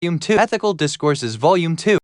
2. Ethical Discourses Volume 2.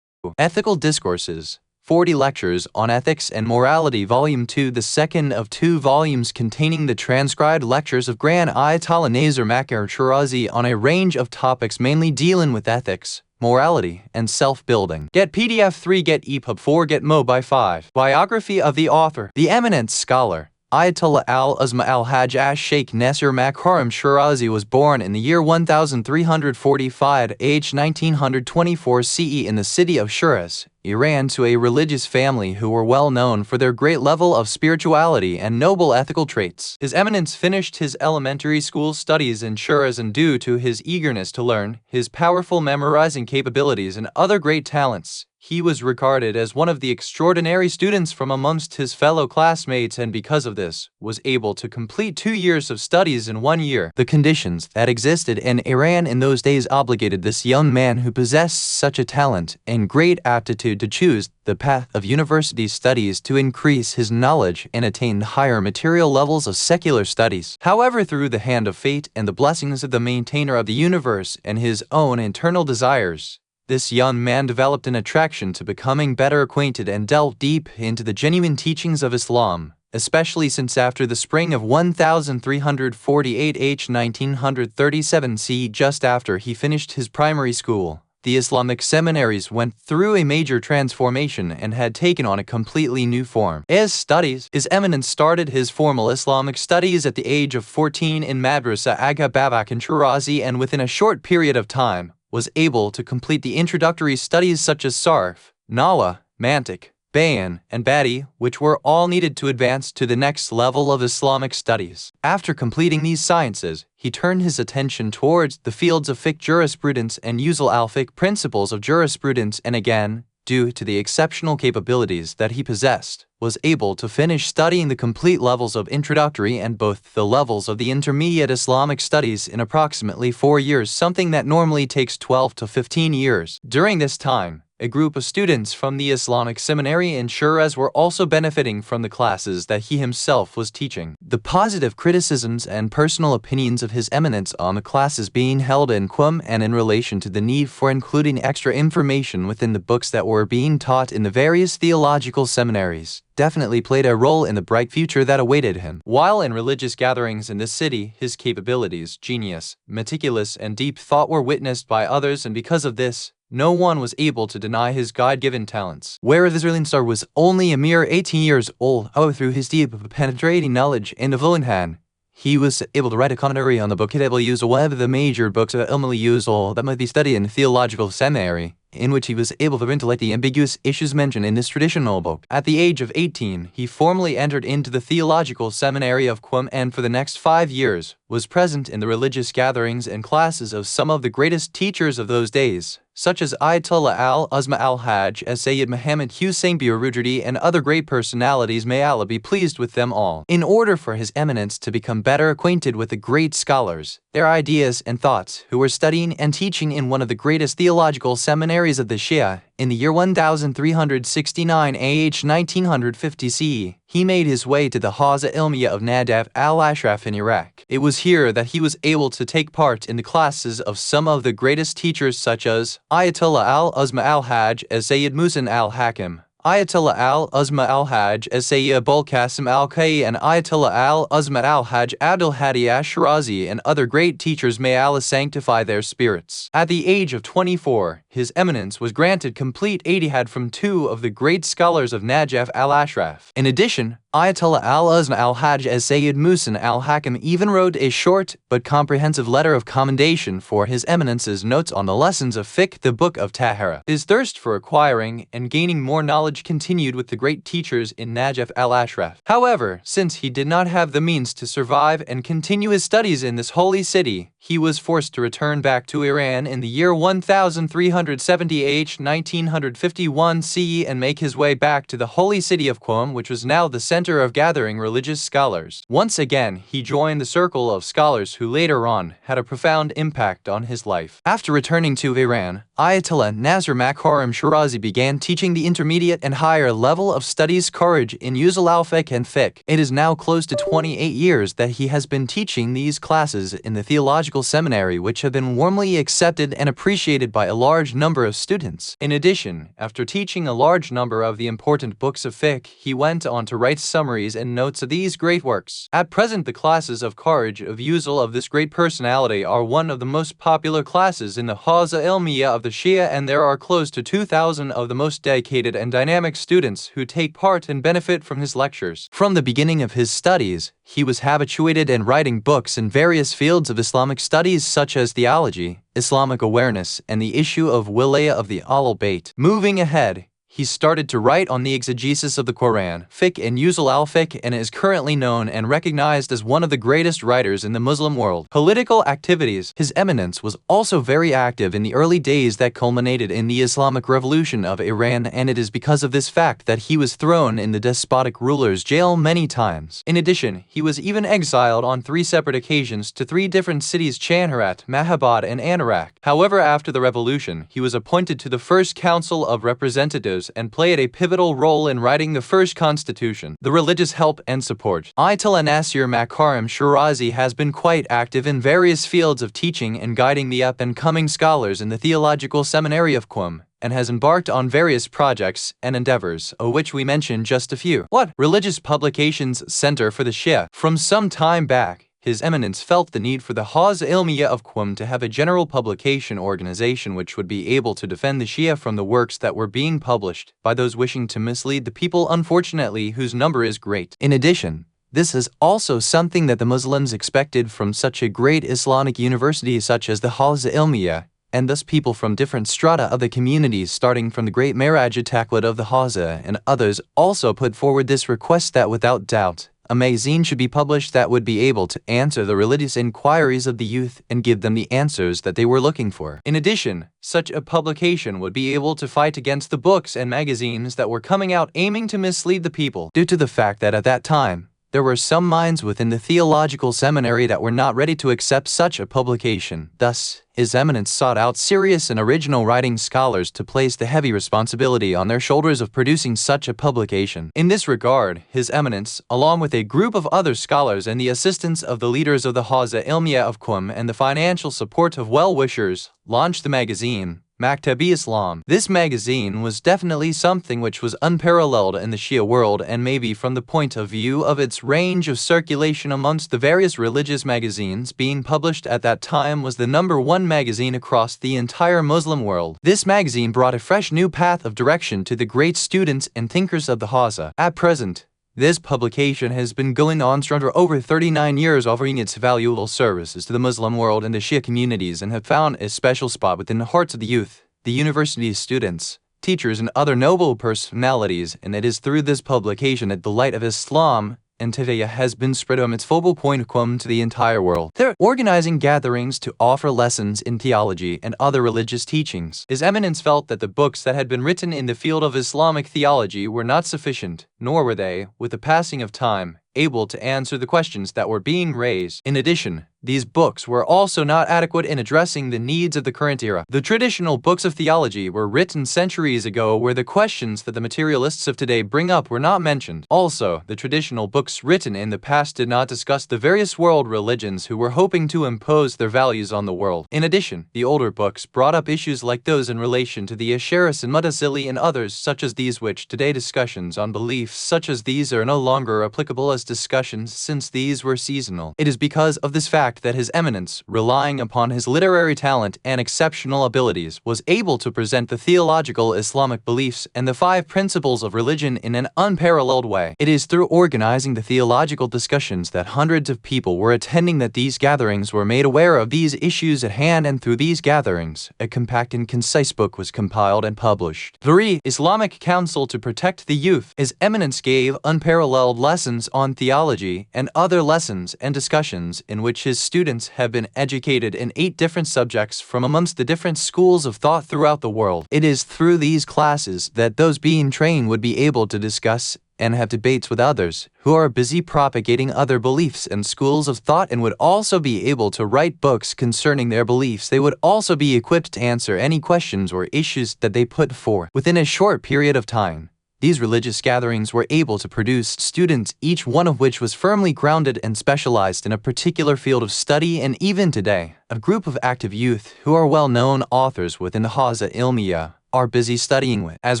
Ethical Discourses, 40 Lectures on Ethics and Morality Volume 2, the second of 2 volumes containing the transcribed lectures of Grand Ayatollah Naser Makarem Shirazi on a range of topics mainly dealing with ethics, morality, and self-building. Get PDF 3, get EPUB 4, get MOBI 5. Biography of the author. The eminent scholar Ayatollah al-Uzma al-Hajj Sheikh Naser Makarem Shirazi was born in the year 1345, age 1924 CE in the city of Shiraz, Iran, to a religious family who were well known for their great level of spirituality and noble ethical traits. His Eminence finished his elementary school studies in Shiraz, and due to his eagerness to learn, his powerful memorizing capabilities, and other great talents, he was regarded as one of the extraordinary students from amongst his fellow classmates, and because of this, was able to complete 2 years of studies in 1 year. The conditions that existed in Iran in those days obligated this young man who possessed such a talent and great aptitude to choose the path of university studies to increase his knowledge and attain higher material levels of secular studies. However, through the hand of fate and the blessings of the maintainer of the universe and his own internal desires, this young man developed an attraction to becoming better acquainted and delved deep into the genuine teachings of Islam, especially since after the spring of 1348 H 1937 CE, just after he finished his primary school, the Islamic seminaries went through a major transformation and had taken on a completely new form. His studies. His Eminence started his formal Islamic studies at the age of 14 in Madrasa Aga Babak in Shirazi, and within a short period of time, was able to complete the introductory studies such as Sarf, Nawa, Mantiq, Bayan, and Badi, which were all needed to advance to the next level of Islamic studies. After completing these sciences, he turned his attention towards the fields of fiqh jurisprudence and usul al-fiqh principles of jurisprudence, and again, due to the exceptional capabilities that he possessed, was able to finish studying the complete levels of introductory and both the levels of the intermediate Islamic studies in approximately 4 years, something that normally takes 12 to 15 years. During this time, a group of students from the Islamic seminary in Shiraz were also benefiting from the classes that he himself was teaching. The positive criticisms and personal opinions of His Eminence on the classes being held in Qum and in relation to the need for including extra information within the books that were being taught in the various theological seminaries definitely played a role in the bright future that awaited him. While in religious gatherings in this city, his capabilities, genius, meticulous, and deep thought were witnessed by others, and because of this, no one was able to deny his God-given talents. Whereas Israeli Star was only a mere 18 years old, through his deep, penetrating knowledge and fluent hand, he was able to write a commentary on the book Kitab al-Usul, one of the major books of Ilm al-Usul that might be studied in theological seminary, in which he was able to ventilate the ambiguous issues mentioned in this traditional book. At the age of 18, he formally entered into the theological seminary of Qum, and for the next 5 years was present in the religious gatherings and classes of some of the greatest teachers of those days, such as Ayatollah al-Uzma al-Hajj, Sayyid Muhammad Hussein Birujdi, and other great personalities. May Allah be pleased with them all. In order for His Eminence to become better acquainted with the great scholars, their ideas and thoughts, who were studying and teaching in one of the greatest theological seminaries of the Shia, in the year 1369 AH 1950 CE, he made his way to the Hawza Ilmiya of Najaf al-Ashraf in Iraq. It was here that he was able to take part in the classes of some of the greatest teachers such as Ayatollah al-Uzma al-Hajj Sayyid Muhsin al-Hakim, Ayatollah al-Uzma al-Hajj Sayyid Abul Qasim al-Kai, and Ayatollah al-Uzma al-Hajj Abdul Hadi al-Shirazi, and other great teachers. May Allah sanctify their spirits. At the age of 24, His Eminence was granted complete ijtihad from 2 of the great scholars of Najaf al-Ashraf. In addition, Ayatollah al-Uzma al-Hajj Sayyid Muhsin al-Hakim even wrote a short but comprehensive letter of commendation for His Eminence's notes on the lessons of fiqh, the book of Tahara. His thirst for acquiring and gaining more knowledge continued with the great teachers in Najaf al-Ashraf. However, since he did not have the means to survive and continue his studies in this holy city, he was forced to return back to Iran in the year 1370 H 1951 CE and make his way back to the holy city of Qum, which was now the center of gathering religious scholars. Once again, he joined the circle of scholars who later on had a profound impact on his life. After returning to Iran, Ayatollah Naser Makarem Shirazi began teaching the intermediate and higher level of studies courage in usul al-fiqh and fiqh. It is now close to 28 years that he has been teaching these classes in the theological seminary, which have been warmly accepted and appreciated by a large number of students. In addition, after teaching a large number of the important books of fiqh, he went on to write summaries and notes of these great works. At present, the classes of courage of usul of this great personality are one of the most popular classes in the Hawza Ilmiya of the Shia, and there are close to 2,000 of the most dedicated and dynamic students who take part and benefit from his lectures. From the beginning of his studies, he was habituated in writing books in various fields of Islamic studies such as theology, Islamic awareness, and the issue of wilayah of the Ahlul Bayt. Moving ahead, he started to write on the exegesis of the Quran, fiqh and usul al-fiqh, and is currently known and recognized as one of the greatest writers in the Muslim world. Political activities. His Eminence was also very active in the early days that culminated in the Islamic Revolution of Iran, and it is because of this fact that he was thrown in the despotic ruler's jail many times. In addition, he was even exiled on 3 separate occasions to 3 different cities: Chandharat, Mahabad, and Anarak. However, after the revolution, he was appointed to the First Council of Representatives and played a pivotal role in writing the first constitution. The religious help and support. Ayatollah Naser Makarem Shirazi has been quite active in various fields of teaching and guiding the up-and-coming scholars in the theological seminary of Qom, and has embarked on various projects and endeavors, of which we mention just a few. Religious Publications Center for the Shia. From some time back, His Eminence felt the need for the Hawza Ilmiya of Qom to have a general publication organization which would be able to defend the Shia from the works that were being published by those wishing to mislead the people, unfortunately, whose number is great. In addition, this is also something that the Muslims expected from such a great Islamic university such as the Hawza Ilmiya, and thus people from different strata of the communities, starting from the great Miraj Taqlid of the Hawza and others, also put forward this request that without doubt, a magazine should be published that would be able to answer the religious inquiries of the youth and give them the answers that they were looking for. In addition, such a publication would be able to fight against the books and magazines that were coming out aiming to mislead the people, due to the fact that at that time, there were some minds within the theological seminary that were not ready to accept such a publication. Thus, His Eminence sought out serious and original writing scholars to place the heavy responsibility on their shoulders of producing such a publication. In this regard, His Eminence, along with a group of other scholars and the assistance of the leaders of the Hawza Ilmiya of Qom and the financial support of well-wishers, launched the magazine Maktab-e-Islam. This magazine was definitely something which was unparalleled in the Shia world, and maybe from the point of view of its range of circulation amongst the various religious magazines being published at that time, was the #1 magazine across the entire Muslim world. This magazine brought a fresh new path of direction to the great students and thinkers of the Hawza. At present, this publication has been going on for over 39 years, offering its valuable services to the Muslim world and the Shia communities, and have found a special spot within the hearts of the youth, the university students, teachers, and other noble personalities, and it is through this publication that the light of Islam and Tawhid has been spread from its focal point of Qom to the entire world. They're organizing gatherings to offer lessons in theology and other religious teachings. His Eminence felt that the books that had been written in the field of Islamic theology were not sufficient, nor were they, with the passing of time, able to answer the questions that were being raised. In addition, these books were also not adequate in addressing the needs of the current era. The traditional books of theology were written centuries ago, where the questions that the materialists of today bring up were not mentioned. Also, the traditional books written in the past did not discuss the various world religions who were hoping to impose their values on the world. In addition, the older books brought up issues like those in relation to the Asharis and Mu'tazili and others such as these, which today discussions on beliefs such as these are no longer applicable as discussions, since these were seasonal. It is because of this fact that His Eminence, relying upon his literary talent and exceptional abilities, was able to present the theological Islamic beliefs and the 5 principles of religion in an unparalleled way. It is through organizing the theological discussions that hundreds of people were attending that these gatherings were made aware of these issues at hand, and through these gatherings, a compact and concise book was compiled and published. 3. Islamic Council to Protect the Youth. His Eminence gave unparalleled lessons on on theology, and other lessons and discussions in which his students have been educated in 8 different subjects from amongst the different schools of thought throughout the world. It is through these classes that those being trained would be able to discuss and have debates with others who are busy propagating other beliefs and schools of thought, and would also be able to write books concerning their beliefs. They would also be equipped to answer any questions or issues that they put forth within a short period of time. These religious gatherings were able to produce students, each one of which was firmly grounded and specialized in a particular field of study, and even today, a group of active youth who are well-known authors within the Haza Ilmiya are busy studying with. As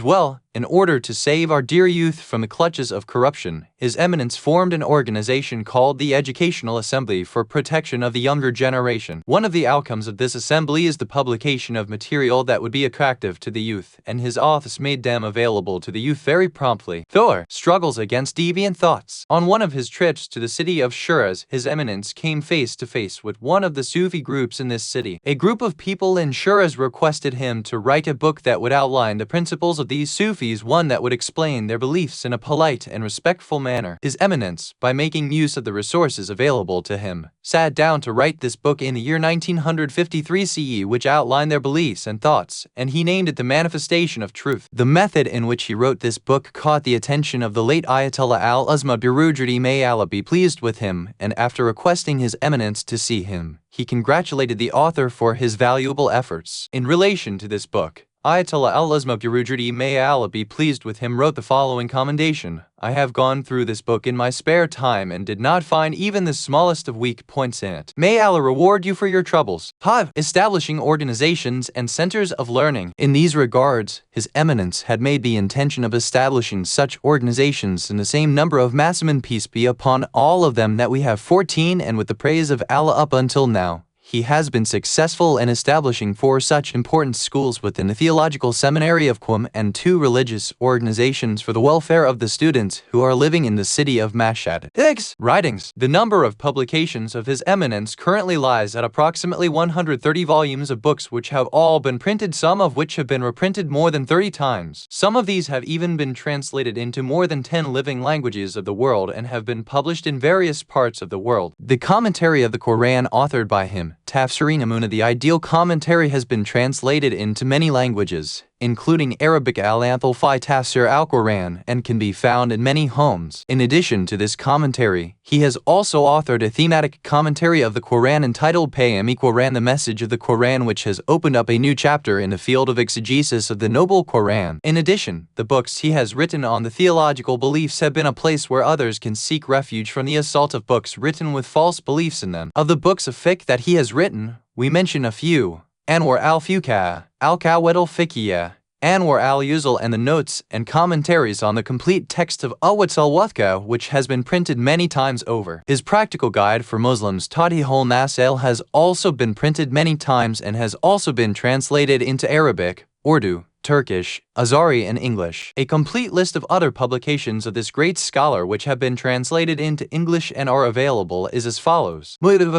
well, in order to save our dear youth from the clutches of corruption, His Eminence formed an organization called the Educational Assembly for Protection of the Younger Generation. One of the outcomes of this assembly is the publication of material that would be attractive to the youth, and his office made them available to the youth very promptly. Thor struggles against deviant thoughts. On one of his trips to the city of Shiraz, His Eminence came face to face with one of the Sufi groups in this city. A group of people in Shiraz requested him to write a book that would outline the principles of these Sufis, one that would explain their beliefs in a polite and respectful manner. His Eminence, by making use of the resources available to him, sat down to write this book in the year 1953 CE, which outlined their beliefs and thoughts, and he named it The Manifestation of Truth. The method in which he wrote this book caught the attention of the late Ayatollah al-Uzma Birujadi, may Allah be pleased with him, and after requesting His Eminence to see him, he congratulated the author for his valuable efforts. In relation to this book, Ayatollah al-Uzma Birujadi, may Allah be pleased with him, wrote the following commendation: I have gone through this book in my spare time and did not find even the smallest of weak points in it. May Allah reward you for your troubles. 5. Establishing organizations and centers of learning. In these regards, His Eminence had made the intention of establishing such organizations in the same number of Massimin, peace be upon all of them, that we have 14, and with the praise of Allah up until now, he has been successful in establishing 4 such important schools within the Theological Seminary of Qom and 2 religious organizations for the welfare of the students who are living in the city of Mashhad. 6. Writings. The number of publications of His Eminence currently lies at approximately 130 volumes of books which have all been printed, some of which have been reprinted more than 30 times. Some of these have even been translated into more than 10 living languages of the world and have been published in various parts of the world. The commentary of the Quran authored by him, Tafsirin Amuna, the ideal commentary, has been translated into many languages, including Arabic, Al-Anthal-Fi Tafsir al-Quran, and can be found in many homes. In addition to this commentary, he has also authored a thematic commentary of the Quran entitled Payam-e-Quran, the Message of the Quran, which has opened up a new chapter in the field of exegesis of the Noble Quran. In addition, the books he has written on the theological beliefs have been a place where others can seek refuge from the assault of books written with false beliefs in them. Of the books of fiqh that he has written, we mention a few: Anwar al-Fuqaha, Al-Qawaid al-Fiqhiyya, Anwar al-Yuzal, and the notes and commentaries on the complete text of Awats al-Wathqa, which has been printed many times over. His practical guide for Muslims, Tadihul Nasail, has also been printed many times and has also been translated into Arabic, Urdu, Turkish, Azari, and English. A complete list of other publications of this great scholar which have been translated into English and are available is as follows. What? 2.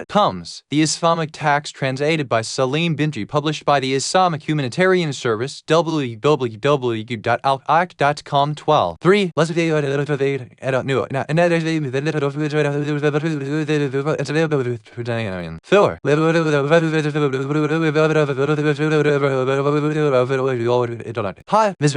Comes The Islamic Tax, translated by Salim Binti, published by the Islamic Humanitarian Service, www.alaq.com. 12. 3. I don't know. 4. Hi. At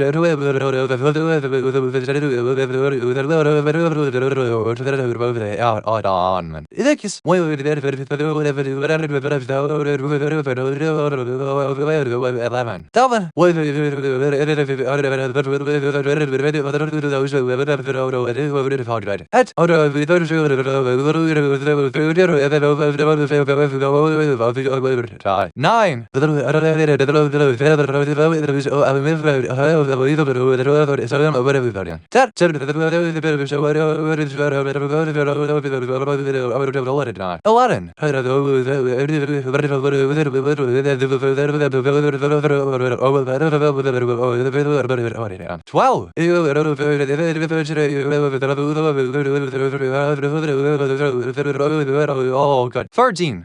9. Oh god. 13.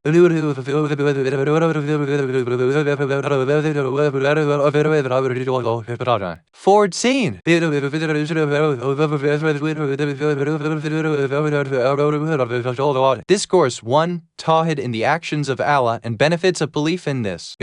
14. Discourse 1. Tawhid in the actions of Allah and benefits of belief in this.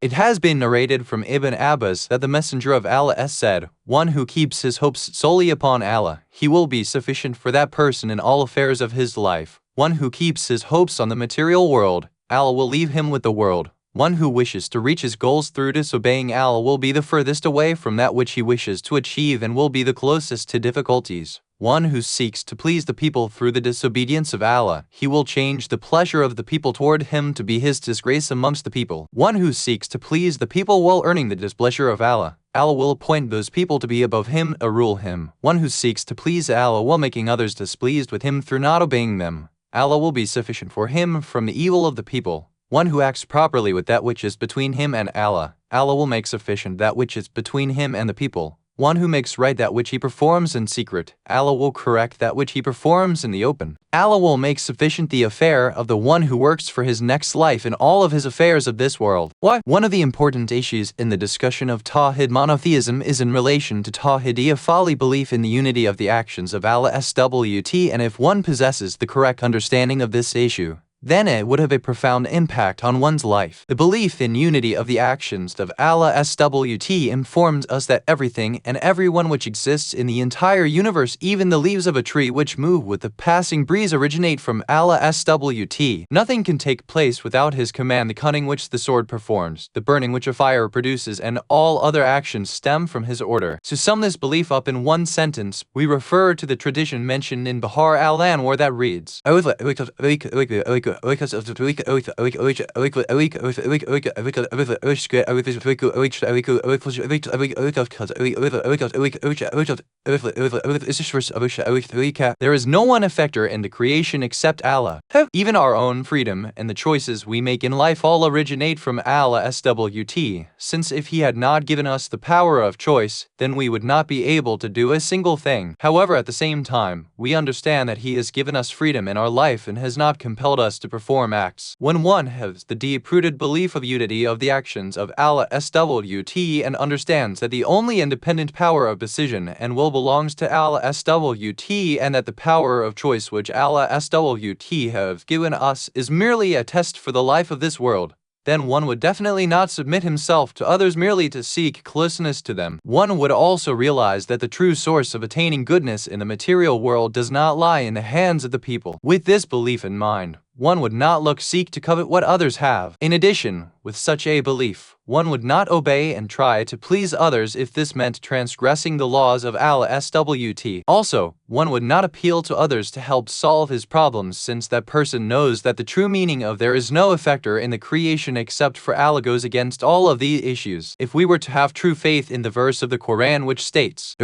It has been narrated from Ibn Abbas that the Messenger of Allah said, "One who keeps his hopes solely upon Allah, he will be sufficient for that person in all affairs of his life. One who keeps his hopes on the material world, Allah will leave him with the world. One who wishes to reach his goals through disobeying Allah will be the furthest away from that which he wishes to achieve and will be the closest to difficulties. One who seeks to please the people through the disobedience of Allah, he will change the pleasure of the people toward him to be his disgrace amongst the people. One who seeks to please the people while earning the displeasure of Allah, Allah will appoint those people to be above him or rule him. One who seeks to please Allah while making others displeased with him through not obeying them, Allah will be sufficient for him from the evil of the people. One who acts properly with that which is between him and Allah, Allah will make sufficient that which is between him and the people. One who makes right that which he performs in secret, Allah will correct that which he performs in the open. Allah will make sufficient the affair of the one who works for his next life in all of his affairs of this world. Why? One of the important issues in the discussion of Tawhid monotheism is in relation to Tawhidiyya folly belief in the unity of the actions of Allah SWT, and if one possesses the correct understanding of this issue, then it would have a profound impact on one's life. The belief in unity of the actions of Allah SWT informs us that everything and everyone which exists in the entire universe, even the leaves of a tree which move with the passing breeze, originate from Allah SWT. Nothing can take place without His command. The cutting which the sword performs, the burning which a fire produces, and all other actions stem from His order. To sum this belief up in one sentence, we refer to the tradition mentioned in Bahar al-Anwar that reads, there is no one effector in the creation except Allah. Even our own freedom and the choices we make in life all originate from Allah SWT, since if He had not given us the power of choice, then we would not be able to do a single thing. However, at the same time, we understand that He has given us freedom in our life and has not compelled us to perform acts. When one has the deep-rooted belief of unity of the actions of Allah SWT and understands that the only independent power of decision and will belongs to Allah SWT, and that the power of choice which Allah SWT have given us is merely a test for the life of this world, then one would definitely not submit himself to others merely to seek closeness to them. One would also realize that the true source of attaining goodness in the material world does not lie in the hands of the people. With this belief in mind, one would not seek to covet what others have. In addition, with such a belief, one would not obey and try to please others if this meant transgressing the laws of Allah SWT. Also, one would not appeal to others to help solve his problems, since that person knows that the true meaning of there is no effector in the creation except for Allah goes against all of these issues. If we were to have true faith in the verse of the Quran which states,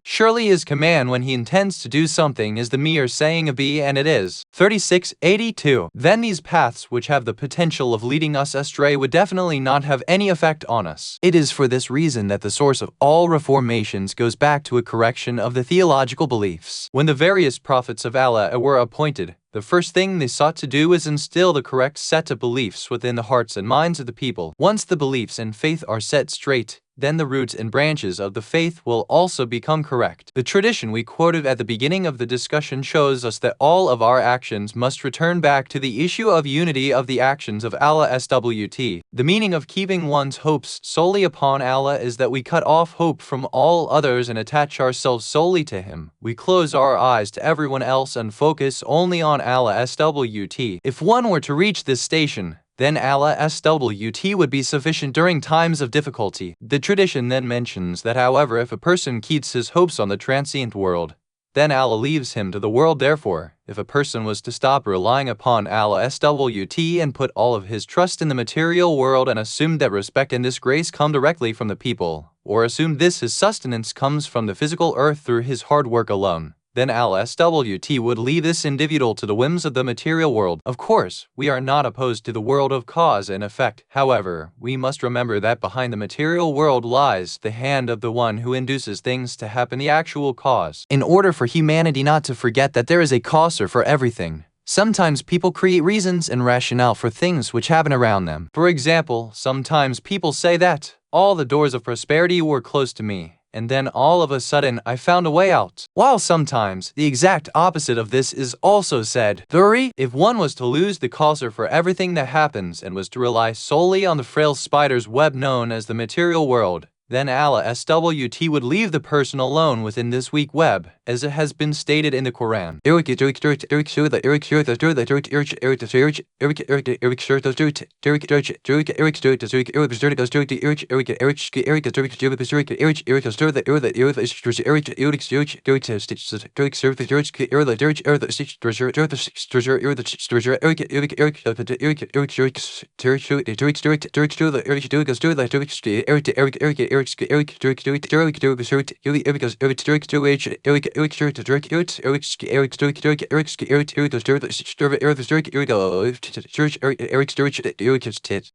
surely His command when He intends to do something is the mere saying of be, and it is. 3682. Then these paths which have the potential of leading us astray would definitely not have any effect on us. It is for this reason that the source of all reformations goes back to a correction of the theological beliefs. When the various prophets of Allah were appointed, the first thing they sought to do is instill the correct set of beliefs within the hearts and minds of the people. Once the beliefs and faith are set straight, then the roots and branches of the faith will also become correct. The tradition we quoted at the beginning of the discussion shows us that all of our actions must return back to the issue of unity of the actions of Allah SWT. The meaning of keeping one's hopes solely upon Allah is that we cut off hope from all others and attach ourselves solely to Him. We close our eyes to everyone else and focus only on Allah SWT. If one were to reach this station, then Allah SWT would be sufficient during times of difficulty. The tradition then mentions that, however, if a person keeps his hopes on the transient world, then Allah leaves him to the world. Therefore, if a person was to stop relying upon Allah SWT and put all of his trust in the material world and assumed that respect and disgrace come directly from the people, or assumed this his sustenance comes from the physical earth through his hard work alone, then Allah SWT would leave this individual to the whims of the material world. Of course, we are not opposed to the world of cause and effect. However, we must remember that behind the material world lies the hand of the one who induces things to happen, the actual cause. In order for humanity not to forget that there is a causer for everything, sometimes people create reasons and rationale for things which happen around them. For example, sometimes people say that all the doors of prosperity were closed to me, and then all of a sudden I found a way out. While sometimes the exact opposite of this is also said. 3. If one was to lose the causer for everything that happens and was to rely solely on the frail spider's web known as the material world, then Allah SWT would leave the person alone within this weak web, as it has been stated in the Quran.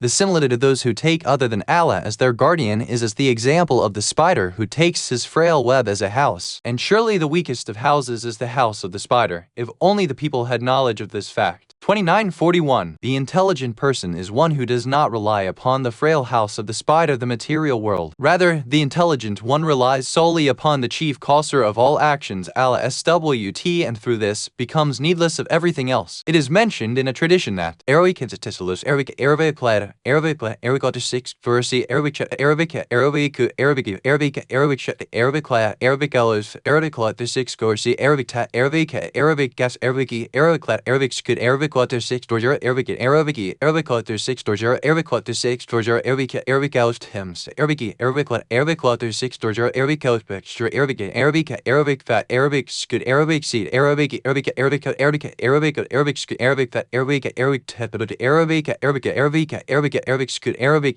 The similitude of those who take other than Allah as their guardian is as the example of the spider who takes his frail web as a house. And surely the weakest of houses is the house of the spider, if only the people had knowledge of this fact. 2941. The intelligent person is one who does not rely upon the frail house of the spider, the material world. Rather, the intelligent one relies solely upon the chief causer of all actions, Allah SWT, and through this becomes needless of everything else. It is mentioned in a tradition that Arabic Quarter 6 Georgia Arabic Quarter 6 Georgia Arabic Quarter 6 Georgia Arabic Out hymns Arabic Quarter 6 Georgia Arabic Picture Arabic Fat Arabic Scoot Arabic Seed Arabic Fat Arabic Scoot Arabic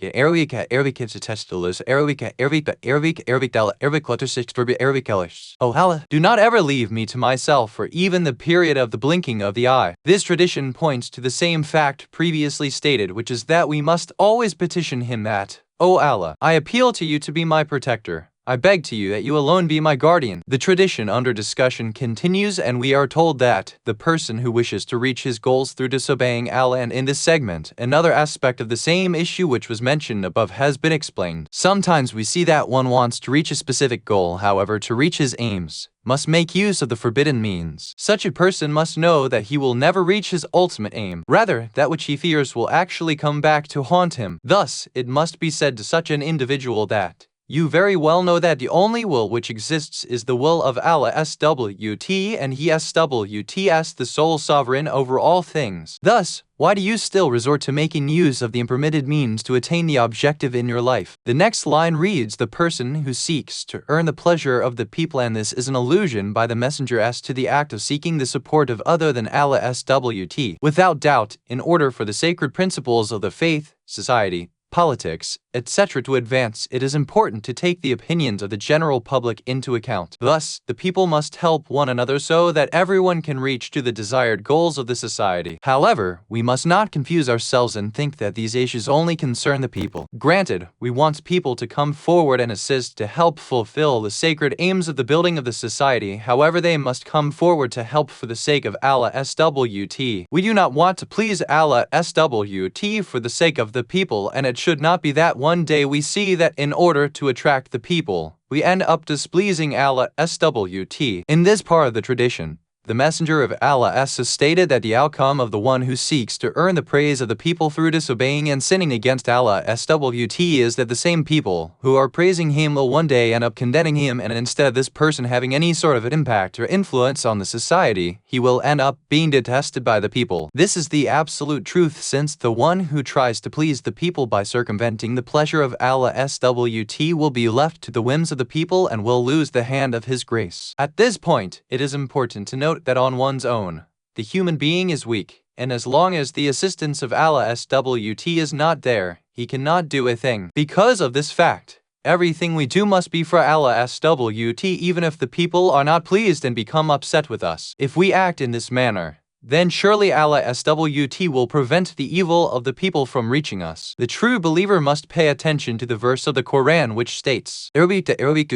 Kids Testilus Arabic Dal Arabic Quarter 6 Georgia Arabic Elish. Oh Allah, do not ever leave me to myself for even the period of the blinking of the eye. This tradition points to the same fact previously stated, which is that we must always petition him that, O Allah, I appeal to you to be my protector. I beg to you that you alone be my guardian. The tradition under discussion continues, and we are told that the person who wishes to reach his goals through disobeying Allah, and in this segment, another aspect of the same issue which was mentioned above has been explained. Sometimes we see that one wants to reach a specific goal, however, to reach his aims, must make use of the forbidden means. Such a person must know that he will never reach his ultimate aim. Rather, that which he fears will actually come back to haunt him. Thus, it must be said to such an individual that, you very well know that the only will which exists is the will of Allah SWT, and He SWT the sole sovereign over all things. Thus, why do you still resort to making use of the permitted means to attain the objective in your life? The next line reads, the person who seeks to earn the pleasure of the people, and this is an allusion by the messenger as to the act of seeking the support of other than Allah SWT. Without doubt, in order for the sacred principles of the faith, society, politics, etc. to advance, it is important to take the opinions of the general public into account. Thus, the people must help one another so that everyone can reach to the desired goals of the society. However, we must not confuse ourselves and think that these issues only concern the people. Granted, we want people to come forward and assist to help fulfill the sacred aims of the building of the society. However, they must come forward to help for the sake of Allah SWT. We do not want to please Allah SWT for the sake of the people, and it should not be that one day we see that in order to attract the people, we end up displeasing Allah SWT. In this part of the tradition, the Messenger of Allah has stated that the outcome of the one who seeks to earn the praise of the people through disobeying and sinning against Allah SWT is that the same people who are praising him will one day end up condemning him, and instead of this person having any sort of an impact or influence on the society, he will end up being detested by the people. This is the absolute truth, since the one who tries to please the people by circumventing the pleasure of Allah SWT will be left to the whims of the people and will lose the hand of His grace. At this point, it is important to note that on one's own, the human being is weak, and as long as the assistance of Allah SWT is not there, he cannot do a thing. Because of this fact, everything we do must be for Allah SWT, even if the people are not pleased and become upset with us. If we act in this manner, then surely Allah SWT will prevent the evil of the people from reaching us. The true believer must pay attention to the verse of the Quran which states, that Arabic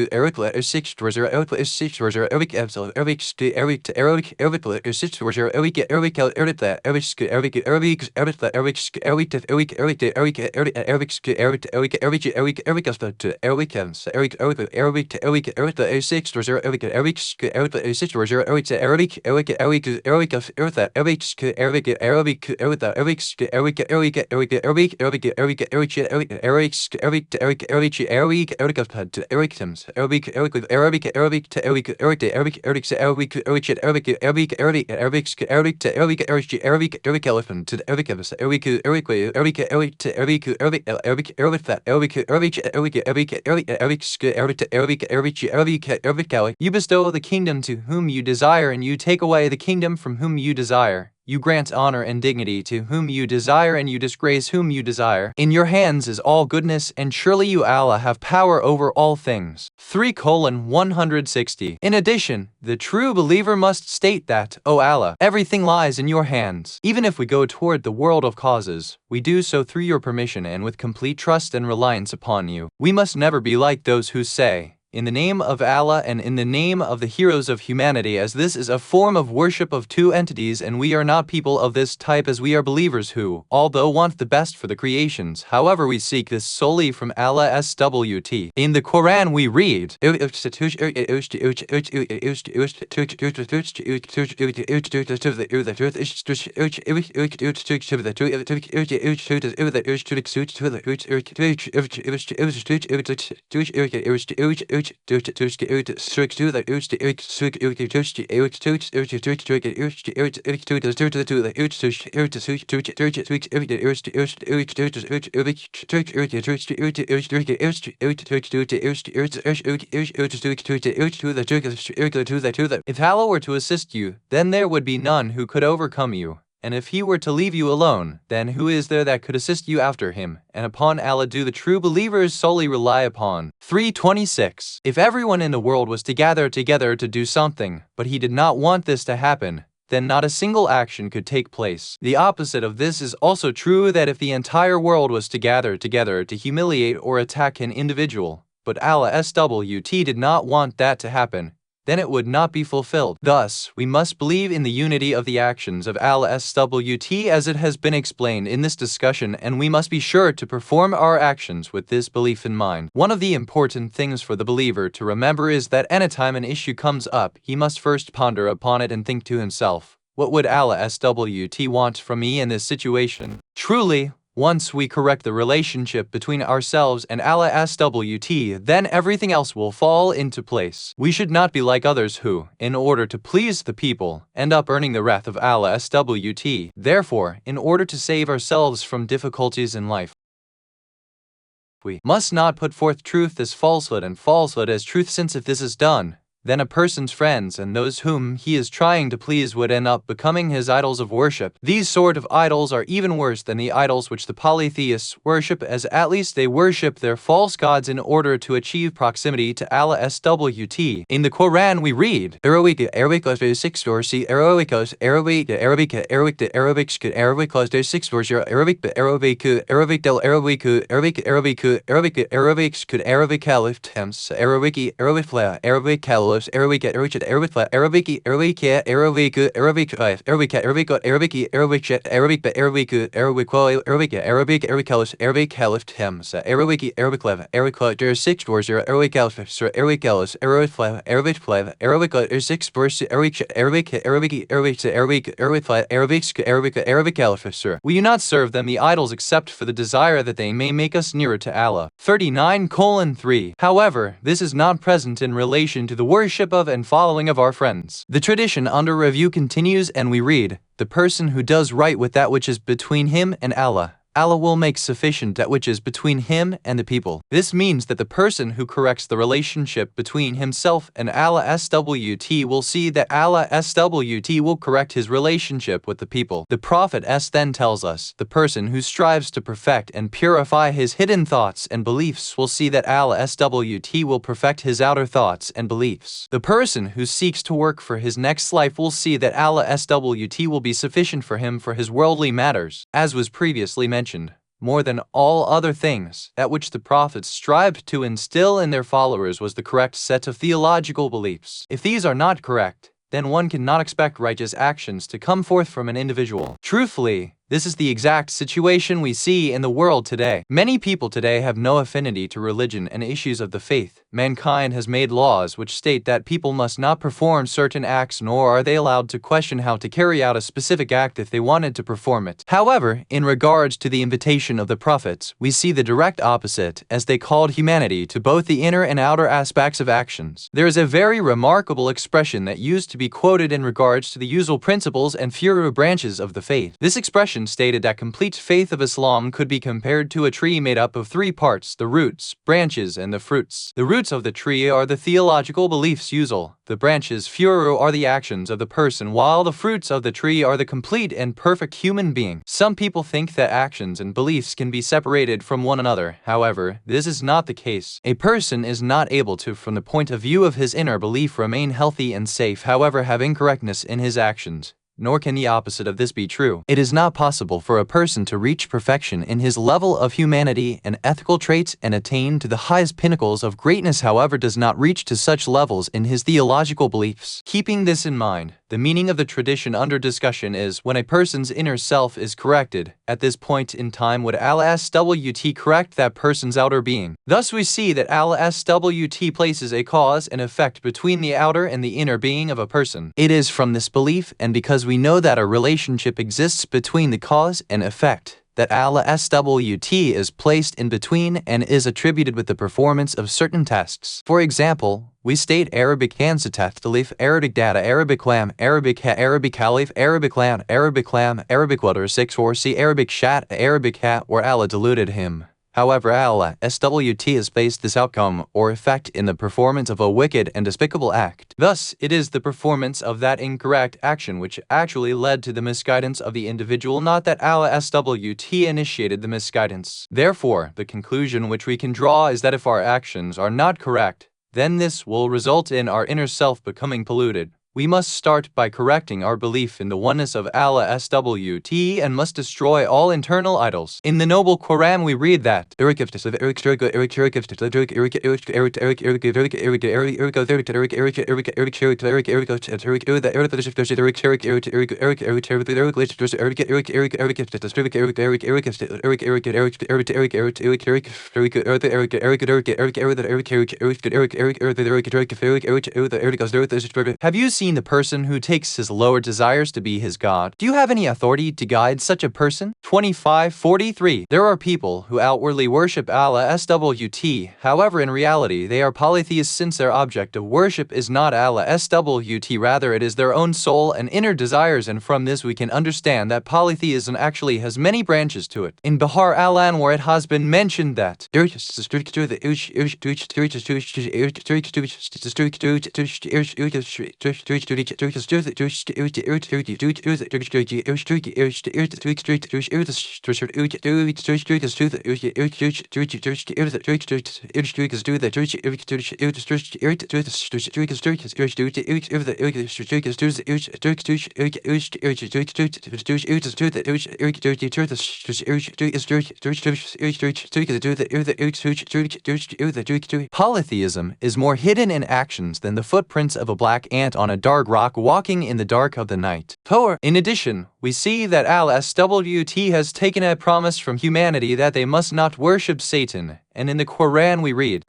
you bestow the kingdom to whom you desire, and you take away the kingdom from whom you desire. You grant honor and dignity to whom you desire, and you disgrace whom you desire. In your hands is all goodness, and surely you, Allah, have power over all things. 3:160. In addition, the true believer must state that, O Allah, everything lies in your hands. Even if we go toward the world of causes, we do so through your permission and with complete trust and reliance upon you. We must never be like those who say, in the name of Allah and in the name of the heroes of humanity, as this is a form of worship of two entities, and we are not people of this type, as we are believers who, although want the best for the creations, however we seek this solely from Allah SWT. In the Quran we read, if Allah were to assist you, then there would be none who could overcome you. And if he were to leave you alone, then who is there that could assist you after him? And upon Allah do the true believers solely rely upon. 3:26. If everyone in the world was to gather together to do something, but he did not want this to happen, then not a single action could take place. The opposite of this is also true, that if the entire world was to gather together to humiliate or attack an individual, but Allah SWT did not want that to happen, then it would not be fulfilled. Thus, we must believe in the unity of the actions of Allah SWT as it has been explained in this discussion, and we must be sure to perform our actions with this belief in mind. One of the important things for the believer to remember is that anytime an issue comes up, he must first ponder upon it and think to himself, what would Allah SWT want from me in this situation? Truly, once we correct the relationship between ourselves and Allah SWT, then everything else will fall into place. We should not be like others who, in order to please the people, end up earning the wrath of Allah SWT. Therefore, in order to save ourselves from difficulties in life, we must not put forth truth as falsehood and falsehood as truth, since if this is done, then a person's friends and those whom he is trying to please would end up becoming his idols of worship. These sort of idols are even worse than the idols which the polytheists worship, as at least they worship their false gods in order to achieve proximity to Allah SWT. In the Quran we read, Arabic 6 verse, Arabic 6 verse, we do not serve them the idols except for the desire that they may make us nearer to Allah. 39:3. However, this is not present in relation to the worship of and following of our friends. The tradition under review continues, and we read, the person who does right with that which is between him and Allah, Allah will make sufficient that which is between him and the people. This means that the person who corrects the relationship between himself and Allah SWT will see that Allah SWT will correct his relationship with the people. The Prophet then tells us, the person who strives to perfect and purify his hidden thoughts and beliefs will see that Allah SWT will perfect his outer thoughts and beliefs. The person who seeks to work for his next life will see that Allah SWT will be sufficient for him for his worldly matters. As was previously mentioned, more than all other things, that which the prophets strived to instill in their followers was the correct set of theological beliefs. If these are not correct, then one cannot expect righteous actions to come forth from an individual. Truthfully, this is the exact situation we see in the world today. Many people today have no affinity to religion and issues of the faith. Mankind has made laws which state that people must not perform certain acts, nor are they allowed to question how to carry out a specific act if they wanted to perform it. However, in regards to the invitation of the prophets, we see the direct opposite, as they called humanity to both the inner and outer aspects of actions. There is a very remarkable expression that used to be quoted in regards to the usual principles and fewer branches of the faith. This expression tradition stated that complete faith of Islam could be compared to a tree made up of three parts: the roots, branches, and the fruits. The roots of the tree are the theological beliefs usual. The branches, furu, are the actions of the person, while the fruits of the tree are the complete and perfect human being. Some people think that actions and beliefs can be separated from one another. However, this is not the case. A person is not able to, from the point of view of his inner belief, remain healthy and safe, however have incorrectness in his actions. Nor can the opposite of this be true. It is not possible for a person to reach perfection in his level of humanity and ethical traits and attain to the highest pinnacles of greatness, however does not reach to such levels in his theological beliefs. Keeping this in mind, the meaning of the tradition under discussion is when a person's inner self is corrected. At this point in time, would Allah-SWT correct that person's outer being? Thus we see that Allah-SWT places a cause and effect between the outer and the inner being of a person. It is from this belief, and because we know that a relationship exists between the cause and effect, that Allah-SWT is placed in between and is attributed with the performance of certain tasks. For example, we state Arabic Hansatat Talif, Arabic Data, Arabic Lam, Arabic Ha, Arabic Caliph, Arabic Lam, Arabic Lam, Arabic Water 6 or C, Arabic Shat, Arabic Ha, where Allah deluded him. However, Allah-SWT has placed this outcome or effect in the performance of a wicked and despicable act. Thus, it is the performance of that incorrect action which actually led to the misguidance of the individual, not that Allah-SWT initiated the misguidance. Therefore, the conclusion which we can draw is that if our actions are not correct, then this will result in our inner self becoming polluted. We must start by correcting our belief in the oneness of Allah-SWT and must destroy all internal idols. In the Noble Quran we read that Have you seen the person who takes his lower desires to be his God? Do you have any authority to guide such a person? 2543. There are people who outwardly worship Allah-SWT, however in reality they are polytheists since their object of worship is not Allah-SWT, rather it is their own soul and inner desires, and from this we can understand that polytheism actually has many branches to it. In Bahar al-Anwar it has been mentioned that polytheism is more hidden in actions than the footprints of a black ant on a dark rock walking in the dark of the night. In addition, we see that Allah-SWT has taken a promise from humanity that they must not worship Satan. And in the Quran we read,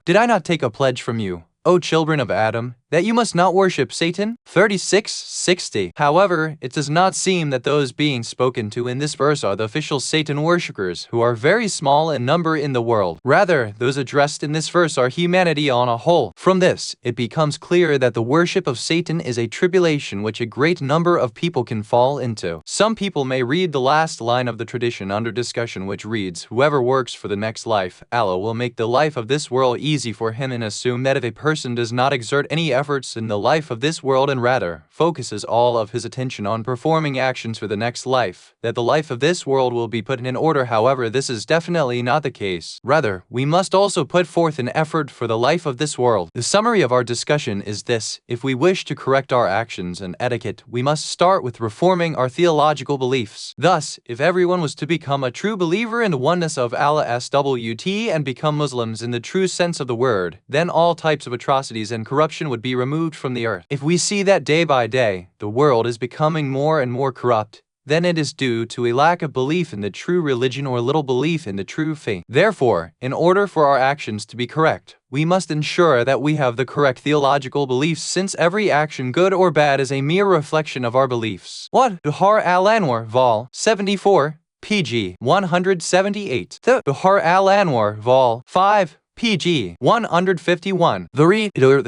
did I not take a pledge from you, O children of Adam, that you must not worship Satan? 36:60. However, it does not seem that those being spoken to in this verse are the official Satan worshippers, who are very small in number in the world. Rather, those addressed in this verse are humanity on a whole. From this, it becomes clear that the worship of Satan is a tribulation which a great number of people can fall into. Some people may read the last line of the tradition under discussion, which reads, "Whoever works for the next life, Allah will make the life of this world easy for him," and assume that if a person does not exert any efforts in the life of this world and rather focuses all of his attention on performing actions for the next life, that the life of this world will be put in order. However, this is definitely not the case. Rather, we must also put forth an effort for the life of this world. The summary of our discussion is this: if we wish to correct our actions and etiquette, we must start with reforming our theological beliefs. Thus, if everyone was to become a true believer in the oneness of Allah-SWT and become Muslims in the true sense of the word, then all types of atrocities and corruption would be removed from the earth. If we see that day by day, the world is becoming more and more corrupt, then it is due to a lack of belief in the true religion or little belief in the true faith. Therefore, in order for our actions to be correct, we must ensure that we have the correct theological beliefs, since every action, good or bad, is a mere reflection of our beliefs. What? Bihar al-Anwar, Vol. 74, pg. 178. The Bihar al-Anwar, Vol. 5, pg. 151. The read Thor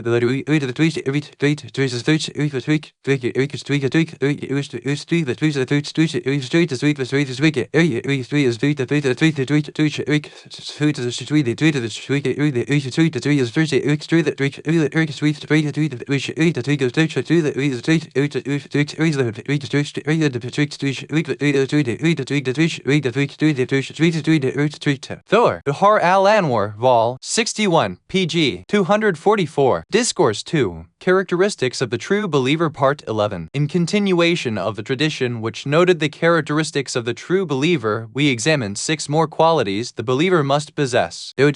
Bihar al-Anwar, Vol. 61, pg. 244. Discourse 2. Characteristics of the True Believer, Part 11. In continuation of the tradition which noted the characteristics of the true believer, we examined 6 more qualities the believer must possess. If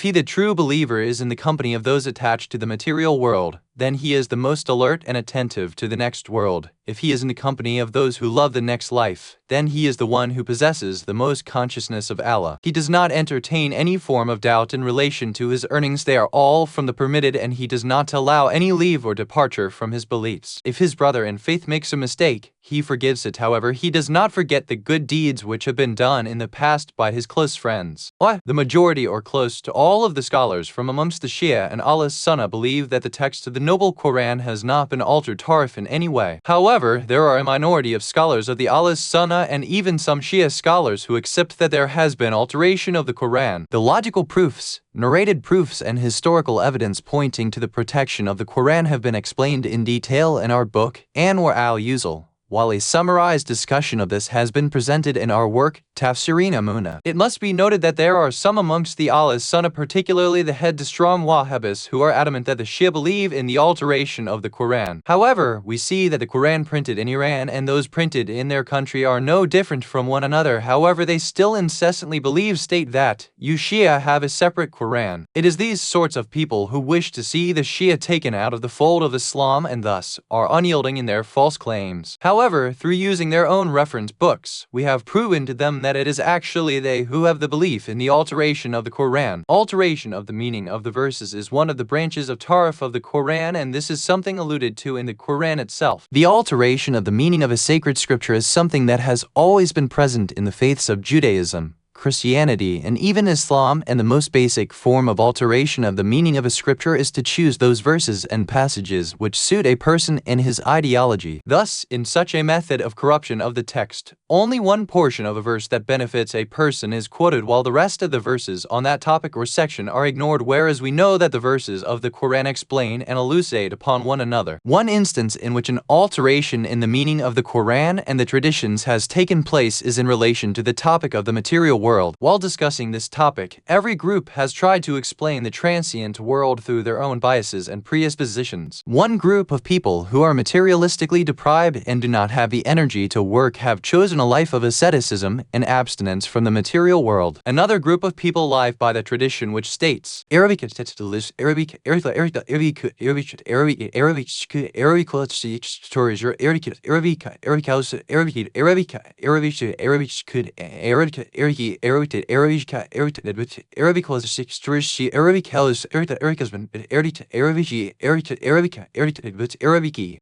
he, the true believer, is in the company of those attached to the material world, then he is the most alert and attentive to the next world. If he is in the company of those who love the next life, then he is the one who possesses the most consciousness of Allah. He does not entertain any form of doubt in relation to his earnings. They are all from the permitted, and he does not allow any leave or departure from his beliefs. If his brother in faith makes a mistake, he forgives it. However, he does not forget the good deeds which have been done in the past by his close friends. The majority, or close to all of the scholars from amongst the Shia and Allah's Sunnah, believe that the text of the Noble Quran has not been altered Tarif in any way. However, there are a minority of scholars of the Allah's Sunnah and even some Shia scholars who accept that there has been alteration of the Quran. The logical proofs, narrated proofs, and historical evidence pointing to the protection of the Quran have been explained in detail in our book, Anwar al-Uzul, while a summarized discussion of this has been presented in our work, Tafsirin Amuna. It must be noted that there are some amongst the Allah's Sunnah, particularly the head-strong Wahhabis, who are adamant that the Shia believe in the alteration of the Quran. However, we see that the Quran printed in Iran and those printed in their country are no different from one another. However, they still incessantly state that you Shia have a separate Quran. It is these sorts of people who wish to see the Shia taken out of the fold of Islam and thus are unyielding in their false claims. However, through using their own reference books, we have proven to them that it is actually they who have the belief in the alteration of the Quran. Alteration of the meaning of the verses is one of the branches of Tarif of the Quran, and this is something alluded to in the Quran itself. The alteration of the meaning of a sacred scripture is something that has always been present in the faiths of Judaism, Christianity, and even Islam, and the most basic form of alteration of the meaning of a scripture is to choose those verses and passages which suit a person and his ideology. Thus, in such a method of corruption of the text, only one portion of a verse that benefits a person is quoted, while the rest of the verses on that topic or section are ignored, whereas we know that the verses of the Quran explain and elucidate upon one another. One instance in which an alteration in the meaning of the Quran and the traditions has taken place is in relation to the topic of the material world. While discussing this topic, every group has tried to explain the transient world through their own biases and predispositions. One group of people who are materialistically deprived and do not have the energy to work have chosen a life of asceticism and abstinence from the material world. Another group of people live by the tradition which states the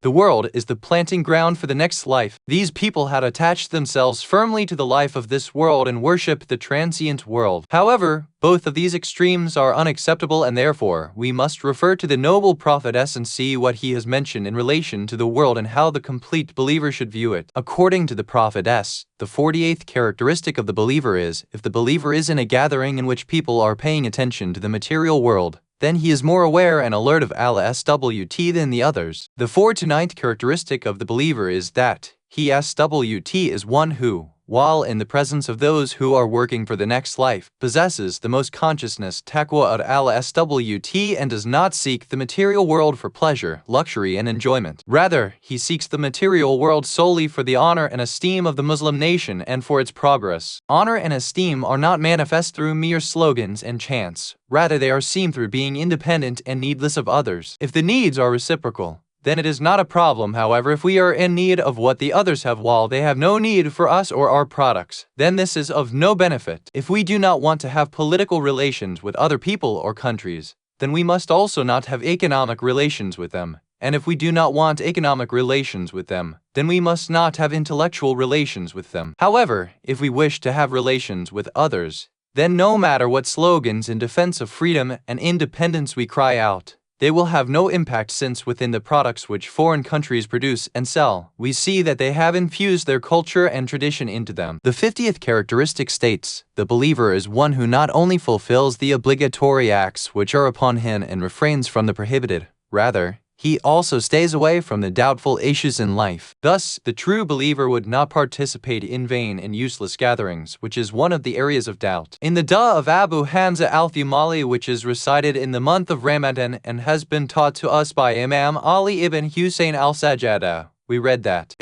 world is the planting ground for the next life. These people had attached themselves firmly to the life of this world and worship the transient world. However, Both of these extremes are unacceptable, and therefore we must refer to the noble prophetess and see what he has mentioned in relation to the world and how the complete believer should view it. According to the prophetess, the 48th characteristic of the believer is, if the believer is in a gathering in which people are paying attention to the material world, then he is more aware and alert of Allah SWT than the others. The 4th to 9th characteristic of the believer is that he SWT is one who, while in the presence of those who are working for the next life, possesses the most consciousness taqwa of Allah SWT and does not seek the material world for pleasure, luxury and enjoyment. Rather, he seeks the material world solely for the honor and esteem of the Muslim nation and for its progress. Honor and esteem are not manifest through mere slogans and chants. Rather, they are seen through being independent and needless of others. If the needs are reciprocal, then it is not a problem. However, if we are in need of what the others have while they have no need for us or our products, then this is of no benefit. If we do not want to have political relations with other people or countries, then we must also not have economic relations with them. And if we do not want economic relations with them, then we must not have intellectual relations with them. However, if we wish to have relations with others, then no matter what slogans in defense of freedom and independence we cry out, they will have no impact, since within the products which foreign countries produce and sell, we see that they have infused their culture and tradition into them. The 50th characteristic states, the believer is one who not only fulfills the obligatory acts which are upon him and refrains from the prohibited, rather, he also stays away from the doubtful issues in life. Thus, the true believer would not participate in vain and useless gatherings, which is one of the areas of doubt. In the Dua of Abu Hamza al-Thumali, which is recited in the month of Ramadan and has been taught to us by Imam Ali ibn Hussein al-Sajjada, we read that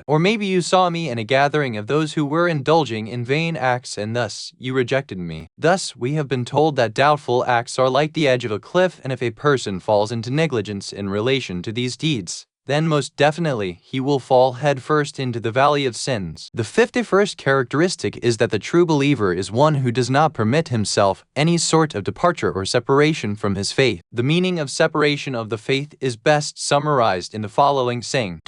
or maybe you saw me in a gathering of those who were indulging in vain acts, and thus you rejected me. Thus, we have been told that doubtful acts are like the edge of a cliff, and if a person falls into negligence in relation to these deeds, then most definitely he will fall headfirst into the valley of sins. The 51st characteristic is that the true believer is one who does not permit himself any sort of departure or separation from his faith. The meaning of separation of the faith is best summarized in the following saying: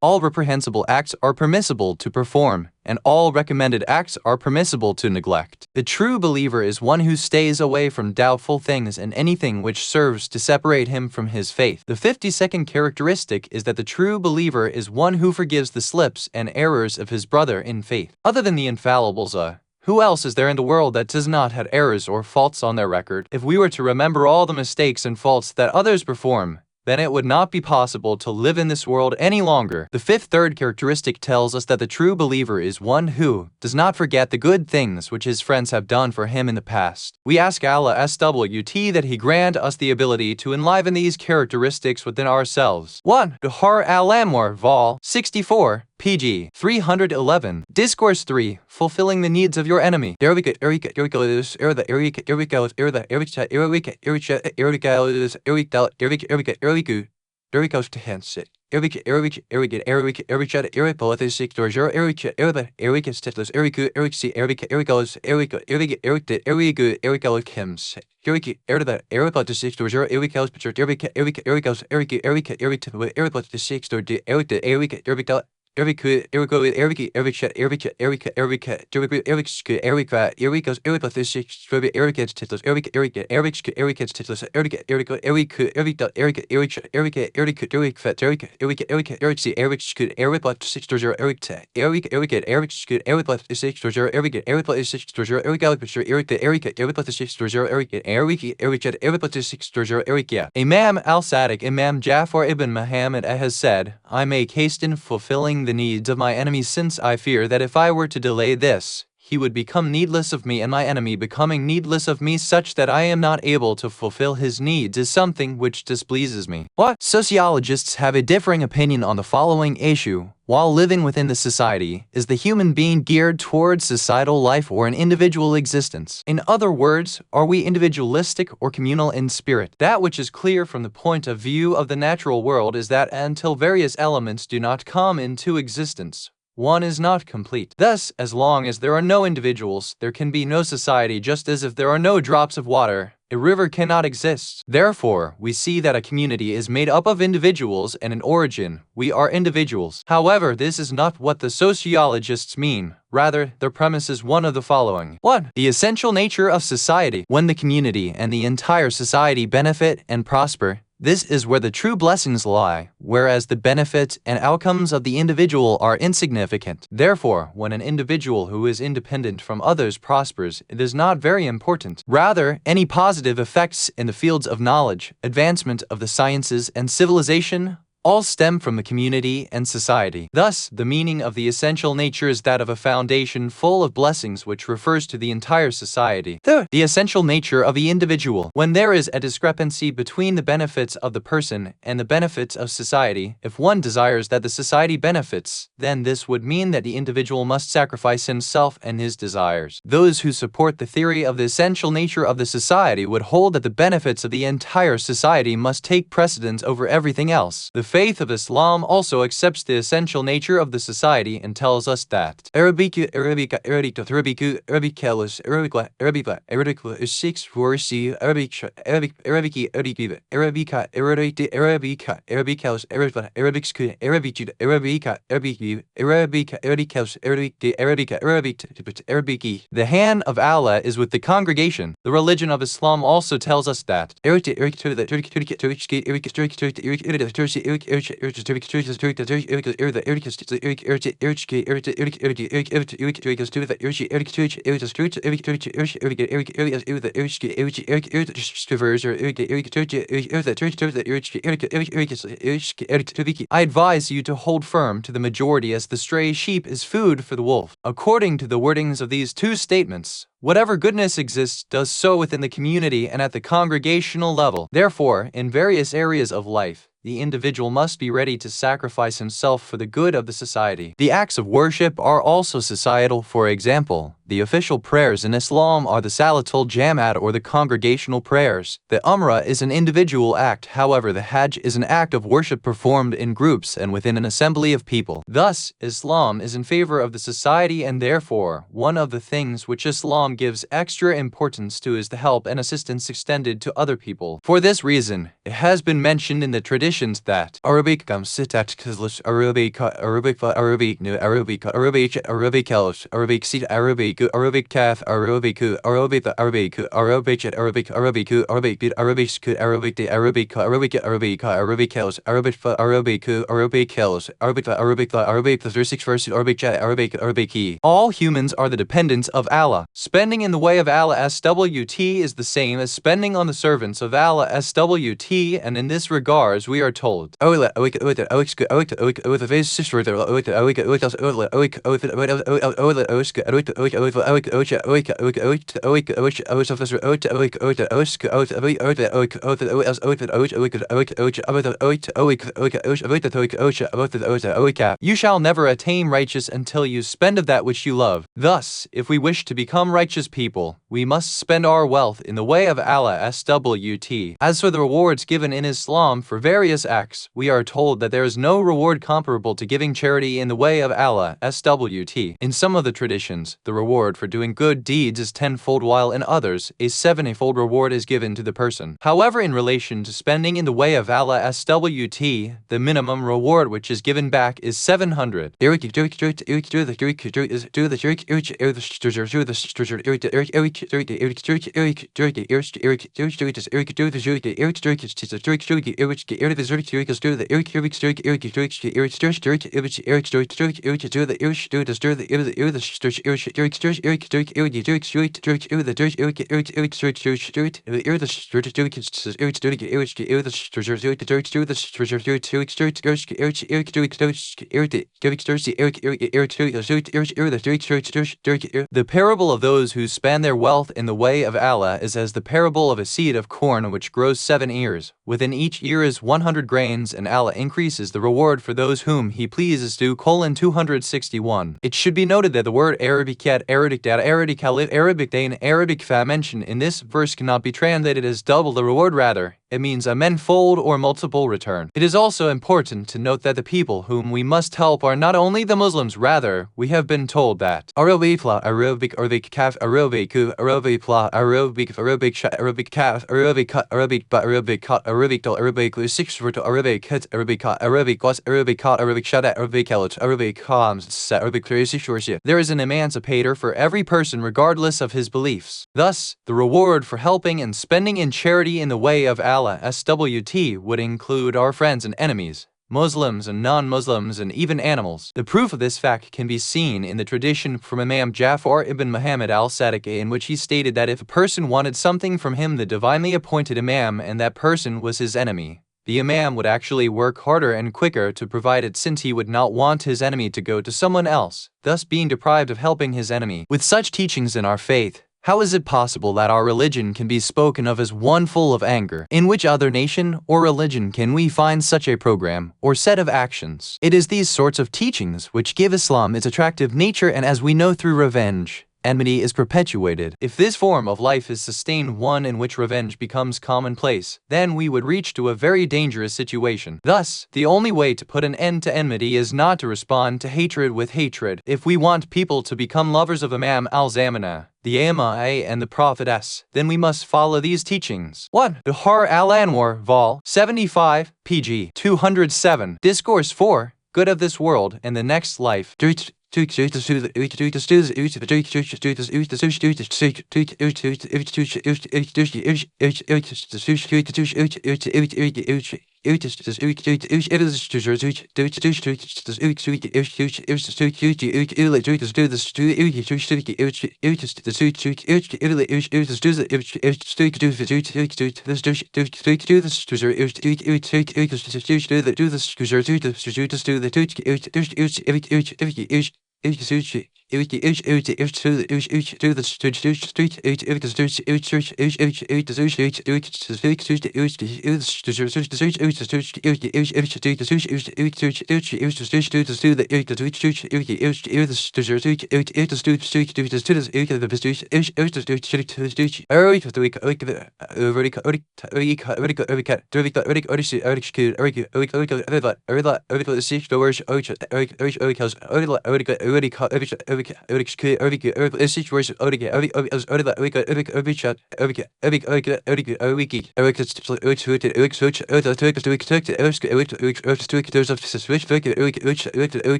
all reprehensible acts are permissible to perform, and all recommended acts are permissible to neglect. The true believer is one who stays away from doubtful things and anything which serves to separate him from his faith. The 52nd characteristic is that the true believer is one who forgives the slips and errors of his brother in faith. Other than the infallibles, who else is there in the world that does not have errors or faults on their record? If we were to remember all the mistakes and faults that others perform, then it would not be possible to live in this world any longer. The third characteristic tells us that the true believer is one who does not forget the good things which his friends have done for him in the past. We ask Allah SWT that He grant us the ability to enliven these characteristics within ourselves. 1. Duhar al-Anwar, Vol. 64, pg. 311. Discourse 3. Fulfilling the needs of your enemy. Ericos to Hansit. Eric Politis Dorjur Eric Stetless Eric C. Eric Kims. Eric Ericos to six Dorjur Ericos Picture Eric to six door Imam al-Sadiq Imam Jafar ibn Muhammad has said, I make haste in fulfilling the needs of my enemies, since I fear that if I were to delay this, he would become needless of me, and my enemy becoming needless of me such that I am not able to fulfill his needs is something which displeases me. What? Sociologists have a differing opinion on the following issue. While living within the society, is the human being geared towards societal life or an individual existence? In other words, are we individualistic or communal in spirit? That which is clear from the point of view of the natural world is that until various elements do not come into existence, one is not complete. Thus, as long as there are no individuals, there can be no society, just as if there are no drops of water, a river cannot exist. Therefore, we see that a community is made up of individuals, and in origin, we are individuals. However, this is not what the sociologists mean. Rather, their premise is one of the following. 1. The essential nature of society. When the community and the entire society benefit and prosper, this is where the true blessings lie, whereas the benefits and outcomes of the individual are insignificant. Therefore, when an individual who is independent from others prospers, it is not very important. Rather, any positive effects in the fields of knowledge, advancement of the sciences, and civilization all stem from the community and society. Thus, the meaning of the essential nature is that of a foundation full of blessings, which refers to the entire society. Third, the essential nature of the individual. When there is a discrepancy between the benefits of the person and the benefits of society, if one desires that the society benefits, then this would mean that the individual must sacrifice himself and his desires. Those who support the theory of the essential nature of the society would hold that the benefits of the entire society must take precedence over everything else. The faith of Islam also accepts the essential nature of the society and tells us that the hand of Allah is with the congregation. The religion of Islam also tells us that I advise you to hold firm to the majority, as the stray sheep is food for the wolf. According to the wordings of these two statements, whatever goodness exists does so within the community and at the congregational level. Therefore, in various areas of life, the individual must be ready to sacrifice himself for the good of the society. The acts of worship are also societal. For example, the official prayers in Islam are the Salatul Jama'at or the congregational prayers. The Umrah is an individual act, however the Hajj is an act of worship performed in groups and within an assembly of people. Thus, Islam is in favor of the society, and therefore, one of the things which Islam gives extra importance to is the help and assistance extended to other people. For this reason, it has been mentioned in the traditions that Arabic sitat Kizlish Arabic New Arabic Arabic Sit Arabic Arabic Kath Arabic Arabic Arabic Arabic Arabic Arabic Arabic Arabic Arabic Arabic Arabic Arabic Arabic Hills Arabic Arabic Arabic Hills Arabic Arabic the 36 verse Arabic. All humans are the dependents of Allah. Spending in the way of Allah SWT is the same as spending on the servants of Allah SWT, and in this regards we are told you shall never attain righteous until you spend of that which you love. Thus, if we wish to become righteous people, we must spend our wealth in the way of Allah SWT. As for the rewards given in Islam for various acts, we are told that there is no reward comparable to giving charity in the way of Allah SWT. In some of the traditions, the reward for doing good deeds is tenfold, while in others, a 70-fold reward is given to the person. However, in relation to spending in the way of Allah SWT, the minimum reward which is given back is 700. The parable of those who spend their wealth in the way of Allah is as the parable of a seed of corn which grows 7 ears. Within each ear is 100 grains, and Allah increases the reward for those whom He pleases to. 261. It should be noted that the word Arabicat, Arabic data, Arabic alif, Arabic dain, Arabic fa mentioned in this verse cannot be translated as double the reward, rather, it means a manifold or multiple return. It is also important to note that the people whom we must help are not only the Muslims, rather, we have been told that Arabipla, Arabic, Arabic kaf, Arabic, Arabipla, Arabic, Arabic sha, Arabic kaf, Arabic cut, Arabic but Arabic cut, Arabic to Arabic 6 to Arabic hit, Arabic cut, Arabic was, Arabic cut, Arabic shada, Arabic elit, Arabic comes, set, Arabic crazy shorsia. There is an emancipator for every person regardless of his beliefs. Thus, the reward for helping and spending in charity in the way of Allah SWT would include our friends and enemies, Muslims and non-Muslims, and even animals. The proof of this fact can be seen in the tradition from Imam Jafar ibn Muhammad al-Sadiq, in which he stated that if a person wanted something from him, the divinely appointed Imam, and that person was his enemy, the Imam would actually work harder and quicker to provide it, since he would not want his enemy to go to someone else, thus being deprived of helping his enemy. With such teachings in our faith, how is it possible that our religion can be spoken of as one full of anger? In which other nation or religion can we find such a program or set of actions? It is these sorts of teachings which give Islam its attractive nature, and as we know, through revenge, enmity is perpetuated. If this form of life is sustained, one in which revenge becomes commonplace, then we would reach to a very dangerous situation. Thus, the only way to put an end to enmity is not to respond to hatred with hatred. If we want people to become lovers of Imam al-Zamana, the Ama and the Prophet S, then we must follow these teachings. 1. Bihar al-Anwar, Vol. 75, pg. 207. Discourse 4. Good of this world and the next life.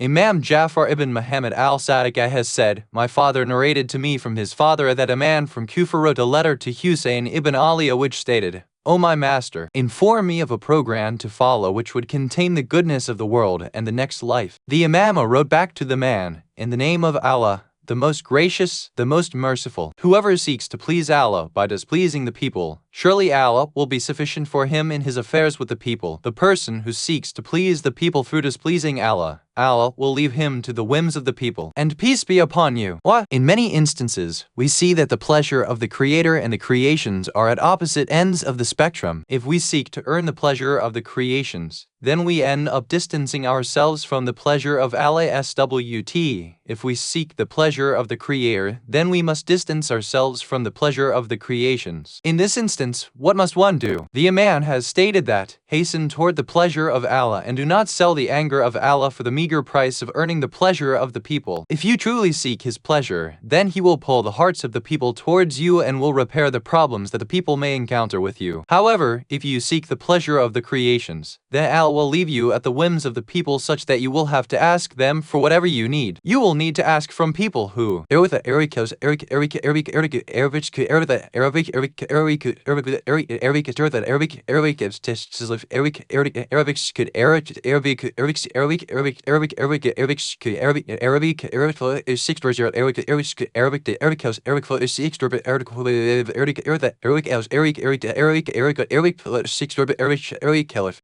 Imam Jafar ibn Muhammad al-Sadiq has said, "My father narrated to me from his father that a man from Kufa wrote a letter to Hussein ibn Ali, which stated, 'O my master, inform me of a program to follow which would contain the goodness of the world and the next life.' The Imam wrote back to the man, 'In the name of Allah, the most gracious, the most merciful, whoever seeks to please Allah by displeasing the people, surely Allah will be sufficient for him in his affairs with the people. The person who seeks to please the people through displeasing Allah, Allah will leave him to the whims of the people, and peace be upon you.'" What? In many instances, we see that the pleasure of the Creator and the creations are at opposite ends of the spectrum. If we seek to earn the pleasure of the creations, then we end up distancing ourselves from the pleasure of Allah SWT. If we seek the pleasure of the Creator, then we must distance ourselves from the pleasure of the creations. In this instance, instance, what must one do? The Imam has stated that, hasten toward the pleasure of Allah and do not sell the anger of Allah for the meager price of earning the pleasure of the people. If you truly seek His pleasure, then He will pull the hearts of the people towards you and will repair the problems that the people may encounter with you. However, if you seek the pleasure of the creations, then Allah will leave you at the whims of the people such that you will have to ask them for whatever you need. You will need to ask from people who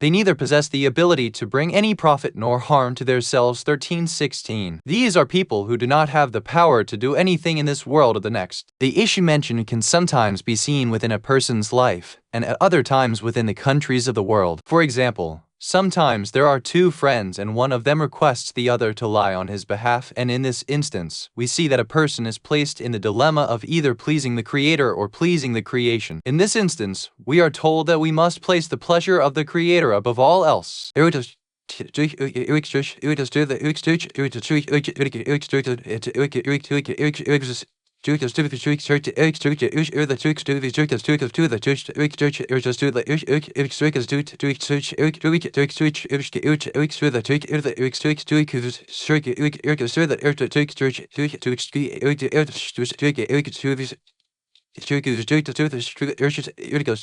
they neither possess the ability to bring any profit nor harm to themselves. 13:16. These are people who do not have the power to do anything in this world or the next. The issue mentioned can sometimes be seen within a person's life, and at other times within the countries of the world. For example, sometimes there are two friends and one of them requests the other to lie on his behalf, and in this instance, we see that a person is placed in the dilemma of either pleasing the Creator or pleasing the creation. In this instance, we are told that we must place the pleasure of the Creator above all else.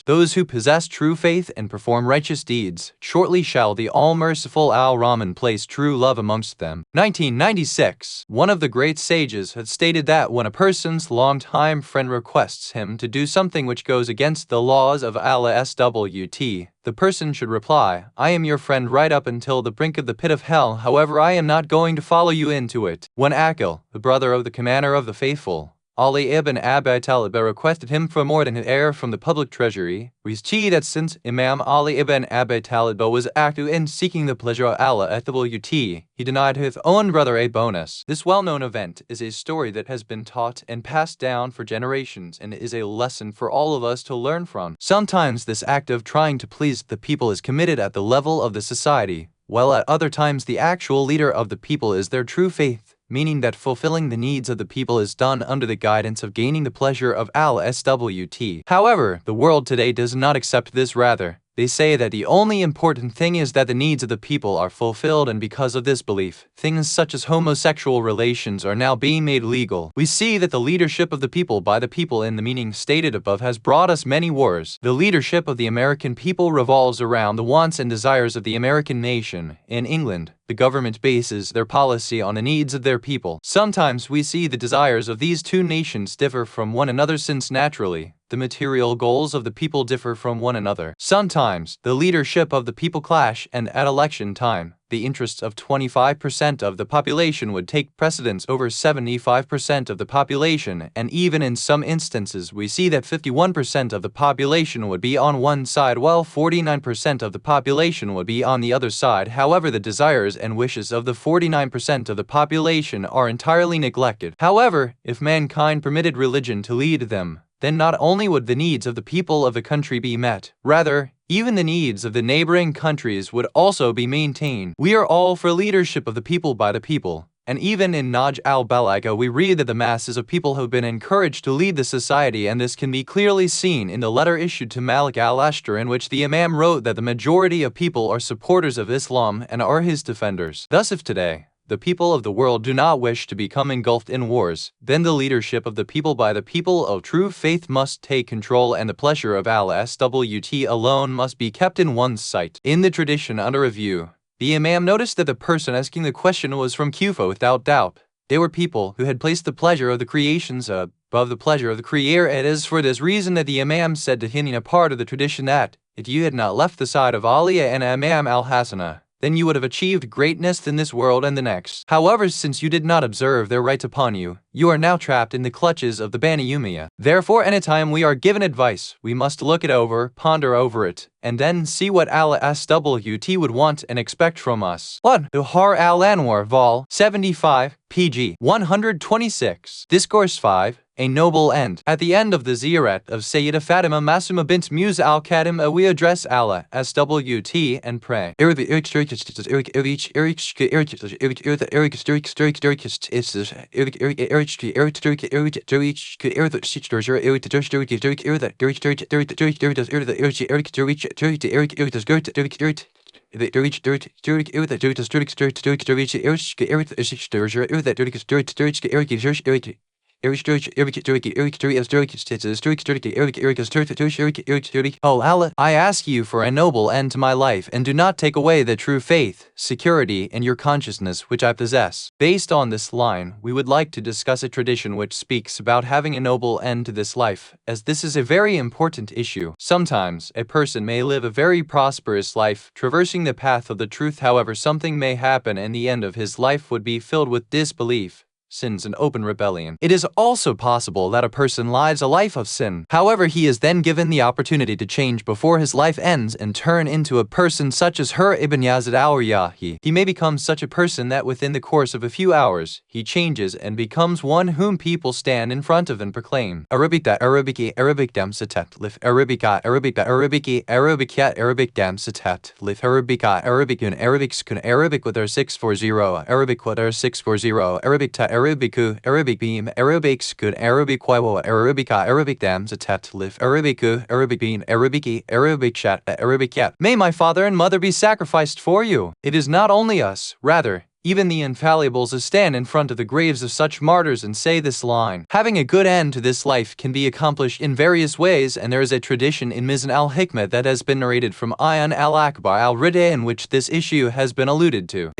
Those who possess true faith and perform righteous deeds, shortly shall the all-merciful Al-Rahman place true love amongst them. 1996. One of the great sages had stated that when a person's long-time friend requests him to do something which goes against the laws of Allah SWT, the person should reply, I am your friend right up until the brink of the pit of hell, however I am not going to follow you into it. When Aqil, the brother of the commander of the faithful, Ali ibn Abi Talib requested him for more than his heir from the public treasury, we see that since Imam Ali ibn Abi Talib was active in seeking the pleasure of Allah SWT, he denied his own brother a bonus. This well-known event is a story that has been taught and passed down for generations and is a lesson for all of us to learn from. Sometimes this act of trying to please the people is committed at the level of the society, while at other times the actual leader of the people is their true faith, meaning that fulfilling the needs of the people is done under the guidance of gaining the pleasure of Allah SWT. However, the world today does not accept this. Rather, they say that the only important thing is that the needs of the people are fulfilled, and because of this belief, things such as homosexual relations are now being made legal. We see that the leadership of the people by the people in the meaning stated above has brought us many wars. The leadership of the American people revolves around the wants and desires of the American nation. In England, the government bases their policy on the needs of their people. Sometimes we see the desires of these two nations differ from one another, since naturally, the material goals of the people differ from one another. Sometimes, the leadership of the people clash, and at election time, the interests of 25% of the population would take precedence over 75% of the population, and even in some instances we see that 51% of the population would be on one side while 49% of the population would be on the other side. However, the desires and wishes of the 49% of the population are entirely neglected. However, if mankind permitted religion to lead them, then not only would the needs of the people of a country be met, rather, even the needs of the neighboring countries would also be maintained. We are all for leadership of the people by the people, and even in Naj al-Balagha we read that the masses of people have been encouraged to lead the society, and this can be clearly seen in the letter issued to Malik al-Ashtar, in which the Imam wrote that the majority of people are supporters of Islam and are his defenders. Thus, if today the people of the world do not wish to become engulfed in wars, then the leadership of the people by the people of true faith must take control, and the pleasure of Allah SWT alone must be kept in one's sight. In the tradition under review, the Imam noticed that the person asking the question was from Kufa. Without doubt, they were people who had placed the pleasure of the creations above the pleasure of the Creator. It is for this reason that the Imam said to him in a part of the tradition that, if you had not left the side of Aliyah and Imam al-Hasanah, then you would have achieved greatness in this world and the next. However, since you did not observe their right upon you, you are now trapped in the clutches of the Bani Umayyah. Therefore, anytime we are given advice, we must look it over, ponder over it, and then see what Allah SWT would want and expect from us. 1. Duhar al-Anwar, Vol. 75, pg. 126. Discourse 5. a noble end. At the end of the ziyarat of Sayyida Fatima Masuma bint Musa al-Khadim, we address Allah SWT and pray. Oh Allah, I ask you for a noble end to my life, and do not take away the true faith, security, and your consciousness which I possess. Based on this line, we would like to discuss a tradition which speaks about having a noble end to this life, as this is a very important issue. Sometimes, a person may live a very prosperous life, traversing the path of the truth. However, something may happen and the end of his life would be filled with disbelief, sins, and open rebellion. It is also possible that a person lives a life of sin. However, he is then given the opportunity to change before his life ends and turn into a person such as Hur ibn Yazid al-Riyahi. He may become such a person that within the course of a few hours, he changes and becomes one whom people stand in front of and proclaim. Arabika, Arabiki, Arabic dam satat, lif Arabika, Arabika, Arabiki, Arabicat, Arabic dam satat, lif Arabika, Arabikun, Arabics kun, Arabic with our 640, Arabic with our 640, Arabic ta Arabicu, Arabic beam, Arabics good, Arabic quaiwo, Arabica, Arabic dam zatat, lif Arabicu, Arabic beam, Arabiki, Arabic chat, Arabic cat. May my father and mother be sacrificed for you. It is not only us, rather, even the infallibles stand in front of the graves of such martyrs and say this line. Having a good end to this life can be accomplished in various ways, and there is a tradition in Mizan al-Hikmah that has been narrated from Ayan al-Akbar al-Rida in which this issue has been alluded to.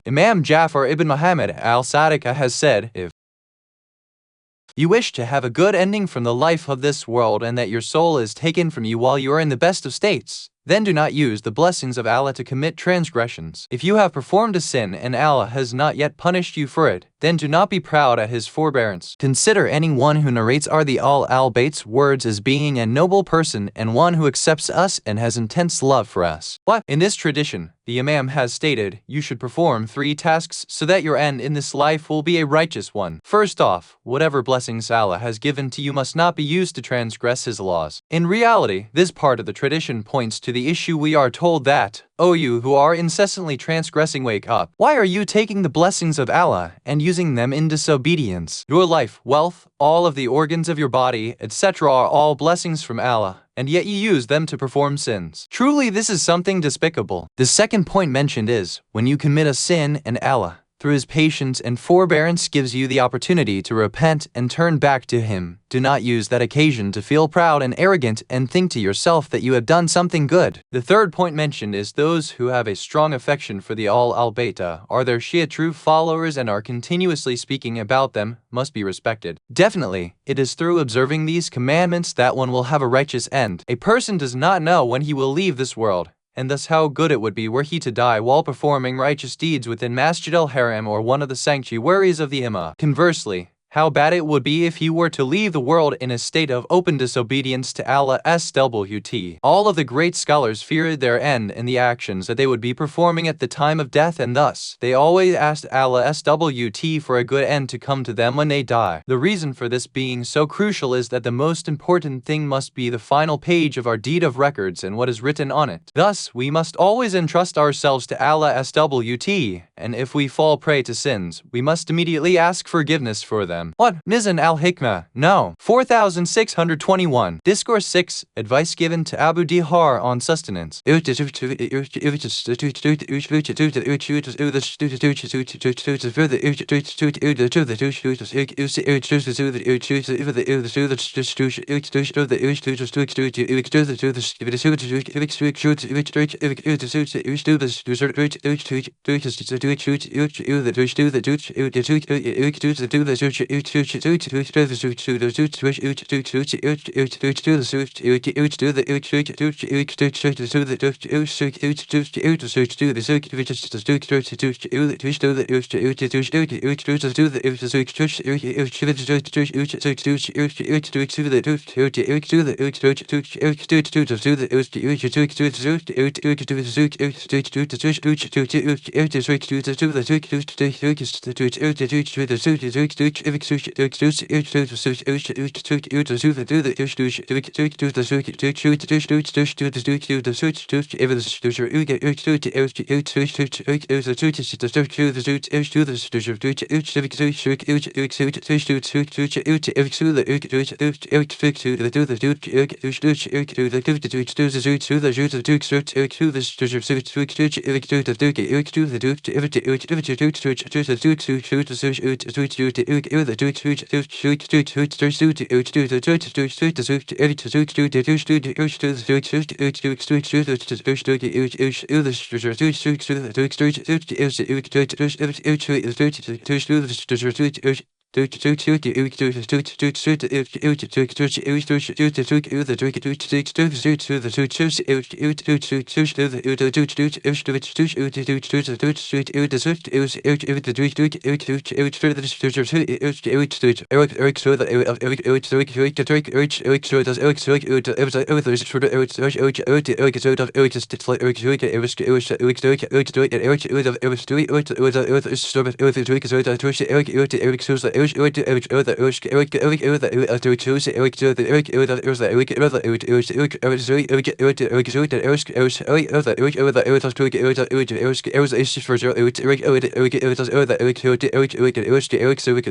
Imam Jafar ibn Muhammad al-Sadiq has said, if you wish to have a good ending from the life of this world and that your soul is taken from you while you are in the best of states, then do not use the blessings of Allah to commit transgressions. If you have performed a sin and Allah has not yet punished you for it, then do not be proud at His forbearance. Consider anyone who narrates the al-Bayt's words as being a noble person and one who accepts us and has intense love for us. But in this tradition, the Imam has stated, you should perform 3 tasks so that your end in this life will be a righteous one. First off, whatever blessings Allah has given to you must not be used to transgress His laws. In reality, this part of the tradition points to the issue. We are told that, O you who are incessantly transgressing, wake up. Why are you taking the blessings of Allah and using them in disobedience? Your life, wealth, all of the organs of your body, etc. are all blessings from Allah, and yet you use them to perform sins. Truly, this is something despicable. The second point mentioned is, when you commit a sin and Allah, through His patience and forbearance, gives you the opportunity to repent and turn back to Him, do not use that occasion to feel proud and arrogant and think to yourself that you have done something good. The third point mentioned is those who have a strong affection for the al-Bayt, are their Shia true followers and are continuously speaking about them, must be respected. Definitely, it is through observing these commandments that one will have a righteous end. A person does not know when he will leave this world, and thus how good it would be were he to die while performing righteous deeds within Masjid al-Haram or one of the sanctuaries of the Imam. Conversely, how bad it would be if he were to leave the world in a state of open disobedience to Allah SWT. All of the great scholars feared their end in the actions that they would be performing at the time of death, and thus, they always asked Allah SWT for a good end to come to them when they die. The reason for this being so crucial is that the most important thing must be the final page of our deed of records and what is written on it. Thus, we must always entrust ourselves to Allah SWT, and if we fall prey to sins, we must immediately ask forgiveness for them. them. What? Mizan al-Hikmah. No. 4621. Discourse 6. Advice given to Abu Dihar on sustenance.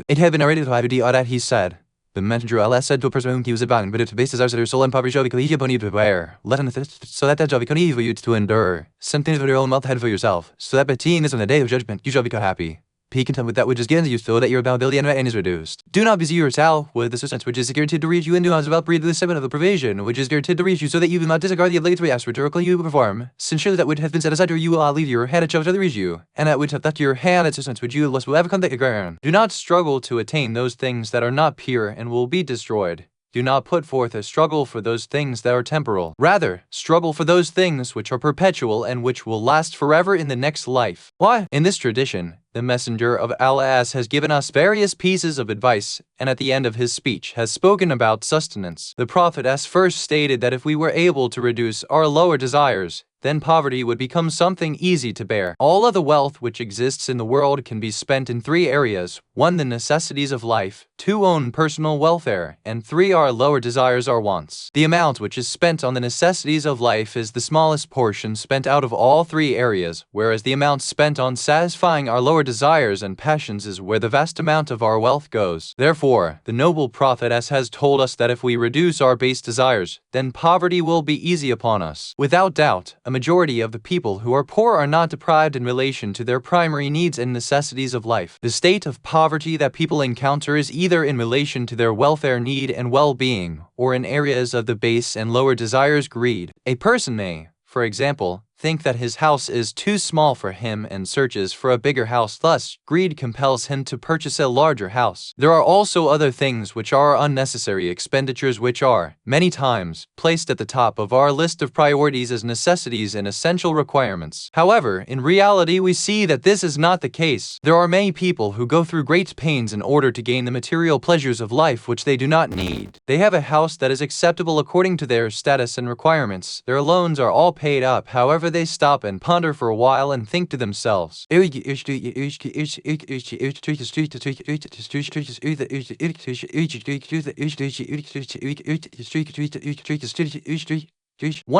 It had been narrated by Abu Dihar, he said. The messenger of Allah said to a person whom he was about, but if the base desires of their soul and poverty shall be clean upon you to bear, let him so that shall be clean for you to endure. Some things for your own mouth had for yourself, so that by seeing this on the day of judgment you shall be caught happy. Be content with that which is given to you, so that your availability and is reduced. Do not busy yourself with the assistance which is guaranteed to reach you, and do not about breathe the segment of the provision which is guaranteed to reach you, so that you do not disregard the obligatory acts which you perform. Since surely that which has been set aside, you will leave your hand at shall reach you, and that which hath left your hand at assistance which you will ever come to ground. Do not struggle to attain those things that are not pure and will be destroyed. Do not put forth a struggle for those things that are temporal. Rather, struggle for those things which are perpetual and which will last forever in the next life. Why? In this tradition, the messenger of Allah has given us various pieces of advice, and at the end of his speech has spoken about sustenance. The Prophet has first stated that if we were able to reduce our lower desires, then poverty would become something easy to bear. All of the wealth which exists in the world can be spent in three areas. 1. The necessities of life. 2. Own personal welfare. And 3. Our lower desires or wants. The amount which is spent on the necessities of life is the smallest portion spent out of all three areas, whereas the amount spent on satisfying our lower desires and passions is where the vast amount of our wealth goes. Therefore, the noble Prophet has told us that if we reduce our base desires, then poverty will be easy upon us. Without doubt, a majority of the people who are poor are not deprived in relation to their primary needs and necessities of life. The state of poverty that people encounter is either in relation to their welfare need and well-being, or in areas of the base and lower desires greed. A person may, for example, think that his house is too small for him and searches for a bigger house. Thus, greed compels him to purchase a larger house. There are also other things which are unnecessary expenditures which are, many times, placed at the top of our list of priorities as necessities and essential requirements. However, in reality we see that this is not the case. There are many people who go through great pains in order to gain the material pleasures of life which they do not need. They have a house that is acceptable according to their status and requirements. Their loans are all paid up, however they stop and ponder for a while and think to themselves. One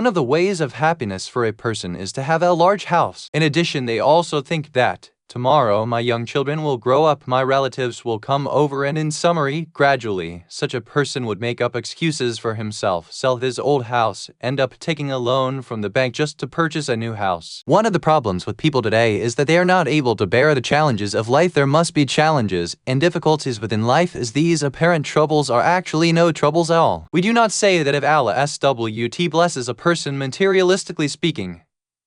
of the ways of happiness for a person is to have a large house. In addition, they also think that Tomorrow, my young children will grow up, my relatives will come over, and in summary, gradually, such a person would make up excuses for himself, sell his old house, end up taking a loan from the bank just to purchase a new house. One of the problems with people today is that they are not able to bear the challenges of life. There must be challenges and difficulties within life, as these apparent troubles are actually no troubles at all. We do not say that if Allah SWT blesses a person materialistically speaking,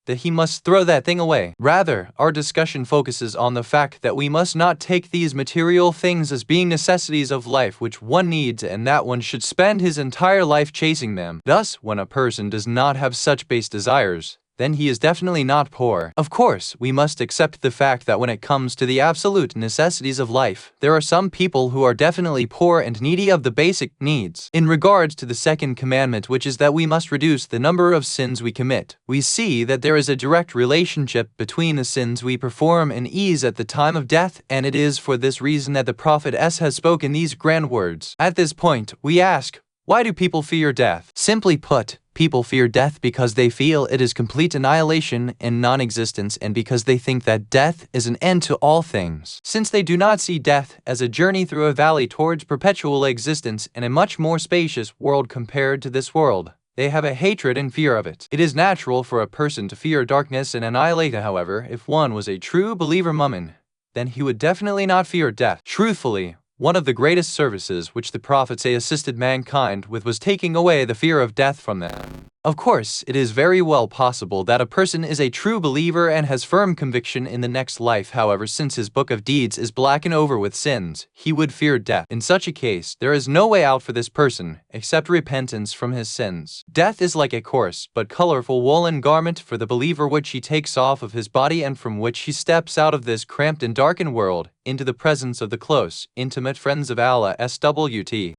that he must throw that thing away. Rather, our discussion focuses on the fact that we must not take these material things as being necessities of life which one needs, and that one should spend his entire life chasing them. Thus, when a person does not have such base desires, then he is definitely not poor. Of course, we must accept the fact that when it comes to the absolute necessities of life, there are some people who are definitely poor and needy of the basic needs. In regards to the second commandment, which is that we must reduce the number of sins we commit, we see that there is a direct relationship between the sins we perform and ease at the time of death, and it is for this reason that the Prophet has spoken these grand words. At this point, we ask, why do people fear death? Simply put, people fear death because they feel it is complete annihilation and non-existence, and because they think that death is an end to all things. Since they do not see death as a journey through a valley towards perpetual existence in a much more spacious world compared to this world, they have a hatred and fear of it. It is natural for a person to fear darkness and annihilate. However, if one was a true believer mu'min, then he would definitely not fear death. Truthfully, one of the greatest services which the Prophet assisted mankind with was taking away the fear of death from them. Of course, it is very well possible that a person is a true believer and has firm conviction in the next life. However, since his book of deeds is blackened over with sins, he would fear death. In such a case, there is no way out for this person except repentance from his sins. Death is like a coarse but colorful woolen garment for the believer which he takes off of his body, and from which he steps out of this cramped and darkened world into the presence of the close, intimate friends of Allah SWT.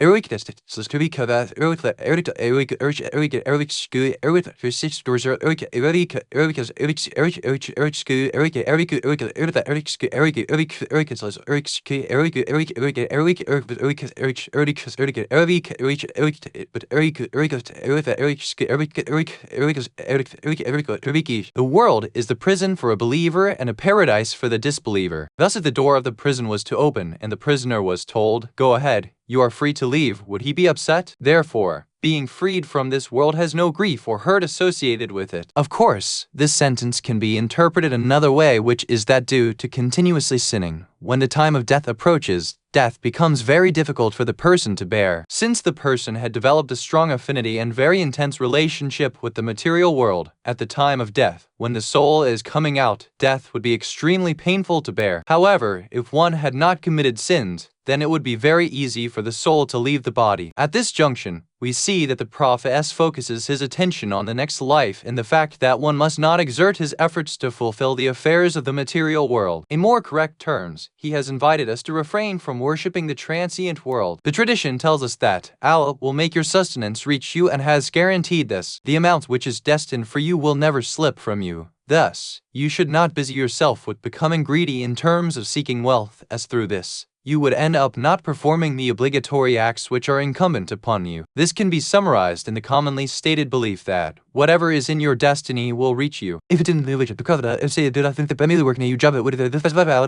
The world is the prison for a believer and a paradise for the disbeliever. Thus, if the door of the prison was to open and the prisoner was told, "Go ahead, you are free to leave," would he be upset? Therefore, being freed from this world has no grief or hurt associated with it. Of course, this sentence can be interpreted another way, which is that due to continuously sinning, when the time of death approaches, death becomes very difficult for the person to bear. Since the person had developed a strong affinity and very intense relationship with the material world, at the time of death, when the soul is coming out, death would be extremely painful to bear. However, if one had not committed sins, then it would be very easy for the soul to leave the body. At this junction, we see that the Prophet focuses his attention on the next life and the fact that one must not exert his efforts to fulfill the affairs of the material world. In more correct terms, he has invited us to refrain from worshipping the transient world. The tradition tells us that Allah will make your sustenance reach you and has guaranteed this. The amount which is destined for you will never slip from you. Thus, you should not busy yourself with becoming greedy in terms of seeking wealth, as through this, you would end up not performing the obligatory acts which are incumbent upon you. This can be summarized in the commonly stated belief that whatever is in your destiny will reach you. If it didn't reach you, say did I think the family work you job it with the festival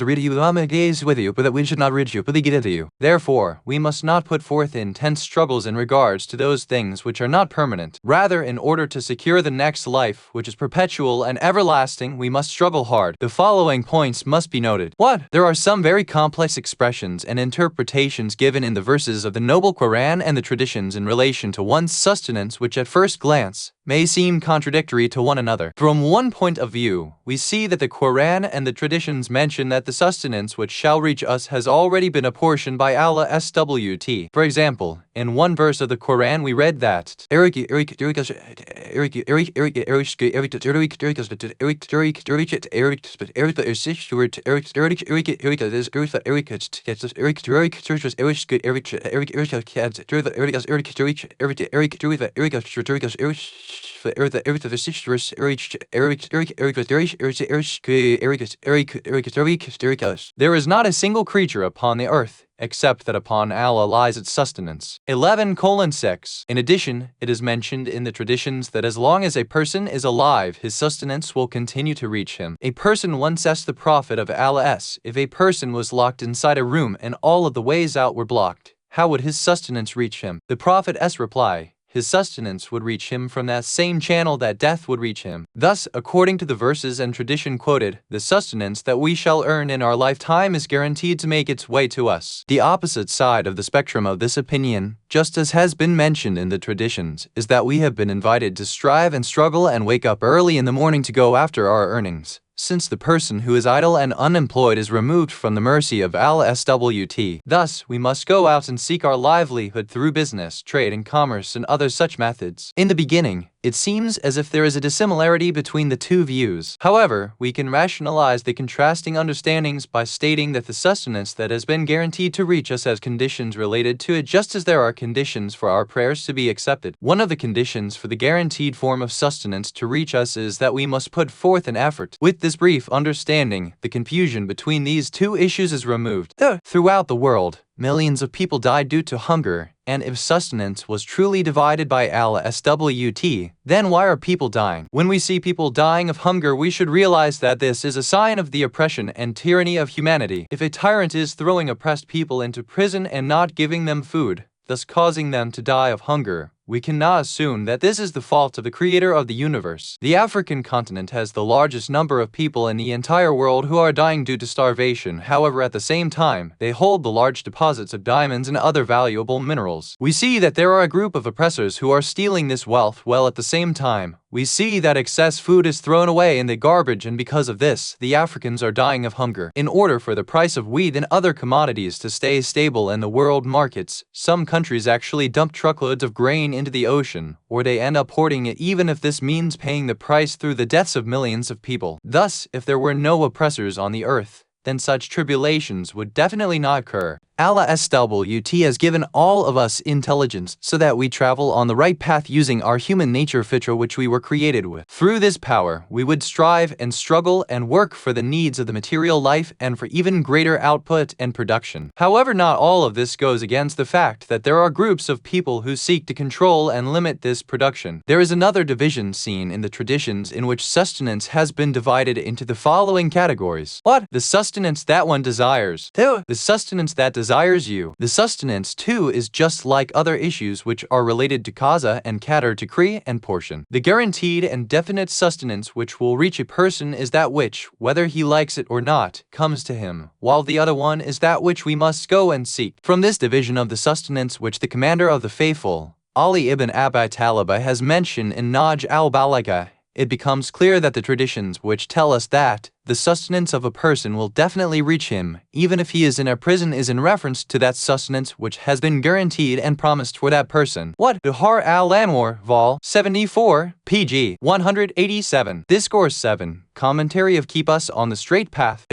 read you gaze with you, but that we should not reach you, but they get you. Therefore, we must not put forth intense struggles in regards to those things which are not permanent. Rather, in order to secure the next life, which is perpetual and everlasting, we must struggle hard. The following points must be noted. 1. There are some very complex expressions and interpretations given in the verses of the noble Quran and the traditions in relation to one's sustenance which at first glance may seem contradictory to one another. From one point of view, we see that the Quran and the traditions mention that the sustenance which shall reach us has already been apportioned by Allah SWT. For example, in one verse of the Quran we read that There is not a single creature upon the earth, except that upon Allah lies its sustenance. 11:6. In addition, it is mentioned in the traditions that as long as a person is alive, his sustenance will continue to reach him. A person once asked the Prophet of Allah if a person was locked inside a room and all of the ways out were blocked, how would his sustenance reach him? The Prophet's reply: his sustenance would reach him from that same channel that death would reach him. Thus, according to the verses and tradition quoted, the sustenance that we shall earn in our lifetime is guaranteed to make its way to us. The opposite side of the spectrum of this opinion, just as has been mentioned in the traditions, is that we have been invited to strive and struggle and wake up early in the morning to go after our earnings, since the person who is idle and unemployed is removed from the mercy of Allah SWT. Thus, we must go out and seek our livelihood through business, trade and commerce and other such methods. In the beginning, it seems as if there is a dissimilarity between the two views. However, we can rationalize the contrasting understandings by stating that the sustenance that has been guaranteed to reach us has conditions related to it, just as there are conditions for our prayers to be accepted. One of the conditions for the guaranteed form of sustenance to reach us is that we must put forth an effort. With this brief understanding, the confusion between these two issues is removed. Throughout the world, millions of people died due to hunger, and if sustenance was truly divided by Allah SWT, then why are people dying? When we see people dying of hunger, we should realize that this is a sign of the oppression and tyranny of humanity. If a tyrant is throwing oppressed people into prison and not giving them food, thus causing them to die of hunger, we cannot assume that this is the fault of the creator of the universe. The African continent has the largest number of people in the entire world who are dying due to starvation. However, at the same time, they hold the large deposits of diamonds and other valuable minerals. We see that there are a group of oppressors who are stealing this wealth, while at the same time, we see that excess food is thrown away in the garbage, and because of this, the Africans are dying of hunger. In order for the price of wheat and other commodities to stay stable in the world markets, some countries actually dump truckloads of grain into the ocean, or they end up hoarding it, even if this means paying the price through the deaths of millions of people. Thus, if there were no oppressors on the earth, then such tribulations would definitely not occur. Allah SWT has given all of us intelligence so that we travel on the right path using our human nature fitra which we were created with. Through this power, we would strive and struggle and work for the needs of the material life and for even greater output and production. However, not all of this goes against the fact that there are groups of people who seek to control and limit this production. There is another division seen in the traditions in which sustenance has been divided into the following categories. 1. The sustenance that one desires. 2. The sustenance that desires you. The sustenance, too, is just like other issues which are related to kaza and qadar, decree and portion. The guaranteed and definite sustenance which will reach a person is that which, whether he likes it or not, comes to him, while the other one is that which we must go and seek. From this division of the sustenance which the commander of the faithful, Ali ibn Abi Talib, has mentioned in Naj al-Balagha, it becomes clear that the traditions which tell us that the sustenance of a person will definitely reach him, even if he is in a prison, is in reference to that sustenance which has been guaranteed and promised for that person. What? Duhar al-Anwar, Vol. 74, pg. 187. Discourse 7. Commentary of Keep Us on the Straight Path.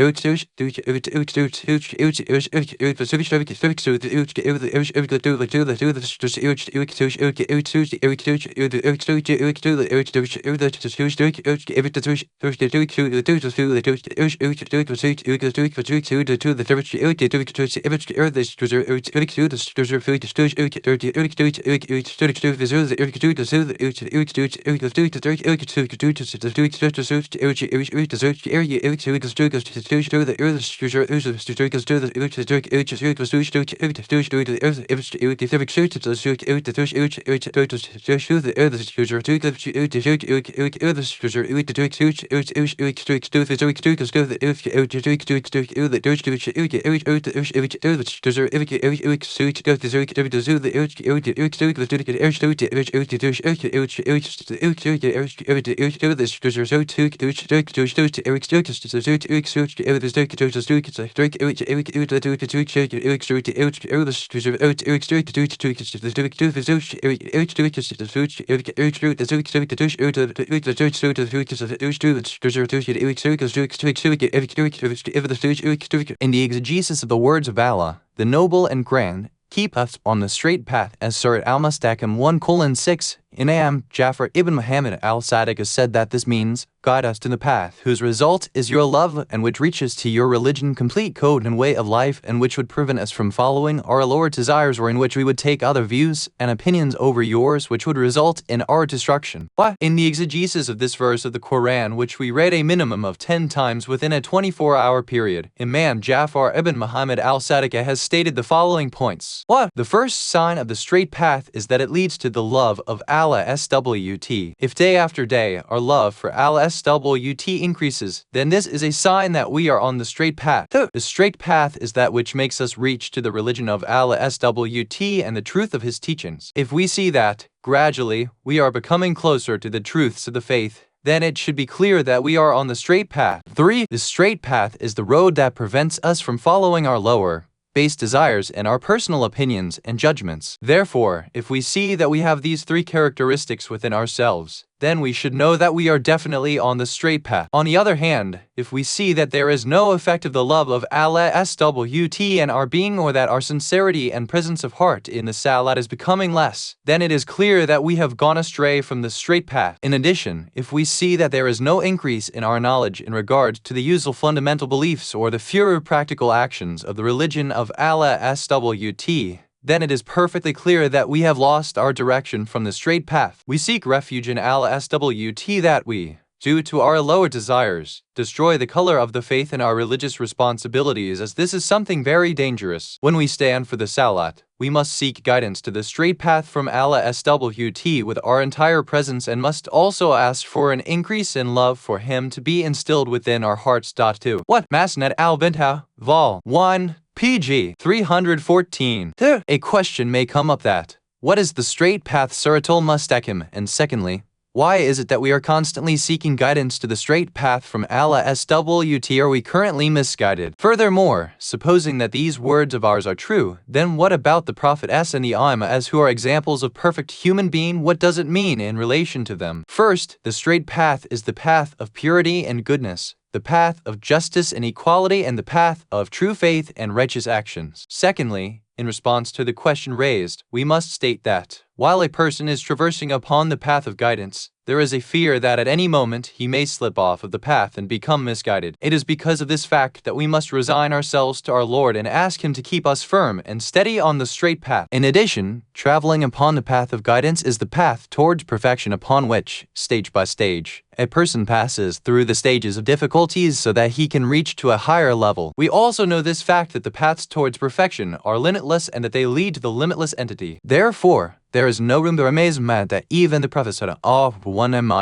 In the exegesis of the words of Allah, the Noble and Grand, keep us on the straight path, as Surat al-Mustaqim 1:6. Imam Jafar ibn Muhammad al-Sadiq has said that this means, guide us to the path whose result is your love and which reaches to your religion complete code and way of life, and which would prevent us from following our lower desires, or in which we would take other views and opinions over yours, which would result in our destruction. But in the exegesis of this verse of the Quran, which we read a minimum of 10 times within a 24-hour period, Imam Jafar ibn Muhammad al-Sadiq has stated the following points. 1. The first sign of the straight path is that it leads to the love of Allah SWT. If day after day our love for Allah SWT increases, then this is a sign that we are on the straight path. 2. The straight path is that which makes us reach to the religion of Allah SWT and the truth of his teachings. If we see that, gradually, we are becoming closer to the truths of the faith, then it should be clear that we are on the straight path. 3. The straight path is the road that prevents us from following our lower, base desires and our personal opinions and judgments. Therefore, if we see that we have these 3 characteristics within ourselves, then we should know that we are definitely on the straight path. On the other hand, if we see that there is no effect of the love of Allah SWT in our being, or that our sincerity and presence of heart in the salat is becoming less, then it is clear that we have gone astray from the straight path. In addition, if we see that there is no increase in our knowledge in regard to the usual fundamental beliefs or the fewer practical actions of the religion of Allah SWT, then it is perfectly clear that we have lost our direction from the straight path. We seek refuge in Allah SWT that we, due to our lower desires, destroy the color of the faith and our religious responsibilities, as this is something very dangerous. When we stand for the salat, we must seek guidance to the straight path from Allah SWT with our entire presence, and must also ask for an increase in love for him to be instilled within our hearts. 2. What? Masnad al-Bintah, Vol. 1, pg. 314. A question may come up that, what is the straight path Surat al-Mustaqim? And secondly, why is it that we are constantly seeking guidance to the straight path from Allah SWT? Are we currently misguided? Furthermore, supposing that these words of ours are true, then what about the Prophets and the Imams, who are examples of perfect human being? What does it mean in relation to them? First, the straight path is the path of purity and goodness, the path of justice and equality, and the path of true faith and righteous actions. Secondly, in response to the question raised, we must state that, while a person is traversing upon the path of guidance, there is a fear that at any moment he may slip off of the path and become misguided. It is because of this fact that we must resign ourselves to our Lord and ask him to keep us firm and steady on the straight path. In addition, traveling upon the path of guidance is the path towards perfection, upon which, stage by stage, a person passes through the stages of difficulties so that he can reach to a higher level. We also know this fact that the paths towards perfection are limitless and that they lead to the limitless entity. Therefore, there is no room for amazement that even the Prophet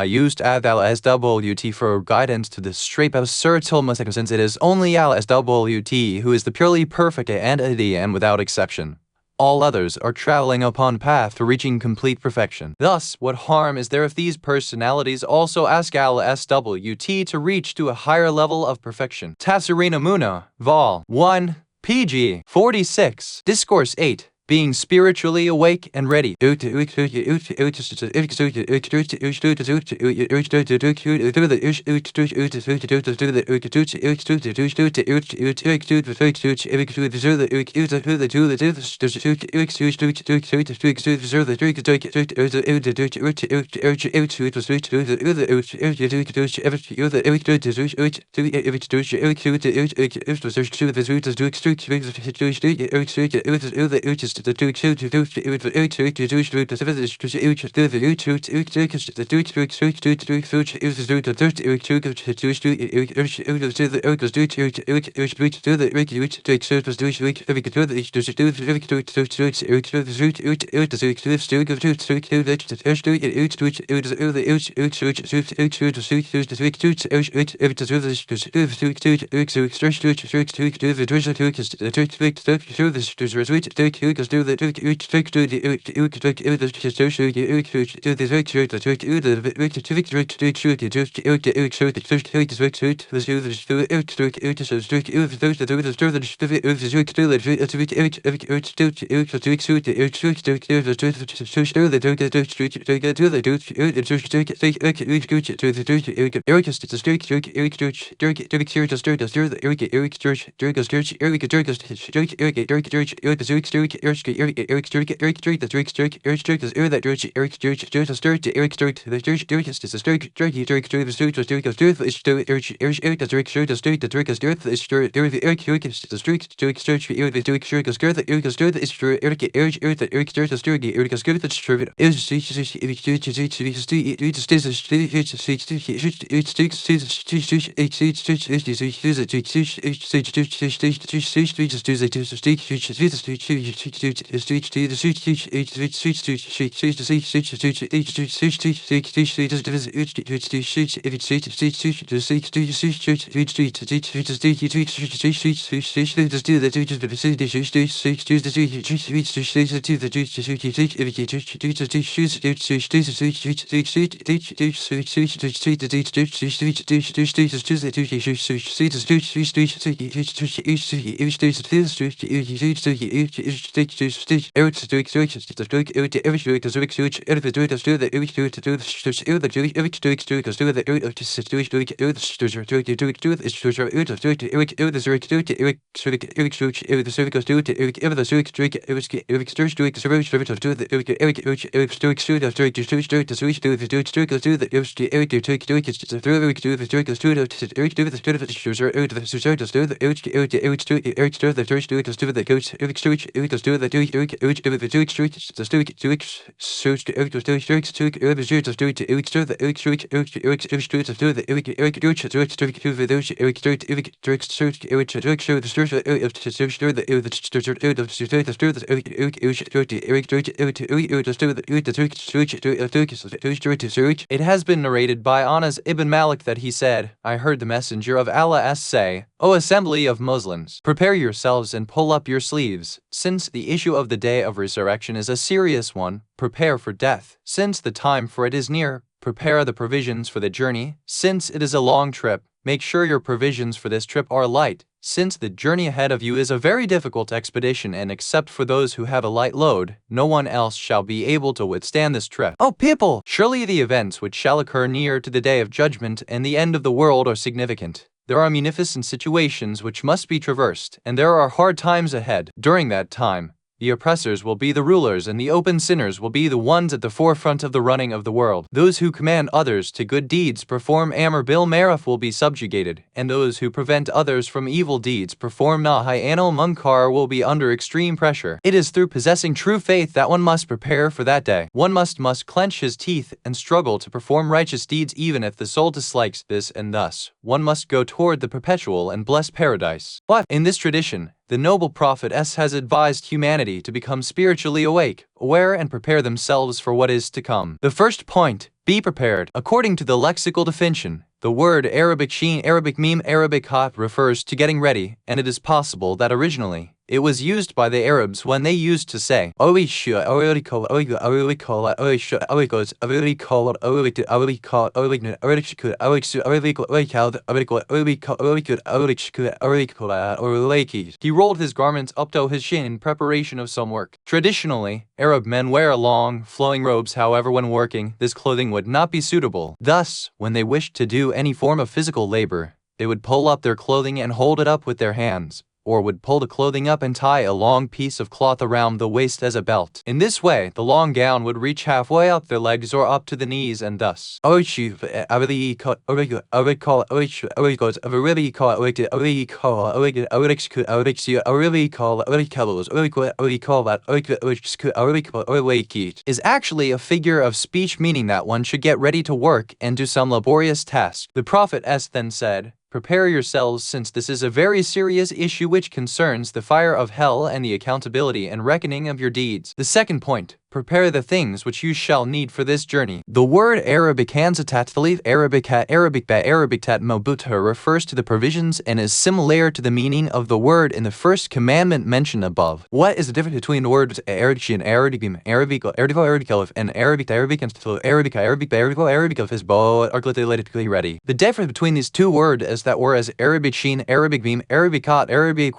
used Allah SWT for guidance to the straight path of Surat al-Mustaqim, since it is only Allah SWT who is the purely perfect entity, and without exception, all others are traveling upon path to reaching complete perfection. Thus, what harm is there if these personalities also ask Allah SWT to reach to a higher level of perfection? Tafsirina Muna, Vol. 1, pg. 46. Discourse 8. Being spiritually awake and ready. It has been narrated by Anas ibn Malik that he said, I heard the Messenger of Allah say, O assembly of Muslims, prepare yourselves and pull up your sleeves, since the issue of the day of resurrection is a serious one. Prepare for death, since the time for it is near. Prepare the provisions for the journey, since it is a long trip. Make sure your provisions for this trip are light, since the journey ahead of you is a very difficult expedition, and except for those who have a light load, no one else shall be able to withstand this trip. O people, surely the events which shall occur near to the day of judgment and the end of the world are significant. There are munificent situations which must be traversed, and there are hard times ahead. During that time, the oppressors will be the rulers, and the open sinners will be the ones at the forefront of the running of the world. Those who command others to good deeds perform Amr bil Ma'ruf will be subjugated, and those who prevent others from evil deeds perform Nahy anil Munkar will be under extreme pressure. It is through possessing true faith that one must prepare for that day. One must clench his teeth and struggle to perform righteous deeds even if the soul dislikes this, and thus one must go toward the perpetual and blessed paradise. But in this tradition, the noble Prophet has advised humanity to become spiritually awake, aware, and prepare themselves for what is to come. The first point, be prepared. According to the lexical definition, the word Arabic sheen, Arabic meme, Arabic hat refers to getting ready, and it is possible that originally it was used by the Arabs when they used to say, he rolled his garments up to his shin in preparation of some work. Traditionally, Arab men wear long, flowing robes. However, when working, this clothing would not be suitable. Thus, when they wished to do any form of physical labor, they would pull up their clothing and hold it up with their hands, or would pull the clothing up and tie a long piece of cloth around the waist as a belt. In this way, the long gown would reach halfway up their legs or up to the knees, and thus is actually a figure of speech meaning that one should get ready to work and do some laborious task. The Prophet then said, prepare yourselves, since this is a very serious issue which concerns the fire of hell and the accountability and reckoning of your deeds. The second point, prepare the things which you shall need for this journey. The word Arabic hanzatat Arabic mobuta refers to the provisions and is similar to the meaning of the word in the first commandment mentioned above. What is the difference between the words Arabic and Arabic and Arabic is both articulated ready? The difference between these two words is that whereas Arabic sheen, Arabic meme, Arabic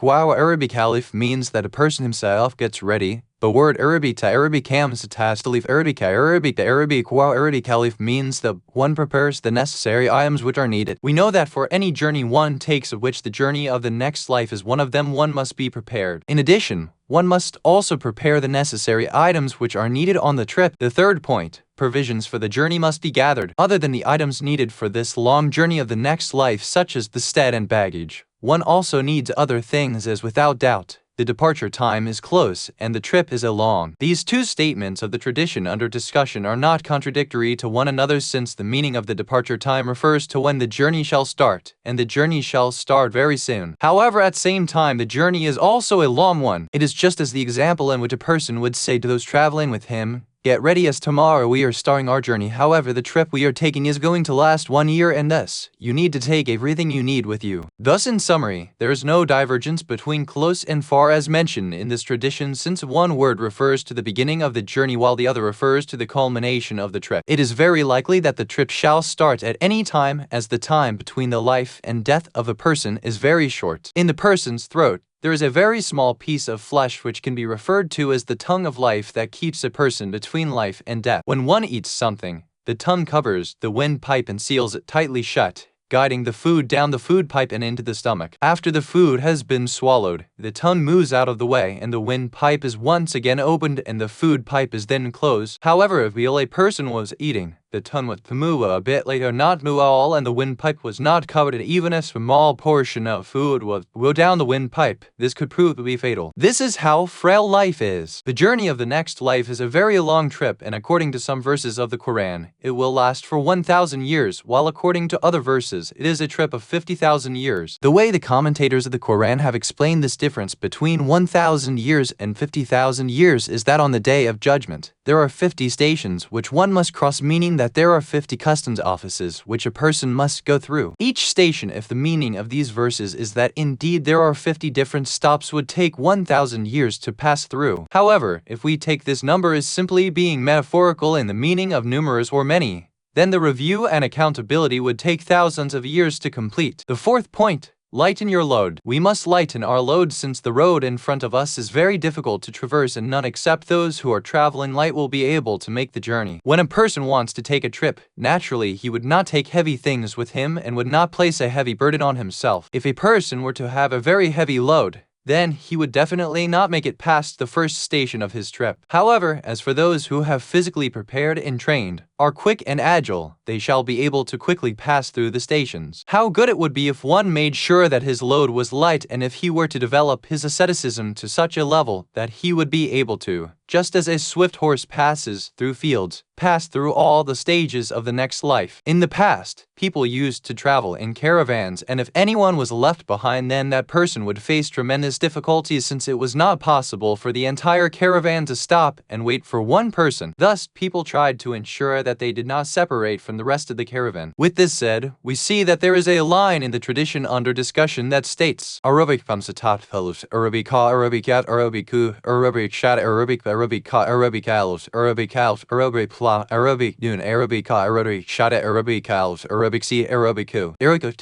wow, Arabic alif means that a person himself gets ready, The word Arabic to Arabic comes to tastalif Arabic Arabic the Arabic while Arabic alif means that one prepares the necessary items which are needed. We know that for any journey one takes, of which the journey of the next life is one of them, one must be prepared. In addition, one must also prepare the necessary items which are needed on the trip. The third point, provisions for the journey must be gathered. Other than the items needed for this long journey of the next life, such as the stead and baggage, one also needs other things, as without doubt the departure time is close and the trip is long. These two statements of the tradition under discussion are not contradictory to one another, since the meaning of the departure time refers to when the journey shall start, and the journey shall start very soon. However, at the same time, the journey is also a long one. It is just as the example in which a person would say to those traveling with him, "Get ready, as tomorrow we are starting our journey. However, the trip we are taking is going to last 1 year, and thus, you need to take everything you need with you." Thus, in summary, there is no divergence between close and far as mentioned in this tradition, since one word refers to the beginning of the journey while the other refers to the culmination of the trip. It is very likely that the trip shall start at any time, as the time between the life and death of a person is very short. In the person's throat, there is a very small piece of flesh which can be referred to as the tongue of life that keeps a person between life and death. When one eats something, the tongue covers the windpipe and seals it tightly shut, guiding the food down the food pipe and into the stomach. After the food has been swallowed, the tongue moves out of the way and the windpipe is once again opened and the food pipe is then closed. However, if a person was eating, the tongue would move a bit later, not move all, and the windpipe was not covered, and even a small portion of food would go down the windpipe. This could prove to be fatal. This is how frail life is. The journey of the next life is a very long trip, and according to some verses of the Quran, it will last for 1,000 years, while according to other verses, it is a trip of 50,000 years. The way the commentators of the Quran have explained this difference between 1,000 years and 50,000 years is that on the Day of Judgment, there are 50 stations which one must cross, meaning that there are 50 customs offices which a person must go through. Each station, if the meaning of these verses is that indeed there are 50 different stops, would take 1,000 years to pass through. However, if we take this number as simply being metaphorical in the meaning of numerous or many, then the review and accountability would take thousands of years to complete. The fourth point, lighten your load. We must lighten our load, since the road in front of us is very difficult to traverse and none except those who are traveling light will be able to make the journey. When a person wants to take a trip, naturally he would not take heavy things with him and would not place a heavy burden on himself. If a person were to have a very heavy load, then he would definitely not make it past the first station of his trip. However, as for those who have physically prepared and trained, are quick and agile, they shall be able to quickly pass through the stations. How good it would be if one made sure that his load was light, and if he were to develop his asceticism to such a level that he would be able to, just as a swift horse passes through fields, pass through all the stages of the next life. In the past, people used to travel in caravans, and if anyone was left behind, then that person would face tremendous difficulties, since it was not possible for the entire caravan to stop and wait for one person. Thus, people tried to ensure that they did not separate from the rest of the caravan. With this said, we see that there is a line in the tradition under discussion that states Arabic famsatat fellows, Arabic ka, Arabic at, Arabic ku, Arabic shat, Arabic Arabic ka, Arabic alus, Arabic alf, Arabic pla, Arabic dun, Arabic ka, Arabic shat, Arabic alus, Arabic si, Arabic ku, Arabic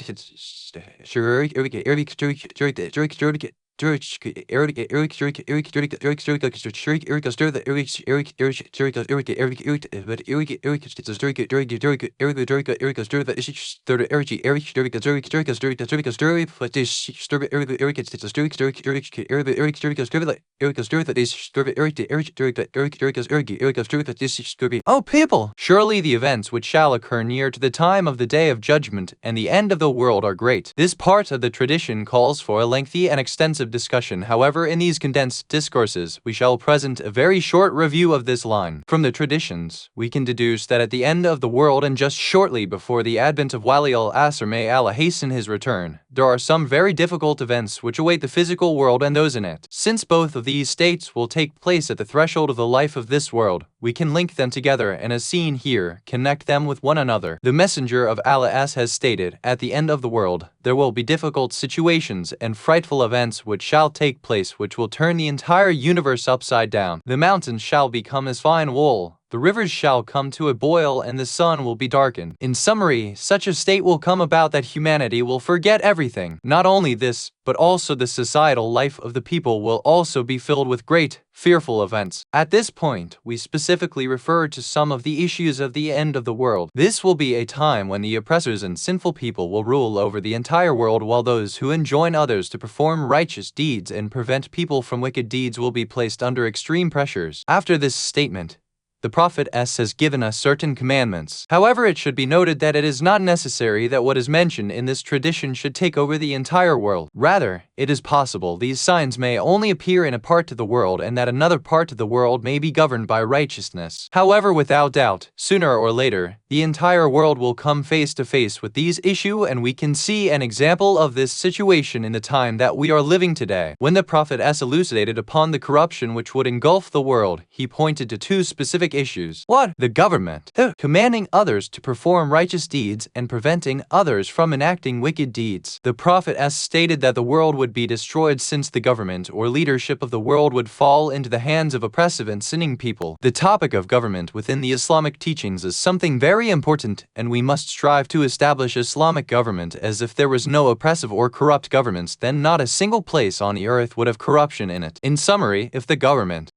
Oh people, surely the events which shall occur near to the time of the Day of Judgment and the end of the world are great. This part of the tradition calls for a lengthy and extensive discussion. However, in these condensed discourses, we shall present a very short review of this line. From the traditions, we can deduce that at the end of the world and just shortly before the advent of Wali al-Asr, may Allah hasten his return, there are some very difficult events which await the physical world and those in it. Since both of these states will take place at the threshold of the life of this world, we can link them together and, as seen here, connect them with one another. The Messenger of Allah has stated, at the end of the world, there will be difficult situations and frightful events which shall take place, which will turn the entire universe upside down. The mountains shall become as fine wool, the rivers shall come to a boil and the sun will be darkened. In summary, such a state will come about that humanity will forget everything. Not only this, but also the societal life of the people will also be filled with great, fearful events. At this point, we specifically refer to some of the issues of the end of the world. This will be a time when the oppressors and sinful people will rule over the entire world, while those who enjoin others to perform righteous deeds and prevent people from wicked deeds will be placed under extreme pressures. After this statement, the Prophet has given us certain commandments. However, it should be noted that it is not necessary that what is mentioned in this tradition should take over the entire world. Rather, it is possible these signs may only appear in a part of the world and that another part of the world may be governed by righteousness. However, without doubt, sooner or later, the entire world will come face to face with these issues, and we can see an example of this situation in the time that we are living today. When the Prophet elucidated upon the corruption which would engulf the world, he pointed to two specific issues. 1. The government, commanding others to perform righteous deeds and preventing others from enacting wicked deeds. The Prophet stated that the world would be destroyed since the government or leadership of the world would fall into the hands of oppressive and sinning people. The topic of government within the Islamic teachings is something very important, and we must strive to establish Islamic government, as if there was no oppressive or corrupt governments, then not a single place on the earth would have corruption in it. In summary, if the government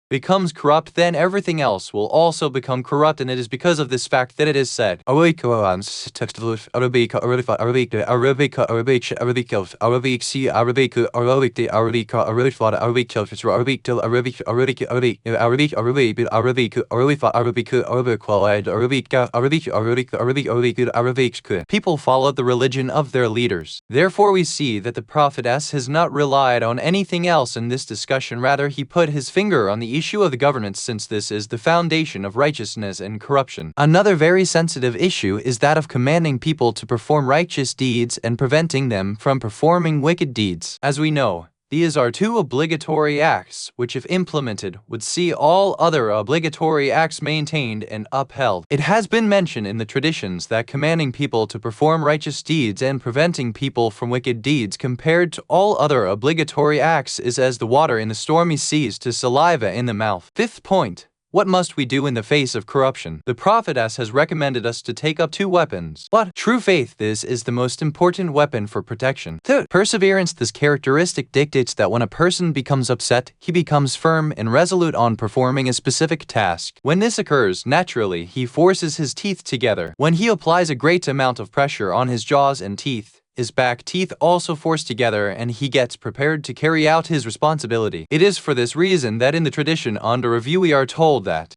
becomes corrupt, then everything else will also become corrupt, and it is because of this fact that it is said, people followed the religion of their leaders. Therefore, we see that the Prophet has not relied on anything else in this discussion. Rather, he put his finger on the issue of the governance, since this is the foundation of righteousness and corruption. Another very sensitive issue is that of commanding people to perform righteous deeds and preventing them from performing wicked deeds. As we know, these are two obligatory acts, which if implemented, would see all other obligatory acts maintained and upheld. It has been mentioned in the traditions that commanding people to perform righteous deeds and preventing people from wicked deeds compared to all other obligatory acts is as the water in the stormy seas to saliva in the mouth. Fifth point. What must we do in the face of corruption? The Prophet has recommended us to take up two weapons. But true faith, this is the most important weapon for protection. Third, perseverance. This characteristic dictates that when a person becomes upset, he becomes firm and resolute on performing a specific task. When this occurs, naturally, he forces his teeth together. When he applies a great amount of pressure on his jaws and teeth, his back teeth also force together, and he gets prepared to carry out his responsibility. It is for this reason that in the tradition under review we are told that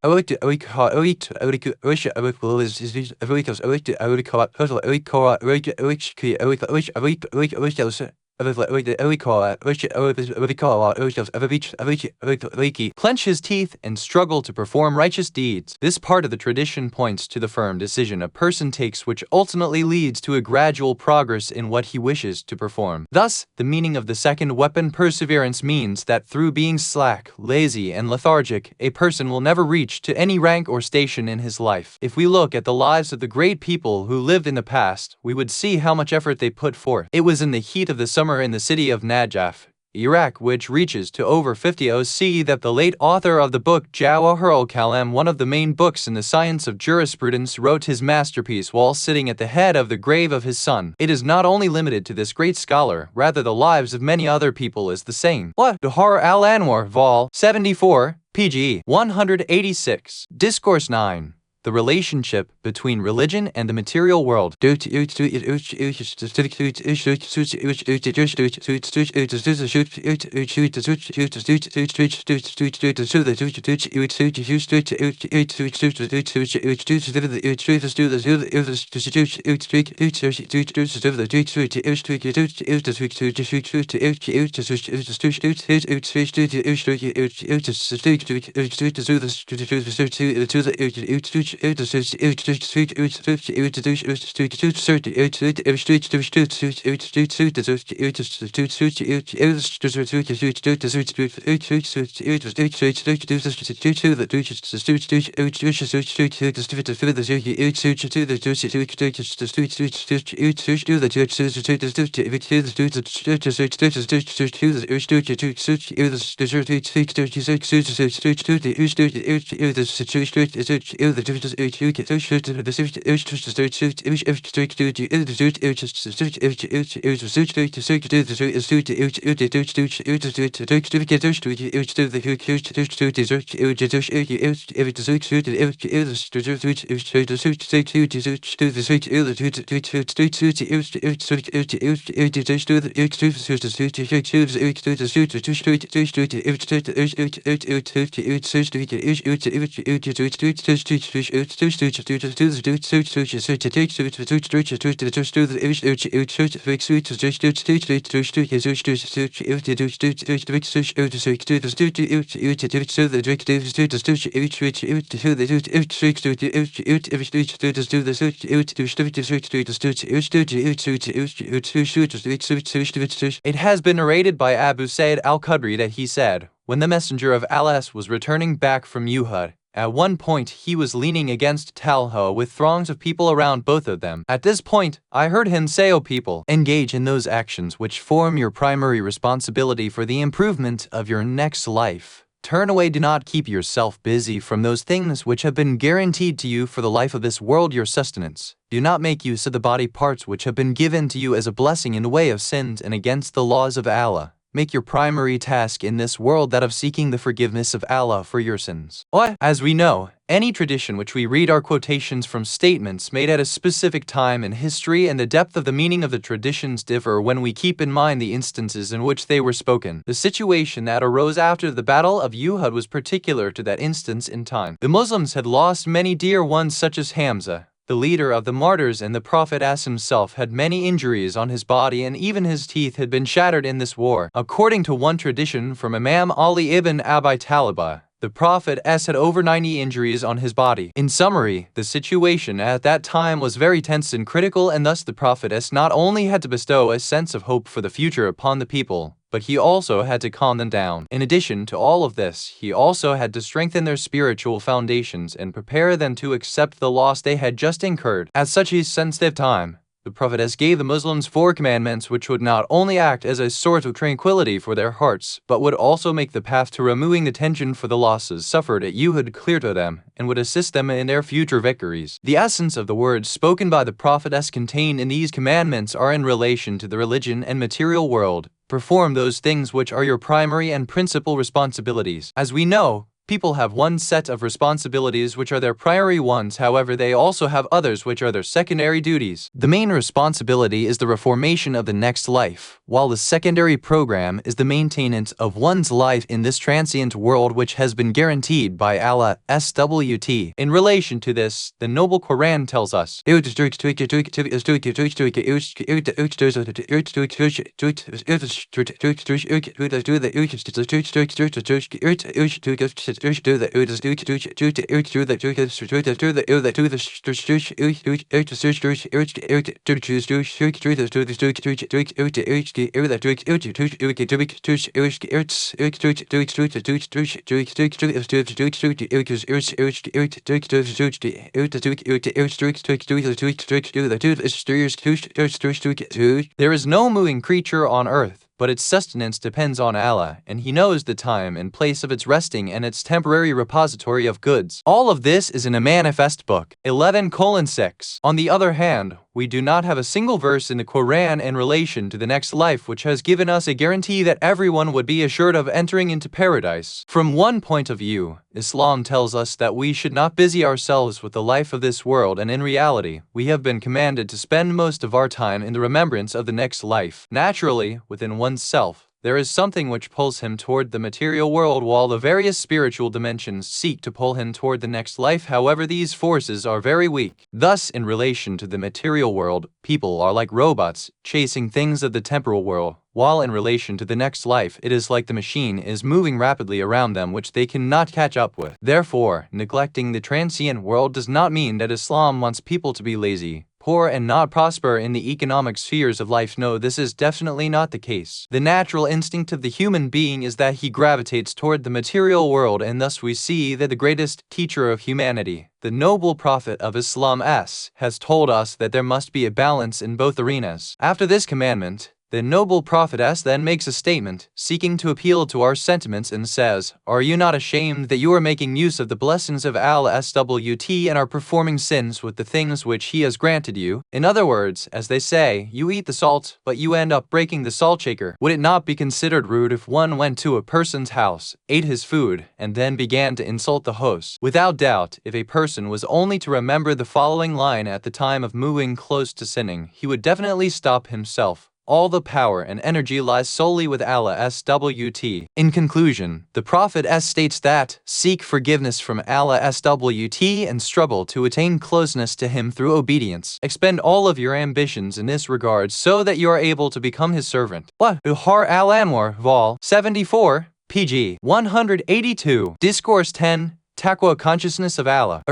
clench his teeth and struggle to perform righteous deeds. This part of the tradition points to the firm decision a person takes, which ultimately leads to a gradual progress in what he wishes to perform. Thus, the meaning of the second weapon, perseverance, means that through being slack, lazy, and lethargic, a person will never reach to any rank or station in his life. If we look at the lives of the great people who lived in the past, we would see how much effort they put forth. It was in the heat of the summer in the city of Najaf, Iraq, which reaches to over 50 OC, that the late author of the book Jawahir al-Kalam, one of the main books in the science of jurisprudence, wrote his masterpiece while sitting at the head of the grave of his son. It is not only limited to this great scholar, rather the lives of many other people is the same. Duhar al-Anwar, Vol. 74, pg. 186. Discourse 9. The relationship between religion and the material world. It has been narrated by Abu Sayyid al-Khudri that he said, when the Messenger of Allah was returning back from Uhud, at one point he was leaning against Talha with throngs of people around both of them. At this point, I heard him say, "O people, engage in those actions which form your primary responsibility for the improvement of your next life. Turn away, do not keep yourself busy from those things which have been guaranteed to you for the life of this world, your sustenance. Do not make use of the body parts which have been given to you as a blessing in the way of sins and against the laws of Allah. Make your primary task in this world that of seeking the forgiveness of Allah for your sins." As we know, any tradition which we read are quotations from statements made at a specific time in history, and the depth of the meaning of the traditions differ when we keep in mind the instances in which they were spoken. The situation that arose after the Battle of Uhud was particular to that instance in time. The Muslims had lost many dear ones such as Hamza, the leader of the martyrs, and the Prophet himself had many injuries on his body, and even his teeth had been shattered in this war. According to one tradition from Imam Ali ibn Abi Talib, the Prophet had over 90 injuries on his body. In summary, the situation at that time was very tense and critical, and thus the Prophet not only had to bestow a sense of hope for the future upon the people, but he also had to calm them down. In addition to all of this, he also had to strengthen their spiritual foundations and prepare them to accept the loss they had just incurred. At such a sensitive time, the Prophet gave the Muslims 4 commandments which would not only act as a source of tranquility for their hearts, but would also make the path to removing the tension for the losses suffered at Uhud clear to them, and would assist them in their future victories. The essence of the words spoken by the Prophet contained in these commandments are in relation to the religion and material world. Perform those things which are your primary and principal responsibilities. As we know, people have one set of responsibilities which are their primary ones, however they also have others which are their secondary duties. The main responsibility is the reformation of the next life, while the secondary program is the maintenance of one's life in this transient world which has been guaranteed by Allah SWT. In relation to this, the noble Quran tells us, There is no moving creature on earth, but its sustenance depends on Allah, and He knows the time and place of its resting and its temporary repository of goods. All of this is in a manifest book. 11:6. On the other hand, we do not have a single verse in the Quran in relation to the next life which has given us a guarantee that everyone would be assured of entering into paradise. From one point of view, Islam tells us that we should not busy ourselves with the life of this world, and in reality, we have been commanded to spend most of our time in the remembrance of the next life. Naturally, within oneself, there is something which pulls him toward the material world, while the various spiritual dimensions seek to pull him toward the next life. However, these forces are very weak. Thus, in relation to the material world, people are like robots, chasing things of the temporal world, while in relation to the next life it is like the machine is moving rapidly around them which they cannot catch up with. Therefore, neglecting the transient world does not mean that Islam wants people to be lazy, poor and not prosper in the economic spheres of life. No, this is definitely not the case. The natural instinct of the human being is that he gravitates toward the material world, and thus we see that the greatest teacher of humanity, the noble prophet of Islam, has told us that there must be a balance in both arenas. After this commandment, the noble prophetess then makes a statement, seeking to appeal to our sentiments, and says, "Are you not ashamed that you are making use of the blessings of Allah SWT and are performing sins with the things which He has granted you?" In other words, as they say, you eat the salt, but you end up breaking the salt shaker. Would it not be considered rude if one went to a person's house, ate his food, and then began to insult the host? Without doubt, if a person was only to remember the following line at the time of moving close to sinning, he would definitely stop himself. All the power and energy lies solely with Allah SWT. In conclusion, the Prophet states that, seek forgiveness from Allah SWT and struggle to attain closeness to Him through obedience. Expend all of your ambitions in this regard so that you are able to become His servant. Buhar al-Anwar, Vol. 74, pg. 182. Discourse 10. Taqwa, consciousness of Allah.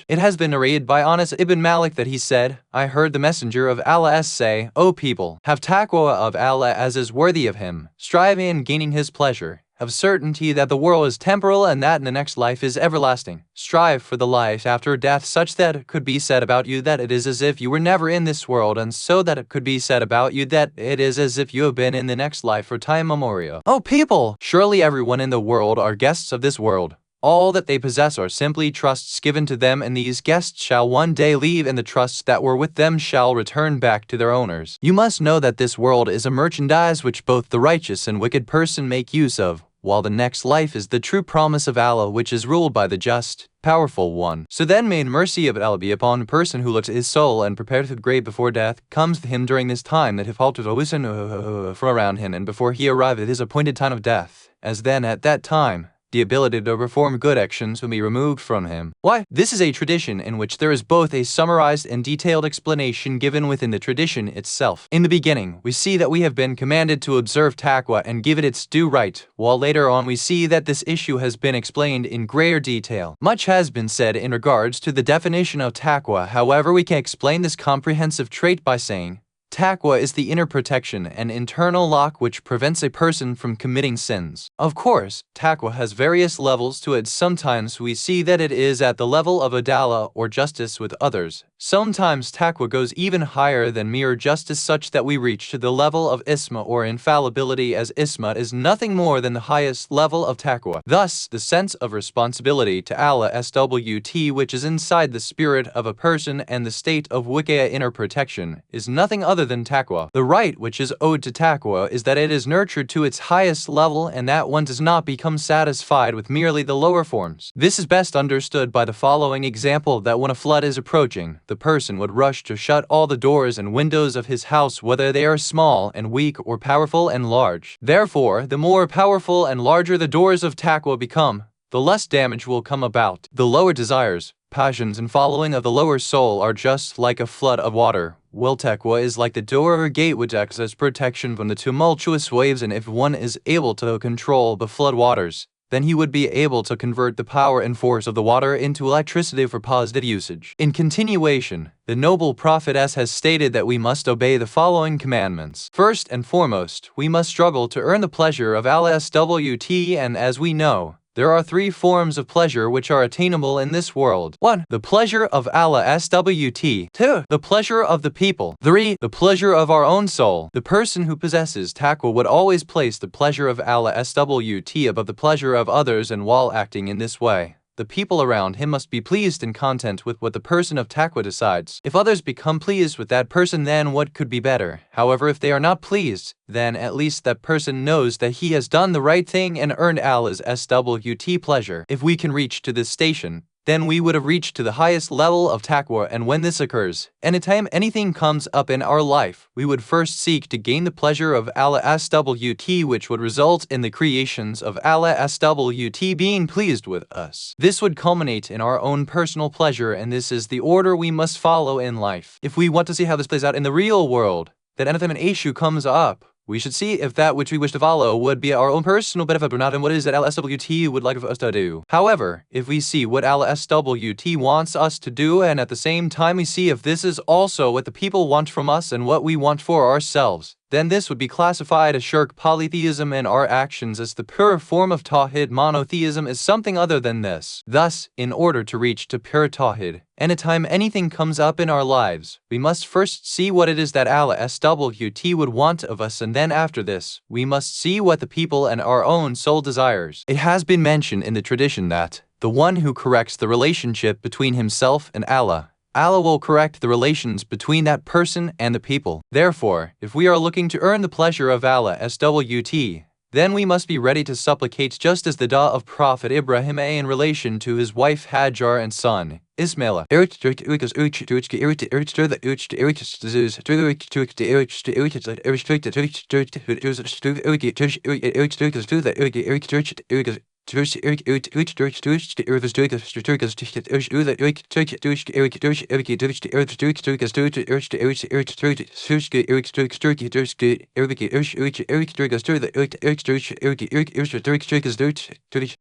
It has been narrated by Anas ibn Malik that he said, I heard the Messenger of Allah say, O people, have taqwa of Allah as is worthy of him, striving and gaining his pleasure. Have certainty that the world is temporal and that in the next life is everlasting. Strive for the life after death such that it could be said about you that it is as if you were never in this world, and so that it could be said about you that it is as if you have been in the next life for time memorial. O people, surely everyone in the world are guests of this world. All that they possess are simply trusts given to them, and these guests shall one day leave, and the trusts that were with them shall return back to their owners. You must know that this world is a merchandise which both the righteous and wicked person make use of, while the next life is the true promise of Allah, which is ruled by the just, powerful one. So then may mercy of Allah be upon a person who looks at his soul and prepares to the grave before death, comes to him during this time that he falters from around him, and before he arrive at his appointed time of death, as then at that time, the ability to perform good actions will be removed from him. Why? This is a tradition in which there is both a summarized and detailed explanation given within the tradition itself. In the beginning, we see that we have been commanded to observe taqwa and give it its due right, while later on we see that this issue has been explained in greater detail. Much has been said in regards to the definition of taqwa, however we can explain this comprehensive trait by saying, taqwa is the inner protection and internal lock which prevents a person from committing sins. Of course, taqwa has various levels to it. Sometimes we see that it is at the level of adala or justice with others. Sometimes taqwa goes even higher than mere justice, such that we reach to the level of isma or infallibility, as isma is nothing more than the highest level of taqwa. Thus, the sense of responsibility to Allah SWT, which is inside the spirit of a person, and the state of wiqaya inner protection, is nothing other than taqwa. The right which is owed to taqwa is that it is nurtured to its highest level, and that one does not become satisfied with merely the lower forms. This is best understood by the following example: that when a flood is approaching, the person would rush to shut all the doors and windows of his house, whether they are small and weak or powerful and large. Therefore, the more powerful and larger the doors of taqwa become, the less damage will come about. The lower desires, passions, and following of the lower soul are just like a flood of water. Will taqwa is like the door or gate which acts as protection from the tumultuous waves, and if one is able to control the flood waters, then he would be able to convert the power and force of the water into electricity for positive usage. In continuation, the noble Prophet has stated that we must obey the following commandments. First and foremost, we must struggle to earn the pleasure of Allah SWT, and as we know, there are three forms of pleasure which are attainable in this world. 1. The pleasure of Allah SWT. 2. The pleasure of the people. 3. The pleasure of our own soul. The person who possesses taqwa would always place the pleasure of Allah SWT above the pleasure of others, and while acting in this way, the people around him must be pleased and content with what the person of taqwa decides. If others become pleased with that person, then what could be better? However, if they are not pleased, then at least that person knows that he has done the right thing and earned Allah's SWT pleasure. If we can reach to this station, then we would have reached to the highest level of taqwa, and when this occurs, anytime anything comes up in our life, we would first seek to gain the pleasure of Allah SWT, which would result in the creations of Allah SWT being pleased with us. This would culminate in our own personal pleasure, and this is the order we must follow in life. If we want to see how this plays out in the real world, that anytime an issue comes up, we should see if that which we wish to follow would be our own personal benefit or not, and what it is that Allah SWT would like us to do. However, if we see what Allah SWT wants us to do, and at the same time we see if this is also what the people want from us and what we want for ourselves, then this would be classified as shirk polytheism, and our actions as the pure form of tawhid monotheism is something other than this. Thus, in order to reach to pure tawhid, anytime anything comes up in our lives, we must first see what it is that Allah SWT would want of us, and then after this, we must see what the people and our own soul desires. It has been mentioned in the tradition that the one who corrects the relationship between himself and Allah, Allah will correct the relations between that person and the people. Therefore, if we are looking to earn the pleasure of Allah SWT, then we must be ready to supplicate, just as the dua of Prophet Ibrahim in relation to his wife Hajar and son Ismail.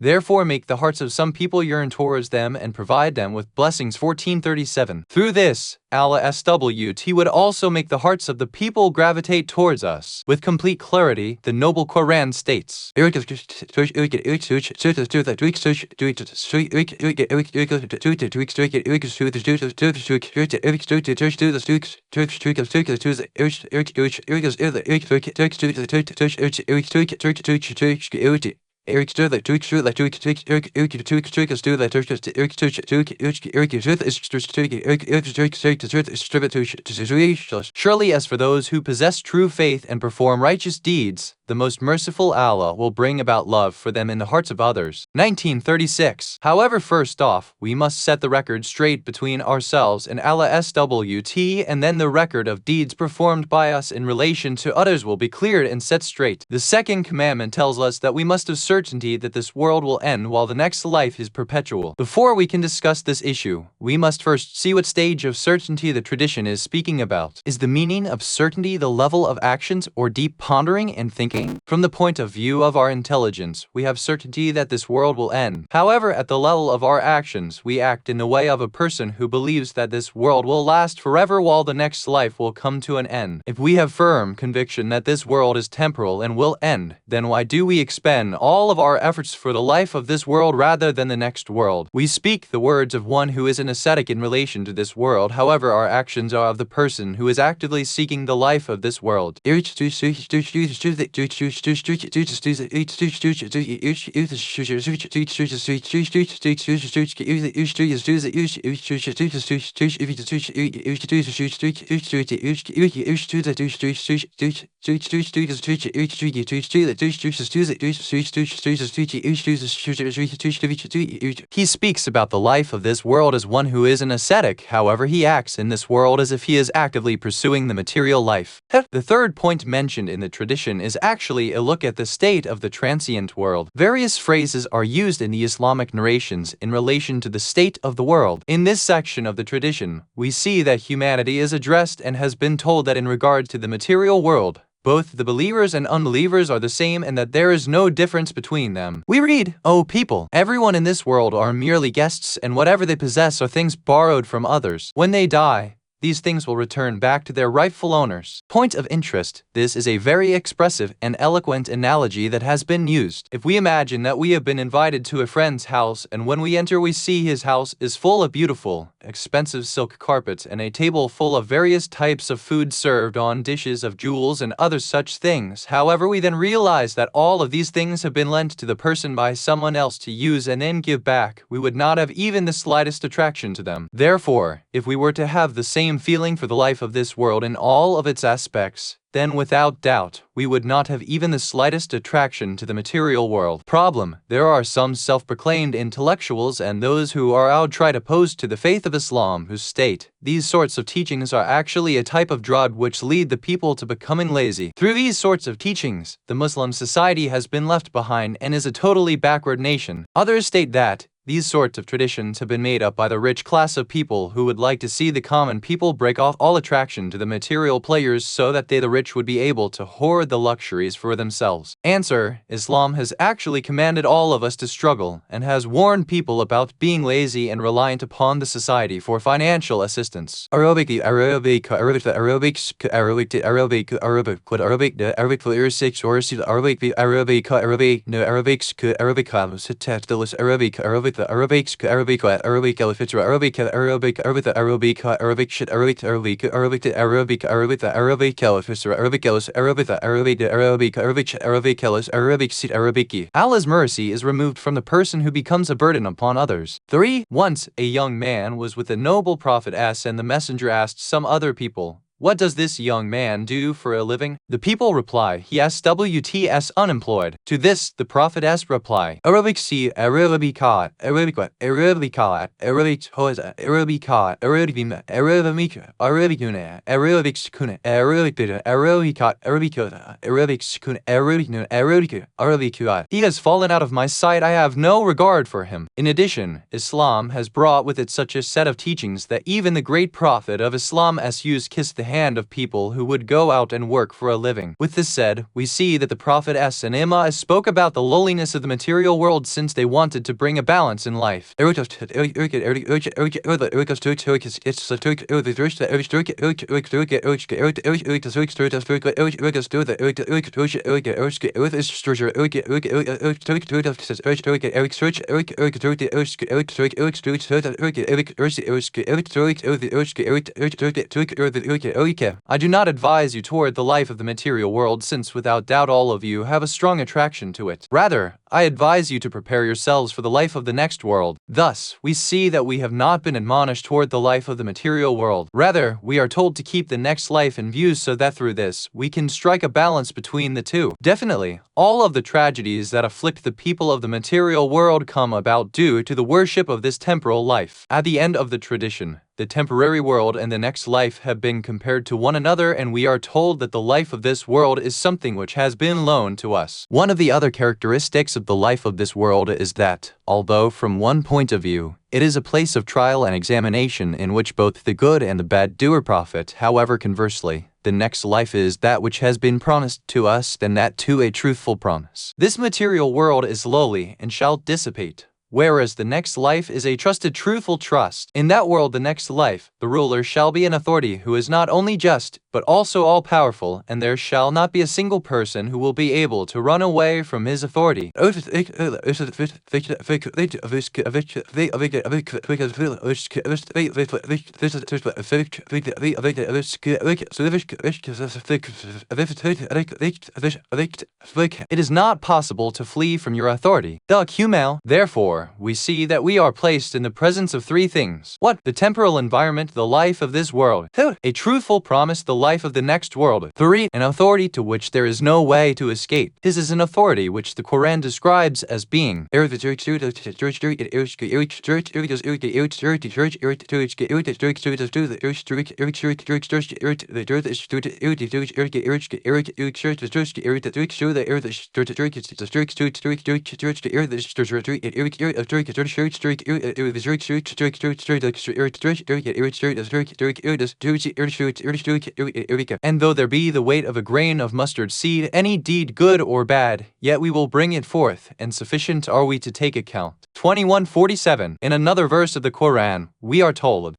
Therefore make the hearts of some people yearn towards them and provide them with blessings. 1437. Through this, Allah SWT would also make the hearts of the people gravitate towards us. With complete clarity, the noble Quran states, surely as for those who possess true faith and perform righteous deeds, the most merciful Allah will bring about love for them in the hearts of others. 1936. However, first off, we must set the record straight between ourselves and Allah SWT, and then the record of deeds performed by us in relation to others will be cleared and set straight. The second commandment tells us that we must have certainty that this world will end while the next life is perpetual. Before we can discuss this issue, we must first see what stage of certainty the tradition is speaking about. Is the meaning of certainty the level of actions or deep pondering and thinking? From the point of view of our intelligence, we have certainty that this world will end. However, at the level of our actions, we act in the way of a person who believes that this world will last forever while the next life will come to an end. If we have firm conviction that this world is temporal and will end, then why do we expend all of our efforts for the life of this world rather than the next world? We speak the words of one who is an ascetic in relation to this world, however our actions are of the person who is actively seeking the life of this world. He speaks about the life of this world as one who is an ascetic, however he acts in this world as if he is actively pursuing the material life. The third point mentioned in the tradition is actually a look at the state of the transient world. Various phrases are used in the Islamic narrations in relation to the state of the world. In this section of the tradition, we see that humanity is addressed and has been told that in regard to the material world, both the believers and unbelievers are the same and that there is no difference between them. We read, "O people, everyone in this world are merely guests, and whatever they possess are things borrowed from others. When they die, these things will return back to their rightful owners." Point of interest: this is a very expressive and eloquent analogy that has been used. If we imagine that we have been invited to a friend's house, and when we enter we see his house is full of beautiful, expensive silk carpets and a table full of various types of food served on dishes of jewels and other such things. However, we then realize that all of these things have been lent to the person by someone else to use and then give back. We would not have even the slightest attraction to them. Therefore, if we were to have the same feeling for the life of this world in all of its aspects, then without doubt, we would not have even the slightest attraction to the material world. Problem: there are some self-proclaimed intellectuals and those who are outright opposed to the faith of Islam who state these sorts of teachings are actually a type of drug which lead the people to becoming lazy. Through these sorts of teachings, the Muslim society has been left behind and is a totally backward nation. Others state that these sorts of traditions have been made up by the rich class of people who would like to see the common people break off all attraction to the material players so that they, the rich, would be able to hoard the luxuries for themselves. Answer: Islam has actually commanded all of us to struggle and has warned people about being lazy and reliant upon the society for financial assistance. the Arabic Alifitra Arabic Arabic shit Arabic Alifitra Arabic sit Arabic. Allah's mercy is removed from the person who becomes a burden upon others. 3. Once a young man was with the noble Prophet S, and the messenger asked some other people, What does this young man do for a living? The people reply, he SWTS unemployed. To this, the Prophet S reply, Arabiksi, Arabicat, Arabicat, Arabicat, Arabitosa, Arabicat, Arabima, Arabamika, Arabicuna, Arabixcuna, Arabicbita, Arabicat, Arabicota, Arabixcuna, Arabicuna, Arabica, Arabicuat. He has fallen out of my sight, I have no regard for him. In addition, Islam has brought with it such a set of teachings that even the great prophet of Islam S.U.'s kissed the hand of people who would go out and work for a living. With this said, we see that the Prophet S and Imam spoke about the lowliness of the material world since they wanted to bring a balance in life. I do not advise you toward the life of the material world, since without doubt all of you have a strong attraction to it. Rather, I advise you to prepare yourselves for the life of the next world. Thus, we see that we have not been admonished toward the life of the material world. Rather, we are told to keep the next life in view so that through this, we can strike a balance between the two. Definitely, all of the tragedies that afflict the people of the material world come about due to the worship of this temporal life. At the end of the tradition, the temporary world and the next life have been compared to one another, and we are told that the life of this world is something which has been loaned to us. One of the other characteristics of the life of this world is that, although from one point of view, it is a place of trial and examination in which both the good and the bad do profit, however, conversely, the next life is that which has been promised to us, and that too a truthful promise. This material world is lowly and shall dissipate, whereas the next life is a trusted, truthful trust. In that world, the next life, the ruler shall be an authority who is not only just, but also all-powerful, and there shall not be a single person who will be able to run away from his authority. It is not possible to flee from your authority. Therefore, we see that we are placed in the presence of three things. What? The temporal environment, the life of this world. 2. A truthful promise, the life of the next world. 3. An authority to which there is no way to escape. This is an authority which the Quran describes as being And though there be the weight of a grain of mustard seed, any deed good or bad, yet we will bring it forth, and sufficient are we to take account. 21:47. In another verse of the Quran, we are told,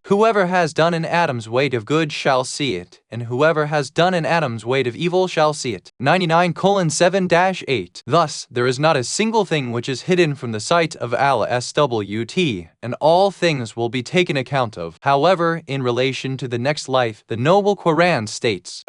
whoever has done an atom's weight of good shall see it, and whoever has done an atom's weight of evil shall see it. 99:7-8. Thus, there is not a single thing which is hidden from the sight of Allah SWT, and all things will be taken account of. However, in relation to the next life, the noble Quran states,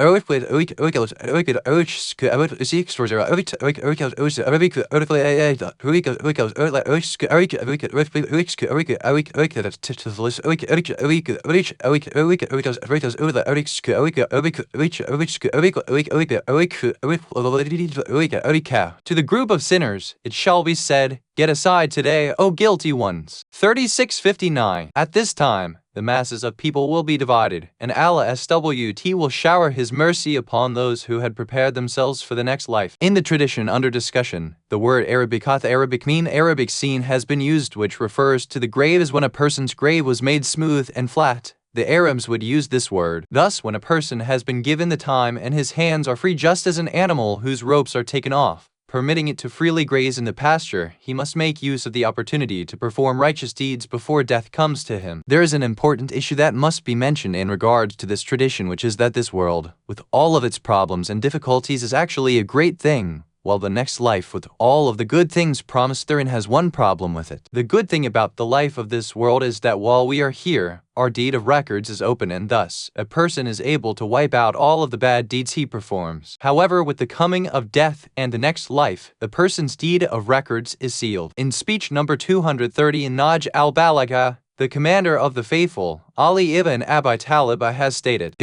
to the group of sinners, it shall be said, "Get aside today, O guilty ones." 36:59. At this time, the masses of people will be divided, and Allah SWT will shower His mercy upon those who had prepared themselves for the next life. In the tradition under discussion, the word Arabic mean Arabic scene has been used, which refers to the grave as when a person's grave was made smooth and flat. The Arabs would use this word. Thus, when a person has been given the time and his hands are free just as an animal whose ropes are taken off, permitting it to freely graze in the pasture, he must make use of the opportunity to perform righteous deeds before death comes to him. There is an important issue that must be mentioned in regards to this tradition, which is that this world, with all of its problems and difficulties, is actually a great thing, while the next life with all of the good things promised therein has one problem with it. The good thing about the life of this world is that while we are here, our deed of records is open and thus, a person is able to wipe out all of the bad deeds he performs. However, with the coming of death and the next life, the person's deed of records is sealed. In speech number 230 in Naj al-Balagha, the commander of the faithful, Ali ibn Abi Talib, has stated,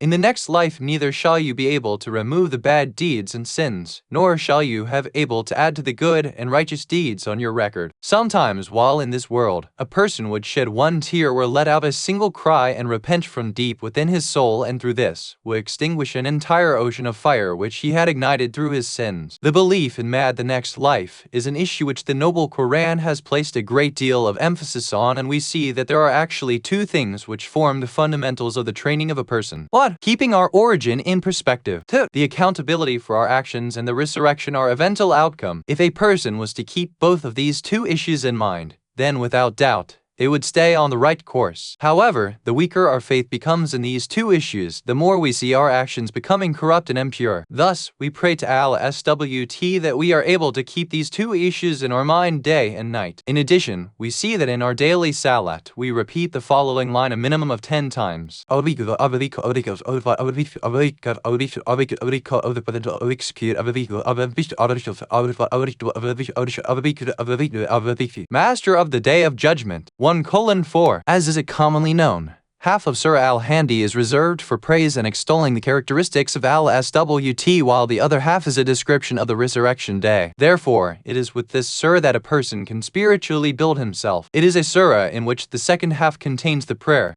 in the next life neither shall you be able to remove the bad deeds and sins, nor shall you have able to add to the good and righteous deeds on your record. Sometimes while in this world, a person would shed one tear or let out a single cry and repent from deep within his soul, and through this would extinguish an entire ocean of fire which he had ignited through his sins. The belief in the next life is an issue which the noble Quran has placed a great deal of emphasis on, and we see that there are actually two things which form the fundamentals of the training of a person. 1. Keeping our origin in perspective. 2. The accountability for our actions and the resurrection, our eventual outcome. If a person was to keep both of these two issues in mind, then without doubt, it would stay on the right course. However, the weaker our faith becomes in these two issues, the more we see our actions becoming corrupt and impure. Thus, we pray to Allah SWT that we are able to keep these two issues in our mind day and night. In addition, we see that in our daily salat, we repeat the following line a minimum of 10 times. Master of the Day of Judgment. 1:4. As is it commonly known, half of Surah Al-Handi is reserved for praise and extolling the characteristics of Al-SWT, while the other half is a description of the resurrection day. Therefore, it is with this surah that a person can spiritually build himself. It is a surah in which the second half contains the prayer.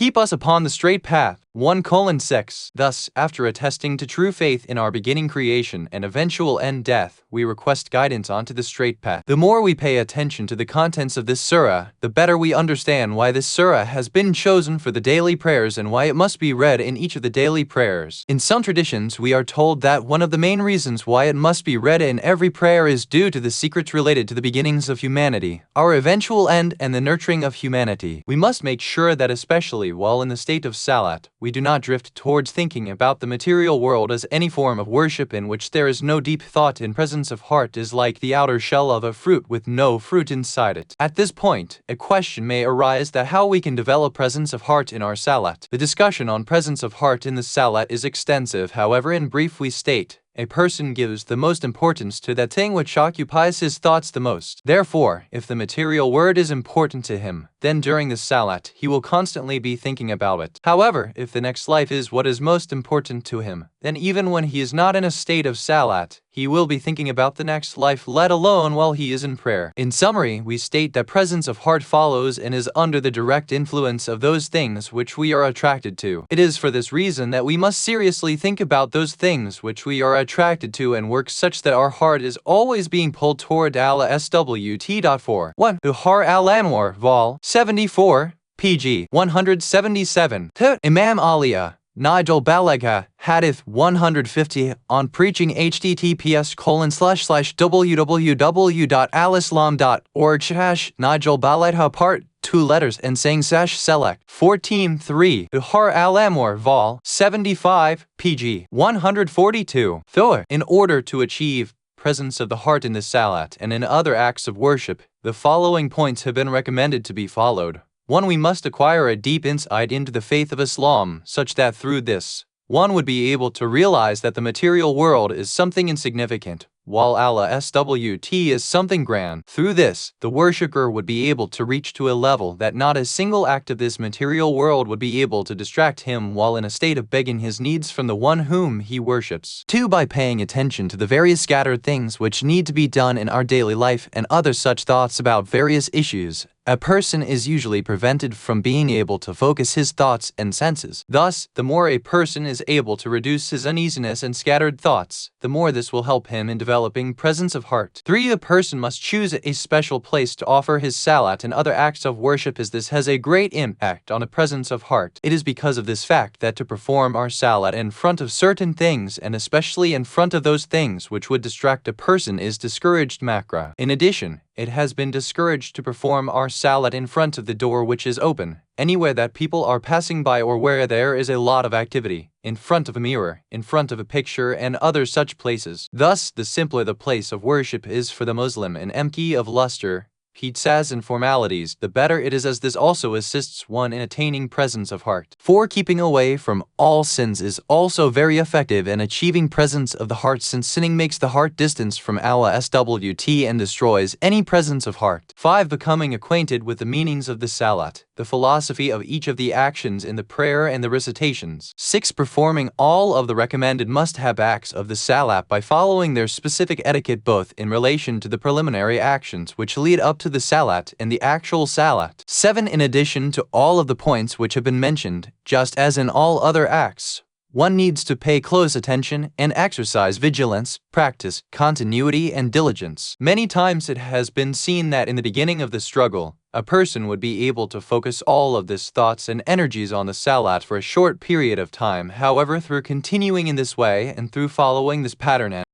Keep us upon the straight path. 1:6. Thus, after attesting to true faith in our beginning creation and eventual end death, we request guidance onto the straight path. The more we pay attention to the contents of this surah, the better we understand why this surah has been chosen for the daily prayers and why it must be read in each of the daily prayers. In some traditions, we are told that one of the main reasons why it must be read in every prayer is due to the secrets related to the beginnings of humanity, our eventual end, and the nurturing of humanity. We must make sure that, especially while in the state of salat, we do not drift towards thinking about the material world as any form of worship in which there is no deep thought. In presence of heart is like the outer shell of a fruit with no fruit inside it. At this point, a question may arise that how we can develop presence of heart in our salat. The discussion on presence of heart in the salat is extensive. However, in brief we state, a person gives the most importance to that thing which occupies his thoughts the most. Therefore, if the material word is important to him, then during the salat, he will constantly be thinking about it. However, if the next life is what is most important to him, then even when he is not in a state of salat, he will be thinking about the next life, let alone while he is in prayer. In summary, we state that presence of heart follows and is under the direct influence of those things which we are attracted to. It is for this reason that we must seriously think about those things which we are attracted to and work such that our heart is always being pulled toward Allah SWT. 1. Buhar al-Anwar, Vol. 74, pg. 177. Imam Aliyah, Nigel Balagha, Hadith 150, on preaching, https://www.alislam.org Nigel Balagha part 2 letters and saying select 14:3 Buhar al-Anwar, Vol. 75, pg. 142. In order to achieve presence of the heart in the salat and in other acts of worship, the following points have been recommended to be followed. 1. We must acquire a deep insight into the faith of Islam, such that through this, one would be able to realize that the material world is something insignificant, while Allah SWT is something grand. Through this, the worshipper would be able to reach to a level that not a single act of this material world would be able to distract him while in a state of begging his needs from the one whom he worships. 2. By paying attention to the various scattered things which need to be done in our daily life and other such thoughts about various issues, a person is usually prevented from being able to focus his thoughts and senses. Thus, the more a person is able to reduce his uneasiness and scattered thoughts, the more this will help him in developing presence of heart. 3. A person must choose a special place to offer his salat and other acts of worship, as this has a great impact on the presence of heart. It is because of this fact that to perform our salat in front of certain things, and especially in front of those things which would distract a person, is discouraged makra. In addition, it has been discouraged to perform our salat in front of the door which is open, anywhere that people are passing by or where there is a lot of activity, in front of a mirror, in front of a picture, and other such places. Thus, the simpler the place of worship is for the Muslim and empty of luster, pizzas and formalities, the better it is, as this also assists one in attaining presence of heart. 4. Keeping away from all sins is also very effective in achieving presence of the heart, since sinning makes the heart distance from Allah SWT and destroys any presence of heart. 5. Becoming acquainted with the meanings of the salat, the philosophy of each of the actions in the prayer and the recitations. 6. Performing all of the recommended must-have acts of the salat by following their specific etiquette, both in relation to the preliminary actions which lead up to the salat and the actual salat. 7. In addition to all of the points which have been mentioned, just as in all other acts, one needs to pay close attention and exercise vigilance, practice continuity and diligence. Many times it has been seen that in the beginning of the struggle, a person would be able to focus all of his thoughts and energies on the salat for a short period of time. However, through continuing in this way and through following this pattern and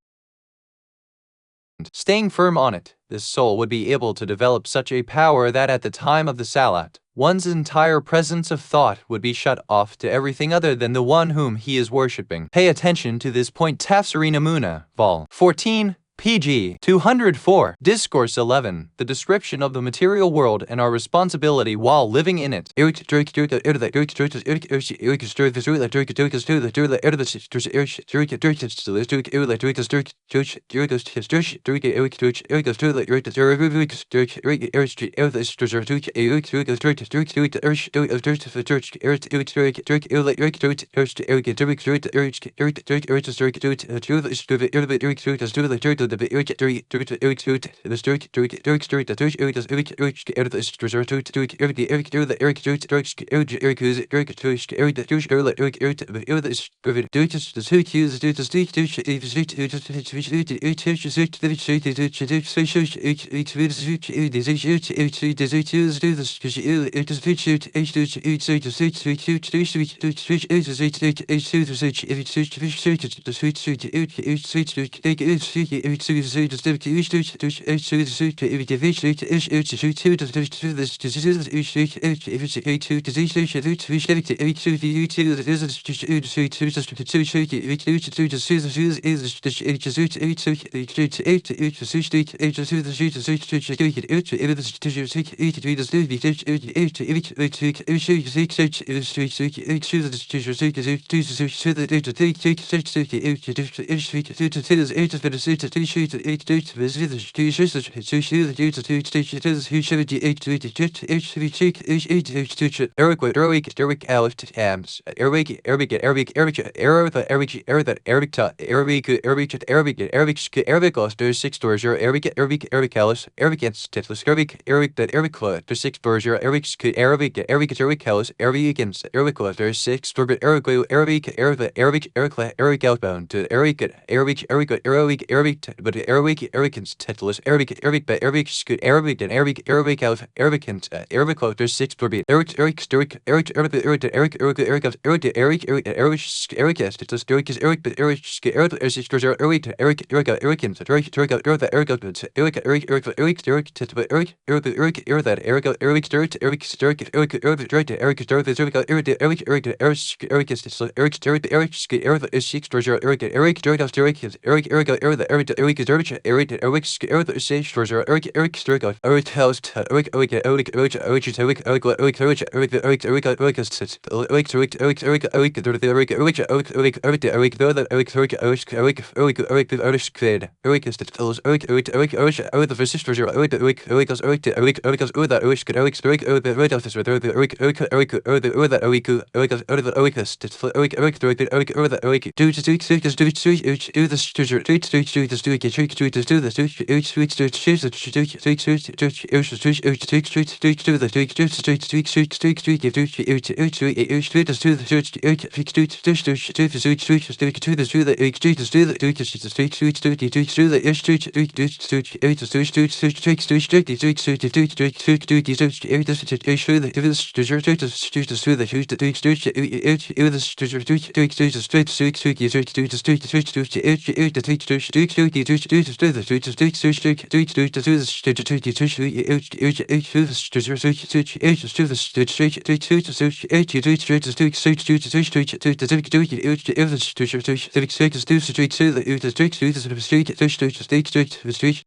staying firm on it, this soul would be able to develop such a power that at the time of the salat, one's entire presence of thought would be shut off to everything other than the one whom he is worshipping. Pay attention to this point. Tafsiri Namuna, Vol. 14, pg. 204. Discourse 11. The description of the material world and our responsibility while living in it.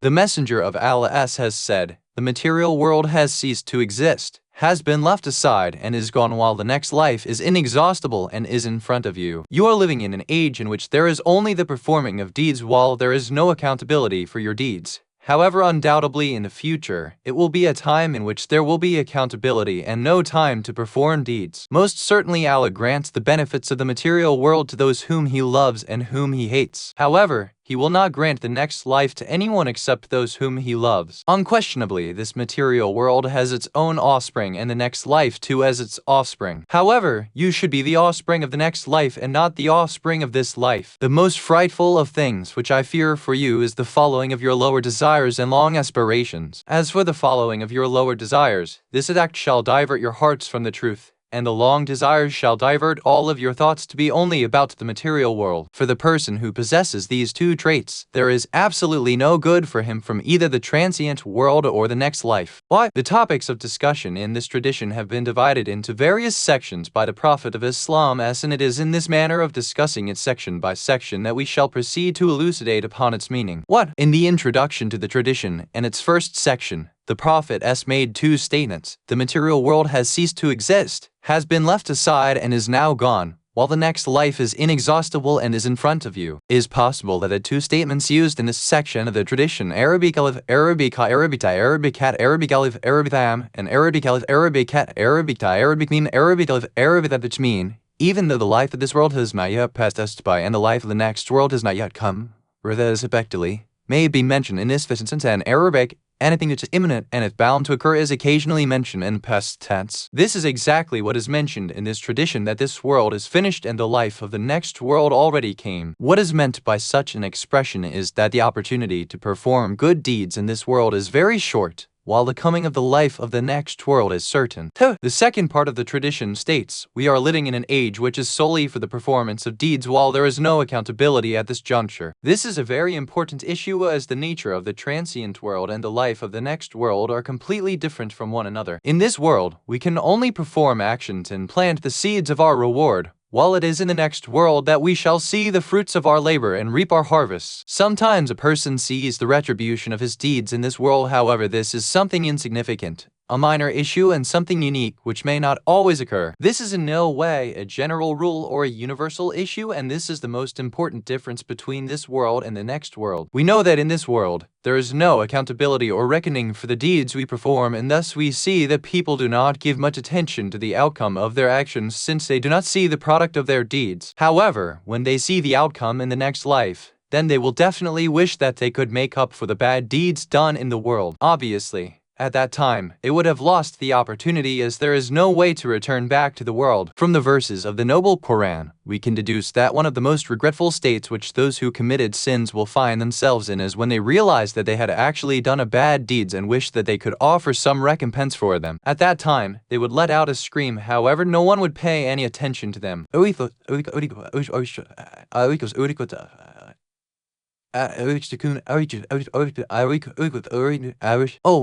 The messenger of Allah has said, the material world has ceased to exist, has been left aside, and is gone, while the next life is inexhaustible and is in front of you. You are living in an age in which there is only the performing of deeds, while there is no accountability for your deeds. However, undoubtedly in the future, it will be a time in which there will be accountability and no time to perform deeds. Most certainly Allah grants the benefits of the material world to those whom He loves and whom He hates. However, He will not grant the next life to anyone except those whom He loves. Unquestionably, this material world has its own offspring, and the next life too has its offspring. However, you should be the offspring of the next life and not the offspring of this life. The most frightful of things which I fear for you is the following of your lower desires and long aspirations. As for the following of your lower desires, this act shall divert your hearts from the truth, and the long desires shall divert all of your thoughts to be only about the material world. For the person who possesses these two traits, there is absolutely no good for him from either the transient world or the next life. Why? The topics of discussion in this tradition have been divided into various sections by the Prophet of Islam, and it is in this manner of discussing it section by section that we shall proceed to elucidate upon its meaning. What? In the introduction to the tradition, and its first section, the Prophet made two statements. The material world has ceased to exist, has been left aside, and is now gone, while the next life is inexhaustible and is in front of you. It is possible that the two statements used in this section of the tradition, Arabic alif, Arabic Arabic Arabic cat, Arabic alif, Arabic am, and Arabic alif, Arabic cat, Arabic Arabic meme, Arabic alif, Arabic that which mean, even though the life of this world has not yet passed us by, and the life of the next world has not yet come, or that is effectively, may be mentioned in this instance, and Arabic, anything that is imminent and is bound to occur is occasionally mentioned in past tense. This is exactly what is mentioned in this tradition, that this world is finished and the life of the next world already came. What is meant by such an expression is that the opportunity to perform good deeds in this world is very short, while the coming of the life of the next world is certain. The second part of the tradition states, we are living in an age which is solely for the performance of deeds, while there is no accountability at this juncture. This is a very important issue, as the nature of the transient world and the life of the next world are completely different from one another. In this world, we can only perform actions and plant the seeds of our reward, while it is in the next world that we shall see the fruits of our labor and reap our harvests. Sometimes a person sees the retribution of his deeds in this world, however this is something insignificant, a minor issue and something unique which may not always occur. This is in no way a general rule or a universal issue, and this is the most important difference between this world and the next world. We know that in this world, there is no accountability or reckoning for the deeds we perform, and thus we see that people do not give much attention to the outcome of their actions, since they do not see the product of their deeds. However, when they see the outcome in the next life, then they will definitely wish that they could make up for the bad deeds done in the world. Obviously, at that time, it would have lost the opportunity, as there is no way to return back to the world. From the verses of the noble Quran, we can deduce that one of the most regretful states which those who committed sins will find themselves in is when they realize that they had actually done a bad deeds and wish that they could offer some recompense for them. At that time, they would let out a scream, however no one would pay any attention to them. Oh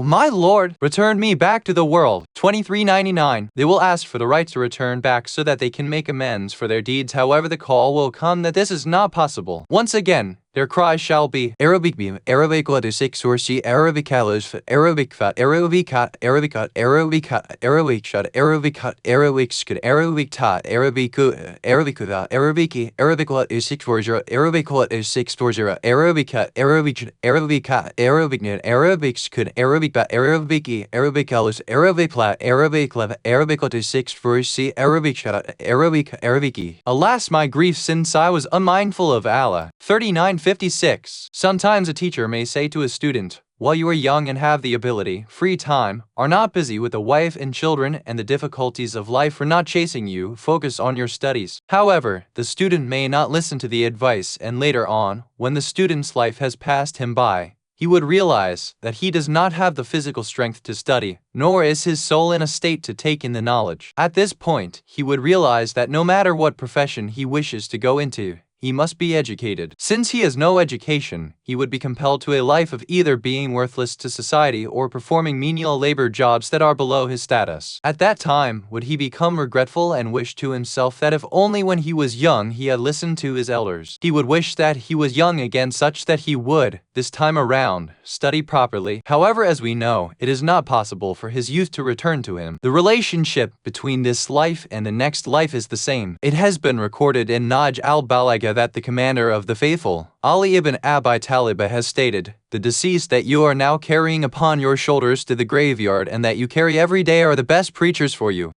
my Lord, return me back to the world. 2399. They will ask for the right to return back so that they can make amends for their deeds. However, the call will come that this is not possible. Once again, their cry shall be Arabic beam, Arabic letter 6 source, Arabic colors, Arabic fat, Arabic cut, Arabic cut, Arabic cut, Arabic shut, Arabic cut, Arabic skid, Arabic tot, Arabic Arabic Arabic Arabic what is 640, Arabic what is 640, Arabic cut, Arabic Arabic cut, Arabic net, Arabic skid, Arabic bat, Arabic Arabic colors, Arabic plat, Arabic lev, Arabic what is 640, Arabic shut, Arabic Arabic. Alas, my grief, since I was unmindful of Allah. 39 956. Sometimes a teacher may say to a student, while you are young and have the ability, free time, are not busy with a wife and children and the difficulties of life are not chasing you, focus on your studies. However, the student may not listen to the advice, and later on, when the student's life has passed him by, he would realize that he does not have the physical strength to study, nor is his soul in a state to take in the knowledge. At this point, he would realize that no matter what profession he wishes to go into, he must be educated. Since he has no education, he would be compelled to a life of either being worthless to society or performing menial labor jobs that are below his status. At that time, would he become regretful and wish to himself that if only when he was young he had listened to his elders. He would wish that he was young again such that he would, this time around, study properly. However, as we know, it is not possible for his youth to return to him. The relationship between this life and the next life is the same. It has been recorded in Naj al-Balagha that the commander of the faithful, Ali ibn Abi Talib, has stated, "The deceased that you are now carrying upon your shoulders to the graveyard and that you carry every day are the best preachers for you."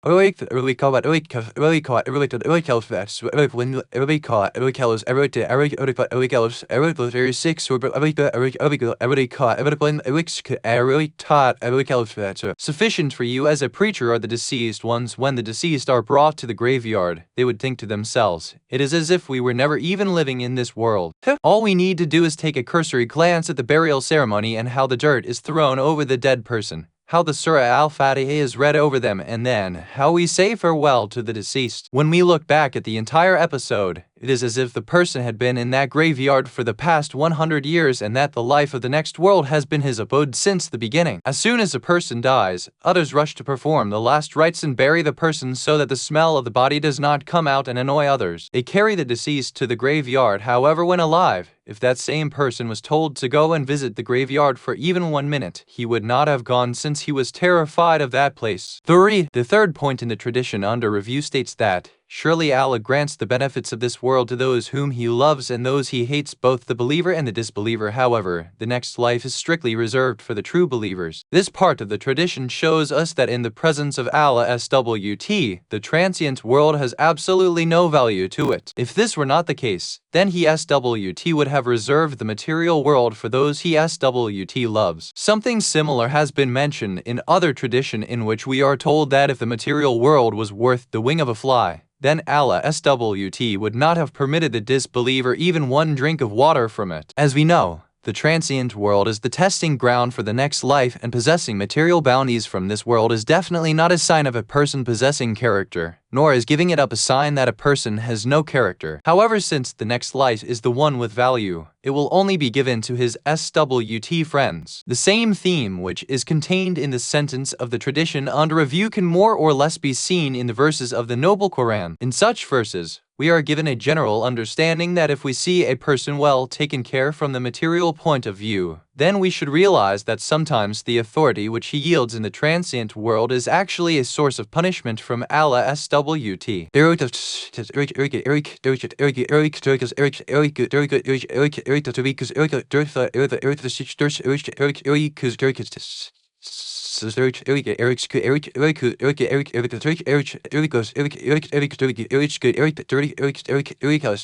Sufficient for you as a preacher are the deceased ones. When the deceased are brought to the graveyard, they would think to themselves, "It is as if we were never even living in this world." All we need to do is take a cursory glance at the burial ceremony and how the dirt is thrown over the dead person, how the Surah Al-Fatiha is read over them, and then how we say farewell to the deceased. When we look back at the entire episode, it is as if the person had been in that graveyard for the past 100 years and that the life of the next world has been his abode since the beginning. As soon as a person dies, others rush to perform the last rites and bury the person so that the smell of the body does not come out and annoy others. They carry the deceased to the graveyard. However, when alive, if that same person was told to go and visit the graveyard for even 1 minute, he would not have gone since he was terrified of that place. 3. The third point in the tradition under review states that, surely Allah grants the benefits of this world to those whom He loves and those He hates, both the believer and the disbeliever. However, the next life is strictly reserved for the true believers. This part of the tradition shows us that in the presence of Allah SWT, the transient world has absolutely no value to it. If this were not the case, then He SWT would have reserved the material world for those He SWT loves. Something similar has been mentioned in other tradition in which we are told that if the material world was worth the wing of a fly, then Allah SWT would not have permitted the disbeliever even one drink of water from it. As we know, the transient world is the testing ground for the next life, and possessing material bounties from this world is definitely not a sign of a person possessing character, nor is giving it up a sign that a person has no character. However, since the next life is the one with value, it will only be given to his SWT friends. The same theme which is contained in the sentence of the tradition under review can more or less be seen in the verses of the Noble Quran. In such verses, we are given a general understanding that if we see a person well taken care from the material point of view, then we should realize that sometimes the authority which he yields in the transient world is actually a source of punishment from Allah SWT.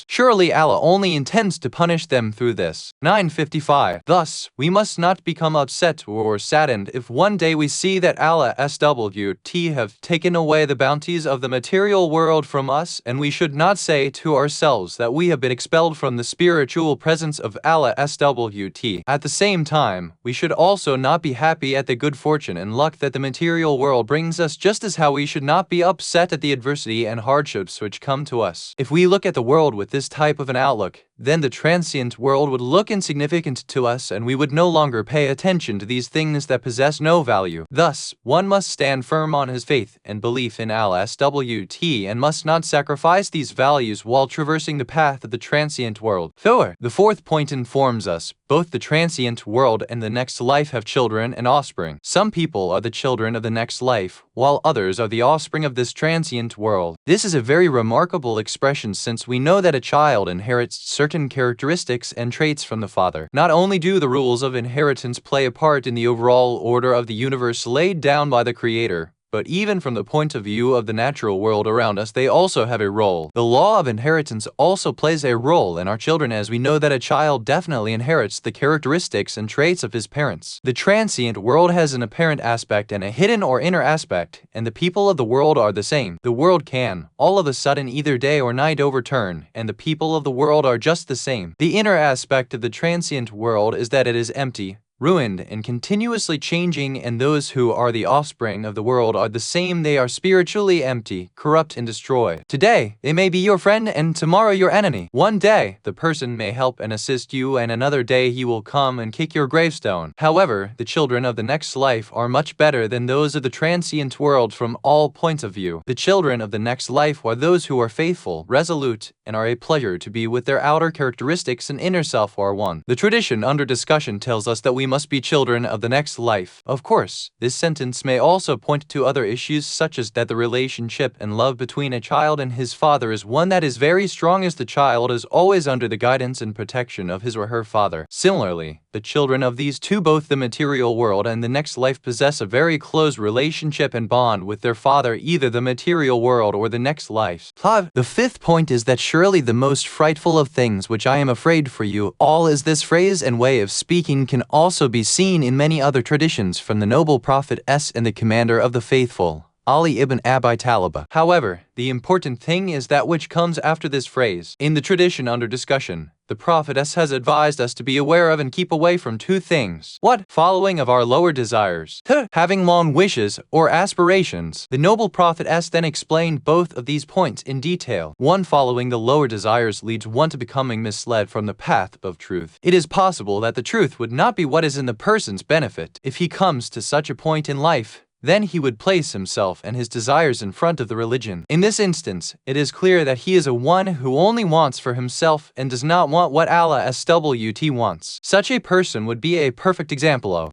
Surely Allah only intends to punish them through this. 955. Thus, we must not become upset or saddened if one day we see that Allah SWT have taken away the bounties of the material world from us, and we should not say to ourselves that we have been expelled from the spiritual presence of Allah SWT. At the same time, we should also not be happy at the good fortune and luck that the material world brings us, just as how we should not be upset at the adversity and hardships which come to us. If we look at the world with this type of an outlook, then the transient world would look insignificant to us and we would no longer pay attention to these things that possess no value. Thus, one must stand firm on his faith and belief in Allah SWT and must not sacrifice these values while traversing the path of the transient world. 4. The fourth point informs us, both the transient world and the next life have children and offspring. Some people are the children of the next life, while others are the offspring of this transient world. This is a very remarkable expression, since we know that a child inherits certain characteristics and traits from the father. Not only do the rules of inheritance play a part in the overall order of the universe laid down by the Creator, But even from the point of view of the natural world around us, they also have a role. The law of inheritance also plays a role in our children, as we know that a child definitely inherits the characteristics and traits of his parents. The transient world has an apparent aspect and a hidden or inner aspect, and the people of the world are the same. The world can, all of a sudden, either day or night overturn, and the people of the world are just the same. The inner aspect of the transient world is that it is empty, ruined, and continuously changing, and those who are the offspring of the world are the same. They are spiritually empty, corrupt, and destroyed. Today, they may be your friend, and tomorrow your enemy. One day, the person may help and assist you, and another day he will come and kick your gravestone. However, the children of the next life are much better than those of the transient world from all points of view. The children of the next life are those who are faithful, resolute, and are a pleasure to be with. Their outer characteristics and inner self are one. The tradition under discussion tells us that we must be children of the next life. Of course, this sentence may also point to other issues, such as that the relationship and love between a child and his father is one that is very strong, as the child is always under the guidance and protection of his or her father. Similarly, the children of these two, both the material world and the next life, possess a very close relationship and bond with their father, either the material world or the next life. 5. The fifth point is that surely the most frightful of things which I am afraid for you all is this phrase and way of speaking can also be seen in many other traditions from the noble prophet and the commander of the faithful, Ali ibn Abi Talib. However, the important thing is that which comes after this phrase. In the tradition under discussion, the Prophet has advised us to be aware of and keep away from two things. What? Following of our lower desires. Having long wishes or aspirations. The noble Prophet then explained both of these points in detail. One, following the lower desires leads one to becoming misled from the path of truth. It is possible that the truth would not be what is in the person's benefit. If he comes to such a point in life, then he would place himself and his desires in front of the religion. In this instance, it is clear that he is a one who only wants for himself and does not want what Allah SWT wants. Such a person would be a perfect example of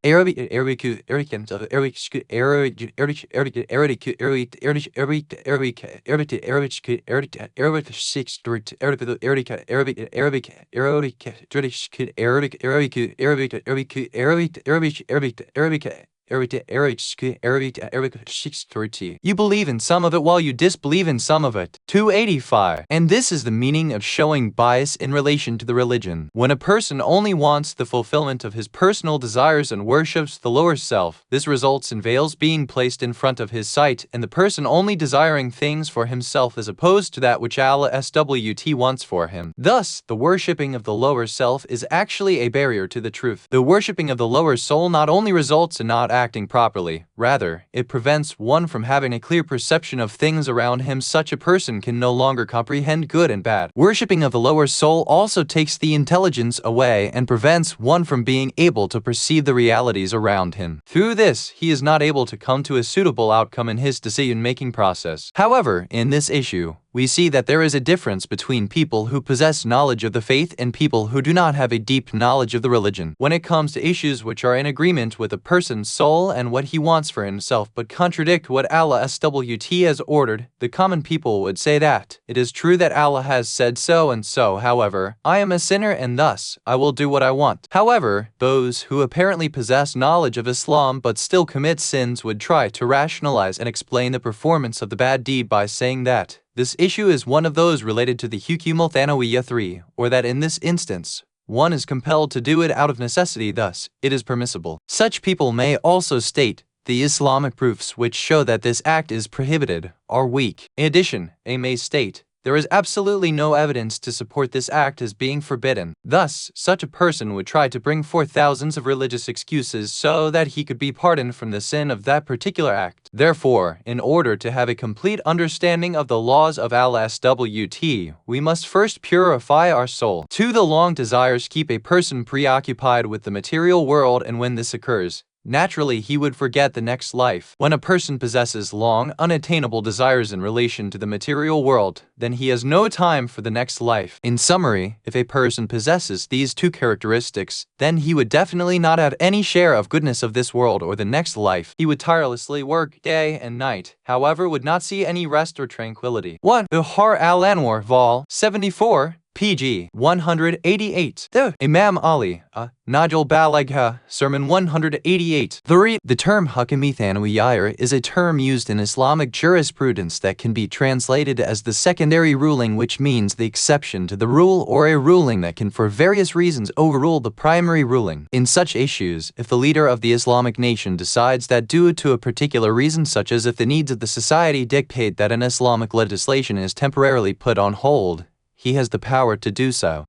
you believe in some of it while you disbelieve in some of it. 285. And this is the meaning of showing bias in relation to the religion. When a person only wants the fulfillment of his personal desires and worships the lower self, this results in veils being placed in front of his sight, and the person only desiring things for himself as opposed to that which Allah SWT wants for him. Thus, the worshipping of the lower self is actually a barrier to the truth. The worshipping of the lower soul not only results in not acting properly, rather, it prevents one from having a clear perception of things around him. Such a person can no longer comprehend good and bad. Worshipping of the lower soul also takes the intelligence away and prevents one from being able to perceive the realities around him. Through this, he is not able to come to a suitable outcome in his decision-making process. However, in this issue, we see that there is a difference between people who possess knowledge of the faith and people who do not have a deep knowledge of the religion. When it comes to issues which are in agreement with a person's soul and what he wants for himself but contradict what Allah SWT has ordered, the common people would say that it is true that Allah has said so and so, however, I am a sinner and thus I will do what I want. However, those who apparently possess knowledge of Islam but still commit sins would try to rationalize and explain the performance of the bad deed by saying that this issue is one of those related to the Hukum al-Thanawiyya 3, or that in this instance, one is compelled to do it out of necessity, thus, it is permissible. Such people may also state the Islamic proofs which show that this act is prohibited are weak. In addition, they may state there is absolutely no evidence to support this act as being forbidden. Thus, such a person would try to bring forth thousands of religious excuses so that he could be pardoned from the sin of that particular act. Therefore, in order to have a complete understanding of the laws of Allah SWT, we must first purify our soul. 2. The long desires keep a person preoccupied with the material world, and when this occurs, naturally, he would forget the next life. When a person possesses long, unattainable desires in relation to the material world, then he has no time for the next life. In summary, if a person possesses these two characteristics, then he would definitely not have any share of goodness of this world or the next life. He would tirelessly work day and night, however, would not see any rest or tranquility. 1. Bihar al-Anwar, Vol. 74, pg 188. The Imam Ali, Najal Balagha, Sermon 188. The term Hakamithan is a term used in Islamic jurisprudence that can be translated as the secondary ruling, which means the exception to the rule or a ruling that can for various reasons overrule the primary ruling. In such issues, if the leader of the Islamic nation decides that due to a particular reason, such as if the needs of the society dictate that an Islamic legislation is temporarily put on hold, he has the power to do so.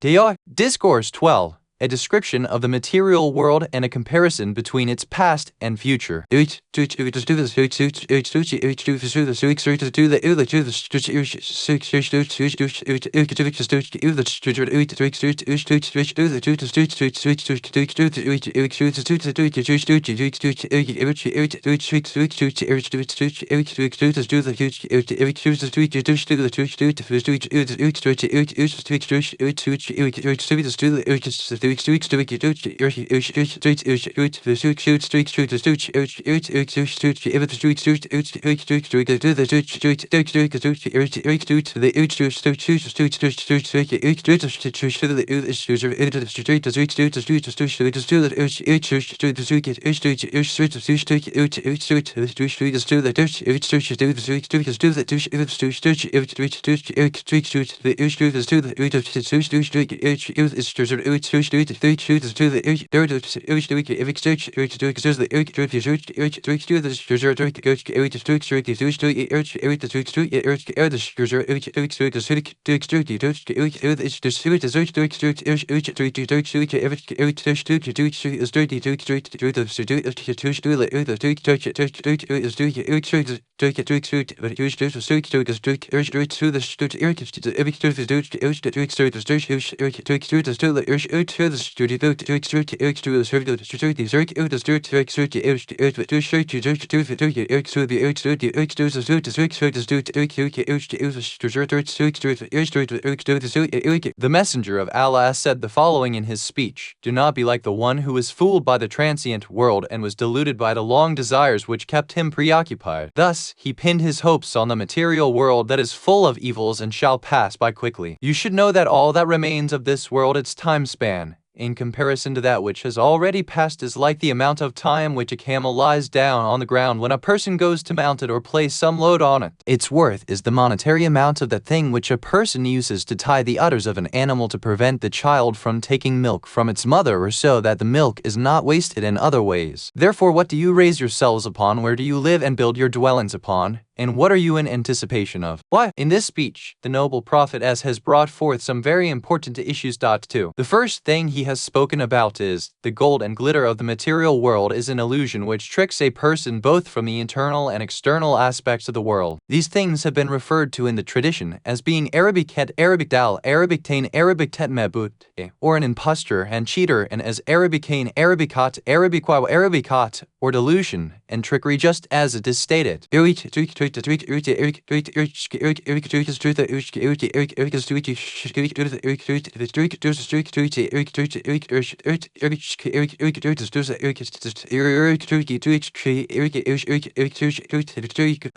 Discourse 12. A description of the material world and a comparison between its past and future. The Messenger of Allah said the following in his speech: "Do not be like the one who was fooled by the transient world and was deluded by the long desires which kept him preoccupied. Thus, he pinned his hopes on the material world that is full of evils and shall pass by quickly. You should know that all that remains of this world, its time span, in comparison to that which has already passed, is like the amount of time which a camel lies down on the ground when a person goes to mount it or place some load on it. Its worth is the monetary amount of that thing which a person uses to tie the udders of an animal to prevent the child from taking milk from its mother, or so that the milk is not wasted in other ways. Therefore, what do you raise yourselves upon? Where do you live and build your dwellings upon? And what are you in anticipation of?" Why? In this speech, the noble prophet has brought forth some very important issues. 2. The first thing he has spoken about is, the gold and glitter of the material world is an illusion which tricks a person both from the internal and external aspects of the world. These things have been referred to in the tradition as being Arabic het, Arabic dal, Arabic tain, Arabic tet mebut, or an impostor and cheater, and as Arabicane, Arabicat, Arabiquao, Arabicat, or delusion and trickery, just as it is stated. The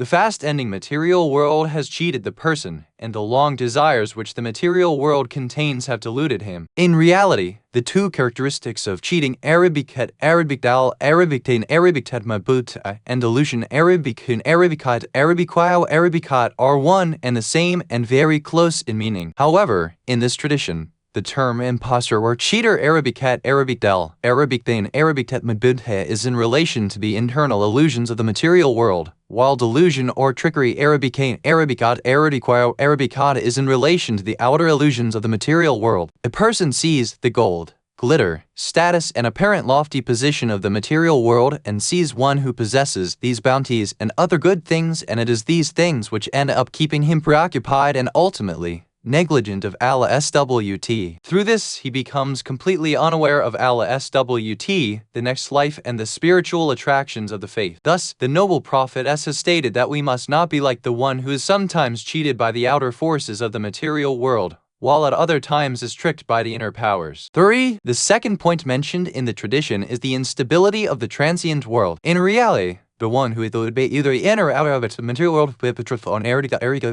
fast-ending material world has cheated the person, and the long desires which the material world contains have deluded him. In reality, the two characteristics of cheating, Arabicat, Arabic dal, Arabic tain, Arabic tet mabut, and delusion, Arabicun, Arabicat, Arabiquao, Arabicat, are one and the same and very close in meaning. However, in this tradition, the term impostor or cheater, Arabicat, Arabic dal, Arabic tain, Arabic tet mabut, is in relation to the internal illusions of the material world, while delusion or trickery, Arabicane, Arabicat, Arabiquao, Arabicat, is in relation to the outer illusions of the material world. A person sees the gold, glitter, status, and apparent lofty position of the material world and sees one who possesses these bounties and other good things, and it is these things which end up keeping him preoccupied and ultimately negligent of Allah SWT. Through this, he becomes completely unaware of Allah SWT, the next life, and the spiritual attractions of the faith. Thus, the noble prophet has stated that we must not be like the one who is sometimes cheated by the outer forces of the material world, while at other times is tricked by the inner powers. 3. The second point mentioned in the tradition is the instability of the transient world. In reality, the the one who would be either in or out of its material world on Arabic, with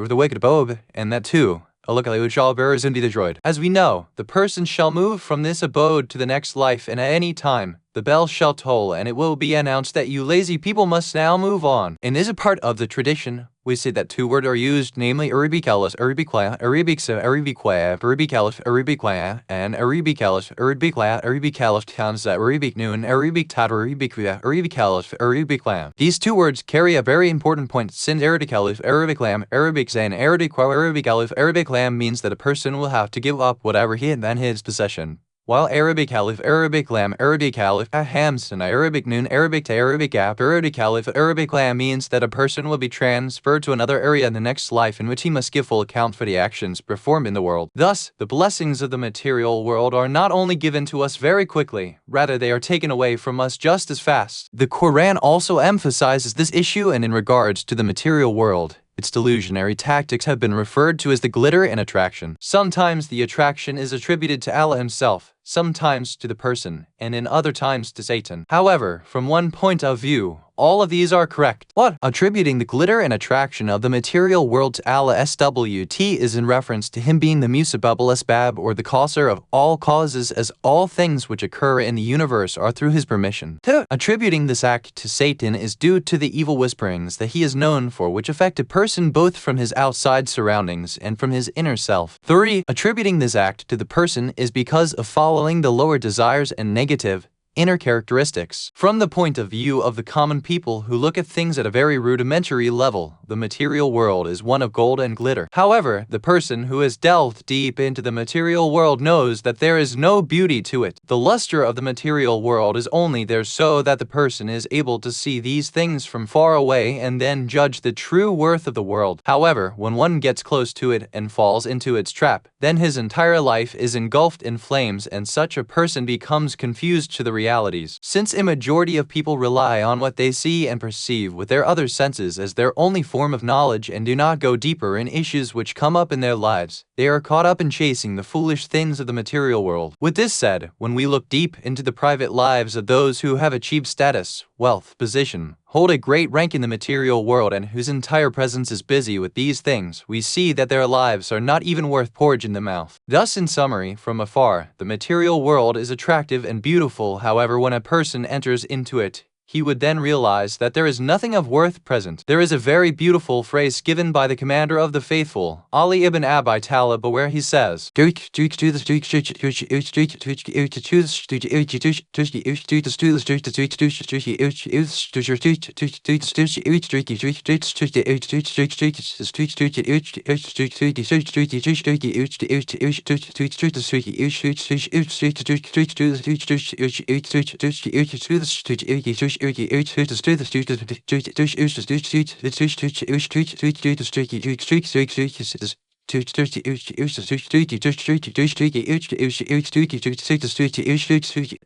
the wicked abode, and that too. As we know, the person shall move from this abode to the next life, and at any time the bell shall toll, and it will be announced that you lazy people must now move on. And is a part of the tradition. We say that two words are used, namely Arabicalis, Arabiqua, Arabixa, Arabiqua, Arabicalif, Arabiqua, and Arabicalif, Arabicla, Arabicalif, Kanza, Arabic noon, Arabic tat, Arabiqua, Arabicalif, Arabiclam. These two words carry a very important point, since Arabicalif, Arabiclam, Arabiczan, Arabicqua, Arabicalif, Arabiclam means that a person will have to give up whatever he had then his possession. While Arabic Alif, Arabic Lam, Arabic Alif, Hamson, Arabic Noon, Arabic to Arabic App, Arabic Alif, Arabic Lam means that a person will be transferred to another area in the next life in which he must give full account for the actions performed in the world. Thus, the blessings of the material world are not only given to us very quickly, rather they are taken away from us just as fast. The Quran also emphasizes this issue, and in regards to the material world, its delusionary tactics have been referred to as the glitter and attraction. Sometimes the attraction is attributed to Allah himself, sometimes to the person, and in other times to Satan. However, from one point of view, all of these are correct. What? Attributing the glitter and attraction of the material world to Allah SWT is in reference to him being the musabab al-asbab, or the causer of all causes, as all things which occur in the universe are through his permission. 2. Attributing this act to Satan is due to the evil whisperings that he is known for, which affect a person both from his outside surroundings and from his inner self. 3. Attributing this act to the person is because of following the lower desires and negative inner characteristics. From the point of view of the common people who look at things at a very rudimentary level, the material world is one of gold and glitter. However, the person who has delved deep into the material world knows that there is no beauty to it. The luster of the material world is only there so that the person is able to see these things from far away and then judge the true worth of the world. However, when one gets close to it and falls into its trap, then his entire life is engulfed in flames, and such a person becomes confused to the realities. Since a majority of people rely on what they see and perceive with their other senses as their only form of knowledge and do not go deeper in issues which come up in their lives, they are caught up in chasing the foolish things of the material world. With this said, when we look deep into the private lives of those who have achieved status, wealth, position, hold a great rank in the material world, and whose entire presence is busy with these things, we see that their lives are not even worth porridge in the mouth. Thus, in summary, from afar, the material world is attractive and beautiful. However, when a person enters into it, he would then realize that there is nothing of worth present. There is a very beautiful phrase given by the commander of the faithful, Ali ibn Abi Talib, where he says,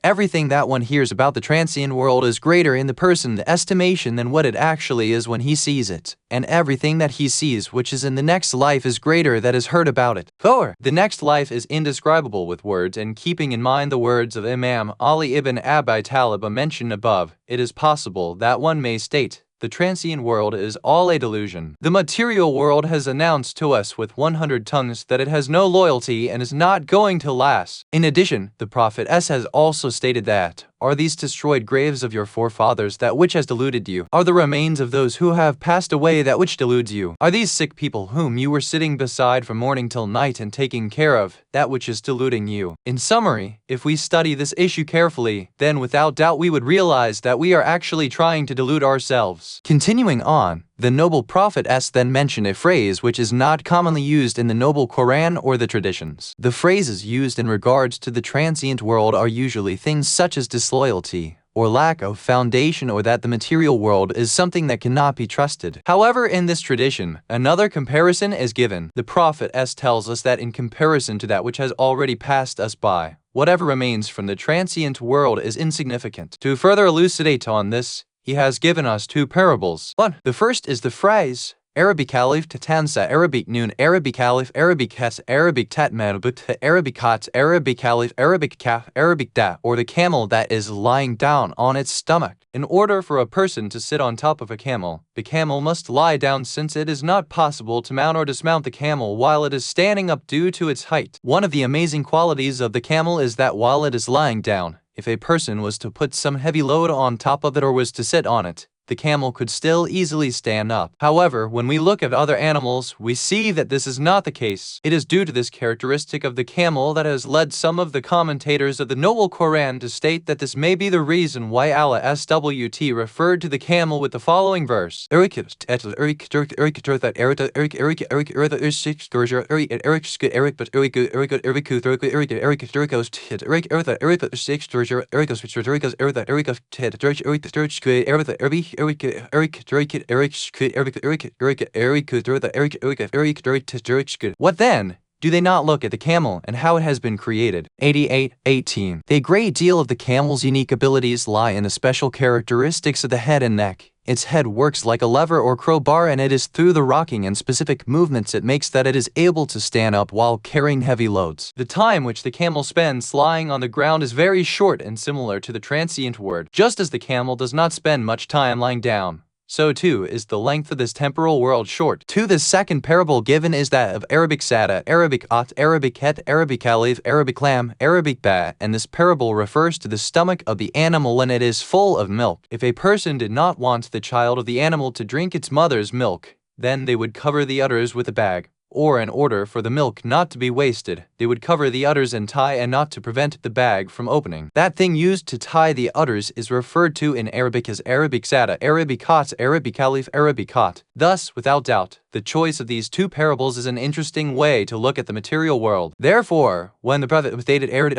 everything that one hears about the transient world is greater in the person's estimation than what it actually is when he sees it, and everything that he sees which is in the next life is greater that is heard about it. 4. The next life is indescribable with words, and keeping in mind the words of Imam Ali ibn Abi Talib mentioned above, it is possible that one may state, the transient world is all a delusion. The material world has announced to us with 100 tongues that it has no loyalty and is not going to last. In addition, the Prophet has also stated that, are these destroyed graves of your forefathers that which has deluded you? Are the remains of those who have passed away that which deludes you? Are these sick people whom you were sitting beside from morning till night and taking care of, that which is deluding you? In summary, if we study this issue carefully, then without doubt we would realize that we are actually trying to delude ourselves. Continuing on, the noble Prophet then mentioned a phrase which is not commonly used in the noble Quran or the traditions. The phrases used in regards to the transient world are usually things such as disloyalty, or lack of foundation, or that the material world is something that cannot be trusted. However, in this tradition, another comparison is given. The Prophet tells us that in comparison to that which has already passed us by, whatever remains from the transient world is insignificant. To further elucidate on this, he has given us two parables. 1. The first is the phrase, Arabic Alif Tatansa, Arabic Noon, Arabic Alif, Arabic Hes, Arabic Tatmanabut, Arabic Hats, Arabic Alif, Arabic Kaf, Arabic Da, or the camel that is lying down on its stomach. In order for a person to sit on top of a camel, the camel must lie down since it is not possible to mount or dismount the camel while it is standing up due to its height. One of the amazing qualities of the camel is that while it is lying down, if a person was to put some heavy load on top of it or was to sit on it, the camel could still easily stand up. However, when we look at other animals, we see that this is not the case. It is due to this characteristic of the camel that has led some of the commentators of the Noble Quran to state that this may be the reason why Allah SWT referred to the camel with the following verse. What then? Do they not look at the camel and how it has been created? 88:18. A great deal of the camel's unique abilities lie in the special characteristics of the head and neck. Its head works like a lever or crowbar, and it is through the rocking and specific movements it makes that it is able to stand up while carrying heavy loads. The time which the camel spends lying on the ground is very short and similar to the transient world. Just as the camel does not spend much time lying down, so too is the length of this temporal world short. The second parable given is that of Arabic Sada, Arabic At, Arabic Het, Arabic Alif, Arabic Lam, Arabic Ba, and this parable refers to the stomach of the animal when it is full of milk. If a person did not want the child of the animal to drink its mother's milk, then they would cover the udders with a bag. Or in order for the milk not to be wasted, they would cover the udders and tie and not to prevent the bag from opening. That thing used to tie the udders is referred to in Arabic as Arabic Sada, Arabic Hat, Arabic Alif, Arabic Hat. Thus, without doubt, the choice of these two parables is an interesting way to look at the material world. Therefore, when the Prophet stated Arabic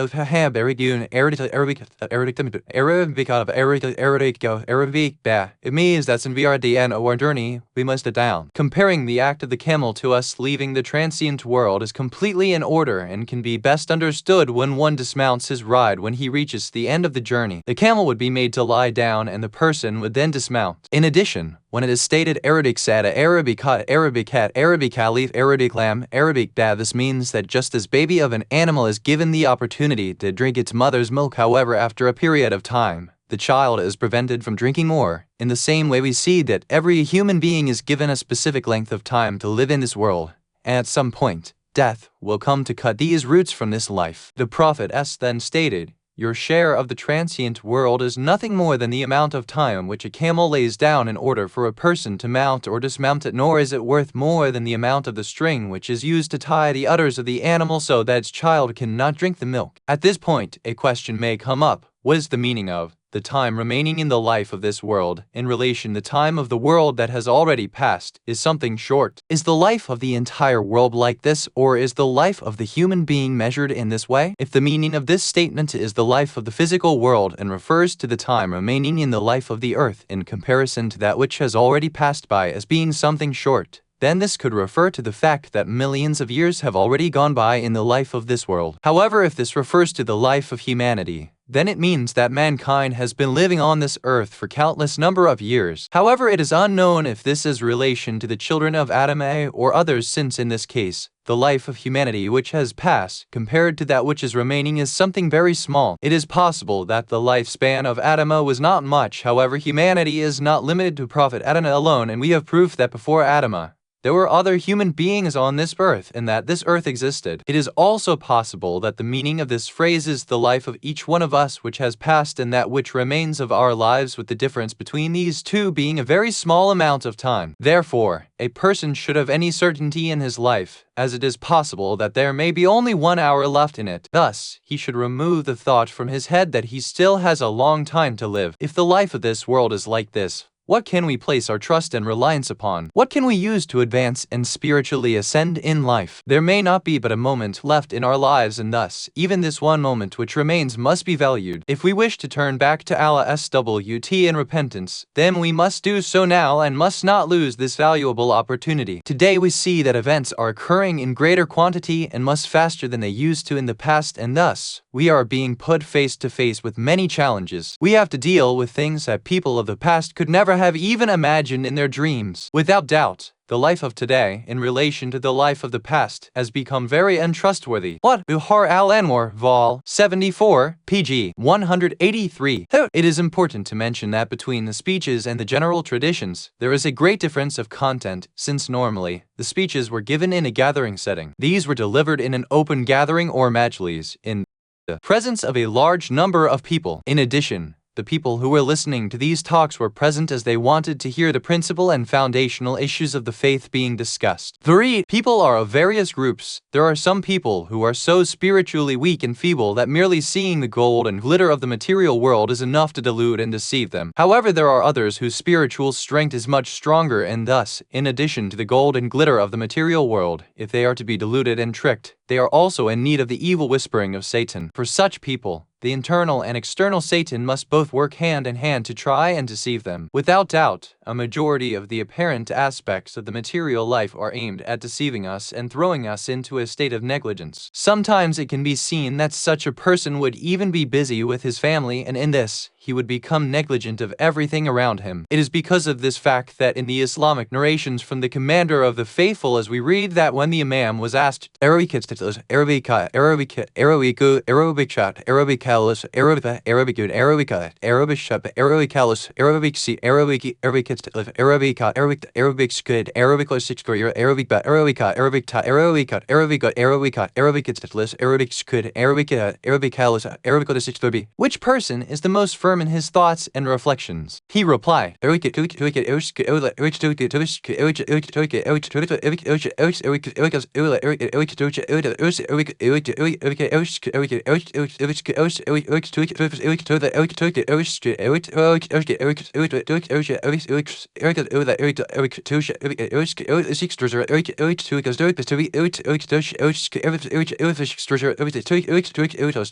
Ba, it means that since we are at the end of our journey, we must sit down. Comparing the act of the camel to us leaving the transient world is completely in order and can be best understood when one dismounts his ride when he reaches the end of the journey. The camel would be made to lie down and the person would then dismount. In addition, when it is stated Arabic Sada, Arabic Hat, Arabic Het, Arabic Alif, Arabic Lam, Arabic Da, this means that just as baby of an animal is given the opportunity to drink its mother's milk, however, after a period of time, the child is prevented from drinking more. In the same way, we see that every human being is given a specific length of time to live in this world, and at some point, death will come to cut these roots from this life. The Prophet then stated, "Your share of the transient world is nothing more than the amount of time which a camel lays down in order for a person to mount or dismount it, nor is it worth more than the amount of the string which is used to tie the udders of the animal so that its child cannot drink the milk." At this point, a question may come up. What is the meaning of the time remaining in the life of this world in relation to the time of the world that has already passed? Is something short? Is the life of the entire world like this, or is the life of the human being measured in this way? If the meaning of this statement is the life of the physical world and refers to the time remaining in the life of the earth in comparison to that which has already passed by as being something short, then this could refer to the fact that millions of years have already gone by in the life of this world. However, if this refers to the life of humanity, then it means that mankind has been living on this earth for countless number of years. However, it is unknown if this is relation to the children of Adam or others, since in this case, the life of humanity which has passed compared to that which is remaining is something very small. It is possible that the lifespan of Adam was not much. However, humanity is not limited to Prophet Adam alone, and we have proof that before Adam, there were other human beings on this earth and that this earth existed. It is also possible that the meaning of this phrase is the life of each one of us which has passed and that which remains of our lives, with the difference between these two being a very small amount of time. Therefore, a person should have any certainty in his life, as it is possible that there may be only 1 hour left in it. Thus, he should remove the thought from his head that he still has a long time to live. If the life of this world is like this, what can we place our trust and reliance upon? What can we use to advance and spiritually ascend in life? There may not be but a moment left in our lives, and thus, even this one moment which remains must be valued. If we wish to turn back to Allah SWT in repentance, then we must do so now and must not lose this valuable opportunity. Today we see that events are occurring in greater quantity and much faster than they used to in the past, and thus, we are being put face to face with many challenges. We have to deal with things that people of the past could never have even imagined in their dreams. Without doubt, The life of today, in relation to the life of the past, has become very untrustworthy. What? Buhar al-Anwar, Vol. 74, pg. 183. It is important to mention that between the speeches and the general traditions, there is a great difference of content, since normally, the speeches were given in a gathering setting. These were delivered in an open gathering or majlis, in the presence of a large number of people. In addition, the people who were listening to these talks were present as they wanted to hear the principal and foundational issues of the faith being discussed. 3. People are of various groups. There are some people who are so spiritually weak and feeble that merely seeing the gold and glitter of the material world is enough to delude and deceive them. However, there are others whose spiritual strength is much stronger, and thus, in addition to the gold and glitter of the material world, if they are to be deluded and tricked, they are also in need of the evil whispering of Satan. For such people, the internal and external Satan must both work hand in hand to try and deceive them. Without doubt, a majority of the apparent aspects of the material life are aimed at deceiving us and throwing us into a state of negligence. Sometimes it can be seen that such a person would even be busy with his family, and in this, he would become negligent of everything around him. It is because of this fact that in the Islamic narrations from the commander of the faithful, as we read that when the Imam was asked which person is the most firm in his thoughts and reflections, he replied,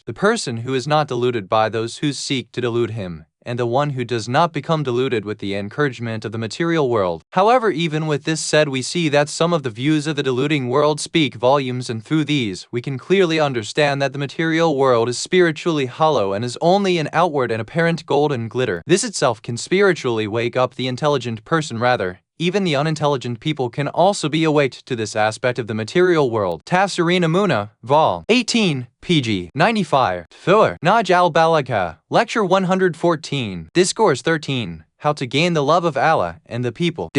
the person who is not deluded by those who seek to delude him, and the one who does not become deluded with the encouragement of the material world. However, even with this said, we see that some of the views of the deluding world speak volumes, and through these, we can clearly understand that the material world is spiritually hollow and is only an outward and apparent gold and glitter. This itself can spiritually wake up the intelligent person. Rather, even the unintelligent people can also be awaked to this aspect of the material world. Tafsirin Amuna, Vol. 18, pg. 95. Filler. Naj al-Balagha. Lecture 114. Discourse 13. How to gain the love of Allah and the people.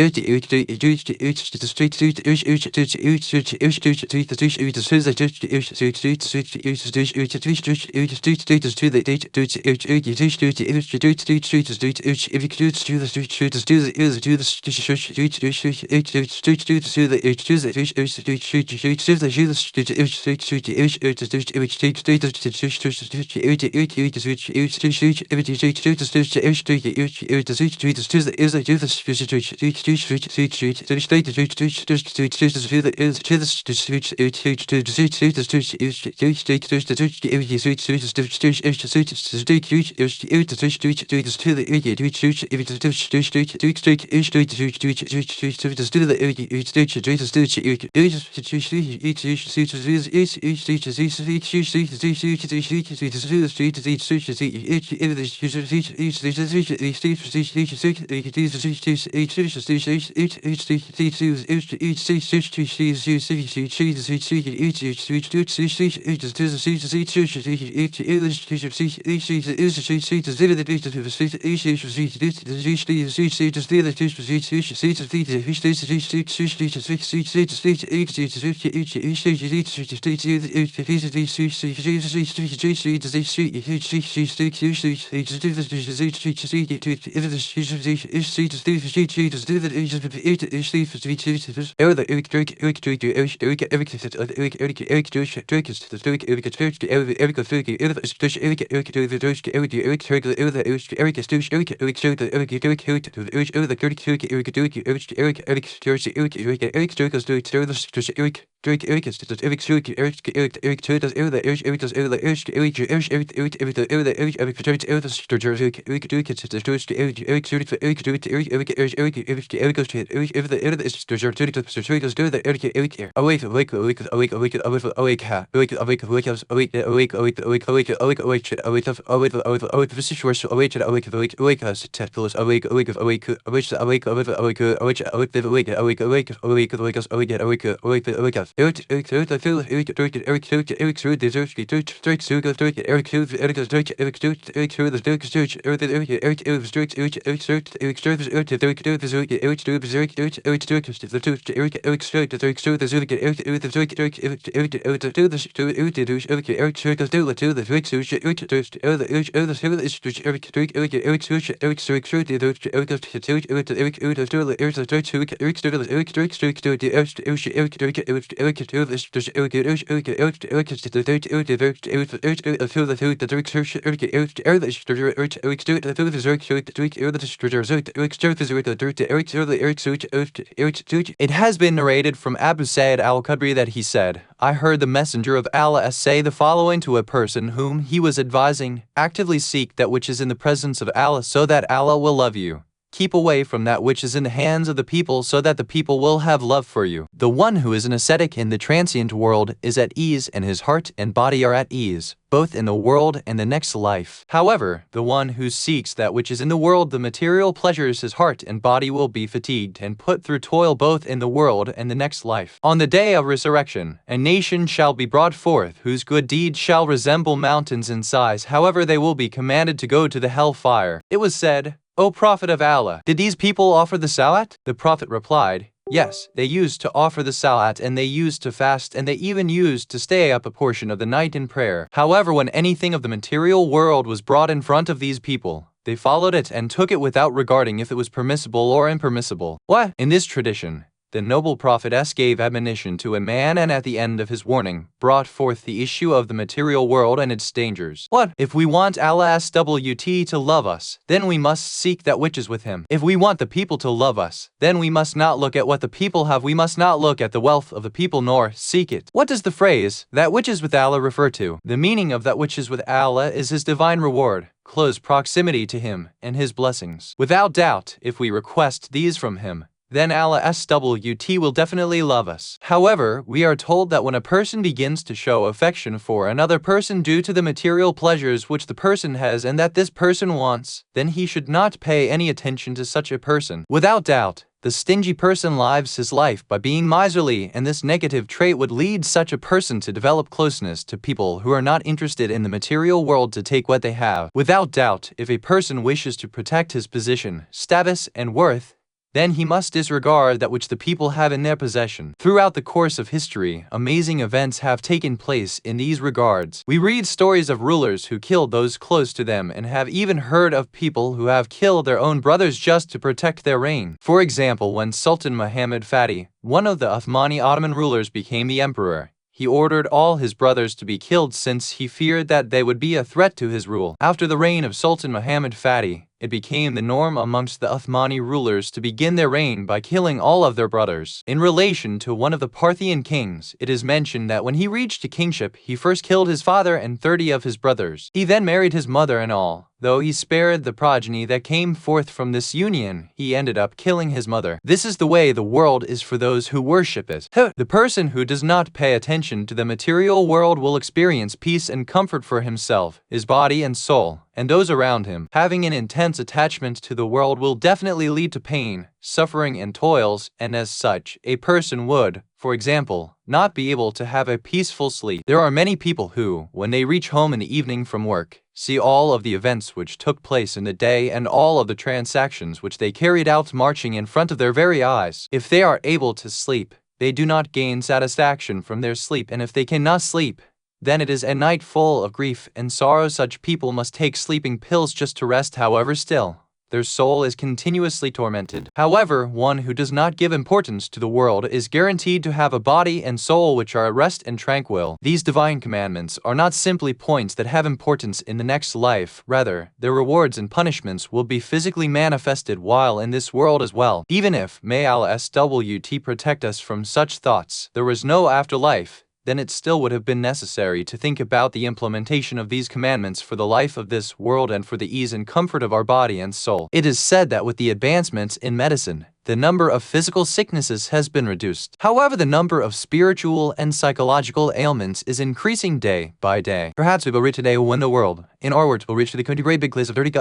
It has been narrated from Abu Sa'id al-Khudri that he said, I heard the Messenger of Allah say the following to a person whom he was advising, actively seek that which is in the presence of Allah so that Allah will love you. Keep away from that which is in the hands of the people so that the people will have love for you. The one who is an ascetic in the transient world is at ease and his heart and body are at ease, both in the world and the next life. However, the one who seeks that which is in the world, the material pleasures, his heart and body will be fatigued and put through toil both in the world and the next life. On the day of resurrection, a nation shall be brought forth whose good deeds shall resemble mountains in size, however they will be commanded to go to the hell fire. It was said, O Prophet of Allah, did these people offer the salat? The Prophet replied, yes, they used to offer the salat and they used to fast and they even used to stay up a portion of the night in prayer. However, when anything of the material world was brought in front of these people, they followed it and took it without regarding if it was permissible or impermissible. What? In this tradition, the noble Prophet gave admonition to a man and at the end of his warning, brought forth the issue of the material world and its dangers. What? If we want Allah to love us, then we must seek that which is with him. If we want the people to love us, then we must not look at what the people have. We must not look at the wealth of the people nor seek it. What does the phrase, that which is with Allah, refer to? The meaning of that which is with Allah is his divine reward, close proximity to him, and his blessings. Without doubt, if we request these from him, then Allah will definitely love us. However, we are told that when a person begins to show affection for another person due to the material pleasures which the person has and that this person wants, then he should not pay any attention to such a person. Without doubt, the stingy person lives his life by being miserly, and this negative trait would lead such a person to develop closeness to people who are not interested in the material world to take what they have. Without doubt, if a person wishes to protect his position, status, and worth, then he must disregard that which the people have in their possession. Throughout the course of history, amazing events have taken place in these regards. We read stories of rulers who killed those close to them and have even heard of people who have killed their own brothers just to protect their reign. For example, when Sultan Muhammad Fatih, one of the Uthmani Ottoman rulers, became the emperor, he ordered all his brothers to be killed since he feared that they would be a threat to his rule. After the reign of Sultan Muhammad Fatih, it became the norm amongst the Uthmani rulers to begin their reign by killing all of their brothers. In relation to one of the Parthian kings, it is mentioned that when he reached the kingship, he first killed his father and 30 of his brothers. He then married his mother and all. Though he spared the progeny that came forth from this union, he ended up killing his mother. This is the way the world is for those who worship it. The person who does not pay attention to the material world will experience peace and comfort for himself, his body and soul, and those around him. Having an intense attachment to the world will definitely lead to pain, suffering, and toils, and as such, a person would, for example, not be able to have a peaceful sleep. There are many people who, when they reach home in the evening from work, see all of the events which took place in the day and all of the transactions which they carried out marching in front of their very eyes. If they are able to sleep, they do not gain satisfaction from their sleep, and if they cannot sleep, then it is a night full of grief and sorrow. Such people must take sleeping pills just to rest. However, still, their soul is continuously tormented. However, one who does not give importance to the world is guaranteed to have a body and soul which are at rest and tranquil. These divine commandments are not simply points that have importance in the next life, rather, their rewards and punishments will be physically manifested while in this world as well. Even if, may Allah SWT protect us from such thoughts, there was no afterlife, then it still would have been necessary to think about the implementation of these commandments for the life of this world and for the ease and comfort of our body and soul. It is said that with the advancements in medicine, the number of physical sicknesses has been reduced. However, the number of spiritual and psychological ailments is increasing day by day. Perhaps we will reach a day when the world, in our words, will reach to the great big place of 30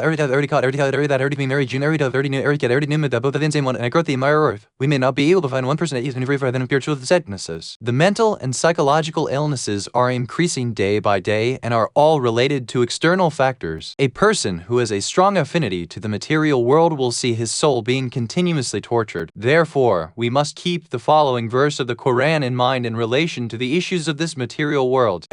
Mary June both of the same one and I growth the entire earth. We may not be able to find one person that is free for than spiritual sicknesses. The mental and psychological illnesses are increasing day by day and are all related to external factors. A person who has a strong affinity to the material world will see his soul being continuously tortured. Therefore, we must keep the following verse of the Quran in mind in relation to the issues of this material world.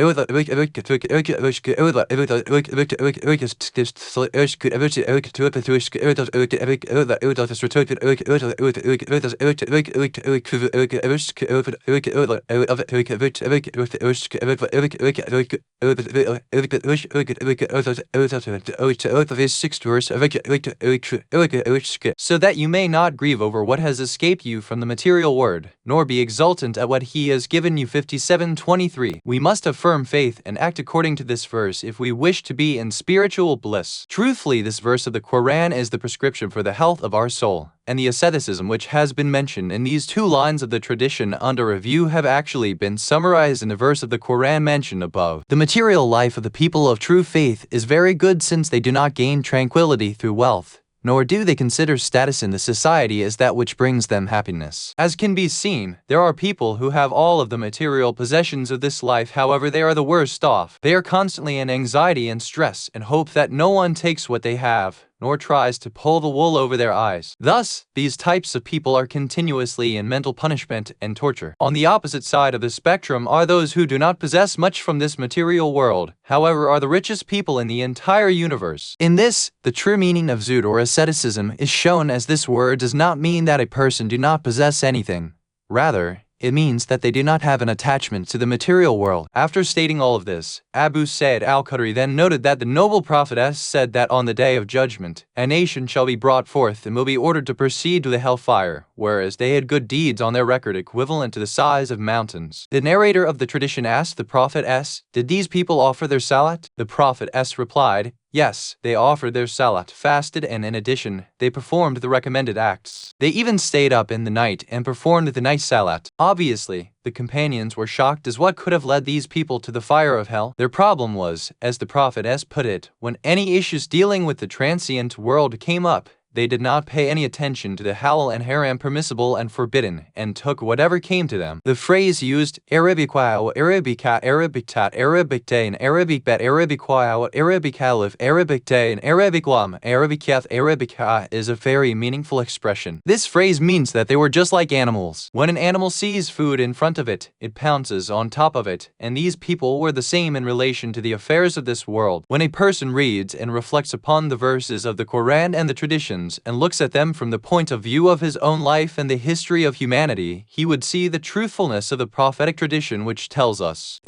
So that you may not grieve over what has escaped you from the material world, nor be exultant at what he has given you. 57:23. We must have firm faith and act according to this verse if we wish to be in spiritual bliss. Truthfully, this verse of the Quran is the prescription for the health of our soul, and the asceticism which has been mentioned in these two lines of the tradition under review have actually been summarized in the verse of the Quran mentioned above. The material life of the people of true faith is very good since they do not gain tranquility through wealth, nor do they consider status in the society as that which brings them happiness. As can be seen, there are people who have all of the material possessions of this life, however they are the worst off. They are constantly in anxiety and stress and hope that no one takes what they have, nor tries to pull the wool over their eyes. Thus, these types of people are continuously in mental punishment and torture. On the opposite side of the spectrum are those who do not possess much from this material world, however are the richest people in the entire universe. In this, the true meaning of zuhd or asceticism is shown, as this word does not mean that a person do not possess anything. Rather, it means that they do not have an attachment to the material world. After stating all of this, Abu Sa'id al-Khudri then noted that the noble prophet said that on the day of judgment, a nation shall be brought forth and will be ordered to proceed to the hellfire, whereas they had good deeds on their record equivalent to the size of mountains. The narrator of the tradition asked the prophet did these people offer their salat? The prophet replied, yes, they offered their salat, fasted, and in addition, they performed the recommended acts. They even stayed up in the night and performed the night salat. Obviously, the companions were shocked as what could have led these people to the fire of hell. Their problem was, as the prophet put it, when any issues dealing with the transient world came up, they did not pay any attention to the halal and haram, permissible and forbidden, and took whatever came to them. The phrase used Arabica, Arabica, Arabictat, Arabictain, Arabicbet, Arabiquia, Arabicalif, Arabictain, Arabiclam, Arabicath, Arabica is a very meaningful expression. This phrase means that they were just like animals. When an animal sees food in front of it, it pounces on top of it, and these people were the same in relation to the affairs of this world. When a person reads and reflects upon the verses of the Quran and the traditions, and looks at them from the point of view of his own life and the history of humanity, he would see the truthfulness of the prophetic tradition which tells us,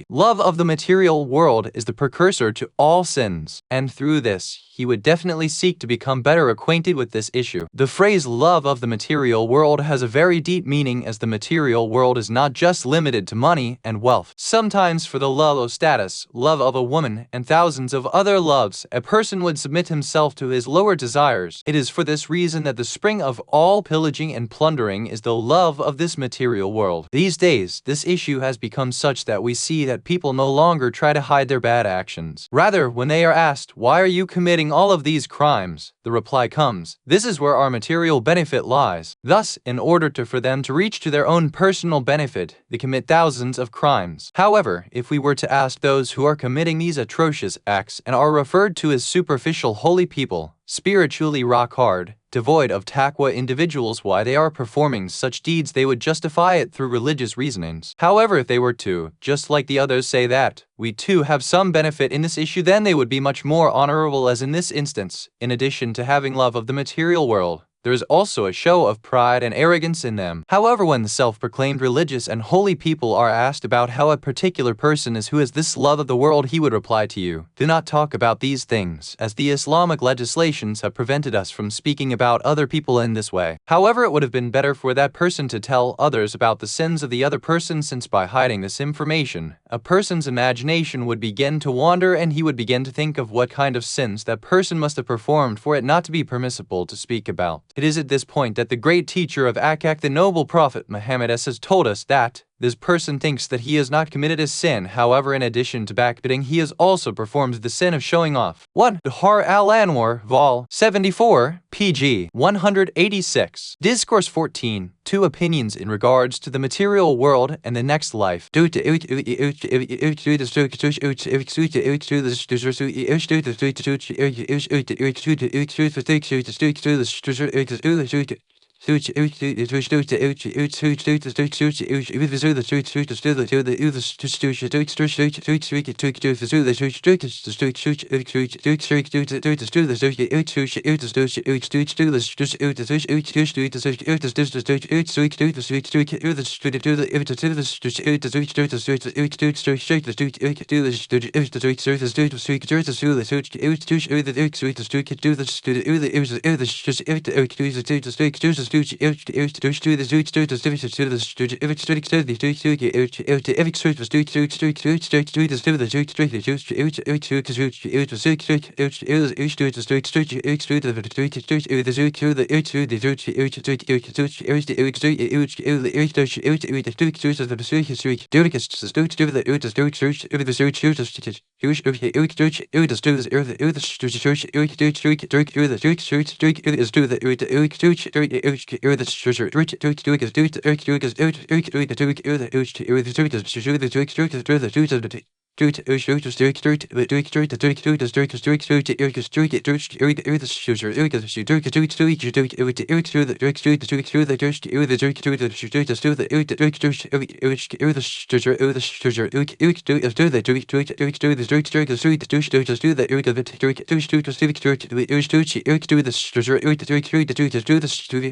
love of the material world is the precursor to all sins, and through this, he would definitely seek to become better acquainted with this issue. The phrase love of the material world has a very deep meaning, as the material world is not just limited to money and wealth. Sometimes for the love of status, love of a woman, and thousands of other loves, a person would submit himself to his lower desires. It is for this reason that the spring of all pillaging and plundering is the love of this material world. These days, this issue has become such that we see that people no longer try to hide their bad actions. actions. Rather, when they are asked, "Why are you committing all of these crimes?" the reply comes, "This is where our material benefit lies." Thus, in order for them to reach to their own personal benefit, they commit thousands of crimes. However, if we were to ask those who are committing these atrocious acts and are referred to as superficial holy people, spiritually rock-hard, devoid of taqwa individuals, why they are performing such deeds, they would justify it through religious reasonings. However, if they were to, just like the others, say that we too have some benefit in this issue, then they would be much more honorable, as in this instance. In addition to having love of the material world, there is also a show of pride and arrogance in them. However, when the self-proclaimed religious and holy people are asked about how a particular person is who has this love of the world, he would reply to you, "Do not talk about these things, as the Islamic legislations have prevented us from speaking about other people in this way." However, it would have been better for that person to tell others about the sins of the other person, since by hiding this information, a person's imagination would begin to wander and he would begin to think of what kind of sins that person must have performed for it not to be permissible to speak about. It is at this point that the great teacher of Akak, the noble prophet Muhammad, has told us that this person thinks that he has not committed a sin. However, in addition to backbiting, he has also performed the sin of showing off. 1. Har al-Anwar, Vol. 74, pg. 186. Discourse 14. Two opinions in regards to the material world and the next life.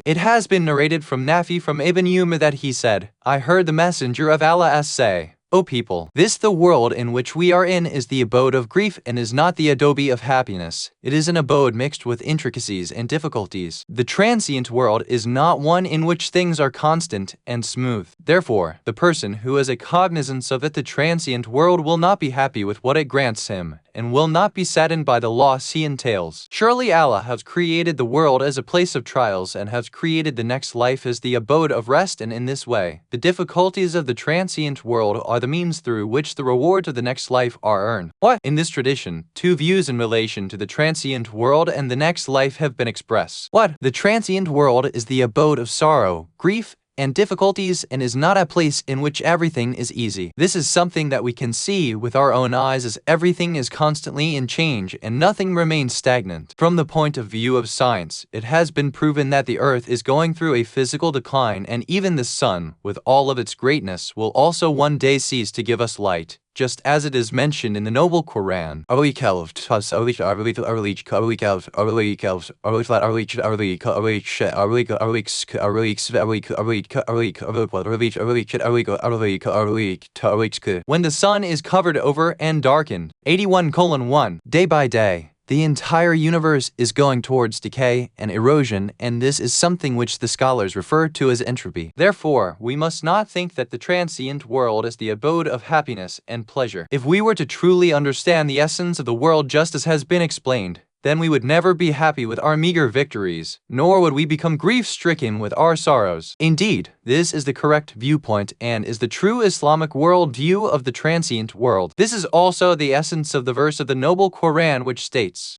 It has been narrated from Nafi from Ibn Umar that he said, "I heard the Messenger of Allah say, O people, this the world in which we are in is the abode of grief and is not the adobe of happiness. It is an abode mixed with intricacies and difficulties. The transient world is not one in which things are constant and smooth. Therefore, the person who has a cognizance of it, the transient world, will not be happy with what it grants him, and will not be saddened by the loss he entails. Surely Allah has created the world as a place of trials and has created the next life as the abode of rest, and in this way, the difficulties of the transient world are the means through which the rewards of the next life are earned." What? In this tradition, two views in relation to the transient world and the next life have been expressed. What? The transient world is the abode of sorrow, grief, and difficulties, and is not a place in which everything is easy. This is something that we can see with our own eyes, as everything is constantly in change and nothing remains stagnant. From the point of view of science, it has been proven that the earth is going through a physical decline, and even the sun, with all of its greatness, will also one day cease to give us light, just as it is mentioned in the noble Quran. When the sun is covered over and darkened. 81:1. Day by day, the entire universe is going towards decay and erosion, and this is something which the scholars refer to as entropy. Therefore, we must not think that the transient world is the abode of happiness and pleasure. If we were to truly understand the essence of the world just as has been explained, then we would never be happy with our meager victories, nor would we become grief-stricken with our sorrows. Indeed, this is the correct viewpoint and is the true Islamic world view of the transient world. This is also the essence of the verse of the noble Quran which states,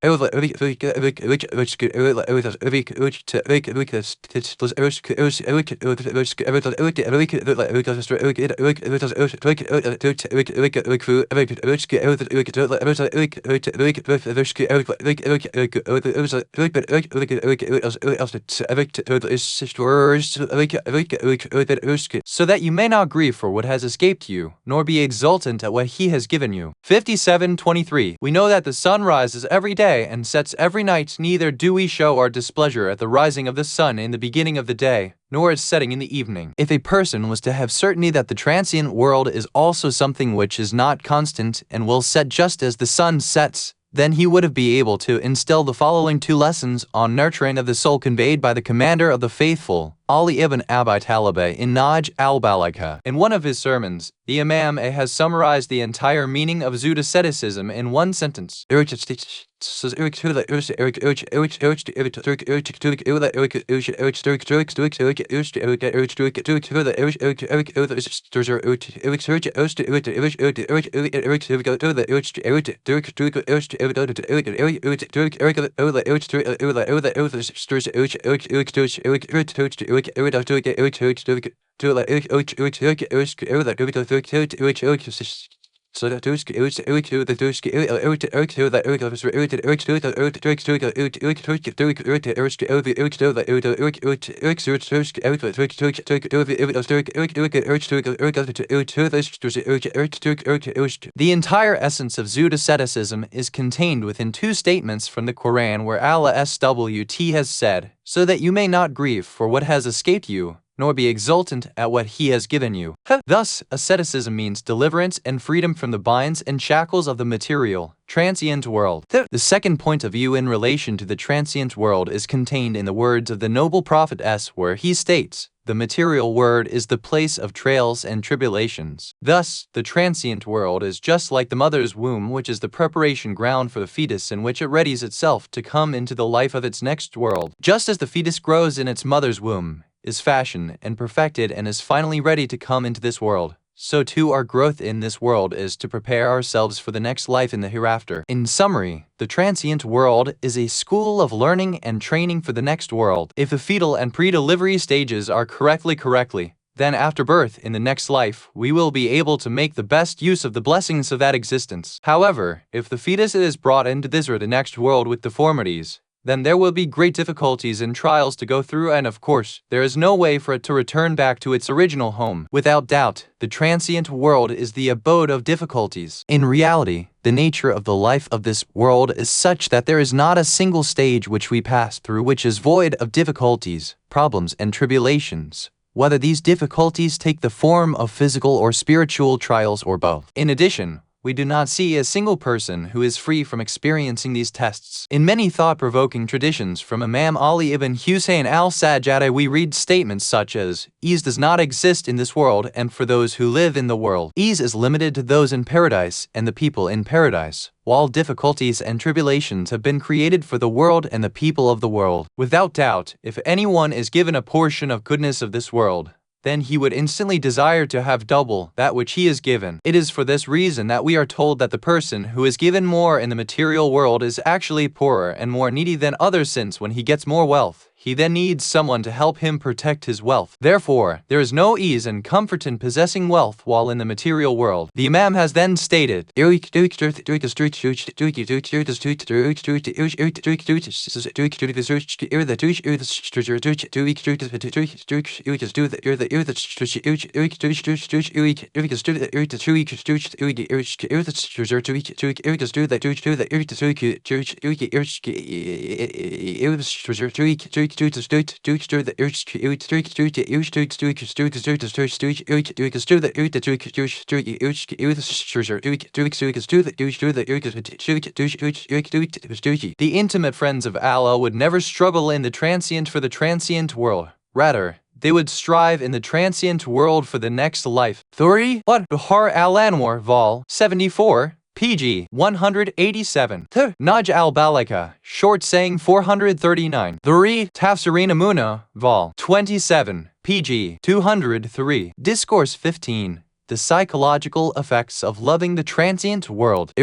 so that you may not grieve for what has escaped you, nor be exultant at what he has given you. 57:23. We know that the sun rises every day and sets every night, neither do we show our displeasure at the rising of the sun in the beginning of the day, nor its setting in the evening. If a person was to have certainty that the transient world is also something which is not constant and will set just as the sun sets, then he would be able to instill the following two lessons on nurturing of the soul conveyed by the commander of the faithful, Ali ibn Abi Talib in Naj al-Balagha. In one of his sermons, the Imam has summarized the entire meaning of Zuhd asceticism in one sentence. The entire essence of Zuhd asceticism is contained within two statements from the Quran where Allah SWT has said, so that you may not grieve for what has escaped you, nor be exultant at what he has given you. Thus, asceticism means deliverance and freedom from the binds and shackles of the material, transient world. The second point of view in relation to the transient world is contained in the words of the noble Prophet where he states, the material world is the place of trials and tribulations. Thus, the transient world is just like the mother's womb, which is the preparation ground for the fetus in which it readies itself to come into the life of its next world. Just as the fetus grows in its mother's womb, is fashioned and perfected and is finally ready to come into this world, so too our growth in this world is to prepare ourselves for the next life in the hereafter. In summary, the transient world is a school of learning and training for the next world. If the fetal and pre-delivery stages are correctly, then after birth in the next life, we will be able to make the best use of the blessings of that existence. However, if the fetus is brought into this or the next world with deformities, then there will be great difficulties and trials to go through, and of course, there is no way for it to return back to its original home. Without doubt, the transient world is the abode of difficulties. In reality, the nature of the life of this world is such that there is not a single stage which we pass through which is void of difficulties, problems, and tribulations, whether these difficulties take the form of physical or spiritual trials or both. In addition, we do not see a single person who is free from experiencing these tests. In many thought-provoking traditions from Imam Ali ibn Hussein al-Sajjad we read statements such as, ease does not exist in this world and for those who live in the world. Ease is limited to those in paradise and the people in paradise, while difficulties and tribulations have been created for the world and the people of the world. Without doubt, if anyone is given a portion of goodness of this world, then he would instantly desire to have double that which he is given. It is for this reason that we are told that the person who is given more in the material world is actually poorer and more needy than others, since when he gets more wealth, he then needs someone to help him protect his wealth. Therefore, there is no ease and comfort in possessing wealth while in the material world. The Imam has then stated, The intimate friends of Allah would never struggle in the transient for the transient world. Rather, they would strive in the transient world for the next life. Thuri, Bahar al-Anwar, Vol. 74, pg 187. Naj al-Balika, short saying 439. Three Tafsirina Muna, vol. 27, pg 203. Discourse 15. The psychological effects of loving the transient world.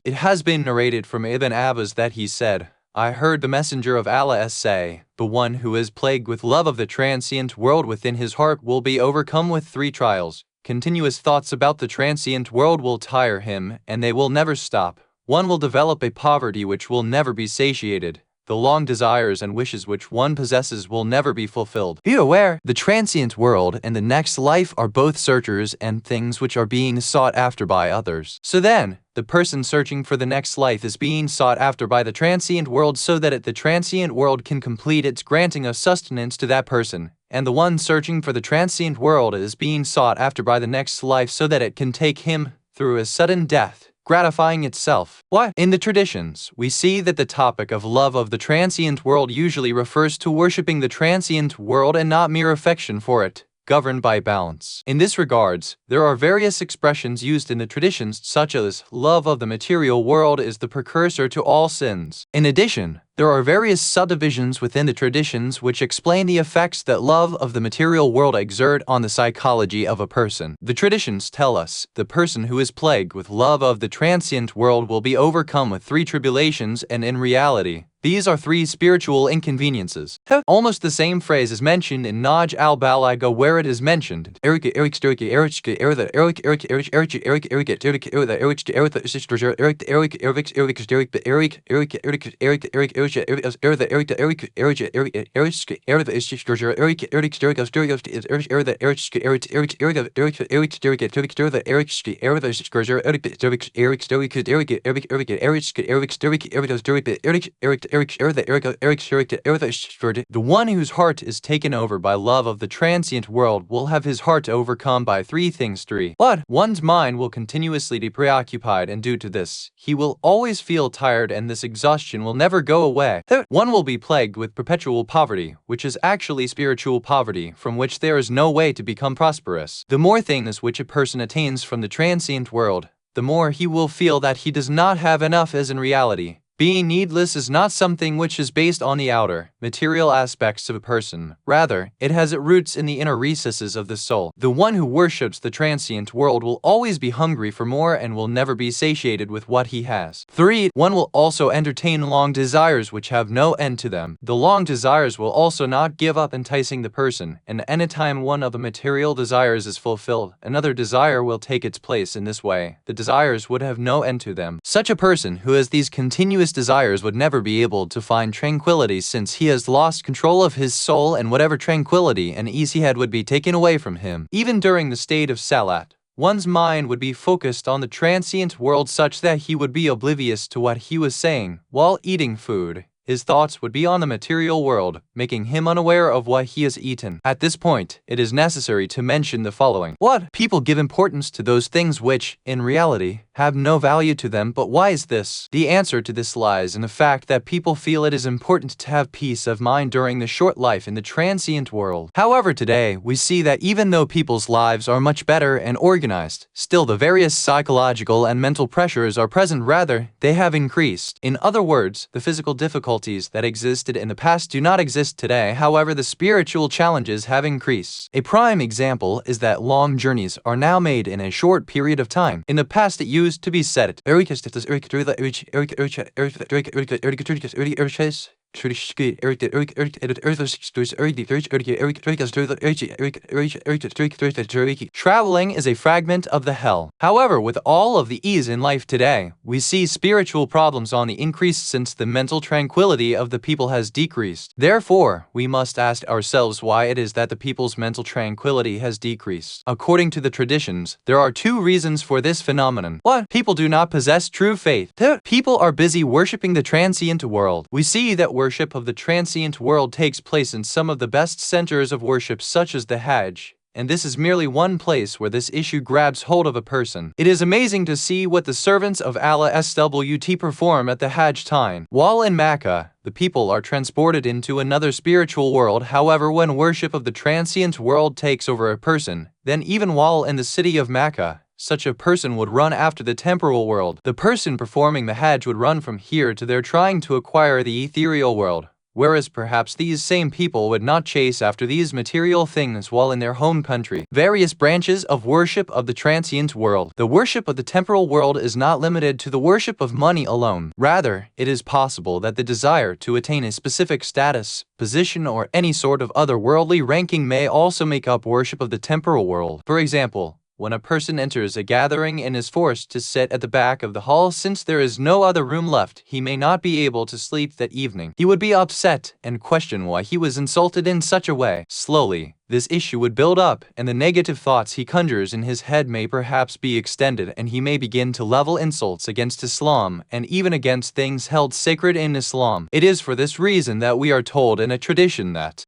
It has been narrated from Ibn Abbas that he said, I heard the Messenger of Allah say, the one who is plagued with love of the transient world within his heart will be overcome with 3 trials. Continuous thoughts about the transient world will tire him, and they will never stop. One will develop a poverty which will never be satiated. The long desires and wishes which one possesses will never be fulfilled. Be aware, the transient world and the next life are both searchers and things which are being sought after by others. So then, the person searching for the next life is being sought after by the transient world so that the transient world can complete its granting of sustenance to that person. And the one searching for the transient world is being sought after by the next life so that it can take him through a sudden death, gratifying itself. What? In the traditions, we see that the topic of love of the transient world usually refers to worshipping the transient world and not mere affection for it, governed by balance. In this regards, there are various expressions used in the traditions such as, love of the material world is the precursor to all sins. In addition, there are various subdivisions within the traditions which explain the effects that love of the material world exert on the psychology of a person. The traditions tell us, the person who is plagued with love of the transient world will be overcome with 3 tribulations, and in reality, these are 3 spiritual inconveniences. Almost the same phrase is mentioned in Naj al-Balagha where it is mentioned. The one whose heart is taken over by love of the transient world will have his heart overcome by 3 things. 3. What? One's mind will continuously be preoccupied, and due to this, he will always feel tired, and this exhaustion will never go away. One will be plagued with perpetual poverty, which is actually spiritual poverty, from which there is no way to become prosperous. The more things which a person attains from the transient world, the more he will feel that he does not have enough, as in reality, being needless is not something which is based on the outer, material aspects of a person. Rather, it has its roots in the inner recesses of the soul. The one who worships the transient world will always be hungry for more and will never be satiated with what he has. 3. One will also entertain long desires which have no end to them. The long desires will also not give up enticing the person, and anytime one of the material desires is fulfilled, another desire will take its place. In this way, the desires would have no end to them. Such a person who has these continuous his desires would never be able to find tranquility, since he has lost control of his soul, and whatever tranquility and ease he had would be taken away from him. Even during the state of salat, one's mind would be focused on the transient world such that he would be oblivious to what he was saying. While eating food, his thoughts would be on the material world, making him unaware of what he has eaten. At this point, it is necessary to mention the following. What? People give importance to those things which, in reality, have no value to them. But why is this? The answer to this lies in the fact that people feel it is important to have peace of mind during the short life in the transient world. However, today, we see that even though people's lives are much better and organized, still the various psychological and mental pressures are present. Rather, they have increased. In other words, the physical difficulties that existed in the past do not exist today. However, the spiritual challenges have increased. A prime example is that long journeys are now made in a short period of time. In the past, it used to be said traveling is a fragment of the hell. However, with all of the ease in life today, we see spiritual problems on the increase, since the mental tranquility of the people has decreased. Therefore, we must ask ourselves why it is that the people's mental tranquility has decreased. According to the traditions, there are two reasons for this phenomenon. 1. People do not possess true faith. 2. People are busy worshipping the transient world. We see that worship of the transient world takes place in some of the best centers of worship, such as the Hajj, and this is merely one place where this issue grabs hold of a person. It is amazing to see what the servants of Allah SWT perform at the Hajj time. While in Mecca, the people are transported into another spiritual world. However, when worship of the transient world takes over a person, then even while in the city of Mecca, such a person would run after the temporal world. The person performing the Hajj would run from here to there trying to acquire the ethereal world, whereas perhaps these same people would not chase after these material things while in their home country. Various branches of worship of the transient world. The worship of the temporal world is not limited to the worship of money alone. Rather, it is possible that the desire to attain a specific status, position, or any sort of other worldly ranking may also make up worship of the temporal world. For example, when a person enters a gathering and is forced to sit at the back of the hall since there is no other room left, he may not be able to sleep that evening. He would be upset and question why he was insulted in such a way. Slowly, this issue would build up, and the negative thoughts he conjures in his head may perhaps be extended, and he may begin to level insults against Islam and even against things held sacred in Islam. It is for this reason that we are told in a tradition that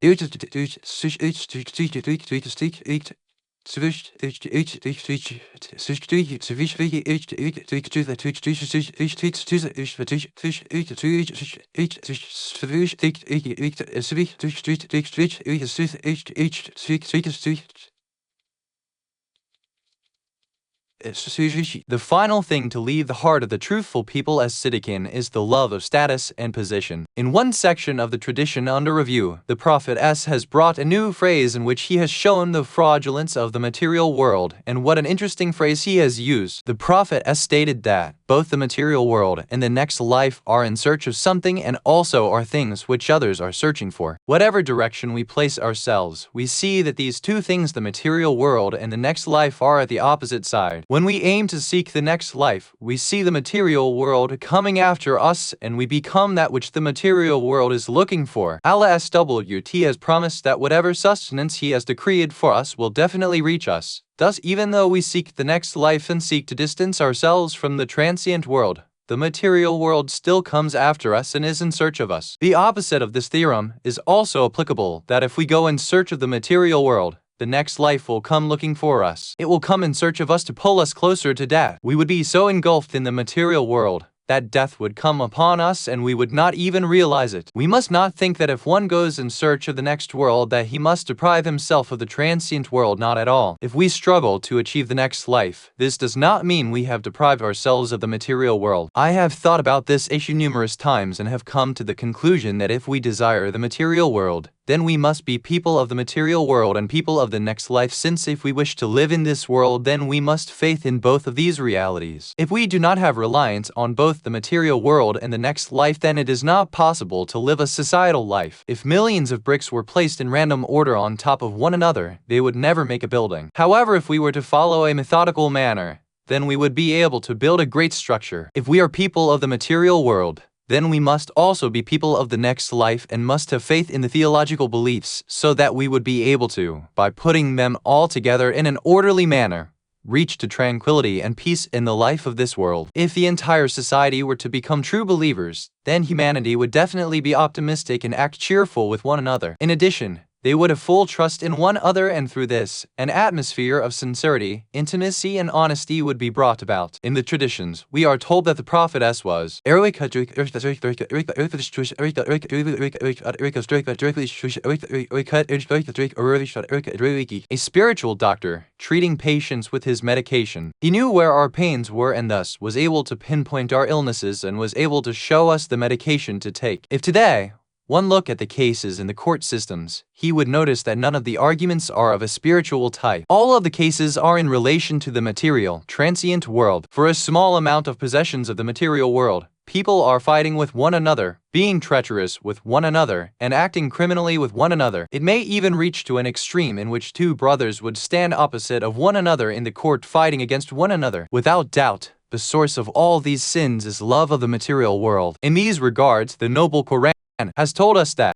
the final thing to leave the heart of the truthful people as Siddiqin is the love of status and position. In one section of the tradition under review, the Prophet has brought a new phrase in which he has shown the fraudulence of the material world, and what an interesting phrase he has used. The Prophet stated that both the material world and the next life are in search of something, and also are things which others are searching for. Whatever direction we place ourselves, we see that these two things, the material world and the next life, are at the opposite side. When we aim to seek the next life, we see the material world coming after us, and we become that which the material world is looking for. Allah SWT has promised that whatever sustenance He has decreed for us will definitely reach us. Thus, even though we seek the next life and seek to distance ourselves from the transient world, the material world still comes after us and is in search of us. The opposite of this theorem is also applicable, that if we go in search of the material world, the next life will come looking for us. It will come in search of us to pull us closer to death. We would be so engulfed in the material world that death would come upon us and we would not even realize it. We must not think that if one goes in search of the next world that he must deprive himself of the transient world. Not at all. If we struggle to achieve the next life, this does not mean we have deprived ourselves of the material world. I have thought about this issue numerous times and have come to the conclusion that if we desire the material world, then we must be people of the material world and people of the next life, since if we wish to live in this world, then we must faith in both of these realities. If we do not have reliance on both the material world and the next life, then it is not possible to live a societal life. If millions of bricks were placed in random order on top of one another, they would never make a building. However, if we were to follow a methodical manner, then we would be able to build a great structure. If we are people of the material world, then we must also be people of the next life and must have faith in the theological beliefs so that we would be able to, by putting them all together in an orderly manner, reach to tranquility and peace in the life of this world. If the entire society were to become true believers, then humanity would definitely be optimistic and act cheerful with one another. In addition, they would have full trust in one another, and through this, an atmosphere of sincerity, intimacy, and honesty would be brought about. In the traditions, we are told that the prophetess was a spiritual doctor, treating patients with his medication. He knew where our pains were and thus was able to pinpoint our illnesses and was able to show us the medication to take. If today, one look at the cases in the court systems, he would notice that none of the arguments are of a spiritual type. All of the cases are in relation to the material, transient world. For a small amount of possessions of the material world, people are fighting with one another, being treacherous with one another, and acting criminally with one another. It may even reach to an extreme in which two brothers would stand opposite of one another in the court fighting against one another. Without doubt, the source of all these sins is love of the material world. In these regards, the noble Quran has told us that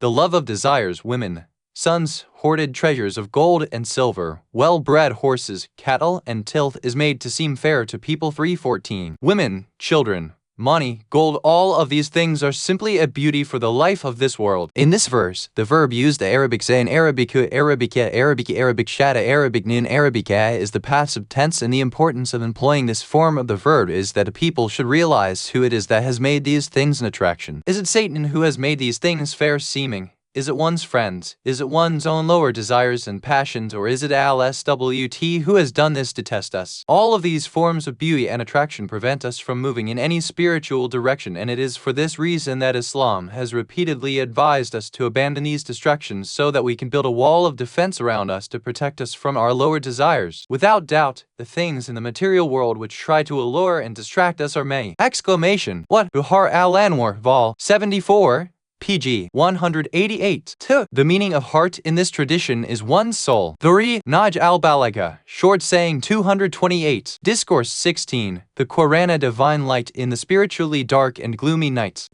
the love of desires women, sons, hoarded treasures of gold and silver, well-bred horses, cattle, and tilth is made to seem fair to people. 3:14. Women, children, money, gold, all of these things are simply a beauty for the life of this world. In this verse, the verb used, the Arabic zayn, Arabica, Arabic shada, Arabic nun, Arabica, is the passive tense, and the importance of employing this form of the verb is that a people should realize who it is that has made these things an attraction. Is it Satan who has made these things fair seeming? Is it one's friends? Is it one's own lower desires and passions? Or is it LSWT who has done this to test us? All of these forms of beauty and attraction prevent us from moving in any spiritual direction, and it is for this reason that Islam has repeatedly advised us to abandon these distractions so that we can build a wall of defense around us to protect us from our lower desires. Without doubt, the things in the material world which try to allure and distract us are many. Exclamation. What? Buhar al-Anwar, Vol. 74. pg 188. 2. The meaning of heart in this tradition is one's soul. 3. Naj al-Balaga, short saying 228. Discourse 16. The Quran, a divine light in the spiritually dark and gloomy nights.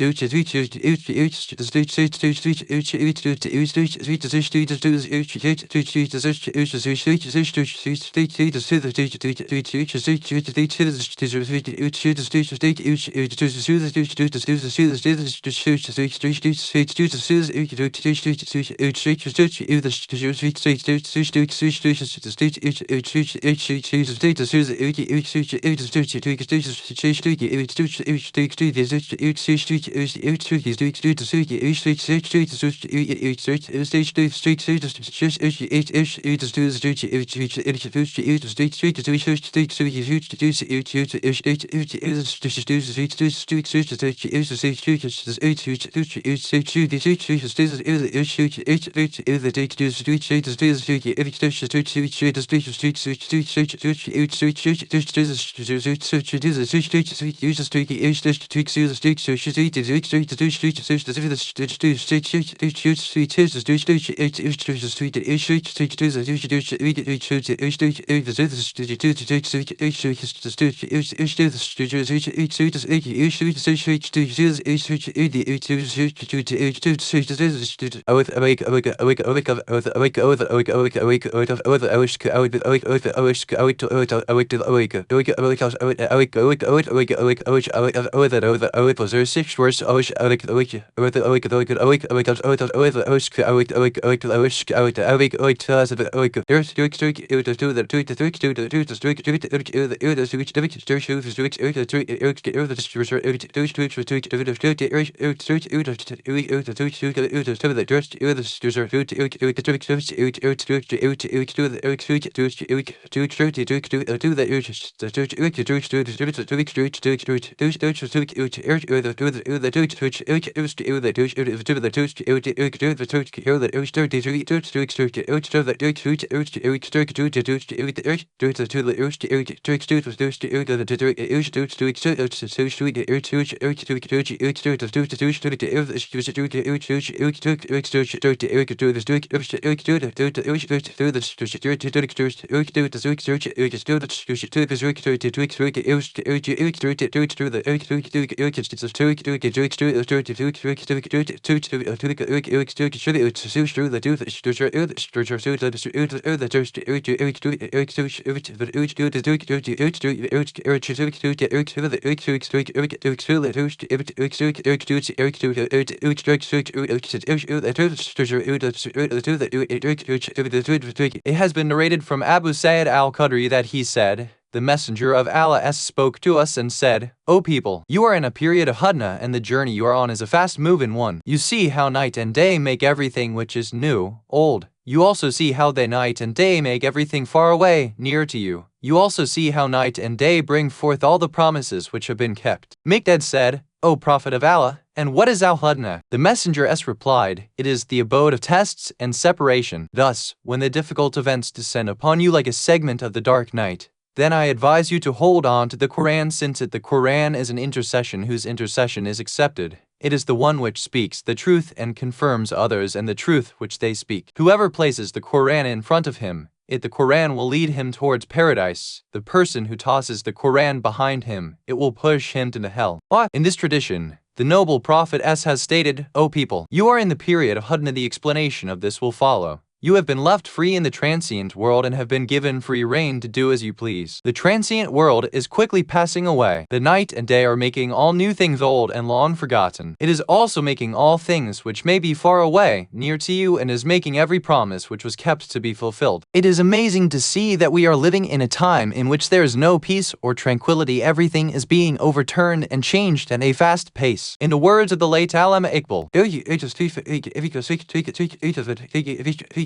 It has been narrated from Abu Sayyid al-Qadri that he said, "The Messenger of Allah spoke to us and said, O people, you are in a period of hudna and the journey you are on is a fast-moving one. You see how night and day make everything which is new, old. You also see how the night and day make everything far away, near to you. You also see how night and day bring forth all the promises which have been kept." Miqdad said, "O Prophet of Allah, and what is al-hudna?" The Messenger replied, "It is the abode of tests and separation. Thus, when the difficult events descend upon you like a segment of the dark night, then I advise you to hold on to the Quran, since the Quran is an intercession whose intercession is accepted. It is the one which speaks the truth and confirms others and the truth which they speak. Whoever places the Quran in front of him, the Quran will lead him towards paradise. The person who tosses the Quran behind him, it will push him to hell." In this tradition, the noble Prophet has stated, "O people, you are in the period of hudna. The explanation of this will follow. You have been left free in the transient world and have been given free rein to do as you please. The transient world is quickly passing away. The night and day are making all new things old and long forgotten. It is also making all things which may be far away near to you, and is making every promise which was kept to be fulfilled. It is amazing to see that we are living in a time in which there is no peace or tranquility. Everything is being overturned and changed at a fast pace. In the words of the late Allama Iqbal,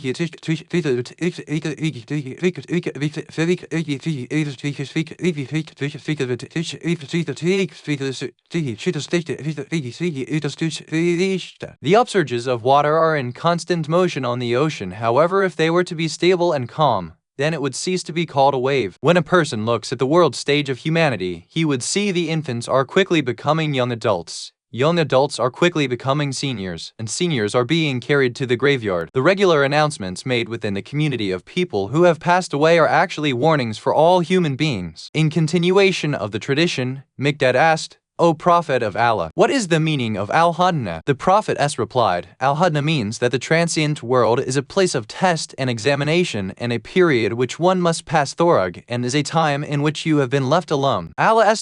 the upsurges of water are in constant motion on the ocean. However, if they were to be stable and calm, then it would cease to be called a wave. When a person looks at the world stage of humanity, he would see the infants are quickly becoming young adults. Young adults are quickly becoming seniors, and seniors are being carried to the graveyard. The regular announcements made within the community of people who have passed away are actually warnings for all human beings. In continuation of the tradition, Miqdad asked, "O Prophet of Allah, what is the meaning of al-hudna?" The Prophet replied, "Al-hudna means that the transient world is a place of test and examination, and a period which one must pass through, and is a time in which you have been left alone. Allah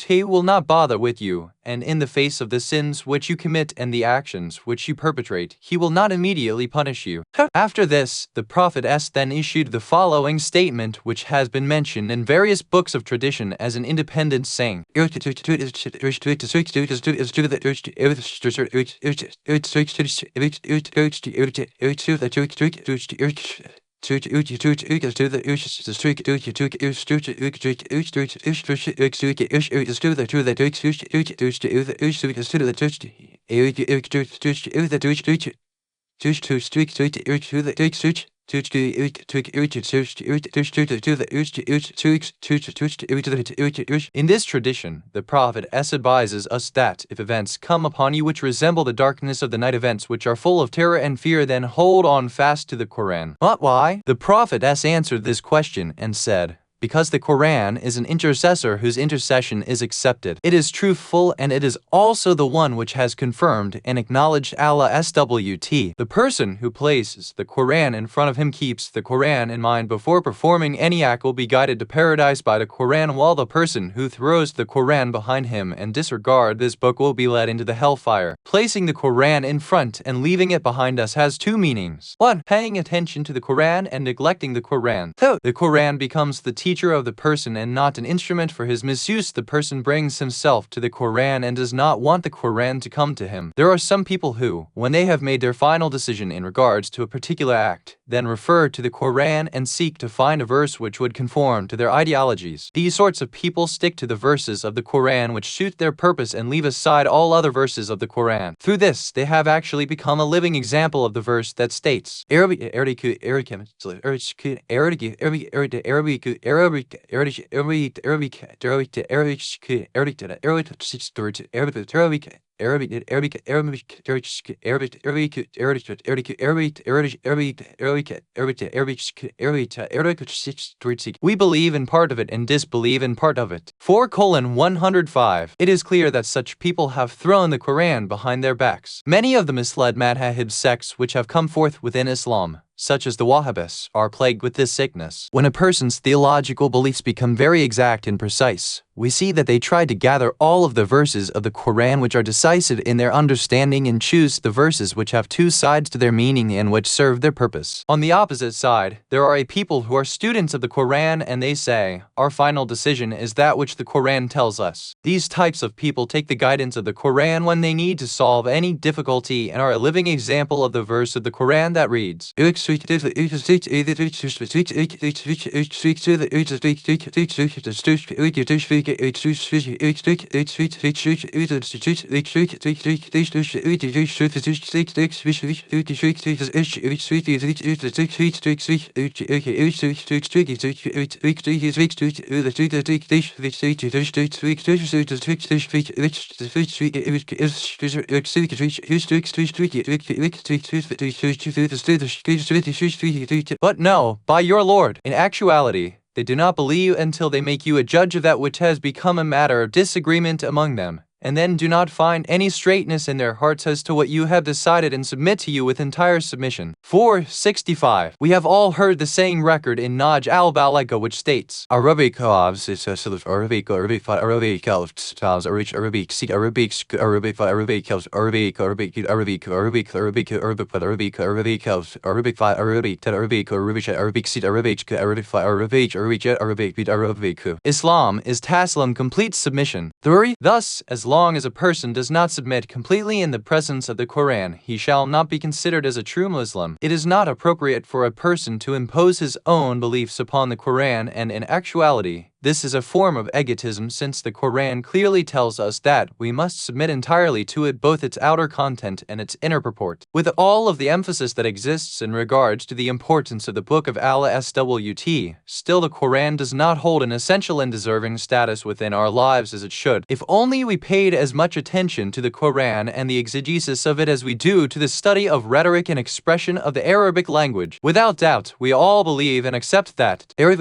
will not bother with you, and in the face of the sins which you commit and the actions which you perpetrate, He will not immediately punish you." After this, the Prophet then issued the following statement, which has been mentioned in various books of tradition as an independent saying. In this tradition, the Prophet advises us that if events come upon you which resemble the darkness of the night, events which are full of terror and fear, then hold on fast to the Quran. But why? The Prophet answered this question and said, "Because the Quran is an intercessor whose intercession is accepted. It is truthful, and it is also the one which has confirmed and acknowledged Allah SWT. The person who places the Quran in front of him keeps the Quran in mind before performing any act will be guided to paradise by the Quran, while the person who throws the Quran behind him and disregard this book will be led into the hellfire." Placing the Quran in front and leaving it behind us has two meanings. 1. Paying attention to the Quran and neglecting the Quran. 2. The Quran becomes the teacher of the person and not an instrument for his misuse. The person brings himself to the Quran and does not want the Quran to come to him. There are some people who, when they have made their final decision in regards to a particular act, then refer to the Quran and seek to find a verse which would conform to their ideologies. These sorts of people stick to the verses of the Quran which suit their purpose and leave aside all other verses of the Quran. Through this, they have actually become a living example of the verse that states, we believe in part of it and disbelieve in part of it. 4:105. It is clear that such people have thrown the Quran behind their backs. Many of the misled madhahib sects which have come forth within Islam, such as the Wahhabis, are plagued with this sickness. When a person's theological beliefs become very exact and precise, we see that they try to gather all of the verses of the Quran which are decisive in their understanding and choose the verses which have two sides to their meaning and which serve their purpose. On the opposite side, there are a people who are students of the Quran and they say, our final decision is that which the Quran tells us. These types of people take the guidance of the Quran when they need to solve any difficulty and are a living example of the verse of the Quran that reads, But no, by your Lord, in actuality, they do not believe until they make you a judge of that which has become a matter of disagreement among them, and then do not find any straightness in their hearts as to what you have decided and submit to you with entire submission. 4:65. We have all heard the saying record in Naj al-Balagha which states, Islam is taslim, complete submission. Thus, as long as a person does not submit completely in the presence of the Quran, he shall not be considered as a true Muslim. It is not appropriate for a person to impose his own beliefs upon the Quran, and in actuality, this is a form of egotism since the Quran clearly tells us that we must submit entirely to it, both its outer content and its inner purport. With all of the emphasis that exists in regards to the importance of the Book of Allah SWT, still the Quran does not hold an essential and deserving status within our lives as it should. If only we paid as much attention to the Quran and the exegesis of it as we do to the study of rhetoric and expression of the Arabic language. Without doubt, we all believe and accept that there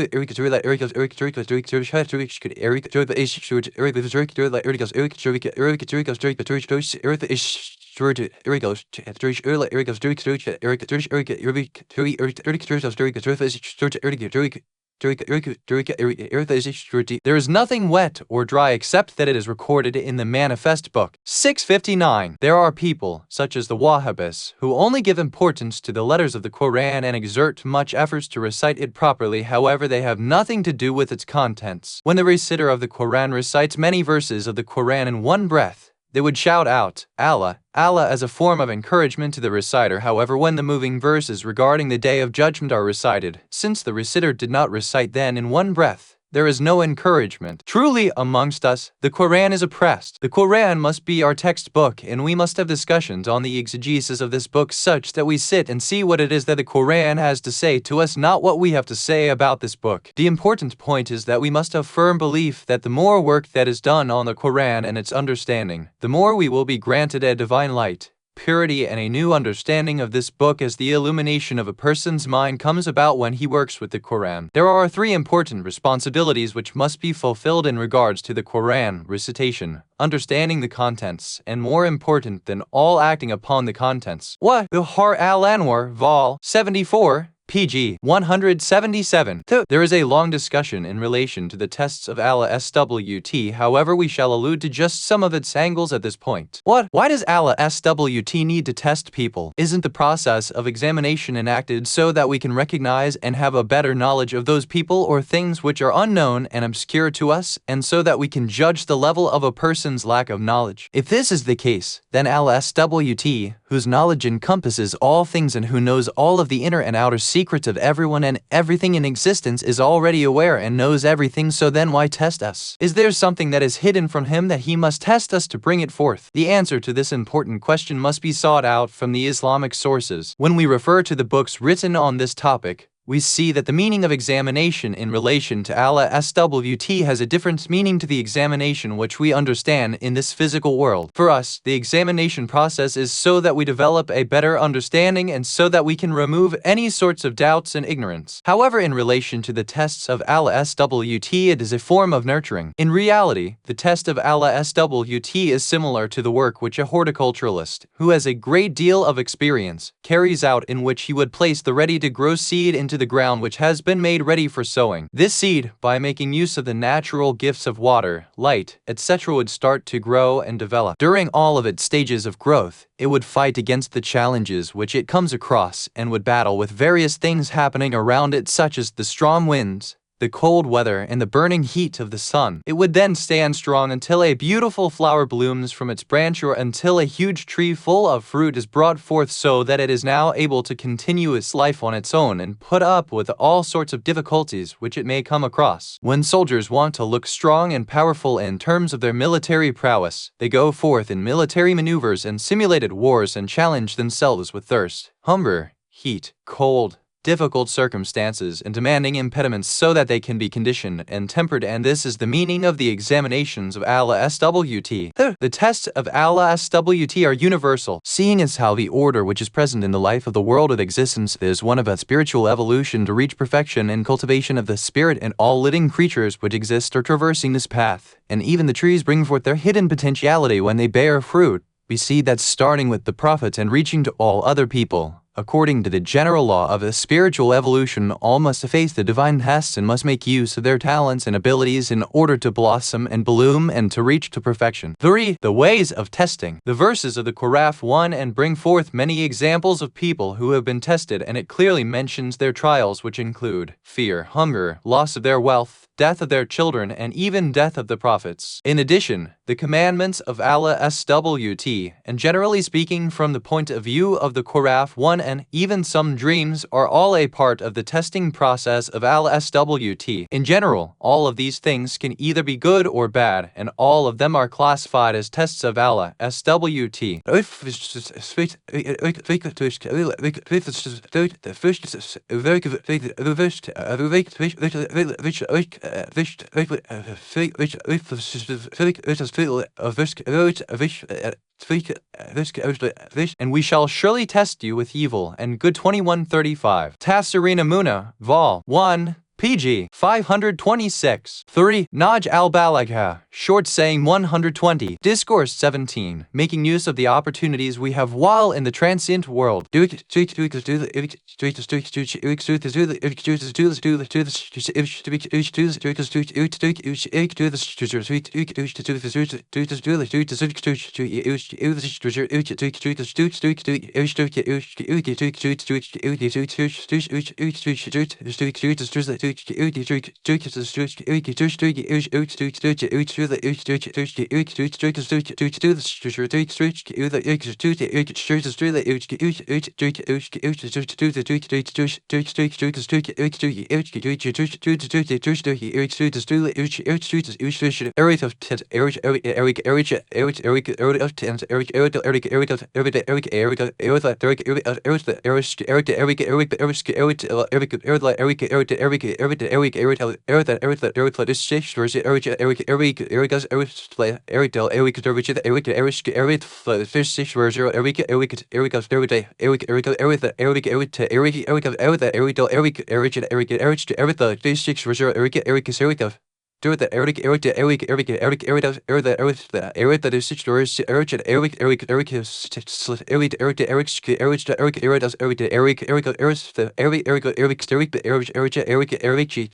is nothing wet or dry except that it is recorded in the manifest book. 6:59. There are people, such as the Wahhabis, who only give importance to the letters of the Quran and exert much efforts to recite it properly, however they have nothing to do with its contents. When the reciter of the Quran recites many verses of the Quran in one breath, they would shout out, Allah, Allah, as a form of encouragement to the reciter. However, when the moving verses regarding the Day of Judgment are recited, since the reciter did not recite then in one breath, there is no encouragement. Truly, amongst us, the Quran is oppressed. The Quran must be our textbook, and we must have discussions on the exegesis of this book such that we sit and see what it is that the Quran has to say to us, not what we have to say about this book. The important point is that we must have firm belief that the more work that is done on the Quran and its understanding, the more we will be granted a divine light, purity, and a new understanding of this book, as the illumination of a person's mind comes about when he works with the Quran. There are three important responsibilities which must be fulfilled in regards to the Quran: recitation, understanding the contents, and more important than all, acting upon the contents. What? Bihar al-Anwar, Vol. 74, pg 177. There is a long discussion in relation to the tests of Allah SWT, however we shall allude to just some of its angles at this point. Why does Allah SWT need to test people? Isn't the process of examination enacted so that we can recognize and have a better knowledge of those people or things which are unknown and obscure to us, and so that we can judge the level of a person's lack of knowledge? If this is the case, then Allah SWT, whose knowledge encompasses all things and who knows all of the inner and outer secrets of everyone and everything in existence, is already aware and knows everything, so then why test us? Is there something that is hidden from him that he must test us to bring it forth? The answer to this important question must be sought out from the Islamic sources. When we refer to the books written on this topic, we see that the meaning of examination in relation to Allah SWT has a different meaning to the examination which we understand in this physical world. For us, the examination process is so that we develop a better understanding and so that we can remove any sorts of doubts and ignorance. However, in relation to the tests of Allah SWT, it is a form of nurturing. In reality, the test of Allah SWT is similar to the work which a horticulturalist, who has a great deal of experience, carries out, in which he would place the ready-to-grow seed into the ground which has been made ready for sowing. This seed, by making use of the natural gifts of water, light, etc., would start to grow and develop. During all of its stages of growth, it would fight against the challenges which it comes across and would battle with various things happening around it, such as the strong winds, the cold weather, and the burning heat of the sun. It would then stand strong until a beautiful flower blooms from its branch, or until a huge tree full of fruit is brought forth, so that it is now able to continue its life on its own and put up with all sorts of difficulties which it may come across. When soldiers want to look strong and powerful in terms of their military prowess, they go forth in military maneuvers and simulated wars and challenge themselves with thirst, hunger, heat, cold, difficult circumstances, and demanding impediments, so that they can be conditioned and tempered, and this is the meaning of the examinations of Allah SWT. The tests of Allah SWT are universal, seeing as how the order which is present in the life of the world of existence is one of a spiritual evolution to reach perfection and cultivation of the spirit, and all living creatures which exist are traversing this path, and even the trees bring forth their hidden potentiality when they bear fruit. We see that starting with the prophets and reaching to all other people. According to the general law of a spiritual evolution, all must face the divine tests and must make use of their talents and abilities in order to blossom and bloom and to reach to perfection. 3. The ways of testing. The verses of the Quran 1 and bring forth many examples of people who have been tested, and it clearly mentions their trials, which include fear, hunger, loss of their wealth, death of their children, and even death of the prophets. In addition, the commandments of Allah SWT, and generally speaking from the point of view of the Quran 1 and even some dreams, are all a part of the testing process of Allah SWT. In general, all of these things can either be good or bad, and all of them are classified as tests of Allah SWT. And we shall surely test you with evil. And good 2135. Tafsirina Muna, Vol. 1, pg. 526. 3. Naj al-Balagha, short saying 120. Discourse 17. Making use of the opportunities we have while in the transient world.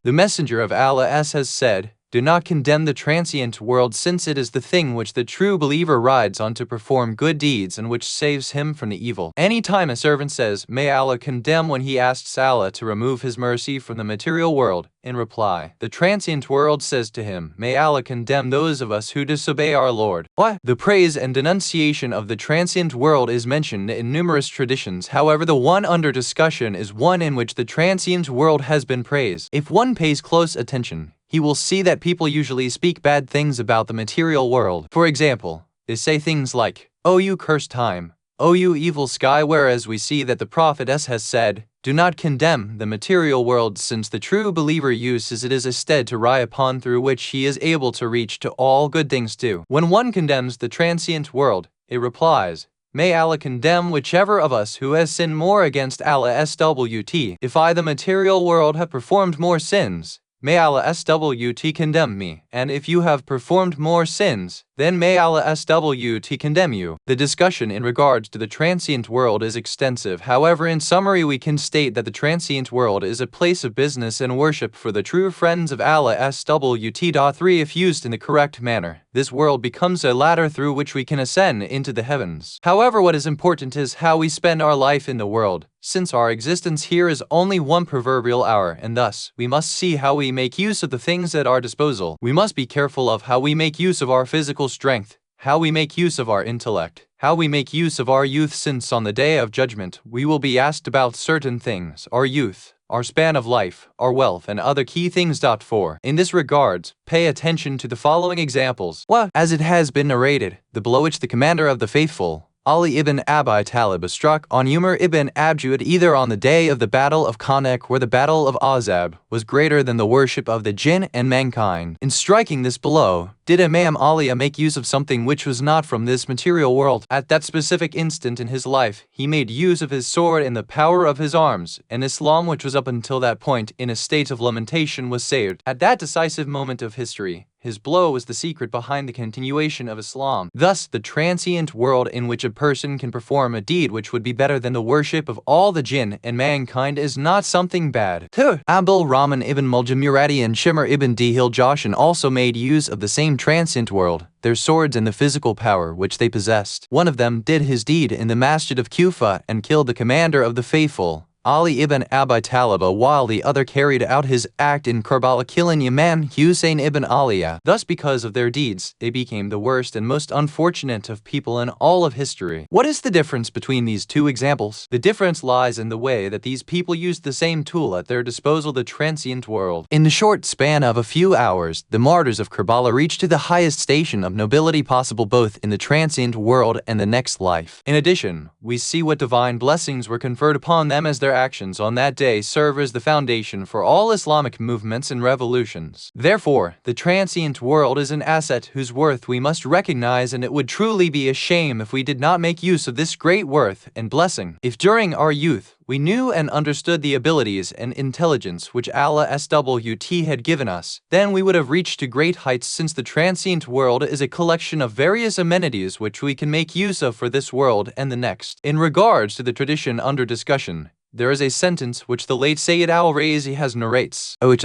The messenger of Allah has said, "Do not condemn the transient world, since it is the thing which the true believer rides on to perform good deeds and which saves him from the evil." Any time a servant says, "May Allah condemn," when he asks Allah to remove his mercy from the material world, in reply, the transient world says to him, "May Allah condemn those of us who disobey our Lord." What? The praise and denunciation of the transient world is mentioned in numerous traditions. However, the one under discussion is one in which the transient world has been praised. If one pays close attention, he will see that people usually speak bad things about the material world. For example, they say things like, "Oh, you cursed time. Oh, you evil sky," whereas we see that the Prophet has said, "Do not condemn the material world, since the true believer uses it as a stead to ride upon, through which he is able to reach to all good things too." When one condemns the transient world, it replies, "May Allah condemn whichever of us who has sinned more against Allah SWT. If I, the material world, have performed more sins, may Allah SWT condemn me, and if you have performed more sins, then may Allah SWT condemn you." The discussion in regards to the transient world is extensive. However, in summary, we can state that the transient world is a place of business and worship for the true friends of Allah SWT. If used in the correct manner, this world becomes a ladder through which we can ascend into the heavens. However, what is important is how we spend our life in the world, since our existence here is only one proverbial hour, and thus, we must see how we make use of the things at our disposal. We must be careful of how we make use of our physical strength, how we make use of our intellect, how we make use of our youth, since on the day of judgment we will be asked about certain things: our youth, our span of life, our wealth, and other key things. 4. In this regards, pay attention to the following examples. As it has been narrated, the blow which the commander of the faithful, Ali ibn Abi Talib, struck on Umar ibn Abjuad either on the day of the Battle of Khandak or the Battle of Azab, was greater than the worship of the jinn and mankind. In striking this blow, did Imam Ali make use of something which was not from this material world? At that specific instant in his life, he made use of his sword and the power of his arms, and Islam, which was up until that point in a state of lamentation, was saved. At that decisive moment of history, his blow was the secret behind the continuation of Islam. Thus, the transient world in which a person can perform a deed which would be better than the worship of all the jinn and mankind is not something bad. 2. Abdul Rahman ibn Muljamuradi and Shimr ibn Dihil Joshan also made use of the same transient world, their swords and the physical power which they possessed. One of them did his deed in the Masjid of Kufa and killed the commander of the faithful, Ali ibn Abi Talib, while the other carried out his act in Karbala, killing Imam Hussein ibn Aliyah. Thus, because of their deeds, they became the worst and most unfortunate of people in all of history. What is the difference between these two examples? The difference lies in the way that these people used the same tool at their disposal, the transient world. In the short span of a few hours, the martyrs of Karbala reached to the highest station of nobility possible both in the transient world and the next life. In addition, we see what divine blessings were conferred upon them, as their actions on that day serve as the foundation for all Islamic movements and revolutions. Therefore, the transient world is an asset whose worth we must recognize, and it would truly be a shame if we did not make use of this great worth and blessing. If during our youth we knew and understood the abilities and intelligence which Allah SWT had given us, then we would have reached to great heights, since the transient world is a collection of various amenities which we can make use of for this world and the next. In regards to the tradition under discussion, there is a sentence which the late Sayyid al-Razi has narrates. The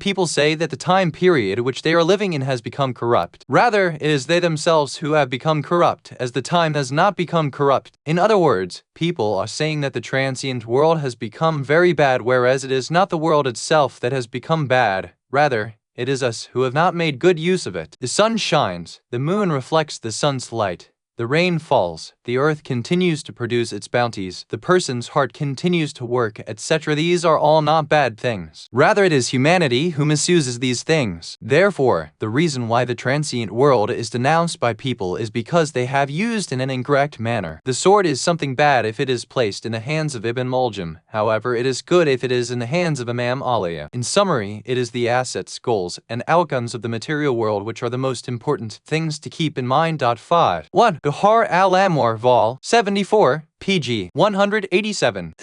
people say that the time period which they are living in has become corrupt. Rather, it is they themselves who have become corrupt, as the time has not become corrupt. In other words, people are saying that the transient world has become very bad, whereas it is not the world itself that has become bad. Rather, it is us who have not made good use of it. The sun shines, the moon reflects the sun's light, The rain falls, the earth continues to produce its bounties, the person's heart continues to work, etc. These are all not bad things. Rather, it is humanity who misuses these things. Therefore, the reason why the transient world is denounced by people is because they have used in an incorrect manner. The sword is something bad if it is placed in the hands of Ibn Muljam. However, it is good if it is in the hands of Imam Aliyah. In summary, it is the assets, goals, and outcomes of the material world which are the most important things to keep in mind. 5. 1. Bahar al-Amwar Vol. 74, pg. 187.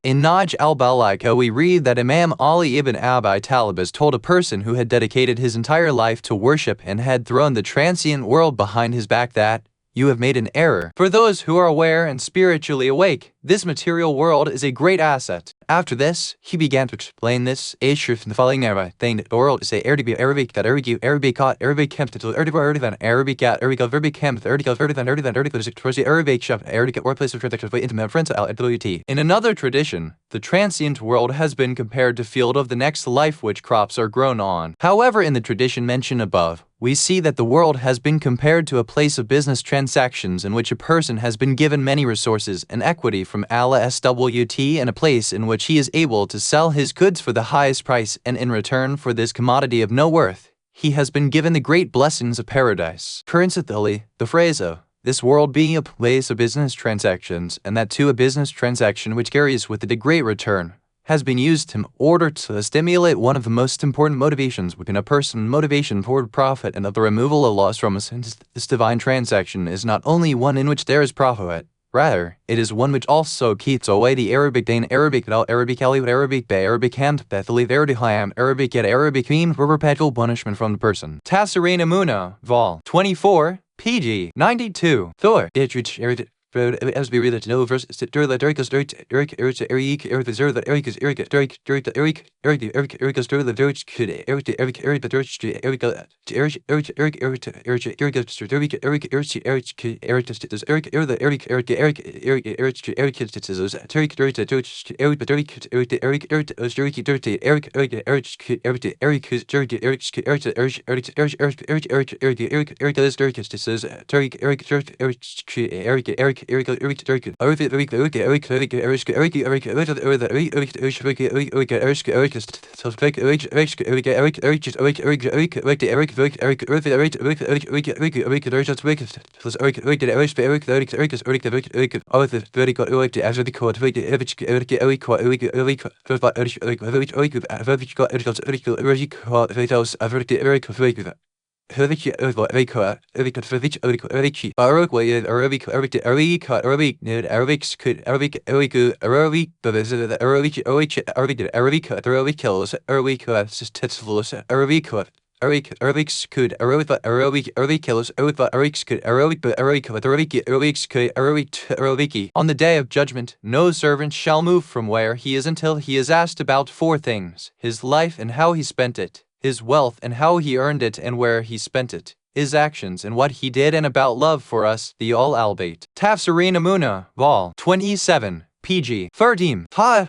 In Naj al-Balagha we read that Imam Ali ibn Abi Talib has told a person who had dedicated his entire life to worship and had thrown the transient world behind his back that, "You have made an error. For those who are aware and spiritually awake, this material world is a great asset." After this, he began to explain this. The following thing the world is a Arabic that Arabic camp to Arabic at Arabic camp Arabic shop Arabic workplace of transaction intimate friends WT. In another tradition, the transient world has been compared to field of the next life which crops are grown on. However, in the tradition mentioned above, we see that the world has been compared to a place of business transactions in which a person has been given many resources and equity from Allah SWT and a place in which he is able to sell his goods for the highest price, and in return for this commodity of no worth, he has been given the great blessings of paradise. Coincidentally, the phrase of this world being a place of business transactions, and that too a business transaction which carries with it a great return, has been used in order to stimulate one of the most important motivations within a person, motivation toward profit and of the removal of loss from us. This divine transaction is not only one in which there is profit, rather, it is one which also keeps away the Arabic Dane, Arabic Dal, Arabic Ali, Arabic Bay, Arabic Hand, Bethlehem, Arabic Ham, Arabic Yet, Arabic Meme for perpetual punishment from the person. Tasserina Muna, Vol. 24, pg. 92. Thor. As we read it, no verse, On the day of judgment, no servant shall move from where he is until he is asked about four things: his life and how he spent it, his wealth and how he earned it and where he spent it, his actions and what he did, and about love for us, the Al-Albait. Tafsirin Amuna, Vol. 27, PG. Fardim. Ha.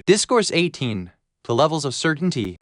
Discourse 18. The levels of certainty.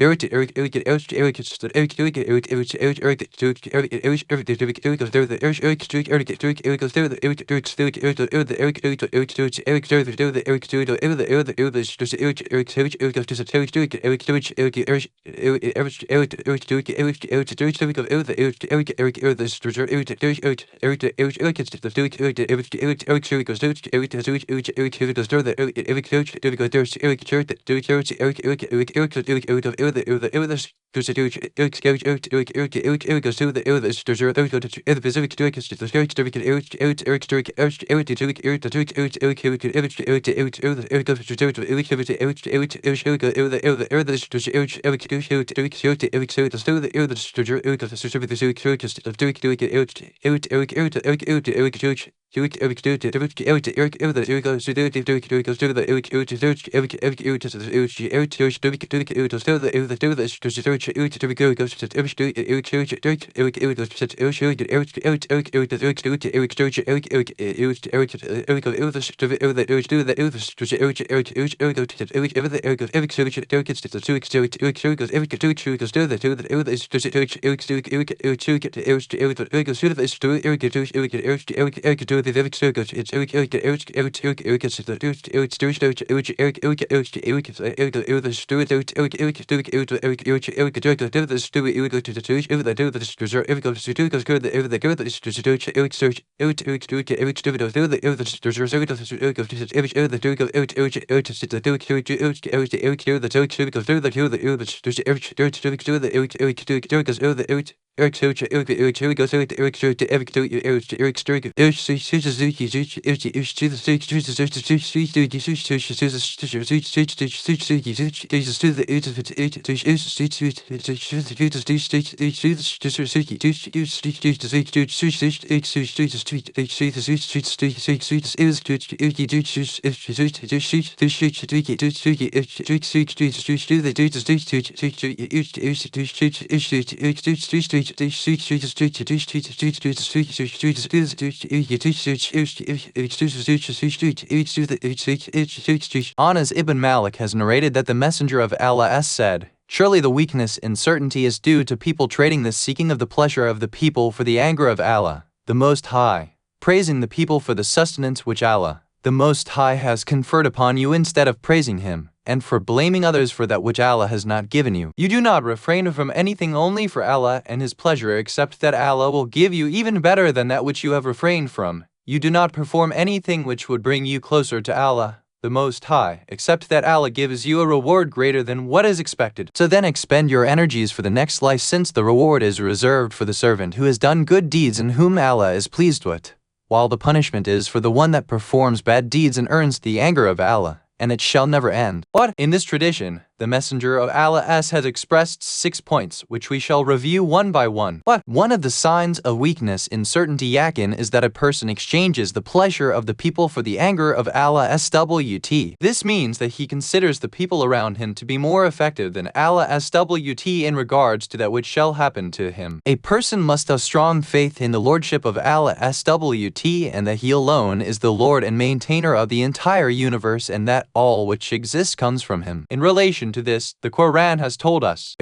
Anas ibn Malik has narrated that the Messenger of Allah said, "Surely the weakness in certainty is due to people trading the seeking of the pleasure of the people for the anger of Allah, the Most High, praising the people for the sustenance which Allah, the Most High, has conferred upon you instead of praising Him, and for blaming others for that which Allah has not given you. You do not refrain from anything only for Allah and His pleasure, except that Allah will give you even better than that which you have refrained from. You do not perform anything which would bring you closer to Allah, the Most High, except that Allah gives you a reward greater than what is expected. So then expend your energies for the next life, since the reward is reserved for the servant who has done good deeds and whom Allah is pleased with, while the punishment is for the one that performs bad deeds and earns the anger of Allah, and it shall never end." But in this tradition, the Messenger of Allah has expressed 6 points, which we shall review one by one. But one of the signs of weakness in certainty yakin is that a person exchanges the pleasure of the people for the anger of Allah SWT. This means that he considers the people around him to be more effective than Allah SWT in regards to that which shall happen to him. A person must have strong faith in the lordship of Allah SWT and that He alone is the Lord and maintainer of the entire universe, and that all which exists comes from Him. In relation to this, the Quran has told us,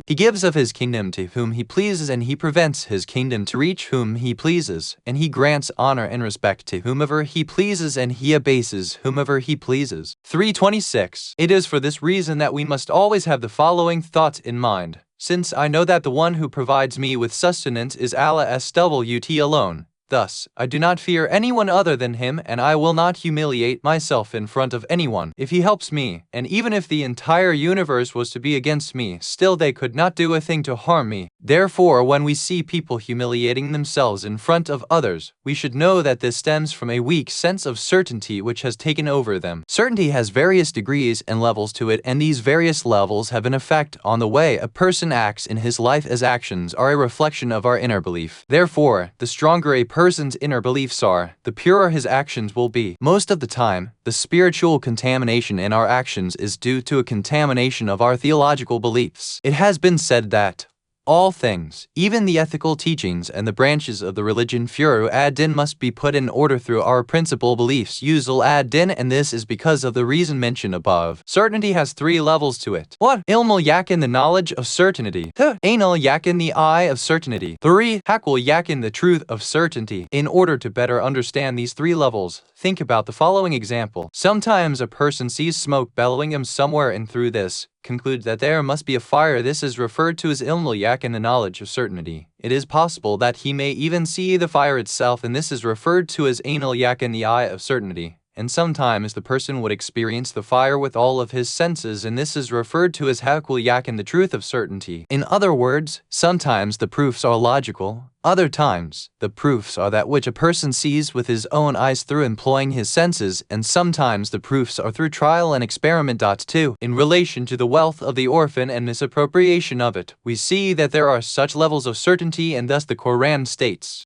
He gives of his kingdom to whom he pleases, and he prevents his kingdom to reach whom he pleases, and he grants honor and respect to whomever he pleases, and he abases whomever he pleases. 326. It is for this reason that we must always have the following thought in mind. Since I know that the one who provides me with sustenance is Allah SWT alone, thus, I do not fear anyone other than him, and I will not humiliate myself in front of anyone if he helps me, and even if the entire universe was to be against me, still they could not do a thing to harm me. Therefore, when we see people humiliating themselves in front of others, we should know that this stems from a weak sense of certainty which has taken over them. Certainty has various degrees and levels to it, and these various levels have an effect on the way a person acts in his life, as actions are a reflection of our inner belief. Therefore, the stronger a person's inner beliefs are, the purer his actions will be. Most of the time, the spiritual contamination in our actions is due to a contamination of our theological beliefs. It has been said that all things, even the ethical teachings and the branches of the religion Furu ad-Din, must be put in order through our principal beliefs Usul ad-Din, and this is because of the reason mentioned above. Certainty has 3 levels to it. 1. Ilmul yakin, the knowledge of certainty. 2. Ainul yakin, the eye of certainty. 3. Hakul yakin, the truth of certainty. In order to better understand these 3 levels, think about the following example. Sometimes a person sees smoke bellowing him somewhere, and through this, conclude that there must be a fire. This is referred to as ilmul yakin, the knowledge of certainty. It is possible that he may even see the fire itself, and this is referred to as ainul yakin, the eye of certainty. And sometimes the person would experience the fire with all of his senses, and this is referred to as hakul yakin, the truth of certainty. In other words, sometimes the proofs are logical, other times, the proofs are that which a person sees with his own eyes through employing his senses, and sometimes the proofs are through trial and experiment. 2. In relation to the wealth of the orphan and misappropriation of it, we see that there are such levels of certainty, and thus the Quran states,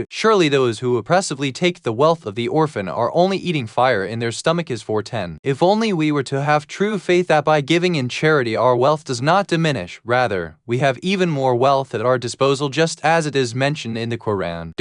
surely those who oppressively take the wealth of the orphan are only eating fire in their stomach. Is 410. If only we were to have true faith that by giving in charity our wealth does not diminish, rather, we have even more wealth at our disposal, just as it is mentioned in the Quran.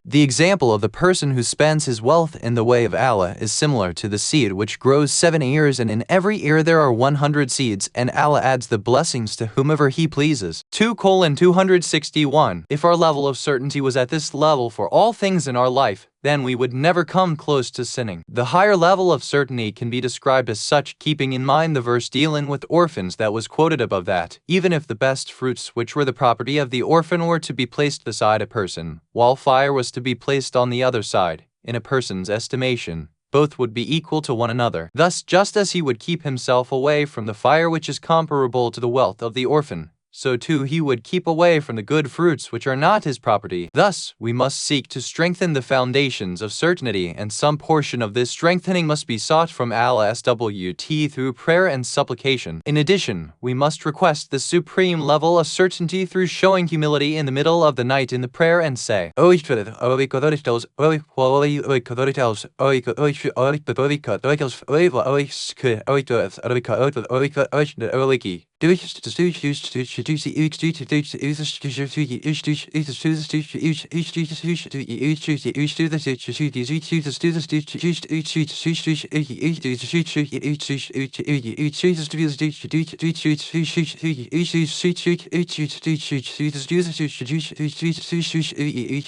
The example of the person who spends his wealth in the way of Allah is similar to the seed which grows 7 ears, and in every ear there are 100 seeds, and Allah adds the blessings to whomever He pleases. 2:261. If our level of certainty was at this level for all things in our life, then we would never come close to sinning. The higher level of certainty can be described as such, keeping in mind the verse dealing with orphans that was quoted above, that even if the best fruits which were the property of the orphan were to be placed beside a person, while fire was to be placed on the other side, in a person's estimation, both would be equal to one another. Thus, just as he would keep himself away from the fire which is comparable to the wealth of the orphan, so too he would keep away from the good fruits which are not his property. Thus, we must seek to strengthen the foundations of certainty, and some portion of this strengthening must be sought from Allah SWT through prayer and supplication. In addition, we must request the supreme level of certainty through showing humility in the middle of the night in the prayer and say,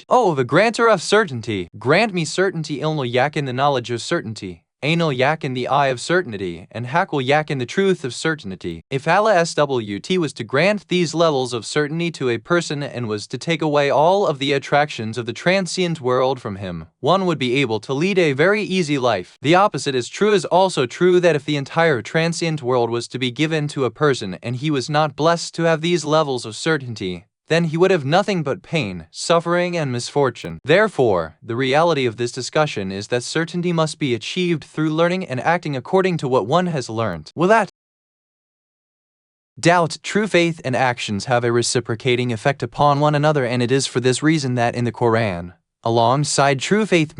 Oh, the granter of certainty. Grant me certainty ilno yak in the knowledge of certainty. Anal yak in the eye of certainty, and hakul yak in the truth of certainty. If Allah SWT was to grant these levels of certainty to a person and was to take away all of the attractions of the transient world from him, one would be able to lead a very easy life. The opposite is also true that if the entire transient world was to be given to a person and he was not blessed to have these levels of certainty, then he would have nothing but pain, suffering, and misfortune. Therefore, the reality of this discussion is that certainty must be achieved through learning and acting according to what one has learned. Without doubt, true faith and actions have a reciprocating effect upon one another, and it is for this reason that in the Quran, alongside true faith,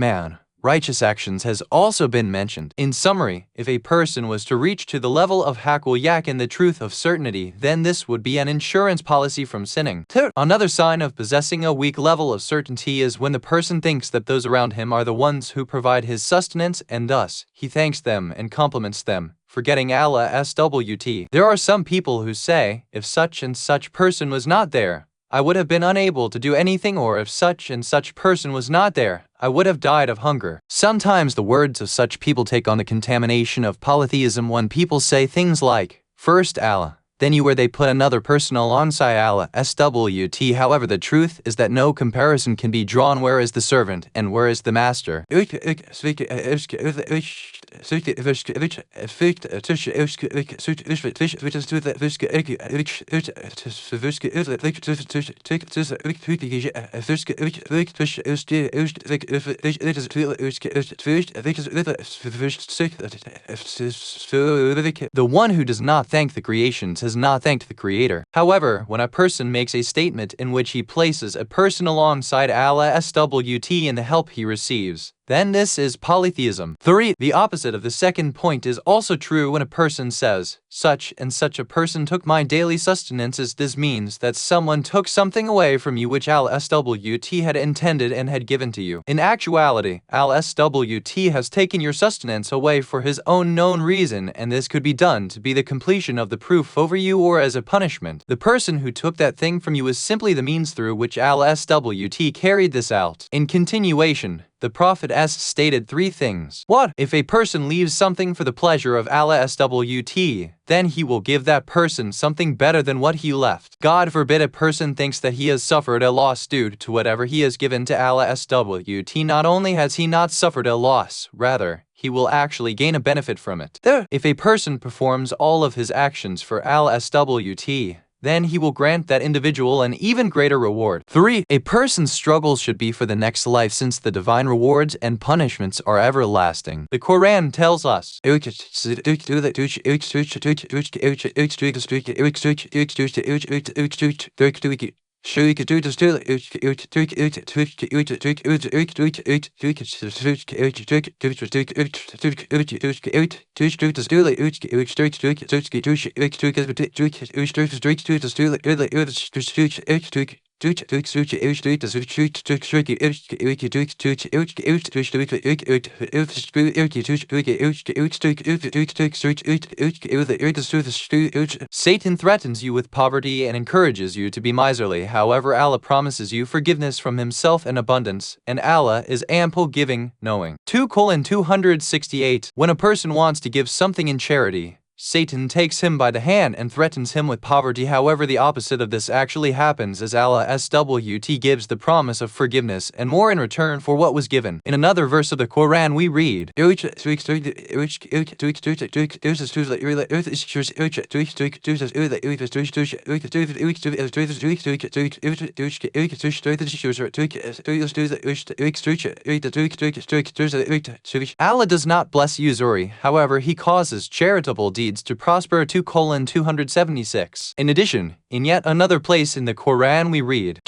righteous actions has also been mentioned. In summary, if a person was to reach to the level of hakul yak in the truth of certainty, then this would be an insurance policy from sinning. Another sign of possessing a weak level of certainty is when the person thinks that those around him are the ones who provide his sustenance, and thus, he thanks them and compliments them, forgetting Allah SWT. There are some people who say, if such and such person was not there, I would have been unable to do anything, or if such and such person was not there, I would have died of hunger. Sometimes the words of such people take on the contamination of polytheism when people say things like, first Allah, then you, where they put another person alongside Allah SWT. However, the truth is that no comparison can be drawn. Where is the servant and where is the master? The one who does not thank the creations has not thanked the Creator. However, when a person makes a statement in which he places a person alongside Allah SWT in the help he receives, then this is polytheism. 3. The opposite of the second point is also true when a person says, such and such a person took my daily sustenance, as this means that someone took something away from you which Allah SWT had intended and had given to you. In actuality, Allah SWT has taken your sustenance away for his own known reason, and this could be done to be the completion of the proof over you or as a punishment. The person who took that thing from you is simply the means through which Allah SWT carried this out. In continuation, the Prophet stated 3 things. What? If a person leaves something for the pleasure of Allah SWT, then he will give that person something better than what he left. God forbid a person thinks that he has suffered a loss due to whatever he has given to Allah SWT. Not only has he not suffered a loss, rather, he will actually gain a benefit from it. If a person performs all of his actions for Allah SWT, then he will grant that individual an even greater reward. 3. A person's struggles should be for the next life, since the divine rewards and punishments are everlasting. The Quran tells us, Satan threatens you with poverty and encourages you to be miserly. However, Allah promises you forgiveness from himself and abundance, and Allah is ample giving, knowing. 2:268. When a person wants to give something in charity, Satan takes him by the hand and threatens him with poverty. However, the opposite of this actually happens, as Allah SWT gives the promise of forgiveness and more in return for what was given. In another verse of the Quran we read, Allah does not bless usury, however he causes charitable deeds succeeds to prosper 2:276. In addition, in yet another place in the Quran we read,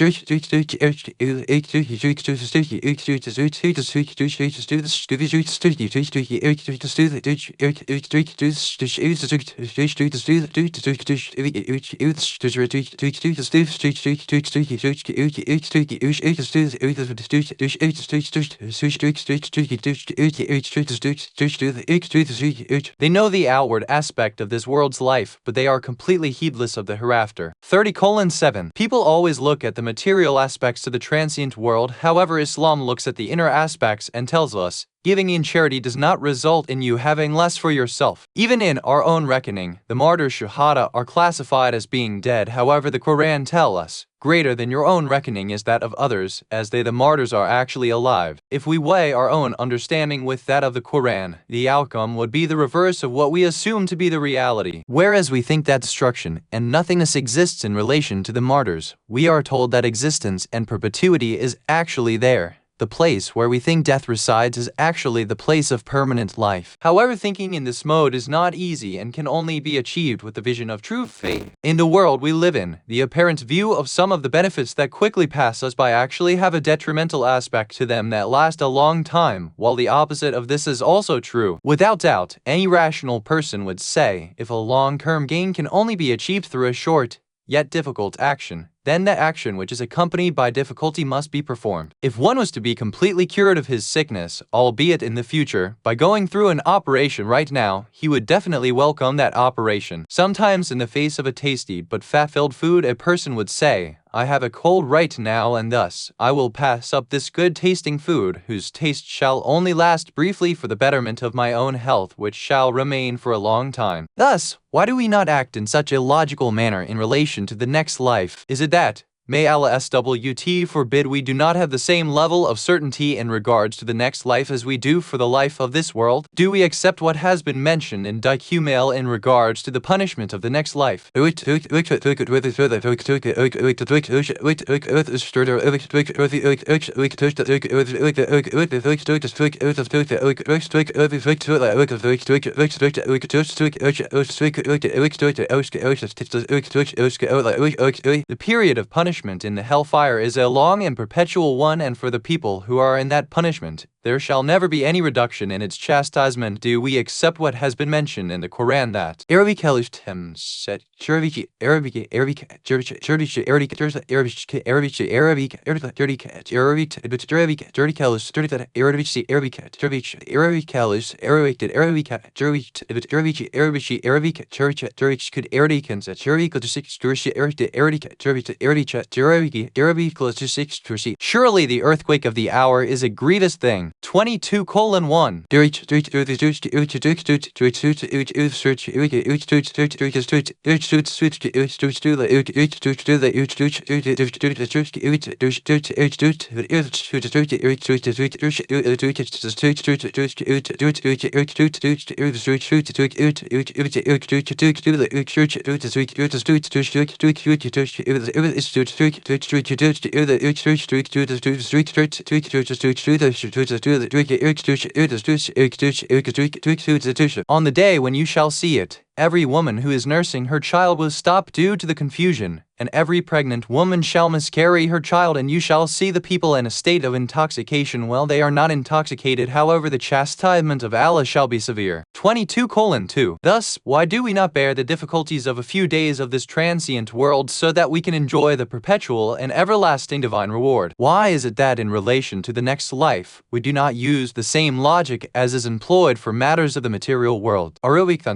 they know the outward aspect of this world's life, but they are completely heedless of the hereafter. 30:7. People always look at the material aspects to the transient world, however Islam looks at the inner aspects and tells us, giving in charity does not result in you having less for yourself. Even in our own reckoning, the martyrs Shahada are classified as being dead, however the Quran tells us, greater than your own reckoning is that of others, as they the martyrs are actually alive. If we weigh our own understanding with that of the Quran, the outcome would be the reverse of what we assume to be the reality. Whereas we think that destruction and nothingness exists in relation to the martyrs, we are told that existence and perpetuity is actually there. The place where we think death resides is actually the place of permanent life. However, thinking in this mode is not easy and can only be achieved with the vision of true faith. In the world we live in, the apparent view of some of the benefits that quickly pass us by actually have a detrimental aspect to them that last a long time, while the opposite of this is also true. Without doubt, any rational person would say, if a long-term gain can only be achieved through a short, yet difficult action, then that action which is accompanied by difficulty must be performed. If one was to be completely cured of his sickness, albeit in the future, by going through an operation right now, he would definitely welcome that operation. Sometimes in the face of a tasty but fat-filled food, a person would say, I have a cold right now and thus, I will pass up this good-tasting food, whose taste shall only last briefly for the betterment of my own health, which shall remain for a long time. Thus, why do we not act in such a logical manner in relation to the next life? Is it that, may Allah SWT forbid, we do not have the same level of certainty in regards to the next life as we do for the life of this world? Do we accept what has been mentioned in Discourses in regards to the punishment of the next life? On the period of punishment in the hellfire is a long and perpetual one, and for the people who are in that punishment, there shall never be any reduction in its chastisement. Do we accept what has been mentioned in the Quran that surely the earthquake of the hour is a grievous thing. 22:1. On the day when you shall see it, every woman who is nursing her child will stop due to the confusion, and every pregnant woman shall miscarry her child, and you shall see the people in a state of intoxication while they are not intoxicated. However, the chastisement of Allah shall be severe. 22:2. Thus, why do we not bear the difficulties of a few days of this transient world so that we can enjoy the perpetual and everlasting divine reward? Why is it that in relation to the next life, we do not use the same logic as is employed for matters of the material world? Arubic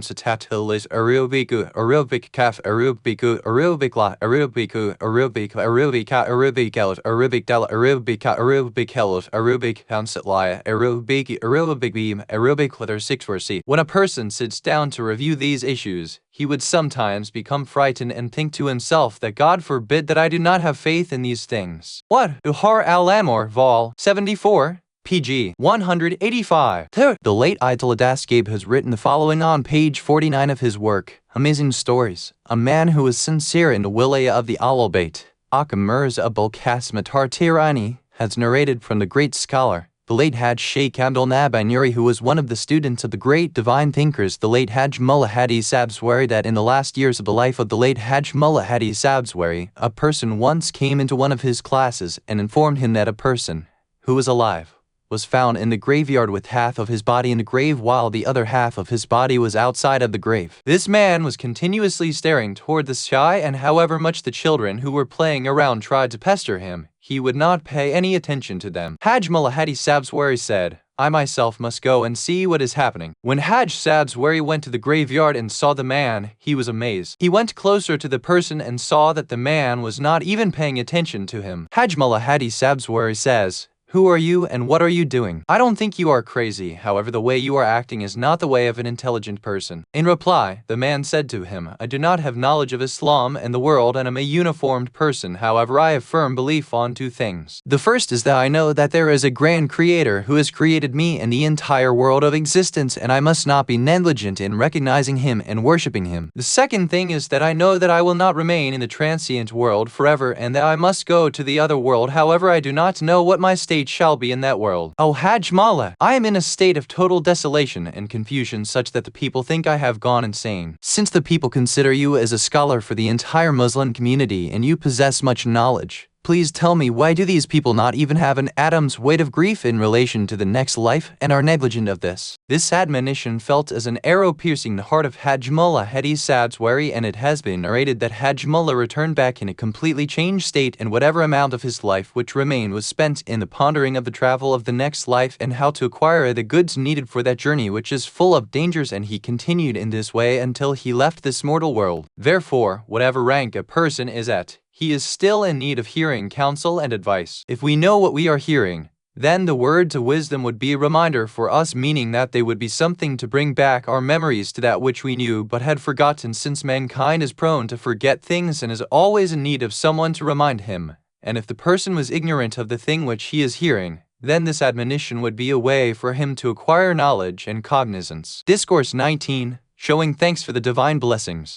is arubiku, arubic kaf, arubiku, arubic la, arubiku, arubic, arubica, arubic out, arubic del, arubica, arubic helos, arubic pounset lia, arubic beam, arubic letter 6 for C. When a person sits down to review these issues, he would sometimes become frightened and think to himself that God forbid that I do not have faith in these things. What? Uhar al-Amor, Vol. 74. pg 185. The late Ayatollah has written the following on page 49 of his work, Amazing Stories. A man who was sincere in the wilaya of the Ahlul-Bayt, Aka Mirza Abul Qasim Tartirani, has narrated from the great scholar, the late Hajj Sheikh Abdul Nuri, who was one of the students of the great divine thinkers, the late Hajj Mullah Hadi Sabzwari, that in the last years of the life of the late Hajj Mullah Hadi Sabzwari, a person once came into one of his classes and informed him that a person who was alive was found in the graveyard with half of his body in the grave while the other half of his body was outside of the grave. This man was continuously staring toward the sky, and however much the children who were playing around tried to pester him, he would not pay any attention to them. Hajj Mullah Hadi Sabzwari said, "I myself must go and see what is happening." When Hajj Sabzwari went to the graveyard and saw the man, he was amazed. He went closer to the person and saw that the man was not even paying attention to him. Hajj Mullah Hadi Sabzwari says, "Who are you and what are you doing? I don't think you are crazy, however the way you are acting is not the way of an intelligent person." In reply, the man said to him, "I do not have knowledge of Islam and the world and am a uniformed person, however I have firm belief on two things. The first is that I know that there is a grand creator who has created me and the entire world of existence, and I must not be negligent in recognizing him and worshipping him. The second thing is that I know that I will not remain in the transient world forever and that I must go to the other world, however I do not know what my state shall be in that world. Oh Hajj Mullah, I am in a state of total desolation and confusion such that the people think I have gone insane. Since the people consider you as a scholar for the entire Muslim community and you possess much knowledge, please tell me, why do these people not even have an atom's weight of grief in relation to the next life and are negligent of this?" This admonition felt as an arrow piercing the heart of Hajj Mullah Hadi Sabzwari, and it has been narrated that Hajj Mullah returned back in a completely changed state, and whatever amount of his life which remained was spent in the pondering of the travel of the next life and how to acquire the goods needed for that journey, which is full of dangers, and he continued in this way until he left this mortal world. Therefore, whatever rank a person is at, he is still in need of hearing counsel and advice. If we know what we are hearing, then the words of wisdom would be a reminder for us, meaning that they would be something to bring back our memories to that which we knew but had forgotten, since mankind is prone to forget things and is always in need of someone to remind him. And if the person was ignorant of the thing which he is hearing, then this admonition would be a way for him to acquire knowledge and cognizance. Discourse 19. Showing thanks for the divine blessings.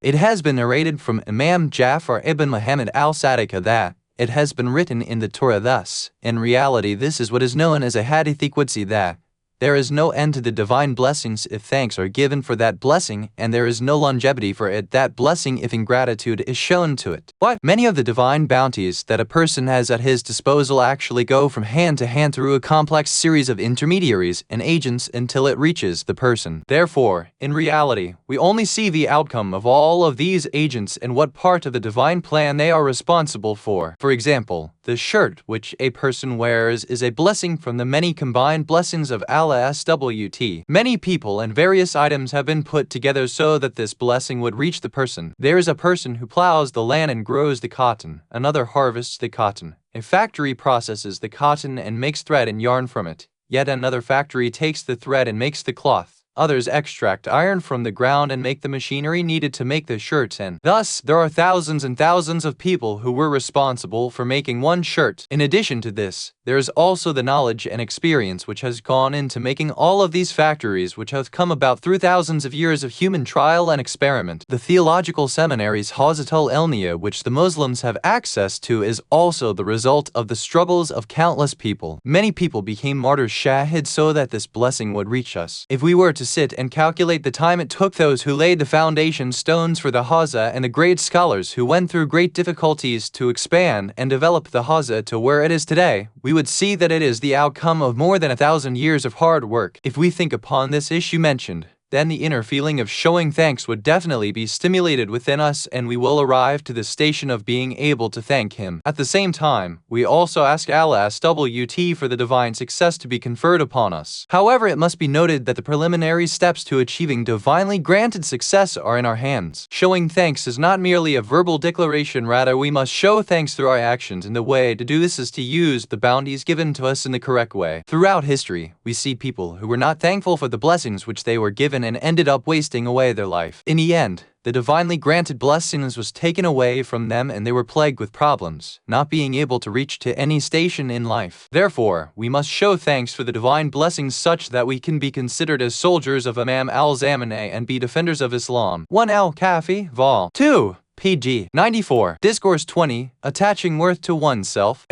It has been narrated from Imam Jafar ibn Muhammad al-Sadiq that it has been written in the Torah thus. In reality, this is what is known as a hadith Qudsi, that there is no end to the divine blessings if thanks are given for that blessing, and there is no longevity for that blessing if ingratitude is shown to it. But many of the divine bounties that a person has at his disposal actually go from hand to hand through a complex series of intermediaries and agents until it reaches the person. Therefore, in reality, we only see the outcome of all of these agents and what part of the divine plan they are responsible for. For example, the shirt which a person wears is a blessing from the many combined blessings of Allah SWT. Many people and various items have been put together so that this blessing would reach the person. There is a person who plows the land and grows the cotton, another harvests the cotton. A factory processes the cotton and makes thread and yarn from it. Yet another factory takes the thread and makes the cloth. Others extract iron from the ground and make the machinery needed to make the shirts, and thus there are thousands and thousands of people who were responsible for making one shirt. In addition to this, there is also the knowledge and experience which has gone into making all of these factories, which have come about through thousands of years of human trial and experiment. The theological seminaries Hazatul Elmiya, which the Muslims have access to, is also the result of the struggles of countless people. Many people became martyrs shahid so that this blessing would reach us. If we were to sit and calculate the time it took those who laid the foundation stones for the Haza and the great scholars who went through great difficulties to expand and develop the Haza to where it is today, we would see that it is the outcome of more than 1,000 years of hard work. If we think upon this issue mentioned, then the inner feeling of showing thanks would definitely be stimulated within us, and we will arrive to the station of being able to thank Him. At the same time, we also ask Allah SWT for the divine success to be conferred upon us. However, it must be noted that the preliminary steps to achieving divinely granted success are in our hands. Showing thanks is not merely a verbal declaration, rather we must show thanks through our actions, and the way to do this is to use the bounties given to us in the correct way. Throughout history, we see people who were not thankful for the blessings which they were given and ended up wasting away their life. In the end, the divinely granted blessings was taken away from them and they were plagued with problems, not being able to reach to any station in life. Therefore, we must show thanks for the divine blessings such that we can be considered as soldiers of Imam al-Zamaneh and be defenders of Islam. 1 Al-Kafi, Vol. 2. pg. 94. Discourse 20. Attaching worth to oneself.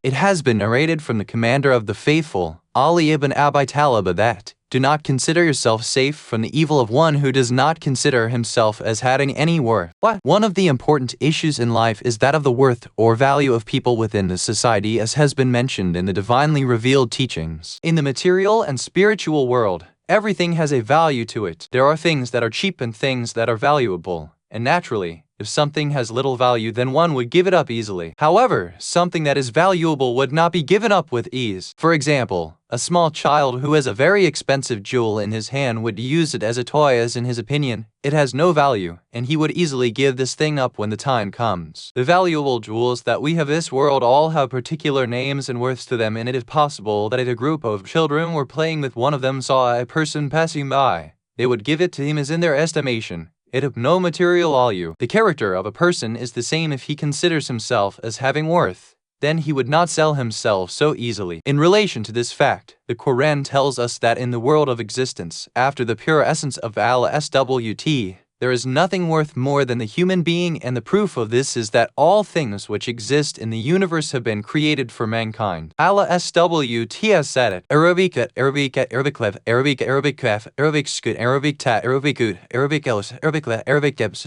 It has been narrated from the commander of the faithful, Ali ibn Abi Talib, that, do not consider yourself safe from the evil of one who does not consider himself as having any worth. One of the important issues in life is that of the worth or value of people within the society, as has been mentioned in the divinely revealed teachings. In the material and spiritual world, everything has a value to it. There are things that are cheap and things that are valuable, and naturally, if something has little value, then one would give it up easily. However, something that is valuable would not be given up with ease. For example, a small child who has a very expensive jewel in his hand would use it as a toy, as in his opinion, it has no value, and he would easily give this thing up when the time comes. The valuable jewels that we have this world all have particular names and worths to them, and it is possible that if a group of children were playing with one of them saw a person passing by, they would give it to him as in their estimation. It has no material value. The character of a person is the same if he considers himself as having worth. Then he would not sell himself so easily. In relation to this fact, the Quran tells us that in the world of existence, after the pure essence of Allah SWT, there is nothing worth more than the human being, and the proof of this is that all things which exist in the universe have been created for mankind. Allah SWT has said it. Arabic at Arabic at Arabic lev Arabic Arabic kaf Arabic skut Arabic ta Arabic good Arabic else Arabic le Arabic gebs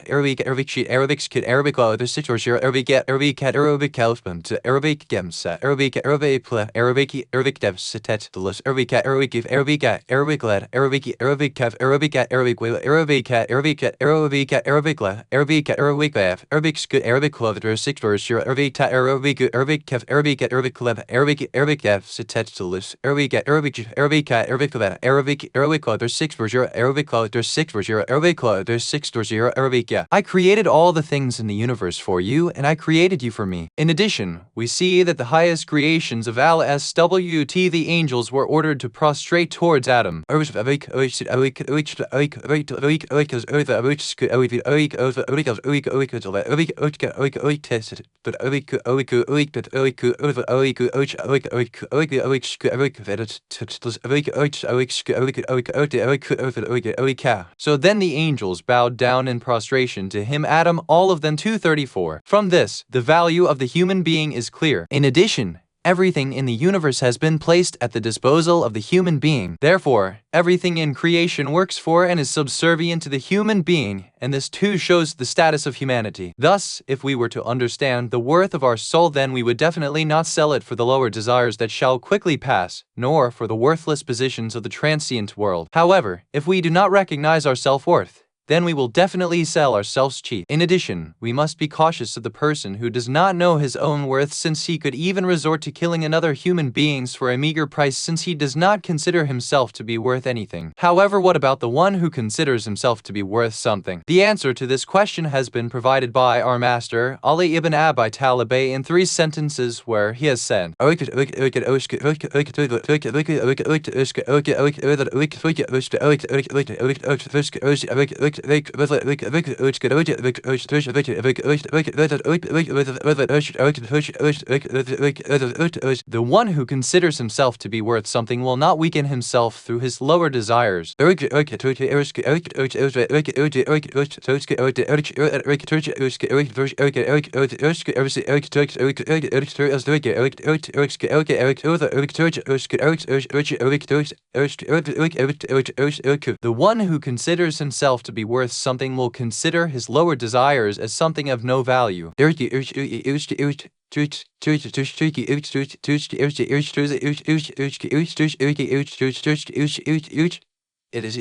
Arabic Arabic sheet Arabic skut Arabic law the situation Arabic at Arabic at Arabic kalfman to Arabic gems Arabic Arabic ple Arabic Arabic devs tet the list Arabic at Arabic if Arabic at Arabic led Arabic Arabic kaf Arabic at Arabic way Arabic Arabic at Arabic at Arabic la Arabic at Arabic af Arabic skut Arabic love there 6 verse Arabic ta Arabic Arabic kaf Arabic at Arabic lev Arabic Arabic f tet the list Arabic at Arabic Arabic at Arabic lev Arabic Arabic law there 6 verse Arabic law there 6 verse Arabic law there 6 verse Arabic. Yeah, I created all the things in the universe for you, and I created you for me. In addition, we see that the highest creations of Allah SWT, the angels, were ordered to prostrate towards Adam. So then the angels bowed down in prostration to him, Adam, all of them 234. From this, the value of the human being is clear. In addition, everything in the universe has been placed at the disposal of the human being. Therefore, everything in creation works for and is subservient to the human being, and this too shows the status of humanity. Thus, if we were to understand the worth of our soul, then we would definitely not sell it for the lower desires that shall quickly pass, nor for the worthless positions of the transient world. However, if we do not recognize our self-worth, then we will definitely sell ourselves cheap. In addition, we must be cautious of the person who does not know his own worth, since he could even resort to killing another human beings for a meager price, since he does not consider himself to be worth anything. However, what about the one who considers himself to be worth something? The answer to this question has been provided by our master, Ali ibn Abi Talib, in 3 sentences where he has said, The one who considers himself to be worth something will not weaken himself through his lower desires. The one who considers himself to be worth something will consider his lower desires as something of no value. It is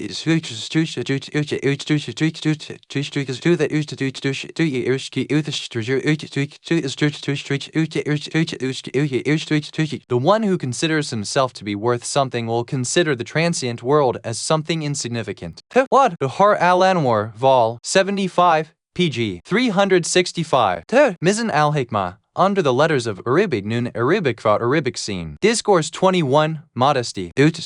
the one who considers himself to be worth something will consider the transient world as something insignificant. What? The Har al-Anwar, Vol. 75, pg. 365. Mizan al-Hikmah. Under the letters of Arabic Nun Arabic Fa Arabic Scene. Discourse 21, Modesty. It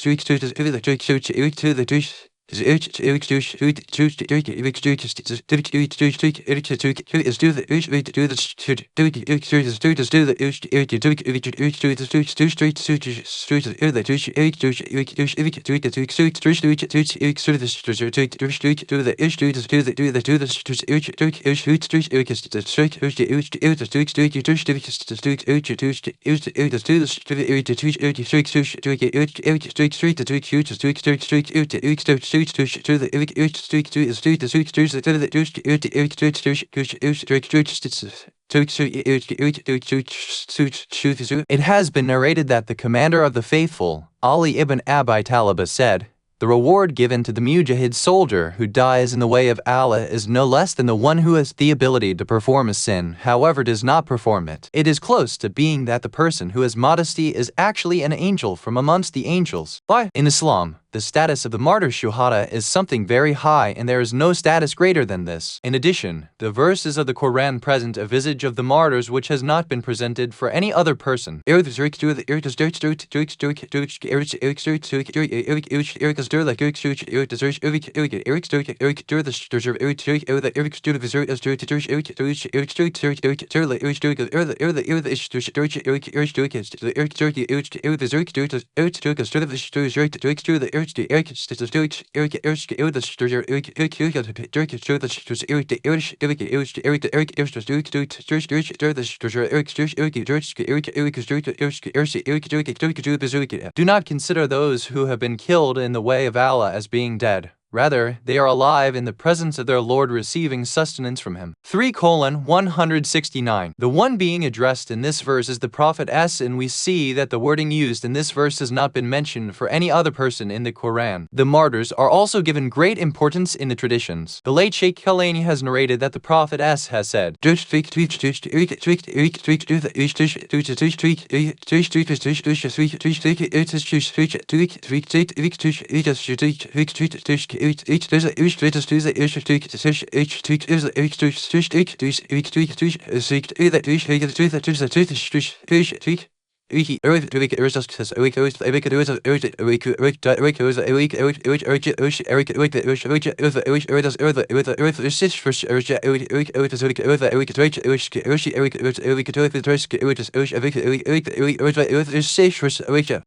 has been narrated that the commander of the faithful, Ali ibn Abi Talib, said, "The reward given to the mujahid soldier who dies in the way of Allah is no less than the one who has the ability to perform a sin, however does not perform it. It is close to being that the person who has modesty is actually an angel from amongst the angels." Why? In Islam, the status of the martyr shuhada is something very high, and there is no status greater than this. In addition, the verses of the Quran present a visage of the martyrs which has not been presented for any other person. Do not consider those who have been killed in the way of Allah as being dead. Rather, they are alive in the presence of their Lord, receiving sustenance from Him. 3:169. The one being addressed in this verse is the Prophet S, and we see that the wording used in this verse has not been mentioned for any other person in the Quran. The martyrs are also given great importance in the traditions. The late Sheikh Khalani has narrated that the Prophet S has said,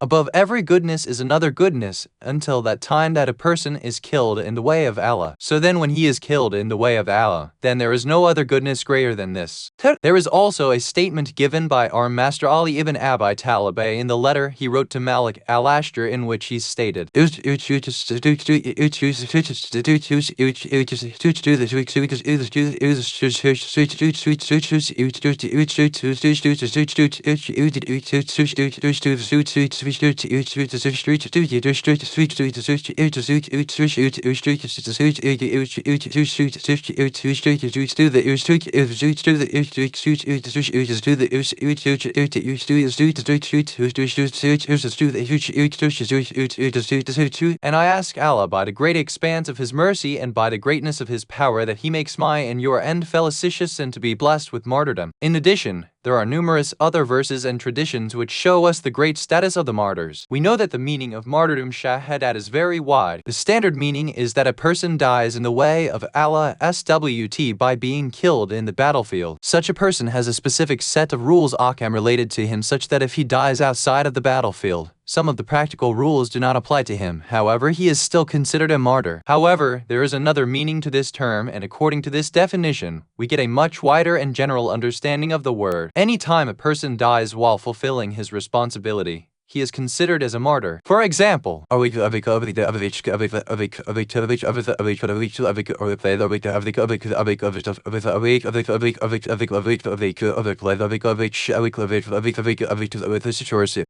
above every goodness is another goodness, until that time that a person is killed in the way of Allah. So then when he is killed in the way of Allah, then there is no other goodness greater than this. There is also a statement given by our Master Ali ibn Abi Talib in the letter he wrote to Malik al-Ashtar, in which he stated, and I ask Allah by the great expanse of His mercy and by the greatness of His power that He makes my and your end felicitous and to be blessed with martyrdom. In addition, there are numerous other verses and traditions which show us the great status of the martyrs. We know that the meaning of martyrdom shahadat is very wide. The standard meaning is that a person dies in the way of Allah SWT by being killed in the battlefield. Such a person has a specific set of rules ahkam related to him, such that if he dies outside of the battlefield, some of the practical rules do not apply to him. However, he is still considered a martyr. However, there is another meaning to this term, and according to this definition, we get a much wider and general understanding of the word. Any time a person dies while fulfilling his responsibility, he is considered as a martyr. For example, the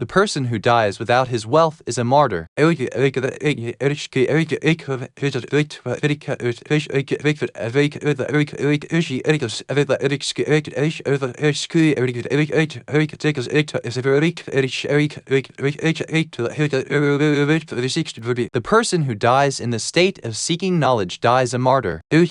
person who dies without his wealth is a martyr. The person who dies in the state of seeking knowledge dies a martyr. The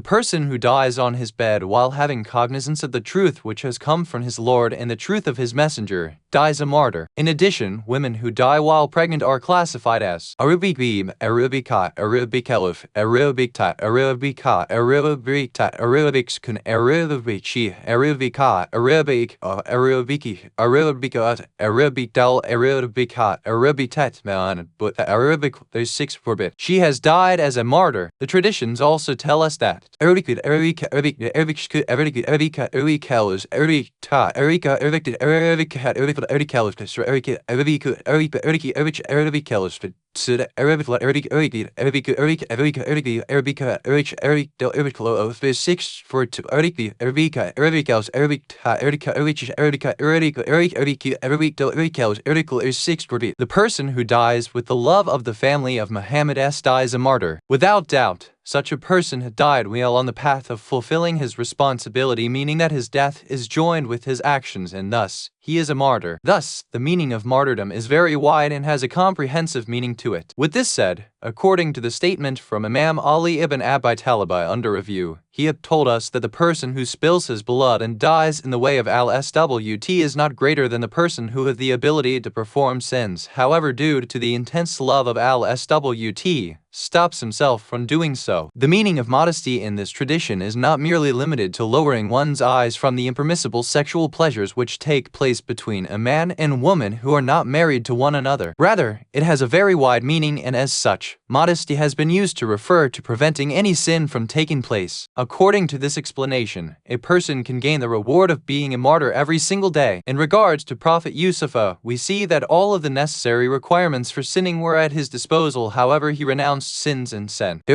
person who dies on his bed while having cognizance of the truth which has come from his Lord and the truth of his messenger dies a martyr. In addition, women who die while pregnant are classified as Arubikbim, Arubika, Arubikeluf, Arubikta, Arubika, Arubikta, Arubikskun, Arubichi, Arubika, Arubik, Arubiki, Arubikat, Arubikdal, Arubikat, Arubitet, man, but the Arabic, there's 6 forbid. She has died as a martyr. The traditions also tell us that the person who dies with the love of the family of Muhammad dies a martyr. Without doubt, such a person had died while on the path of fulfilling his responsibility, meaning that his death is joined with his actions, and thus he is a martyr. Thus, the meaning of martyrdom is very wide and has a comprehensive meaning to it. With this said, according to the statement from Imam Ali ibn Abi Talib under review, he had told us that the person who spills his blood and dies in the way of Al-SWT is not greater than the person who has the ability to perform sins. However, due to the intense love of Al-SWT, stops himself from doing so. The meaning of modesty in this tradition is not merely limited to lowering one's eyes from the impermissible sexual pleasures which take place between a man and woman who are not married to one another. Rather, it has a very wide meaning, and as such, modesty has been used to refer to preventing any sin from taking place. According to this explanation, a person can gain the reward of being a martyr every single day. In regards to Prophet Yusuf, we see that all of the necessary requirements for sinning were at his disposal. However, he renounced sins and sin. The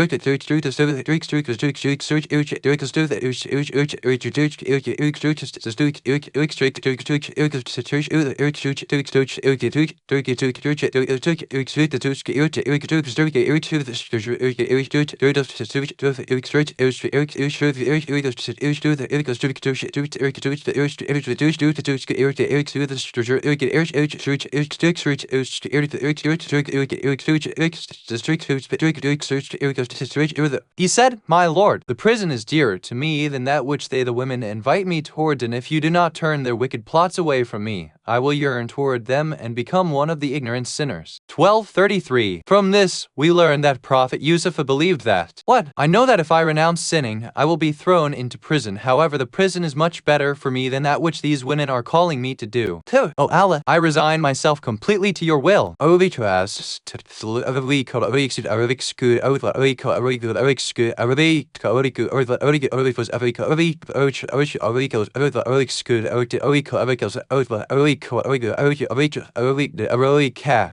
He said, "My Lord, the prison is dearer to me than that which they the women invite me toward, and if you do not turn their wicked plots away from me, I will yearn toward them and become one of the ignorant sinners." 1233. From this, we learn that Prophet Yusuf believed that, "What? I know that if I renounce sinning, I will be thrown into prison. However, the prison is much better for me than that which these women are calling me to do. O Allah, I resign myself completely to your will."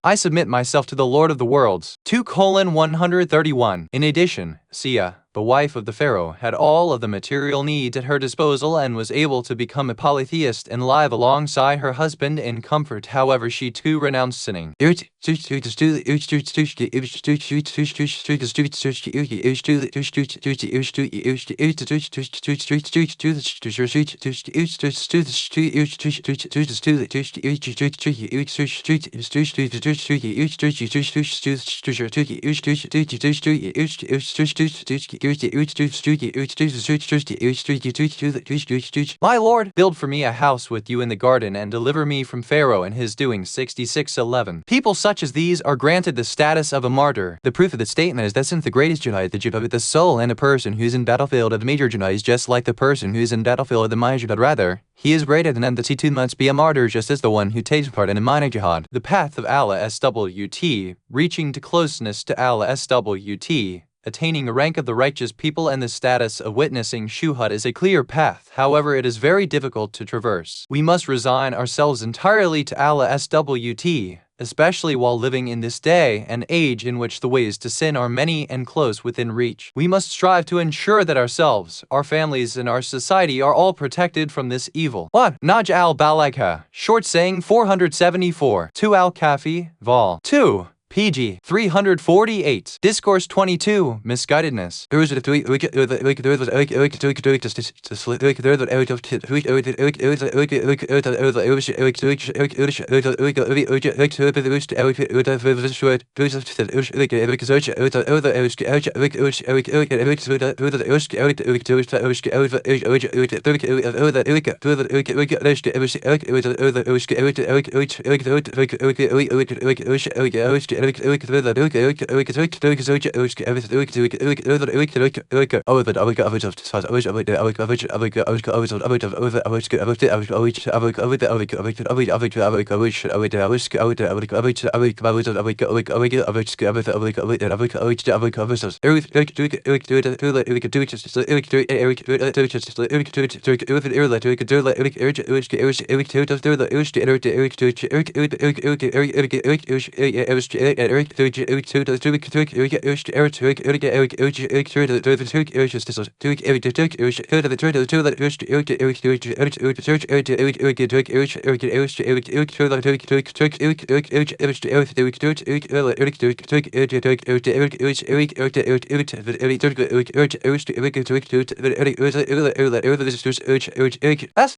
I submit myself to the Lord of the worlds. 2:131. In addition, Sia, the wife of the pharaoh, had all of the material needs at her disposal and was able to become a polytheist and live alongside her husband in comfort. However, she too renounced sinning. My lord, build for me a house with you in the garden and deliver me from Pharaoh and his doings. 66:11. People such as these are granted the status of a martyr. The proof of the statement is that since the greatest jihad, the jihad with the soul, and a person who is in battlefield of the major jihad is just like the person who is in battlefield of the minor jihad, rather, he is greater than them, that he too must be a martyr just as the one who takes part in a minor jihad. The path of Allah SWT, reaching to closeness to Allah SWT, attaining a rank of the righteous people and the status of witnessing shuhad is a clear path. However, it is very difficult to traverse. We must resign ourselves entirely to Allah SWT, especially while living in this day and age in which the ways to sin are many and close within reach. We must strive to ensure that ourselves, our families, and our society are all protected from this evil. 1. Naj al-Balagha, short saying 474. 2 al-Kafi, vol. 2. PG 348. Discourse 22. Misguidedness.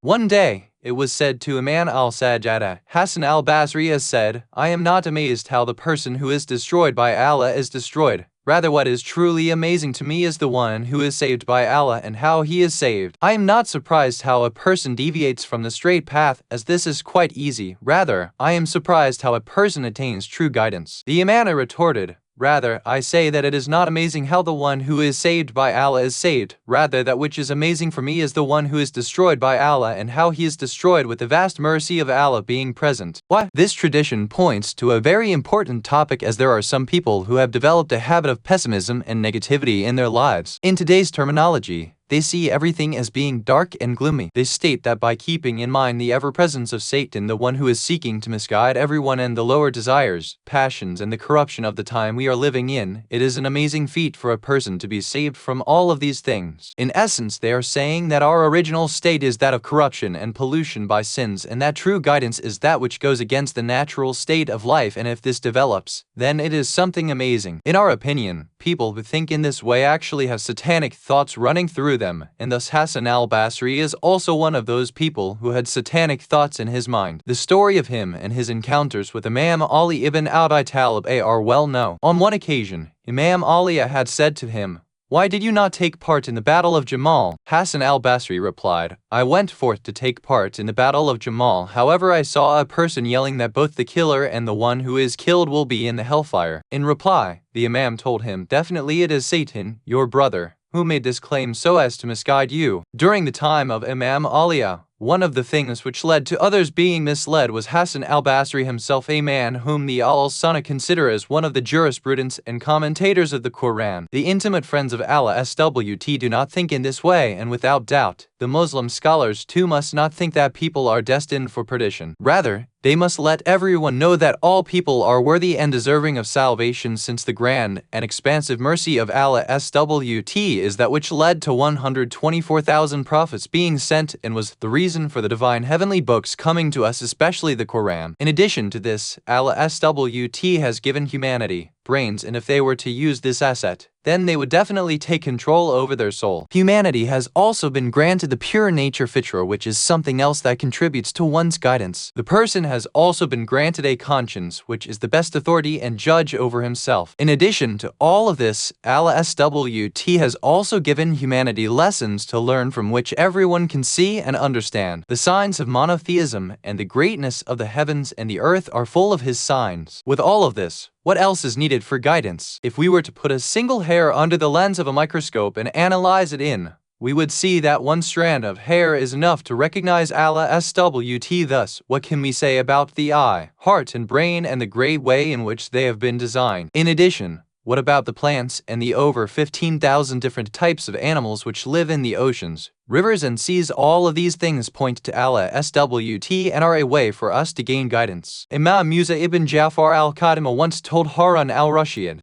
One day, it was said to Imam al-Sajjada, Hassan al-Basri has said, I am not amazed how the person who is destroyed by Allah is destroyed. Rather, what is truly amazing to me is the one who is saved by Allah and how he is saved. I am not surprised how a person deviates from the straight path, as this is quite easy. Rather, I am surprised how a person attains true guidance. The Imam retorted, Rather, I say that it is not amazing how the one who is saved by Allah is saved. Rather, that which is amazing for me is the one who is destroyed by Allah and how he is destroyed with the vast mercy of Allah being present. Why? This tradition points to a very important topic, as there are some people who have developed a habit of pessimism and negativity in their lives. In today's terminology, they see everything as being dark and gloomy. They state that by keeping in mind the ever-presence of Satan, the one who is seeking to misguide everyone, and the lower desires, passions, and the corruption of the time we are living in, it is an amazing feat for a person to be saved from all of these things. In essence, they are saying that our original state is that of corruption and pollution by sins, and that true guidance is that which goes against the natural state of life, and if this develops, then it is something amazing. In our opinion, people who think in this way actually have satanic thoughts running through them, and thus Hassan al-Basri is also one of those people who had satanic thoughts in his mind. The story of him and his encounters with Imam Ali ibn Abi Talib are well known. On one occasion, Imam Ali had said to him, "Why did you not take part in the Battle of Jamal?" Hassan al-Basri replied, "I went forth to take part in the Battle of Jamal. However, I saw a person yelling that both the killer and the one who is killed will be in the hellfire." In reply, the Imam told him, "Definitely it is Satan, your brother, who made this claim so as to misguide you." During the time of Imam Ali, one of the things which led to others being misled was Hassan al-Basri himself, a man whom the Al-Sunnah consider as one of the jurisprudents and commentators of the Quran. The intimate friends of Allah SWT do not think in this way, and without doubt, the Muslim scholars too must not think that people are destined for perdition. Rather, They must let everyone know that all people are worthy and deserving of salvation, since the grand and expansive mercy of Allah SWT is that which led to 124,000 prophets being sent and was the reason for the divine heavenly books coming to us, especially the Quran. In addition to this, Allah SWT has given humanity brains, and if they were to use this asset, then they would definitely take control over their soul. Humanity has also been granted the pure nature fitra, which is something else that contributes to one's guidance. The person has also been granted a conscience, which is the best authority and judge over himself. In addition to all of this, Allah SWT has also given humanity lessons to learn from which everyone can see and understand. The signs of monotheism and the greatness of the heavens and the earth are full of his signs. With all of this, what else is needed for guidance? If we were to put a single hair under the lens of a microscope and analyze it we would see that one strand of hair is enough to recognize Allah SWT. Thus, what can we say about the eye, heart, and brain and the great way in which they have been designed? In addition, what about the plants and the over 15,000 different types of animals which live in the oceans, rivers, and seas? All of these things point to Allah SWT and are a way for us to gain guidance. Imam Musa ibn Ja'far al-Qadima once told Harun al-Rashid,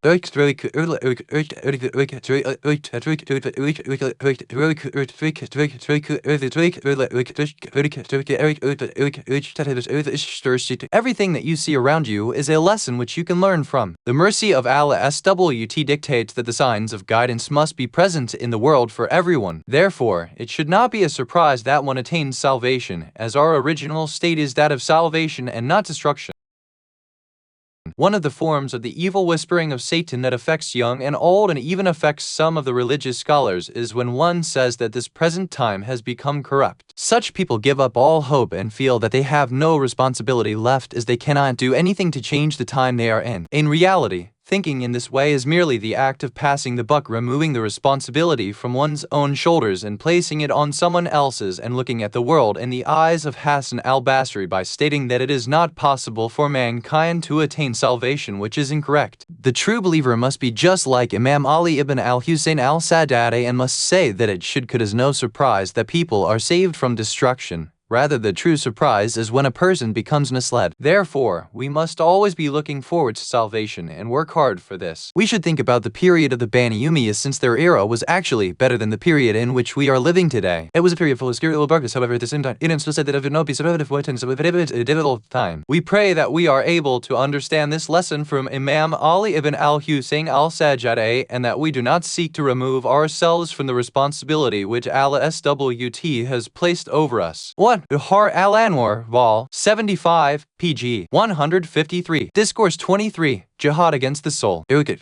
everything that you see around you is a lesson which you can learn from. The mercy of Allah SWT dictates that the signs of guidance must be present in the world for everyone. Therefore, it should not be a surprise that one attains salvation, as our original state is that of salvation and not destruction. One of the forms of the evil whispering of Satan that affects young and old and even affects some of the religious scholars is when one says that this present time has become corrupt. Such people give up all hope and feel that they have no responsibility left, as they cannot do anything to change the time they are in. In reality, thinking in this way is merely the act of passing the buck, removing the responsibility from one's own shoulders and placing it on someone else's, and looking at the world in the eyes of Hassan al-Basri by stating that it is not possible for mankind to attain salvation, which is incorrect. The true believer must be just like Imam Ali ibn al-Hussein al-Saddati and must say that it should cause no surprise that people are saved from destruction. Rather, the true surprise is when a person becomes misled. Therefore, we must always be looking forward to salvation and work hard for this. We should think about the period of the Bani Umayyah, since their era was actually better than the period in which we are living today. It was a period full of spiritual darkness, however, at the same time, it is still said that it would not be a difficult time. We pray that we are able to understand this lesson from Imam Ali ibn al-Hussein al-Sajjadi, and that we do not seek to remove ourselves from the responsibility which Allah SWT has placed over us. 1. Bihar al-Anwar, Vol. 75, pg. 153. Discourse 23. Jihad against the soul. Imam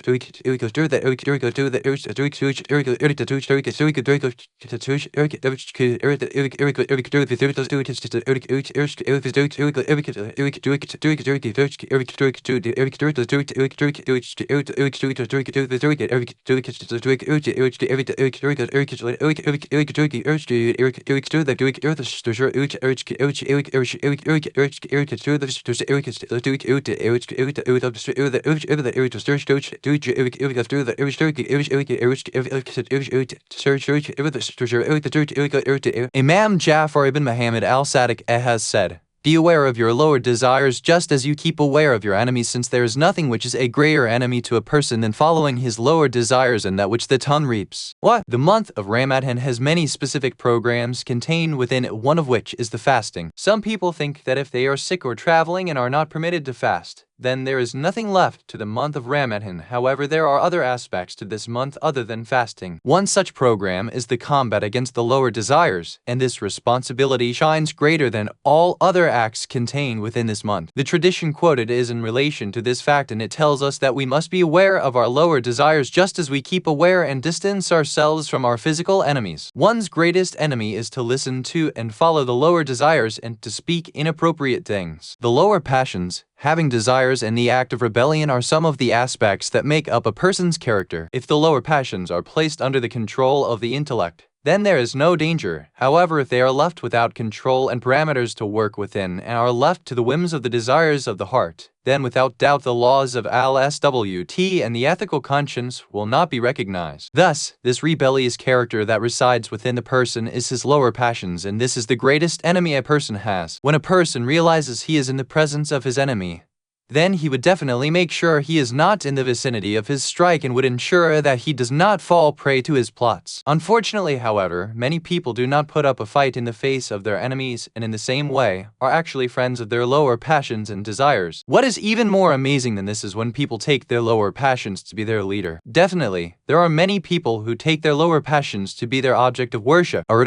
Ja'far ibn Muhammad al-Sadiq has said, "Be aware of your lower desires just as you keep aware of your enemies, since there is nothing which is a greater enemy to a person than following his lower desires, and that which the tongue reaps." What? The month of Ramadan has many specific programs contained within it, one of which is the fasting. Some people think that if they are sick or traveling and are not permitted to fast, then there is nothing left to the month of Ramadan. However, there are other aspects to this month other than fasting. One such program is the combat against the lower desires, and this responsibility shines greater than all other acts contained within this month. The tradition quoted is in relation to this fact, and it tells us that we must be aware of our lower desires just as we keep aware and distance ourselves from our physical enemies. One's greatest enemy is to listen to and follow the lower desires and to speak inappropriate things. The lower passions, having desires, and the act of rebellion are some of the aspects that make up a person's character. If the lower passions are placed under the control of the intellect, then there is no danger. However, if they are left without control and parameters to work within and are left to the whims of the desires of the heart, then without doubt the laws of al-SWT and the ethical conscience will not be recognized. Thus, this rebellious character that resides within the person is his lower passions, and this is the greatest enemy a person has. When a person realizes he is in the presence of his enemy, then he would definitely make sure he is not in the vicinity of his strike and would ensure that he does not fall prey to his plots. Unfortunately, however, many people do not put up a fight in the face of their enemies and in the same way are actually friends of their lower passions and desires. What is even more amazing than this is when people take their lower passions to be their leader. Definitely, there are many people who take their lower passions to be their object of worship. One of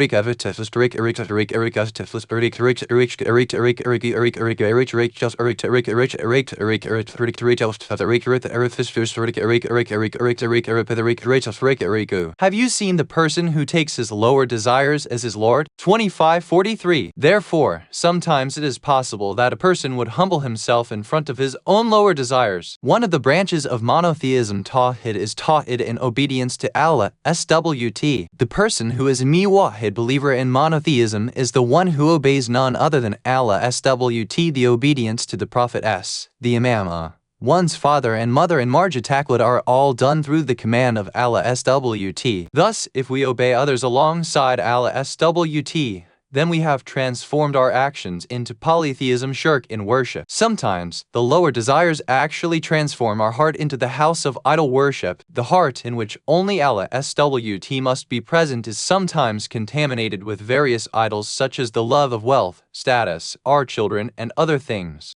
Have you seen the person who takes his lower desires as his lord? 2543. Therefore, sometimes it is possible that a person would humble himself in front of his own lower desires. One of the branches of monotheism, Tawhid, is Tawhid in obedience to Allah, SWT. The person who is a Muwahhid believer in monotheism is the one who obeys none other than Allah, SWT. The obedience to the Prophet S, the Imam, one's father and mother and marja taqlid are all done through the command of Allah, SWT. Thus, if we obey others alongside Allah, SWT, then we have transformed our actions into polytheism, shirk in worship. Sometimes, the lower desires actually transform our heart into the house of idol worship. The heart in which only Allah, SWT, must be present is sometimes contaminated with various idols such as the love of wealth, status, our children, and other things.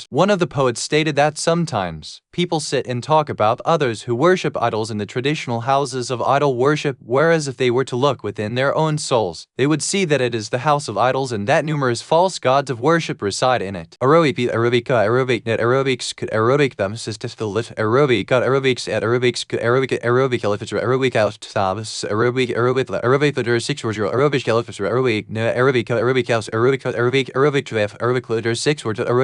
One of the poets stated that sometimes people sit and talk about others who worship idols in the traditional houses of idol worship, whereas if they were to look within their own souls, they would see that it is the house of idols and that numerous false gods of worship reside in it.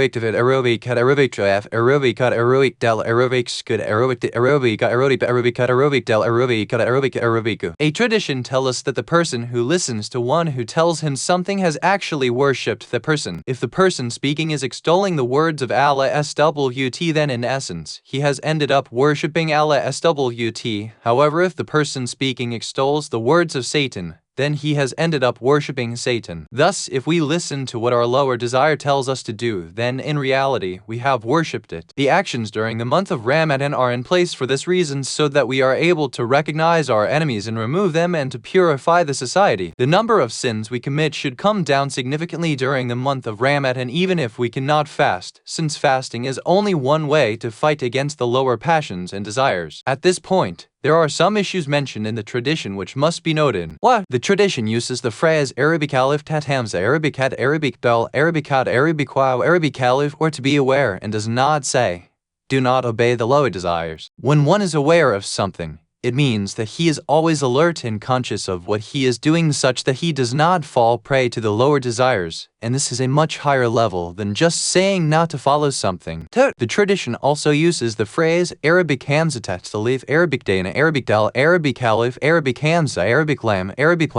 Aerobic cut aerobic draft aerobic cut aerobic del aerobics good aerobic aerobic aerobic aerobic cut aerobic del aerobic cut aerobic aerobic. A tradition tells us that the person who listens to one who tells him something has actually worshipped the person. If the person speaking is extolling the words of Allah, SWT, then in essence he has ended up worshipping Allah, SWT. However, if the person speaking extols the words of Satan, then he has ended up worshipping Satan. Thus, if we listen to what our lower desire tells us to do, then in reality, we have worshipped it. The actions during the month of Ramadan are in place for this reason, so that we are able to recognize our enemies and remove them and to purify the society. The number of sins we commit should come down significantly during the month of Ramadan, even if we cannot fast, since fasting is only one way to fight against the lower passions and desires. At this point, there are some issues mentioned in the tradition which must be noted. 1. The tradition uses the phrase Arabic alif tat hamza, Arabic hat, Arabic bel, Arabic hat, Arabic wow, Arabic alif, or to be aware, and does not say, do not obey the lower desires. When one is aware of something, it means that he is always alert and conscious of what he is doing such that he does not fall prey to the lower desires, and this is a much higher level than just saying not to follow something. 2. The tradition also uses the phrase Arabic hamza tastalif, Arabic dana, Arabic dal, Arabic alif, Arabic hamza, Arabic lam, Arabic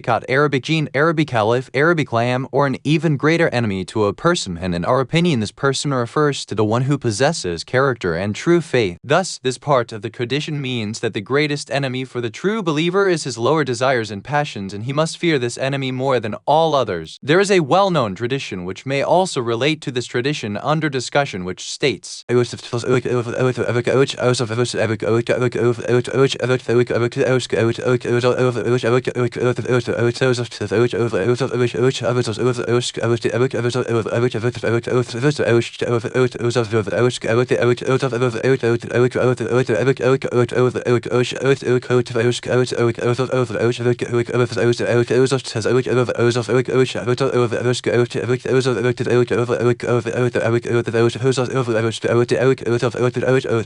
kat, Arabic gene, Arabic alif, Arabic lam, or an even greater enemy to a person, and in our opinion this person refers to the one who possesses character and true faith. Thus, this part of the tradition means that the greatest enemy for the true believer is his lower desires and passions, and he must fear this enemy more than all others. There is a well-known tradition which may also relate to this tradition under discussion, which states one of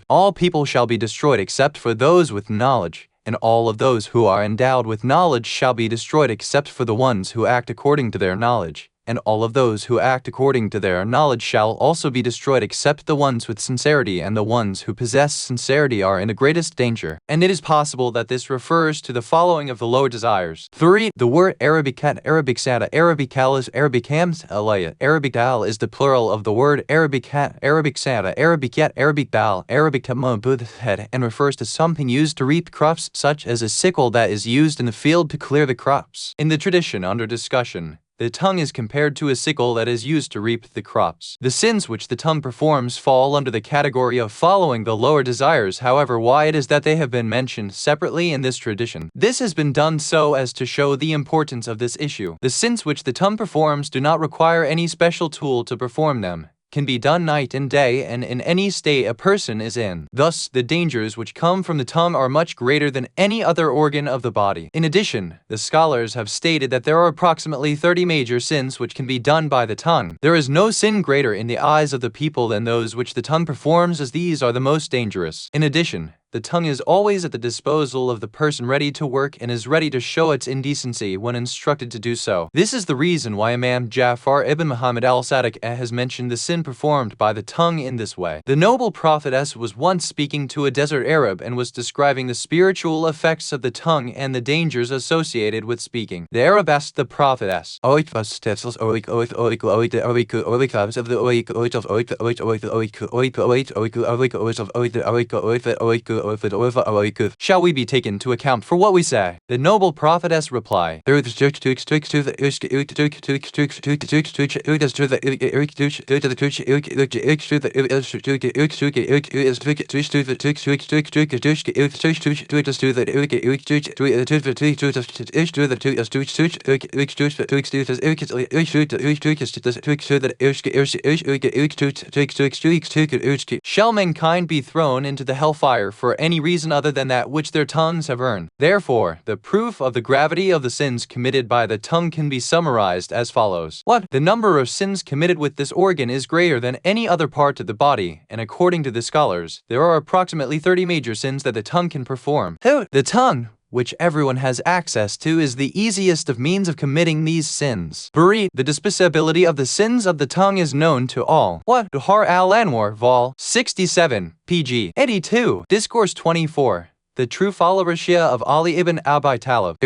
all people shall be destroyed except for those with knowledge, and all of those who are endowed with knowledge shall be destroyed except for the ones who act according to their knowledge. and all of those who act according to their knowledge shall also be destroyed, except the ones with sincerity, and the ones who possess sincerity are in the greatest danger. And it is possible that this refers to the following of the lower desires. 3. The word Arabicat, Arabicsata, Arabicalis, Arabicams, Alaya, Arabicdal is the plural of the word Arabicat, Arabicsata, Arabicat, Arabicdal, Arabicamabudhead, and refers to something used to reap crops, such as a sickle that is used in the field to clear the crops. In the tradition under discussion, the tongue is compared to a sickle that is used to reap the crops. The sins which the tongue performs fall under the category of following the lower desires. However, why it is that they have been mentioned separately in this tradition? This has been done so as to show the importance of this issue. The sins which the tongue performs do not require any special tool to perform them, can be done night and day, and in any state a person is in. Thus, the dangers which come from the tongue are much greater than any other organ of the body. In addition, the scholars have stated that there are approximately 30 major sins which can be done by the tongue. There is no sin greater in the eyes of the people than those which the tongue performs, as these are the most dangerous. In addition, the tongue is always at the disposal of the person ready to work and is ready to show its indecency when instructed to do so. This is the reason why Imam Ja'far ibn Muhammad al-Sadiq has mentioned the sin performed by the tongue in this way. The noble prophetess was once speaking to a desert Arab and was describing the spiritual effects of the tongue and the dangers associated with speaking. The Arab asked the prophetess, shall we be taken to account for what we say? The noble prophetess replied, shall mankind be thrown into the hellfire for any reason other than that which their tongues have earned? Therefore, the proof of the gravity of the sins committed by the tongue can be summarized as follows. What? The number of sins committed with this organ is greater than any other part of the body, and according to the scholars, there are approximately 30 major sins that the tongue can perform. The tongue, which everyone has access to, is the easiest of means of committing these sins. The despicability of the sins of the tongue is known to all. What? Duhar al-Anwar, Vol. 67, pg. 82. Discourse 24. The true followership of Ali ibn Abi Talib.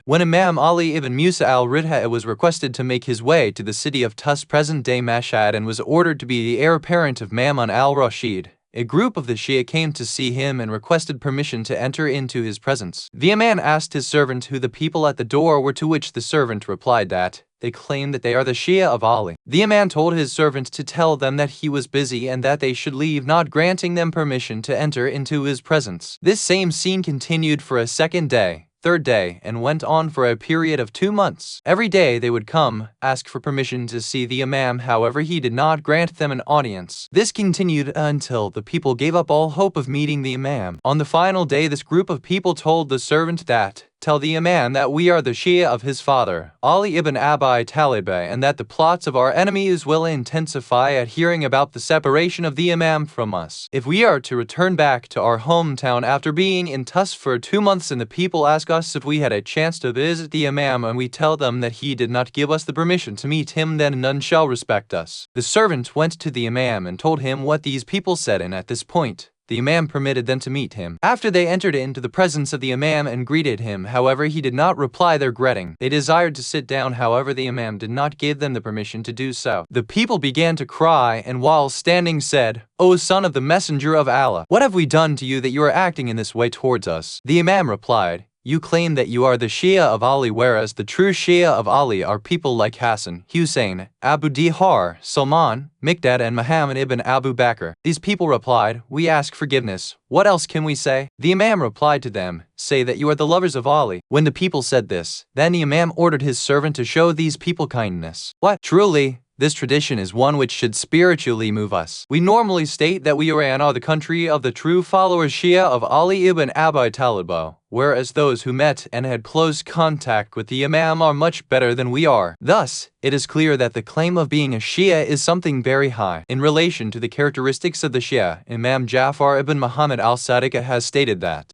When Imam Ali ibn Musa al-Ridha was requested to make his way to the city of Tus, present-day Mashhad, and was ordered to be the heir apparent of Ma'mun al-Rashid, a group of the Shia came to see him and requested permission to enter into his presence. The Imam asked his servant who the people at the door were, to which the servant replied that they claim that they are the Shia of Ali. The Imam told his servant to tell them that he was busy and that they should leave, not granting them permission to enter into his presence. This same scene continued for a second day, third day, and went on for a period of 2 months. Every day they would come, ask for permission to see the Imam, however he did not grant them an audience. This continued until the people gave up all hope of meeting the Imam. On the final day, this group of people told the servant that, "Tell the Imam that we are the Shia of his father, Ali ibn Abi Talib, and that the plots of our enemies will intensify at hearing about the separation of the Imam from us. If we are to return back to our hometown after being in Tus for 2 months and the people ask us if we had a chance to visit the Imam and we tell them that he did not give us the permission to meet him, then none shall respect us." The servant went to the Imam and told him what these people said, and at this point, the Imam permitted them to meet him. After they entered into the presence of the Imam and greeted him, however, he did not reply their greeting. They desired to sit down, however, the Imam did not give them the permission to do so. The people began to cry, and while standing said, "O son of the Messenger of Allah, what have we done to you that you are acting in this way towards us?" The Imam replied, "You claim that you are the Shia of Ali, whereas the true Shia of Ali are people like Hassan, Hussein, Abu Dihar, Salman, Miqdad, and Muhammad ibn Abu Bakr." These people replied, "We ask forgiveness. What else can we say?" The Imam replied to them, "Say that you are the lovers of Ali." When the people said this, then the Imam ordered his servant to show these people kindness. What? Truly, this tradition is one which should spiritually move us. We normally state that we Iran are the country of the true followers Shia of Ali ibn Abi Talib, whereas those who met and had close contact with the Imam are much better than we are. Thus, it is clear that the claim of being a Shia is something very high. In relation to the characteristics of the Shia, Imam Jafar ibn Muhammad al-Sadiq has stated that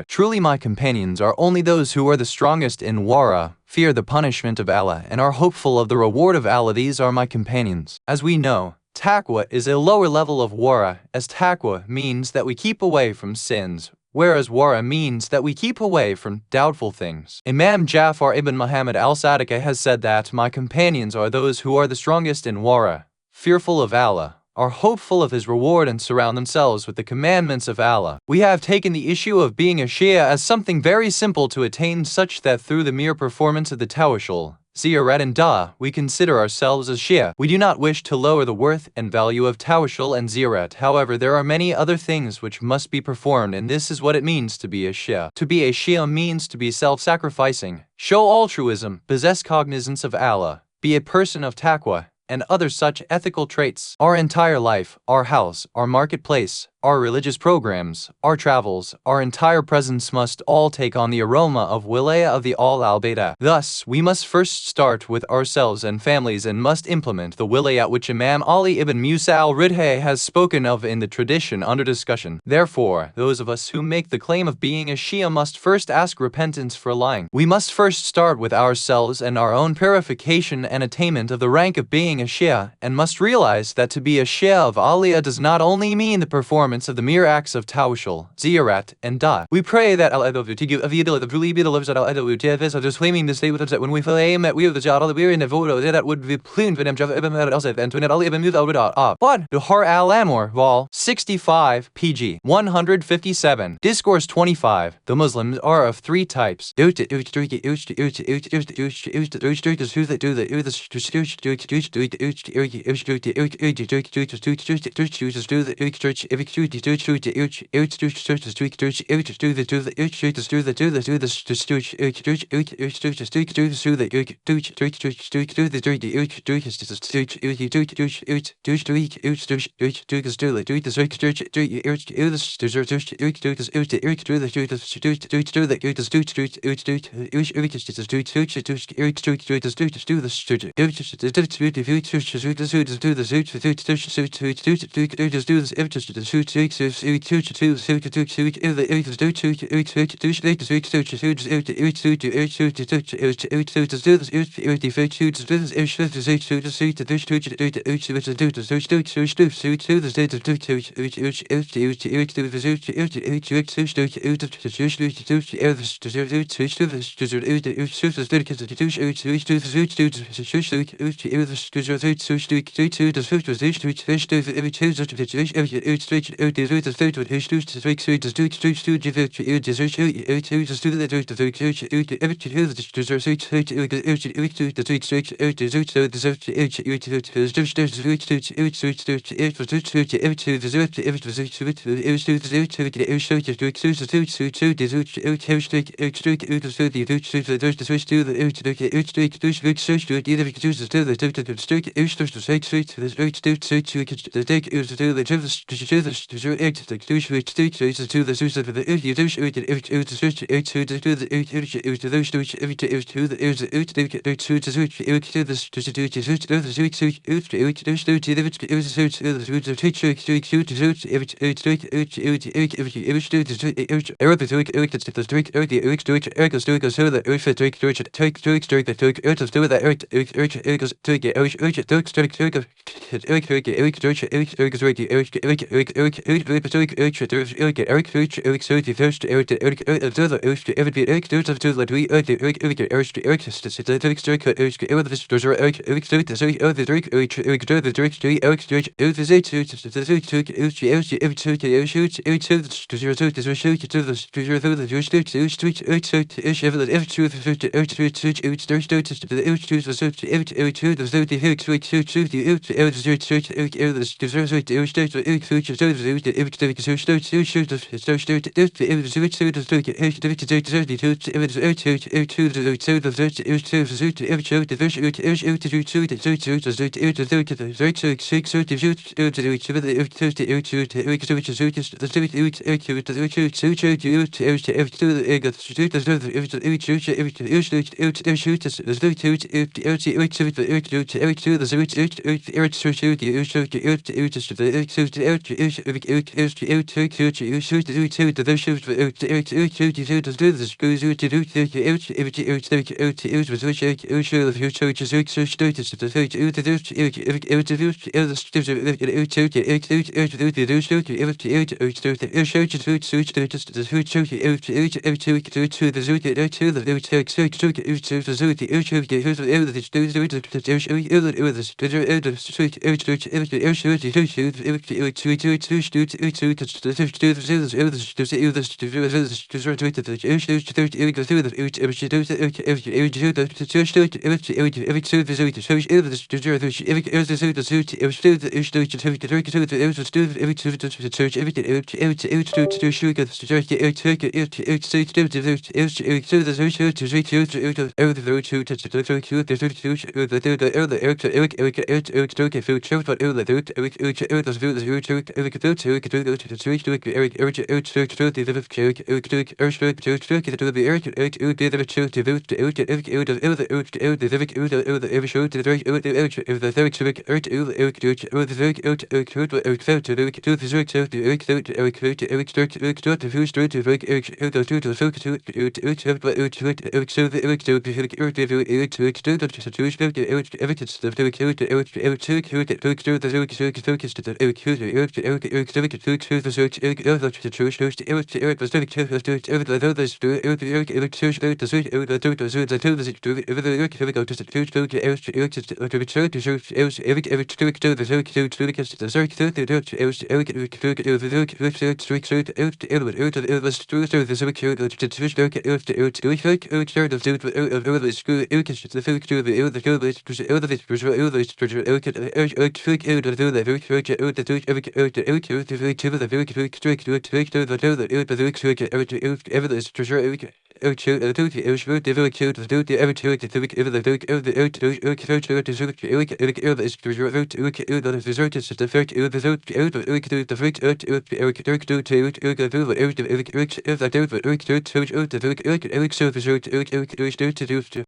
truly my companions are only those who are the strongest in wara, fear the punishment of Allah, and are hopeful of the reward of Allah. These are my companions. As we know, taqwa is a lower level of wara, as taqwa means that we keep away from sins, whereas wara means that we keep away from doubtful things. Imam Jafar ibn Muhammad al-Sadiq has said that my companions are those who are the strongest in wara, fearful of Allah, are hopeful of His reward, and surround themselves with the commandments of Allah. We have taken the issue of being a Shia as something very simple to attain, such that through the mere performance of the Tawashul, Ziyarat and Da'ah, we consider ourselves as Shia. We do not wish to lower the worth and value of Tawashul and Ziyarat. However, there are many other things which must be performed, and this is what it means to be a Shia. To be a Shia means to be self-sacrificing, show altruism, possess cognizance of Allah, be a person of taqwa, and other such ethical traits. Our entire life, our house, our marketplace, our religious programs, our travels, our entire presence must all take on the aroma of wilaya of the Al-Bayda. Thus, we must first start with ourselves and families and must implement the wilayat which Imam Ali ibn Musa al-Ridhay has spoken of in the tradition under discussion. Therefore, those of us who make the claim of being a Shia must first ask repentance for lying. We must first start with ourselves and our own purification and attainment of the rank of being a Shia, and must realize that to be a Shia of Aliyah does not only mean the performance of the mere acts of Tawashul, Ziyarat, and Da'ah. We pray that just claiming the state that when we claim that we are the Jadal, we are in the vote that would be plumed and when it Ali ibn What? Duhar al-Amor, Vol. 65, pg. 157. Discourse 25. The Muslims are of three types.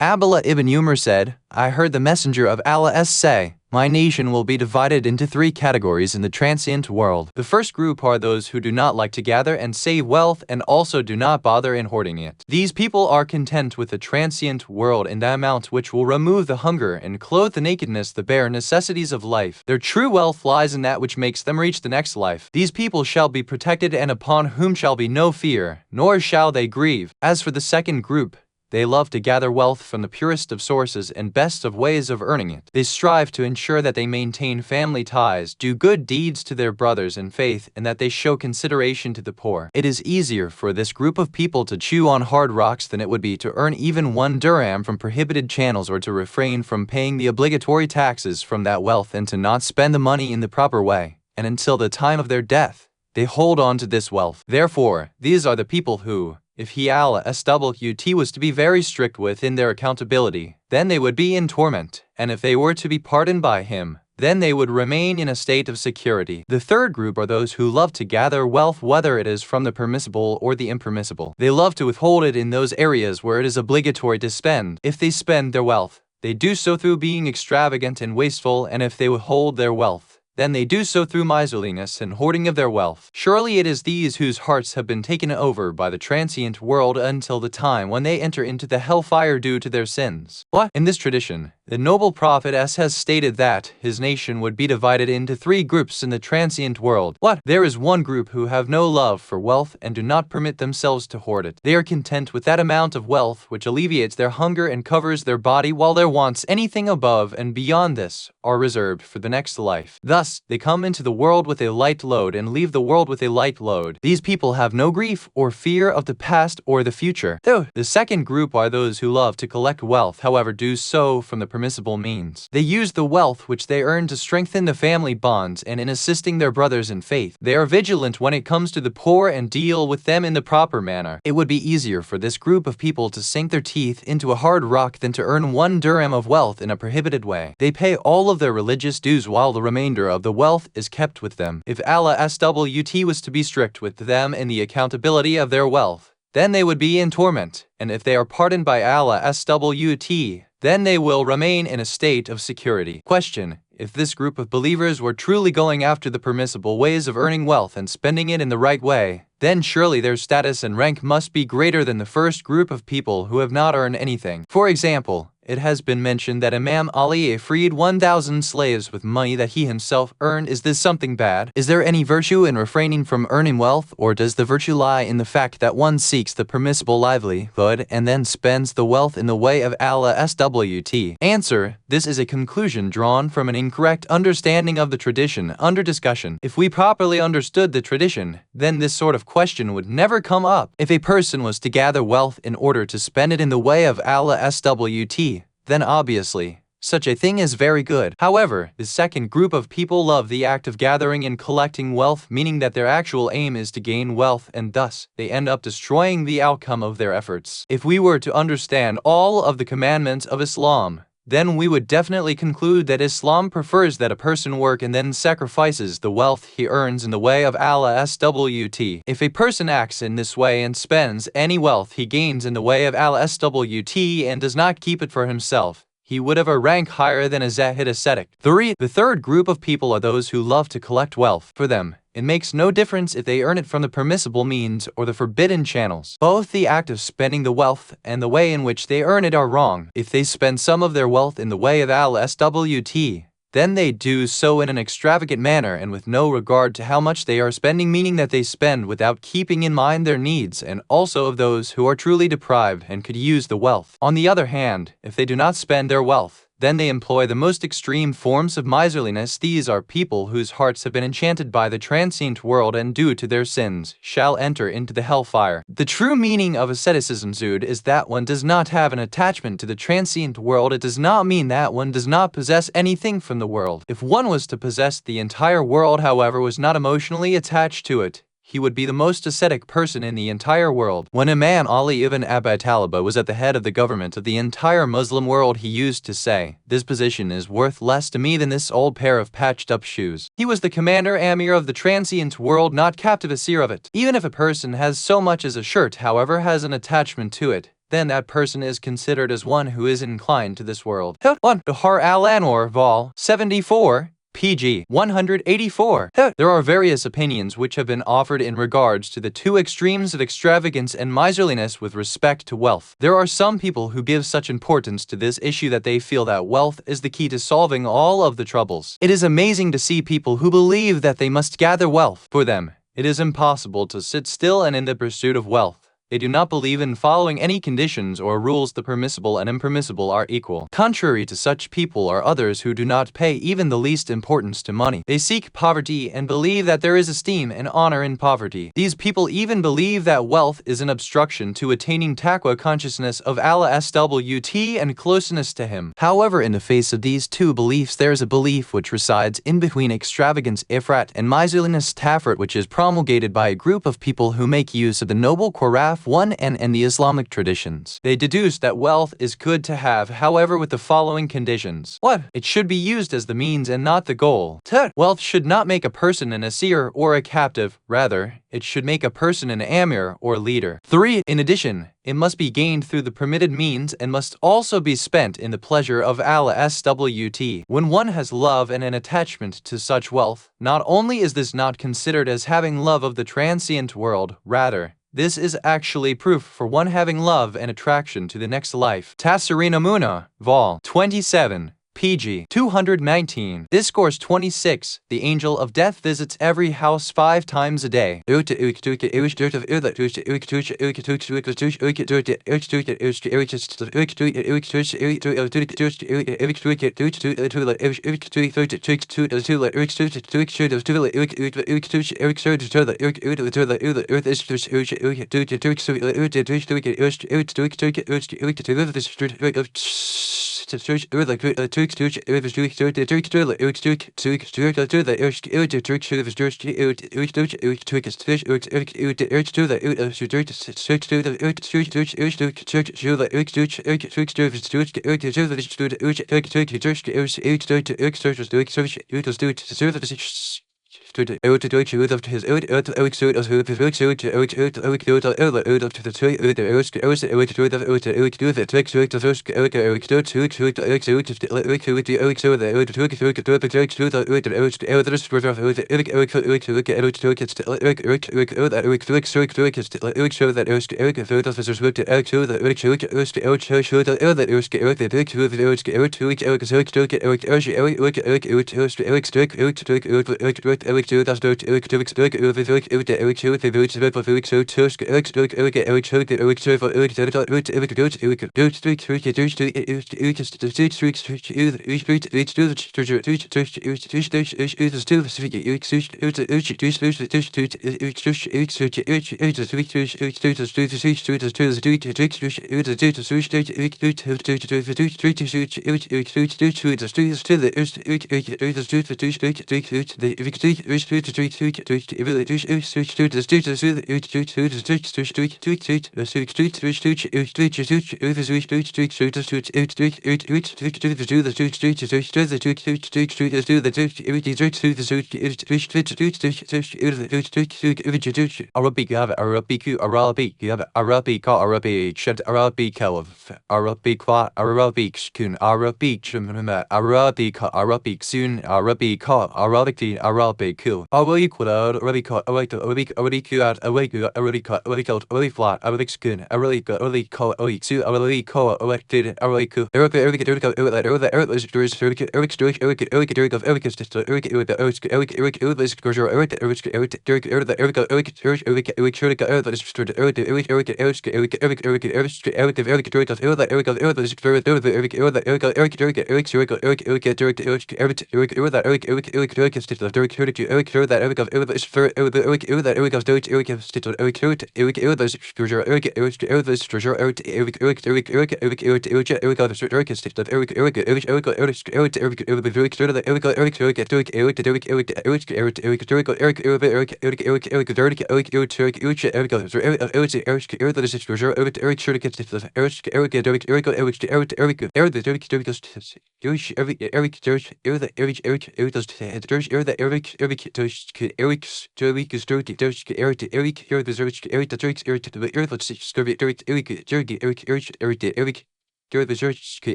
Abdullah ibn Umar said, I heard the Messenger of Allah say, my nation will be divided into three categories in the transient world. The first group are those who do not like to gather and save wealth and also do not bother in hoarding it. These people are content with the transient world in the amount which will remove the hunger and clothe the nakedness, the bare necessities of life. Their true wealth lies in that which makes them reach the next life. These people shall be protected and upon whom shall be no fear, nor shall they grieve. As for the second group, they love to gather wealth from the purest of sources and best of ways of earning it. They strive to ensure that they maintain family ties, do good deeds to their brothers in faith, and that they show consideration to the poor. It is easier for this group of people to chew on hard rocks than it would be to earn even 1 dirham from prohibited channels or to refrain from paying the obligatory taxes from that wealth and to not spend the money in the proper way. And until the time of their death, they hold on to this wealth. Therefore, these are the people who, if he Allah SWT was to be very strict with in their accountability, then they would be in torment, and if they were to be pardoned by him, then they would remain in a state of security. The third group are those who love to gather wealth, whether it is from the permissible or the impermissible. They love to withhold it in those areas where it is obligatory to spend. If they spend their wealth, they do so through being extravagant and wasteful, and if they withhold their wealth, then they do so through miserliness and hoarding of their wealth. Surely it is these whose hearts have been taken over by the transient world until the time when they enter into the hellfire due to their sins. What? In this tradition, the noble prophet has stated that his nation would be divided into 3 groups in the transient world. What? There is one group who have no love for wealth and do not permit themselves to hoard it. They are content with that amount of wealth which alleviates their hunger and covers their body, while their wants, anything above and beyond this, are reserved for the next life. Thus, they come into the world with a light load and leave the world with a light load. These people have no grief or fear of the past or the future. The second group are those who love to collect wealth, however do so from the permissible means. They use the wealth which they earn to strengthen the family bonds and in assisting their brothers in faith. They are vigilant when it comes to the poor and deal with them in the proper manner. It would be easier for this group of people to sink their teeth into a hard rock than to earn 1 dirham of wealth in a prohibited way. They pay all of their religious dues while the remainder of the wealth is kept with them. If Allah SWT was to be strict with them in the accountability of their wealth, then they would be in torment, and if they are pardoned by Allah SWT, then they will remain in a state of security. Question: if this group of believers were truly going after the permissible ways of earning wealth and spending it in the right way, then surely their status and rank must be greater than the first group of people who have not earned anything. For example, it has been mentioned that Imam Ali freed 1,000 slaves with money that he himself earned. Is this something bad? Is there any virtue in refraining from earning wealth, or does the virtue lie in the fact that one seeks the permissible livelihood and then spends the wealth in the way of Allah SWT? Answer: this is a conclusion drawn from an incorrect understanding of the tradition under discussion. If we properly understood the tradition, then this sort of question would never come up. If a person was to gather wealth in order to spend it in the way of Allah SWT, then obviously, such a thing is very good. However, the second group of people love the act of gathering and collecting wealth, meaning that their actual aim is to gain wealth, and thus, they end up destroying the outcome of their efforts. If we were to understand all of the commandments of Islam, then we would definitely conclude that Islam prefers that a person work and then sacrifices the wealth he earns in the way of Allah SWT. If a person acts in this way and spends any wealth he gains in the way of Allah SWT and does not keep it for himself, he would have a rank higher than a Zahid ascetic. The third group of people are those who love to collect wealth. For them, it makes no difference if they earn it from the permissible means or the forbidden channels. Both the act of spending the wealth and the way in which they earn it are wrong. If they spend some of their wealth in the way of Allah SWT, then they do so in an extravagant manner and with no regard to how much they are spending, meaning that they spend without keeping in mind their needs and also of those who are truly deprived and could use the wealth. On the other hand, if they do not spend their wealth, then they employ the most extreme forms of miserliness. These are people whose hearts have been enchanted by the transient world and due to their sins shall enter into the hellfire. The true meaning of asceticism, Zud, is that one does not have an attachment to the transient world. It does not mean that one does not possess anything from the world. If one was to possess the entire world, however, was not emotionally attached to it, he would be the most ascetic person in the entire world. When Imam Ali ibn Abi Talib was at the head of the government of the entire Muslim world, he used to say, "This position is worth less to me than this old pair of patched-up shoes." He was the commander Amir of the transient world, not captive Asir of it. Even if a person has so much as a shirt, however, has an attachment to it, then that person is considered as one who is inclined to this world. 1. Bahar al-Anwar, Vol. 74, pg 184. There are various opinions which have been offered in regards to the two extremes of extravagance and miserliness with respect to wealth. There are some people who give such importance to this issue that they feel that wealth is the key to solving all of the troubles. It is amazing to see people who believe that they must gather wealth. For them, it is impossible to sit still and in the pursuit of wealth. They do not believe in following any conditions or rules. The permissible and impermissible are equal. Contrary to such people are others who do not pay even the least importance to money. They seek poverty and believe that there is esteem and honor in poverty. These people even believe that wealth is an obstruction to attaining taqwa, consciousness of Allah SWT and closeness to Him. However, in the face of these two beliefs, there is a belief which resides in between extravagance, ifrat, and miserliness, tafrit, which is promulgated by a group of people who make use of the noble Qur'an paragraph 1 and the Islamic traditions. They deduce that wealth is good to have, however, with the following conditions. What? It should be used as the means and not the goal. Wealth should not make a person an asir or a captive. Rather, it should make a person an amir or leader. 3. In addition, it must be gained through the permitted means and must also be spent in the pleasure of Allah SWT. When one has love and an attachment to such wealth, not only is this not considered as having love of the transient world, rather, this is actually proof for one having love and attraction to the next life. Tasirina Muna, Vol. 27. PG 219. Discourse 26. The angel of death visits every house 5 times a day.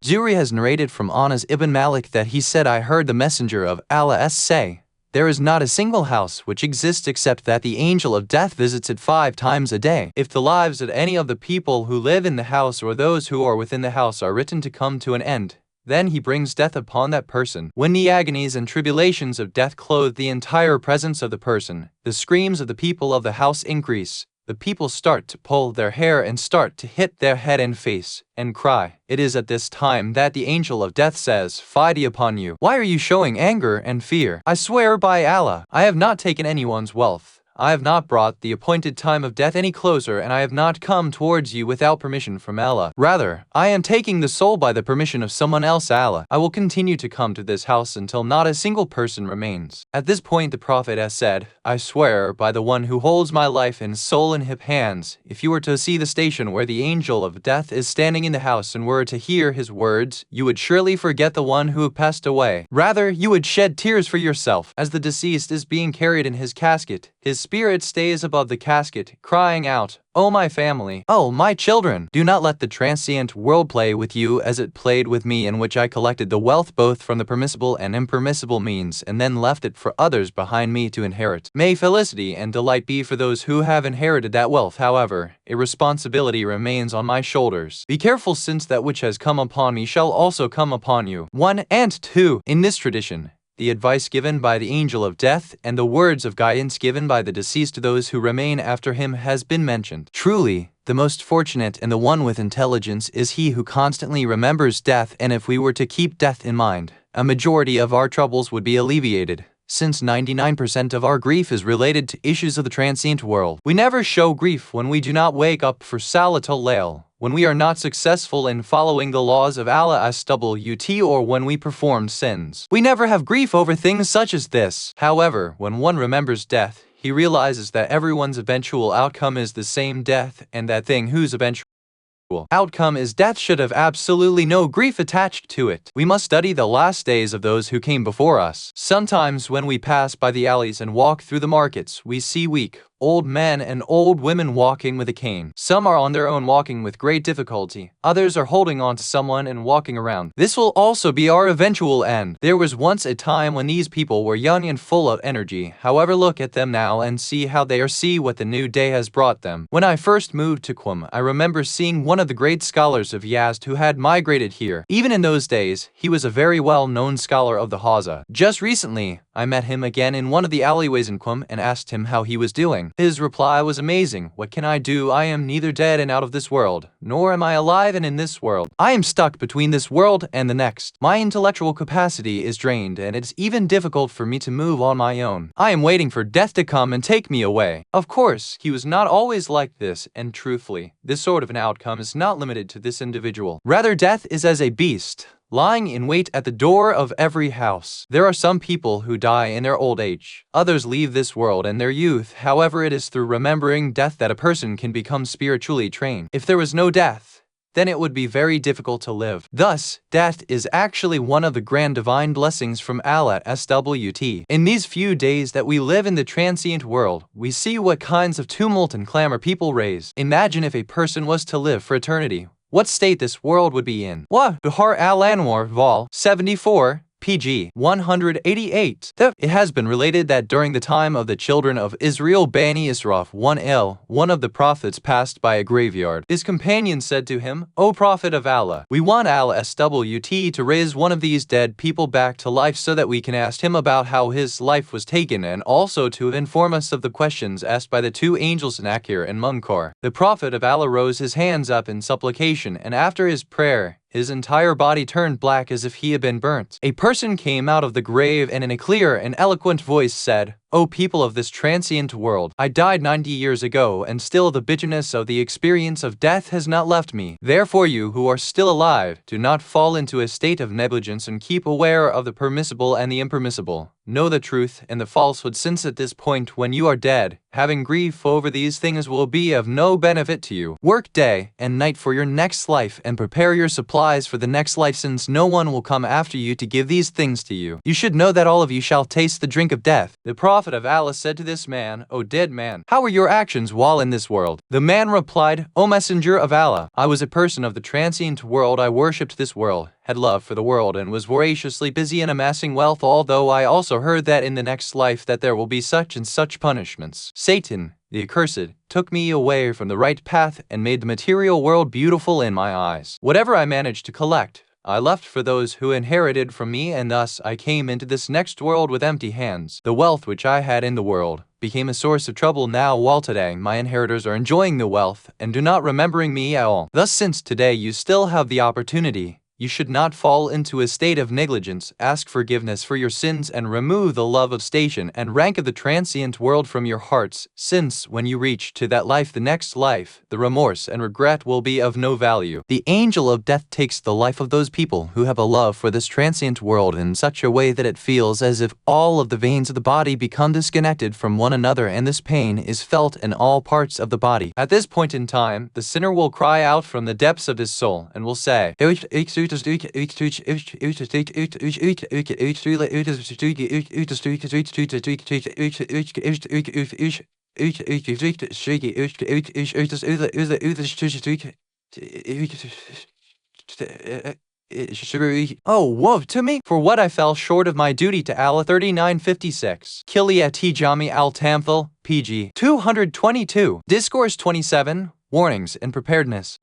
Zuri has narrated from Anas ibn Malik that he said, I heard the Messenger of Allah say, there is not a single house which exists except that the angel of death visits it 5 times a day. If the lives of any of the people who live in the house or those who are within the house are written to come to an end, then he brings death upon that person. When the agonies and tribulations of death clothe the entire presence of the person, the screams of the people of the house increase. The people start to pull their hair and start to hit their head and face, and cry. It is at this time that the angel of death says, Fie upon you! Why are you showing anger and fear? I swear by Allah, I have not taken anyone's wealth. I have not brought the appointed time of death any closer, and I have not come towards you without permission from Allah. Rather, I am taking the soul by the permission of someone else, Allah. I will continue to come to this house until not a single person remains. At this point the Prophet has said, I swear by the one who holds my life and soul in his hands, if you were to see the station where the angel of death is standing in the house and were to hear his words, you would surely forget the one who passed away. Rather, you would shed tears for yourself. As the deceased is being carried in his casket, his spirit stays above the casket, crying out, O my family, O my children, do not let the transient world play with you as it played with me, in which I collected the wealth both from the permissible and impermissible means and then left it for others behind me to inherit. May felicity and delight be for those who have inherited that wealth. However, a responsibility remains on my shoulders. Be careful, since that which has come upon me shall also come upon you. 1 and 2. In this tradition, the advice given by the angel of death and the words of guidance given by the deceased to those who remain after him has been mentioned. Truly, the most fortunate and the one with intelligence is he who constantly remembers death, and if we were to keep death in mind, a majority of our troubles would be alleviated. Since 99% of our grief is related to issues of the transient world, we never show grief when we do not wake up for Salatul Layl, when we are not successful in following the laws of Allah SWT, or when we perform sins. We never have grief over things such as this. However, when one remembers death, he realizes that everyone's eventual outcome is the same death, and that thing whose eventual outcome is death should have absolutely no grief attached to it. We must study the last days of those who came before us. Sometimes when we pass by the alleys and walk through the markets, we see weak, old men and old women walking with a cane. Some are on their own walking with great difficulty. Others are holding on to someone and walking around. This will also be our eventual end. There was once a time when these people were young and full of energy. However, look at them now and see how they are. See what the new day has brought them. When I first moved to Qum, I remember seeing one of the great scholars of Yazd who had migrated here. Even in those days, he was a very well-known scholar of the Hawza. Just recently, I met him again in one of the alleyways in Qum and asked him how he was doing. His reply was amazing. What can I do? I am neither dead and out of this world, nor am I alive and in this world. I am stuck between this world and the next. My intellectual capacity is drained, and it's even difficult for me to move on my own. I am waiting for death to come and take me away. Of course, he was not always like this, and truthfully, this sort of an outcome is not limited to this individual. Rather, death is as a beast, lying in wait at the door of every house. There are some people who die in their old age. Others leave this world in their youth. However, it is through remembering death that a person can become spiritually trained. If there was no death, then it would be very difficult to live. Thus, death is actually one of the grand divine blessings from Allah SWT. In these few days that we live in the transient world, we see what kinds of tumult and clamor people raise. Imagine if a person was to live for eternity. What state this world would be in. Bihar al-Anwar, Vol. 74, pg. 188. It has been related that during the time of the children of Israel Bani Israf 1L, one of the prophets passed by a graveyard. His companion said to him, "O Prophet of Allah, we want SWT to raise one of these dead people back to life so that we can ask him about how his life was taken and also to inform us of the questions asked by the two angels Nakir and Munkar." The Prophet of Allah rose his hands up in supplication, and after his prayer, his entire body turned black as if he had been burnt. A person came out of the grave and in a clear and eloquent voice said, "O people of this transient world, I died 90 years ago and still the bitterness of the experience of death has not left me. Therefore you who are still alive, do not fall into a state of negligence and keep aware of the permissible and the impermissible. Know the truth and the falsehood, since at this point when you are dead, having grief over these things will be of no benefit to you. Work day and night for your next life and prepare your supplies for the next life, since no one will come after you to give these things to you. You should know that all of you shall taste the drink of death." The Prophet of Allah said to this man, "O dead man, how were your actions while in this world?" The man replied, "O Messenger of Allah, I was a person of the transient world. I worshipped this world, had love for the world, and was voraciously busy in amassing wealth, although I also heard that in the next life that there will be such and such punishments. Satan, the accursed, took me away from the right path and made the material world beautiful in my eyes. Whatever I managed to collect, I left for those who inherited from me, and thus I came into this next world with empty hands. The wealth which I had in the world became a source of trouble now, while today my inheritors are enjoying the wealth and do not remembering me at all. Thus, since today you still have the opportunity, you should not fall into a state of negligence. Ask forgiveness for your sins and remove the love of station and rank of the transient world from your hearts, since when you reach to that life, the next life, the remorse and regret will be of no value. The angel of death takes the life of those people who have a love for this transient world in such a way that it feels as if all of the veins of the body become disconnected from one another, and this pain is felt in all parts of the body. At this point in time, the sinner will cry out from the depths of his soul and will say, "Oh, woe to me, for what I fell short of my duty to Allah." 3956. Kiliyati Jami al-Tamthil, pg. 222. Discourse 27. Warnings and preparedness.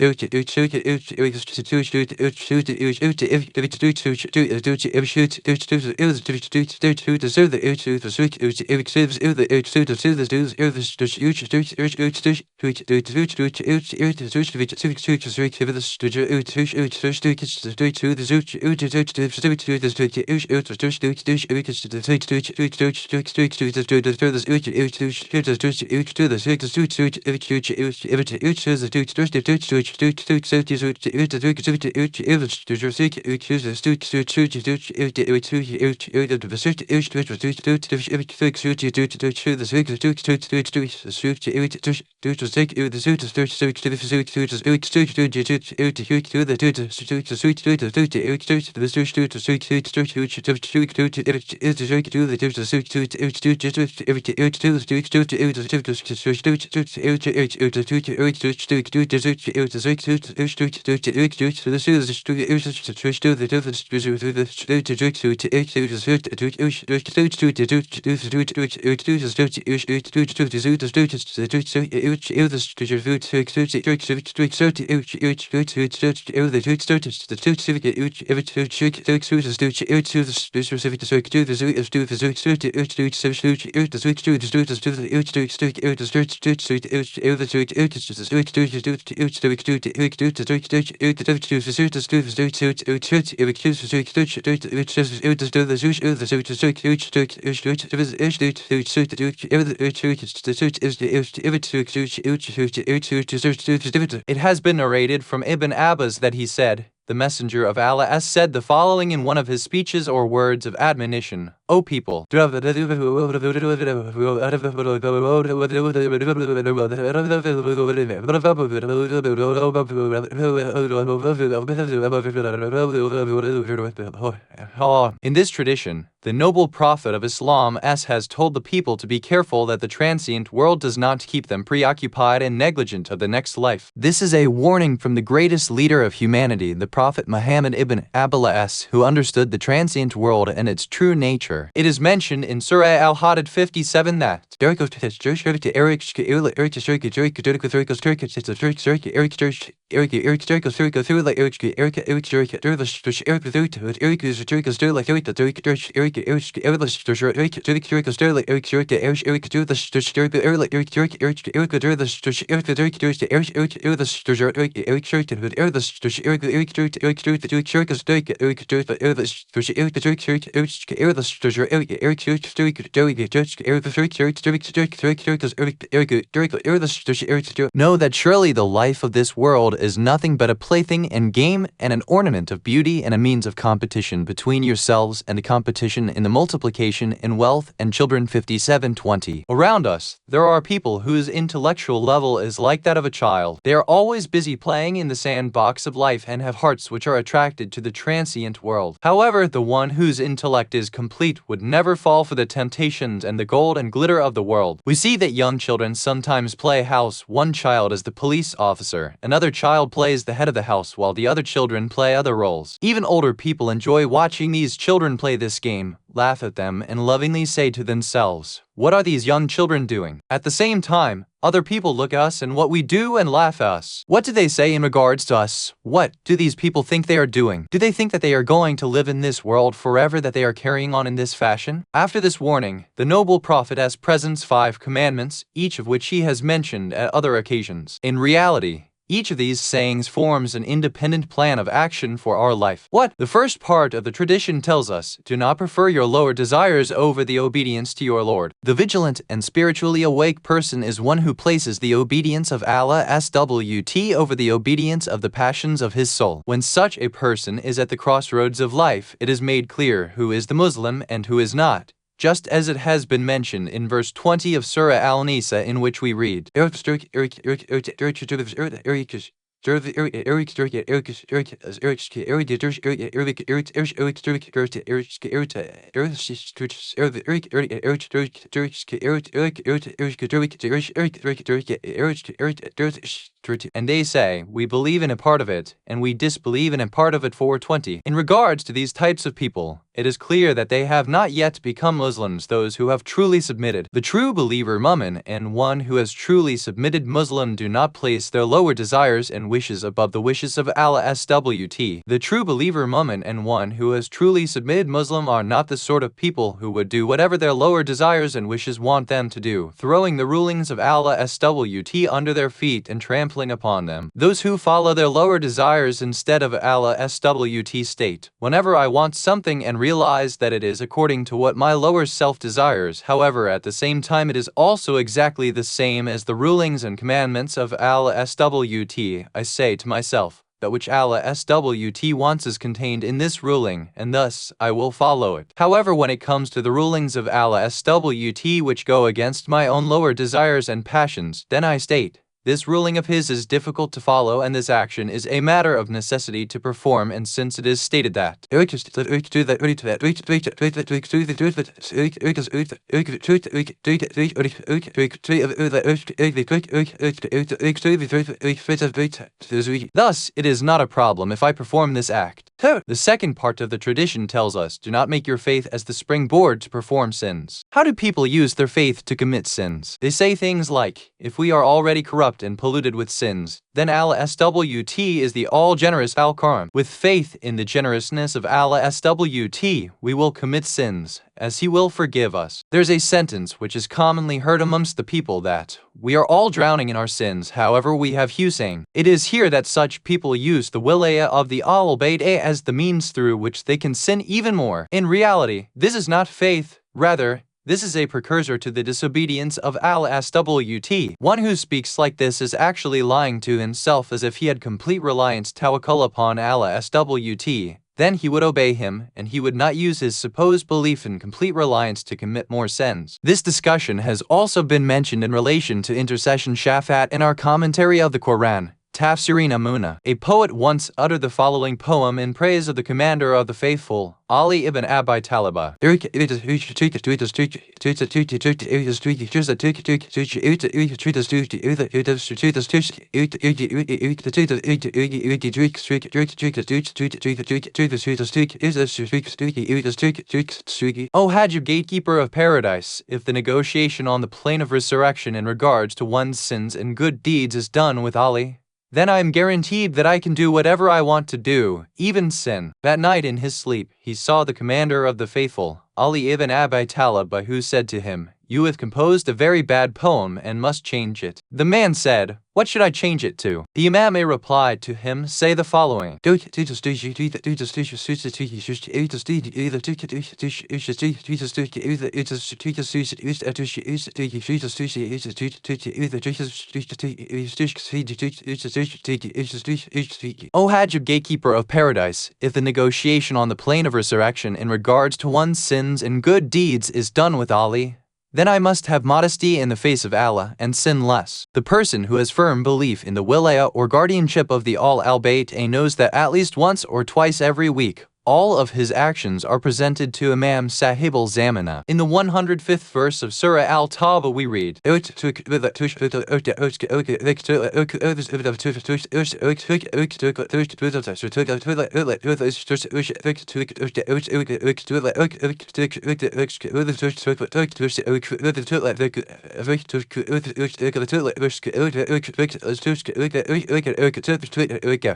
It has been narrated from Ibn Abbas that he said, the Messenger of Allah said the following in one of his speeches or words of admonition: O people, in this tradition, the noble Prophet of Islam has told the people to be careful that the transient world does not keep them preoccupied and negligent of the next life. This is a warning from the greatest leader of humanity, the Prophet Muhammad ibn Abdullah, who understood the transient world and its true nature. It is mentioned in Surah Al-Hadid 57 that know that surely the life of this world is nothing but a plaything and game and an ornament of beauty and a means of competition between yourselves and a competition in the multiplication in wealth and children. 57:20. Around us, there are people whose intellectual level is like that of a child. They are always busy playing in the sandbox of life and have hearts which are attracted to the transient world. However, the one whose intellect is complete would never fall for the temptations and the gold and glitter of the world. We see that young children sometimes play house. One child is the police officer, another child plays the head of the house, while the other children play other roles. Even older people enjoy watching these children play this game, laugh at them, and lovingly say to themselves, "What are these young children doing?" At the same time, other people look at us and what we do and laugh at us. What do they say in regards to us? What do these people think they are doing? Do they think that they are going to live in this world forever, that they are carrying on in this fashion? After this warning, the noble Prophet has presents 5 commandments, each of which he has mentioned at other occasions. In reality, each of these sayings forms an independent plan of action for our life. What? The first part of the tradition tells us, do not prefer your lower desires over the obedience to your Lord. The vigilant and spiritually awake person is one who places the obedience of Allah SWT over the obedience of the passions of his soul. When such a person is at the crossroads of life, it is made clear who is the Muslim and who is not, just as it has been mentioned in verse 20 of Surah Al-Nisa, in which we read, and they say, we believe in a part of it, and we disbelieve in a part of it. 420. In regards to these types of people, it is clear that they have not yet become Muslims, those who have truly submitted. The true believer mu'min and one who has truly submitted Muslim do not place their lower desires and wishes above the wishes of Allah SWT. The true believer mu'min and one who has truly submitted Muslim are not the sort of people who would do whatever their lower desires and wishes want them to do, throwing the rulings of Allah SWT under their feet and trampling upon them. Those who follow their lower desires instead of Allah SWT state, whenever I want something and realize that it is according to what my lower self desires, however at the same time it is also exactly the same as the rulings and commandments of Allah SWT, I say to myself, that which Allah SWT wants is contained in this ruling, and thus I will follow it. However, when it comes to the rulings of Allah SWT which go against my own lower desires and passions, then I state, this ruling of his is difficult to follow, and this action is a matter of necessity to perform, and since it is stated that thus it is not a problem if I perform this act. The second part of the tradition tells us, do not make your faith as the springboard to perform sins. How do people use their faith to commit sins? They say things like, if we are already corrupt and polluted with sins, then Allah SWT is the all-generous Al-Karim. With faith in the generousness of Allah SWT, we will commit sins, as He will forgive us. There's a sentence which is commonly heard amongst the people that, we are all drowning in our sins, however we have Hussein. It is here that such people use the wilayah of the Al-Bayt as the means through which they can sin even more. In reality, this is not faith, rather, This is a precursor to the disobedience of al-SWT. One who speaks like this is actually lying to himself, as if he had complete reliance tawakkul upon al-SWT. Then he would obey him, and he would not use his supposed belief in complete reliance to commit more sins. This discussion has also been mentioned in relation to intercession shafat in our commentary of the Quran. Tafsirin Amuna. A poet once uttered the following poem in praise of the commander of the faithful, Ali ibn Abi Talib. O Hajj, gatekeeper of paradise, if the negotiation on the plane of resurrection in regards to one's sins and good deeds is done with Ali, then I am guaranteed that I can do whatever I want to do, even sin. That night in his sleep, he saw the commander of the faithful, Ali ibn Abi Talib, who said to him, "You have composed a very bad poem and must change it." The man said, "What should I change it to?" The Imam replied to him, "Say the following. O Hajj, gatekeeper of paradise, if the negotiation on the plane of resurrection in regards to one's sins and good deeds is done with Ali, then I must have modesty in the face of Allah and sin less." The person who has firm belief in the wilaya or guardianship of the Al-Bayt knows that at least once or twice every week, all of his actions are presented to Imam Sahib al-Zamana. In the 105th verse of Surah Al-Tawbah we read,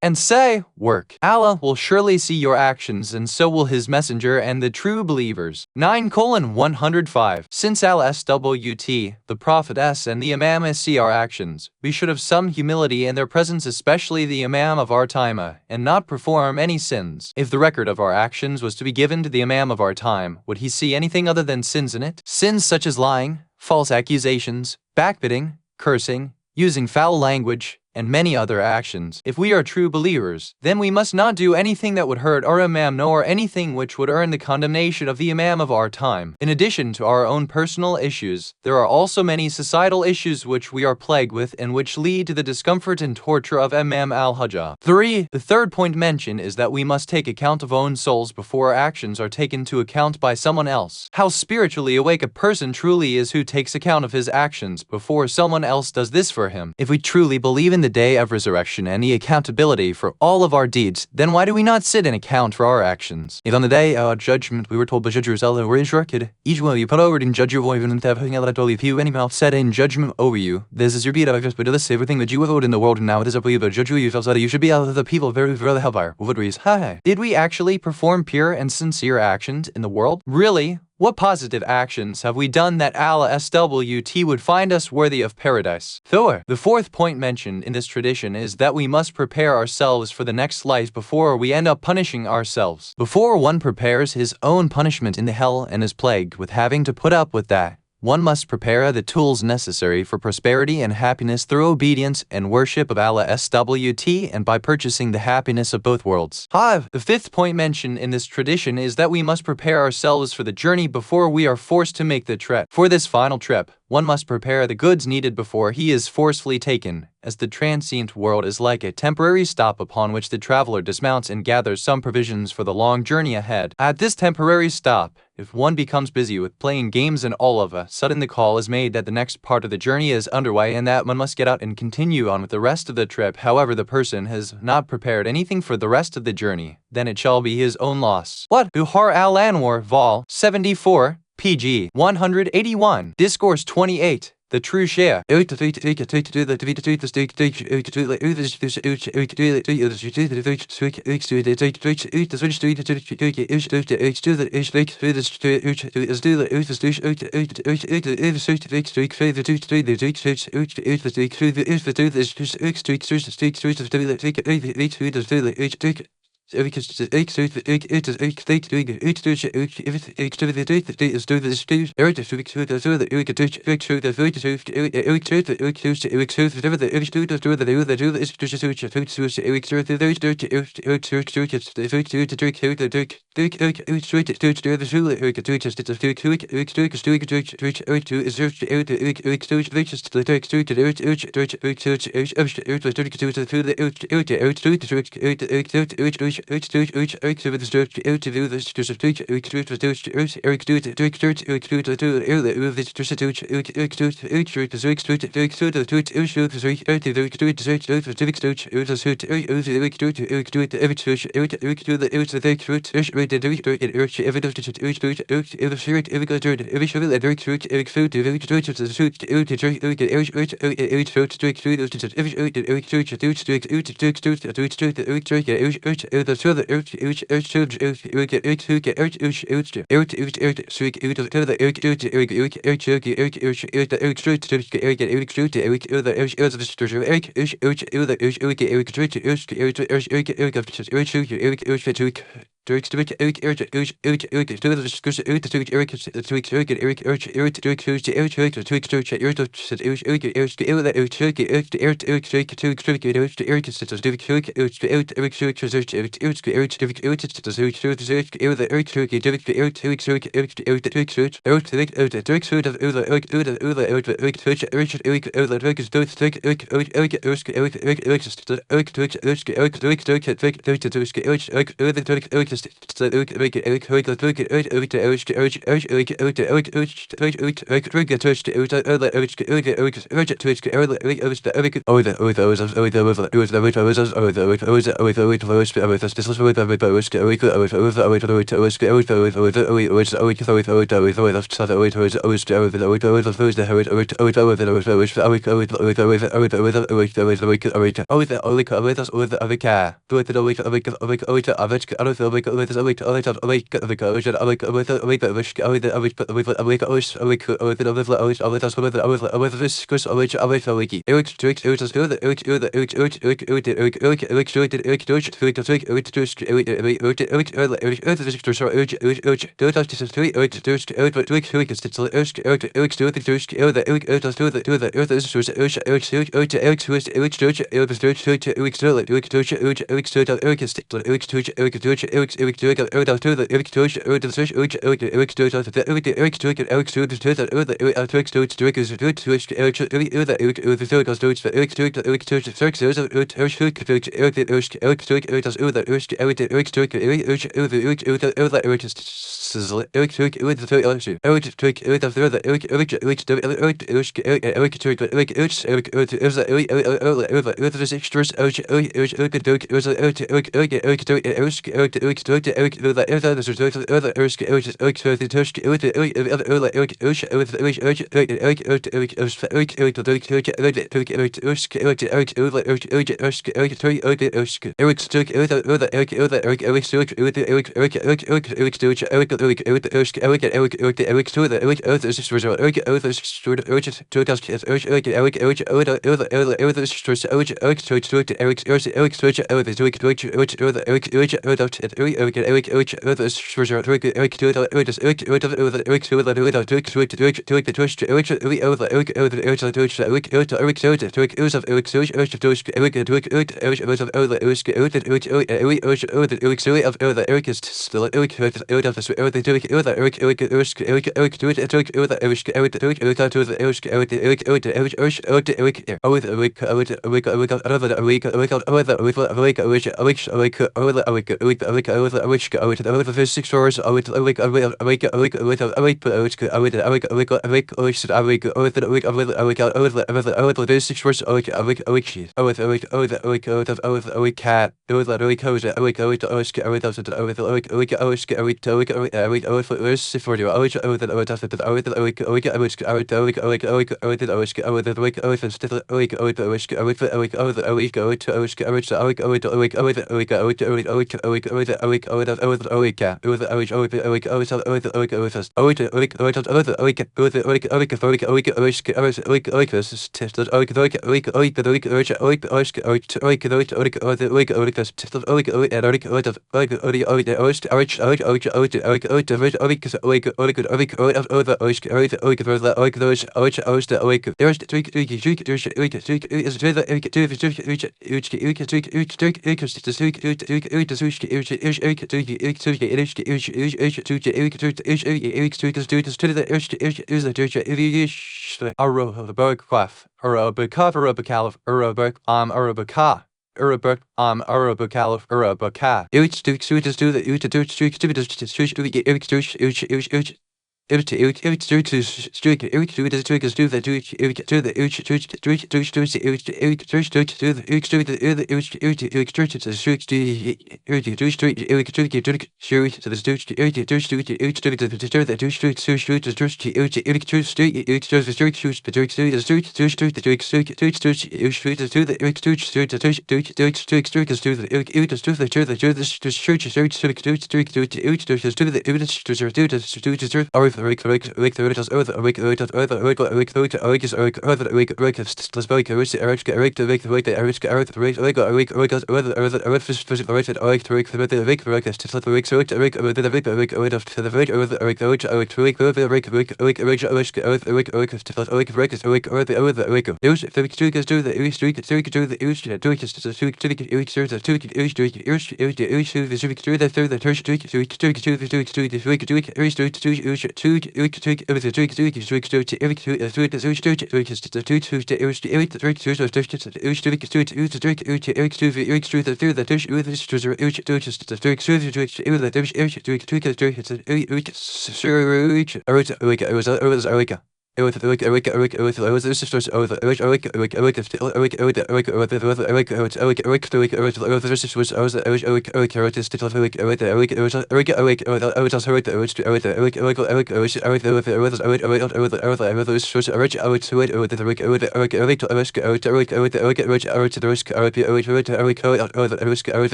and say, "Work. Allah will surely see your actions, and so will his messenger and the true believers." 9:105. Since al-SWT, the Prophetess and the Imam see our actions, we should have some humility in their presence, especially the Imam of our time, and not perform any sins. If the record of our actions was to be given to the Imam of our time, would he see anything other than sins in it? Sins such as lying, false accusations, backbiting, cursing, using foul language, and many other actions. If we are true believers, then we must not do anything that would hurt our Imam, nor anything which would earn the condemnation of the Imam of our time. In addition to our own personal issues, there are also many societal issues which we are plagued with and which lead to the discomfort and torture of Imam al-Hajjah. 3. The third point mentioned is that we must take account of own souls before our actions are taken to account by someone else. How spiritually awake a person truly is who takes account of his actions before someone else does this for him. If we truly believe in the day of resurrection and the accountability for all of our deeds, then why do we not sit and account for our actions? If on the day of judgment we were told by Judge Rizal, we're instructed, each one of you put over in judge your voice, and if you any mouth said in judgment over you, this is your beat of but this everything that you have owed in the world, and now it is up to you, but judge you yourselves that you should be out of the people very the hellfire. What reads, hi. Did we actually perform pure and sincere actions in the world? Really? What positive actions have we done that Allah SWT would find us worthy of paradise? Thor. The fourth point mentioned in this tradition is that we must prepare ourselves for the next life before we end up punishing ourselves. Before one prepares his own punishment in the hell and is plagued with having to put up with that, one must prepare the tools necessary for prosperity and happiness through obedience and worship of Allah SWT and by purchasing the happiness of both worlds. 5. The fifth point mentioned in this tradition is that we must prepare ourselves for the journey before we are forced to make the trip. For this final trip, one must prepare the goods needed before he is forcefully taken, as the transient world is like a temporary stop upon which the traveler dismounts and gathers some provisions for the long journey ahead. At this temporary stop, if one becomes busy with playing games and all of a sudden the call is made that the next part of the journey is underway and that one must get out and continue on with the rest of the trip, however the person has not prepared anything for the rest of the journey, then it shall be his own loss. What? Buhar al-Anwar, Vol. 74, pg. 181. Discourse 28. The true share.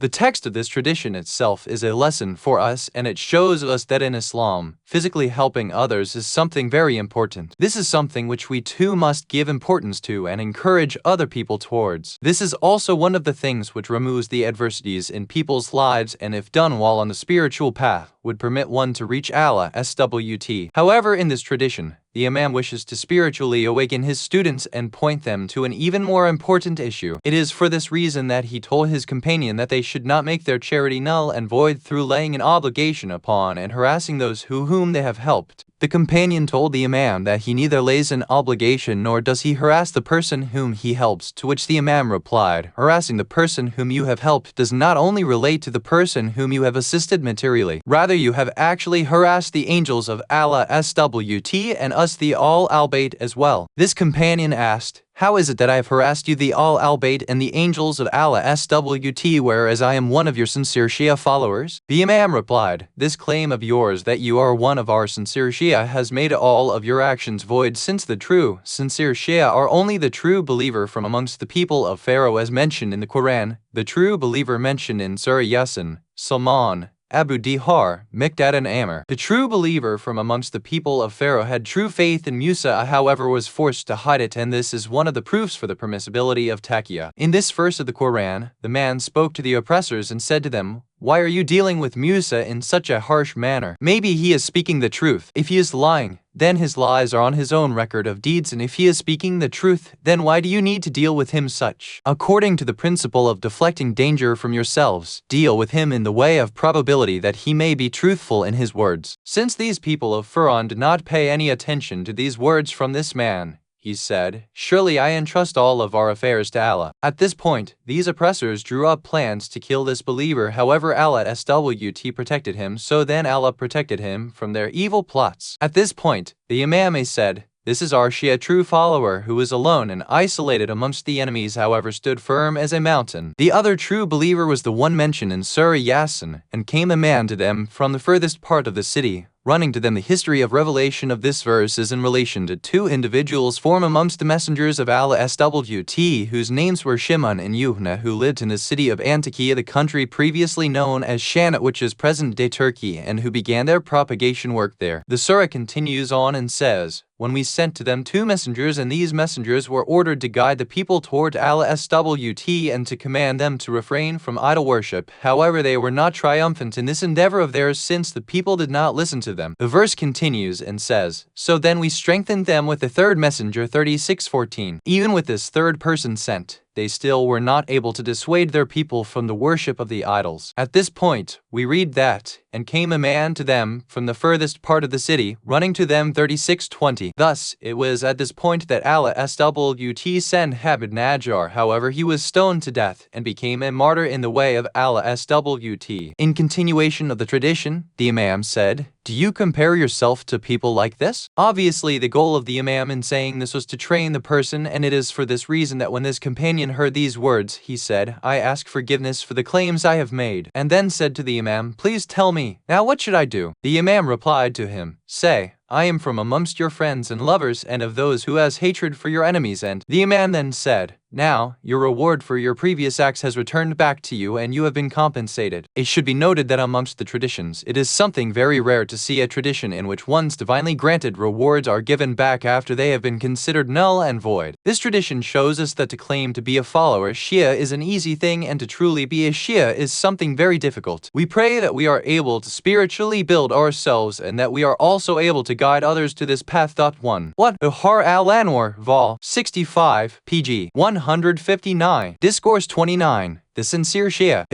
The text of this tradition itself is a lesson for us, and it shows us that in Islam, physically helping others is something very important. This is something which we too must give importance to and encourage other people towards. This is also one of the things which removes the adversities in people's lives, and if done while on the spiritual path, would permit one to reach Allah SWT. However, in this tradition, the Imam wishes to spiritually awaken his students and point them to an even more important issue. It is for this reason that he told his companion that they should not make their charity null and void through laying an obligation upon and harassing those whom they have helped. The companion told the Imam that he neither lays an obligation nor does he harass the person whom he helps, to which the Imam replied, "Harassing the person whom you have helped does not only relate to the person whom you have assisted materially, rather you have actually harassed the angels of Allah SWT and us the Al-Bayt as well." This companion asked, "How is it that I have harassed you the Al-Bayt and the angels of Allah SWT, whereas I am one of your sincere Shia followers?" The Imam replied, "This claim of yours that you are one of our sincere Shia has made all of your actions void, since the true, sincere Shia are only the true believer from amongst the people of Pharaoh as mentioned in the Quran, the true believer mentioned in Surah Yasin, Salman, Abu Dihar, Miqdad and Amr. The true believer from amongst the people of Pharaoh had true faith in Musa, however was forced to hide it, and this is one of the proofs for the permissibility of taqiyya. In this verse of the Quran, the man spoke to the oppressors and said to them, "Why are you dealing with Musa in such a harsh manner? Maybe he is speaking the truth. If he is lying, then his lies are on his own record of deeds, and if he is speaking the truth, then why do you need to deal with him such? According to the principle of deflecting danger from yourselves, deal with him in the way of probability that he may be truthful in his words. Since these people of Furan did not pay any attention to these words from this man, he said, surely I entrust all of our affairs to Allah. At this point, these oppressors drew up plans to kill this believer. However, Allah SWT protected him, so then Allah protected him from their evil plots. At this point, the Imam said, this is our Shia true follower who is alone and isolated amongst the enemies, however stood firm as a mountain. The other true believer was the one mentioned in Surah Yasin, and came a man to them from the furthest part of the city, running to them. The history of revelation of this verse is in relation to two individuals form amongst the messengers of Allah SWT, whose names were Shimon and Yuhna, who lived in the city of Antakya, the country previously known as Shanat, which is present-day Turkey, and who began their propagation work there. The surah continues on and says, when we sent to them two messengers, and these messengers were ordered to guide the people toward Allah SWT and to command them to refrain from idol worship. However, they were not triumphant in this endeavor of theirs, since the people did not listen to them. The verse continues and says, so then we strengthened them with the third messenger. 36:14. Even with this third person sent, they still were not able to dissuade their people from the worship of the idols. At this point, we read that, and came a man to them from the furthest part of the city, running to them. 36:20. Thus, it was at this point that Allah SWT sent Habib Najjar. However, he was stoned to death and became a martyr in the way of Allah SWT. In continuation of the tradition, the Imam said, do you compare yourself to people like this? Obviously, the goal of the Imam in saying this was to train the person, and it is for this reason that when this companion heard these words, he said, I ask forgiveness for the claims I have made, and then said to the Imam, please tell me, now what should I do? The Imam replied to him, say, I am from amongst your friends and lovers, and of those who has hatred for your enemies. And the Imam then said, now, your reward for your previous acts has returned back to you, and you have been compensated. It should be noted that amongst the traditions, it is something very rare to see a tradition in which one's divinely granted rewards are given back after they have been considered null and void. This tradition shows us that to claim to be a follower Shia is an easy thing, and to truly be a Shia is something very difficult. We pray that we are able to spiritually build ourselves, and that we are also able to guide others to this path. 1. What? Bahar al-Anwar, Vol. 65, pg. 159. Discourse 29. The sincere Shia.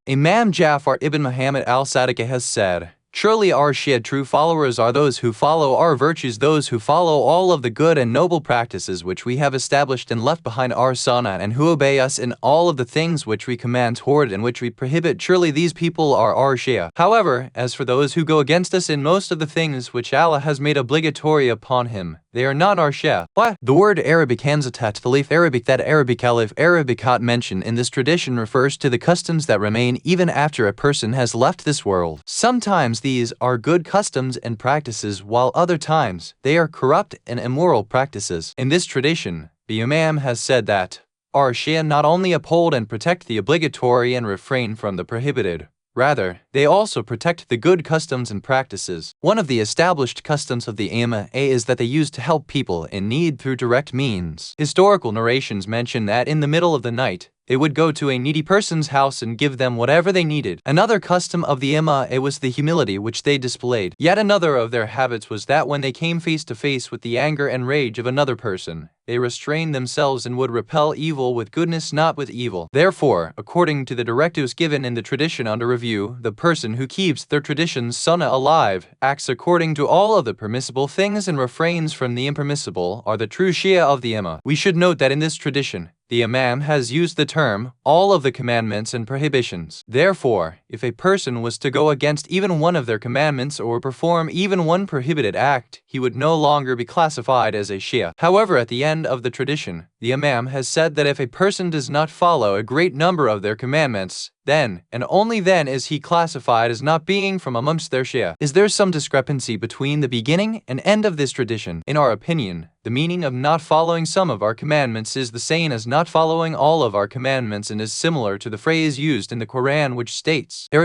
Imam Jafar ibn Muhammad al-Sadiq has said, surely our Shia true followers are those who follow our virtues, those who follow all of the good and noble practices which we have established and left behind our sunnah, and who obey us in all of the things which we command toward and which we prohibit. Surely these people are our Shia. However, as for those who go against us in most of the things which Allah has made obligatory upon him, they are not our Shia. What? The word Arabic Hanzatat, the leaf Arabic, that Arabic alif Arabicat mentioned in this tradition refers to the customs that remain even after a person has left this world. Sometimes these are good customs and practices, while other times they are corrupt and immoral practices. In this tradition, the Imam has said that our Shia not only uphold and protect the obligatory and refrain from the prohibited, rather, they also protect the good customs and practices. One of the established customs of the Amma is that they used to help people in need through direct means. Historical narrations mention that in the middle of the night, They would go to a needy person's house and give them whatever they needed. Another custom of the Imma was the humility which they displayed. Yet another of their habits was that when they came face to face with the anger and rage of another person, they restrained themselves and would repel evil with goodness, not with evil. Therefore, according to the directives given in the tradition under review, the person who keeps their tradition's sunnah alive, acts according to all of the permissible things and refrains from the impermissible, are the true Shia of the Imma. We should note that in this tradition, the Imam has used the term, all of the commandments and prohibitions. Therefore, if a person was to go against even one of their commandments or perform even one prohibited act, he would no longer be classified as a Shia. However, at the end of the tradition, the Imam has said that if a person does not follow a great number of their commandments, then, and only then, is he classified as not being from amongst their Shia. Is there some discrepancy between the beginning and end of this tradition? In our opinion, the meaning of not following some of our commandments is the same as not following all of our commandments and is similar to the phrase used in the Quran which states, and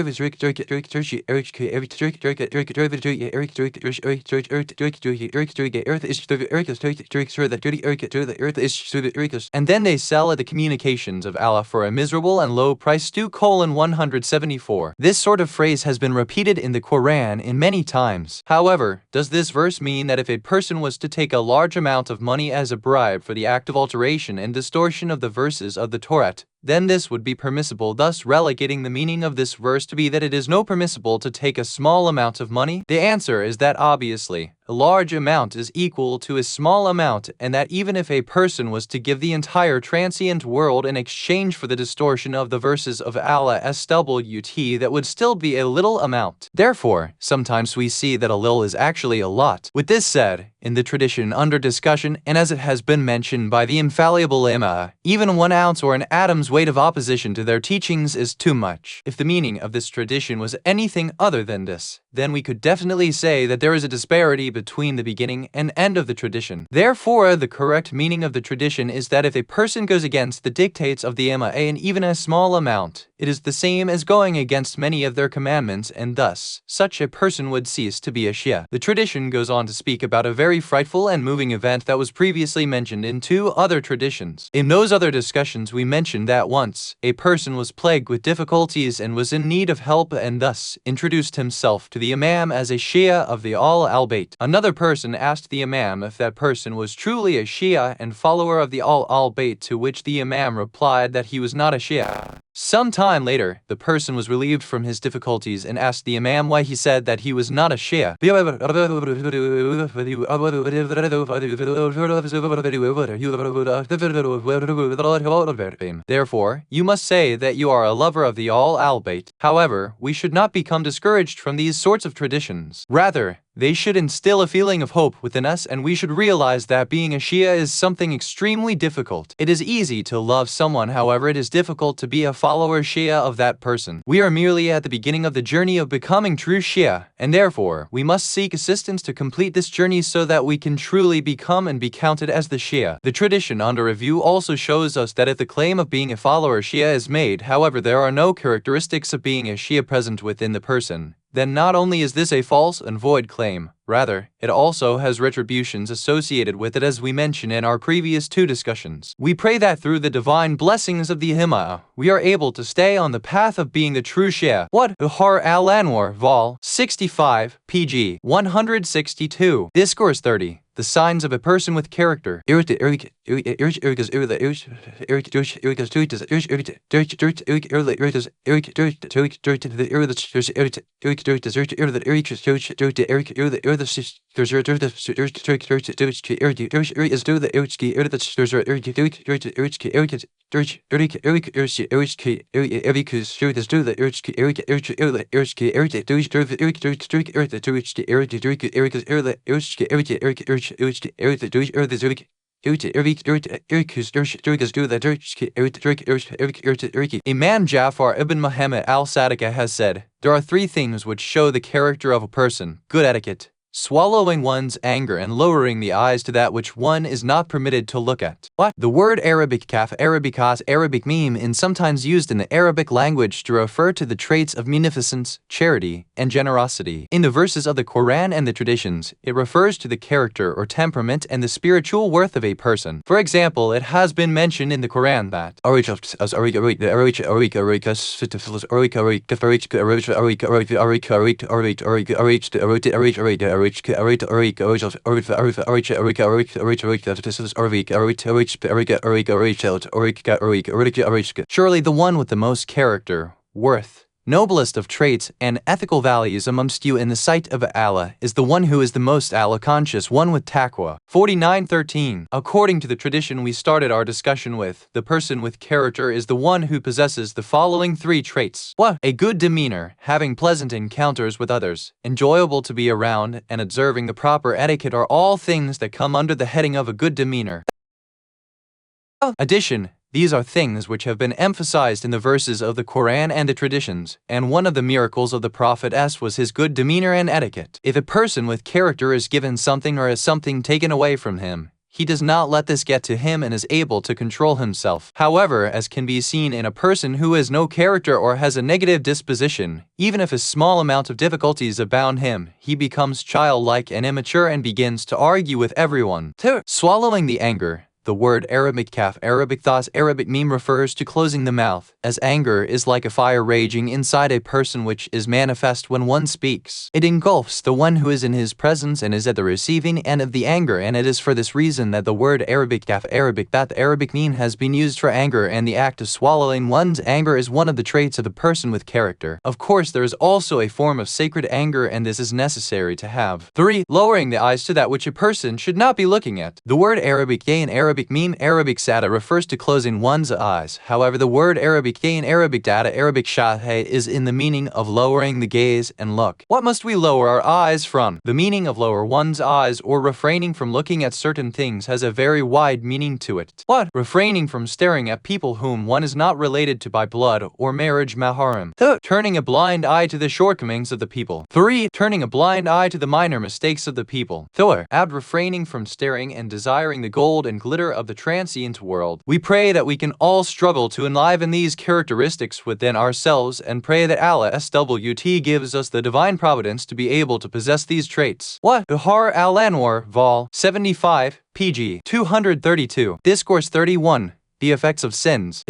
then they sell at the communications of Allah for a miserable and low price. 174. This sort of phrase has been repeated in the Quran in many times. However, does this verse mean that if a person was to take a large amount of money as a bribe for the act of alteration and distortion of the verses of the Torah, then this would be permissible, thus relegating the meaning of this verse to be that it is no permissible to take a small amount of money? The answer is that obviously, a large amount is equal to a small amount, and that even if a person was to give the entire transient world in exchange for the distortion of the verses of Allah SWT, that would still be a little amount. Therefore, sometimes we see that a little is actually a lot. With this said, in the tradition under discussion, and as it has been mentioned by the infallible Imam, even 1 ounce or an atom's weight of opposition to their teachings is too much. If the meaning of this tradition was anything other than this, then we could definitely say that there is a disparity between the beginning and end of the tradition. Therefore, the correct meaning of the tradition is that if a person goes against the dictates of the Imam in even a small amount, it is the same as going against many of their commandments, and thus, such a person would cease to be a Shia. The tradition goes on to speak about a very frightful and moving event that was previously mentioned in 2 other traditions. In those other discussions, we mentioned that once, a person was plagued with difficulties and was in need of help and thus introduced himself to the Imam as a Shia of the Al-Bayt. Another person asked the Imam if that person was truly a Shia and follower of the Al-Bayt, to which the Imam replied that he was not a Shia. Some time later, the person was relieved from his difficulties and asked the Imam why he said that he was not a Shia. Therefore, you must say that you are a lover of the Al-Bayt. However, we should not become discouraged from these sorts of traditions. Rather, they should instill a feeling of hope within us, and we should realize that being a Shia is something extremely difficult. It is easy to love someone, however it is difficult to be a follower Shia of that person. We are merely at the beginning of the journey of becoming true Shia, and therefore, we must seek assistance to complete this journey so that we can truly become and be counted as the Shia. The tradition under review also shows us that if the claim of being a follower Shia is made, however there are no characteristics of being a Shia present within the person, then not only is this a false and void claim, rather, it also has retributions associated with it, as we mentioned in our previous 2 discussions. We pray that through the divine blessings of the Himma, we are able to stay on the path of being the true Shia. What? Uhar al-Anwar, Vol. 65, pg. 162. Discourse 30. The signs of a person with character. Imam Jafar ibn Muhammad al-Sadiq has said, there are 3 things which show the character of a person: good etiquette, Swallowing one's anger and lowering the eyes to that which one is not permitted to look at. What? The word Arabic kaf, Arabicas, Arabic meme is sometimes used in the Arabic language to refer to the traits of munificence, charity, and generosity. In the verses of the Quran and the traditions, it refers to the character or temperament and the spiritual worth of a person. For example, it has been mentioned in the Quran that surely the one with the most character, worth, noblest of traits, and ethical values amongst you in the sight of Allah is the one who is the most Allah-conscious, one with taqwa. 49:13. According to the tradition we started our discussion with, the person with character is the one who possesses the following three traits. 1. A good demeanor, having pleasant encounters with others, enjoyable to be around, and observing the proper etiquette are all things that come under the heading of a good demeanor. Addition. These are things which have been emphasized in the verses of the Quran and the traditions, and one of the miracles of the Prophet was his good demeanor and etiquette. If a person with character is given something or has something taken away from him, he does not let this get to him and is able to control himself. However, as can be seen in a person who has no character or has a negative disposition, even if a small amount of difficulties abound him, he becomes childlike and immature and begins to argue with everyone. 2. Swallowing the anger. The word Arabic kaf, Arabic thas, Arabic meme refers to closing the mouth, as anger is like a fire raging inside a person which is manifest when one speaks. It engulfs the one who is in his presence and is at the receiving end of the anger, and it is for this reason that the word Arabic kaf, Arabic that Arabic meme has been used for anger, and the act of swallowing one's anger is one of the traits of the person with character. Of course, there is also a form of sacred anger, and this is necessary to have. 3. Lowering the eyes to that which a person should not be looking at. The word Arabic in Arabic meme, Arabic sada refers to closing one's eyes. However, the word Arabic in Arabic data, Arabic shahe is in the meaning of lowering the gaze and look. What must we lower our eyes from? The meaning of lower one's eyes or refraining from looking at certain things has a very wide meaning to it. What? Refraining from staring at people whom one is not related to by blood or marriage Makarem. 2. Turning a blind eye to the shortcomings of the people. 3. Turning a blind eye to the minor mistakes of the people. 4. Refraining from staring and desiring the gold and glitter of the transient world. We pray that we can all struggle to enliven these characteristics within ourselves and pray that Allah SWT gives us the divine providence to be able to possess these traits. What? Bihar al-Anwar, Vol. 75, pg. 232. Discourse 31. The effects of sins.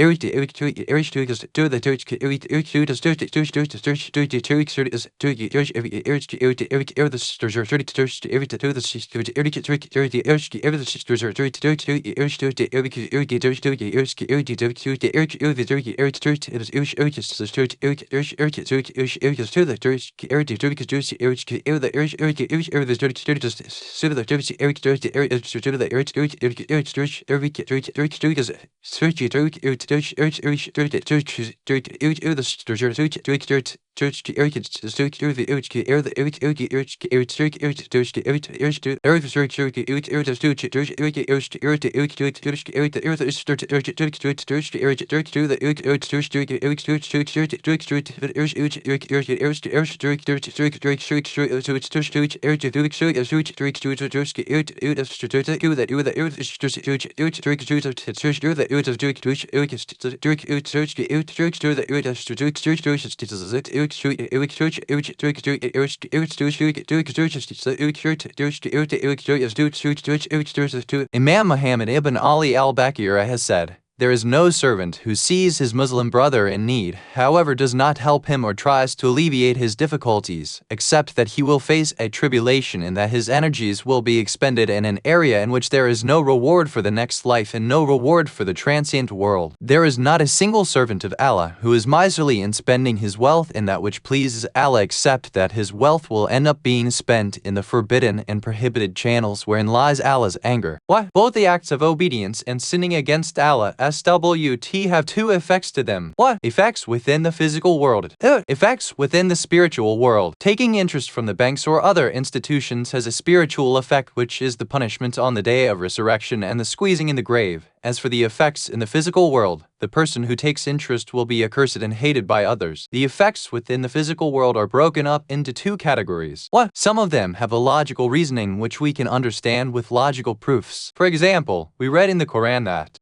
Imam Muhammad ibn Ali al-Bakir has said, "There is no servant who sees his Muslim brother in need, however does not help him or tries to alleviate his difficulties, except that he will face a tribulation and that his energies will be expended in an area in which there is no reward for the next life and no reward for the transient world. There is not a single servant of Allah who is miserly in spending his wealth in that which pleases Allah except that his wealth will end up being spent in the forbidden and prohibited channels wherein lies Allah's anger." What? Both the acts of obedience and sinning against Allah SWT have two effects to them. What? Effects within the physical world. Effects within the spiritual world. Taking interest from the banks or other institutions has a spiritual effect, which is the punishment on the day of resurrection and the squeezing in the grave, As for the effects in the physical world, the person who takes interest will be accursed and hated by others. The effects within the physical world are broken up into two categories. Some of them have a logical reasoning which we can understand with logical proofs. For example, we read in the Quran that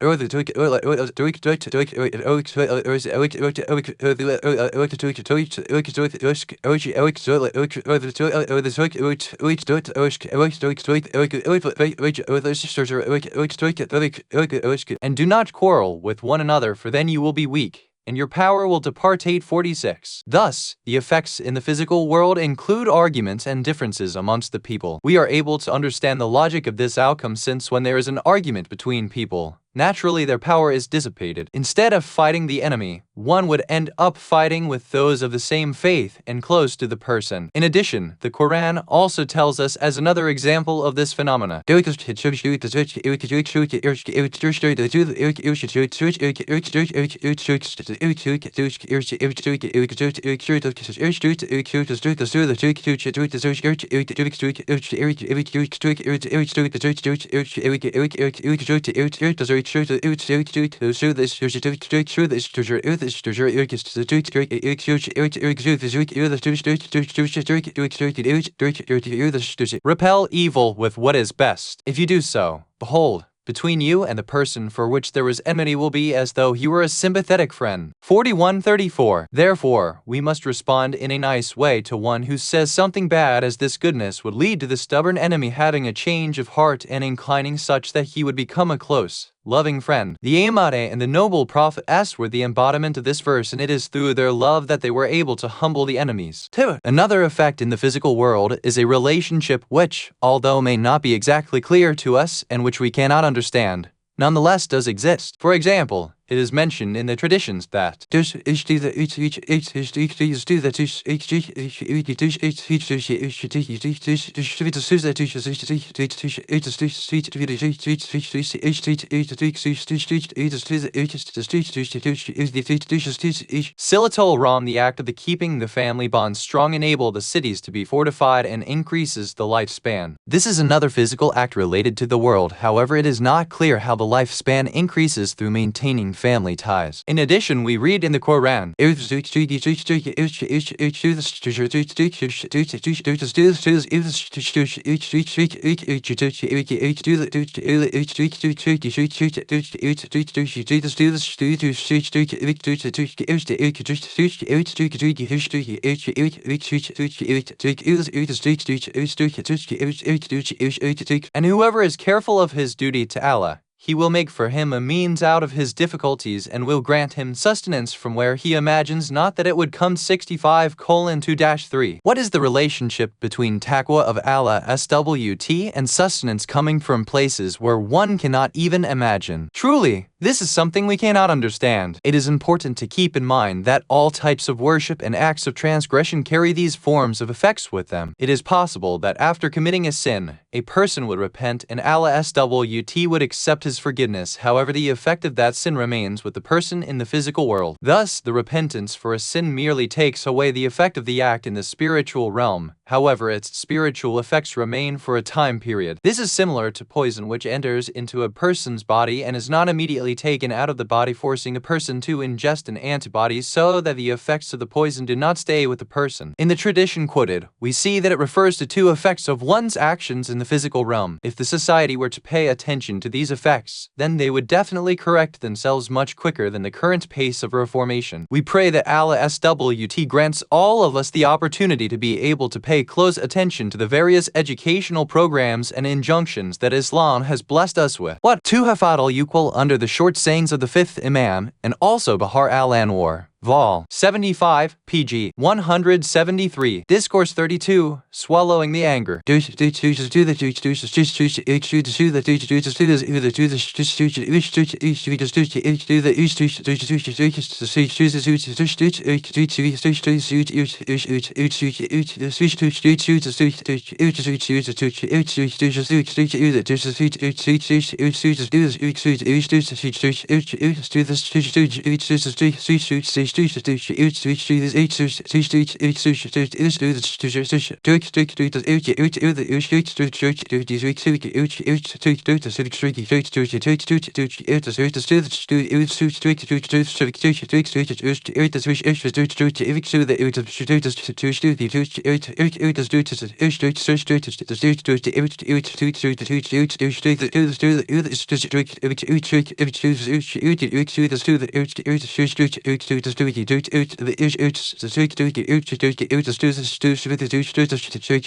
and do not quarrel with one another, for then you will be weak, and your power will depart. 846. Thus, the effects in the physical world include arguments and differences amongst the people. We are able to understand the logic of this outcome since when there is an argument between people, naturally their power is dissipated. Instead of fighting the enemy, one would end up fighting with those of the same faith and close to the person. In addition, the Quran also tells us as another example of this phenomena. Repel evil with what is best. If you do so, behold, between you and the person for which there is enmity will be as though he were a sympathetic friend. 4134. Therefore, we must respond in a nice way to one who says something bad, as this goodness would lead to the stubborn enemy having a change of heart and inclining such that he would become a close, loving friend. The Imamate and the noble prophets were the embodiment of this verse, and it is through their love that they were able to humble the enemies. 2. Another effect in the physical world is a relationship which, although may not be exactly clear to us and which we cannot understand, nonetheless does exist. For example, it is mentioned in the traditions that Silatul Ram, the act of the keeping the family bonds strong, enable the cities to be fortified and increases the lifespan. This is another physical act related to the world. However, it is not clear how the lifespan increases through maintaining family ties. In addition, we read in the Quran, and whoever is careful of his duty to Allah, He will make for him a means out of his difficulties and will grant him sustenance from where he imagines not that it would come. 65:2-3. What is the relationship between taqwa of Allah SWT and sustenance coming from places where one cannot even imagine? Truly, this is something we cannot understand. It is important to keep in mind that all types of worship and acts of transgression carry these forms of effects with them. It is possible that after committing a sin, a person would repent and Allah SWT would accept his forgiveness. However, the effect of that sin remains with the person in the physical world. Thus, the repentance for a sin merely takes away the effect of the act in the spiritual realm. However, its spiritual effects remain for a time period. This is similar to poison, which enters into a person's body and is not immediately taken out of the body, forcing a person to ingest an antibody so that the effects of the poison do not stay with the person. In the tradition quoted, we see that it refers to two effects of one's actions in the physical realm. If the society were to pay attention to these effects, then they would definitely correct themselves much quicker than the current pace of reformation. We pray that Allah SWT grants all of us the opportunity to be able to pay close attention to the various educational programs and injunctions that Islam has blessed us with. To Hafadal equal under the short sayings of the fifth Imam, and also Bahar al-Anwar. Vol. 75, pg. 173. Discourse 32, Swallowing the Anger.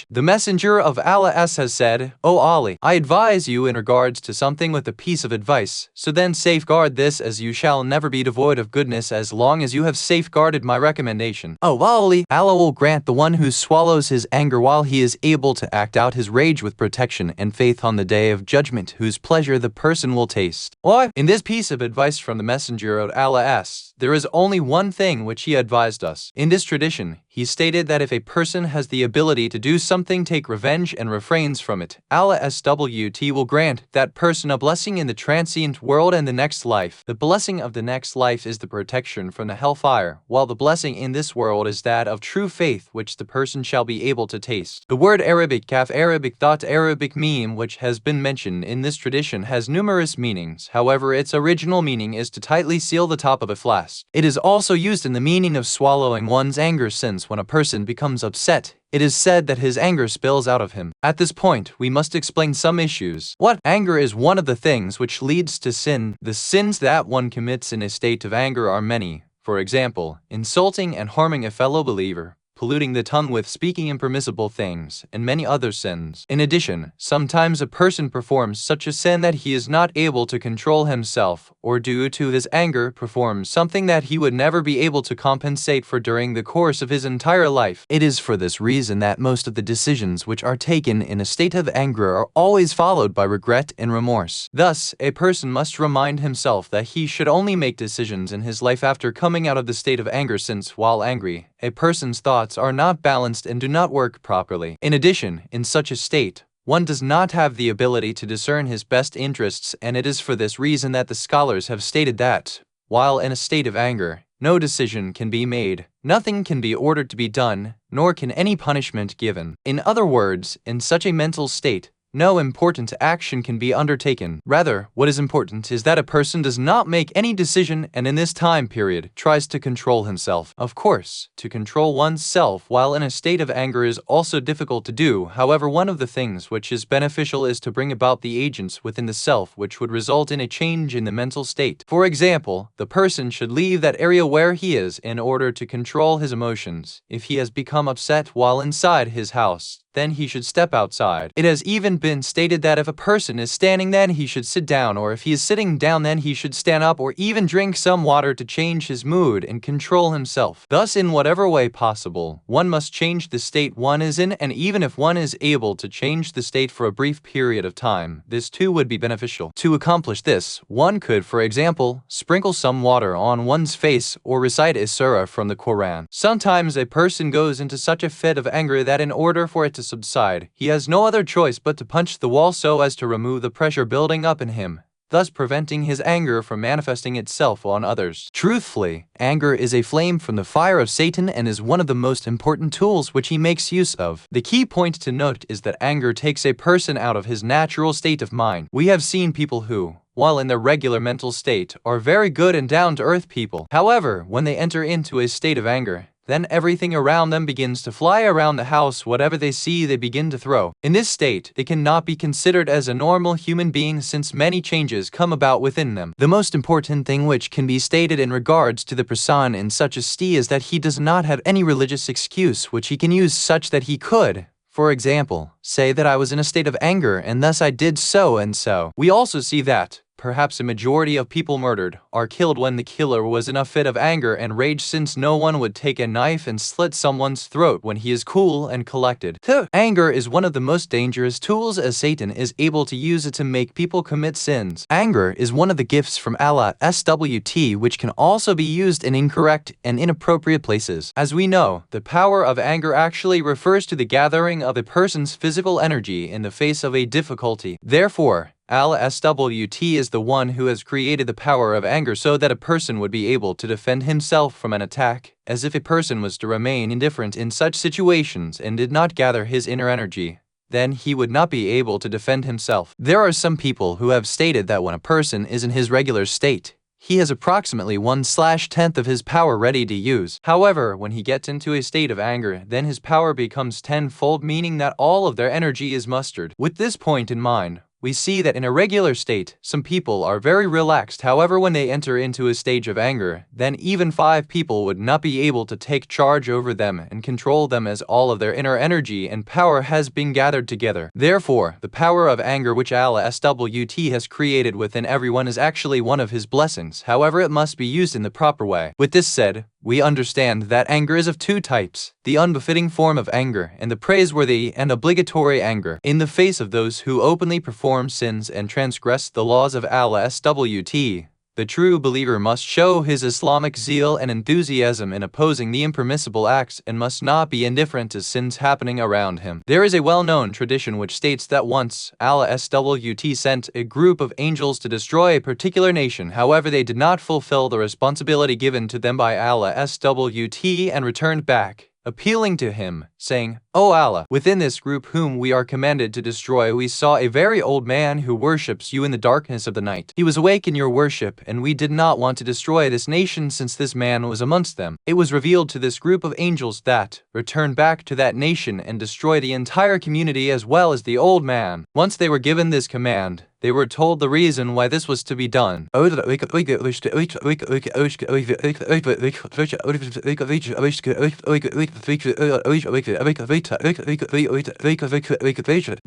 The Messenger of Allah has said, O Ali, I advise you in regards to something with a piece of advice, so then safeguard this, as you shall never be devoid of goodness as long as you have safeguarded my recommendation. O Ali, Allah will grant the one who swallows his anger while he is able to act out his rage with protection and faith on the day of judgment, whose pleasure the person will taste. Why? In this piece of advice from the Messenger of Allah, there is only one thing which he advised us. In this tradition, he stated that if a person has the ability to do something, take revenge and refrains from it, Allah SWT will grant that person a blessing in the transient world and the next life. The blessing of the next life is the protection from the hellfire, while the blessing in this world is that of true faith, which the person shall be able to taste. The word Arabic, kaf, Arabic thought, Arabic meme, which has been mentioned in this tradition, has numerous meanings. However, its original meaning is to tightly seal the top of a flask. It is also used in the meaning of swallowing one's anger, since when a person becomes upset, it is said that his anger spills out of him. At this point, we must explain some issues. What? Anger is one of the things which leads to sin. The sins that one commits in a state of anger are many. For example, insulting and harming a fellow believer, polluting the tongue with speaking impermissible things, and many other sins. In addition, sometimes a person performs such a sin that he is not able to control himself, or due to his anger performs something that he would never be able to compensate for during the course of his entire life. It is for this reason that most of the decisions which are taken in a state of anger are always followed by regret and remorse. Thus, a person must remind himself that he should only make decisions in his life after coming out of the state of anger, since while angry, a person's thoughts are not balanced and do not work properly. In addition, in such a state, one does not have the ability to discern his best interests, and it is for this reason that the scholars have stated that, while in a state of anger, no decision can be made, nothing can be ordered to be done, nor can any punishment given. In other words, in such a mental state, no important action can be undertaken. Rather, what is important is that a person does not make any decision and in this time period tries to control himself. Of course, to control one's self while in a state of anger is also difficult to do. However, one of the things which is beneficial is to bring about the agents within the self which would result in a change in the mental state. For example, the person should leave that area where he is in order to control his emotions. If he has become upset while inside his house, then he should step outside. It has even been stated that if a person is standing, then he should sit down, or if he is sitting down, then he should stand up, or even drink some water to change his mood and control himself. Thus, in whatever way possible, one must change the state one is in, and even if one is able to change the state for a brief period of time, this too would be beneficial. To accomplish this, one could, for example, sprinkle some water on one's face or recite a surah from the Quran. Sometimes a person goes into such a fit of anger that in order for it to subside, he has no other choice but to punch the wall so as to remove the pressure building up in him, thus preventing his anger from manifesting itself on others. Truthfully, anger is a flame from the fire of Satan and is one of the most important tools which he makes use of. The key point to note is that anger takes a person out of his natural state of mind. We have seen people who, while in their regular mental state, are very good and down-to-earth people. However, when they enter into a state of anger, then everything around them begins to fly around the house. Whatever they see, they begin to throw. In this state, they cannot be considered as a normal human being since many changes come about within them. The most important thing which can be stated in regards to the person in such a state is that he does not have any religious excuse which he can use, such that he could, for example, say that I was in a state of anger and thus I did so and so. We also see that perhaps a majority of people murdered are killed when the killer was in a fit of anger and rage, since no one would take a knife and slit someone's throat when he is cool and collected. Anger is one of the most dangerous tools, as Satan is able to use it to make people commit sins. Anger is one of the gifts from Allah SWT which can also be used in incorrect and inappropriate places. As we know, the power of anger actually refers to the gathering of a person's physical energy in the face of a difficulty. Therefore, Allah SWT is the one who has created the power of anger so that a person would be able to defend himself from an attack, as if a person was to remain indifferent in such situations and did not gather his inner energy. Then he would not be able to defend himself. There are some people who have stated that when a person is in his regular state, he has approximately 1/10 of his power ready to use. However, when he gets into a state of anger, then his power becomes tenfold, meaning that all of their energy is mustered. With this point in mind, we see that in a regular state, some people are very relaxed. However, when they enter into a stage of anger, then even 5 people would not be able to take charge over them and control them, as all of their inner energy and power has been gathered together. Therefore, the power of anger which Allah SWT has created within everyone is actually one of his blessings. However, it must be used in the proper way. With this said, we understand that anger is of 2 types, the unbefitting form of anger and the praiseworthy and obligatory anger, in the face of those who openly perform sins and transgress the laws of Allah SWT. The true believer must show his Islamic zeal and enthusiasm in opposing the impermissible acts and must not be indifferent to sins happening around him. There is a well-known tradition which states that once Allah SWT sent a group of angels to destroy a particular nation. However, they did not fulfill the responsibility given to them by Allah SWT and returned back, appealing to him, saying, "O Allah, within this group whom we are commanded to destroy, we saw a very old man who worships you in the darkness of the night. He was awake in your worship, and we did not want to destroy this nation since this man was amongst them. It was revealed to this group of angels that, return back to that nation and destroy the entire community as well as the old man." Once they were given this command, they were told the reason why this was to be done. The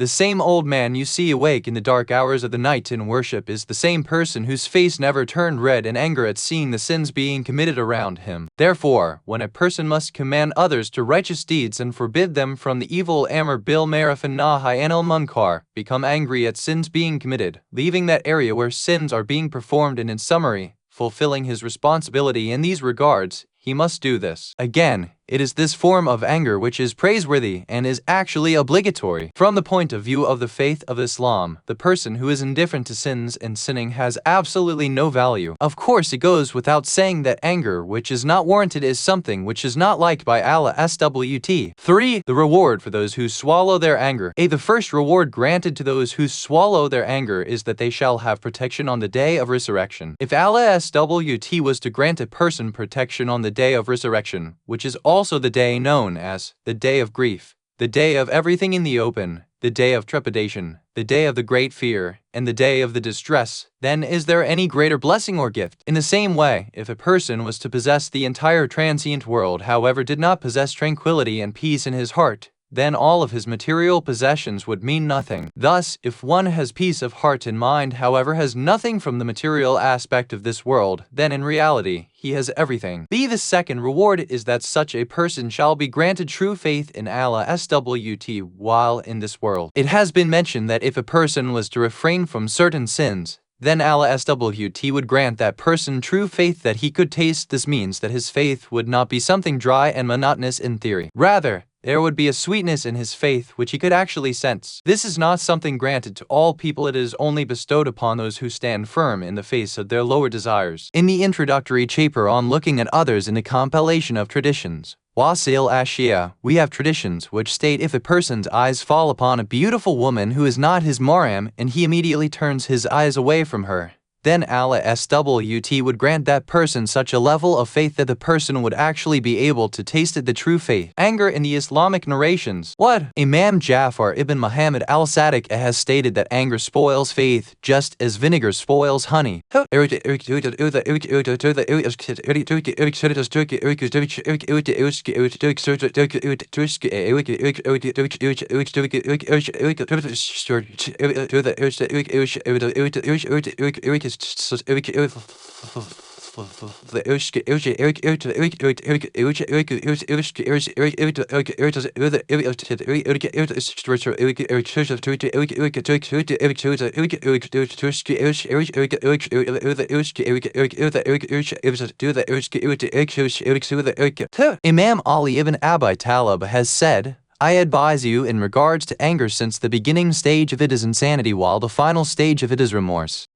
same old man you see awake in the dark hours of the night in worship is the same person whose face never turned red in anger at seeing the sins being committed around him. Therefore, when a person must command others to righteous deeds and forbid them from the evil, Amr bil Ma'ruf and Nahy anil Munkar, become angry at sins being committed, leaving that area where sins are being performed, and in summary, fulfilling his responsibility in these regards, he must do this. Again, it is this form of anger which is praiseworthy and is actually obligatory. From the point of view of the faith of Islam, the person who is indifferent to sins and sinning has absolutely no value. Of course, it goes without saying that anger which is not warranted is something which is not liked by Allah SWT. 3. The reward for those who swallow their anger. The first reward granted to those who swallow their anger is that they shall have protection on the day of resurrection. If Allah SWT was to grant a person protection on the day of resurrection, which is also the day known as the day of grief, the day of everything in the open, the day of trepidation, the day of the great fear, and the day of the distress, then is there any greater blessing or gift? In the same way, if a person was to possess the entire transient world, however did not possess tranquility and peace in his heart, then all of his material possessions would mean nothing. Thus, if one has peace of heart and mind, however has nothing from the material aspect of this world, then in reality, he has everything. The second reward is that such a person shall be granted true faith in Allah SWT while in this world. It has been mentioned that if a person was to refrain from certain sins, then Allah SWT would grant that person true faith that he could taste. This means that his faith would not be something dry and monotonous in theory. Rather, there would be a sweetness in his faith which he could actually sense. This is not something granted to all people, it is only bestowed upon those who stand firm in the face of their lower desires. In the introductory chapter on looking at others in the compilation of traditions, Wasil Ashia, we have traditions which state if a person's eyes fall upon a beautiful woman who is not his Makarem and he immediately turns his eyes away from her, then Allah SWT would grant that person such a level of faith that the person would actually be able to taste the true faith. Anger in the Islamic narrations. What? Imam Jafar ibn Muhammad al-Sadiq has stated that anger spoils faith just as vinegar spoils honey. Imam Ali ibn Abi Talib has said, I advise you in regards to anger, since the beginning stage of it is insanity while the final stage of it is remorse.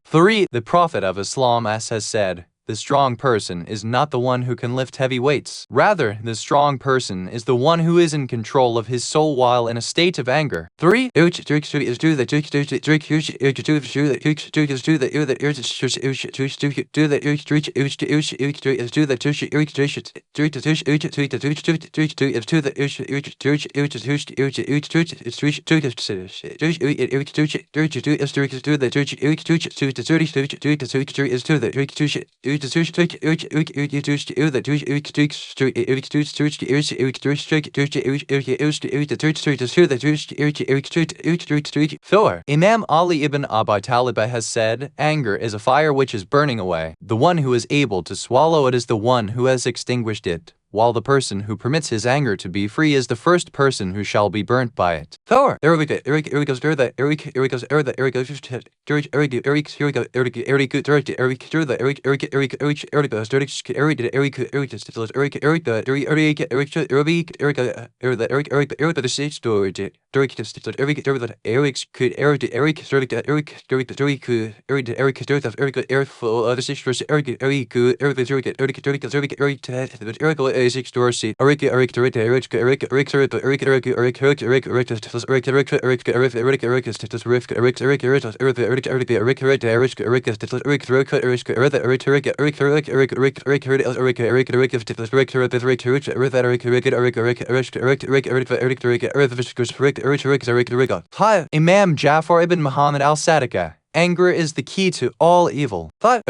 Three, the Prophet of Islam has said, the strong person is not the one who can lift heavy weights. Rather, the strong person is the one who is in control of his soul while in a state of anger. 3. Four. Imam Ali ibn Abi Talib has said, anger is a fire which is burning away. The one who is able to swallow it is the one who has extinguished it, while the person who permits his anger to be free is the first person who shall be burnt by it. 4. Imam Jafar ibn Muhammad al-Sadiq. Anger is the key to all evil. 5.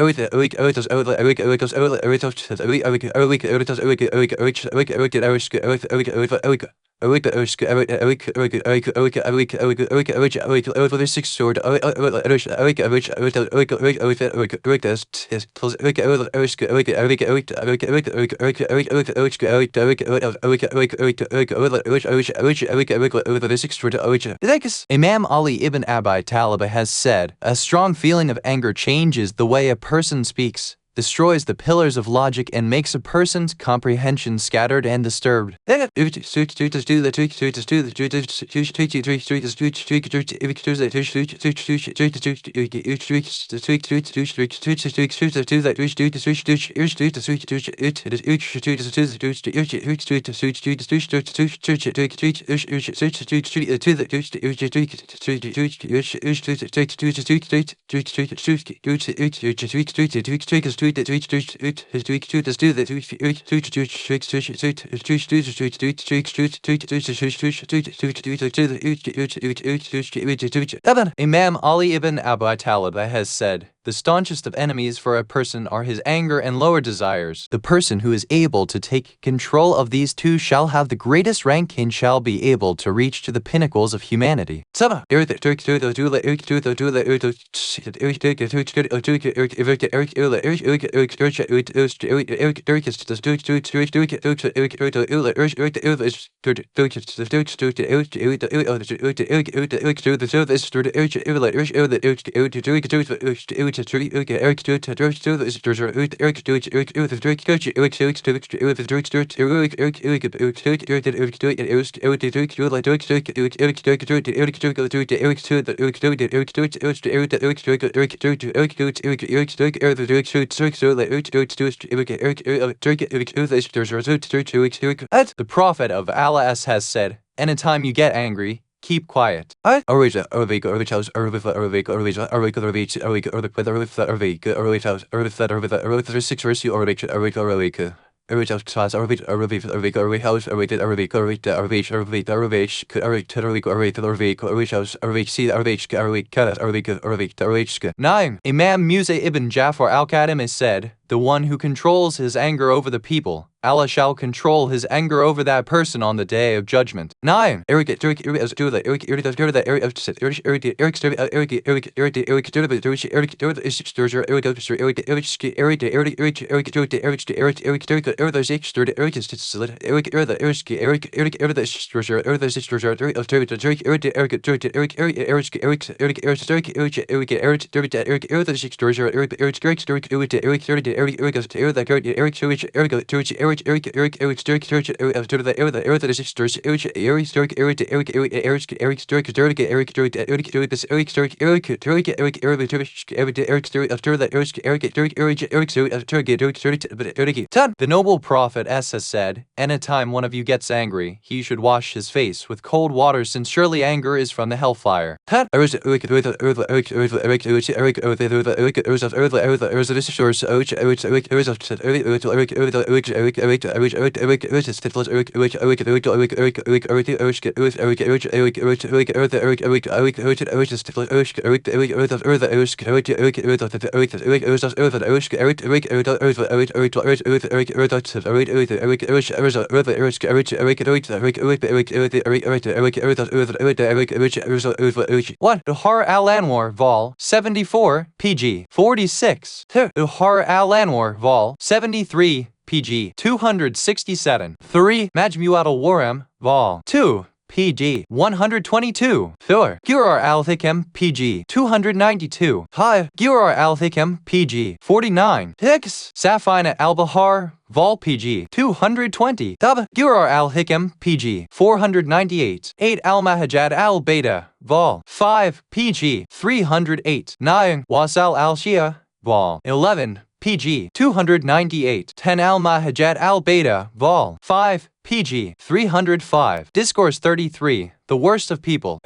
Imam Ali ibn Abi Talib has said, a strong feeling of anger changes the way a person speaks, destroys the pillars of logic, and makes a person's comprehension scattered and disturbed. Imam Ali ibn Abi Talib has said, the staunchest of enemies for a person are his anger and lower desires. The person who is able to take control of these two shall have the greatest rank and shall be able to reach to the pinnacles of humanity. 7. The Prophet of Allah has said, anytime you get angry, keep quiet. Nine. Imam Musa ibn Jafar al-Qadim has said, the one who controls his anger over the people, Allah shall control his anger over that person on the day of judgment. 9. The noble prophet S has said, anytime one of you gets angry, he should wash his face with cold water, since surely anger is from the hellfire. What? Uhar al-Anwar, Vol. 74, pg. 46. Uhar al-Anwar, Vol. 73, pg. 267. 3. Majmu'at al-Warem, Vol. 2, pg. 122. 4. Gurar al-Hikam, pg. 292. 5. Gurar al-Hikam, pg. 49. 6. Safina al-Bahar, Vol. pg. 220. Tab. Gurar al-Hikam, pg. 498. 8. Al-Mahajad al-Beta, Vol. 5, pg. 308. 9. Wasal al-Shia, Vol. 11, pg. 298. 10. Al-Mahajad al-Beta, Vol. 5, pg. 305. Discourse 33. The worst of people.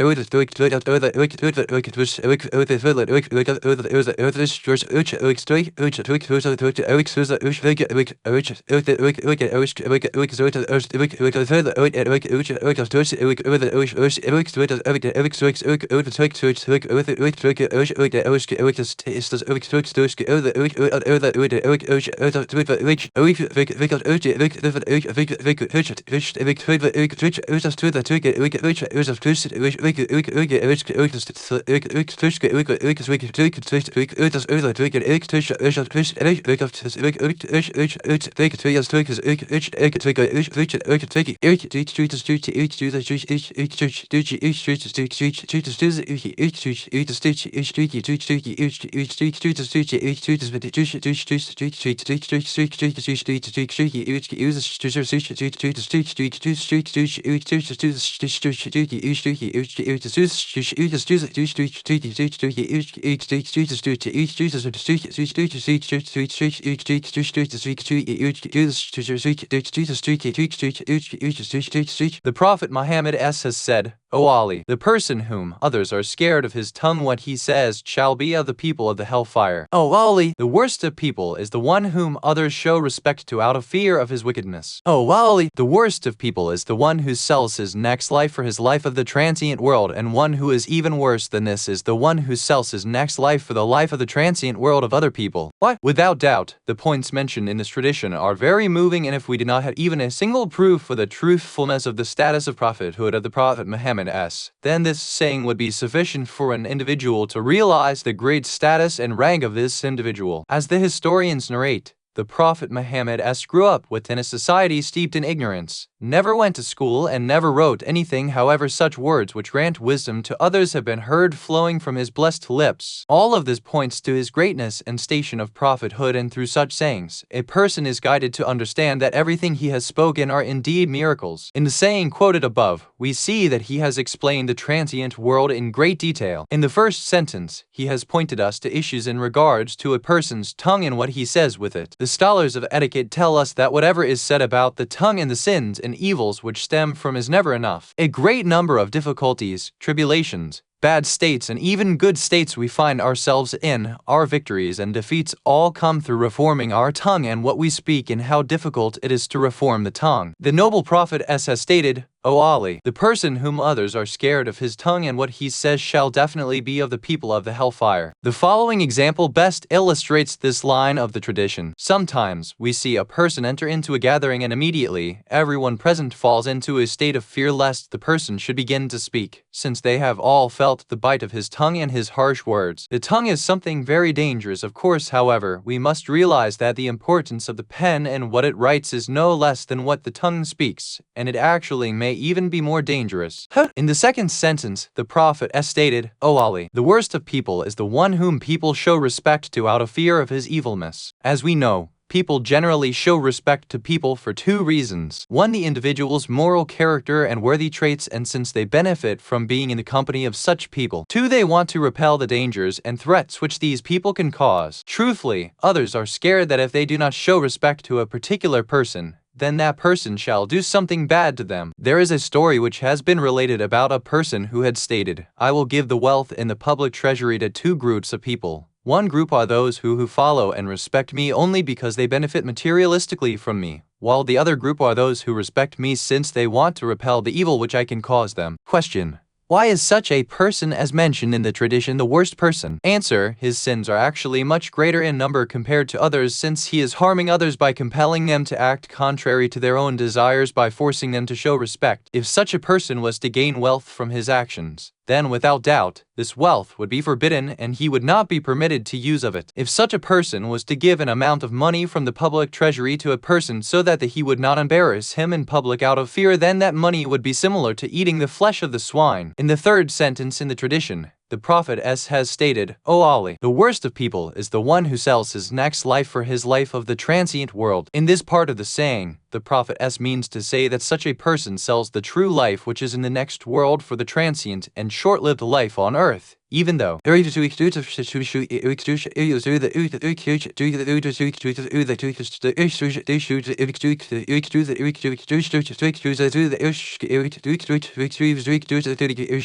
The Prophet Muhammad S. has said, O Ali, the person whom others are scared of his tongue what he says shall be of the people of the hellfire. O Ali, the worst of people is the one whom others show respect to out of fear of his wickedness. O Ali, the worst of people is the one who sells his next life for his life of the transient world, and one who is even worse than this is the one who sells his next life for the life of the transient world of other people. What? Without doubt, the points mentioned in this tradition are very moving, and if we did not have even a single proof for the truthfulness of the status of prophethood of the Prophet Muhammad S., then this saying would be sufficient for an individual to realize the great status and rank of this individual. As the historians narrate, the Prophet Muhammad S. grew up within a society steeped in ignorance, never went to school, and never wrote anything. However, such words which grant wisdom to others have been heard flowing from his blessed lips. All of this points to his greatness and station of prophethood, and through such sayings, a person is guided to understand that everything he has spoken are indeed miracles. In the saying quoted above, we see that he has explained the transient world in great detail. In the first sentence, he has pointed us to issues in regards to a person's tongue and what he says with it. The scholars of etiquette tell us that whatever is said about the tongue and the sins and evils which stem from is never enough. A great number of difficulties, tribulations, bad states, and even good states we find ourselves in, our victories and defeats all come through reforming our tongue and what we speak, and how difficult it is to reform the tongue. The noble Prophet S. has stated, O Ali, the person whom others are scared of his tongue and what he says shall definitely be of the people of the hellfire. The following example best illustrates this line of the tradition. Sometimes we see a person enter into a gathering and immediately everyone present falls into a state of fear lest the person should begin to speak, since they have all felt the bite of his tongue and his harsh words. The tongue is something very dangerous, of course. However, we must realize that the importance of the pen and what it writes is no less than what the tongue speaks, and it actually may even be more dangerous. In the second sentence, the Prophet stated, O Ali, the worst of people is the one whom people show respect to out of fear of his evilness. As we know, people generally show respect to people for two reasons. One, the individual's moral character and worthy traits, and since they benefit from being in the company of such people. Two, they want to repel the dangers and threats which these people can cause. Truthfully, others are scared that if they do not show respect to a particular person, then that person shall do something bad to them. There is a story which has been related about a person who had stated, I will give the wealth in the public treasury to two groups of people. One group are those who follow and respect me only because they benefit materialistically from me, while the other group are those who respect me since they want to repel the evil which I can cause them. Question: why is such a person as mentioned in the tradition the worst person? Answer: his sins are actually much greater in number compared to others, since he is harming others by compelling them to act contrary to their own desires by forcing them to show respect. If such a person was to gain wealth from his actions, then without doubt, this wealth would be forbidden and he would not be permitted to use of it. If such a person was to give an amount of money from the public treasury to a person so that he would not embarrass him in public out of fear, then that money would be similar to eating the flesh of the swine. In the third sentence in the tradition, the Prophet has stated, O Ali, the worst of people is the one who sells his next life for his life of the transient world. In this part of the saying, the Prophet means to say that such a person sells the true life which is in the next world for the transient and short-lived life on earth. Even though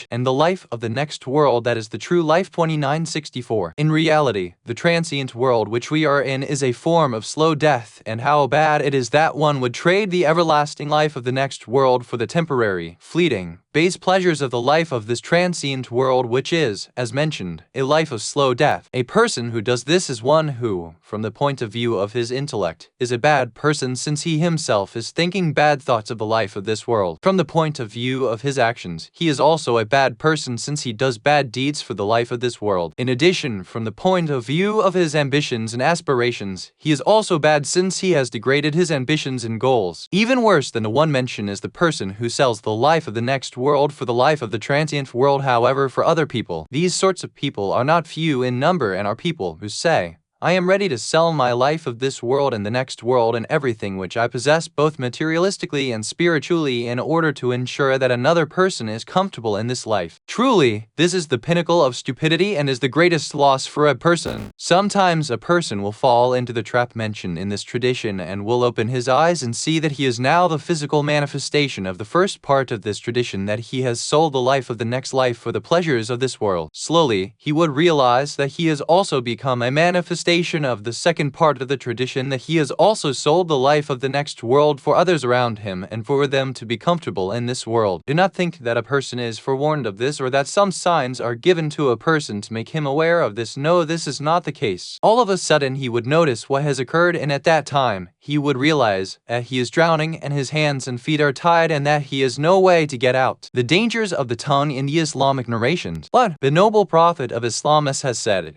and the life of the next world that is the true life 2964. In reality, the transient world which we are in is a form of slow death, and how bad it is that one would trade the everlasting life of the next world for the temporary, fleeting, base pleasures of the life of this transient world, which is, as mentioned, a life of slow death. A person who does this is one who, from the point of view of his intellect, is a bad person, since he himself is thinking bad thoughts of the life of this world. From the point of view of his actions, he is also a bad person, since he does bad deeds for the life of this world. In addition, from the point of view of his ambitions and aspirations, he is also bad, since he has degraded his ambitions and goals. Even worse than the one mentioned is the person who sells the life of the next world for the life of the transient world. However, for other people, these sorts of people are not few in number, and are people who say, I am ready to sell my life of this world and the next world and everything which I possess both materialistically and spiritually in order to ensure that another person is comfortable in this life. Truly, this is the pinnacle of stupidity and is the greatest loss for a person. Sometimes a person will fall into the trap mentioned in this tradition and will open his eyes and see that he is now the physical manifestation of the first part of this tradition, that he has sold the life of the next life for the pleasures of this world. Slowly, he would realize that he has also become a manifestation of the second part of the tradition, that he has also sold the life of the next world for others around him and for them to be comfortable in this world. Do not think that a person is forewarned of this, or that some signs are given to a person to make him aware of this. No, this is not the case. All of a sudden he would notice what has occurred, and at that time he would realize that he is drowning and his hands and feet are tied and that he has no way to get out. The dangers of the tongue in the Islamic narrations. But the noble Prophet of Islam has said,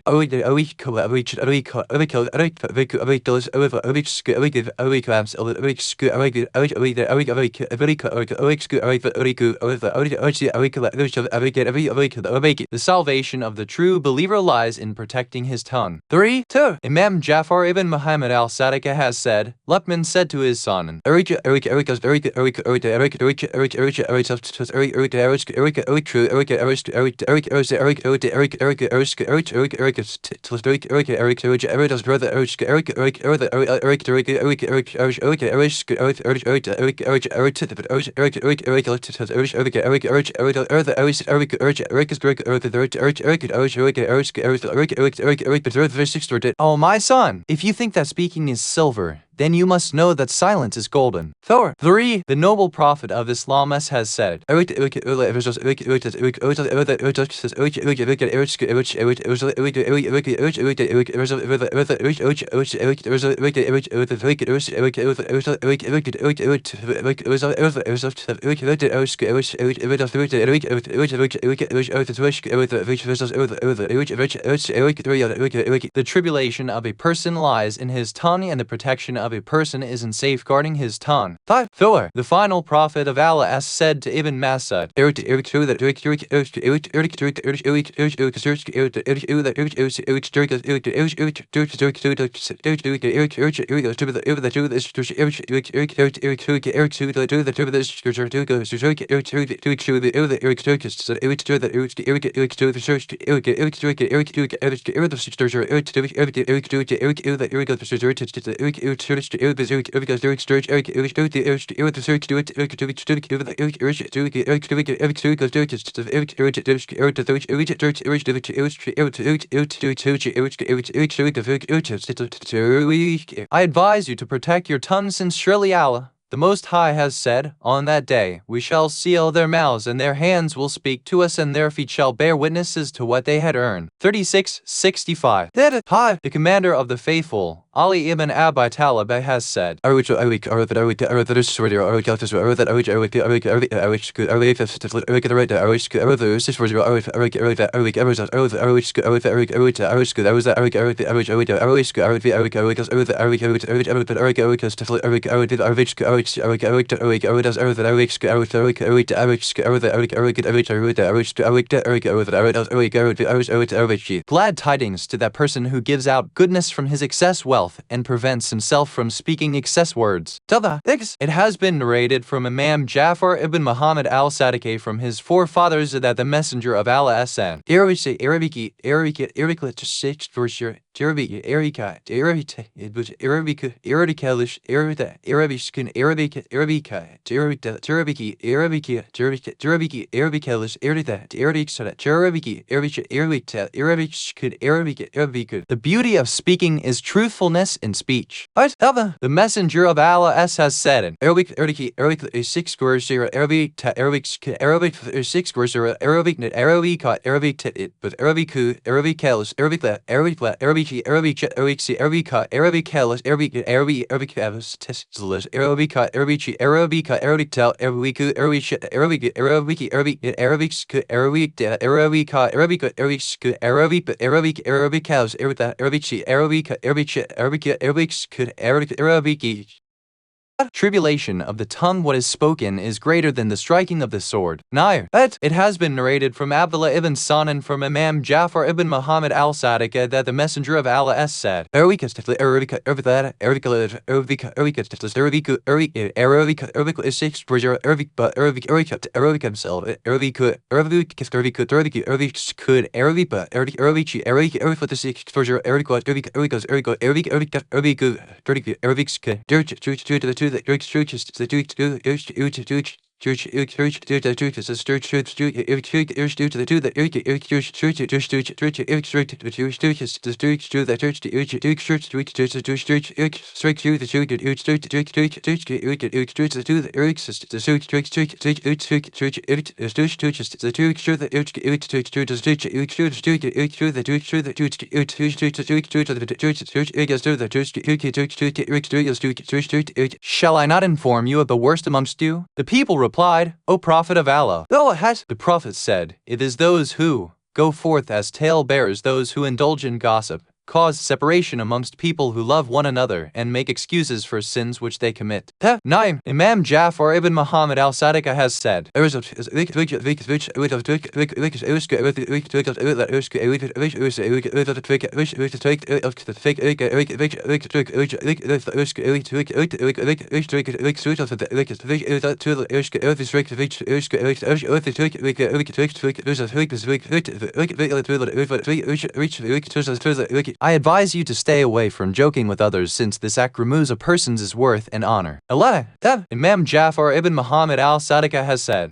the salvation of the true believer lies in protecting his tongue. 3. Imam Jafar ibn Muhammad al-Sadiq has said, Luqman said to his son, Oh my son, if you think that speaking is silver, then you must know that silence is golden. 3. The noble prophet of Islam has said, the tribulation of a person lies in his tongue, and the protection of a person is in safeguarding his tongue. 4. The final prophet of Allah said to Ibn Mas'ud, I advise you to protect your tongue, since surely Allah, the Most High, has said, on that day, we shall seal their mouths, and their hands will speak to us, and their feet shall bear witnesses to what they had earned. 36:65. The commander of the faithful, Ali ibn Abi Talib, has said, glad tidings to that person who gives out goodness from his excess wealth and prevents himself from speaking excess words. It has been narrated from Imam Jafar ibn Muhammad al-Sadiq from his forefathers that the Messenger of Allah said, the beauty of speaking is truthfulness in speech. The Messenger of Allah has said in Arabic tribulation of the tongue, what is spoken, is greater than the striking of the sword. It has been narrated from Abdullah ibn Sanan from Imam Jafar ibn Muhammad al-Sadiq that the Messenger of Allah said, shall I not inform you of the worst amongst you? The people replied, O Prophet of Allah. The Prophet said, it is those who go forth as tale-bearers, those who indulge in gossip, cause separation amongst people who love one another, and make excuses for sins which they commit. Imam Jafar ibn Muhammad al-Sadiq has said, I advise you to stay away from joking with others since this act removes a person's worth and honor. 11. Imam Jafar ibn Muhammad al-Sadiq has said,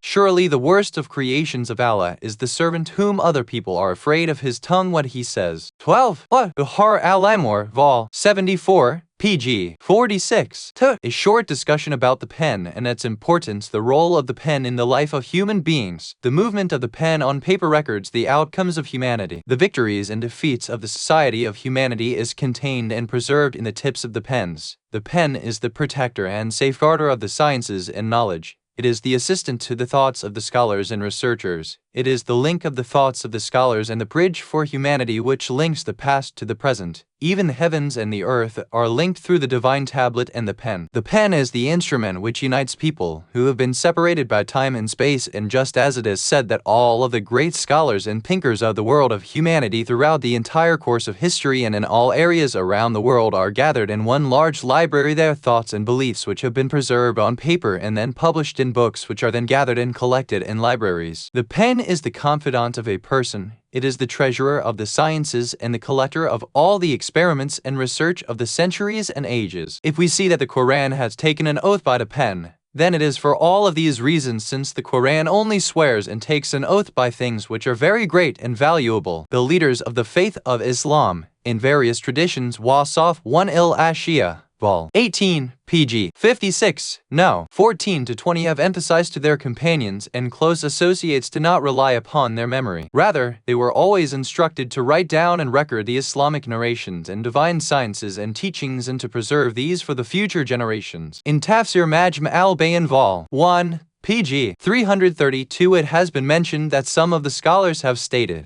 surely the worst of creations of Allah is the servant whom other people are afraid of his tongue what he says. 12. Buhar al-Amor, Vol. 74, pg. 46. A short discussion about the pen and its importance, the role of the pen in the life of human beings, the movement of the pen on paper records the outcomes of humanity. The victories and defeats of the society of humanity is contained and preserved in the tips of the pens. The pen is the protector and safeguarder of the sciences and knowledge. It is the assistant to the thoughts of the scholars and researchers. It is the link of the thoughts of the scholars and the bridge for humanity which links the past to the present. Even the heavens and the earth are linked through the divine tablet and the pen. The pen is the instrument which unites people who have been separated by time and space, and just as it is said that all of the great scholars and thinkers of the world of humanity throughout the entire course of history and in all areas around the world are gathered in one large library, their thoughts and beliefs which have been preserved on paper and then published in books which are then gathered and collected in libraries. The pen is the confidant of a person. It is the treasurer of the sciences and the collector of all the experiments and research of the centuries and ages. If we see that the Quran has taken an oath by the pen, then it is for all of these reasons, since the Quran only swears and takes an oath by things which are very great and valuable. The leaders of the faith of Islam, in various traditions, Wasaf 1 il-Ashia, Vol. 18, pg. 56, no. 14 to 20 have emphasized to their companions and close associates to not rely upon their memory. Rather, they were always instructed to write down and record the Islamic narrations and divine sciences and teachings and to preserve these for the future generations. In Tafsir Majm al-Bayan Vol. 1, pg. 332, it has been mentioned that some of the scholars have stated,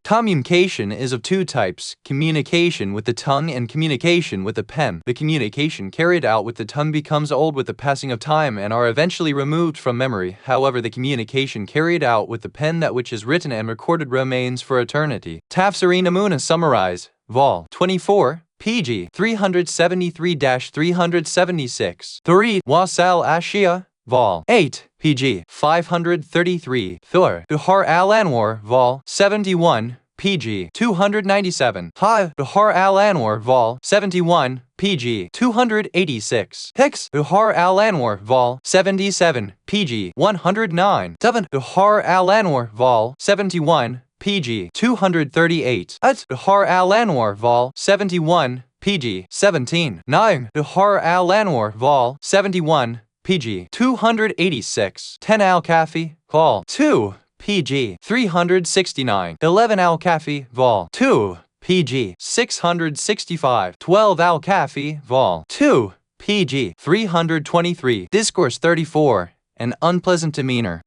communication is of two types, communication with the tongue and communication with the pen. The communication carried out with the tongue becomes old with the passing of time and are eventually removed from memory. However, the communication carried out with the pen, that which is written and recorded, remains for eternity. Tafsir Namuna summarize, Vol. 24, pg. 373-376. 3. Wasal Ashia, Vol. 8, pg. 533. 4. Buhar al-Anwar, Vol. 71, pg. 297. Ha. Buhar al-Anwar, Vol. 71, pg. 286. Hicks. Buhar al-Anwar, Vol. 77, pg. 109. 7. Buhar al-Anwar, Vol. 71, pg. 238. At. Buhar al-Anwar, Vol. 71, pg. 17. 9. Buhar al-Anwar, Vol. 71, pg. 286. 10. Al-Kafi, Vol. 2, pg. 369. 11. Al-Kafi, Vol. 2, pg. 665. 12. Al-Kafi, Vol. 2, pg. 323. Discourse 34. An unpleasant demeanor.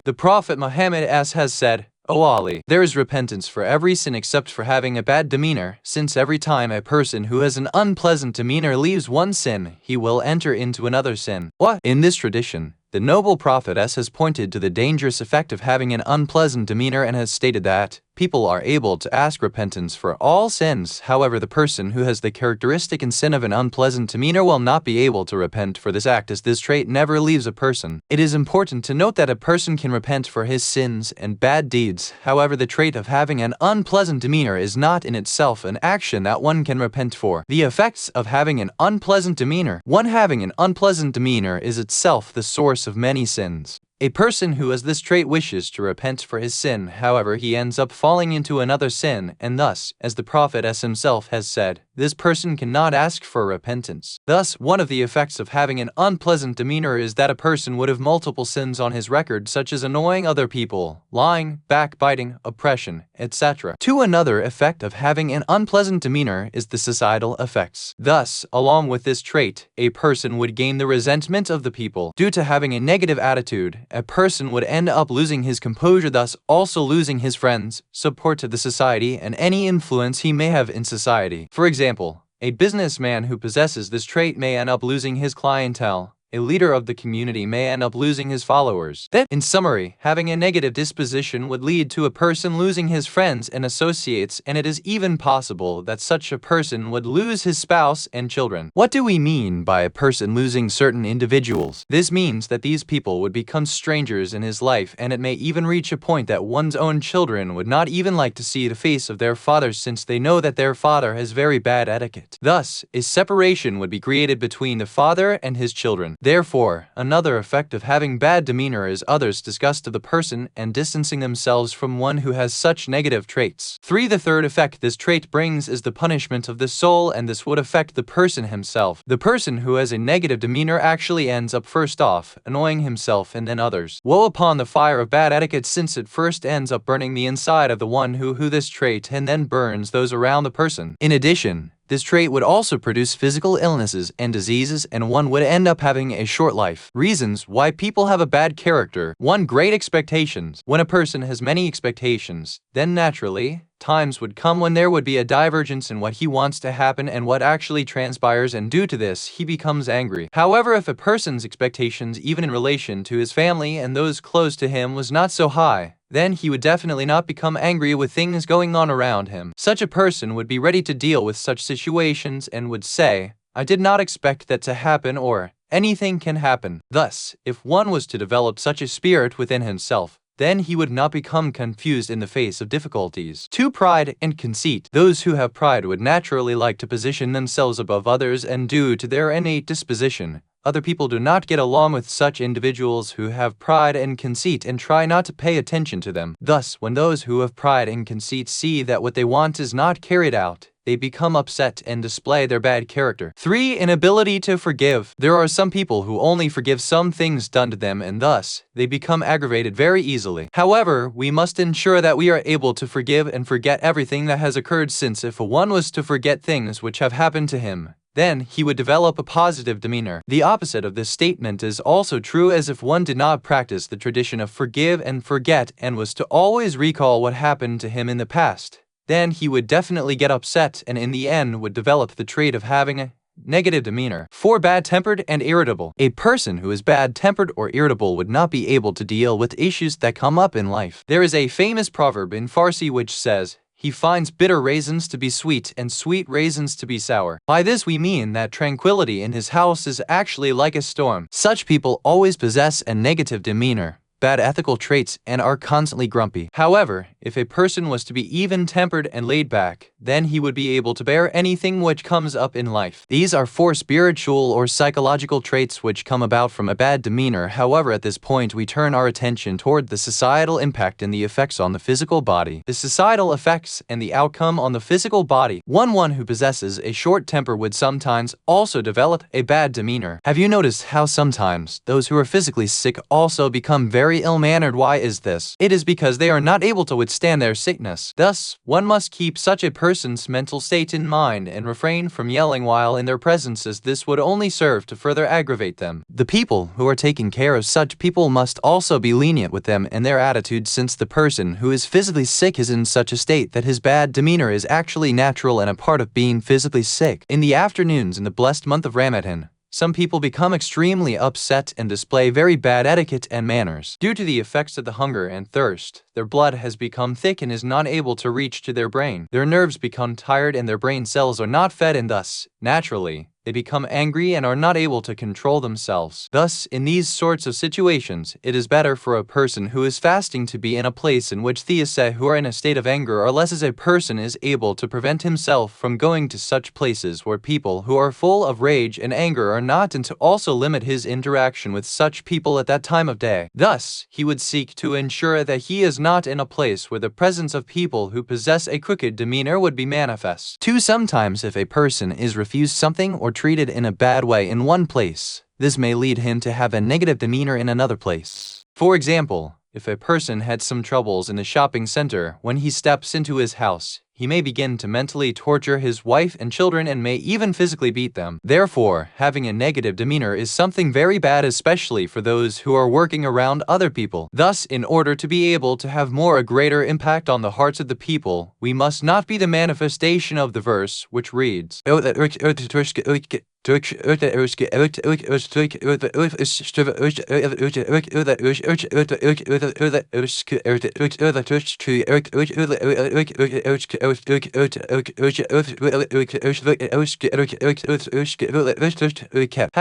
The Prophet Muhammad has said, O Ali, there is repentance for every sin except for having a bad demeanor, since every time a person who has an unpleasant demeanor leaves one sin, he will enter into another sin. What? In this tradition, the noble prophetess has pointed to the dangerous effect of having an unpleasant demeanor and has stated that people are able to ask repentance for all sins. However, the person who has the characteristic and sin of an unpleasant demeanor will not be able to repent for this act, as this trait never leaves a person. It is important to note that a person can repent for his sins and bad deeds. However, the trait of having an unpleasant demeanor is not in itself an action that one can repent for. The effects of having an unpleasant demeanor. One having an unpleasant demeanor is itself the source of many sins. A person who has this trait wishes to repent for his sin, however, he ends up falling into another sin, and thus, as the Prophet himself has said, this person cannot ask for repentance. Thus, one of the effects of having an unpleasant demeanor is that a person would have multiple sins on his record, such as annoying other people, lying, backbiting, oppression, etc. Another effect of having an unpleasant demeanor is the societal effects. Thus, along with this trait, a person would gain the resentment of the people. Due to having a negative attitude, a person would end up losing his composure, thus also losing his friends, support to the society, and any influence he may have in society. For example, a businessman who possesses this trait may end up losing his clientele. A leader of the community may end up losing his followers. Then, in summary, having a negative disposition would lead to a person losing his friends and associates, and it is even possible that such a person would lose his spouse and children. What do we mean by a person losing certain individuals? This means that these people would become strangers in his life, and it may even reach a point that one's own children would not even like to see the face of their father, since they know that their father has very bad etiquette. Thus, a separation would be created between the father and his children. Therefore, another effect of having bad demeanor is others' disgust of the person and distancing themselves from one who has such negative traits. The third effect this trait brings is the punishment of the soul, and this would affect the person himself. The person who has a negative demeanor actually ends up first off annoying himself and then others. Woe upon the fire of bad etiquette, since it first ends up burning the inside of the one who this trait and then burns those around the person. In addition, this trait would also produce physical illnesses and diseases, and one would end up having a short life. Reasons why people have a bad character. 1. Great expectations. When a person has many expectations, then naturally, times would come when there would be a divergence in what he wants to happen and what actually transpires, and due to this, he becomes angry. However, if a person's expectations, even in relation to his family and those close to him, was not so high, then he would definitely not become angry with things going on around him. Such a person would be ready to deal with such situations and would say, I did not expect that to happen, or anything can happen. Thus, if one was to develop such a spirit within himself, then he would not become confused in the face of difficulties. 2. Pride and conceit. Those who have pride would naturally like to position themselves above others, and due to their innate disposition, other people do not get along with such individuals who have pride and conceit and try not to pay attention to them. Thus, when those who have pride and conceit see that what they want is not carried out, they become upset and display their bad character. 3. Inability to forgive. There are some people who only forgive some things done to them, and thus, they become aggravated very easily. However, we must ensure that we are able to forgive and forget everything that has occurred, since if one was to forget things which have happened to him, then he would develop a positive demeanor. The opposite of this statement is also true, as if one did not practice the tradition of forgive and forget and was to always recall what happened to him in the past, then he would definitely get upset and in the end would develop the trait of having a negative demeanor. 4. Bad-tempered and irritable. A person who is bad-tempered or irritable would not be able to deal with issues that come up in life. There is a famous proverb in Farsi which says, he finds bitter raisins to be sweet and sweet raisins to be sour. By this we mean that tranquility in his house is actually like a storm. Such people always possess a negative demeanor, bad ethical traits, and are constantly grumpy. However, if a person was to be even-tempered and laid back, then he would be able to bear anything which comes up in life. These are 4 spiritual or psychological traits which come about from a bad demeanor. However, at this point we turn our attention toward the societal impact and the effects on the physical body. The societal effects and the outcome on the physical body. One who possesses a short temper would sometimes also develop a bad demeanor. Have you noticed how sometimes those who are physically sick also become very ill-mannered? Why is this? It is because they are not able to withstand their sickness. Thus, one must keep such a person's mental state in mind and refrain from yelling while in their presence, as this would only serve to further aggravate them. The people who are taking care of such people must also be lenient with them and their attitude, since the person who is physically sick is in such a state that his bad demeanor is actually natural and a part of being physically sick. In the afternoons in the blessed month of Ramadan, some people become extremely upset and display very bad etiquette and manners. Due to the effects of the hunger and thirst, their blood has become thick and is not able to reach to their brain. Their nerves become tired and their brain cells are not fed, and thus, naturally, they become angry and are not able to control themselves. Thus, in these sorts of situations, it is better for a person who is fasting to be in a place in which theists who are in a state of anger are less, as a person is able to prevent himself from going to such places where people who are full of rage and anger are not, and to also limit his interaction with such people at that time of day. Thus, he would seek to ensure that he is not in a place where the presence of people who possess a crooked demeanor would be manifest. 2. Sometimes if a person is refused something or treated in a bad way in one place, this may lead him to have a negative demeanor in another place. For example, if a person had some troubles in the shopping center, when he steps into his house, he may begin to mentally torture his wife and children and may even physically beat them. Therefore, having a negative demeanor is something very bad, especially for those who are working around other people. Thus, in order to be able to have a greater impact on the hearts of the people, we must not be the manifestation of the verse which reads, Had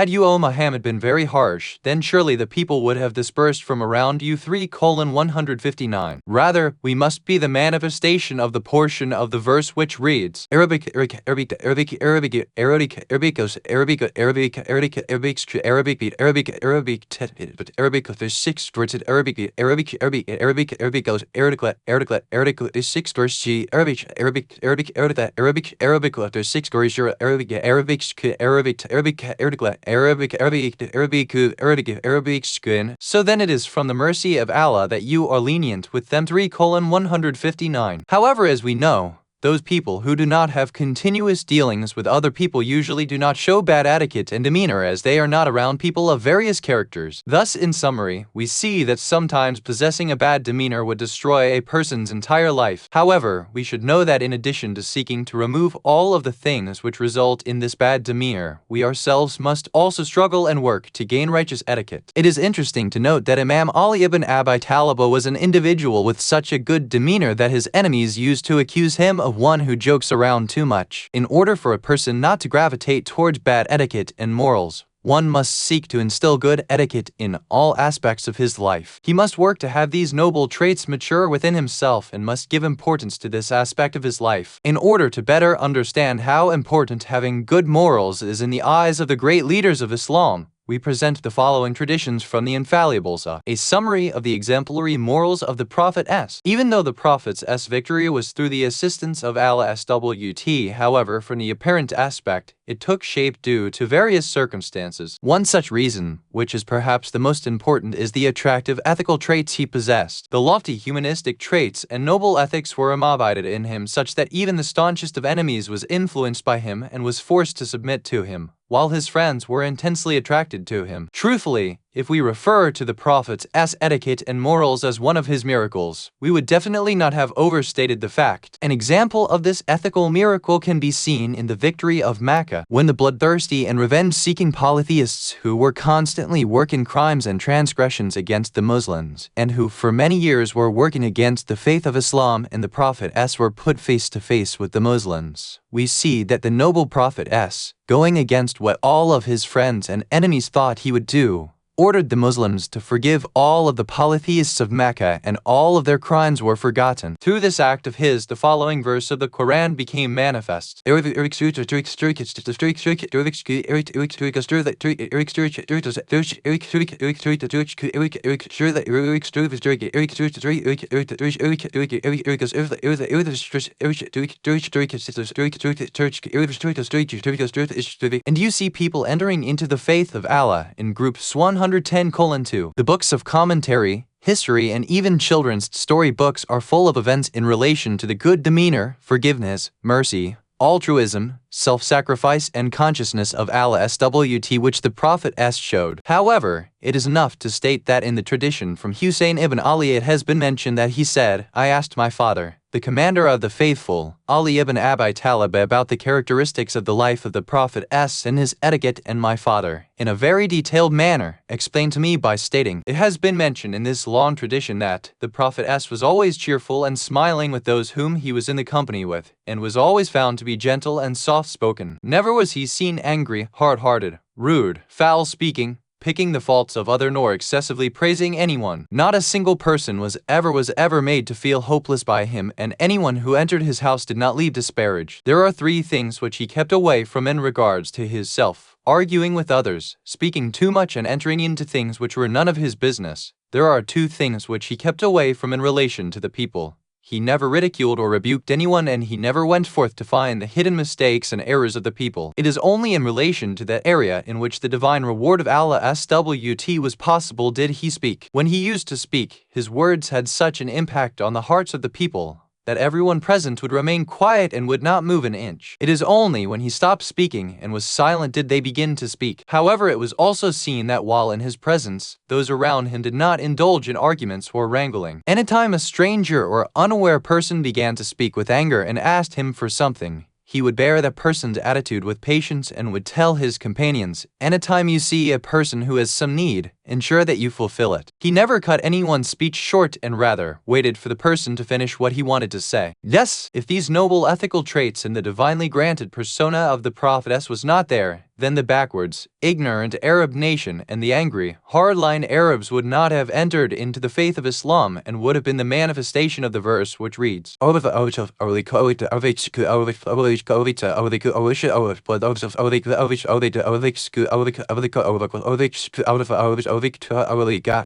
you, O Muhammad, been very harsh, then surely the people would have dispersed from around you. 3:159. Rather, we must be the manifestation of the portion of the verse which reads, There's 6 words in Arabic, there's 6 verse G, Arabic, there's 6 verse Arabic. So then it is from the mercy of Allah that you are lenient with them. 3:159. However, as we know, those people who do not have continuous dealings with other people usually do not show bad etiquette and demeanor, as they are not around people of various characters. Thus, in summary, we see that sometimes possessing a bad demeanor would destroy a person's entire life. However, we should know that in addition to seeking to remove all of the things which result in this bad demeanor, we ourselves must also struggle and work to gain righteous etiquette. It is interesting to note that Imam Ali ibn Abi Talib was an individual with such a good demeanor that his enemies used to accuse him of one who jokes around too much. In order for a person not to gravitate towards bad etiquette and morals, one must seek to instill good etiquette in all aspects of his life. He must work to have these noble traits mature within himself and must give importance to this aspect of his life. In order to better understand how important having good morals is in the eyes of the great leaders of Islam, we present the following traditions from the infallibles. A summary of the exemplary morals of the Prophet S. Even though the Prophet's victory was through the assistance of Allah SWT, however, from the apparent aspect, it took shape due to various circumstances. One such reason, which is perhaps the most important, is the attractive ethical traits he possessed. The lofty humanistic traits and noble ethics were imbibed in him, such that even the staunchest of enemies was influenced by him and was forced to submit to him, while his friends were intensely attracted to him. Truthfully, if we refer to the Prophet's etiquette and morals as one of his miracles, we would definitely not have overstated the fact. An example of this ethical miracle can be seen in the victory of Makkah, when the bloodthirsty and revenge-seeking polytheists who were constantly working crimes and transgressions against the Muslims, and who for many years were working against the faith of Islam and the Prophet were put face to face with the Muslims. We see that the noble Prophet, going against what all of his friends and enemies thought he would do, ordered the Muslims to forgive all of the polytheists of Mecca and all of their crimes were forgotten. Through this act of his, the following verse of the Quran became manifest. And you see people entering into the faith of Allah in groups 110:2. The books of commentary, history, and even children's story books are full of events in relation to the good demeanor, forgiveness, mercy, altruism, self-sacrifice, and consciousness of Allah SWT which the Prophet showed. However, it is enough to state that in the tradition from Hussein ibn Ali it has been mentioned that he said, "I asked my father, the commander of the faithful, Ali ibn Abi Talib, about the characteristics of the life of the Prophet and his etiquette, and my father, in a very detailed manner, explained to me by stating, it has been mentioned in this long tradition that the Prophet was always cheerful and smiling with those whom he was in the company with, and was always found to be gentle and soft-spoken. Never was he seen angry, hard-hearted, rude, foul-speaking, picking the faults of other nor excessively praising anyone. Not a single person was ever made to feel hopeless by him, and anyone who entered his house did not leave disparaged. There are 3 things which he kept away from in regards to his self: arguing with others, speaking too much, and entering into things which were none of his business. There are 2 things which he kept away from in relation to the people. He never ridiculed or rebuked anyone, and he never went forth to find the hidden mistakes and errors of the people. It is only in relation to that area in which the divine reward of Allah SWT was possible did he speak. When he used to speak, his words had such an impact on the hearts of the people that everyone present would remain quiet and would not move an inch. It is only when he stopped speaking and was silent did they begin to speak. However, it was also seen that while in his presence, those around him did not indulge in arguments or wrangling. Anytime a stranger or unaware person began to speak with anger and asked him for something, he would bear that person's attitude with patience and would tell his companions, anytime you see a person who has some need, ensure that you fulfill it. He never cut anyone's speech short and rather waited for the person to finish what he wanted to say. Yes, if these noble ethical traits in the divinely granted persona of the Prophet was not there, then the backwards, ignorant Arab nation and the angry, hardline Arabs would not have entered into the faith of Islam and would have been the manifestation of the verse which reads,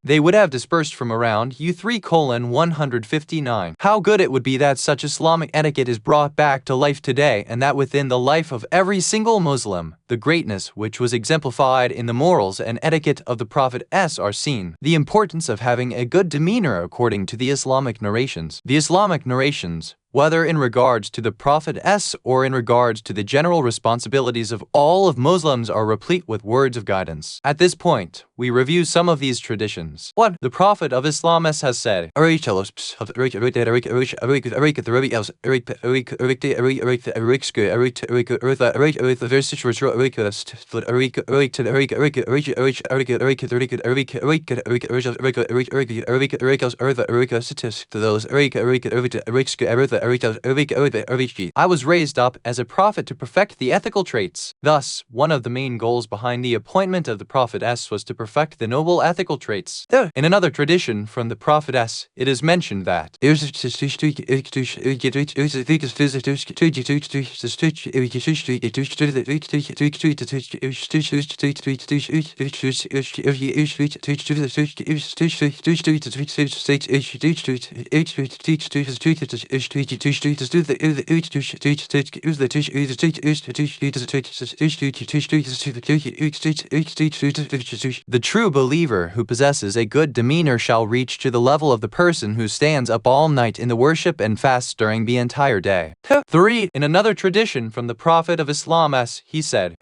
they would have dispersed from around you 3:159. How good it would be that such Islamic etiquette is brought back to life today, and that within the life of every single Muslim, the greatness which was exemplified in the morals and etiquette of the Prophet are seen. The importance of having a good demeanor according to the Islamic narrations. The Islamic narrations, whether in regards to the Prophet or in regards to the general responsibilities of all of Muslims, are replete with words of guidance. At this point, we review some of these traditions. 1. The Prophet of Islam has said, I was raised up as a prophet to perfect the ethical traits. Thus, one of the main goals behind the appointment of the Prophet was to perfect the noble ethical traits. In another tradition from the Prophet it is mentioned that the true believer who possesses a good demeanor shall reach to the level of the person who stands up all night in the worship and fasts during the entire day. 3. In another tradition from the Prophet of Islam he said,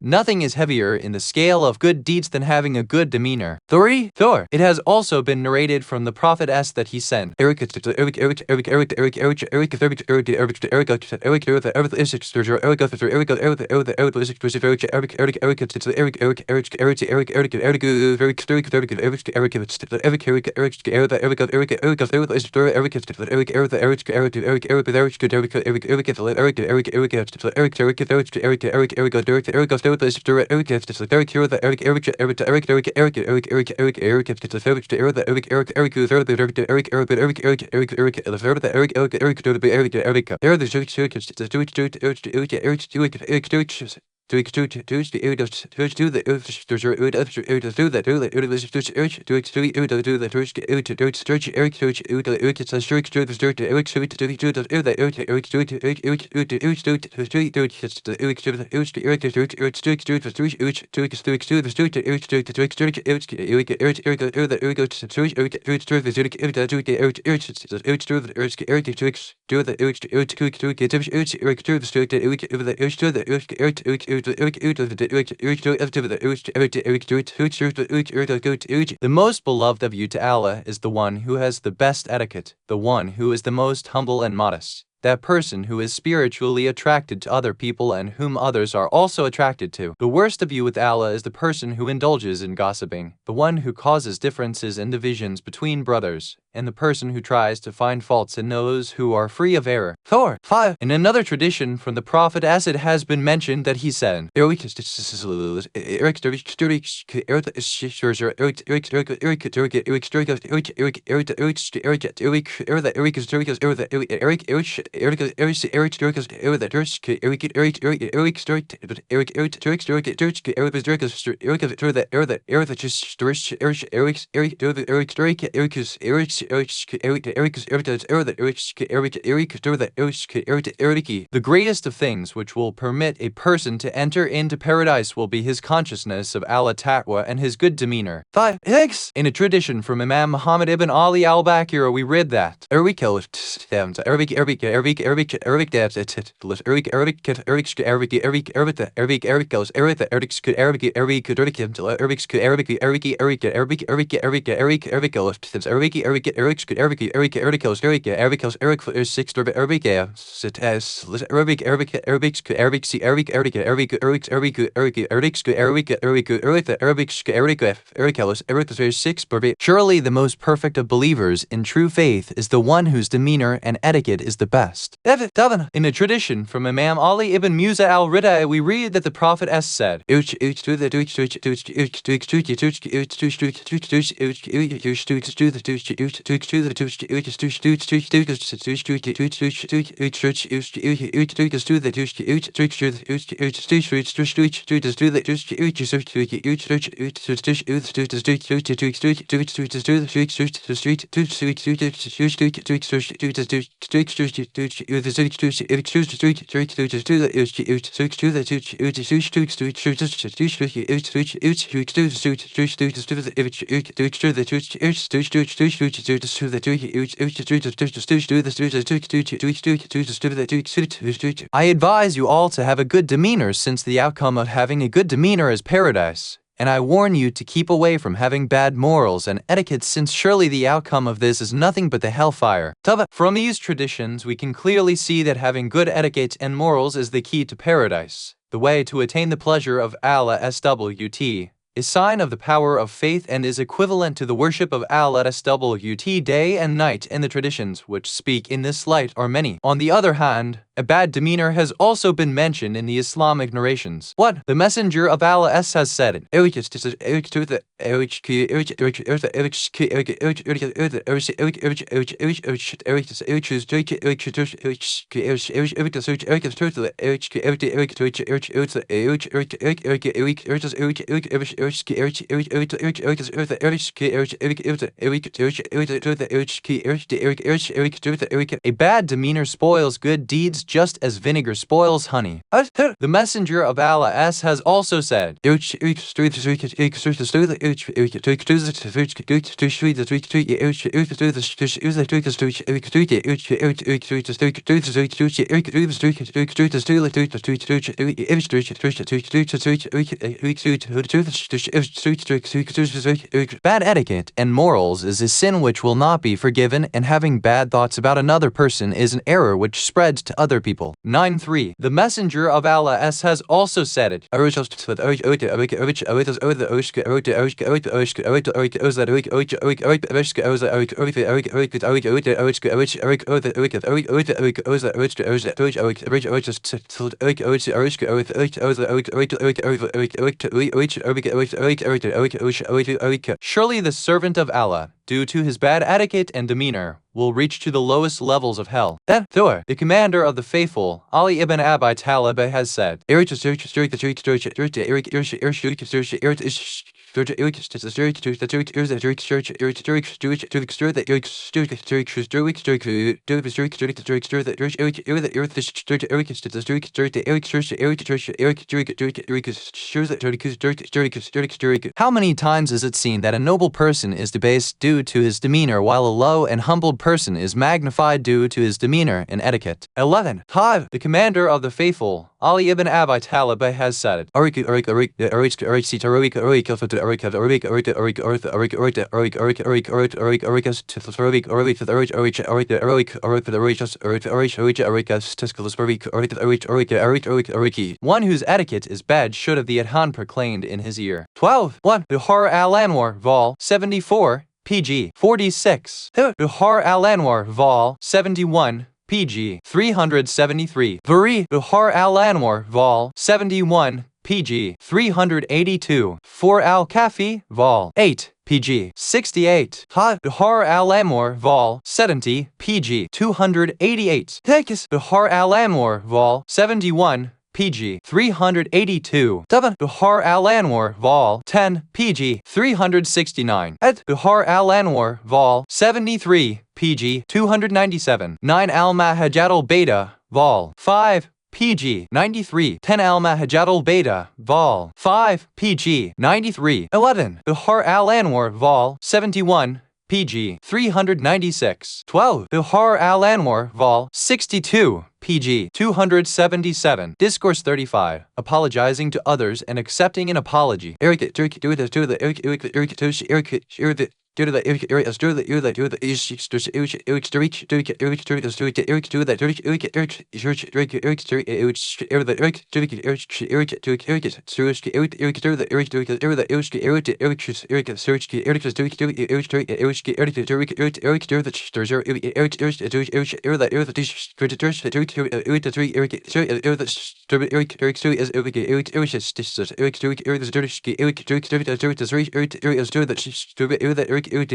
Nothing is heavier in the scale of good deeds than having a good demeanor. 3. Thor. It has also been narrated from the Prophet S that he said, the most beloved of you to Allah is the one who has the best etiquette, the one who is the most humble and modest, that person who is spiritually attracted to other people and whom others are also attracted to. The worst of you with Allah is the person who indulges in gossiping, the one who causes differences and divisions between brothers, and the person who tries to find faults in those who are free of error. Thor. 5. In another tradition from the Prophet as it has been mentioned that he said, the greatest of things which will permit a person to enter into paradise will be his consciousness of Allah Taqwa and his good demeanor. 5. In a tradition from Imam Muhammad ibn Ali al-Bakir we read that surely the most perfect of believers in true faith is the one whose demeanor and etiquette is the best. In a tradition from Imam Ali ibn Musa al-Ridai we read that the Prophet S said, I advise you all to have a good demeanor, since the outcome of having a good demeanor is paradise. And I warn you to keep away from having bad morals and etiquette, since surely the outcome of this is nothing but the hellfire. From these traditions we can clearly see that having good etiquette and morals is the key to paradise. The way to attain the pleasure of Allah SWT is sign of the power of faith and is equivalent to the worship of Allah SWT day and night, and the traditions which speak in this light are many. On the other hand, a bad demeanor has also been mentioned in the Islamic narrations. 1. The Messenger of Allah has said, A bad demeanor spoils good deeds just as vinegar spoils honey. The messenger of Allah has also said, bad etiquette and morals is a sin which will not be forgiven, and having bad thoughts about another person is an error which spreads to other people. 9.3. The messenger of Allah has also said it. Surely the servant of Allah, due to his bad etiquette and demeanor, will reach to the lowest levels of hell. Then, the commander of the faithful, Ali ibn Abi Talib, has said, how many times is it seen that a noble person is debased due to his demeanor, while a low and humbled person is magnified due to his demeanor and etiquette? 11. The commander of the faithful, Ali ibn Abi Talib, has said, one whose etiquette is bad should have the Adhan proclaimed in his ear. 12. 1. Bihar al-Anwar, Vol. 74, pg. 46. Bihar al-Anwar, Vol. 71, pg. 373. Bihar al-Anwar, Vol. 71, pg. 382. 4 al-Kafi, Vol. 8, pg. 68. Bihar al-Anwar, Vol. 70, pg. 288. Bihar al-Anwar, Vol. 71, pg. 382. Bihar al-Anwar, Vol. 10, pg. 369. Bihar al-Anwar, Vol. 73, pg. 297. 9 al-Mahajat al-Beta, Vol. 5, pg. 93. 10 al-Mahajat al-Beta, Vol. 5, pg. 93. 11. Bihar al-Anwar, Vol. 71, pg. 396. 12. Bihar al-Anwar, Vol. 62, pg. 277. Discourse 35. Apologizing to others and accepting an apology. The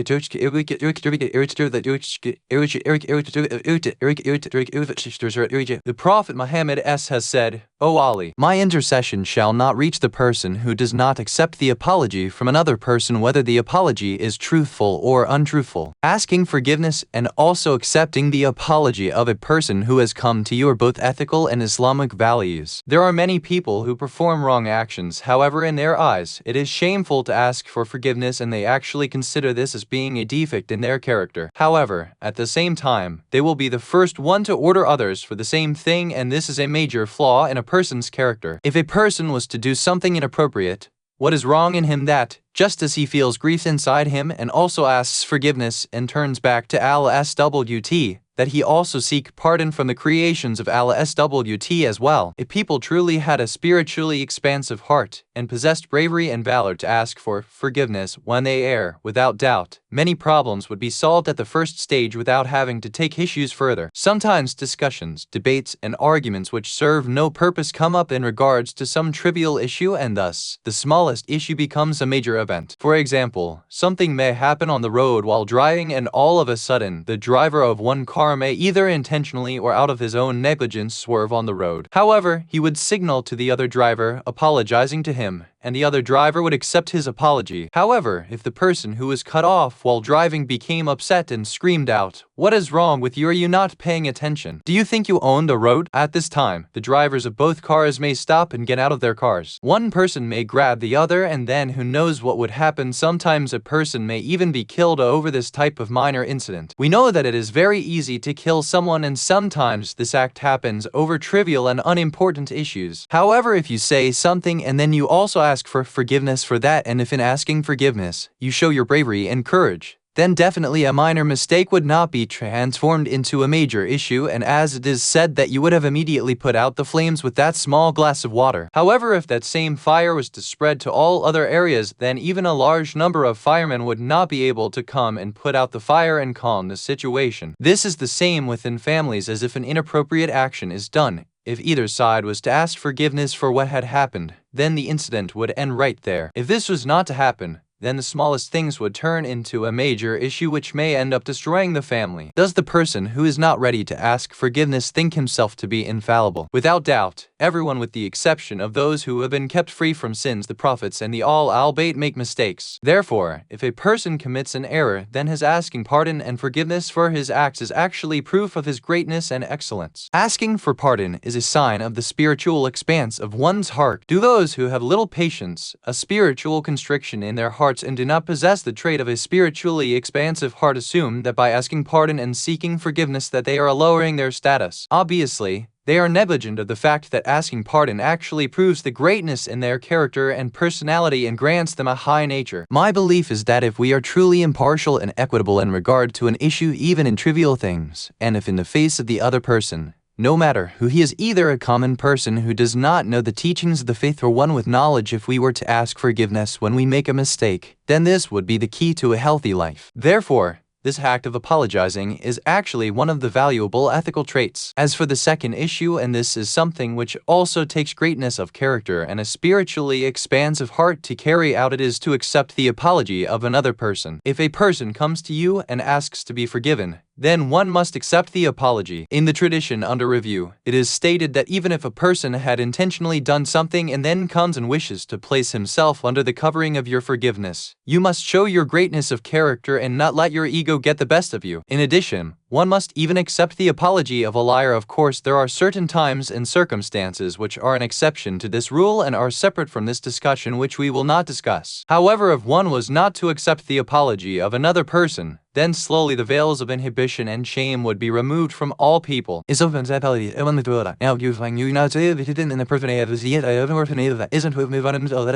Prophet Muhammad has said, O Ali, my intercession shall not reach the person who does not accept the apology from another person, whether the apology is truthful or untruthful. Asking forgiveness and also accepting the apology of a person who has come to you are both ethical and Islamic values. There are many people who perform wrong actions, however, in their eyes, it is shameful to ask for forgiveness, and they actually consider this as being a defect in their character. However, at the same time, they will be the first one to order others for the same thing, and this is a major flaw in a person's character. If a person was to do something inappropriate, what is wrong in him that, just as he feels grief inside him and also asks forgiveness and turns back to Allah SWT, that he also seek pardon from the creations of Allah SWT as well. If people truly had a spiritually expansive heart and possessed bravery and valor to ask for forgiveness when they err, without doubt, many problems would be solved at the first stage without having to take issues further. Sometimes discussions, debates, and arguments which serve no purpose come up in regards to some trivial issue, and thus, the smallest issue becomes a major event. For example, something may happen on the road while driving, and all of a sudden, the driver of one car may either intentionally or out of his own negligence swerve on the road. However, he would signal to the other driver, apologizing to him, and the other driver would accept his apology. However, if the person who was cut off while driving became upset and screamed out, "What is wrong with you? Are you not paying attention? Do you think you own the road?" At this time, the drivers of both cars may stop and get out of their cars. One person may grab the other, and then who knows what would happen. Sometimes a person may even be killed over this type of minor incident. We know that it is very easy to kill someone, and sometimes this act happens over trivial and unimportant issues. However, if you say something and then you also ask for forgiveness for that, and if in asking forgiveness you show your bravery and courage, then definitely a minor mistake would not be transformed into a major issue, and as it is said that you would have immediately put out the flames with that small glass of water. However, if that same fire was to spread to all other areas, then even a large number of firemen would not be able to come and put out the fire and calm the situation. This is the same within families, as if an inappropriate action is done. If either side was to ask forgiveness for what had happened, then the incident would end right there. If this was not to happen, then the smallest things would turn into a major issue which may end up destroying the family. Does the person who is not ready to ask forgiveness think himself to be infallible? Without doubt, everyone with the exception of those who have been kept free from sins, the prophets and the all albeit make mistakes. Therefore, if a person commits an error, then his asking pardon and forgiveness for his acts is actually proof of his greatness and excellence. Asking for pardon is a sign of the spiritual expanse of one's heart. Do those who have little patience, a spiritual constriction in their hearts, and do not possess the trait of a spiritually expansive heart assume that by asking pardon and seeking forgiveness that they are lowering their status? Obviously, they are negligent of the fact that asking pardon actually proves the greatness in their character and personality and grants them a high nature. My belief is that if we are truly impartial and equitable in regard to an issue, even in trivial things, and if in the face of the other person, no matter who he is, either a common person who does not know the teachings of the faith or one with knowledge, if we were to ask forgiveness when we make a mistake, then this would be the key to a healthy life. Therefore, this act of apologizing is actually one of the valuable ethical traits. As for the second issue, and this is something which also takes greatness of character and a spiritually expansive heart to carry out, it is to accept the apology of another person. If a person comes to you and asks to be forgiven, then one must accept the apology. In the tradition under review, it is stated that even if a person had intentionally done something and then comes and wishes to place himself under the covering of your forgiveness, you must show your greatness of character and not let your ego get the best of you. In addition, one must even accept the apology of a liar. Of course, there are certain times and circumstances which are an exception to this rule and are separate from this discussion, which we will not discuss. However, if one was not to accept the apology of another person, then slowly the veils of inhibition and shame would be removed from all people. Now, you find you not say it in the person I have yet I haven't worked that isn't with me until that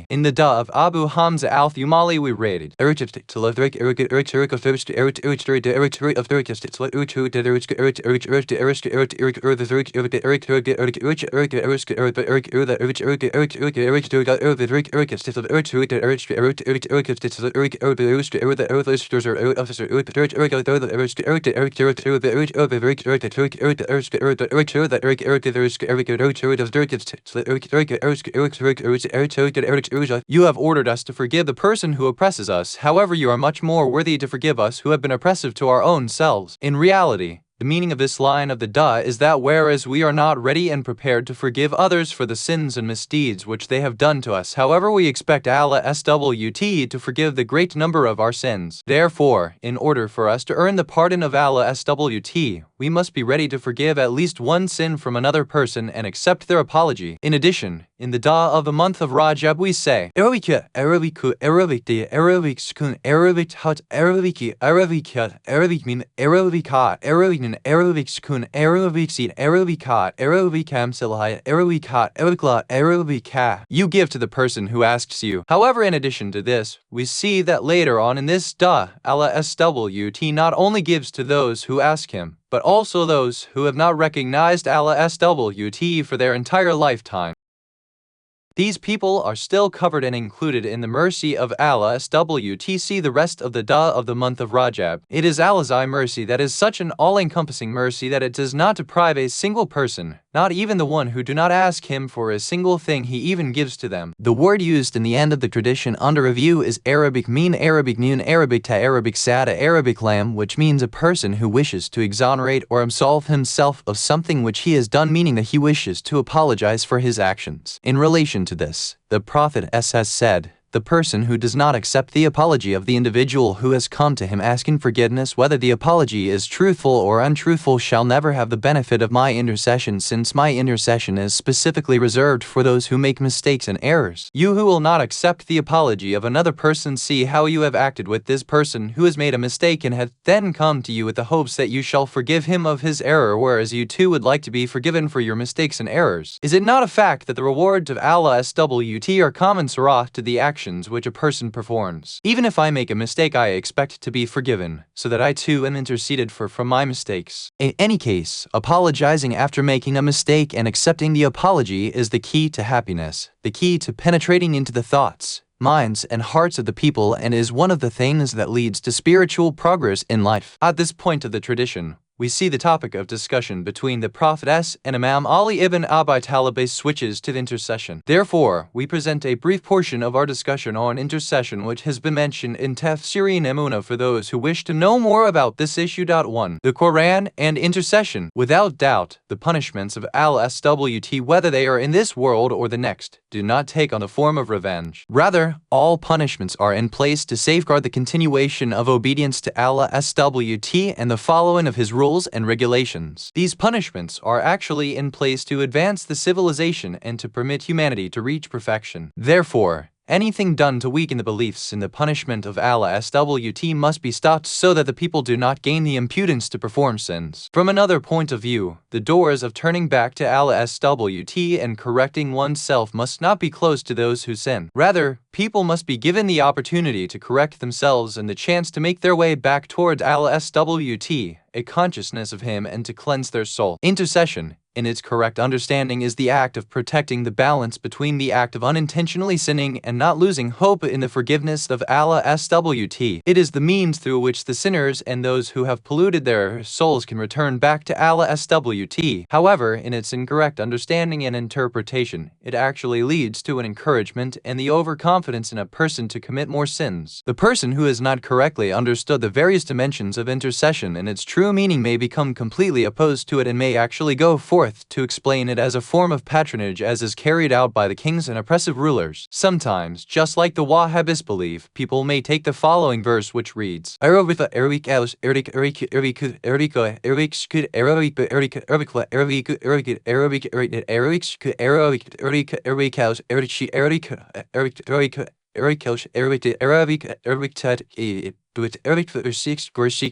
in the Da of Abu Hamza al-Thumali we rated You have ordered us to forgive the person who oppresses us. However, you are much more worthy to forgive us who have been oppressive to our own selves. In reality, the meaning of this line of the Da is that whereas we are not ready and prepared to forgive others for the sins and misdeeds which they have done to us, however, we expect Allah SWT to forgive the great number of our sins. Therefore, in order for us to earn the pardon of Allah SWT, we must be ready to forgive at least one sin from another person and accept their apology. In addition, in the Da of the month of Rajab we say, You give to the person who asks you. However, in addition to this, we see that later on in this Da, Allah SWT not only gives to those who ask him, but also those who have not recognized Allah SWT for their entire lifetime. These people are still covered and included in the mercy of Allah SWT. See the rest of the Da of the month of Rajab. It is Allah's mercy that is such an all-encompassing mercy that it does not deprive a single person, not even the one who do not ask him for a single thing he even gives to them. The word used in the end of the tradition under review is Arabic mean, Arabic noon, Arabic ta, Arabic sada, Arabic lam, which means a person who wishes to exonerate or absolve himself of something which he has done, meaning that he wishes to apologize for his actions. In relation to this, the Prophet has said, "The person who does not accept the apology of the individual who has come to him asking forgiveness, whether the apology is truthful or untruthful, shall never have the benefit of my intercession, since my intercession is specifically reserved for those who make mistakes and errors. You who will not accept the apology of another person, see how you have acted with this person who has made a mistake and hath then come to you with the hopes that you shall forgive him of his error, whereas you too would like to be forgiven for your mistakes and errors. Is it not a fact that the rewards of Allah SWT are commensurate to the actions which a person performs? Even if I make a mistake, I expect to be forgiven, so that I too am interceded for from my mistakes. In any case, apologizing after making a mistake and accepting the apology is the key to happiness, the key to penetrating into the thoughts, minds, and hearts of the people, and is one of the things that leads to spiritual progress in life. At this point of the tradition, we see the topic of discussion between the Prophetess and Imam Ali ibn Abi Talib switches to the intercession. Therefore, we present a brief portion of our discussion on intercession which has been mentioned in Tafsiri Nemuna for those who wish to know more about this issue. 1. The Quran and intercession. Without doubt, the punishments of Al-SWT, whether they are in this world or the next, do not take on the form of revenge. Rather, all punishments are in place to safeguard the continuation of obedience to Allah-SWT and the following of his rules and regulations. These punishments are actually in place to advance the civilization and to permit humanity to reach perfection. Therefore, anything done to weaken the beliefs in the punishment of Allah-SWT must be stopped so that the people do not gain the impudence to perform sins. From another point of view, the doors of turning back to Allah-SWT and correcting oneself must not be closed to those who sin. Rather, people must be given the opportunity to correct themselves and the chance to make their way back towards Allah-SWT, a consciousness of Him, and to cleanse their soul. Intercession, in its correct understanding, is the act of protecting the balance between the act of unintentionally sinning and not losing hope in the forgiveness of Allah-SWT. It is the means through which the sinners and those who have polluted their souls can return back to Allah-SWT. However, in its incorrect understanding and interpretation, it actually leads to an encouragement and the overconfidence in a person to commit more sins. The person who has not correctly understood the various dimensions of intercession and its true meaning may become completely opposed to it and may actually go forth to explain it as a form of patronage as is carried out by the kings and oppressive rulers. Sometimes, just like the Wahhabis believe, people may take the following verse which reads,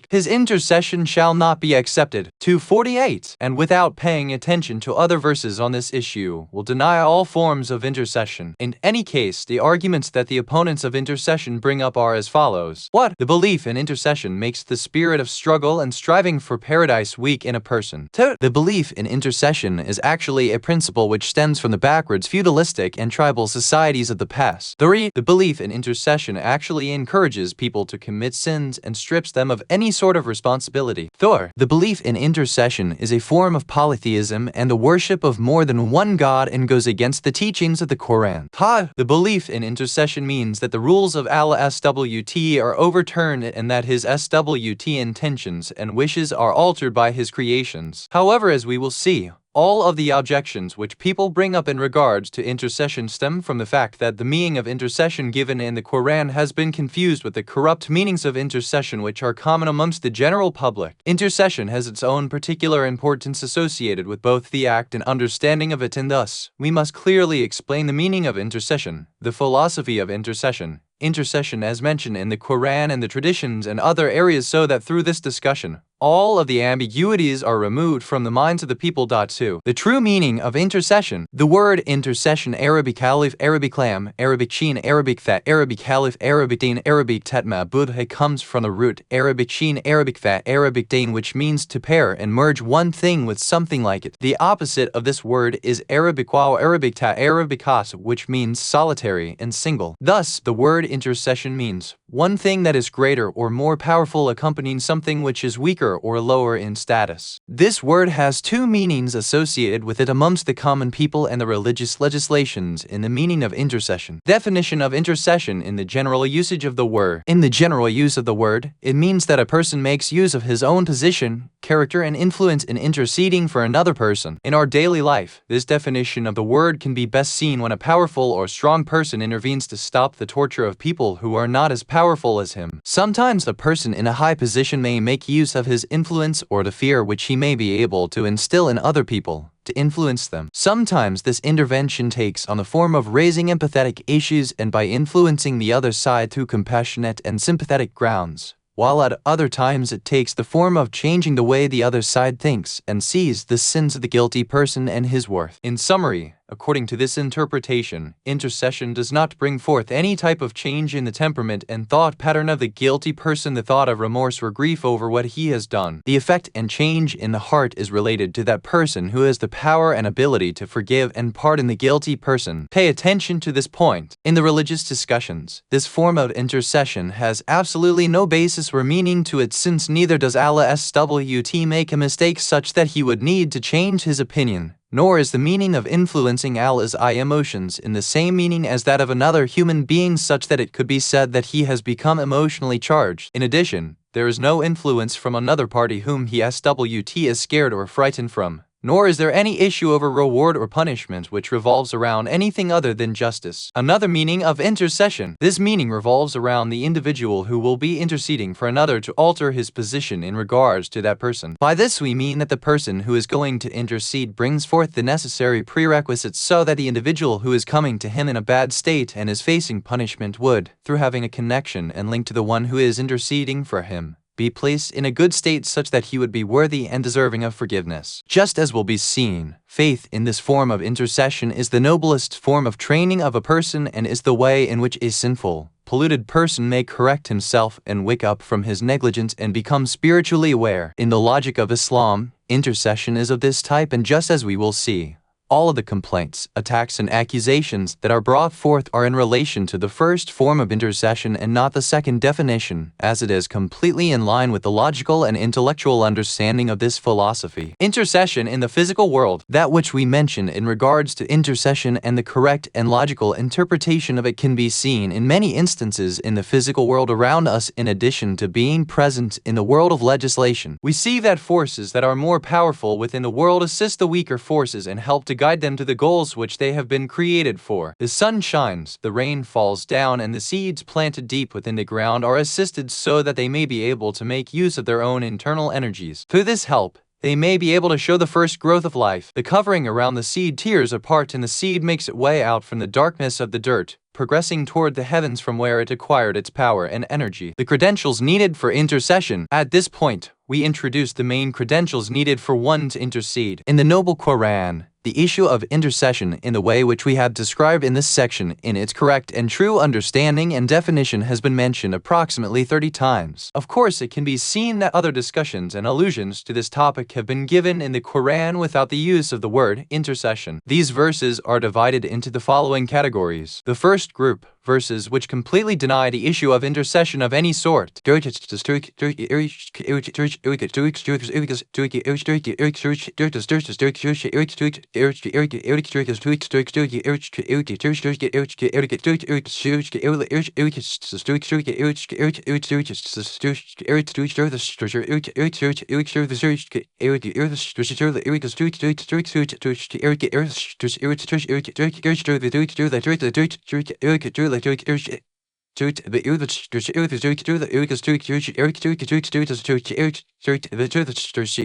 his intercession shall not be accepted. 248. And without paying attention to other verses on this issue, will deny all forms of intercession. In any case, the arguments that the opponents of intercession bring up are as follows. What? The belief in intercession makes the spirit of struggle and striving for paradise weak in a person. 2. The belief in intercession is actually a principle which stems from the backwards feudalistic and tribal societies of the past. 3. The belief in intercession actually encourages people to commit sins and strips them of any sort of responsibility. 4. The belief in intercession is a form of polytheism and the worship of more than one God and goes against the teachings of the Quran. 5. The belief in intercession means that the rules of Allah-SWT are overturned and that His SWT intentions and wishes are altered by His creations. However, as we will see, all of the objections which people bring up in regards to intercession stem from the fact that the meaning of intercession given in the Quran has been confused with the corrupt meanings of intercession which are common amongst the general public. Intercession has its own particular importance associated with both the act and understanding of it, and thus, we must clearly explain the meaning of intercession, the philosophy of intercession, as mentioned in the Quran and the traditions and other areas, so that through this discussion, all of the ambiguities are removed from the minds of the people. 2. The true meaning of intercession. The word intercession, Arabic alif, Arabic lam, Arabic sheen, Arabic tha, Arabic alif, Arabic deen, Arabic tatma budha, comes from the root Arabic sheen, Arabic tha, Arabic deen, which means to pair and merge one thing with something like it. The opposite of this word is Arabic waw, Arabic ta, Arabic has, which means solitary and single. Thus, the word intercession means one thing that is greater or more powerful accompanying something which is weaker weaker or lower in status. This word has two meanings associated with it amongst the common people and the religious legislations in the meaning of intercession. Definition of intercession in the general usage of the word. In the general use of the word, it means that a person makes use of his own position, character, and influence in interceding for another person. In our daily life, this definition of the word can be best seen when a powerful or strong person intervenes to stop the torture of people who are not as powerful as him. Sometimes a person in a high position may make use of his influence or the fear which he may be able to instill in other people to influence them. Sometimes this intervention takes on the form of raising empathetic issues and by influencing the other side through compassionate and sympathetic grounds, while at other times it takes the form of changing the way the other side thinks and sees the sins of the guilty person and his worth. In summary, according to this interpretation, intercession does not bring forth any type of change in the temperament and thought pattern of the guilty person, the thought of remorse or grief over what he has done. The effect and change in the heart is related to that person who has the power and ability to forgive and pardon the guilty person. Pay attention to this point. In the religious discussions, this form of intercession has absolutely no basis or meaning to it, since neither does Allah SWT make a mistake such that he would need to change his opinion, nor is the meaning of influencing Allah's emotions in the same meaning as that of another human being such that it could be said that he has become emotionally charged. In addition, there is no influence from another party whom he is scared or frightened from, nor is there any issue over reward or punishment which revolves around anything other than justice. Another meaning of intercession. This meaning revolves around the individual who will be interceding for another to alter his position in regards to that person. By this we mean that the person who is going to intercede brings forth the necessary prerequisites so that the individual who is coming to him in a bad state and is facing punishment would, through having a connection and link to the one who is interceding for him, be placed in a good state such that he would be worthy and deserving of forgiveness. Just as will be seen, faith in this form of intercession is the noblest form of training of a person and is the way in which a sinful, polluted person may correct himself and wake up from his negligence and become spiritually aware. In the logic of Islam, intercession is of this type, and just as we will see, all of the complaints, attacks, and accusations that are brought forth are in relation to the first form of intercession and not the second definition, as it is completely in line with the logical and intellectual understanding of this philosophy. Intercession in the physical world. That which we mention in regards to intercession and the correct and logical interpretation of it can be seen in many instances in the physical world around us. In addition to being present in the world of legislation, we see that forces that are more powerful within the world assist the weaker forces and help to guide them to the goals which they have been created for. The sun shines, the rain falls down, and the seeds planted deep within the ground are assisted so that they may be able to make use of their own internal energies. Through this help, they may be able to show the first growth of life. The covering around the seed tears apart and the seed makes its way out from the darkness of the dirt, progressing toward the heavens from where it acquired its power and energy. The credentials needed for intercession. At this point, we introduce the main credentials needed for one to intercede. In the Noble Quran, the issue of intercession in the way which we have described in this section in its correct and true understanding and definition has been mentioned approximately 30 times. Of course, it can be seen that other discussions and allusions to this topic have been given in the Quran without the use of the word intercession. These verses are divided into the following categories. The first group, verses which completely deny the issue of intercession of any sort.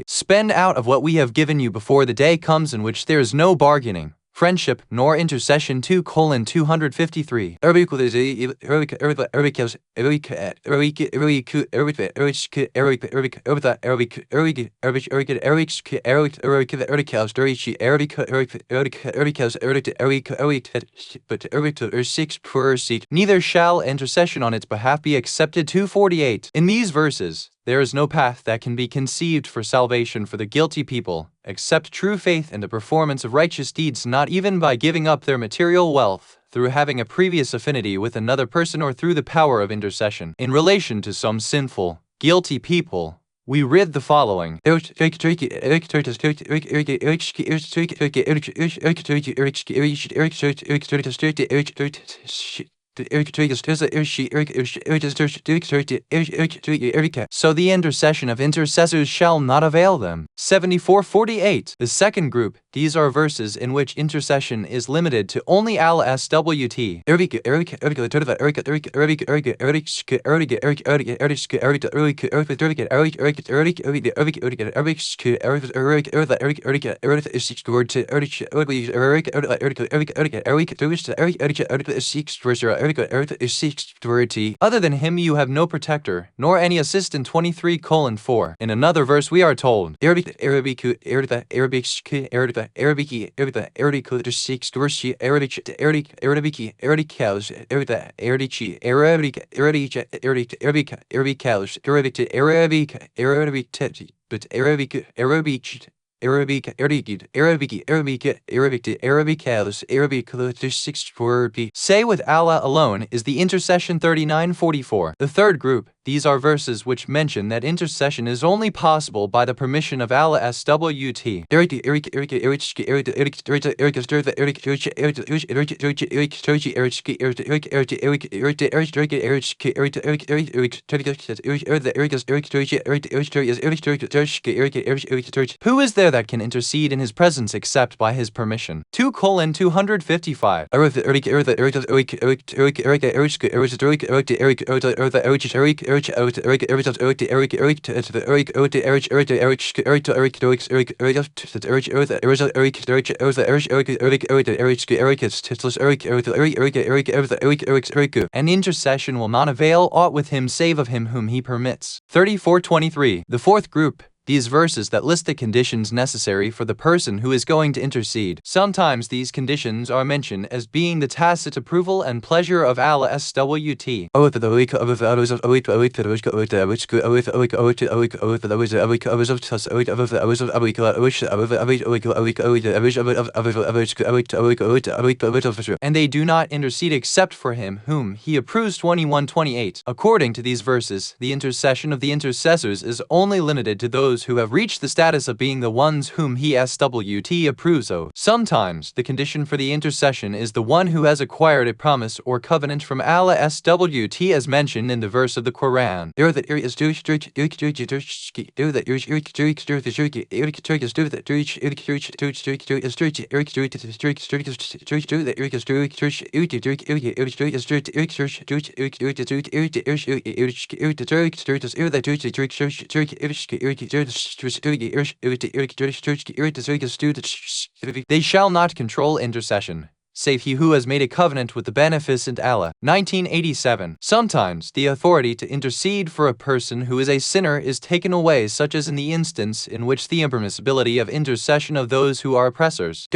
Spend out of what we have given you before the day comes in which there is no bargaining, friendship, nor intercession. 2:253. Neither shall intercession on its behalf be accepted. 2:48. In these verses, there is no path that can be conceived for salvation for the guilty people, except true faith and the performance of righteous deeds, not even by giving up their material wealth, through having a previous affinity with another person, or through the power of intercession. In relation to some sinful, guilty people, We read the following. So the intercession of intercessors shall not avail them. 74:48. The second group, these are verses in which intercession is limited to only al-SWT. Other than him you have no protector, nor any assistant. 23:4. In another verse we are told, Say with Allah alone is the intercession. 39:44. The third group, these are verses which mention that intercession is only possible by the permission of Allah SWT. Who is there that can intercede in his presence except by his permission? 2:255. And intercession will not avail aught with him save of him whom he permits. 34:23. The fourth group, these verses that list the conditions necessary for the person who is going to intercede. Sometimes these conditions are mentioned as being the tacit approval and pleasure of Allah SWT. And they do not intercede except for him whom he approves. 21:28. According to these verses, the intercession of the intercessors is only limited to those who have reached the status of being the ones whom he SWT approves of. Sometimes the condition for the intercession is the one who has acquired a promise or covenant from Allah SWT as mentioned in the verse of the Quran. They shall not control intercession, save he who has made a covenant with the beneficent Allah. 1987. Sometimes the authority to intercede for a person who is a sinner is taken away, such as in the instance in which the impermissibility of intercession of those who are oppressors.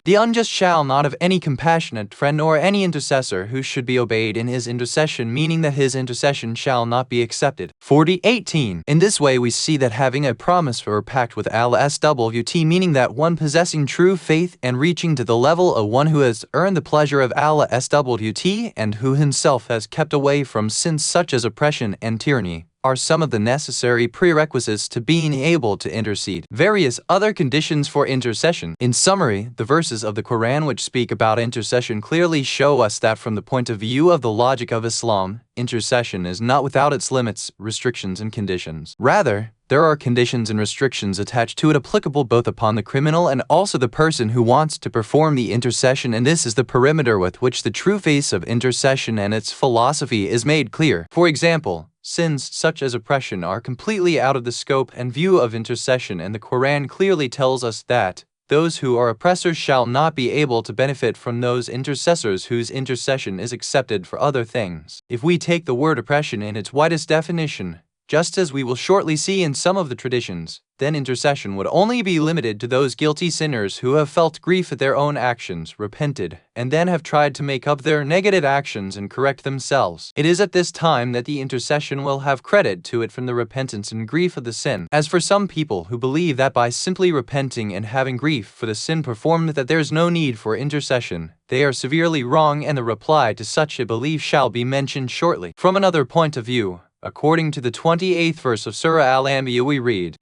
The unjust shall not have any compassionate friend or any intercessor who should be obeyed in his intercession, meaning that his intercession shall not be accepted. 40:18. In this way we see that having a promise or pact with Allah SWT, meaning that one possessing true faith and reaching to the level of one who has earned the pleasure of Allah SWT and who himself has kept away from sins such as oppression and tyranny, are some of the necessary prerequisites to being able to intercede. Various other conditions for intercession. In summary, the verses of the Quran which speak about intercession clearly show us that from the point of view of the logic of Islam, intercession is not without its limits, restrictions, and conditions. Rather, there are conditions and restrictions attached to it applicable both upon the criminal and also the person who wants to perform the intercession, and this is the perimeter with which the true face of intercession and its philosophy is made clear. For example, sins such as oppression are completely out of the scope and view of intercession, and the Quran clearly tells us that those who are oppressors shall not be able to benefit from those intercessors whose intercession is accepted for other things. If we take the word oppression in its widest definition, just as we will shortly see in some of the traditions, then intercession would only be limited to those guilty sinners who have felt grief at their own actions, repented, and then have tried to make up their negative actions and correct themselves. It is at this time that the intercession will have credit to it from the repentance and grief of the sin. As for some people who believe that by simply repenting and having grief for the sin performed that there is no need for intercession, they are severely wrong, and the reply to such a belief shall be mentioned shortly. From another point of view, according to the 28th verse of Surah Al-Anbiya, we read,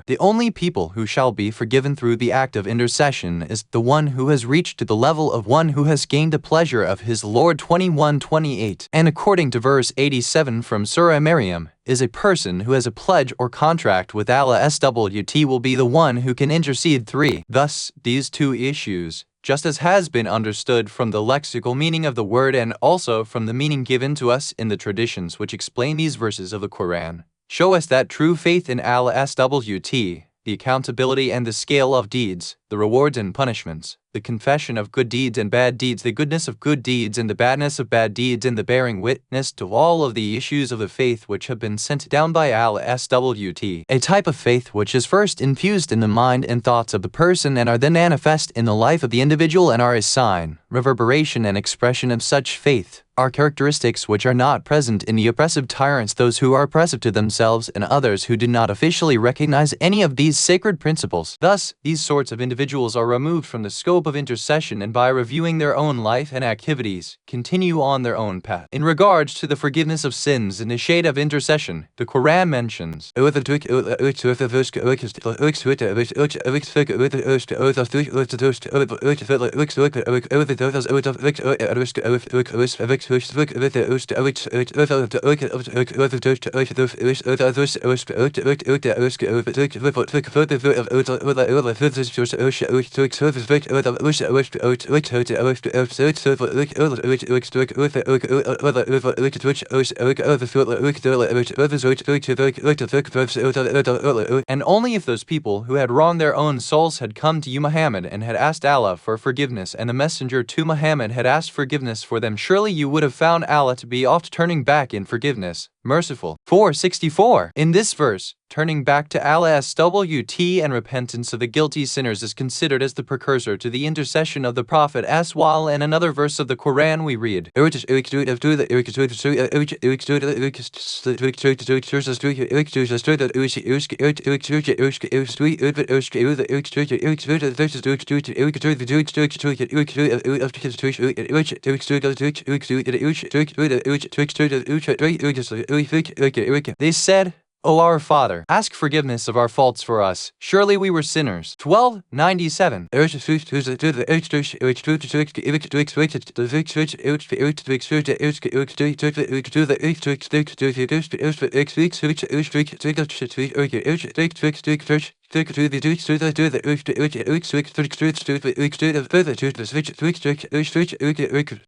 the only people who shall be forgiven through the act of intercession is the one who has reached to the level of one who has gained the pleasure of his Lord. 21:28. And according to verse 87 from Surah Maryam, is a person who has a pledge or contract with Allah SWT will be the one who can intercede. 3. Thus, these two issues, just as has been understood from the lexical meaning of the word and also from the meaning given to us in the traditions which explain these verses of the Quran, show us that true faith in Allah SWT, the accountability and the scale of deeds, the rewards and punishments, the confession of good deeds and bad deeds, the goodness of good deeds and the badness of bad deeds, and the bearing witness to all of the issues of the faith which have been sent down by Allah SWT, a type of faith which is first infused in the mind and thoughts of the person and are then manifest in the life of the individual and are a sign, reverberation and expression of such faith, are characteristics which are not present in the oppressive tyrants, those who are oppressive to themselves and others who do not officially recognize any of these sacred principles. Thus, these sorts of individuals are removed from the scope of intercession and by reviewing their own life and activities, continue on their own path. In regards to the forgiveness of sins in the shade of intercession, the Quran mentions, and only if those people who had wronged their own souls had come to you, Muhammad, and had asked Allah for forgiveness, and the messenger to Muhammad had asked forgiveness for them, surely you would have found Allah to be oft turning back in forgiveness, merciful. 464. In this verse, turning back to Allah SWT and repentance of the guilty sinners is considered as the precursor to the intercession of the Prophet as well. In another verse of the Quran we read, they said, O our Father, ask forgiveness of our faults for us. Surely we were sinners. 1297.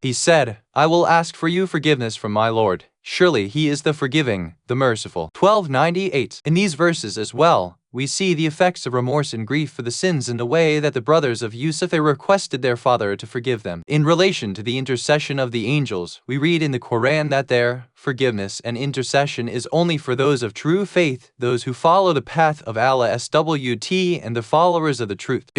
He said, I will ask for you forgiveness from my Lord. Surely he is the forgiving, the merciful. 1298. In these verses as well, we see the effects of remorse and grief for the sins in the way that the brothers of Yusuf requested their father to forgive them. In relation to the intercession of the angels, we read in the Quran that their forgiveness and intercession is only for those of true faith, those who follow the path of Allah SWT and the followers of the truth.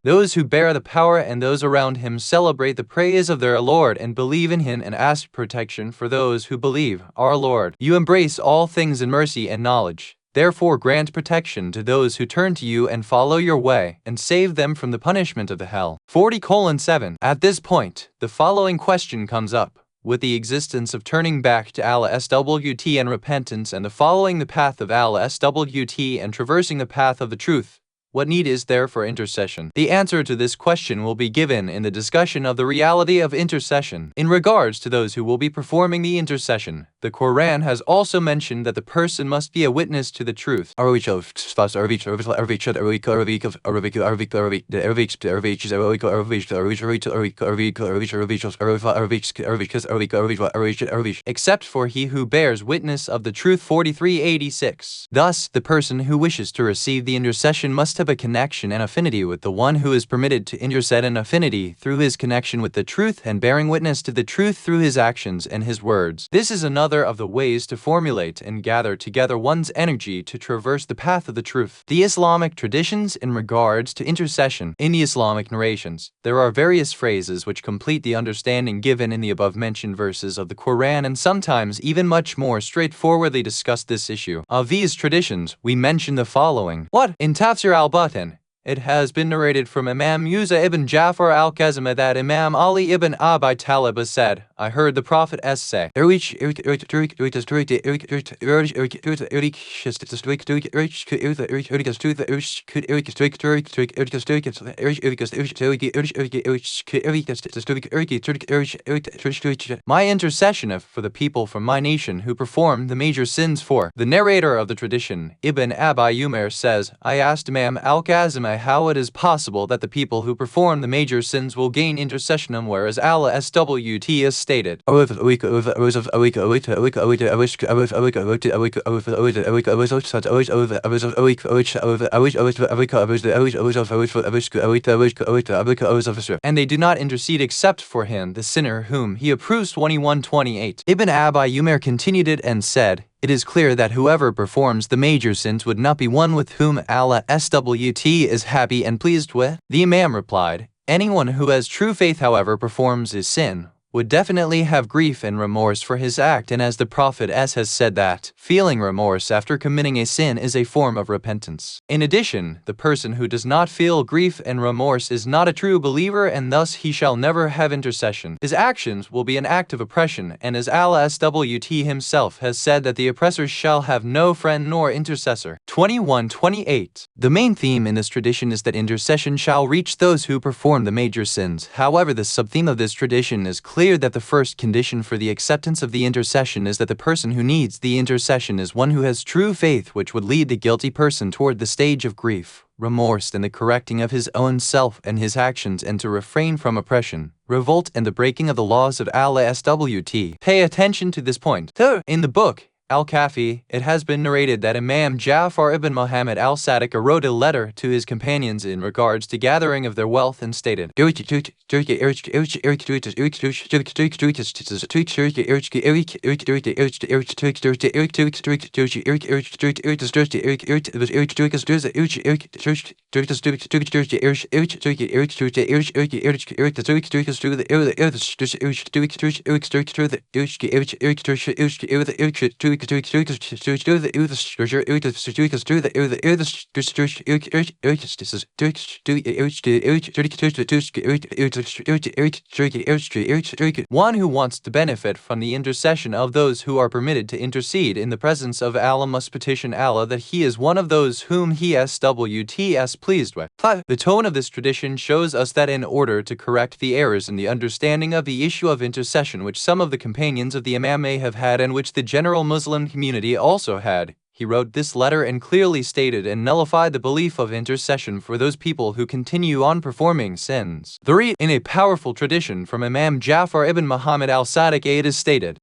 Those who bear the power and those around him celebrate the praise of their Lord and believe in him and ask protection for those who believe. Our Lord, you embrace all things in mercy and knowledge. Therefore grant protection to those who turn to you and follow your way, and save them from the punishment of the hell. 40:7. At this point, the following question comes up. With the existence of turning back to Allah SWT and repentance and the following the path of Allah SWT and traversing the path of the truth, what need is there for intercession? The answer to this question will be given in the discussion of the reality of intercession. In regards to those who will be performing the intercession, the Quran has also mentioned that the person must be a witness to the truth. Except for he who bears witness of the truth. 43:86. Thus, the person who wishes to receive the intercession must have a connection and affinity with the one who is permitted to intercede, an affinity through his connection with the truth and bearing witness to the truth through his actions and his words. This is another of the ways to formulate and gather together one's energy to traverse the path of the truth. The Islamic traditions in regards to intercession. In the Islamic narrations, there are various phrases which complete the understanding given in the above-mentioned verses of the Quran and sometimes even much more straightforwardly discuss this issue. Of these traditions, we mention the following. What? In Tafsir al-Batan, it has been narrated from Imam Musa ibn Ja'far al-Kazima that Imam Ali ibn Abi Talib said, I heard the Prophet say, my intercession for the people from my nation who perform the major sins for. The narrator of the tradition, Ibn Abi Umair, says, I asked Imam al-Kazima how it is possible that the people who perform the major sins will gain intercession, whereas Allah SWT is stated. And they do not intercede except for him, the sinner, whom he approves. 21:28. Ibn Abi Umair continued it and said, it is clear that whoever performs the major sins would not be one with whom Allah SWT is happy and pleased with. The Imam replied, anyone who has true faith, however, performs his sin, would definitely have grief and remorse for his act, and as the Prophet has said that feeling remorse after committing a sin is a form of repentance. In addition, the person who does not feel grief and remorse is not a true believer, and thus he shall never have intercession. His actions will be an act of oppression, and as Allah SWT himself has said that the oppressors shall have no friend nor intercessor. 21:28. The main theme in this tradition is that intercession shall reach those who perform the major sins. However, the subtheme of this tradition is clear that the first condition for the acceptance of the intercession is that the person who needs the intercession is one who has true faith, which would lead the guilty person toward the stage of grief, remorse, and the correcting of his own self and his actions, and to refrain from oppression, revolt, and the breaking of the laws of Allah SWT. Pay attention to this point. In the book Al-Kafi, it has been narrated that Imam Ja'far ibn Muhammad al-Sadiq wrote a letter to his companions in regards to gathering of their wealth and stated, one who wants to benefit from the intercession of those who are permitted to intercede in the presence of Allah must petition Allah that He is one of those whom He is pleased with. The tone of this tradition shows us that in order to correct the errors in the understanding of the issue of intercession which some of the companions of the Imam may have had and which the general Muslim community also had, he wrote this letter and clearly stated and nullified the belief of intercession for those people who continue on performing sins. In a powerful tradition from Imam Ja'far ibn Muhammad al-Sadiq, it is stated,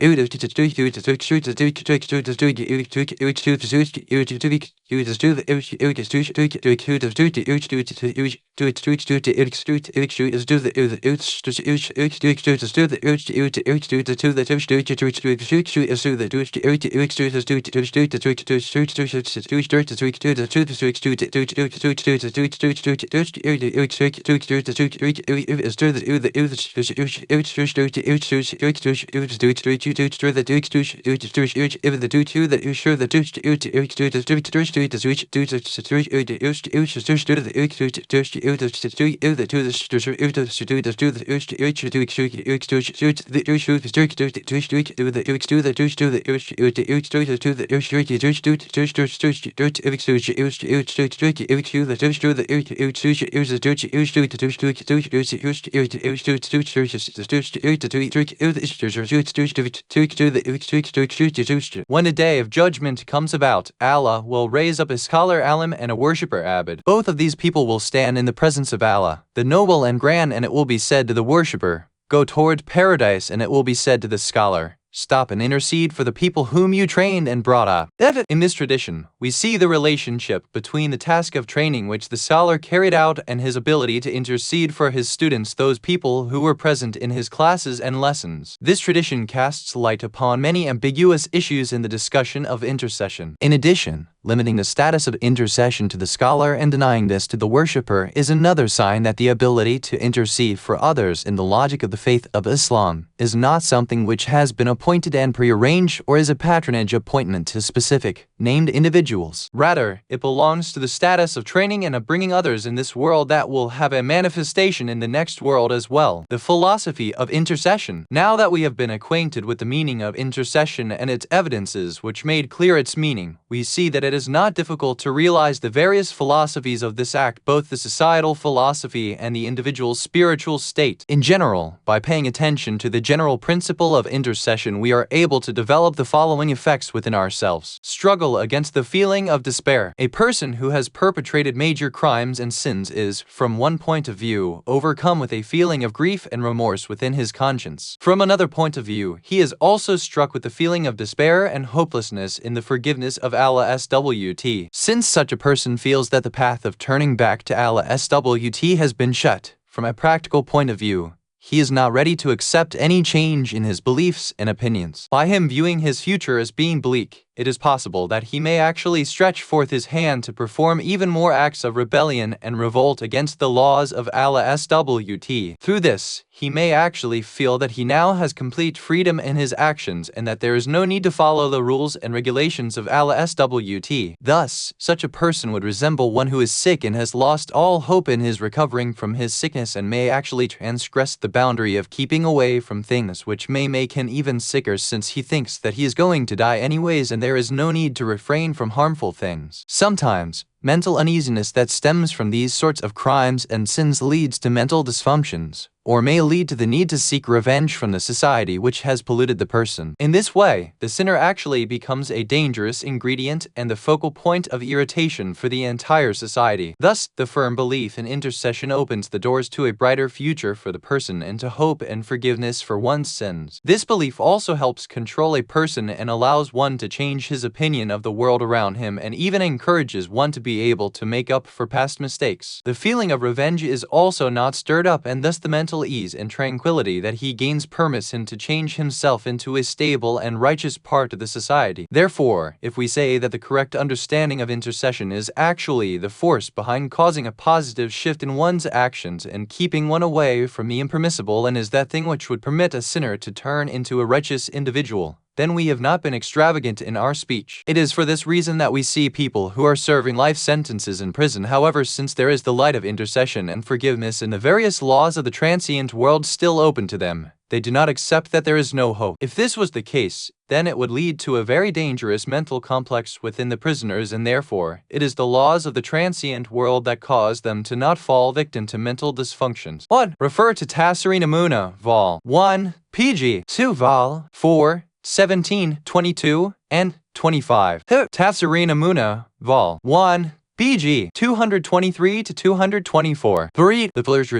When a day of judgment comes about, Allah will raise up a scholar alim and a worshipper abid. Both of these people will stand in the presence of Allah, the noble and grand, and it will be said to the worshipper, "Go toward paradise," and it will be said to the scholar, "Stop and intercede for the people whom you trained and brought up." In this tradition, we see the relationship between the task of training which the scholar carried out and his ability to intercede for his students, those people who were present in his classes and lessons. This tradition casts light upon many ambiguous issues in the discussion of intercession. In addition, limiting the status of intercession to the scholar and denying this to the worshipper is another sign that the ability to intercede for others in the logic of the faith of Islam is not something which has been appointed and prearranged or is a patronage appointment to specific, named individuals. Rather, it belongs to the status of training and of bringing others in this world that will have a manifestation in the next world as well. The philosophy of intercession. Now that we have been acquainted with the meaning of intercession and its evidences which made clear its meaning, we see that it is not difficult to realize the various philosophies of this act, both the societal philosophy and the individual's spiritual state. In general, by paying attention to the general principle of intercession, we are able to develop the following effects within ourselves. Struggle against the feeling of despair. A person who has perpetrated major crimes and sins is, from one point of view, overcome with a feeling of grief and remorse within his conscience. From another point of view, he is also struck with the feeling of despair and hopelessness in the forgiveness of Allah SWT. Since such a person feels that the path of turning back to Allah SWT has been shut, from a practical point of view, he is not ready to accept any change in his beliefs and opinions. By him viewing his future as being bleak, it is possible that he may actually stretch forth his hand to perform even more acts of rebellion and revolt against the laws of Allah SWT. Through this, he may actually feel that he now has complete freedom in his actions and that there is no need to follow the rules and regulations of Allah SWT. Thus, such a person would resemble one who is sick and has lost all hope in his recovering from his sickness and may actually transgress the boundary of keeping away from things which may make him even sicker, since he thinks that he is going to die anyways and there is no need to refrain from harmful things. Sometimes, mental uneasiness that stems from these sorts of crimes and sins leads to mental dysfunctions, or may lead to the need to seek revenge from the society which has polluted the person. In this way, the sinner actually becomes a dangerous ingredient and the focal point of irritation for the entire society. Thus, the firm belief in intercession opens the doors to a brighter future for the person and to hope and forgiveness for one's sins. This belief also helps control a person and allows one to change his opinion of the world around him, and even encourages one to be able to make up for past mistakes. The feeling of revenge is also not stirred up, and thus the mental ease and tranquility that he gains permits him to change himself into a stable and righteous part of the society. Therefore, if we say that the correct understanding of intercession is actually the force behind causing a positive shift in one's actions and keeping one away from the impermissible, and is that thing which would permit a sinner to turn into a righteous individual, then we have not been extravagant in our speech. It is for this reason that we see people who are serving life sentences in prison. However, since there is the light of intercession and forgiveness in the various laws of the transient world still open to them, they do not accept that there is no hope. If this was the case, then it would lead to a very dangerous mental complex within the prisoners, and therefore, it is the laws of the transient world that cause them to not fall victim to mental dysfunctions. 1. Refer to Tafsir Namuna, Vol. 1, pg. 2, Vol. 4, 17, 22, and 25. Tafsir Namuna, Vol. 1, BG 223 to 224. Three. The players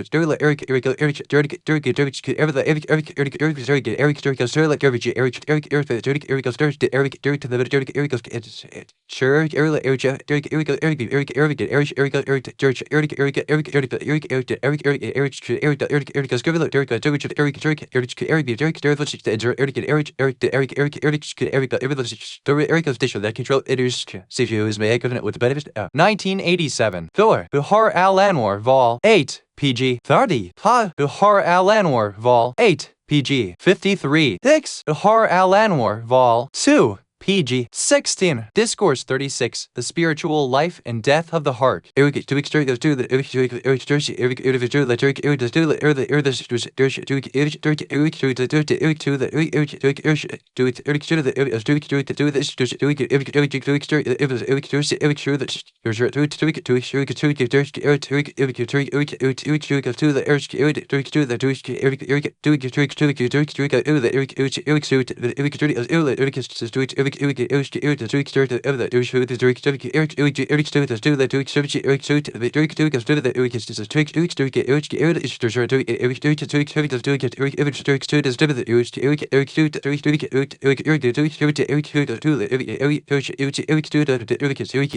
with the benefits 1987. Thor, Bihar al-Anwar, Vol. 8, pg 30. Ha, Bihar al-Anwar, Vol. 8, pg 53. 6. Bihar al-Anwar, Vol. 2, pg 16. Discourse 36. The Spiritual Life and Death of the Heart.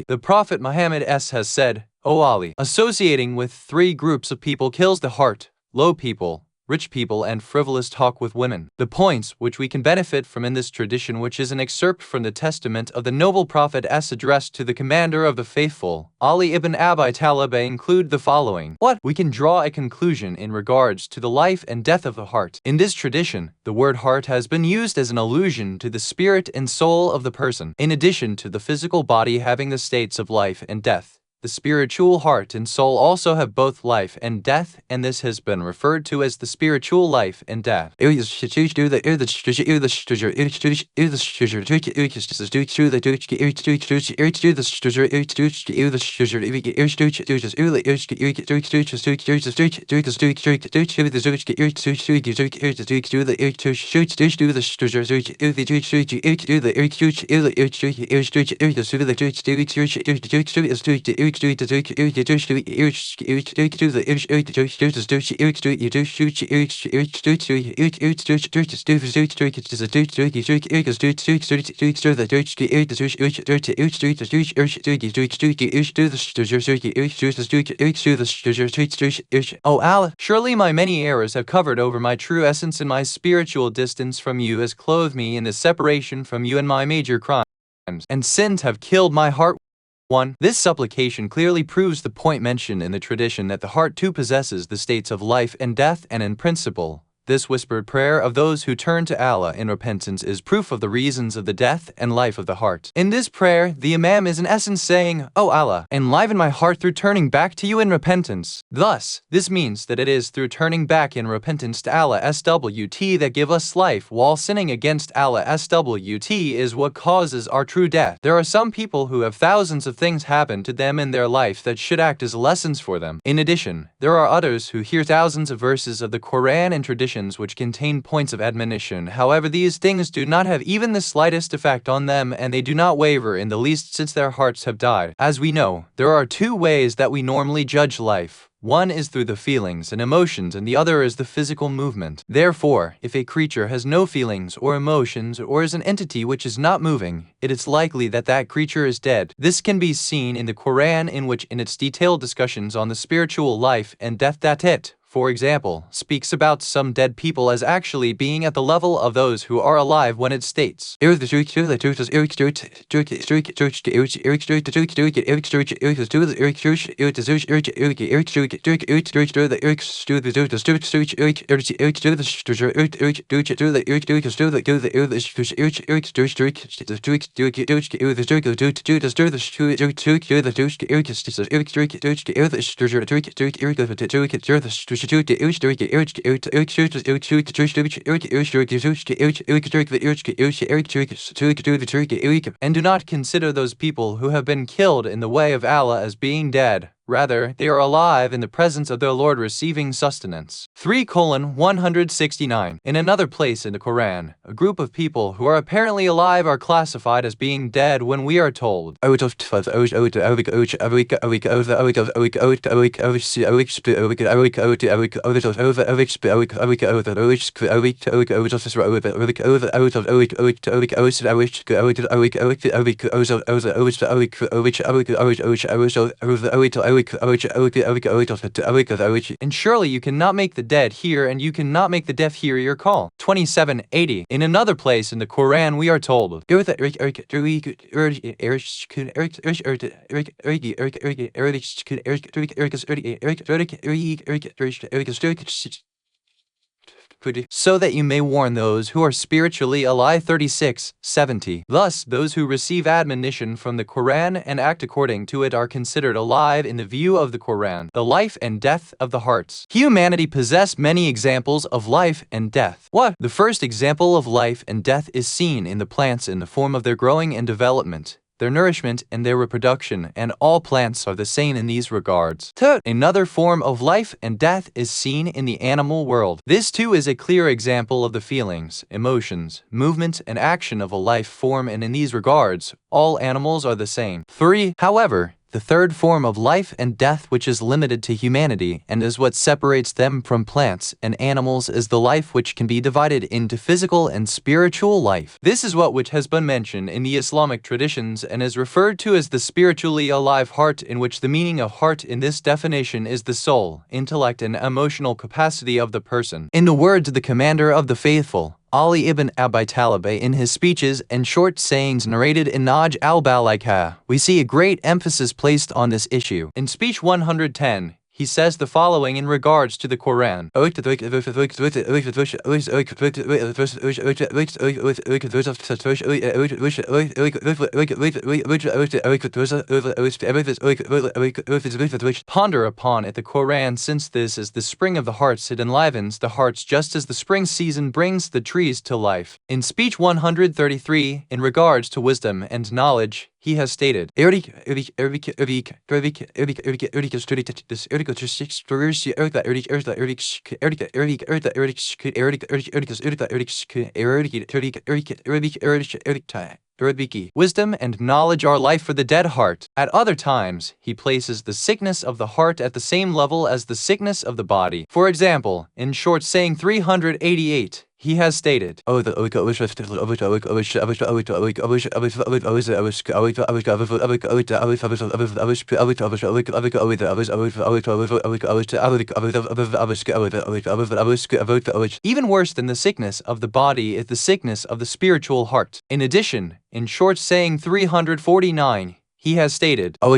The Prophet Muhammad has said, O Ali, associating with three groups of people kills the heart: low people, rich people, and frivolous talk with women. The points which we can benefit from in this tradition, which is an excerpt from the testament of the noble Prophet addressed to the commander of the faithful, Ali ibn Abi Talib, include the following. What? We can draw a conclusion in regards to the life and death of the heart. In this tradition, the word heart has been used as an allusion to the spirit and soul of the person, in addition to the physical body having the states of life and death. The spiritual heart and soul also have both life and death, and this has been referred to as the spiritual life and death. O Allah, surely my many errors have covered over my true essence, and my spiritual distance from you has clothed me in the separation from you, and my major crimes and sins have killed my heart. 1. This supplication clearly proves the point mentioned in the tradition that the heart too possesses the states of life and death, and in principle, this whispered prayer of those who turn to Allah in repentance is proof of the reasons of the death and life of the heart. In this prayer, the Imam is in essence saying, O Allah, enliven my heart through turning back to you in repentance. Thus, this means that it is through turning back in repentance to Allah SWT that give us life, while sinning against Allah SWT is what causes our true death. There are some people who have thousands of things happen to them in their life that should act as lessons for them. In addition, there are others who hear thousands of verses of the Quran and tradition which contain points of admonition. However, these things do not have even the slightest effect on them, and they do not waver in the least since their hearts have died. As we know, there are two ways that we normally judge life. One is through the feelings and emotions, and the other is the physical movement. Therefore, if a creature has no feelings or emotions, or is an entity which is not moving, it is likely that that creature is dead. This can be seen in the Quran, in which in its detailed discussions on the spiritual life and death that it, for example, speaks about some dead people as actually being at the level of those who are alive when it states, O and do not consider those people who have been killed in the way of Allah as being dead. Rather, they are alive in the presence of their Lord receiving sustenance. 3:169. In another place in the Quran, a group of people who are apparently alive are classified as being dead when we are told, and surely you cannot make the dead hear and you cannot make the deaf hear your call. 2780. In another place in the Quran we are told, so that you may warn those who are spiritually alive. 36:70. Thus, those who receive admonition from the Quran and act according to it are considered alive in the view of the Quran. The life and death of the hearts. Humanity possess many examples of life and death. What? The first example of life and death is seen in the plants in the form of their growing and development, their nourishment and their reproduction, and all plants are the same in these regards. Another form of life and death is seen in the animal world. This too is a clear example of the feelings, emotions, movement, and action of a life form, and in these regards, all animals are the same. 3. However, the third form of life and death, which is limited to humanity and is what separates them from plants and animals, is the life which can be divided into physical and spiritual life. This is what which has been mentioned in the Islamic traditions and is referred to as the spiritually alive heart, in which the meaning of heart in this definition is the soul, intellect, and emotional capacity of the person. In the words of the commander of the faithful, Ali ibn Abi Talib, in his speeches and short sayings narrated in Naj al-Balagha, we see a great emphasis placed on this issue. In speech 110, he says the following in regards to the Quran. Ponder upon it, the Quran, since this is the spring of the hearts, it enlivens the hearts just as the spring season brings the trees to life. In speech 133, in regards to wisdom and knowledge, he has stated, the wisdom and knowledge are life for the dead heart. At other times, he places the sickness of the heart at the same level as the sickness of the body. For example, in short saying 388, he has stated, the even worse than the sickness of the body is the sickness of the spiritual heart. In addition, in short saying 349, he has stated, the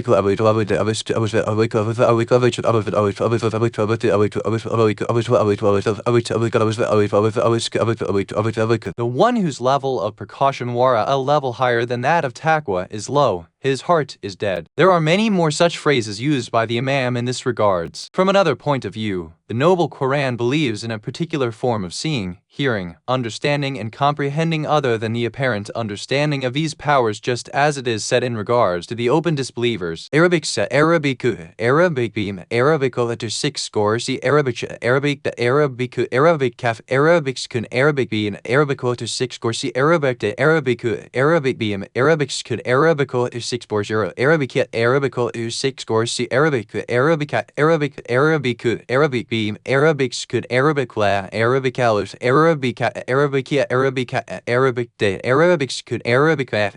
one whose level of precaution wara a level higher than that of taqwa is low, his heart is dead. There are many more such phrases used by the Imam in this regards. From another point of view, the noble Quran believes in a particular form of seeing, hearing, understanding, and comprehending other than the apparent understanding of these powers, just as it is said in regards to the open disbelievers. Arabic beam, Arabico letter 6 score, see Arabic kaf, Arabic kun, Arabic beam, Arabico letter 6 score, see Arabic beam, Arabic kun, Arabico letter 6 score, Arabic Arabico 6 score, see Arabic beam, Arabic kun, Arabic la, Arabic alus, Arabic day, Arabic kun, Arabic la,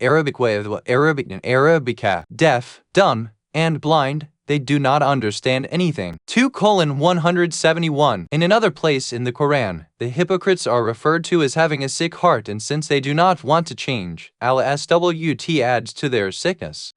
Arabic way of Arabic and Arabica. Deaf, dumb, and blind, they do not understand anything. 2:171. In another place in the Quran, the hypocrites are referred to as having a sick heart, and since they do not want to change, SWT adds to their sickness.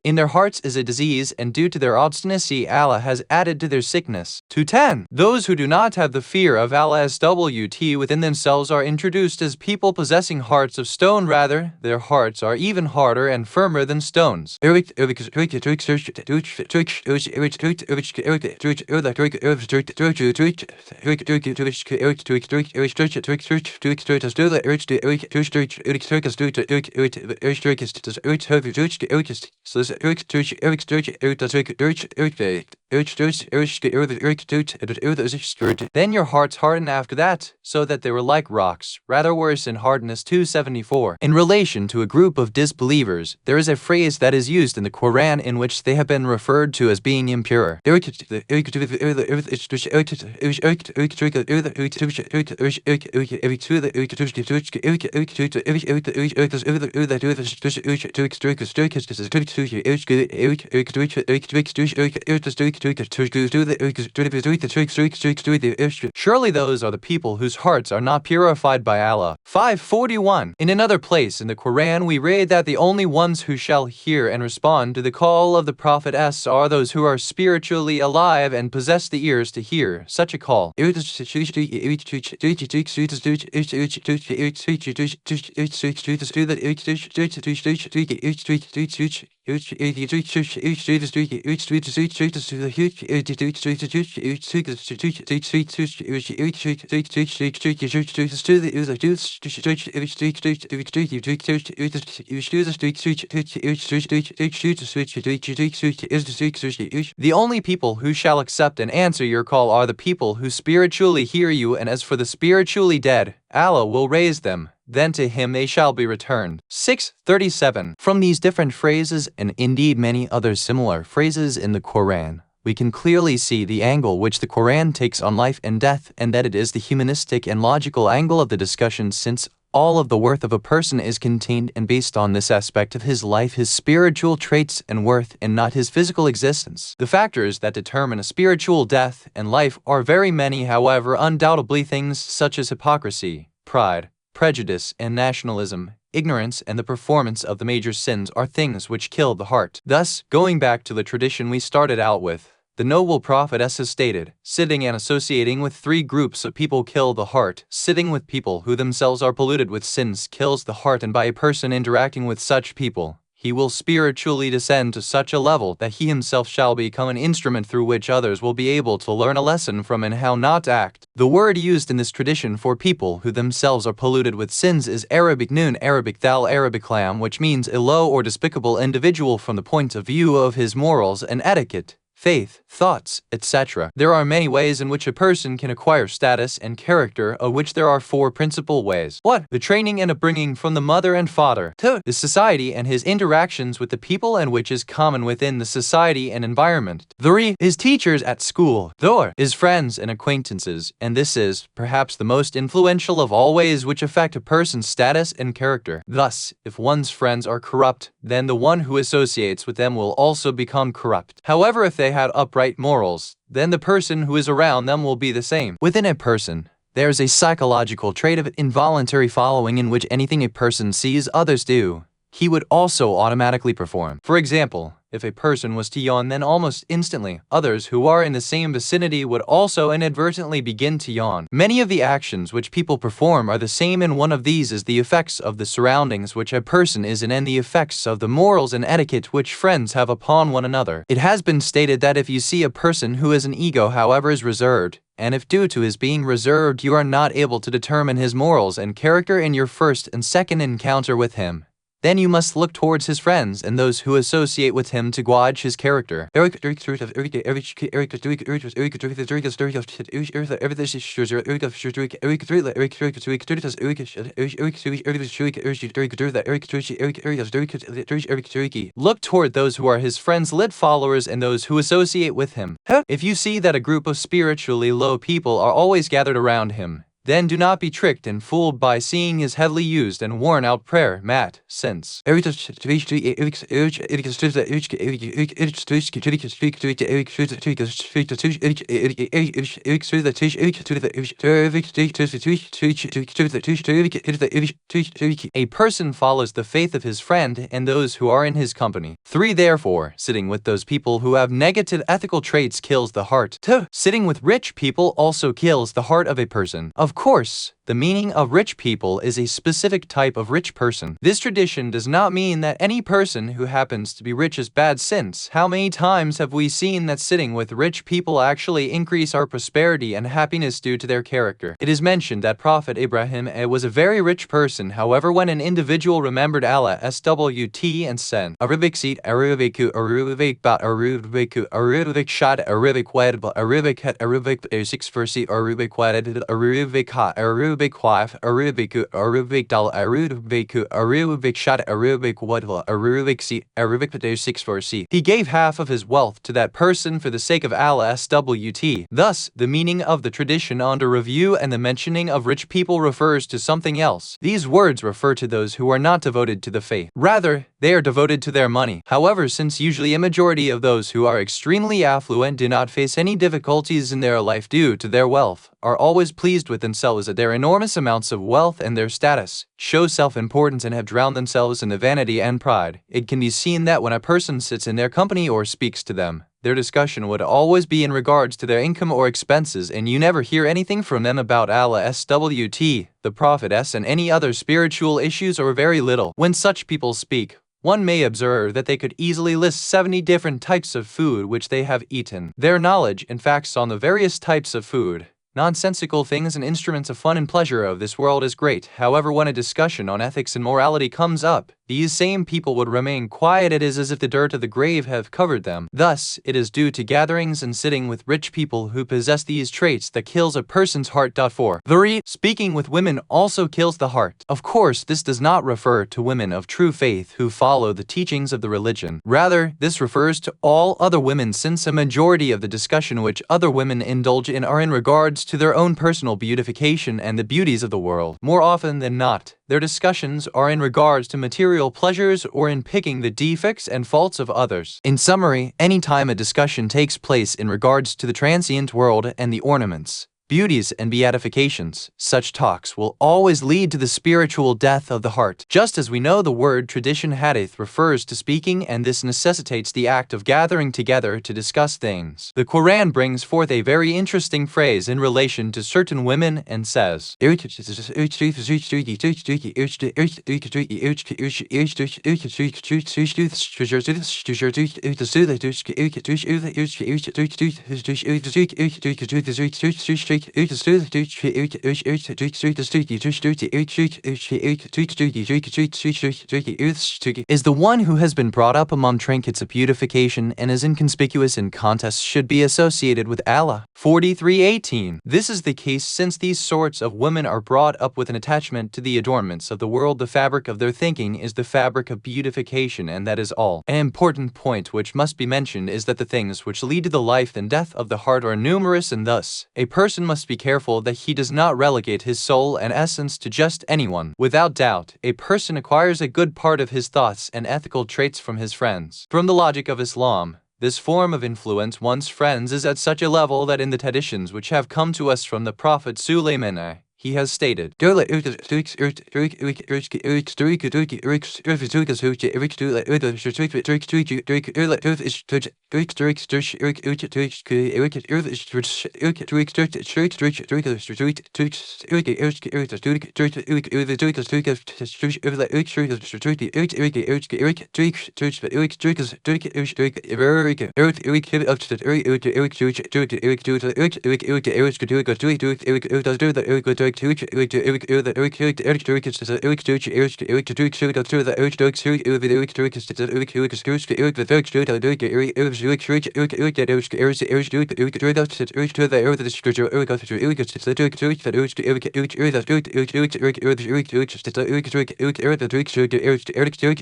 In their their hearts is a disease, and due to their obstinacy Allah has added to their sickness. 210. Those who do not have the fear of Allah SWT within themselves are introduced as people possessing hearts of stone. Rather, their hearts are even harder and firmer than stones. Then your hearts harden after that, so that they were like rocks, rather worse in hardness. 274. In relation to a group of disbelievers, there is a phrase that is used in the Quran in which they have been referred to as being impure. Surely those are the people whose hearts are not purified by Allah. 541. In another place in the Quran we read that the only ones who shall hear and respond to the call of the Prophet are those who are spiritually alive and possess the ears to hear such a call. The only people who shall accept and answer your call are the people who spiritually hear you, and as for the spiritually dead, Allah will raise them, then to Him they shall be returned. 637. From these different phrases, and indeed many other similar phrases in the Quran, we can clearly see the angle which the Quran takes on life and death, and that it is the humanistic and logical angle of the discussion, since all of the worth of a person is contained and based on this aspect of his life, his spiritual traits and worth, and not his physical existence. The factors that determine a spiritual death and life are very many. However, undoubtedly things such as hypocrisy, pride, prejudice and nationalism, ignorance, and the performance of the major sins are things which kill the heart. Thus, going back to the tradition we started out with, the noble Prophet has stated, sitting and associating with three groups of people kill the heart. Sitting with people who themselves are polluted with sins kills the heart, and by a person interacting with such people, he will spiritually descend to such a level that he himself shall become an instrument through which others will be able to learn a lesson from and how not to act. The word used in this tradition for people who themselves are polluted with sins is Arabic nun, Arabic thal, Arabic lam, which means a low or despicable individual from the point of view of his morals and etiquette, faith, thoughts, etc. There are many ways in which a person can acquire status and character, of which there are four principal ways. 1. The training and upbringing from the mother and father. 2. The society and his interactions with the people, and which is common within the society and environment. 3. His teachers at school. 4. His friends and acquaintances, and this is, perhaps, the most influential of all ways which affect a person's status and character. Thus, if one's friends are corrupt, then the one who associates with them will also become corrupt. However, if they had upright morals, then the person who is around them will be the same. Within a person, there is a psychological trait of involuntary following in which anything a person sees others do, he would also automatically perform. For example, if a person was to yawn, then almost instantly, others who are in the same vicinity would also inadvertently begin to yawn. Many of the actions which people perform are the same, and one of these is the effects of the surroundings which a person is in and the effects of the morals and etiquette which friends have upon one another. It has been stated that if you see a person who has an ego, however, is reserved, and if due to his being reserved you are not able to determine his morals and character in your first and second encounter with him, then you must look towards his friends and those who associate with him to gauge his character. Look toward those who are his friends, lit followers, and those who associate with him. If you see that a group of spiritually low people are always gathered around him, Then do not be tricked and fooled by seeing his heavily used and worn-out prayer mat, since a person follows the faith of his friend and those who are in his company. 3. Therefore, sitting with those people who have negative ethical traits kills the heart. 2. Sitting with rich people also kills the heart of a person. Of course, the meaning of rich people is a specific type of rich person. This tradition does not mean that any person who happens to be rich is bad, since how many times have we seen that sitting with rich people actually increase our prosperity and happiness due to their character? It is mentioned that Prophet Ibrahim was a very rich person. However, when an individual remembered Allah SWT and said, Arabic seat, Arabic Arabic bat, Arabic Arabic shot, Arabic wed, Arabic het, Arabic 6 verse, Arabic wedded, Arabic hot, Arabic wife, Arabic dal, Arabic shot, Arabic wed, Arabic seat, Arabic 6 verse. He gave half of his wealth to that person for the sake of Allah SWT. Thus, the meaning of the tradition under review and the mentioning of rich people refers to something else. These words refer to those who are not devoted to the faith. Rather, they are devoted to their money. However, since usually a majority of those who are extremely affluent do not face any difficulties in their life due to their wealth, are always pleased with themselves at their enormous amounts of wealth and their status, show self-importance and have drowned themselves in the vanity and pride, it can be seen that when a person sits in their company or speaks to them, their discussion would always be in regards to their income or expenses, and you never hear anything from them about Allah SWT, the Prophet and any other spiritual issues, or very little. When such people speak, one may observe that they could easily list 70 different types of food which they have eaten. Their knowledge and facts on the various types of food, nonsensical things and instruments of fun and pleasure of this world is great. However, when a discussion on ethics and morality comes up, these same people would remain quiet. It is as if the dirt of the grave have covered them. Thus, it is due to gatherings and sitting with rich people who possess these traits that kills a person's heart. 4. 3. Speaking with women also kills the heart. Of course, this does not refer to women of true faith who follow the teachings of the religion. Rather, this refers to all other women, since a majority of the discussion which other women indulge in are in regards to their own personal beautification and the beauties of the world. More often than not, their discussions are in regards to material pleasures or in picking the defects and faults of others. In summary, any time a discussion takes place in regards to the transient world and the ornaments, beauties and beatifications, such talks will always lead to the spiritual death of the heart. Just as we know, the word tradition hadith refers to speaking, and this necessitates the act of gathering together to discuss things. The Quran brings forth a very interesting phrase in relation to certain women and says, is the one who has been brought up among trinkets of beautification and is inconspicuous in contests should be associated with Allah. 43:18. This is the case since these sorts of women are brought up with an attachment to the adornments of the world. The fabric of their thinking is the fabric of beautification, and that is all. An important point which must be mentioned is that the things which lead to the life and death of the heart are numerous, and thus a person must be careful that he does not relegate his soul and essence to just anyone. Without doubt, a person acquires a good part of his thoughts and ethical traits from his friends. From the logic of Islam, this form of influence one's friends is at such a level that in the traditions which have come to us from the Prophet Sulaiman, he has stated, is the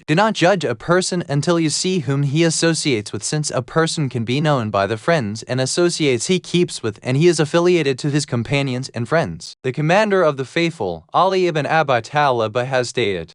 Do not judge a person until you see whom he associates with, since a person can be known by the friends and associates he keeps with, and he is affiliated to his companions and friends. The commandment commander of the faithful, Ali ibn Abi Talib has stated,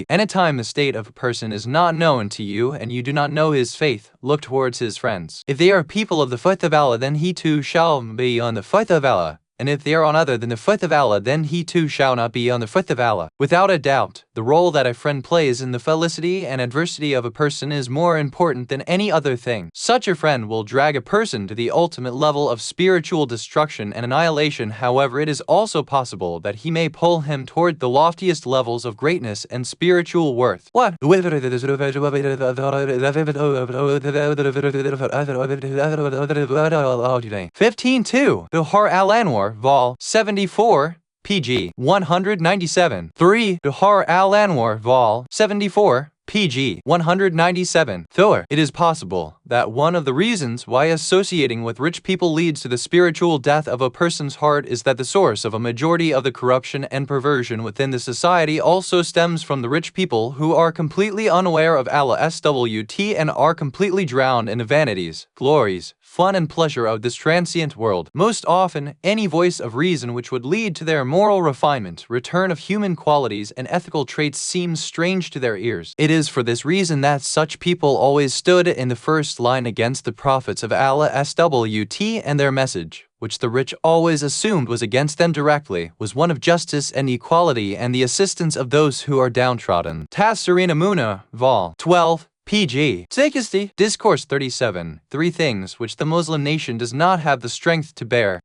anytime the state of a person is not known to you and you do not know his faith, look towards his friends. If they are people of the faith of Allah, then he too shall be on the faith of Allah. And if they are on other than the faith of Allah, then he too shall not be on the faith of Allah. Without a doubt, the role that a friend plays in the felicity and adversity of a person is more important than any other thing. Such a friend will drag a person to the ultimate level of spiritual destruction and annihilation. However, it is also possible that he may pull him toward the loftiest levels of greatness and spiritual worth. What? 15.2. The Har al-Anwar, Vol. 74, pg. 197. 3. The Har al-Anwar, Vol. 74, pg. 197. Thor. It is possible that one of the reasons why associating with rich people leads to the spiritual death of a person's heart is that the source of a majority of the corruption and perversion within the society also stems from the rich people who are completely unaware of Allah's SWT and are completely drowned in the vanities, glories, fun and pleasure of this transient world. Most often, any voice of reason which would lead to their moral refinement, return of human qualities and ethical traits seems strange to their ears. It is for this reason that such people always stood in the first line against the prophets of Allah SWT, and their message, which the rich always assumed was against them directly, was one of justice and equality and the assistance of those who are downtrodden. Tafsirina Muna, Vol. 12, pg. 60. Discourse 37. Three things which the Muslim nation does not have the strength to bear.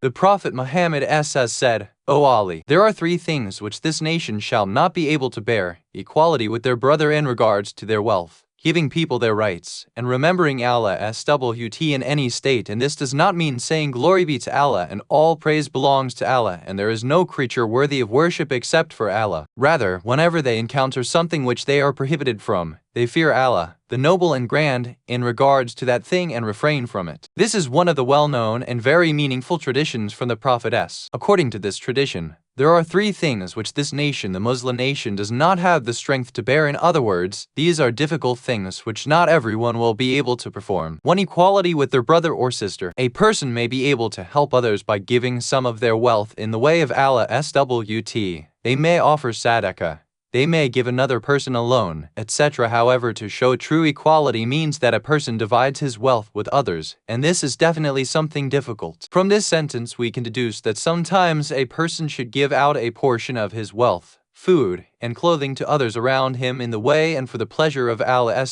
The Prophet Muhammad has said, O Ali, there are three things which this nation shall not be able to bear: equality with their brother in regards to their wealth, giving people their rights, and remembering Allah SWT in any state. And this does not mean saying glory be to Allah and all praise belongs to Allah and there is no creature worthy of worship except for Allah. Rather, whenever they encounter something which they are prohibited from, they fear Allah, the noble and grand, in regards to that thing and refrain from it. This is one of the well-known and very meaningful traditions from the Prophetess. According to this tradition, there are three things which this nation, the Muslim nation, does not have the strength to bear. In other words, these are difficult things which not everyone will be able to perform. 1. Equality with their brother or sister. A person may be able to help others by giving some of their wealth in the way of Allah SWT. They may offer sadaqah, they may give another person a loan, etc. However, to show true equality means that a person divides his wealth with others, and this is definitely something difficult. From this sentence, we can deduce that sometimes a person should give out a portion of his wealth, food, and clothing to others around him in the way and for the pleasure of Allah.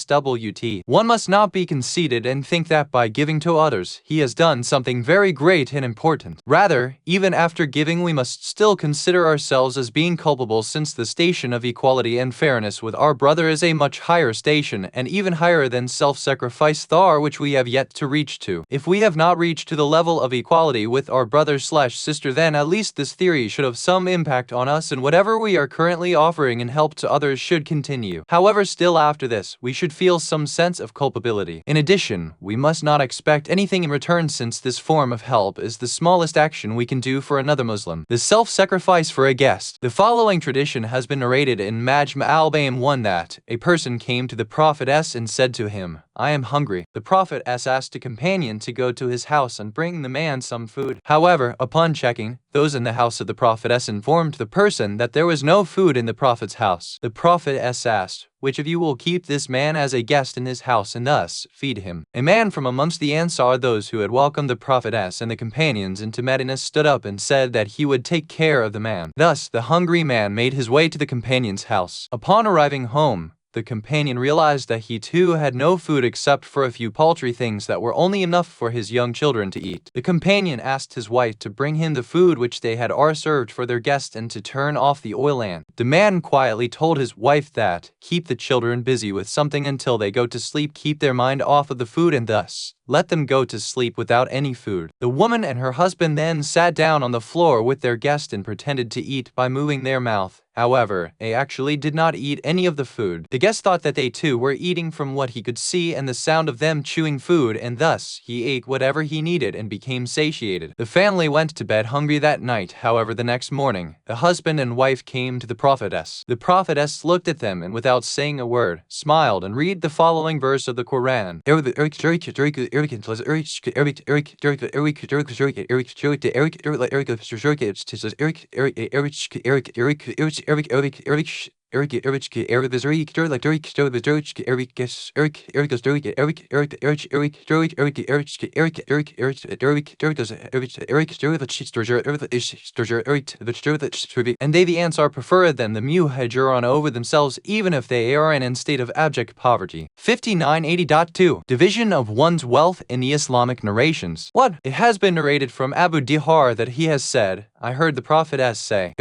One must not be conceited and think that by giving to others, he has done something very great and important. Rather, even after giving, we must still consider ourselves as being culpable, since the station of equality and fairness with our brother is a much higher station, and even higher than self-sacrifice thar, which we have yet to reach to. If we have not reached to the level of equality with our brother/sister, then at least this theory should have some impact on us, and whatever we are currently offering and help to others should continue. However, still after this, we should feel some sense of culpability. In addition, we must not expect anything in return, since this form of help is the smallest action we can do for another Muslim. The self-sacrifice for a guest. The following tradition has been narrated in Majma al-Bayan 1 that a person came to the Prophet and said to him, "I am hungry." The Prophet asked a companion to go to his house and bring the man some food. However, upon checking, those in the house of the Prophet informed the person that there was no food in the Prophet's house. The Prophet asked, "Which of you will keep this man as a guest in his house and thus feed him?" A man from amongst the Ansar, those who had welcomed the Prophet and the companions into Medina, stood up and said that he would take care of the man. Thus, the hungry man made his way to the companion's house. Upon arriving home, the companion realized that he too had no food except for a few paltry things that were only enough for his young children to eat. The companion asked his wife to bring him the food which they had served for their guest and to turn off the oil lamp. The man quietly told his wife that, "Keep the children busy with something until they go to sleep, keep their mind off of the food, and thus let them go to sleep without any food." The woman and her husband then sat down on the floor with their guest and pretended to eat by moving their mouth. However, they actually did not eat any of the food. The guest thought that they too were eating from what he could see and the sound of them chewing food, and thus he ate whatever he needed and became satiated. The family went to bed hungry that night. However, the next morning, the husband and wife came to the Prophetess. The Prophetess looked at them and without saying a word, smiled and read the following verse of the Quran. And they, the Ansar, prefer them the Muhajirun over themselves, even if they are in a state of abject poverty. 5980.2 Division of one's wealth in the Islamic narrations. What? It has been narrated from Abu Dihar that he has said, "I heard the Prophet say,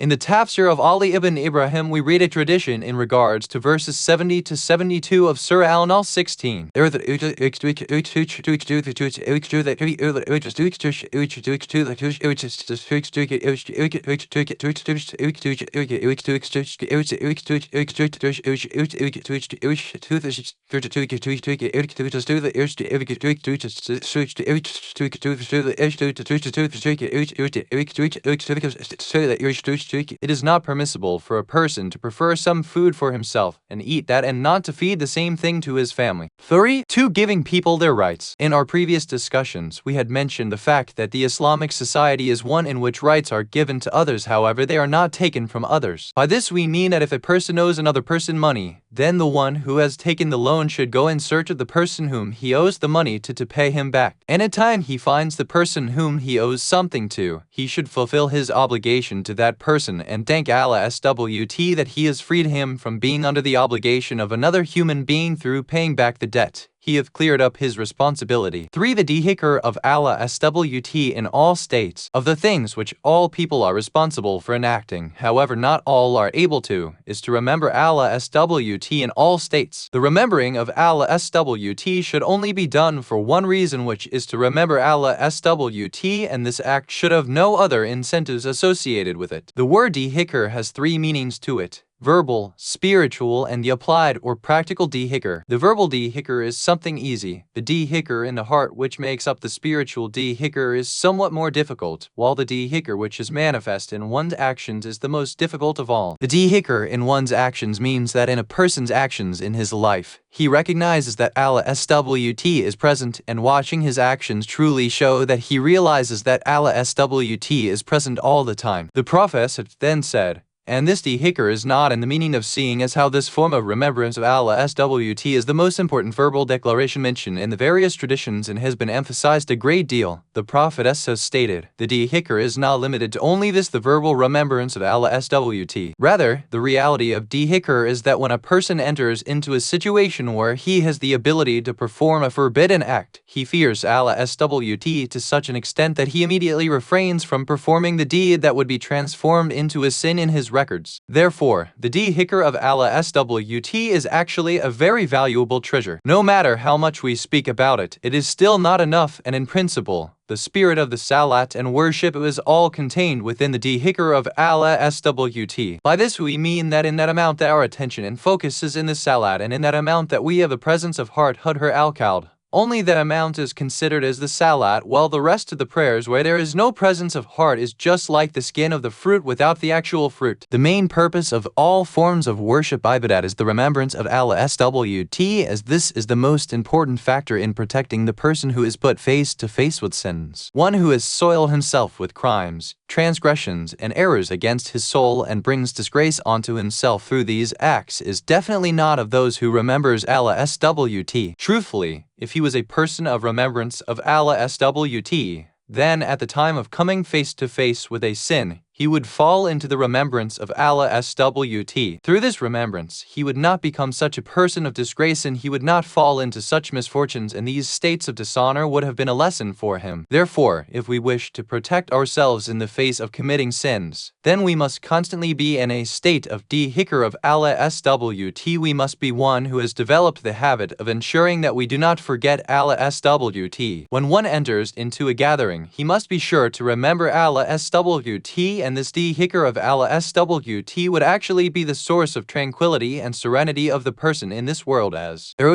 In the Tafsir of Ali ibn Ibrahim, we read a tradition in regards to verses 70 to 72 of Surah Al-Nahl 16. It is not permissible for a person to prefer some food for himself and eat that and not to feed the same thing to his family. 3. Giving people their rights. In our previous discussions, we had mentioned the fact that the Islamic society is one in which rights are given to others, however, they are not taken from others. By this we mean that if a person owes another person money, then the one who has taken the loan should go in search of the person whom he owes the money to pay him back. Anytime he finds the person whom he owes something to, he should fulfill his obligation to that person and thank Allah SWT that he has freed him from being under the obligation of another human being through paying back the debt. He hath cleared up his responsibility. 3. The dhikr of Allah SWT in all states. Of the things which all people are responsible for enacting, however not all are able to, is to remember Allah SWT in all states. The remembering of Allah SWT should only be done for one reason, which is to remember Allah SWT, and this act should have no other incentives associated with it. The word dhikr has 3 meanings to it: verbal, spiritual, and the applied or practical dhikr. The verbal dhikr is something easy. The dhikr in the heart, which makes up the spiritual dhikr, is somewhat more difficult, while the dhikr which is manifest in one's actions is the most difficult of all. The dhikr in one's actions means that in a person's actions in his life, he recognizes that Allah SWT is present, and watching his actions truly show that he realizes that Allah SWT is present all the time. The Prophet then said, and this dhikr is not in the meaning of seeing as how this form of remembrance of Allah SWT is the most important verbal declaration mentioned in the various traditions and has been emphasized a great deal. The Prophet has stated, the dhikr is not limited to only this, the verbal remembrance of Allah SWT. Rather, the reality of dhikr is that when a person enters into a situation where he has the ability to perform a forbidden act, he fears Allah SWT to such an extent that he immediately refrains from performing the deed that would be transformed into a sin in his records. Therefore, the dhikr of Allah SWT is actually a very valuable treasure. No matter how much we speak about it, it is still not enough, and in principle, the spirit of the salat and worship is all contained within the dhikr of Allah SWT. By this we mean that in that amount that our attention and focus is in the salat, and in that amount that we have a presence of heart hudher al-kald, only that amount is considered as the salat, while the rest of the prayers where there is no presence of heart is just like the skin of the fruit without the actual fruit. The main purpose of all forms of worship ibadat is the remembrance of Allah SWT, as this is the most important factor in protecting the person who is put face to face with sins. One who has soiled himself with crimes, transgressions, and errors against his soul and brings disgrace onto himself through these acts is definitely not of those who remembers Allah SWT. Truthfully, if he was a person of remembrance of Allah SWT, then at the time of coming face to face with a sin, he would fall into the remembrance of Allah SWT. Through this remembrance, he would not become such a person of disgrace, and he would not fall into such misfortunes, and these states of dishonor would have been a lesson for him. Therefore, if we wish to protect ourselves in the face of committing sins, then we must constantly be in a state of dhikr of Allah SWT. We must be one who has developed the habit of ensuring that we do not forget Allah SWT. When one enters into a gathering, he must be sure to remember Allah SWT, and this dhikr of Allah SWT would actually be the source of tranquility and serenity of the person in this world, as now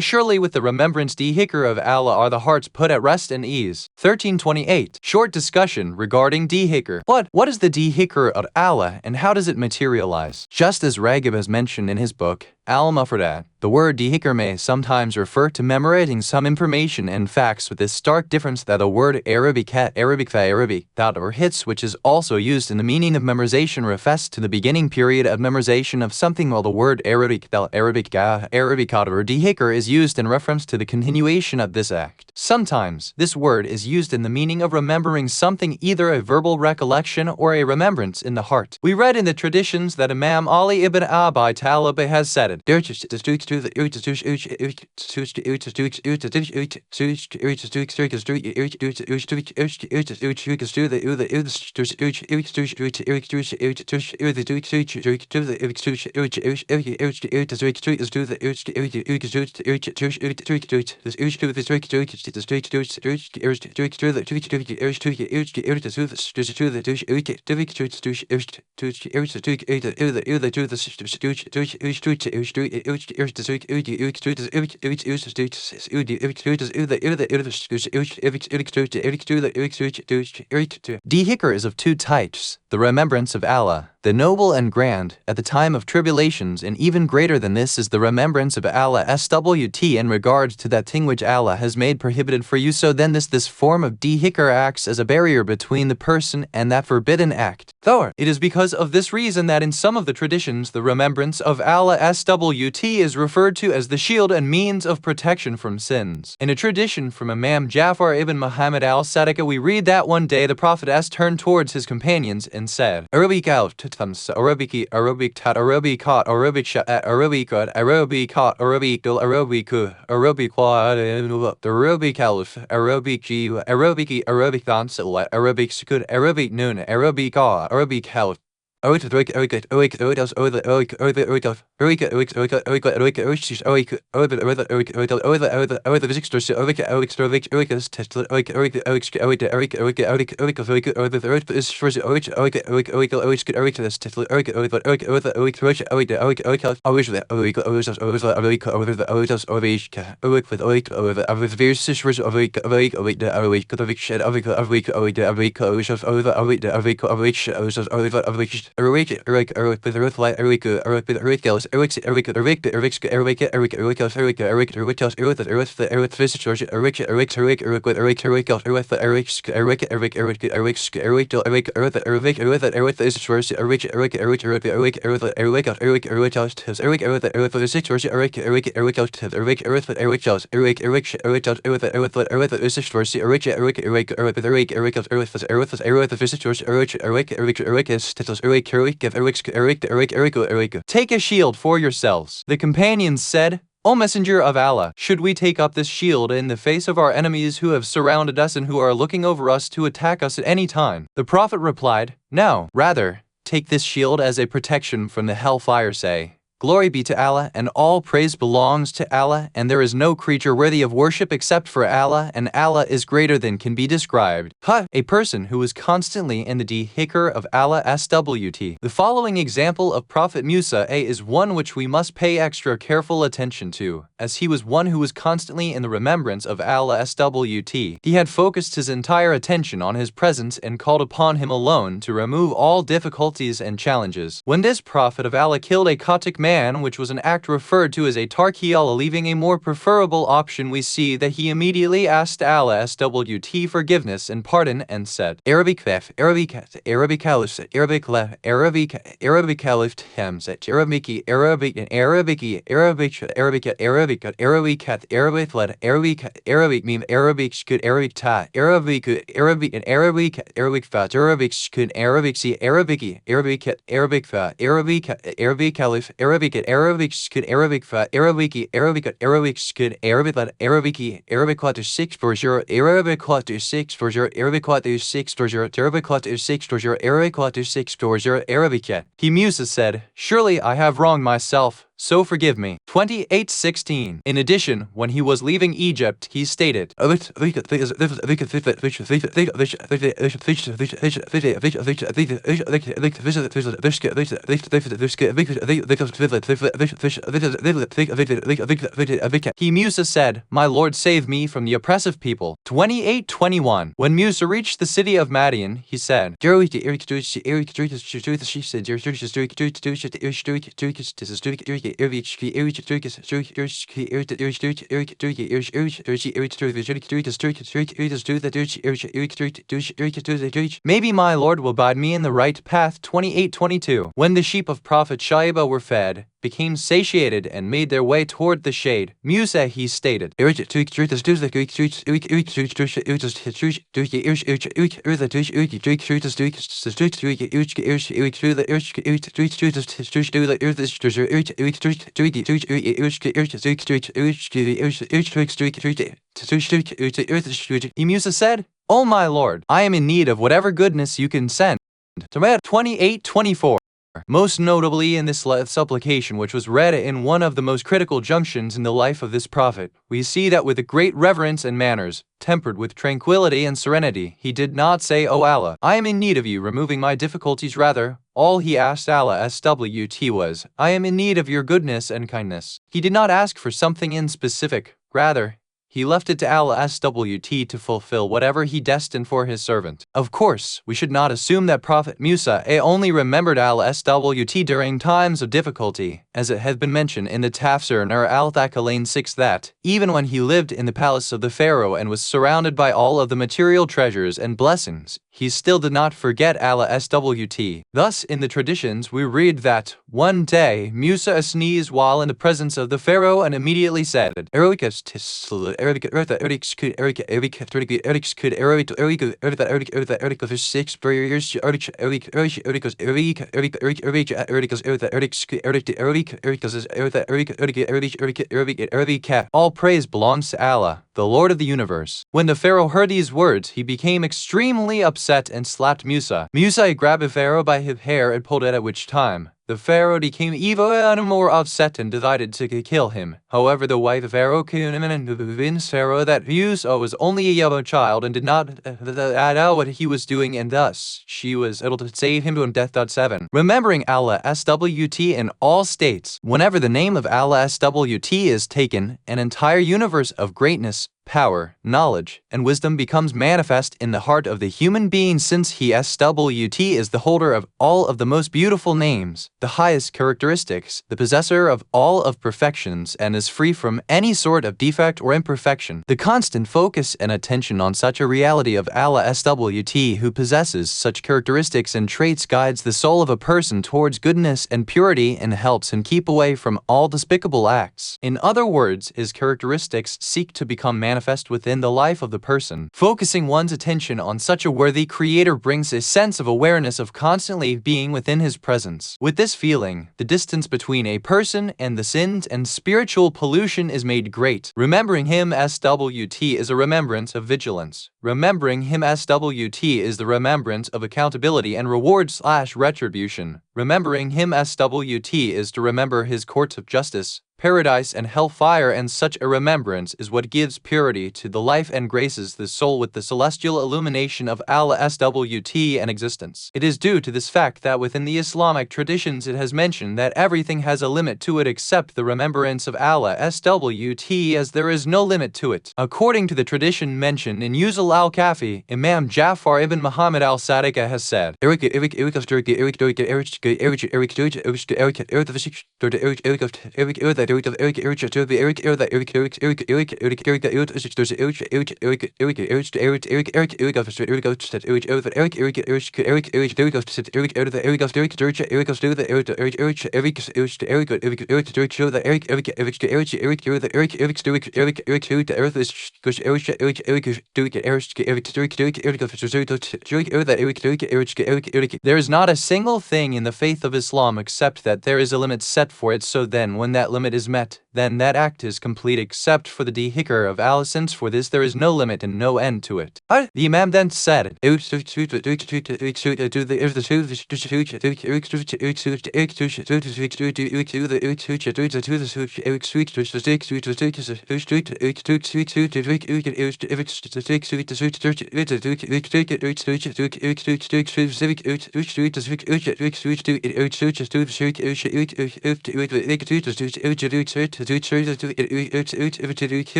surely with the remembrance dhikr of Allah are the hearts put at rest and ease. 1328. Short discussion regarding dhikr. What is the dhikr of Allah, and how does it materialize? Just as Raghib has mentioned in his book, Al-Mufradat, the word dhikr may sometimes refer to memorizing some information and facts, with this stark difference that the word Arabic or hits, which is also used in the meaning of memorization, refers to the beginning period of memorization of something, while the word Arabic or dhikr is used in reference to the continuation of this act. Sometimes, this word is used in the meaning of remembering something, either a verbal recollection or a remembrance in the heart. We read in the traditions that Imam Ali ibn Abi Talib has said it. The dhikr is of two types: the remembrance of Allah, the noble and grand, at the time of tribulations, and even greater than this is the remembrance of Allah SWT in regard to that thing which Allah has made prohibited for you. So then this form of dhikr acts as a barrier between the person and that forbidden act. Though it is because of this reason that in some of the traditions the remembrance of Allah SWT is referred to as the shield and means of protection from sins. In a tradition from Imam Jafar ibn Muhammad al-Sadiq, we read that one day the Prophet turned towards his companions and said, Arabic out, Arabiki, Arabic tat, Arabicot, Arabic shat, Arabicot, Arabicot, Arabicul, Arabicu, Arabic the Arabic Alif, Arabic G, Arabiki, Arabic Thonsil, Arabic Skud, Arabic Noon, Arabic Arabic Alif. Take a shield for yourselves. The companions said, O Messenger of Allah, should we take up this shield in the face of our enemies who have surrounded us and who are looking over us to attack us at any time? The Prophet replied, No, rather, take this shield as a protection from the hellfire. Say, Glory be to Allah, and all praise belongs to Allah, and there is no creature worthy of worship except for Allah, and Allah is greater than can be described. A person who is constantly in the dhikr of Allah SWT. The following example of Prophet Musa is one which we must pay extra careful attention to, as he was one who was constantly in the remembrance of Allah SWT. He had focused his entire attention on his presence and called upon him alone to remove all difficulties and challenges. When this Prophet of Allah killed a Coptic man, which was an act referred to as a tarkiyah, leaving a more preferable option, we see that he immediately asked Allah SWT forgiveness and pardon and said, Arabic Lef, Arabic Alif, Arabic Lef, Arabic Alif Hamzat, Arabic, Arabic, and Arabic, Arabic, Arabic, Arabic, Arabic, Arabic, Led, Arabic, Meme, Arabic, Skid, Arabic Ta, Arabic, Arabic, and Arabic, Arabic Fat, Arabic, Skid, Arabic, C, Arabic, Arabic, Arabic Fat, Arabic, Arabic Alif, Arabic, Arabic, Skid, Arabic Fat, Arabic, Arabic, Arabic, Skid, Arabic, Arabic, Arabic, Quad 6 for sure, Arabic, Quad 6 for sure, Arabic, Quad 6 for sure, Arabic, Quad 6 for sure, Arabic, Quad 6 for sure, Arabic. He Musa said, Surely I have wronged myself, so forgive me. 28:16. In addition, when he was leaving Egypt, he stated, He Musa said, My Lord, save me from the oppressive people. 28:21. When Musa reached the city of Madian, he said, Maybe my Lord will guide me in the right path. 28:22. When the sheep of Prophet Shaiba were fed, became satiated, and made their way toward the shade, Musa he stated, Musa said, O my Lord, I am in need of whatever goodness you can send. 28:24. Most notably in this supplication, which was read in one of the most critical junctions in the life of this prophet, we see that with a great reverence and manners, tempered with tranquility and serenity, he did not say, O Allah, I am in need of you removing my difficulties. Rather, all he asked Allah SWT was, I am in need of your goodness and kindness. He did not ask for something in specific. Rather, he left it to Allah SWT to fulfill whatever he destined for his servant. Of course, we should not assume that Prophet Musa only remembered Allah SWT during times of difficulty, as it has been mentioned in the Tafsir Nur al-Thaqalain 6 that, even when he lived in the palace of the Pharaoh and was surrounded by all of the material treasures and blessings, he still did not forget Allah SWT. Thus, in the traditions, we read that, one day, Musa sneezed while in the presence of the Pharaoh and immediately said, all praise belongs to Allah, the Lord of the universe. When the Pharaoh heard these words, he became extremely upset and slapped Musa. Musa grabbed the Pharaoh by his hair and pulled it, at which time the Pharaoh became even more upset and decided to kill him. However, the wife of Pharaoh convinced Pharaoh that Musa was only a young child and did not know what he was doing, and thus she was able to save him from death. 7. Remembering Allah SWT in all states. Whenever the name of Allah SWT is taken, an entire universe of greatness, power, knowledge, and wisdom becomes manifest in the heart of the human being, since he SWT is the holder of all of the most beautiful names, the highest characteristics, the possessor of all of perfections, and is free from any sort of defect or imperfection. The constant focus and attention on such a reality of Allah SWT, who possesses such characteristics and traits, guides the soul of a person towards goodness and purity and helps him keep away from all despicable acts. In other words, his characteristics seek to become manifest within the life of the person. Focusing one's attention on such a worthy creator brings a sense of awareness of constantly being within his presence. With this feeling, the distance between a person and the sins and spiritual pollution is made great. Remembering him SWT is a remembrance of vigilance. Remembering him SWT is the remembrance of accountability and reward/retribution. Remembering him SWT is to remember his courts of justice, paradise and hellfire, and such a remembrance is what gives purity to the life and graces the soul with the celestial illumination of Allah SWT and existence. It is due to this fact that within the Islamic traditions it has mentioned that everything has a limit to it except the remembrance of Allah SWT, as there is no limit to it. According to the tradition mentioned in Usul al-Kafi, Imam Jafar ibn Muhammad al-Sadiq has said, there is not a single thing in the faith of Islam except that there is a limit set for it, so then when that limit is met, then that act is complete except for the dhikr of Allah, since for this there is no limit and no end to it. The Imam then said,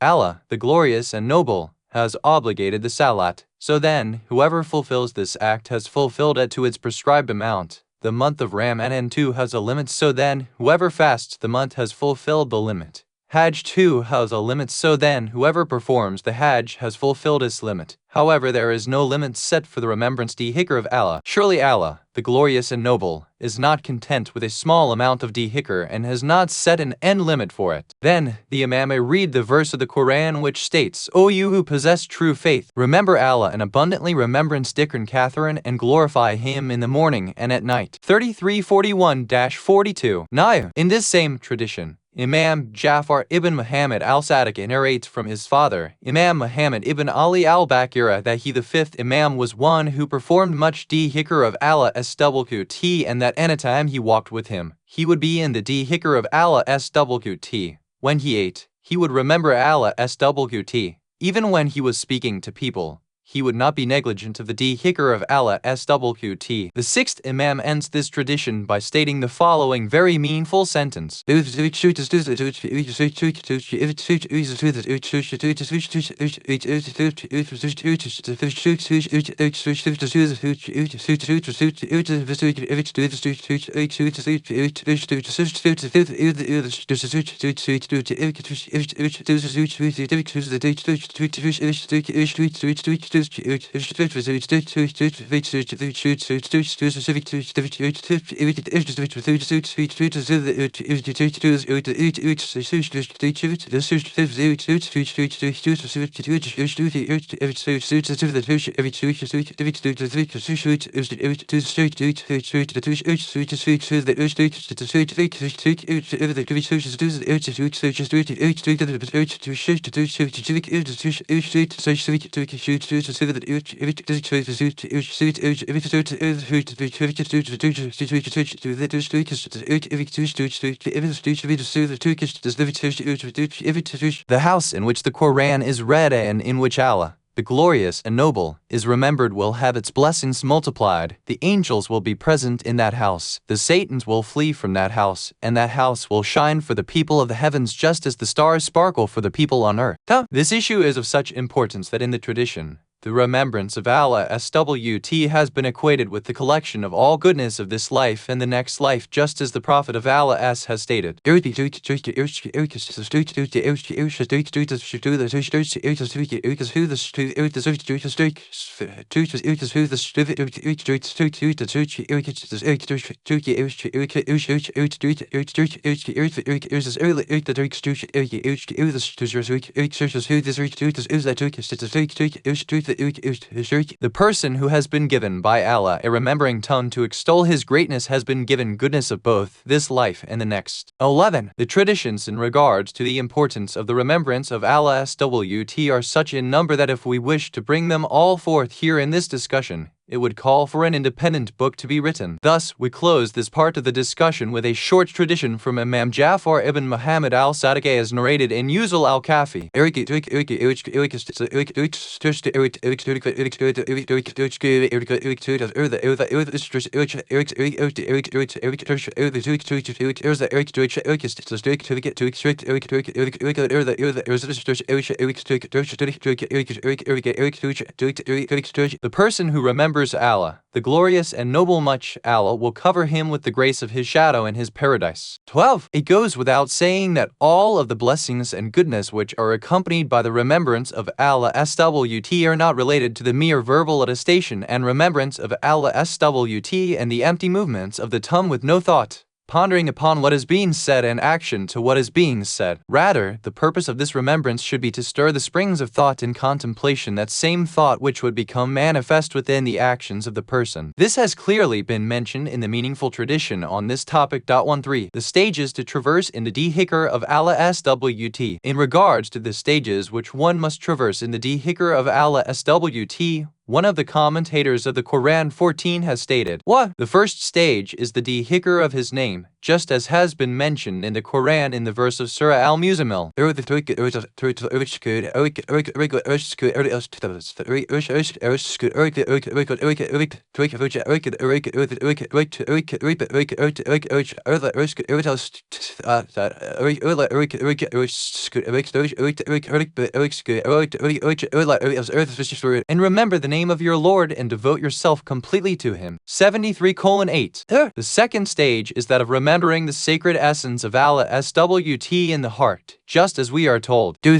Allah, the glorious and noble, has obligated the salat. So then, whoever fulfills this act has fulfilled it to its prescribed amount. The month of Ramadan too has a limit, so then, whoever fasts the month has fulfilled the limit. Hajj too has a limit, so then, whoever performs the Hajj has fulfilled its limit. However, there is no limit set for the remembrance dhikr of Allah. Surely Allah, the glorious and noble, is not content with a small amount of dhikr and has not set an end limit for it. Then, the Imam may read the verse of the Quran which states, O you who possess true faith, remember Allah and abundantly remembrance dhikr Catherine and glorify Him in the morning and at night. 3341-42. Naya. In this same tradition, Imam Jafar ibn Muhammad al-Sadiq narrates from his father, Imam Muhammad ibn Ali al-Bakira, that he the fifth Imam was one who performed much dhikr of Allah SWT, and that anytime he walked with him, he would be in the dhikr of Allah SWT. When he ate, he would remember Allah SWT. Even when he was speaking to people, he would not be negligent of the dhikr of Allah SWT. The sixth Imam ends this tradition by stating the following very meaningful sentence. The house in which the Quran is read and in which Allah, the glorious and noble, is remembered will have its blessings multiplied. The angels will be present in that house. The Satans will flee from that house, and that house will shine for the people of the heavens just as the stars sparkle for the people on earth. This issue is of such importance that in the tradition, the remembrance of Allah SWT has been equated with the collection of all goodness of this life and the next life, just as the Prophet of Allah has stated. The person who has been given by Allah a remembering tongue to extol His greatness has been given goodness of both this life and the next. 11. The traditions in regards to the importance of the remembrance of Allah SWT are such in number that if we wish to bring them all forth here in this discussion, it would call for an independent book to be written. Thus, we close this part of the discussion with a short tradition from Imam Jafar ibn Muhammad al-Sadiq as narrated in Yuzul al-Kafi. The person who remembers Allah, the glorious and noble much, Allah will cover him with the grace of His shadow in His paradise. 12. It goes without saying that all of the blessings and goodness which are accompanied by the remembrance of Allah SWT are not related to the mere verbal attestation and remembrance of Allah SWT and the empty movements of the tongue with no thought, pondering upon what is being said and action to what is being said. Rather, the purpose of this remembrance should be to stir the springs of thought and contemplation, that same thought which would become manifest within the actions of the person. This has clearly been mentioned in the meaningful tradition on this topic. 13. The stages to traverse in the dhikr of Allah SWT. In regards to the stages which one must traverse in the dhikr of Allah SWT, one of the commentators of the Quran 14 has stated, 1. The first stage is the dhikr of His name, just as has been mentioned in the Quran in the verse of Surah Al-Muzammil. And remember the name of your Lord and devote yourself completely to Him. 73:8. The second stage is that of remembering the sacred essence of Allah SWT in the heart, just as we are told. And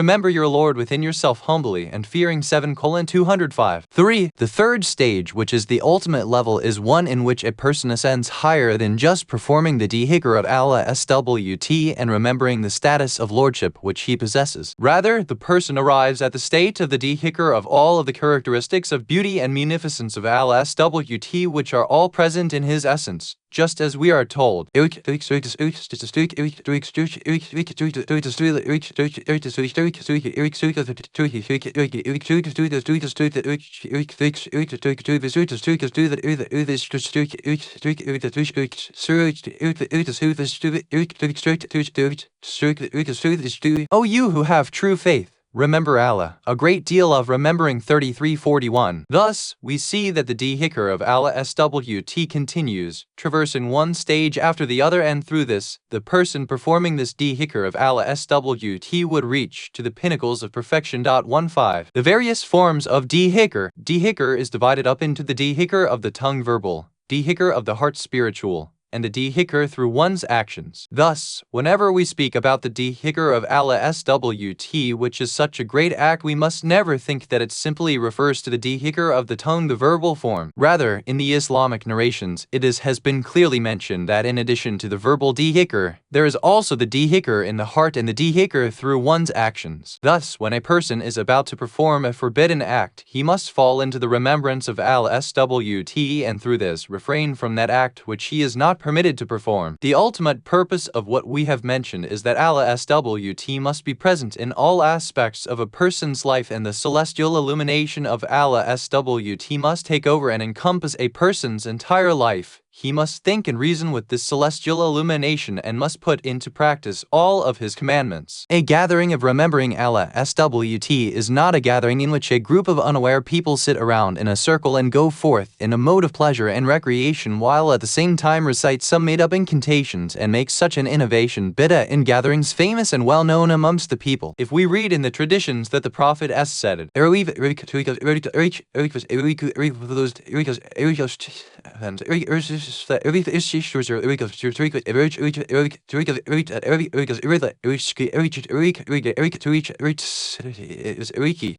remember your Lord within yourself humbly and fearing. 7:205. 3. The third stage, which is the ultimate level, is one in which a person ascends higher than just performing the dhikr of Allah SWT and remembering the status of lordship which he possesses. Rather, the person arrives at the state of the dhikr of all of the characteristics of beauty and munificence of Allah SWT, which are all present in his essence, just as we are told. O you who have true faith, remember Allah. A great deal of remembering. 33:41. Thus, we see that the dhikr of Allah SWT continues, traversing one stage after the other, and through this, the person performing this dhikr of Allah SWT would reach to the pinnacles of perfection. 15. The various forms of dhikr. Dhikr is divided up into the dhikr of the tongue verbal, dhikr of the heart spiritual, and the dhikr through one's actions. Thus, whenever we speak about the dhikr of Allah SWT, which is such a great act, we must never think that it simply refers to the dhikr of the tongue, the verbal form. Rather, in the Islamic narrations, it has been clearly mentioned that in addition to the verbal dhikr, there is also the dhikr in the heart and the dhikr through one's actions. Thus, when a person is about to perform a forbidden act, he must fall into the remembrance of Allah SWT and through this refrain from that act which he is not permitted to perform. The ultimate purpose of what we have mentioned is that Allah SWT must be present in all aspects of a person's life, and the celestial illumination of Allah SWT must take over and encompass a person's entire life. He must think and reason with this celestial illumination and must put into practice all of his commandments. A gathering of remembering Allah SWT is not a gathering in which a group of unaware people sit around in a circle and go forth in a mode of pleasure and recreation while at the same time recite some made-up incantations and make such an innovation bid'ah in gatherings famous and well-known amongst the people. If we read in the traditions that the Prophet said,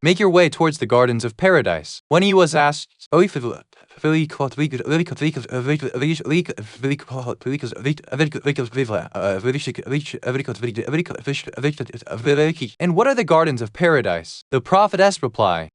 make your way towards the gardens of paradise. When he was asked, and what are the gardens of paradise? The Prophet's reply,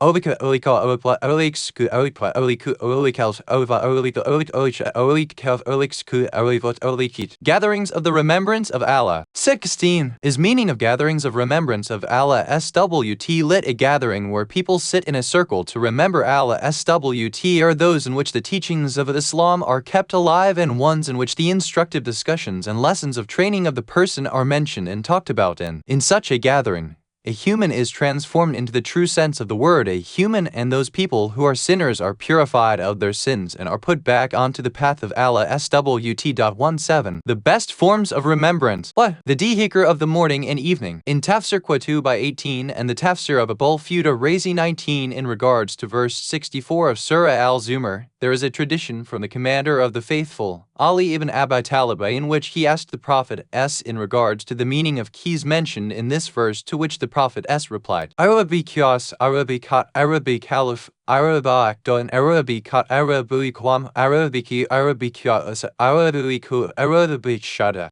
gatherings of the remembrance of Allah. 16 is meaning of gatherings of remembrance of Allah SWT lit. A gathering where people sit in a circle to remember Allah SWT are those in which the teachings of Islam are kept alive and ones in which the instructive discussions and lessons of training of the person are mentioned and talked about in such a gathering. A human is transformed into the true sense of the word. A human and those people who are sinners are purified of their sins and are put back onto the path of Allah SWT. 17. The best forms of remembrance. What? The dhikr of the morning and evening. In Tafsir Qatu by 18 and the Tafsir of Abul Fuda Razi 19 in regards to verse 64 of Surah Al-Zumar, there is a tradition from the commander of the faithful, Ali ibn Abi Talib, in which he asked the Prophet in regards to the meaning of keys mentioned in this verse, to which the Prophet replied, Arabi Kias, Arabi Kat, Arabi Caliph, Arabak don Arabicat Arabiquam Arabiki Arabicia Arabiku Arabishada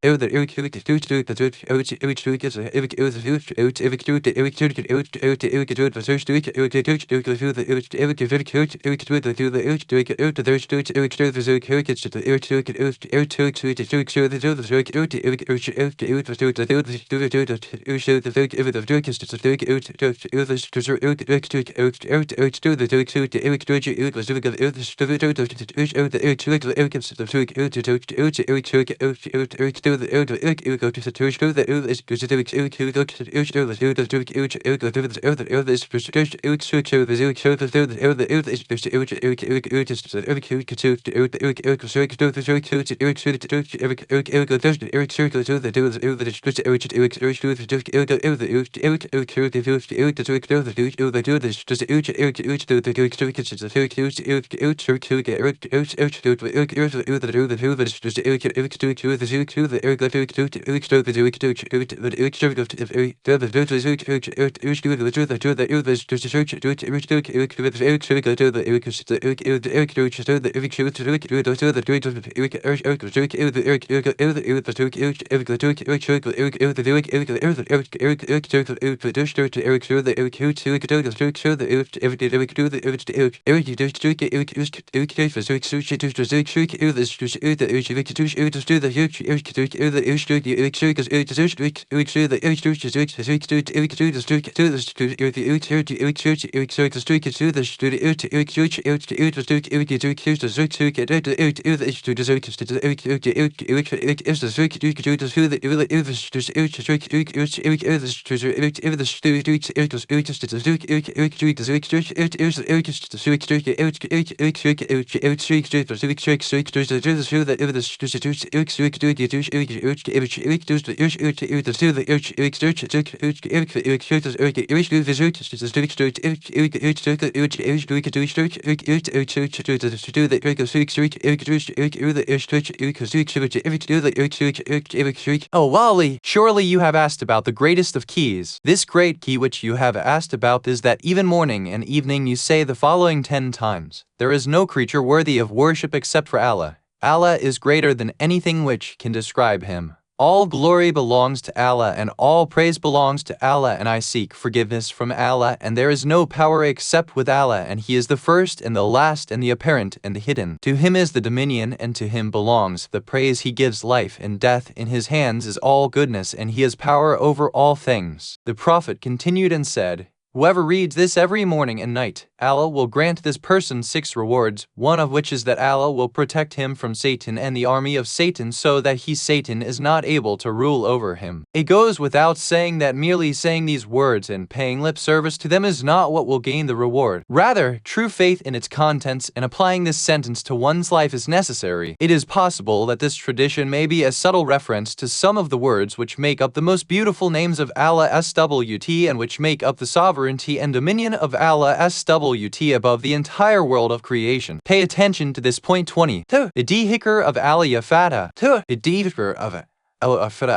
Oh, Wally, surely you have asked about the greatest of keys. This great key which you have asked about is that even morning and evening you say the following 10 times. There is no creature worthy of worship except for Allah. Allah is greater than anything which can describe him. All glory belongs to Allah and all praise belongs to Allah, and I seek forgiveness from Allah, and there is no power except with Allah, and He is the first and the last and the apparent and the hidden. To Him is the dominion and to Him belongs the praise. He gives life and death. In His hands is all goodness and He has power over all things. The Prophet continued and said, whoever reads this every morning and night, Allah will grant this person 6 rewards, one of which is that Allah will protect him from Satan and the army of Satan so that Satan is not able to rule over him. It goes without saying that merely saying these words and paying lip service to them is not what will gain the reward. Rather, true faith in its contents and applying this sentence to one's life is necessary. It is possible that this tradition may be a subtle reference to some of the words which make up the most beautiful names of Allah SWT and which make up the sovereignty and dominion of Allah SWT above the entire world of creation. Pay attention to this point 20. The dihikr of Allah Yafata. The dihikr of in some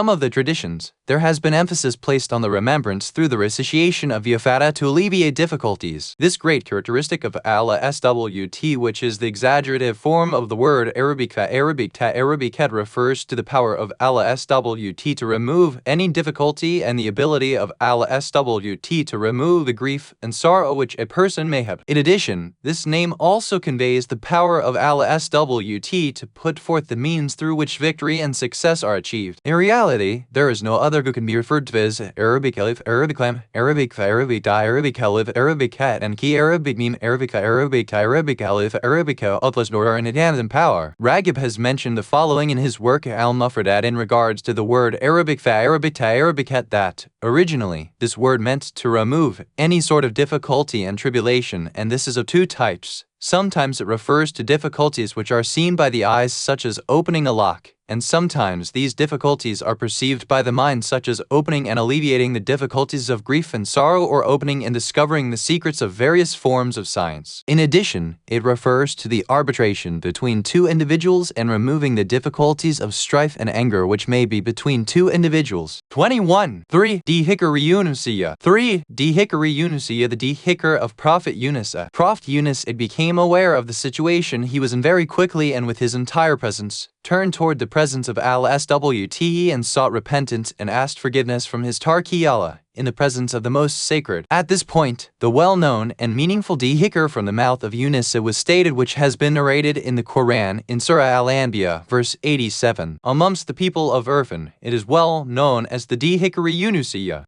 of the traditions, there has been emphasis placed on the remembrance through the recitation of Yafata to alleviate difficulties. This great characteristic of Allah SWT, which is the exaggerative form of the word Arabicat, refers to the power of Allah SWT to remove any difficulty and the ability of Allah SWT to remove the grief and sorrow which a person may have. In addition, this name also conveys the power of Allah SWT to put forth the means through which victory and success are achieved. In reality, there is no other who can be referred to as Arabic Alif, Arabic Lam, Arabic Arabic Di, Arabic Alif, Arabic Cat, and Key Arabic Meme, Arabic Arabic Arabic Alif, Arabic Atlas Nor and Adams Power. Ragib has mentioned the following in his work Al-Mufradat in regards to the word Arabic Arabic Arabic Cat that, originally, this word meant to remove any sort of difficulty and tribulation, and this is of 2 types. Sometimes it refers to difficulties which are seen by the eyes, such as opening a lock, and sometimes these difficulties are perceived by the mind, such as opening and alleviating the difficulties of grief and sorrow, or opening and discovering the secrets of various forms of science. In addition, it refers to the arbitration between two individuals and removing the difficulties of strife and anger which may be between two individuals. 21. 3. D-Hikari Yunusia. 3. D-Hikari Yunusia. The D-Hikar of Prophet Yunus. Prophet Yunus became aware of the situation he was in very quickly, and with his entire presence, turned toward the presence of Al-Swt and sought repentance and asked forgiveness from his Tarki Allah in the presence of the most sacred. At this point, the well-known and meaningful D-Hikr from the mouth of Yunus was stated, which has been narrated in the Quran in Surah Al-Anbiya, verse 87. Amongst the people of Irfan, it is well known as the D-Hikri Yunusiyya.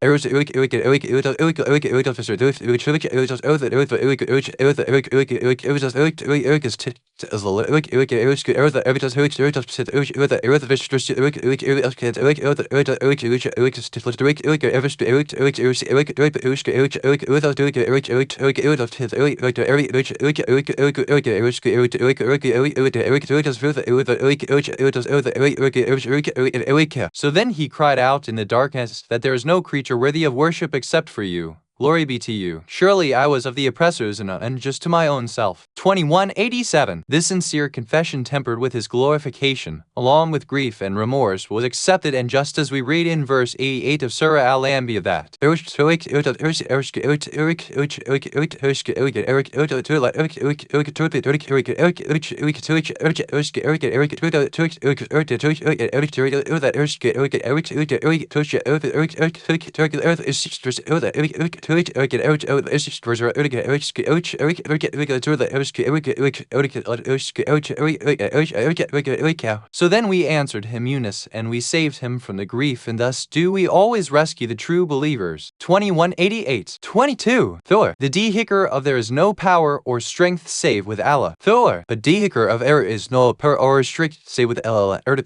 So then he cried out in the darkness that there is no creature worthy of worship except for you. Glory be to you. Surely I was of the oppressors and unjust to my own self. 2187. This sincere confession, tempered with his glorification, along with grief and remorse, was accepted, and just as we read in verse 88 of Surah Al-Anbiya that So then we answered him, Yunus, and we saved him from the grief, and thus do we always rescue the true believers. 2188. 22. Thor. The D-Hikr of there is no power or strength save with Allah. Thor. But D-Hikr of error is no power or strength save with Allah. In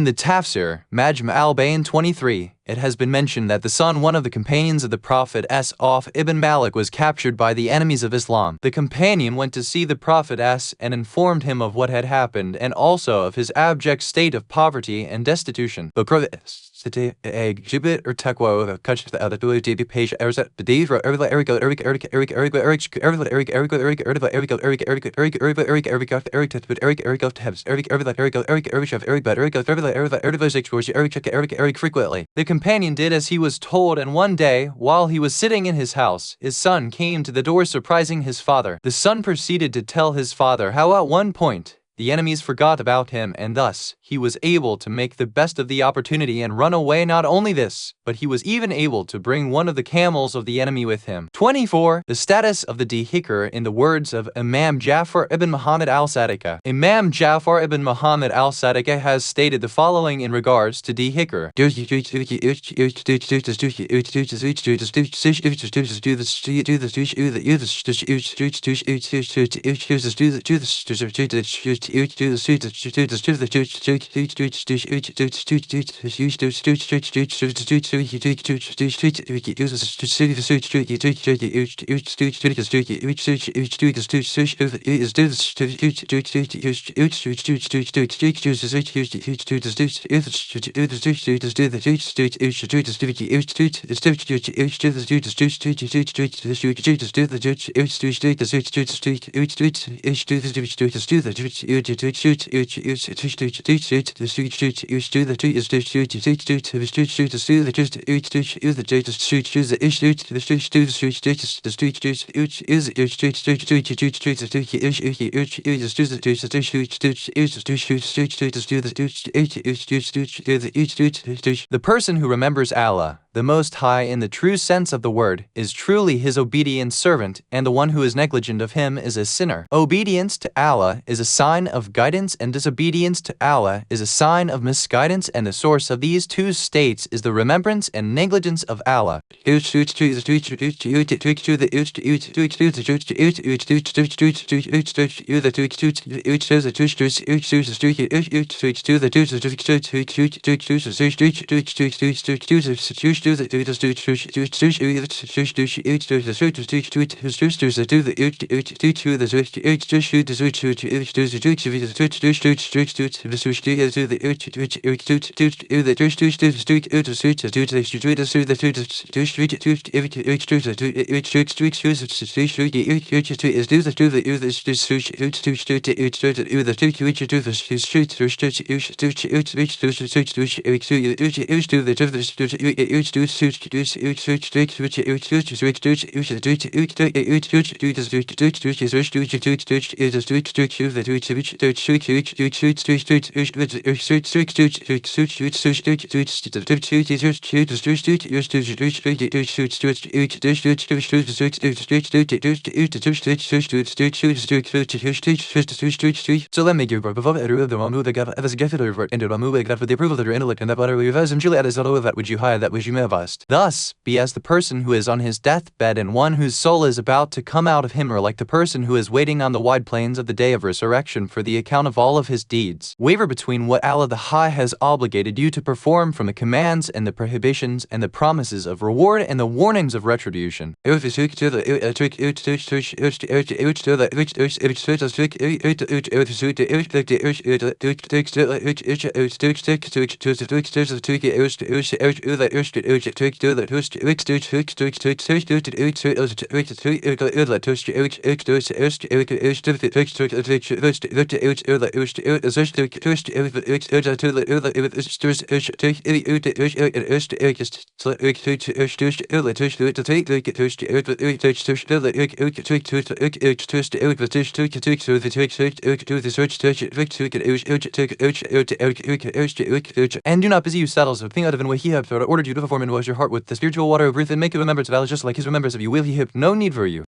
the Tafsir, Majm al-Bayan 23, it has been mentioned that the son, one of the companions of the Prophet Auf ibn Malik, was captured by the enemies of Islam. The companion went to see the Prophet and informed him of what had happened, and also of his abject state of poverty and destitution. The Prophet exhibit or tekwa catch the other DB page erzat bediv frequently. The companion did as he was told, and one day, while he was sitting in his house, his son came to the door, surprising his father. The son proceeded to tell his father how at one point the enemies forgot about him, and thus he was able to make the best of the opportunity and run away. Not only this, but he was even able to bring one of the camels of the enemy with him. 24. The status of the D-Hikr in the words of Imam Ja'far ibn Muhammad al-Sadiq. Imam Ja'far ibn Muhammad al-Sadiq has stated the following in regards to D-Hikr. The person who remembers Allah, the Most High in the true sense of the word, is truly his obedient servant, and the one who is negligent of him is a sinner. Obedience to Allah is a sign of guidance, and disobedience to Allah is a sign of misguidance, and the source of these two states is the remembrance and negligence of Allah. So let me give above the Mamu the Gav as a gift over into Mamu that for the approval of your intellect and that butter reverse and Julia as all that which you hire that which you may have asked. Thus, be as the person who is on his deathbed and one whose soul is about to come out of him, or like the person who is waiting on the wide plains of the day of resurrection for the account of all of his deeds. Waver between what Allah the High has obligated you to perform from the commands and the prohibitions and the promises of reward and the warnings of retribution. And do not busy yourselves with things out of and what he have ordered you to perform and wash your heart with the spiritual water of breath and make it remembrance of Allah just like his remembrance of you will he have no need for you.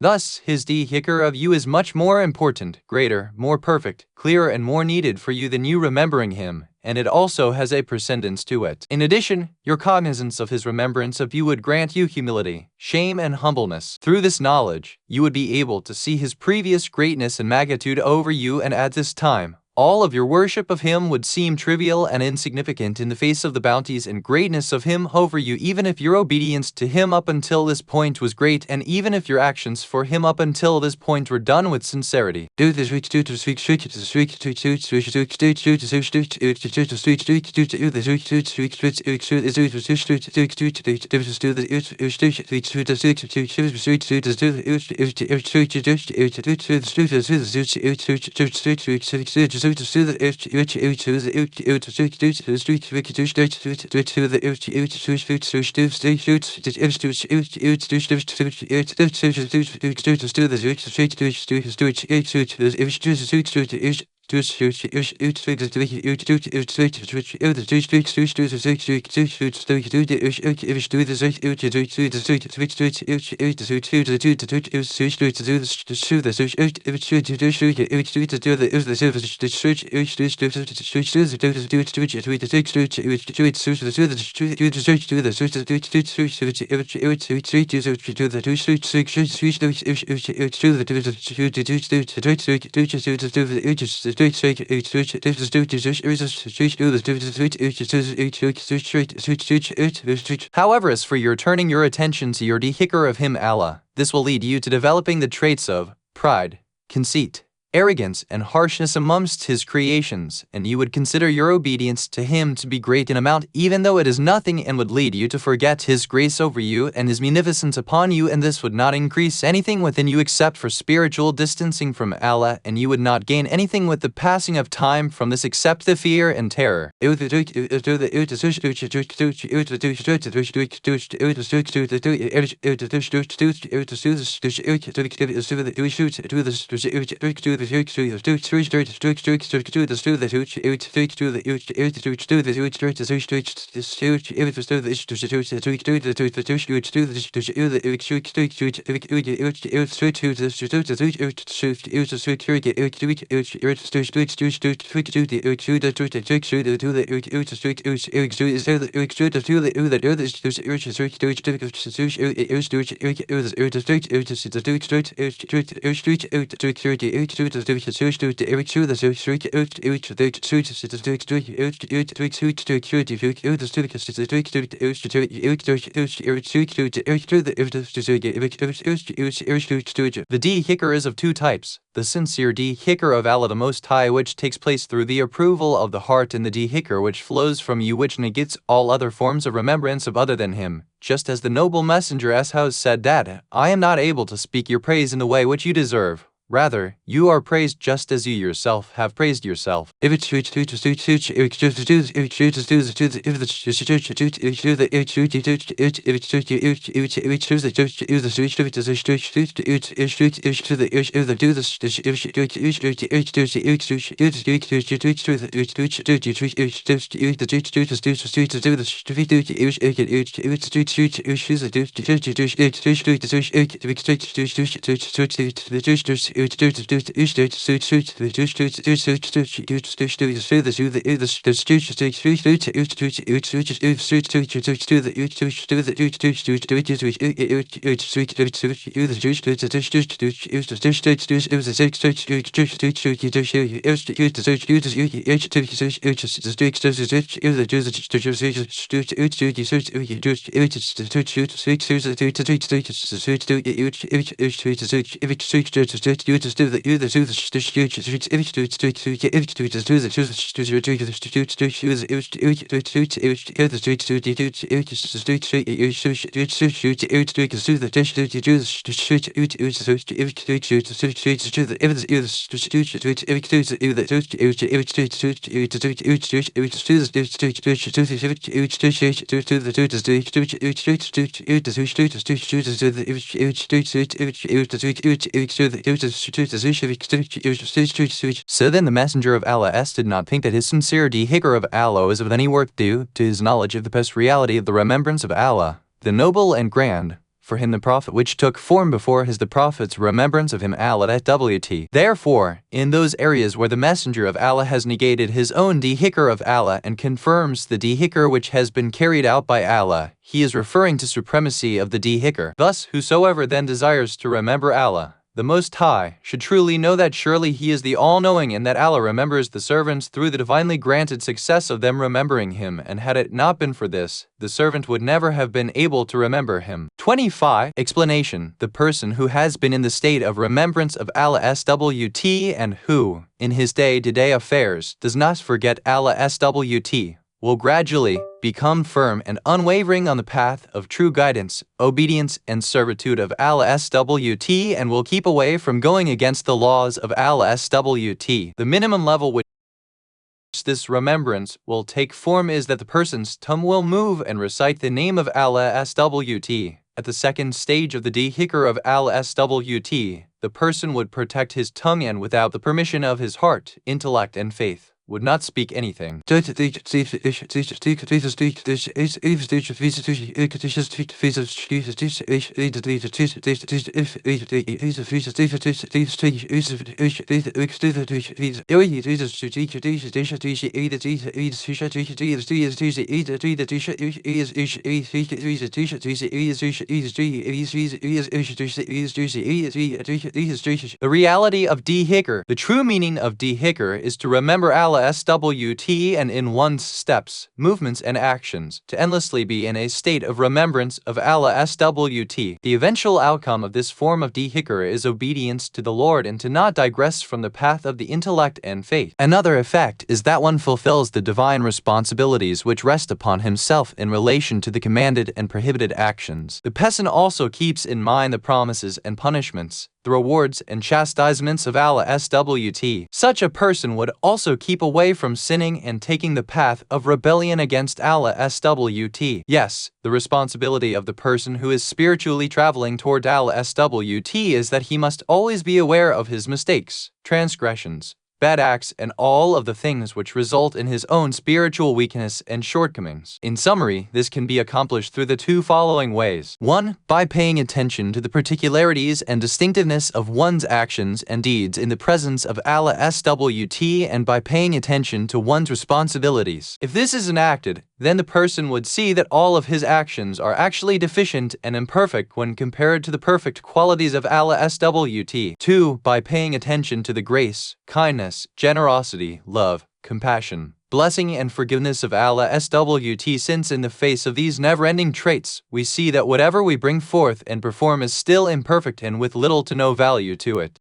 Thus, his dhikr of you is much more important, greater, more perfect, clearer, and more needed for you than you remembering him, and it also has a precedence to it. In addition, your cognizance of his remembrance of you would grant you humility, shame, and humbleness. Through this knowledge, you would be able to see his previous greatness and magnitude over you, and at this time, all of your worship of him would seem trivial and insignificant in the face of the bounties and greatness of him over you, even if your obedience to him up until this point was great, and even if your actions for him up until this point were done with sincerity. However, as for your turning your attention to your dehicker of him Allah, this will lead you to developing the traits of pride, conceit, arrogance, and harshness amongst his creations, and you would consider your obedience to him to be great in amount, even though it is nothing, and would lead you to forget his grace over you and his munificence upon you, and this would not increase anything within you except for spiritual distancing from Allah, and you would not gain anything with the passing of time from this except the fear and terror. The dehicker is of two types: the sincere dehicker of Allah the Most High, which takes place through the approval of the heart, and the dehicker which flows from you, which negates all other forms of remembrance of other than Him. Just as the noble messenger has said that, I am not able to speak your praise in the way which you deserve. Rather, you are praised just as you yourself have praised yourself. So then the Messenger of Allah did not think that his sincere dehicker of Allah was of any worth due to his knowledge of the best reality of the remembrance of Allah, the noble and grand. For him the Prophet which took form before his the Prophet's remembrance of him Allah WT. Therefore, in those areas where the Messenger of Allah has negated his own dehicker of Allah and confirms the dehicker which has been carried out by Allah, he is referring to supremacy of the dehicker. Thus, whosoever then desires to remember Allah, the Most High, should truly know that surely He is the All-Knowing, and that Allah remembers the servants through the divinely granted success of them remembering Him, and had it not been for this, the servant would never have been able to remember Him. 25. Explanation. The person who has been in the state of remembrance of Allah SWT and who, in his day-to-day affairs, does not forget Allah SWT, will gradually become firm and unwavering on the path of true guidance, obedience, and servitude of Allah SWT, and will keep away from going against the laws of Allah SWT. The minimum level which this remembrance will take form is that the person's tongue will move and recite the name of Allah SWT. At the second stage of the dehicker of Allah SWT, the person would protect his tongue and without the permission of his heart, intellect, and faith, would not speak anything. The reality of dhikr. The true meaning of dhikr is to remember Allah SWT and in one's steps, movements, and actions, to endlessly be in a state of remembrance of Allah SWT. The eventual outcome of this form of dhikr is obedience to the Lord and to not digress from the path of the intellect and faith. Another effect is that one fulfills the divine responsibilities which rest upon himself in relation to the commanded and prohibited actions. The peasant also keeps in mind the promises and punishments, the rewards and chastisements of Allah SWT. Such a person would also keep away from sinning and taking the path of rebellion against Allah SWT. Yes, the responsibility of the person who is spiritually traveling toward Allah SWT is that he must always be aware of his mistakes, transgressions, bad acts, and all of the things which result in his own spiritual weakness and shortcomings. In summary, this can be accomplished through the two following ways. 1. By paying attention to the particularities and distinctiveness of one's actions and deeds in the presence of Allah SWT and by paying attention to one's responsibilities. If this is enacted, then the person would see that all of his actions are actually deficient and imperfect when compared to the perfect qualities of Allah SWT. 2. By paying attention to the grace, kindness, generosity, love, compassion, blessing, and forgiveness of Allah SWT, since in the face of these never-ending traits, we see that whatever we bring forth and perform is still imperfect and with little to no value to it.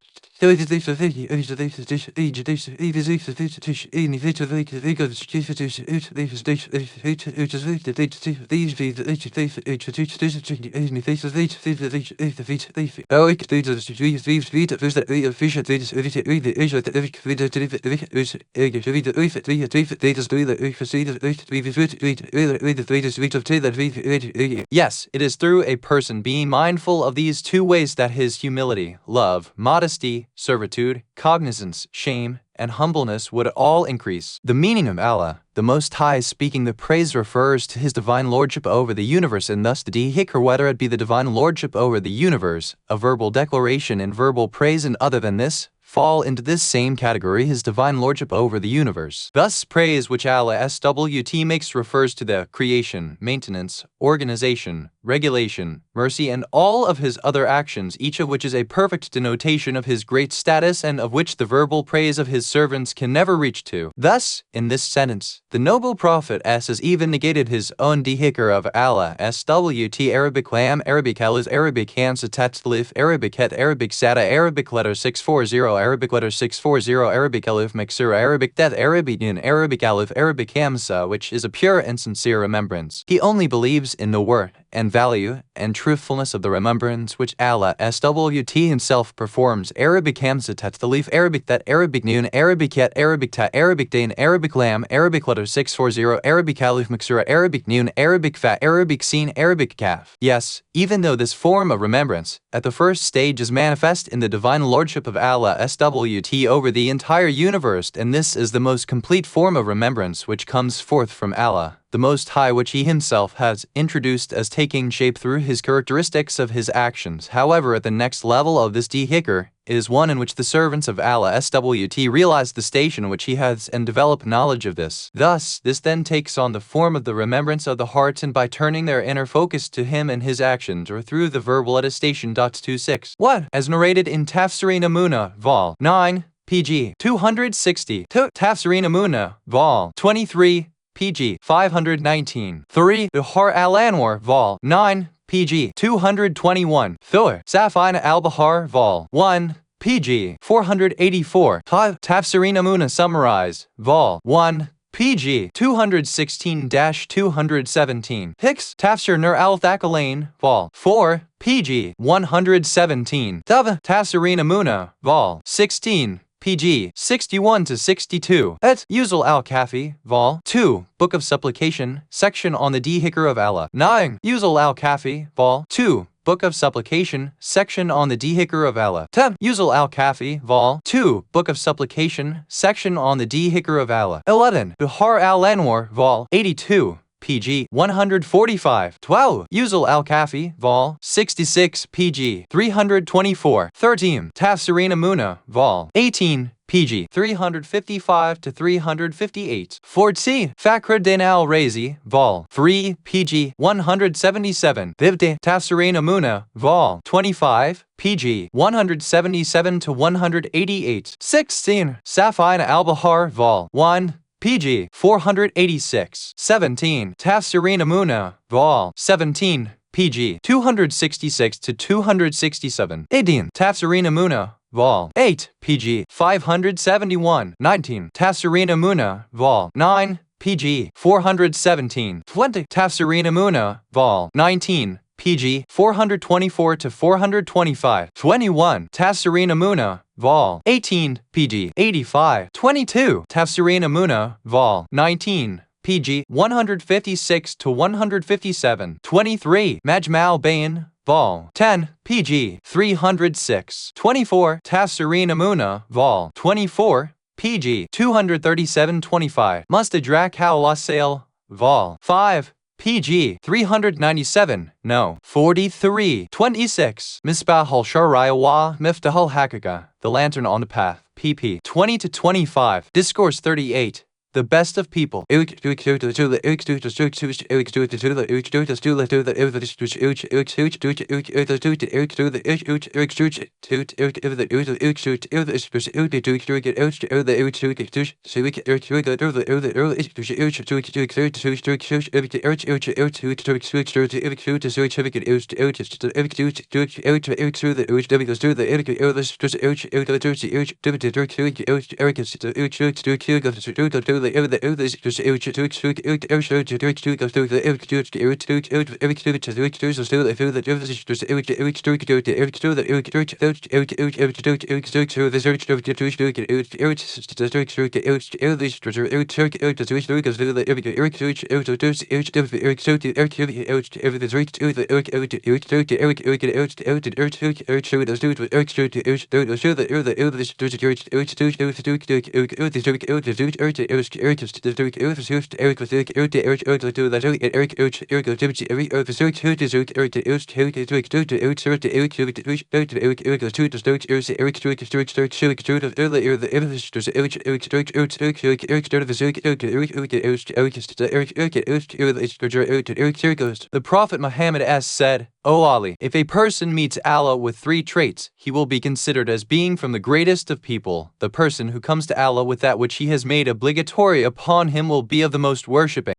Yes, it is through a person being mindful of these two ways that his humility, love, modesty, servitude, cognizance, shame, and humbleness would all increase. The meaning of Allah, the Most High speaking the praise, refers to His divine lordship over the universe, and thus the dhikr, whether it be the divine lordship over the universe, a verbal declaration and verbal praise, and other than this, fall into this same category, His divine lordship over the universe. Thus, praise which Allah SWT makes refers to the creation, maintenance, organization, regulation, mercy, and all of His other actions, each of which is a perfect denotation of His great status and of which the verbal praise of His servants can never reach to. Thus, in this sentence, the noble Prophet has even negated his own dhikr of Allah SWT. Arabic lam, Arabic alis, Arabic hamza tatlif, Arabic het, Arabic sada, Arabic letter 640, Arabic letter 640, Arabic alif maksura, Arabic det, Arabic nun, Arabic alif, Arabic hamza, which is a pure and sincere remembrance. He only believes in the worth and value and truthfulness of the remembrance which Allah SWT Himself performs. Arabic hamza tatlif, Arabic det, Arabic nun, Arabic het, Arabic ta, Arabic dain, Arabic lam, Arabic letter 640, Arabic alif maksura, Arabic nun, Arabic fa, Arabic sin, Arabic kaf. Yes, even though this form of remembrance, at the first stage, is manifest in the divine lordship of Allah SWT over the entire universe, and this is the most complete form of remembrance which comes forth from Allah, the Most High, which He Himself has introduced as taking shape through His characteristics of His actions. However, at the next level of this dhikr is one in which the servants of Allah SWT realize the station which He has and develop knowledge of this. Thus, this then takes on the form of the remembrance of the heart, and by turning their inner focus to Him and His actions, or through the verbal attestation. 26. What? As narrated in Tafsirin Amuna, Vol. 9, pg. 260. Tafsirin Amuna, Vol. 23, pg. 519. 3. Bihar al-Anwar, Vol. 9, pg. 221. Thur. Safina al-Bahar, Vol. 1, pg. 484. 5. Tafsirin Amuna Summarized, Vol. 1, pg. 216-217. Hicks. Tafsir Nur al-Thaqalain, Vol. 4, pg. 117. Tafsirin Amuna, Vol. 16, pg. 61-62. Et Yuzul al-Kafi, Vol. 2, Book of Supplication, section on the dhikr of Allah. 9. Yuzul al-Kafi, Vol. 2, Book of Supplication, section on the Dhikr of Allah. 10. Usul al-Kafi, Vol. 2, Book of Supplication, section on the Dhikr of Allah. 11. Bihar al-Anwar, Vol. 82. pg 145. 12. Usul al-Kafi, Vol. 66, pg 324. 13. Tafsirin Amuna, Vol. 18, pg 355 to 358. 14. Fakhruddin al-Razi, Vol. 3, pg 177. 15. Tafsirin Amuna, Vol. 25, pg 177 to 188. 16. Safina al-Bahar, Vol. 1, pg 486. 17. Tafsirin Amuna, Vol. 17, pg 266 to 267. 18. Tafsirin Amuna, Vol. 8, pg 571. 19. Tafsirin Amuna, Vol. 9, pg 417. 20. Tafsirin Amuna, Vol. 19, pg 424 to 425. 21. Tafsirin Amuna, Vol. 18, pg 85. 22. Tafsirin Amuna, Vol. 19, pg 156 to 157. 23. Majma' Bayan, Vol. 10, pg 306. 24. Tafsirin Amuna, Vol. 24, pg 237-25. Mustadrak al-Wasail, Vol. 5, pg 397, no. 43. 26. Misbah al-Shari'a wa Miftah al-Haqiqa, The Lantern on the Path, pp 20 to 25. Discourse 38. The best of people. The Prophet Muhammad said, O Ali, if a person meets Allah with 3 traits, he will be considered as being from the greatest of people. The person who comes to Allah with that which he has made obligatory upon him will be of the most worshipping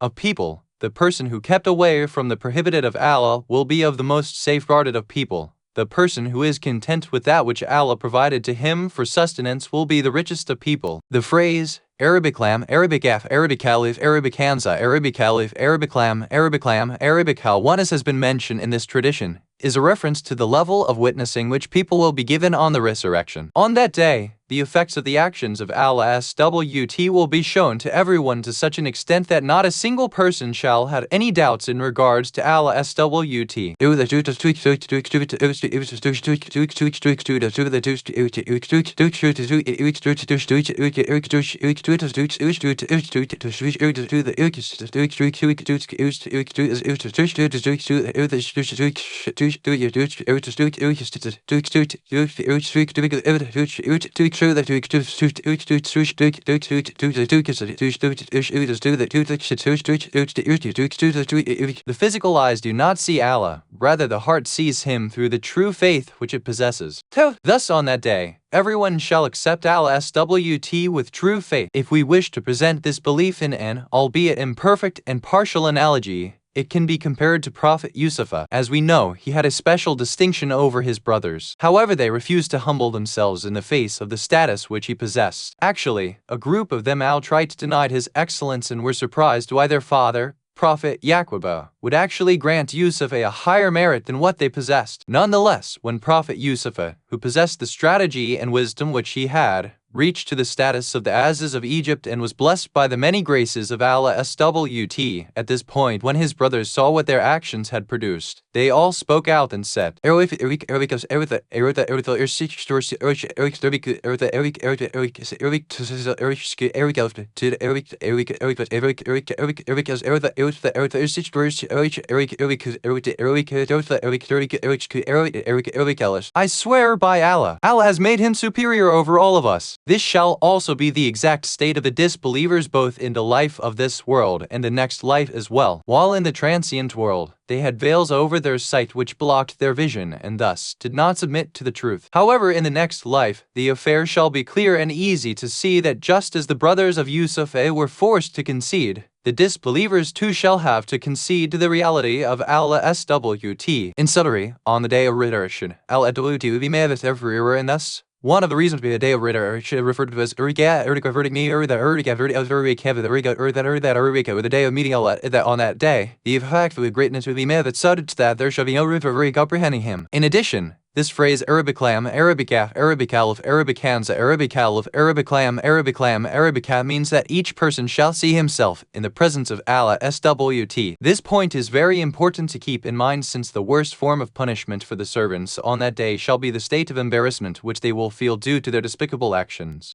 of people. The person who kept away from the prohibited of Allah will be of the most safeguarded of people. The person who is content with that which Allah provided to him for sustenance will be the richest of people. The phrase Arabic lam, Arabic af, Arabic alif, Arabic hamza, Arabic alif, Arabic lam, Arabic hal, one as has been mentioned in this tradition, is a reference to the level of witnessing which people will be given on the resurrection. On that day, the effects of the actions of Allah SWT will be shown to everyone to such an extent that not a single person shall have any doubts in regards to Allah SWT. The physical eyes do not see Allah, rather the heart sees Him through the true faith which it possesses. Thus on that day, everyone shall accept Allah SWT with true faith. If we wish to present this belief in an, albeit imperfect and partial analogy, it can be compared to Prophet Yusufa. As we know, he had a special distinction over his brothers. However, they refused to humble themselves in the face of the status which he possessed. Actually, a group of them outright denied his excellence and were surprised why their father, Prophet Yaqub, would actually grant Yusuf a higher merit than what they possessed. Nonetheless, when Prophet Yusuf, who possessed the strategy and wisdom which he had, reached to the status of the Aziz of Egypt and was blessed by the many graces of Allah SWT. At this point, when his brothers saw what their actions had produced, they all spoke out and said, I swear by Allah, Allah has made him superior over all of us. This shall also be the exact state of the disbelievers both in the life of this world and the next life as well. While in the transient world, they had veils over their sight which blocked their vision and thus did not submit to the truth. However, in the next life, the affair shall be clear and easy to see that just as the brothers of Yusuf were forced to concede, the disbelievers too shall have to concede to the reality of Allah SWT. In summary, on the day of resurrection, Allah SWT will be made everywhere and thus, one of the reasons being a day of resurrection referred to as the day of meeting Allah, that on that day, the effect of the greatness will be made that such that there shall be no room for comprehending him. In addition, this phrase Arabic lam, Arabic af, Arabic alif, Arabic hamza, Arabic alif, Arabic lam, Arabic ha means that each person shall see himself in the presence of Allah SWT. This point is very important to keep in mind since the worst form of punishment for the servants on that day shall be the state of embarrassment which they will feel due to their despicable actions.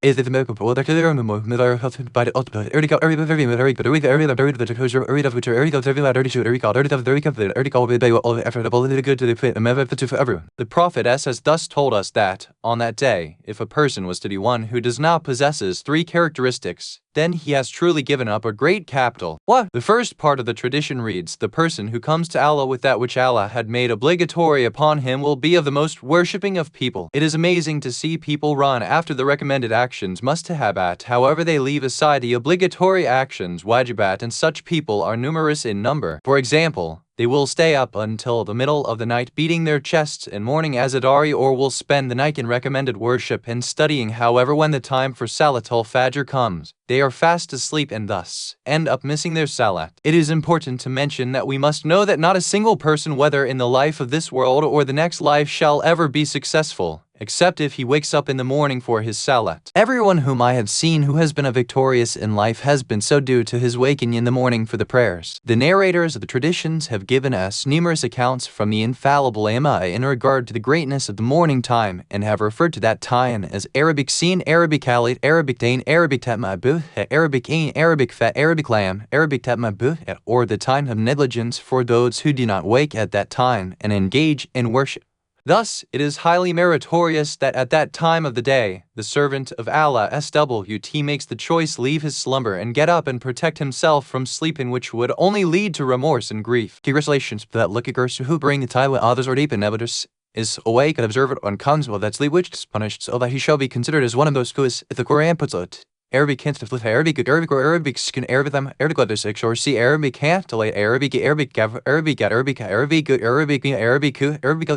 The Prophet has thus told us that, on that day, if a person was to be one who does not possesses three characteristics, then he has truly given up a great capital. What? The first part of the tradition reads, the person who comes to Allah with that which Allah had made obligatory upon him will be of the most worshipping of people. It is amazing to see people run after the recommended actions mustahabat, however they leave aside the obligatory actions wajibat, and such people are numerous in number. For example, they will stay up until the middle of the night beating their chests and mourning azadari, or will spend the night in recommended worship and studying. However, when the time for Salatul Fajr comes, they are fast asleep and thus end up missing their salat. It is important to mention that we must know that not a single person, whether in the life of this world or the next life, shall ever be successful, except if he wakes up in the morning for his salat. Everyone whom I have seen who has been a victorious in life has been so due to his waking in the morning for the prayers. The narrators of the traditions have given us numerous accounts from the infallible Imam in regard to the greatness of the morning time and have referred to that time as Arabic Seen, Arabic Khalid, Arabic Dane, Arabic Tatmabuh, Arabic Ain, Arabic Fat, Arabic Lam, Arabic Tatmabuh, or the time of negligence for those who do not wake at that time and engage in worship. Thus, it is highly meritorious that at that time of the day, the servant of Allah SWT makes the choice leave his slumber and get up and protect himself from sleeping, which would only lead to remorse and grief. Congratulations to that lucky person who bring the time when others are deep in evidence, is awake and observant and comes while that sleep which is punished, so that he shall be considered as one of those who is, if the Quran puts it, Arabic can't flip Arabic or Arabic skin Arabic them Arabic letter 6 or see Arabic can't delay Arabic Arabic Arabic Arabic Arabic Arabic Arabic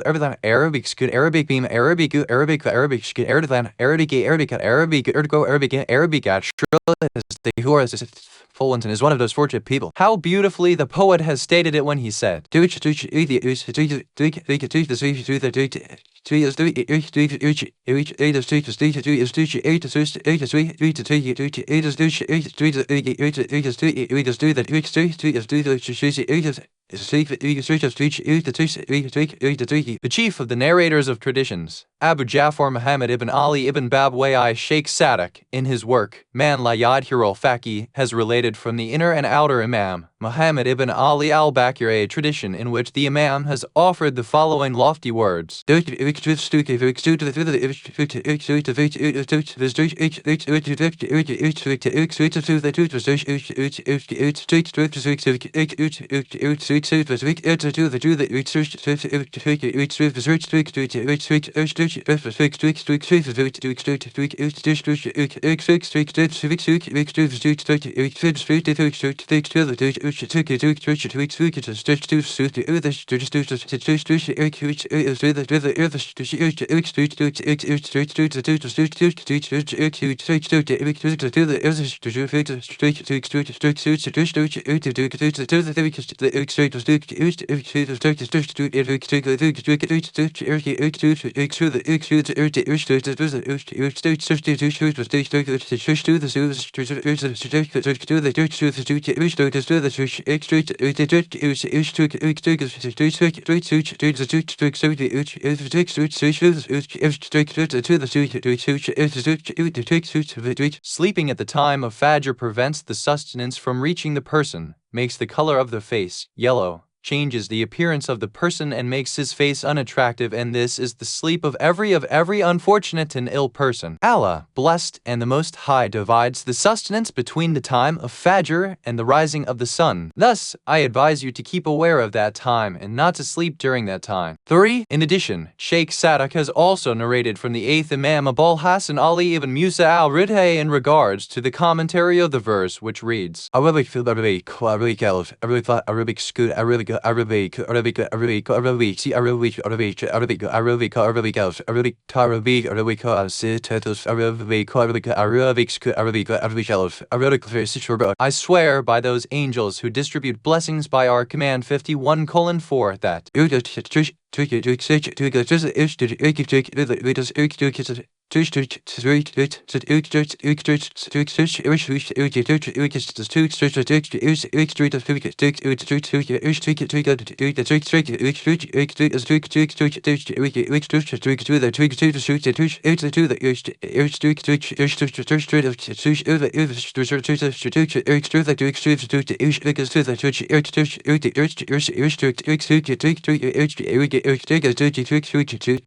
everything Arabic skin Arabic beam Arabic Arabic skin Arabic Arabic who are Fullenton is one of those fortunate people. How beautifully the poet has stated it when he said, the chief of the narrators of traditions, Abu Ja'far Muhammad ibn Ali ibn Babwai Sheikh Sadak, in his work, Man la Yadhir al-Faqih, has related from the inner and outer Imam, Muhammad ibn Ali al-Bakir, a tradition in which the Imam has offered the following lofty words. Sleeping at the time of Fajr prevents the sustenance from reaching the person, makes the color of the face yellow, changes the appearance of the person and makes his face unattractive, and this is the sleep of every unfortunate and ill person. Allah, blessed and the Most High, divides the sustenance between the time of Fajr and the rising of the sun. Thus, I advise you to keep aware of that time and not to sleep during that time. 3. In addition, Sheikh Sadaq has also narrated from the 8th Imam Abul Hasan Ali ibn Musa al-Ridhay in regards to the commentary of the verse, which reads, Arabic, I swear by those angels who distribute blessings by our command 51:4 that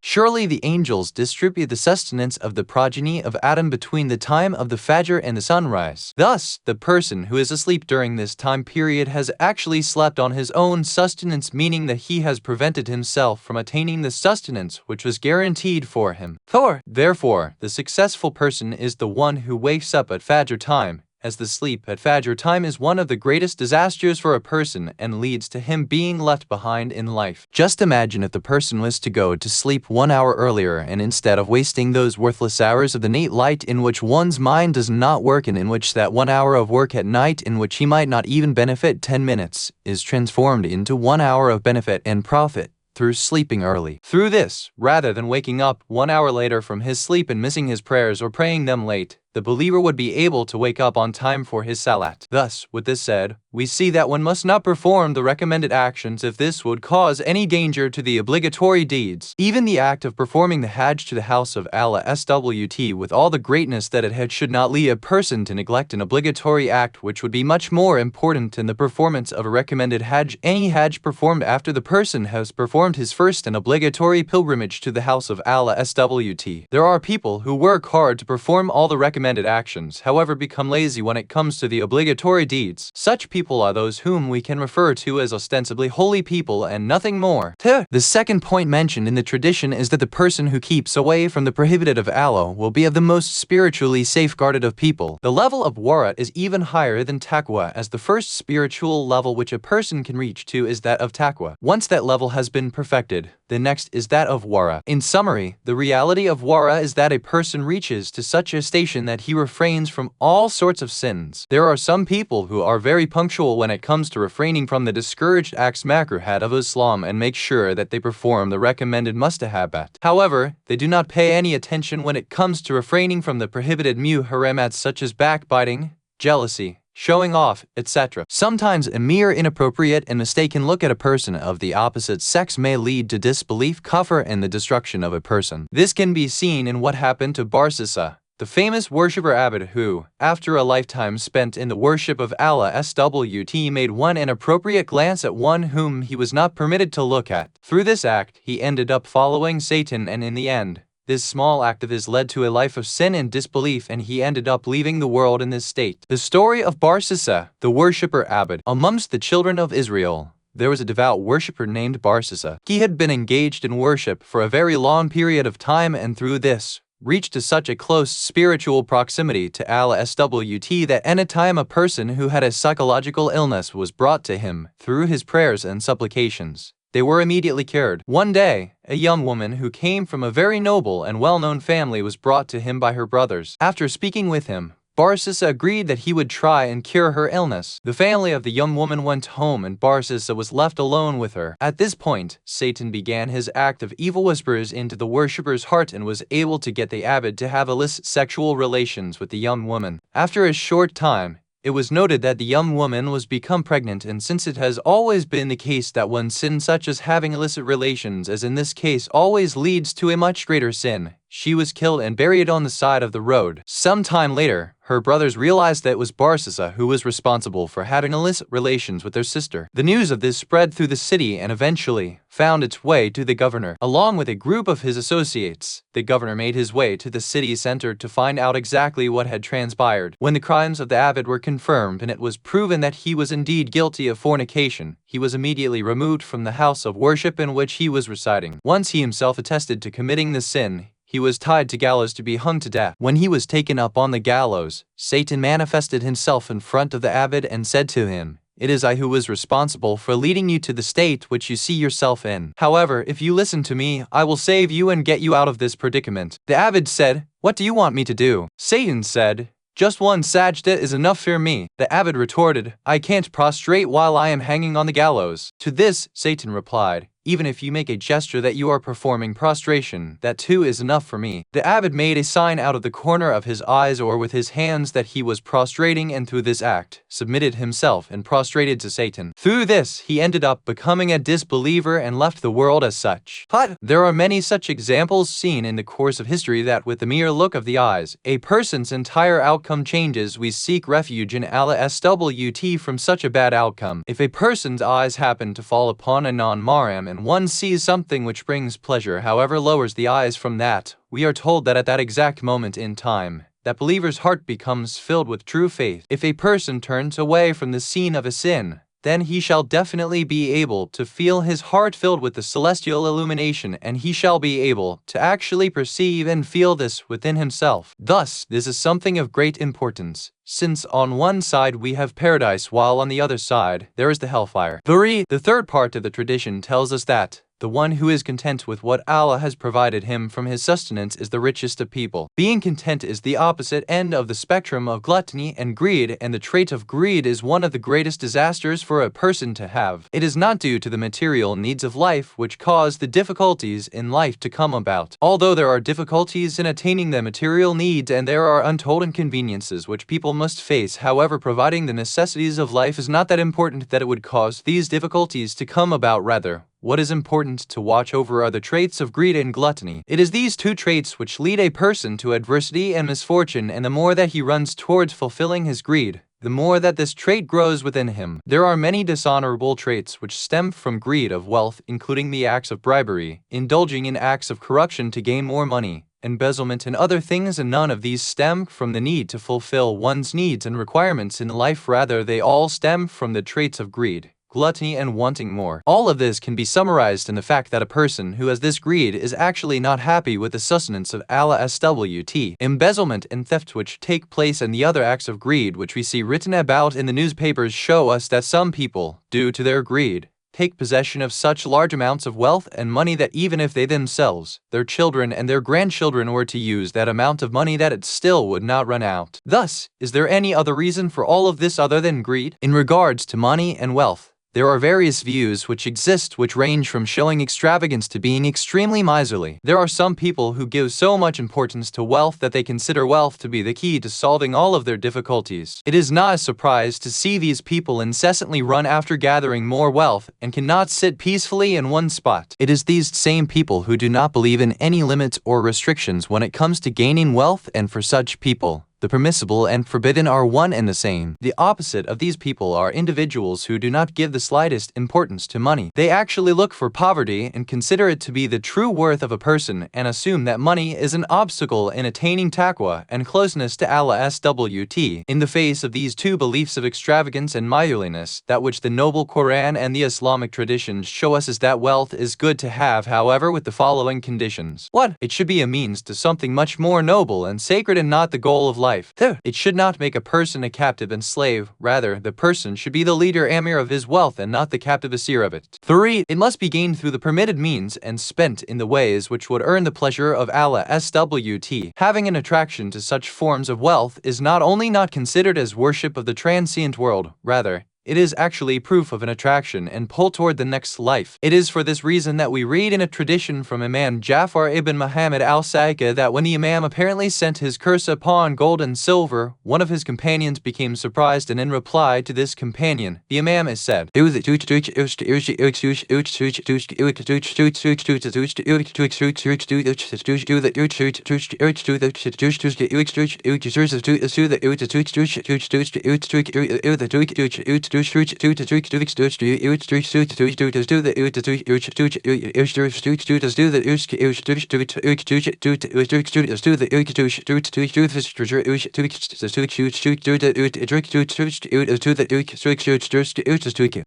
Surely the angels distribute the sustenance of the progeny of Adam between the time of the Fajr and the sunrise. Thus, the person who is asleep during this time period has actually slept on his own sustenance, meaning that he has prevented himself from attaining the sustenance which was guaranteed for him. Therefore, the successful person is the one who wakes up at Fajr time, as the sleep at Fajr time is one of the greatest disasters for a person and leads to him being left behind in life. Just imagine if the person was to go to sleep 1 hour earlier, and instead of wasting those worthless hours of the night light in which one's mind does not work, and in which that 1 hour of work at night in which he might not even benefit 10 minutes is transformed into 1 hour of benefit and profit through sleeping early. Through this, rather than waking up 1 hour later from his sleep and missing his prayers or praying them late, the believer would be able to wake up on time for his salat. Thus, with this said, we see that one must not perform the recommended actions if this would cause any danger to the obligatory deeds. Even the act of performing the Hajj to the house of Allah SWT with all the greatness that it had should not lead a person to neglect an obligatory act which would be much more important than the performance of a recommended Hajj. Any Hajj performed after the person has performed his first and obligatory pilgrimage to the house of Allah SWT. There are people who work hard to perform all the recommended actions, however become lazy when it comes to the obligatory deeds. Such people are those whom we can refer to as ostensibly holy people and nothing more. The second point mentioned in the tradition is that the person who keeps away from the prohibited of Allah will be of the most spiritually safeguarded of people. The level of wara is even higher than taqwa, as the first spiritual level which a person can reach to is that of taqwa. Once that level has been perfected, the next is that of wara. In summary, the reality of wara is that a person reaches to such a station that he refrains from all sorts of sins. There are some people who are very punctual when it comes to refraining from the discouraged acts makruhat of Islam and make sure that they perform the recommended mustahabat. However, they do not pay any attention when it comes to refraining from the prohibited muharramats such as backbiting, jealousy, showing off, etc. Sometimes a mere inappropriate and mistaken look at a person of the opposite sex may lead to disbelief, kufr, and the destruction of a person. This can be seen in what happened to Barsisa, the famous worshipper abbot who, after a lifetime spent in the worship of Allah SWT, made one inappropriate glance at one whom he was not permitted to look at. Through this act, he ended up following Satan, and in the end, this small act of his led to a life of sin and disbelief, and he ended up leaving the world in this state. The story of Barsisa, the worshipper abbot. Amongst the children of Israel, there was a devout worshipper named Barsisa. He had been engaged in worship for a very long period of time, and through this, reached to such a close spiritual proximity to Allah SWT that any time a person who had a psychological illness was brought to him through his prayers and supplications, they were immediately cured. One day, a young woman who came from a very noble and well-known family was brought to him by her brothers. After speaking with him, Barsisa agreed that he would try and cure her illness. The family of the young woman went home and Barsisa was left alone with her. At this point, Satan began his act of evil whispers into the worshipper's heart and was able to get the abbot to have illicit sexual relations with the young woman. After a short time, it was noted that the young woman was become pregnant, and since it has always been the case that one sin such as having illicit relations as in this case always leads to a much greater sin, she was killed and buried on the side of the road. Some time later, her brothers realized that it was Barsisa who was responsible for having illicit relations with their sister. The news of this spread through the city and eventually found its way to the governor. Along with a group of his associates, the governor made his way to the city center to find out exactly what had transpired. When the crimes of the abbot were confirmed and it was proven that he was indeed guilty of fornication, he was immediately removed from the house of worship in which he was residing. Once he himself attested to committing the sin, he was tied to gallows to be hung to death. When he was taken up on the gallows, Satan manifested himself in front of the abbot and said to him, "It is I who was responsible for leading you to the state which you see yourself in. However, if you listen to me, I will save you and get you out of this predicament." The abbot said, "What do you want me to do?" Satan said, "Just one sajda is enough for me." The abbot retorted, "I can't prostrate while I am hanging on the gallows." To this, Satan replied, "Even if you make a gesture that you are performing prostration, that too is enough for me." The abbot made a sign out of the corner of his eyes or with his hands that he was prostrating, and through this act, submitted himself and prostrated to Satan. Through this, he ended up becoming a disbeliever and left the world as such. But there are many such examples seen in the course of history that with the mere look of the eyes, a person's entire outcome changes. We seek refuge in Allah SWT from such a bad outcome. If a person's eyes happen to fall upon a non-Makarem and one sees something which brings pleasure, however lowers the eyes from that, we are told that at that exact moment in time, that believer's heart becomes filled with true faith. If a person turns away from the scene of a sin, then he shall definitely be able to feel his heart filled with the celestial illumination, and he shall be able to actually perceive and feel this within himself. Thus, this is something of great importance, since on one side we have paradise while on the other side there is the hellfire. The third part of the tradition tells us that the one who is content with what Allah has provided him from his sustenance is the richest of people. Being content is the opposite end of the spectrum of gluttony and greed, and the trait of greed is one of the greatest disasters for a person to have. It is not due to the material needs of life which cause the difficulties in life to come about. Although there are difficulties in attaining the material needs and there are untold inconveniences which people must face, however, providing the necessities of life is not that important that it would cause these difficulties to come about. Rather, what is important to watch over are the traits of greed and gluttony. It is these two traits which lead a person to adversity and misfortune, and the more that he runs towards fulfilling his greed, the more that this trait grows within him. There are many dishonorable traits which stem from greed of wealth, including the acts of bribery, indulging in acts of corruption to gain more money, embezzlement, and other things, and none of these stem from the need to fulfill one's needs and requirements in life. Rather, they all stem from the traits of greed, gluttony, and wanting more. All of this can be summarized in the fact that a person who has this greed is actually not happy with the sustenance of Allah SWT. Embezzlement and theft which take place and the other acts of greed which we see written about in the newspapers show us that some people, due to their greed, take possession of such large amounts of wealth and money that even if they themselves, their children, and their grandchildren were to use that amount of money, that it still would not run out. Thus, is there any other reason for all of this other than greed? In regards to money and wealth, there are various views which exist which range from showing extravagance to being extremely miserly. There are some people who give so much importance to wealth that they consider wealth to be the key to solving all of their difficulties. It is not a surprise to see these people incessantly run after gathering more wealth and cannot sit peacefully in one spot. It is these same people who do not believe in any limits or restrictions when it comes to gaining wealth, and for such people, the permissible and forbidden are one and the same. The opposite of these people are individuals who do not give the slightest importance to money. They actually look for poverty and consider it to be the true worth of a person, and assume that money is an obstacle in attaining taqwa and closeness to Allah SWT. In the face of these two beliefs of extravagance and miserliness, that which the noble Quran and the Islamic traditions show us is that wealth is good to have, however, with the following conditions. 1. It should be a means to something much more noble and sacred and not the goal of life. life. It should not make a person a captive and slave. Rather, the person should be the leader Amir of his wealth and not the captive Asir of it. 3. It must be gained through the permitted means and spent in the ways which would earn the pleasure of Allah SWT. Having an attraction to such forms of wealth is not only not considered as worship of the transient world, rather, it is actually proof of an attraction and pull toward the next life. It is for this reason that we read in a tradition from Imam Jafar ibn Muhammad al-Sadiq that when the Imam apparently sent his curse upon gold and silver, one of his companions became surprised, and in reply to this companion, the Imam is said, The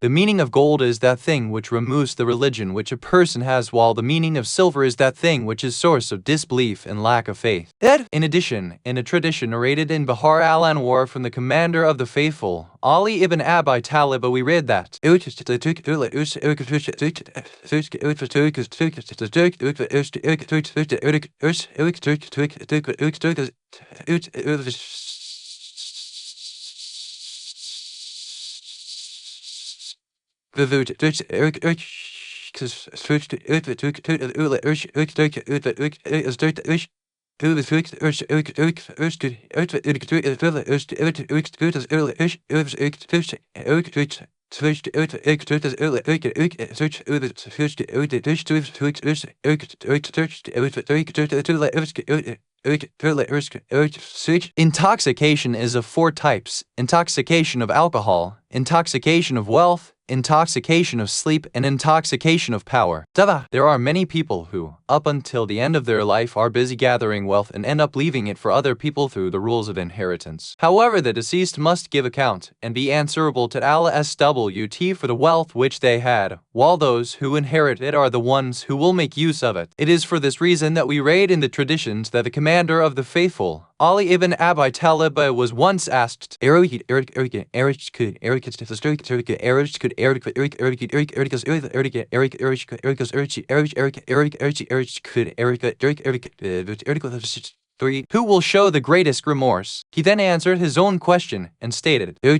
meaning of gold is that thing which removes the religion which a person has, while the meaning of silver is that thing which is source of disbelief and lack of faith. In addition, in a tradition narrated in Bahar al-Anwar from the commander of the faithful, Ali ibn Abi Talib, we read that intoxication is of 4 types: intoxication of alcohol, intoxication of wealth, intoxication of sleep, and intoxication of power. There are many people who, up until the end of their life, are busy gathering wealth and end up leaving it for other people through the rules of inheritance. However, the deceased must give account and be answerable to Allah SWT for the wealth which they had, while those who inherit it are the ones who will make use of it. It is for this reason that we read in the traditions that the commander of the faithful, Ali ibn Abi Talib, was once asked, who will show the greatest remorse? He then answered his own question and stated, the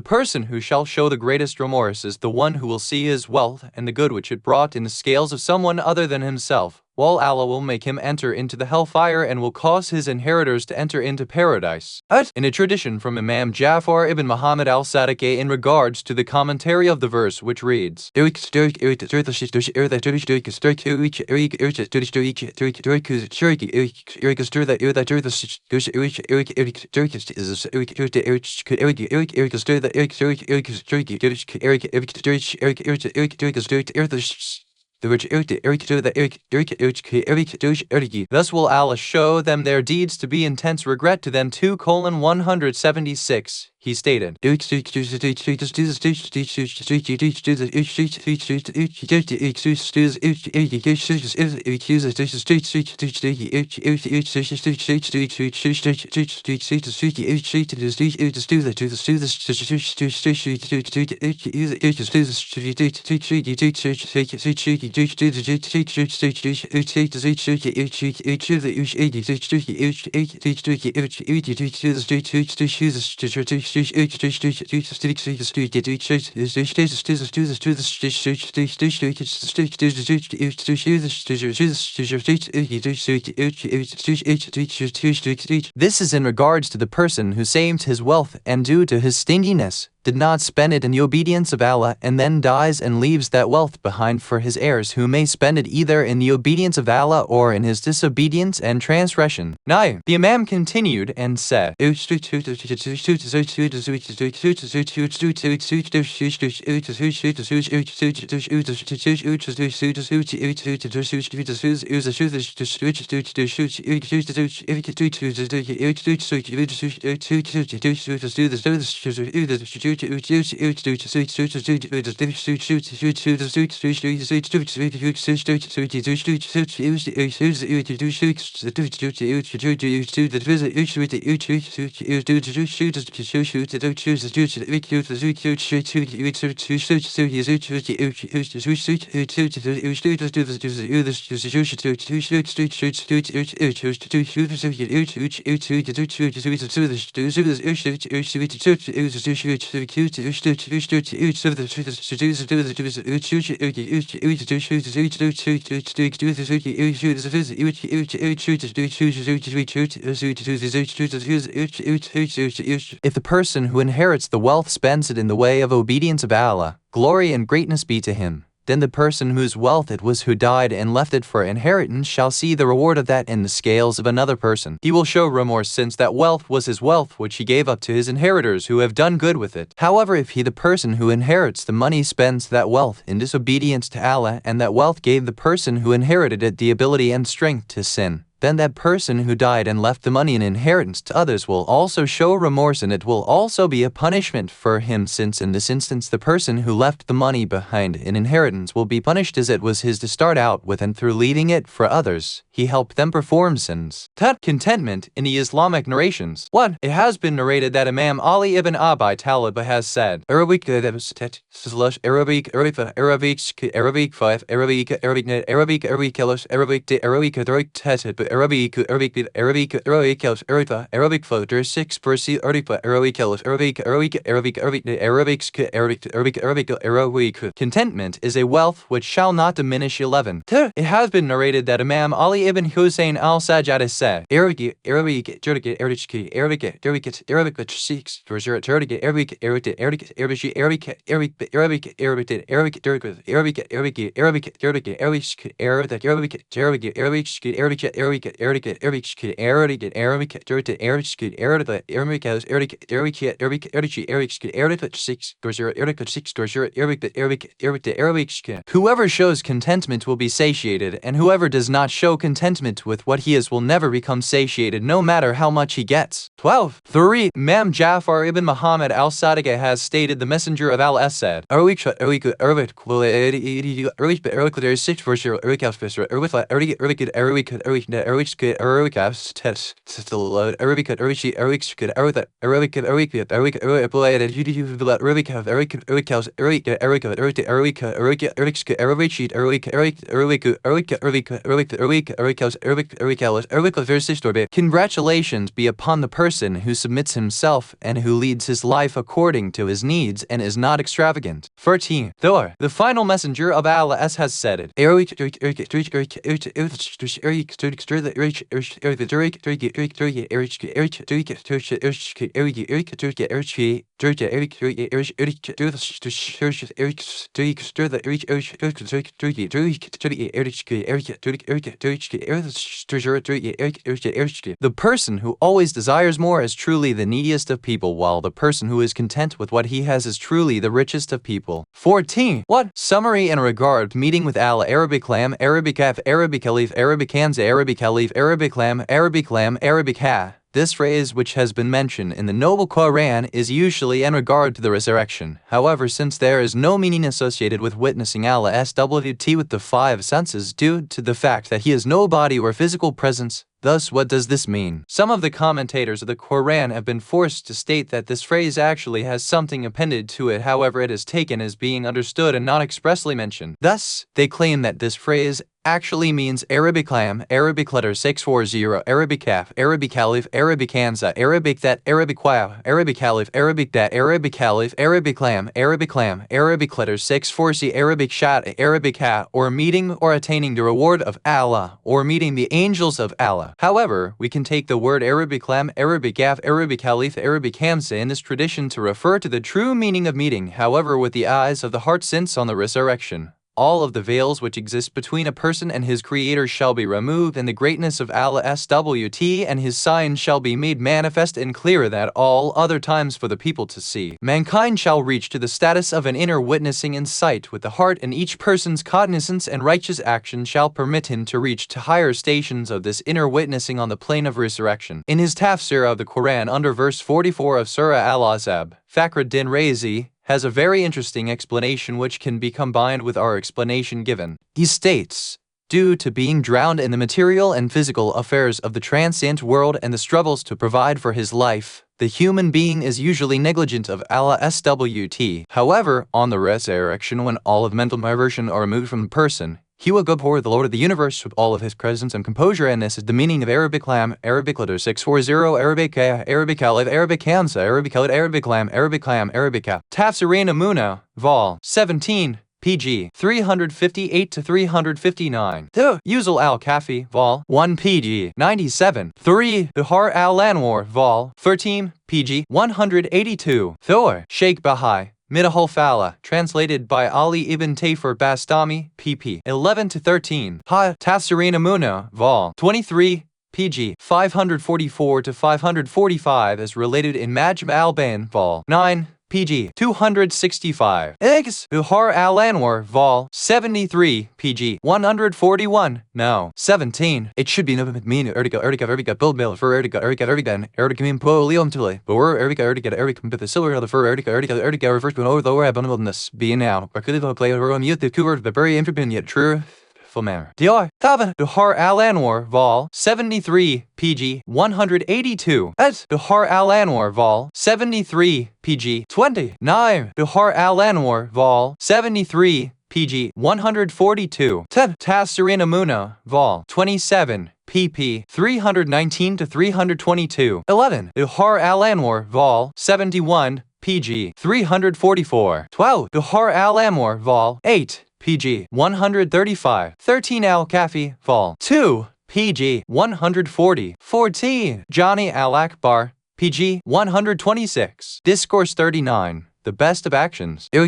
person who shall show the greatest remorse is the one who will see his wealth and the good which it brought in the scales of someone other than himself, while Allah will make him enter into the hellfire and will cause his inheritors to enter into paradise. In a tradition from Imam Jafar ibn Muhammad al-Sadiq in regards to the commentary of the verse which reads, thus will Allah show them their deeds to be intense regret to them. 2:176. He stated, this is in regards to the person who saved his wealth and due to his stinginess did not spend it in the obedience of Allah and then dies and leaves that wealth behind for his heirs who may spend it either in the obedience of Allah or in his disobedience and transgression. 9. The Imam continued and said, If the person who inherits the wealth spends it in the way of obedience of Allah, glory and greatness be to him, then the person whose wealth it was who died and left it for inheritance shall see the reward of that in the scales of another person. He will show remorse since that wealth was his wealth which he gave up to his inheritors who have done good with it. However, if he the person who inherits the money spends that wealth in disobedience to Allah and that wealth gave the person who inherited it the ability and strength to sin, then that person who died and left the money in inheritance to others will also show remorse and it will also be a punishment for him since in this instance the person who left the money behind in inheritance will be punished as it was his to start out with and through leaving it for others, he helped them perform sins. Contentment in the Islamic narrations. 1. It has been narrated that Imam Ali ibn Abi Talib has said, Arabic 5, Arabic floater 6 Percy Arabic. Contentment is a wealth which shall not diminish. 11. It has been narrated that Imam Ali ibn Hussein al-Sajjad said, Whoever shows contentment will be satiated, and whoever does not show contentment with what he is will never become satiated no matter how much he gets. 12. 3. Imam Ja'far ibn Muhammad al-Sadiq has stated, the Messenger of Allah said, Congratulations be upon the person who submits himself and who leads his life according to his needs and is not extravagant. 13. Thor, the final messenger of Allah has said it. The person who always desires more is truly the neediest of people, while the person who is content with what he has is truly the richest of people. 14. What? Summary in regard to meeting with Allah. Arabic lam, Arabic af, Arabic alif, Arabic hanza, Arabic alif, Arabic lam, Arabic ha. This phrase, which has been mentioned in the Noble Quran, is usually in regard to the resurrection. However, since there is no meaning associated with witnessing Allah SWT with the five senses due to the fact that He is no body or physical presence, thus what does this mean? Some of the commentators of the Quran have been forced to state that this phrase actually has something appended to it, however it is taken as being understood and not expressly mentioned. Thus, they claim that this phrase actually means Arabic lam, Arabic letter 640, Arabic kaf, Arabic alif, Arabic Hamza, Arabic that, Arabic Wow, Arabic Alif, Arabic that, Arabic Alif, Arabic Lam, Arabic letters 6 4C, Arabic Shat, Arabic Ha, or meeting or attaining the reward of Allah, or meeting the angels of Allah. However, we can take the word Arabic Lam, Arabic Af, Arabic Alif, Arabic Hamza in this tradition to refer to the true meaning of meeting, however with the eyes of the heart, since on the resurrection all of the veils which exist between a person and his creator shall be removed, and the greatness of Allah SWT and his sign shall be made manifest and clearer than all other times for the people to see. Mankind shall reach to the status of an inner witnessing and sight with the heart, and each person's cognizance and righteous action shall permit him to reach to higher stations of this inner witnessing on the plane of resurrection. In his tafsir of the Quran under verse 44 of Surah Al-Ahzab, Fakhruddin Razi has a very interesting explanation which can be combined with our explanation given. He states, due to being drowned in the material and physical affairs of the transient world and the struggles to provide for his life, the human being is usually negligent of Allah SWT. However, on the resurrection, when all of mental perversion are removed from the person, he will go before the Lord of the universe with all of his presence and composure, and this is the meaning of Arabic Lam, Arabic letter 640, Arabic Arabic Alif, Arabic Hamza, Arabic Alif, Arabic Lam, Arabic Ha. Tafsirin Amuna, Vol. 17, pg. 358 to 359. 2. Yuzal al-Kafi, Vol. 1 pg. 97. 3. Bihar al-Anwar, Vol. 13, pg. 182. 4. Sheikh Bahai Midahul Fala, translated by Ali ibn Tayfur Bastami, pp. 11 to 13. Ha Tafsirin Amuna, Vol. 23, pg. 544 to 545, as related in Majm al-Bayan, Vol. 9, pg. 265. X. Bihar al-Anwar, Vol. 73, pg. 141. No. 17. It should be no mean erdiga build mail for erdiga mean polium tule. But we're erdiga but the silver for erdiga refers to over the word abundance be now. Or could it play a mute the two words but very infant yet true. Manner. Dior, Tavan, Bihar al-Anwar, Vol. 73, pg. 182. At Bihar al-Anwar, Vol. 73, pg. 29. Bihar al-Anwar, Vol. 73, pg. 142. 10. Tafsirin Amuna, Vol. 27, pp. 319 to 322. 11. Bihar al-Anwar, Vol. 71, pg. 344. 12. Bihar al-Anwar, Vol. 8, pg. 135. 13. Al-Kafi, Vol. 2, pg. 140. 14. Johnny Al-Akbar, pg. 126. Discourse 39. The best of actions. The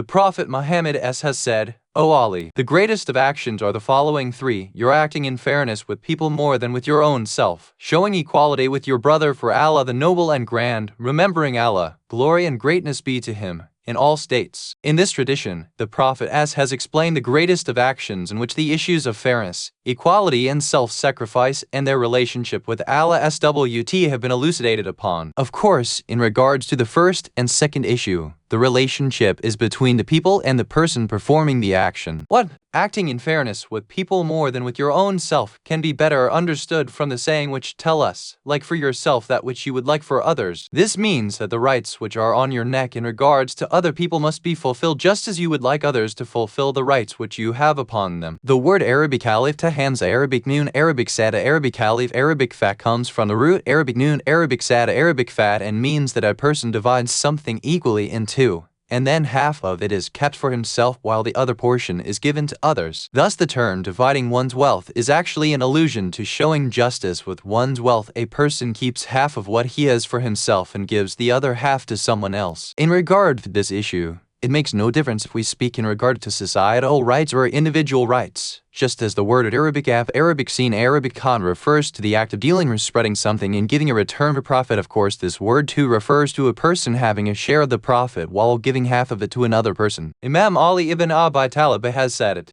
Prophet Muhammad has said, O Ali, the greatest of actions are the following three. You're acting in fairness with people more than with your own self, showing equality with your brother for Allah the noble and grand, remembering Allah, glory and greatness be to him, in all states. In this tradition, the Prophet has explained the greatest of actions in which the issues of fairness, equality and self-sacrifice and their relationship with Allah SWT have been elucidated upon. Of course, in regards to the first and second issue, the relationship is between the people and the person performing the action. What? Acting in fairness with people more than with your own self can be better understood from the saying which tell us, like for yourself that which you would like for others. This means that the rights which are on your neck in regards to other people must be fulfilled just as you would like others to fulfill the rights which you have upon them. The word Arabic Alif to Hamza, Arabic Noon, Arabic Sada, Arabic Alif, Arabic Fat comes from the root Arabic Noon, Arabic Sada, Arabic Fat, and means that a person divides something equally in two, and then half of it is kept for himself while the other portion is given to others. Thus the term dividing one's wealth is actually an allusion to showing justice with one's wealth. A person keeps half of what he has for himself and gives the other half to someone else. In regard to this issue, It makes no difference if we speak in regard to societal rights or individual rights. Just as the word Arabic seen Arabic Khan refers to the act of dealing or spreading something and giving a return for profit, of course this word too refers to a person having a share of the profit while giving half of it to another person. Imam Ali ibn Abi Talib has said it.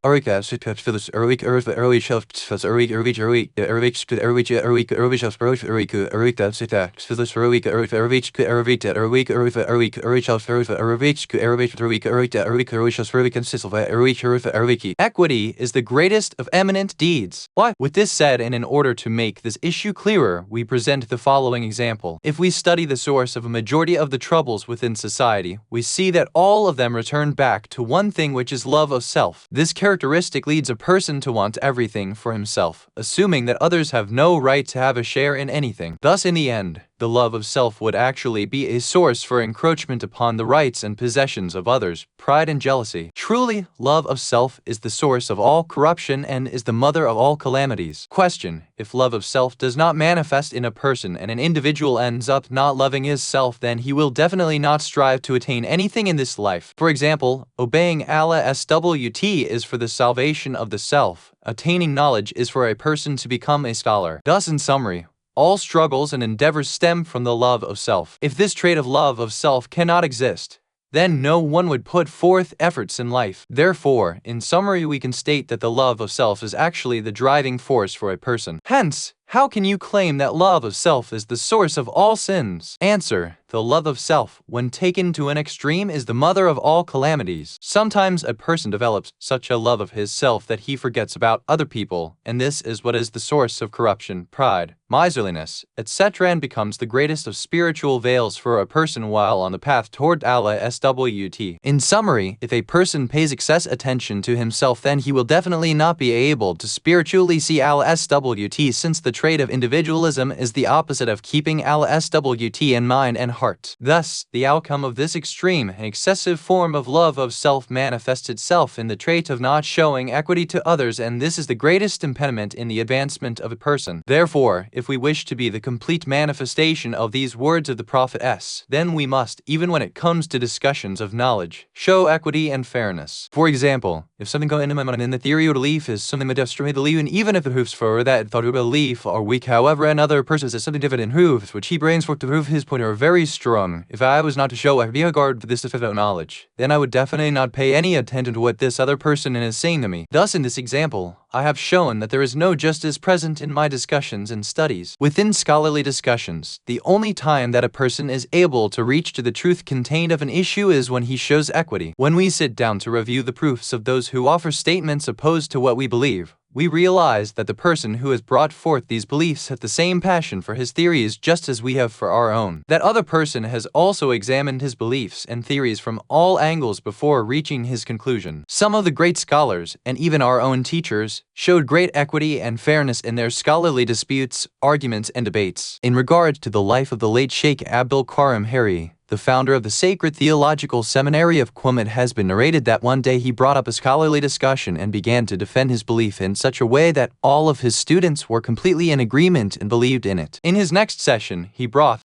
Equity is the greatest of eminent deeds. Why? With this said, and in order to make this issue clearer, we present the following example. If we study the source of a majority of the troubles within society, we see that all of them return back to one thing, which is love of self. This characteristic leads a person to want everything for himself, assuming that others have no right to have a share in anything. Thus, in the end, the love of self would actually be a source for encroachment upon the rights and possessions of others, pride and jealousy. Truly, love of self is the source of all corruption and is the mother of all calamities. Question: if love of self does not manifest in a person and an individual ends up not loving his self, then he will definitely not strive to attain anything in this life. For example, obeying Allah SWT is for the salvation of the self. Attaining knowledge is for a person to become a scholar. Thus, in summary, all struggles and endeavors stem from the love of self. If this trait of love of self cannot exist, then no one would put forth efforts in life. Therefore, in summary, we can state that the love of self is actually the driving force for a person. Hence, how can you claim that love of self is the source of all sins? Answer: the love of self, when taken to an extreme, is the mother of all calamities. Sometimes a person develops such a love of his self that he forgets about other people, and this is what is the source of corruption, pride, miserliness, etc., and becomes the greatest of spiritual veils for a person while on the path toward Allah SWT. In summary, if a person pays excess attention to himself, then he will definitely not be able to spiritually see Allah SWT, since the trait of individualism is the opposite of keeping Allah SWT in mind and heart. Thus, the outcome of this extreme and excessive form of love of self manifests itself in the trait of not showing equity to others, and this is the greatest impediment in the advancement of a person. Therefore, if we wish to be the complete manifestation of these words of the Prophet then we must, even when it comes to discussions of knowledge, show equity and fairness. For example, if something goes into my mind and the theory or belief is something that destroys the belief, and even if the proofs for that thought or belief are weak, however, another person says something different in proofs which he brings forth to prove his point are very strong. If I was not to show equity regard for this definitive knowledge, then I would definitely not pay any attention to what this other person is saying to me. Thus, in this example, I have shown that there is no justice present in my discussions and studies. Within scholarly discussions, the only time that a person is able to reach to the truth contained of an issue is when he shows equity. When we sit down to review the proofs of those who offer statements opposed to what we believe, we realize that the person who has brought forth these beliefs has the same passion for his theories just as we have for our own. That other person has also examined his beliefs and theories from all angles before reaching his conclusion. Some of the great scholars, and even our own teachers, showed great equity and fairness in their scholarly disputes, arguments, and debates. In regard to the life of the late Sheikh Abdul Karim Harry, the founder of the Sacred Theological Seminary of Qum, it has been narrated that one day he brought up a scholarly discussion and began to defend his belief in such a way that all of his students were completely in agreement and believed in it. In his next session, he brought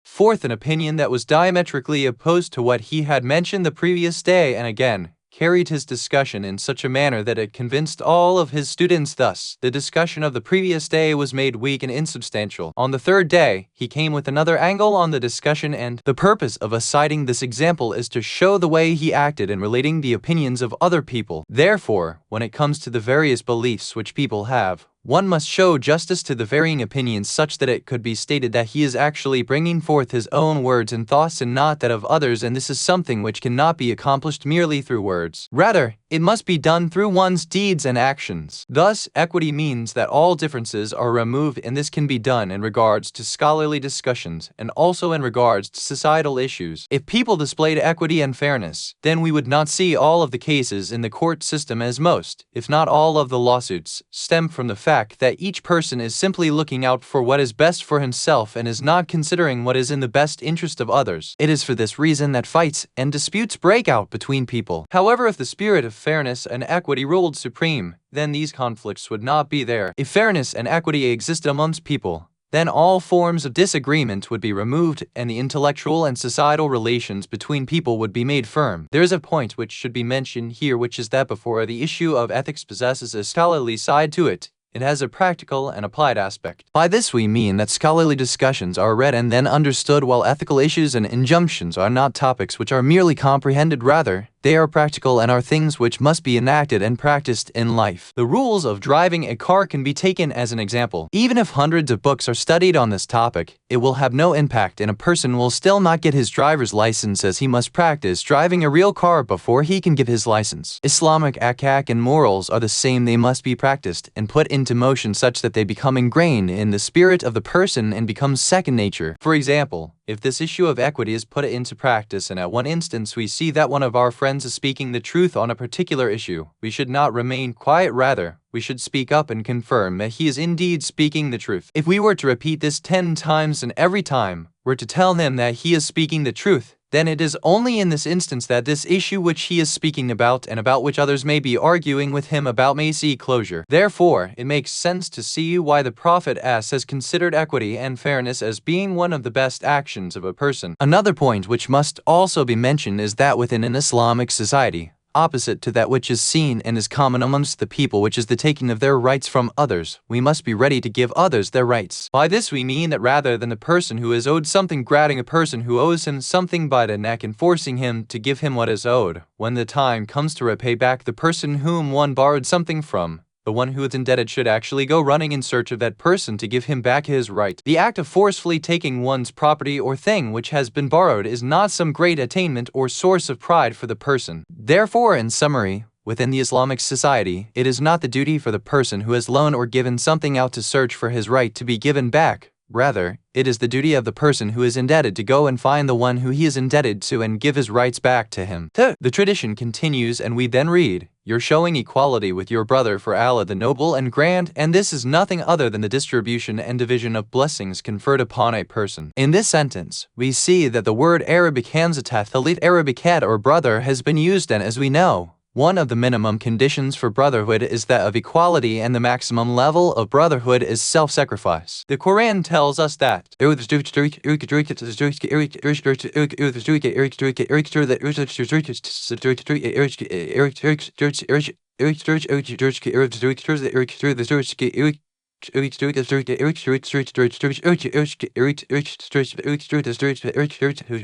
forth an opinion that was diametrically opposed to what he had mentioned the previous day, and again carried his discussion in such a manner that it convinced all of his students. Thus, the discussion of the previous day was made weak and insubstantial. On the third day, he came with another angle on the discussion, and the purpose of us citing this example is to show the way he acted in relating the opinions of other people. Therefore, when it comes to the various beliefs which people have, one must show justice to the varying opinions such that it could be stated that he is actually bringing forth his own words and thoughts and not that of others, and this is something which cannot be accomplished merely through words. Rather, it must be done through one's deeds and actions. Thus, equity means that all differences are removed, and this can be done in regards to scholarly discussions and also in regards to societal issues. If people displayed equity and fairness, then we would not see all of the cases in the court system, as most, if not all of the lawsuits, stem from the fact that each person is simply looking out for what is best for himself and is not considering what is in the best interest of others. It is for this reason that fights and disputes break out between people. However, if the spirit of fairness and equity ruled supreme, then these conflicts would not be there. If fairness and equity existed amongst people, then all forms of disagreement would be removed and the intellectual and societal relations between people would be made firm. There is a point which should be mentioned here, which is that before the issue of ethics possesses a scholarly side to it, it has a practical and applied aspect. By this we mean that scholarly discussions are read and then understood, while ethical issues and injunctions are not topics which are merely comprehended. Rather, they are practical and are things which must be enacted and practiced in life. The rules of driving a car can be taken as an example. Even if hundreds of books are studied on this topic, it will have no impact, and a person will still not get his driver's license, as he must practice driving a real car before he can give his license. Islamic akhlaq and morals are the same. They must be practiced and put into motion such that they become ingrained in the spirit of the person and become second nature. For example, if this issue of equity is put into practice and at one instance we see that one of our friends is speaking the truth on a particular issue, we should not remain quiet. Rather, we should speak up and confirm that he is indeed speaking the truth. If we were to repeat this 10 times and every time were to tell him that he is speaking the truth, then it is only in this instance that this issue which he is speaking about and about which others may be arguing with him about may see closure. Therefore, it makes sense to see why the Prophet S has considered equity and fairness as being one of the best actions of a person. Another point which must also be mentioned is that within an Islamic society, opposite to that which is seen and is common amongst the people, which is the taking of their rights from others, we must be ready to give others their rights. By this we mean that rather than the person who is owed something grabbing a person who owes him something by the neck and forcing him to give him what is owed, when the time comes to repay back the person whom one borrowed something from, the one who is indebted should actually go running in search of that person to give him back his right. The act of forcefully taking one's property or thing which has been borrowed is not some great attainment or source of pride for the person. Therefore, in summary, within the Islamic society, it is not the duty for the person who has loaned or given something out to search for his right to be given back. Rather, it is the duty of the person who is indebted to go and find the one who he is indebted to and give his rights back to him. The tradition continues, and we then read, "You're showing equality with your brother for Allah the Noble and Grand, and this is nothing other than the distribution and division of blessings conferred upon a person." In this sentence, we see that the word Arabic hamzat thalit Arabic had or brother has been used, and as we know, one of the minimum conditions for brotherhood is that of equality, and the maximum level of brotherhood is self-sacrifice. The Quran tells us that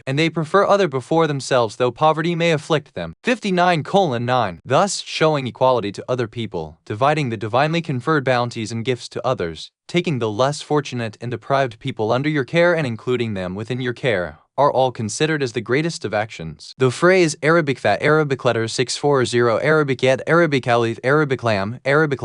and they prefer other before themselves, though poverty may afflict them. 59:9. Thus, showing equality to other people, dividing the divinely conferred bounties and gifts to others, taking the less fortunate and deprived people under your care and including them within your care, are all considered as the greatest of actions. The phrase Arabic fat, Arabic letter 640, Arabic yet, Arabic alif, Arabic lam, Arabic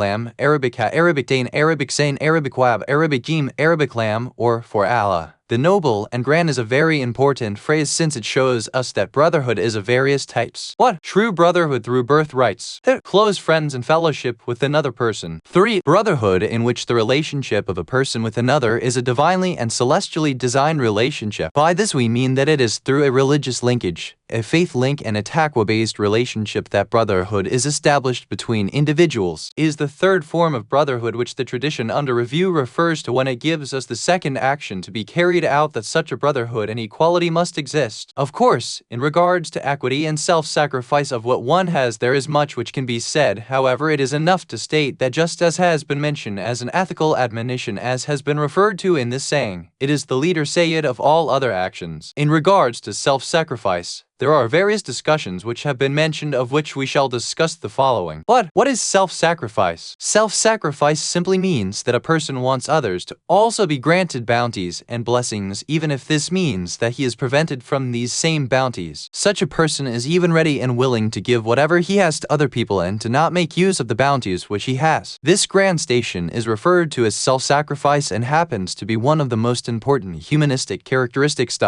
ha, Arabic dain, Arabic sain, Arabic wab, Arabic jim, Arabic lam, or for Allah. The noble and grand is a very important phrase, since it shows us that brotherhood is of various types. What? True brotherhood through birthrights. Close friends and fellowship with another person. 3. Brotherhood in which the relationship of a person with another is a divinely and celestially designed relationship. By this we mean that it is through a religious linkage, a faith link, and a taqwa-based relationship that brotherhood is established between individuals. It is the third form of brotherhood which the tradition under review refers to when it gives us the second action to be carried out, that such a brotherhood and equality must exist. Of course, in regards to equity and self-sacrifice of what one has, there is much which can be said. However, it is enough to state that just as has been mentioned as an ethical admonition, as has been referred to in this saying, it is the leader sayyid of all other actions. In regards to self-sacrifice, there are various discussions which have been mentioned, of which we shall discuss the following. What is self-sacrifice? Self-sacrifice simply means that a person wants others to also be granted bounties and blessings, even if this means that he is prevented from these same bounties. Such a person is even ready and willing to give whatever he has to other people and to not make use of the bounties which he has. This grand station is referred to as self-sacrifice and happens to be one of the most important humanistic characteristics.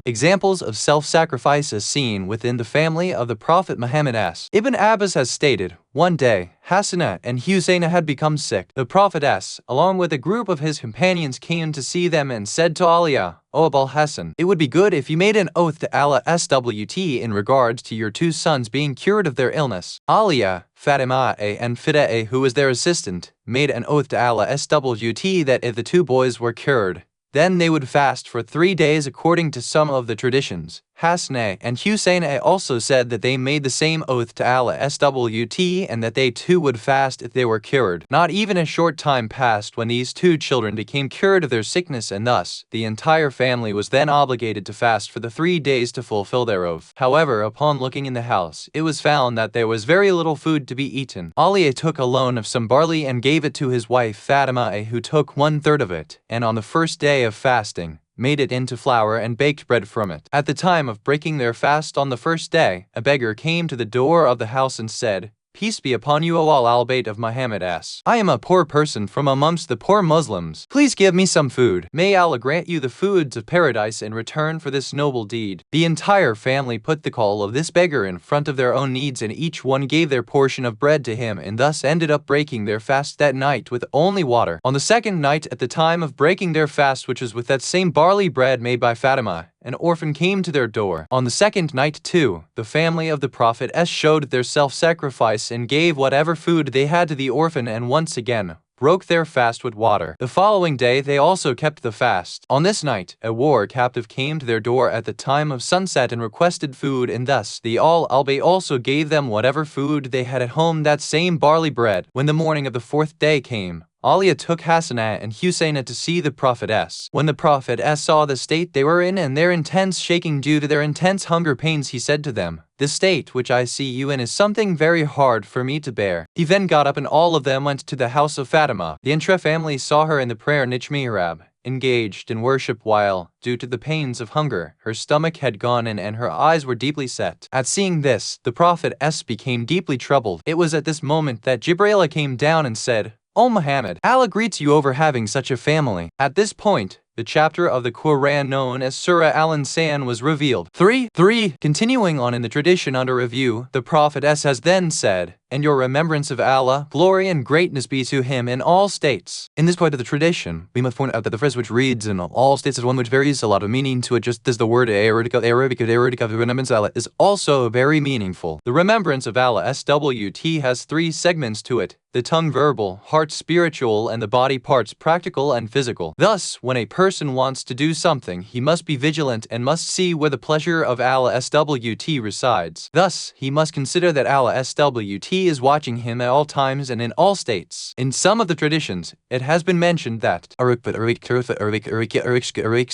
Examples of self-sacrifice as seen within the family of the Prophet Muhammad S. Ibn Abbas has stated, one day, Hassanah and Hussein had become sick. The Prophet S., along with a group of his companions, came to see them and said to Aliyah, O Abul Hassan, it would be good if you made an oath to Allah SWT in regards to your two sons being cured of their illness. Aliyah, Fatima and Fida, who was their assistant, made an oath to Allah SWT that if the two boys were cured, then they would fast for 3 days according to some of the traditions. Hassanah and Hussein also said that they made the same oath to Allah SWT and that they too would fast if they were cured. Not even a short time passed when these two children became cured of their sickness, and thus the entire family was then obligated to fast for the 3 days to fulfill their oath. However, upon looking in the house, it was found that there was very little food to be eaten. Ali took a loan of some barley and gave it to his wife Fatima, who took 1/3 of it, and on the first day of fasting, made it into flour and baked bread from it. At the time of breaking their fast on the first day, a beggar came to the door of the house and said, Peace be upon you, O al-Bayt of Muhammad S. I am a poor person from amongst the poor Muslims. Please give me some food. May Allah grant you the foods of paradise in return for this noble deed. The entire family put the call of this beggar in front of their own needs, and each one gave their portion of bread to him, and thus ended up breaking their fast that night with only water. On the second night, at the time of breaking their fast, which was with that same barley bread made by Fatima, an orphan came to their door. On the second night too, the family of the Prophet S showed their self-sacrifice and gave whatever food they had to the orphan, and once again broke their fast with water. The following day they also kept the fast. On this night, a war captive came to their door at the time of sunset and requested food, and thus the al-Bayt also gave them whatever food they had at home, that same barley bread. When the morning of the 4th day came, Aliyah took Hassanah and Hussein to see the Prophet S. When the Prophet S saw the state they were in and their intense shaking due to their intense hunger pains, he said to them, The state which I see you in is something very hard for me to bear. He then got up and all of them went to the house of Fatima. The Intra family saw her in the prayer niche mihrab, engaged in worship while, due to the pains of hunger, her stomach had gone in and her eyes were deeply set. At seeing this, the Prophet S became deeply troubled. It was at this moment that Jibreel came down and said, O Muhammad, Allah greets you over having such a family. At this point, the chapter of the Quran known as Surah Al-Insan was revealed. 3. Continuing on in the tradition under review, the Prophet S has then said, And your remembrance of Allah, glory and greatness be to him in all states. In this part of the tradition, we must point out that the phrase which reads in all states is one which varies a lot of meaning to it, just as the word Arabic of remembrance of Allah is also very meaningful. The remembrance of Allah SWT has 3 segments to it: the tongue verbal, heart spiritual, and the body parts practical and physical. Thus, when a person wants to do something, he must be vigilant and must see where the pleasure of Allah SWT resides. Thus, he must consider that Allah SWT is watching him at all times and in all states. In some of the traditions, it has been mentioned that the meaning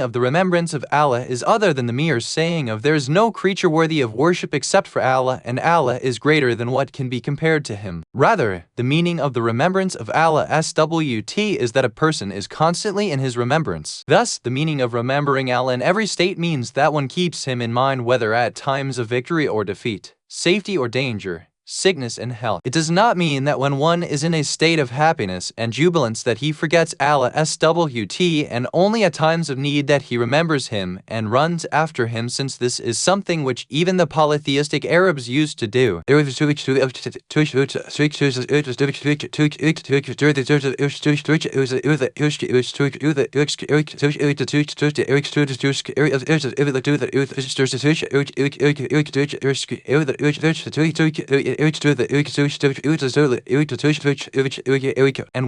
of the remembrance of Allah is other than the mere saying of there is no creature worthy of worship except for Allah, and Allah is greater than what can be compared to him. Rather, the meaning of the remembrance of Allah SWT is that a person is constantly in his remembrance. Thus, the meaning of remembering Allah in every state means that one keeps him in mind whether at times of victory or defeat, safety or danger, sickness and health. It does not mean that when one is in a state of happiness and jubilance that he forgets Allah SWT, and only at times of need that he remembers him and runs after him, since this is something which even the polytheistic Arabs used to do. And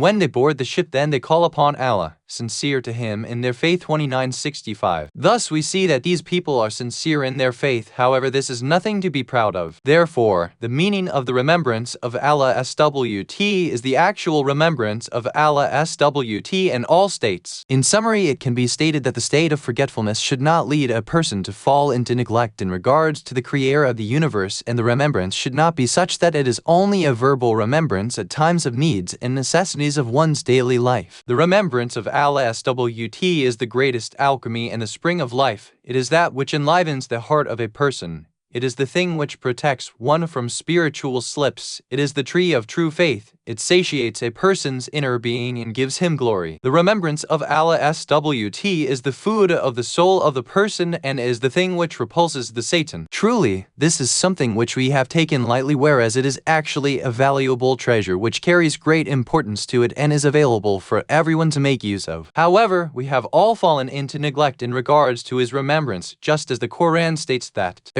when they board the ship, then they call upon Allah, sincere to him in their faith. 2965. Thus we see that these people are sincere in their faith. However, this is nothing to be proud of. Therefore, the meaning of the remembrance of Allah SWT is the actual remembrance of Allah SWT in all states. In summary, it can be stated that the state of forgetfulness should not lead a person to fall into neglect in regards to the Creator of the universe, and the remembrance should not be such that it is only a verbal remembrance at times of needs and necessities of one's daily life. The remembrance of Allah SWT is the greatest alchemy and the spring of life. It is that which enlivens the heart of a person. It is the thing which protects one from spiritual slips. It is the tree of true faith. It satiates a person's inner being and gives him glory. The remembrance of Allah SWT is the food of the soul of the person and is the thing which repulses the Satan. Truly, this is something which we have taken lightly, whereas it is actually a valuable treasure which carries great importance to it and is available for everyone to make use of. However, we have all fallen into neglect in regards to his remembrance, just as the Quran states that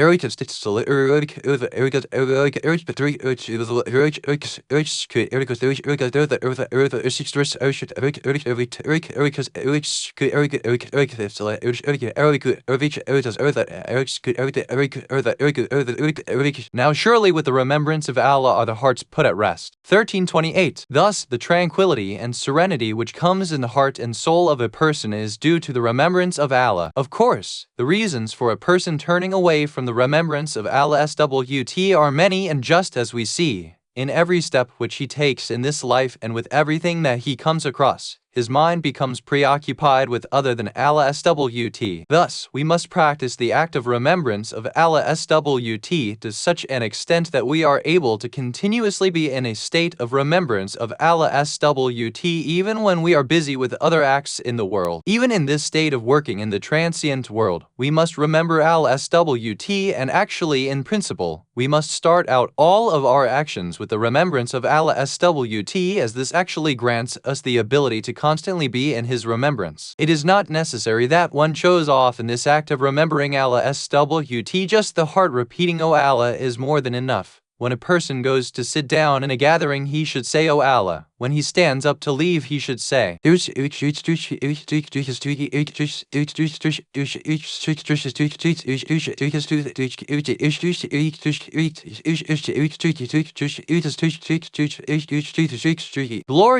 now surely with the remembrance of Allah are the hearts put at rest. 1328. Thus, the tranquility and serenity which comes in the heart and soul of a person is due to the remembrance of Allah. Of course, the reasons for a person turning away from the remembrance of Allah SWT are many, and just as we see, in every step which he takes in this life and with everything that he comes across, his mind becomes preoccupied with other than Allah SWT. Thus, we must practice the act of remembrance of Allah SWT to such an extent that we are able to continuously be in a state of remembrance of Allah SWT even when we are busy with other acts in the world. Even in this state of working in the transient world, we must remember Allah SWT, and actually in principle, we must start out all of our actions with the remembrance of Allah SWT, as this actually grants us the ability to constantly be in his remembrance. It is not necessary that one shows off in this act of remembering Allah SWT, just the heart repeating "O Allah" is more than enough. When a person goes to sit down in a gathering, he should say "O Allah." When he stands up to leave, he should say Glory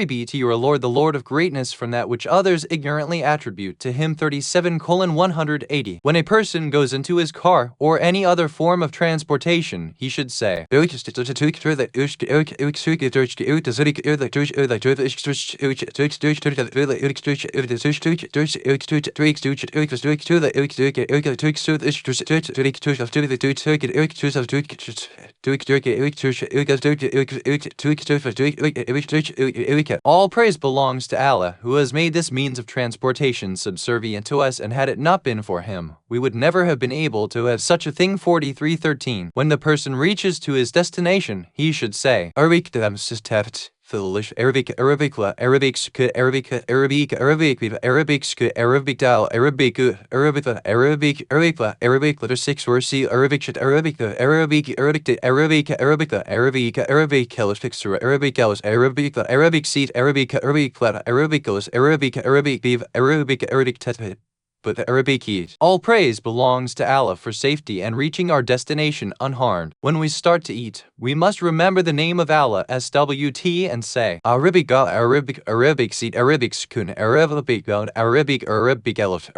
be to your Lord, the Lord of greatness, from that which others ignorantly attribute to him. 37:180. When a person goes into his car or any other form of transportation, he should say All praise belongs to Allah, who has made this means of transportation subservient to us, and had it not been for him, we would never have been able to have such a thing. 43:13. When the person reaches to his destination, he should say Arabic letter 6 verse C Arabic shit Arabic the Arabic hellish picture Arabic hours Arabic the Arabic seat Arabic goes Arabic beef Arabic tet but the Arabic eat. All praise belongs to Allah for safety and reaching our destination unharmed. When we start to eat, we must remember the name of Allah SWT and say Arabic seat Arabic skun Arabic god Arabic elf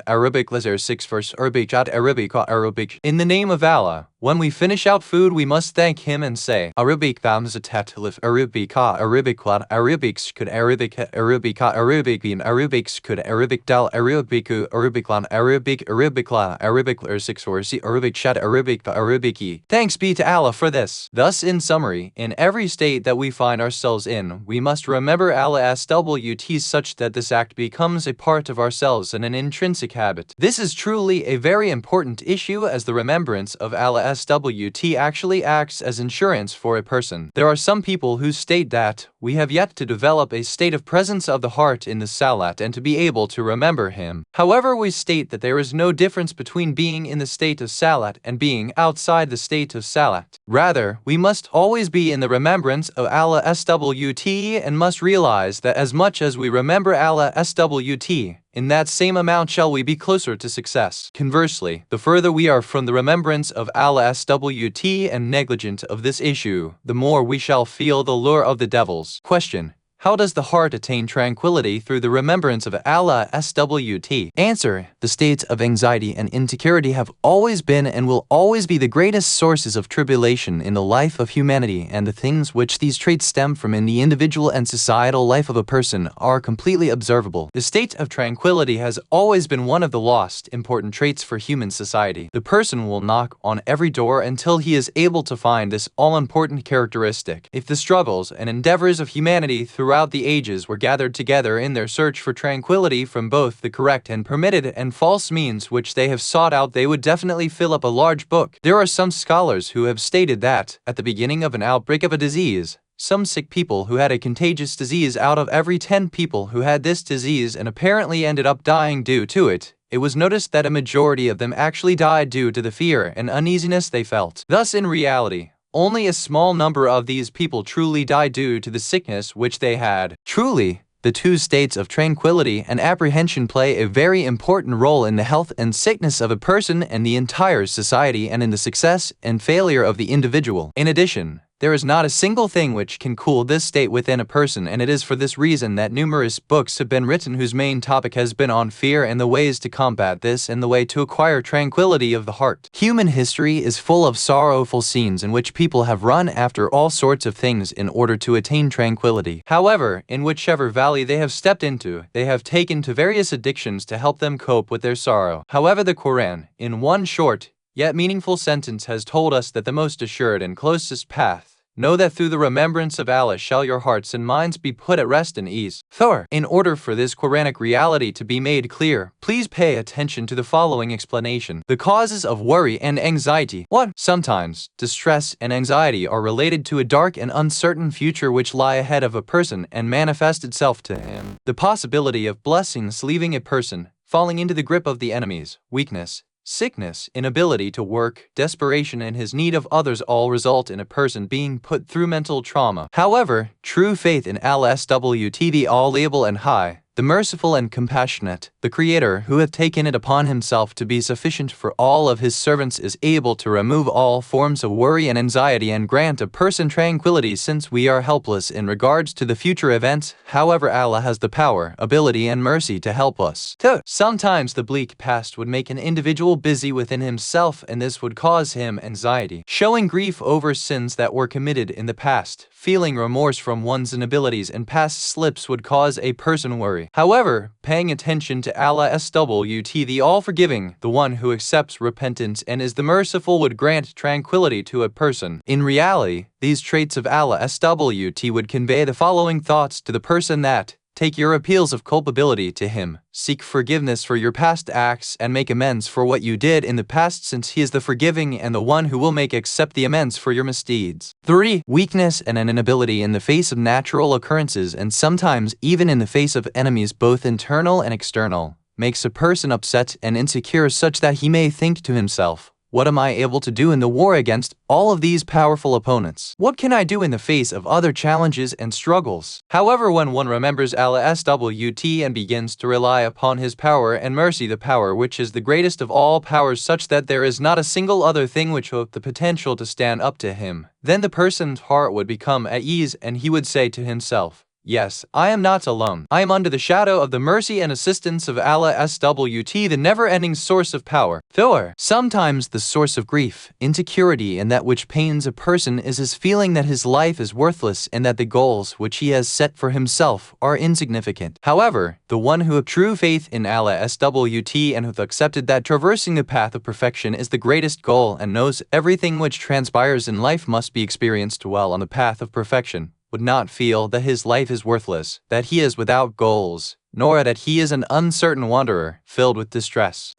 Arabic lezer 6 verse Arabic jat Arabic. In the name of Allah, when we finish out food, we must thank him and say Arabic thamzatat lif Arabica Arabic lad Arabic skun Arabica Arabic bean Arabic skun Arabic dal Arabicu Arabiclan Arabicla Arabic 6 or C Arabic shat Arabic Arabiki. Thanks be to Allah for this. Thus, in summary, in every state that we find ourselves in, we must remember Allah SWT such that this act becomes a part of ourselves and an intrinsic habit. This is truly a very important issue, as the remembrance of Allah SWT actually acts as insurance for a person. There are some people who state that we have yet to develop a state of presence of the heart in the salat and to be able to remember him. However, we state that there is no difference between being in the state of salat and being outside the state of salat. Rather, we must always be in the remembrance of Allah SWT and must realize that as much as we remember Allah SWT, in that same amount shall we be closer to success. Conversely, the further we are from the remembrance of Allah SWT and negligent of this issue, the more we shall feel the lure of the devils. Question: How does the heart attain tranquility through the remembrance of Allah SWT? Answer: the states of anxiety and insecurity have always been and will always be the greatest sources of tribulation in the life of humanity, and the things which these traits stem from in the individual and societal life of a person are completely observable. The state of tranquility has always been one of the lost important traits for human society. The person will knock on every door until he is able to find this all-important characteristic. If the struggles and endeavors of humanity throughout the ages were gathered together in their search for tranquility from both the correct and permitted and false means which they have sought out, they would definitely fill up a large book. There are some scholars who have stated that, at the beginning of an outbreak of a disease, some sick people who had a contagious disease, out of every 10 people who had this disease and apparently ended up dying due to it, it was noticed that a majority of them actually died due to the fear and uneasiness they felt. Thus, in reality, only a small number of these people truly died due to the sickness which they had. Truly, the two states of tranquility and apprehension play a very important role in the health and sickness of a person and the entire society, and in the success and failure of the individual. In addition, there is not a single thing which can cool this state within a person, and it is for this reason that numerous books have been written whose main topic has been on fear and the ways to combat this and the way to acquire tranquility of the heart. Human history is full of sorrowful scenes in which people have run after all sorts of things in order to attain tranquility. However, in whichever valley they have stepped into, they have taken to various addictions to help them cope with their sorrow. However, the Quran, in one short yet meaningful sentence, has told us that the most assured and closest path: know that through the remembrance of Allah shall your hearts and minds be put at rest and ease. Thor. In order for this Quranic reality to be made clear, please pay attention to the following explanation. The causes of worry and anxiety. 1. Sometimes, distress and anxiety are related to a dark and uncertain future which lie ahead of a person and manifest itself to him. The possibility of blessings leaving a person, falling into the grip of the enemies, weakness, sickness, inability to work, desperation, and his need of others all result in a person being put through mental trauma. However, true faith in Allah SWT, the All-Able and High, the Merciful and Compassionate, the Creator, who hath taken it upon himself to be sufficient for all of his servants, is able to remove all forms of worry and anxiety and grant a person tranquility, since we are helpless in regards to the future events. However, Allah has the power, ability, and mercy to help us. 2. Sometimes the bleak past would make an individual busy within himself, and this would cause him anxiety, showing grief over sins that were committed in the past. Feeling remorse from one's inabilities and past slips would cause a person worry. However, paying attention to Allah SWT, the All-Forgiving, the one who accepts repentance and is the Merciful, would grant tranquility to a person. In reality, these traits of Allah SWT would convey the following thoughts to the person: that take your appeals of culpability to Him, seek forgiveness for your past acts, and make amends for what you did in the past, since He is the forgiving and the one who will accept the amends for your misdeeds. 3. Weakness and an inability in the face of natural occurrences, and sometimes even in the face of enemies, both internal and external, makes a person upset and insecure, such that he may think to himself, what am I able to do in the war against all of these powerful opponents? What can I do in the face of other challenges and struggles? However, when one remembers Allah SWT and begins to rely upon His power and mercy, the power which is the greatest of all powers, such that there is not a single other thing which holds the potential to stand up to Him, then the person's heart would become at ease, and he would say to himself, yes, I am not alone. I am under the shadow of the mercy and assistance of Allah SWT, the never-ending source of power. 4. Sometimes the source of grief, insecurity, and that which pains a person is his feeling that his life is worthless and that the goals which he has set for himself are insignificant. However, the one who has true faith in Allah SWT and who has accepted that traversing the path of perfection is the greatest goal and knows everything which transpires in life must be experienced while on the path of perfection, would not feel that his life is worthless, that he is without goals, nor that he is an uncertain wanderer, filled with distress.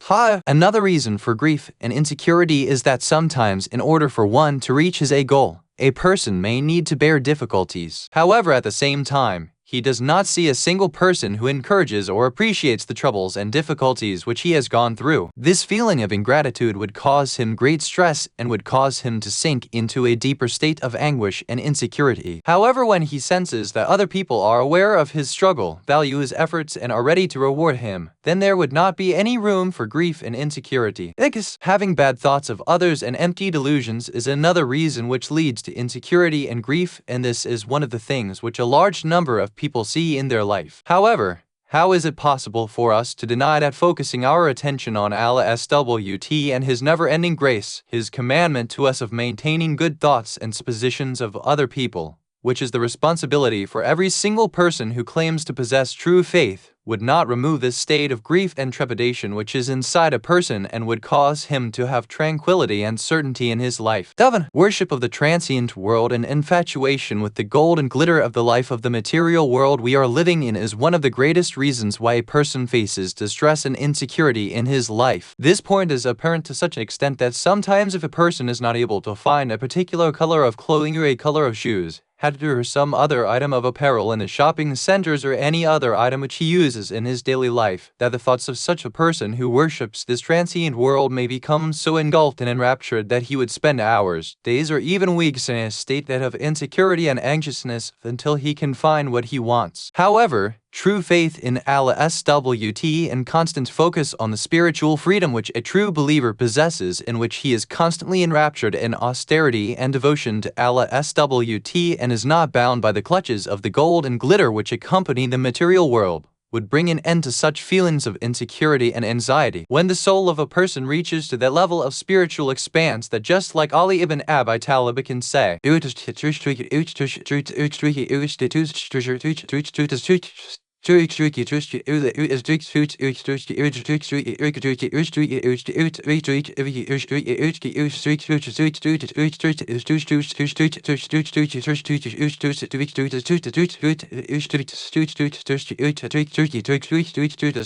Another reason for grief and insecurity is that sometimes, in order for one to reach his goal, a person may need to bear difficulties. However, at the same time, he does not see a single person who encourages or appreciates the troubles and difficulties which he has gone through. This feeling of ingratitude would cause him great stress and would cause him to sink into a deeper state of anguish and insecurity. However, when he senses that other people are aware of his struggle, value his efforts, and are ready to reward him, then there would not be any room for grief and insecurity. Having bad thoughts of others and empty delusions is another reason which leads to insecurity and grief, and this is one of the things which a large number of people see in their life. However, how is it possible for us to deny that focusing our attention on Allah SWT and His never-ending grace, His commandment to us of maintaining good thoughts and suppositions of other people, which is the responsibility for every single person who claims to possess true faith, would not remove this state of grief and trepidation which is inside a person and would cause him to have tranquility and certainty in his life. 7. Worship of the transient world and infatuation with the gold and glitter of the life of the material world we are living in is one of the greatest reasons why a person faces distress and insecurity in his life. This point is apparent to such an extent that sometimes if a person is not able to find a particular color of clothing or a color of shoes, hat or some other item of apparel in the shopping centers or any other item which he uses in his daily life, that the thoughts of such a person who worships this transient world may become so engulfed and enraptured that he would spend hours, days, or even weeks in a state that of insecurity and anxiousness until he can find what he wants. However, true faith in Allah SWT and constant focus on the spiritual freedom which a true believer possesses, in which he is constantly enraptured in austerity and devotion to Allah SWT and is not bound by the clutches of the gold and glitter which accompany the material world, would bring an end to such feelings of insecurity and anxiety. When the soul of a person reaches to that level of spiritual expanse that, just like Ali ibn Ayatollah can say,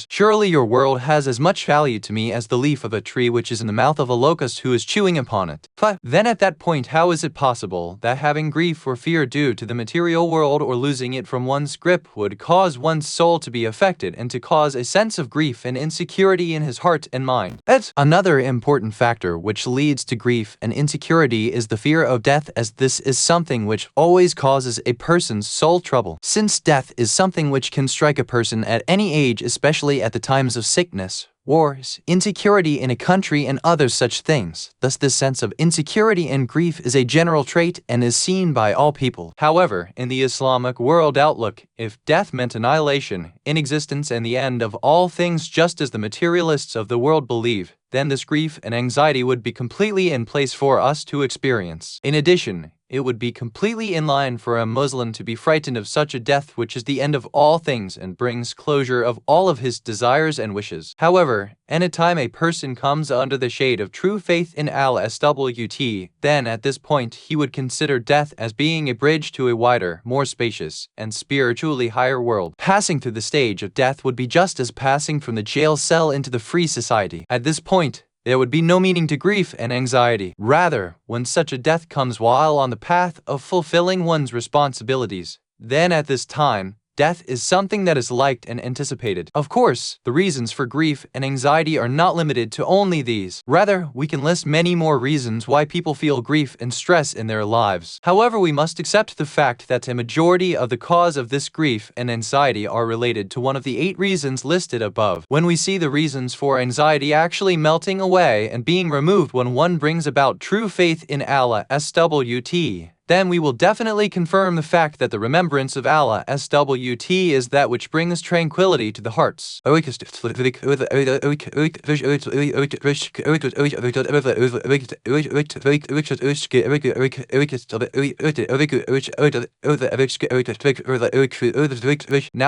surely your world has as much value to me as the leaf of a tree which is in the mouth of a locust who is chewing upon it. 5. Then at that point, how is it possible that having grief or fear due to the material world or losing it from one's grip would cause one's soul to be affected and to cause a sense of grief and insecurity in his heart and mind? That's another important factor which leads to grief and insecurity is the fear of death, as this is something which always causes a person's soul trouble. Since death is something which can strike a person at any age, especially at the times of sickness, wars, insecurity in a country, and other such things. Thus, this sense of insecurity and grief is a general trait and is seen by all people. However, in the Islamic world outlook, if death meant annihilation, inexistence, and the end of all things just as the materialists of the world believe, then this grief and anxiety would be completely in place for us to experience. In addition, it would be completely in line for a Muslim to be frightened of such a death which is the end of all things and brings closure of all of his desires and wishes. However, anytime a person comes under the shade of true faith in Allah SWT, then at this point he would consider death as being a bridge to a wider, more spacious, and spiritually higher world. Passing through the stage of death would be just as passing from the jail cell into the free society. At this point, there would be no meaning to grief and anxiety. Rather, when such a death comes while on the path of fulfilling one's responsibilities, then at this time, death is something that is liked and anticipated. Of course, the reasons for grief and anxiety are not limited to only these. Rather, we can list many more reasons why people feel grief and stress in their lives. However, we must accept the fact that a majority of the cause of this grief and anxiety are related to one of the 8 reasons listed above. When we see the reasons for anxiety actually melting away and being removed when one brings about true faith in Allah SWT, then we will definitely confirm the fact that the remembrance of Allah SWT is that which brings tranquility to the hearts. Now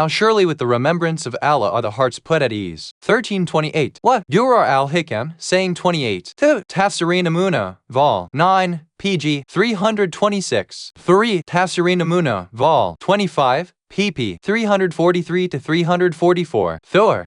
surely with the remembrance of Allah are the hearts put at ease. 1328. What? Durar al-Hikam, saying 28. Tafsirin Amuna, Vol. 9. PG 326. 3. Tafsirin Amuna, Vol. 25. pp. 343 to 344. Thor.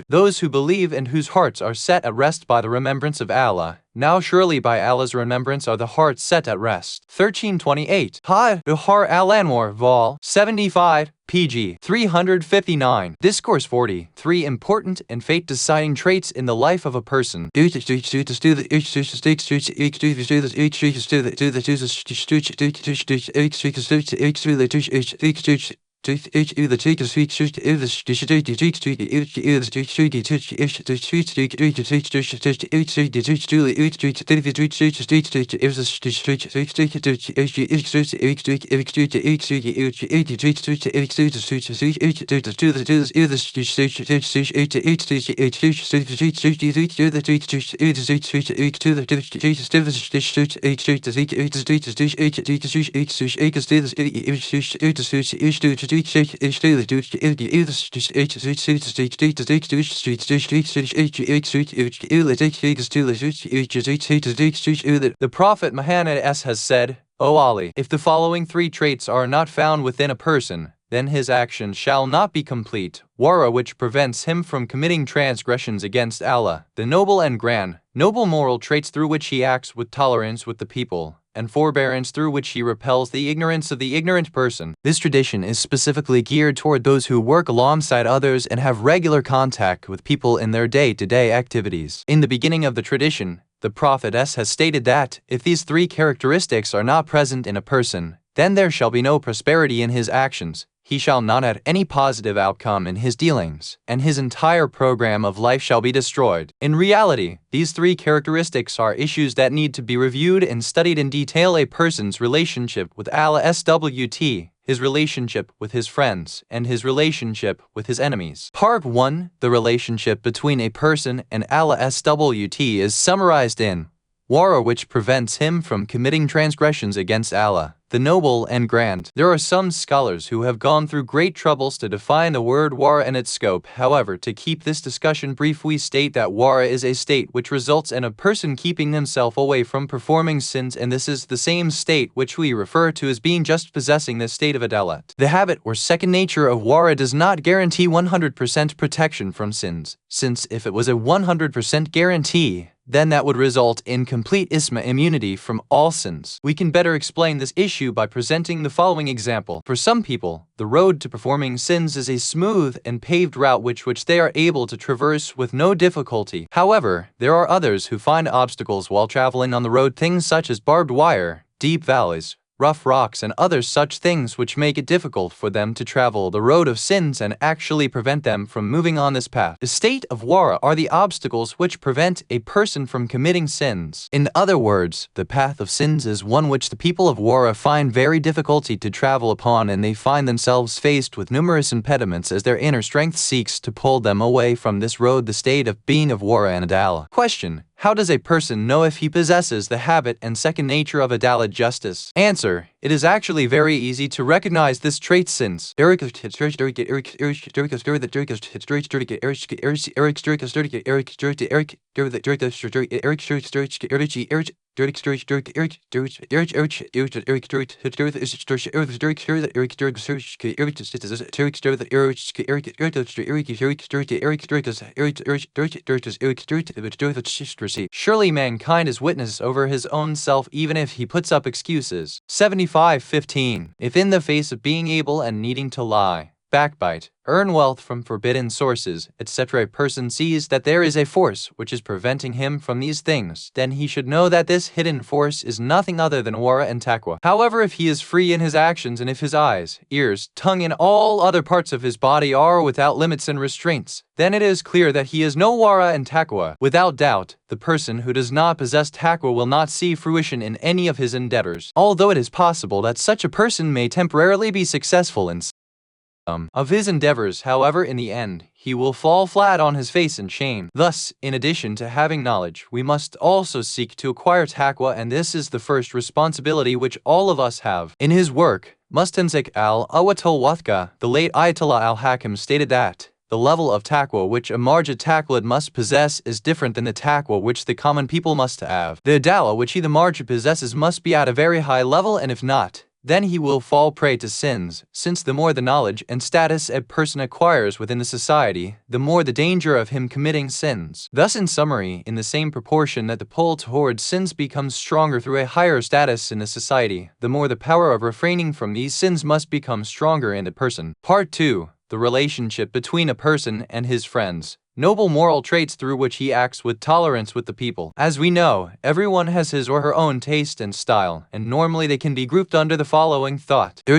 Those who believe and whose hearts are set at rest by the remembrance of Allah. Now surely by Allah's remembrance are the hearts set at rest. 1328. Had Buhar al-Anwar, Vol. 75. pg 359. Discourse 40. 3 important and fate-deciding traits in the life of a person. The Prophet Muhammad has said, O Ali, if the following 3 traits are not found within a person, then his action shall not be complete. Wara, which prevents him from committing transgressions against Allah, the noble and grand, noble moral traits through which he acts with tolerance with the people, and forbearance through which he repels the ignorance of the ignorant person. This tradition is specifically geared toward those who work alongside others and have regular contact with people in their day-to-day activities. In the beginning of the tradition, the Prophet has stated that, if these 3 characteristics are not present in a person, then there shall be no prosperity in his actions. He shall not have any positive outcome in his dealings, and his entire program of life shall be destroyed. In reality, these 3 characteristics are issues that need to be reviewed and studied in detail: a person's relationship with Allah SWT, his relationship with his friends, and his relationship with his enemies. Part 1. The relationship between a person and Allah SWT is summarized in Wara, which prevents him from committing transgressions against Allah, the noble and grand. There are some scholars who have gone through great troubles to define the word wara and its scope. However, to keep this discussion brief, we state that wara is a state which results in a person keeping himself away from performing sins, and this is the same state which we refer to as being just possessing the state of adalat. The habit or second nature of wara does not guarantee 100% protection from sins, since if it was a 100% guarantee, then that would result in complete isma, immunity from all sins. We can better explain this issue by presenting the following example. For some people, the road to performing sins is a smooth and paved route which they are able to traverse with no difficulty. However, there are others who find obstacles while traveling on the road, things such as barbed wire, deep valleys, rough rocks, and other such things which make it difficult for them to travel the road of sins and actually prevent them from moving on this path. The state of wara are the obstacles which prevent a person from committing sins. In other words, the path of sins is one which the people of wara find very difficulty to travel upon, and they find themselves faced with numerous impediments as their inner strength seeks to pull them away from this road, the state of being of wara and adala. Question: how does a person know if he possesses the habit and second nature of adalat justice? Answer: it is actually very easy to recognize this trait, since the surely mankind is witness over his own self, even if he puts up excuses. 75:15. If in the face of being able and needing to lie, backbite, earn wealth from forbidden sources, etc., a person sees that there is a force which is preventing him from these things, then he should know that this hidden force is nothing other than wara and taqwa. However, if he is free in his actions, and if his eyes, ears, tongue, and all other parts of his body are without limits and restraints, then it is clear that he is no wara and taqwa. Without doubt, the person who does not possess taqwa will not see fruition in any of his endeavors, although it is possible that such a person may temporarily be successful in of his endeavors. However, in the end, he will fall flat on his face in shame. Thus, in addition to having knowledge, we must also seek to acquire taqwa, and this is the first responsibility which all of us have. In his work, Mustanzik al-Ayatollah, the late Ayatollah al-Hakim stated that the level of taqwa which a marja taqlid must possess is different than the taqwa which the common people must have. The adala which he the marja possesses must be at a very high level, and if not, then he will fall prey to sins, since the more the knowledge and status a person acquires within the society, the more the danger of him committing sins. Thus, in summary, in the same proportion that the pull towards sins becomes stronger through a higher status in the society, the more the power of refraining from these sins must become stronger in the person. Part 2. The relationship between a person and his friends. Noble moral traits through which he acts with tolerance with the people. As we know, everyone has his or her own taste and style, and normally they can be grouped under the following thought. The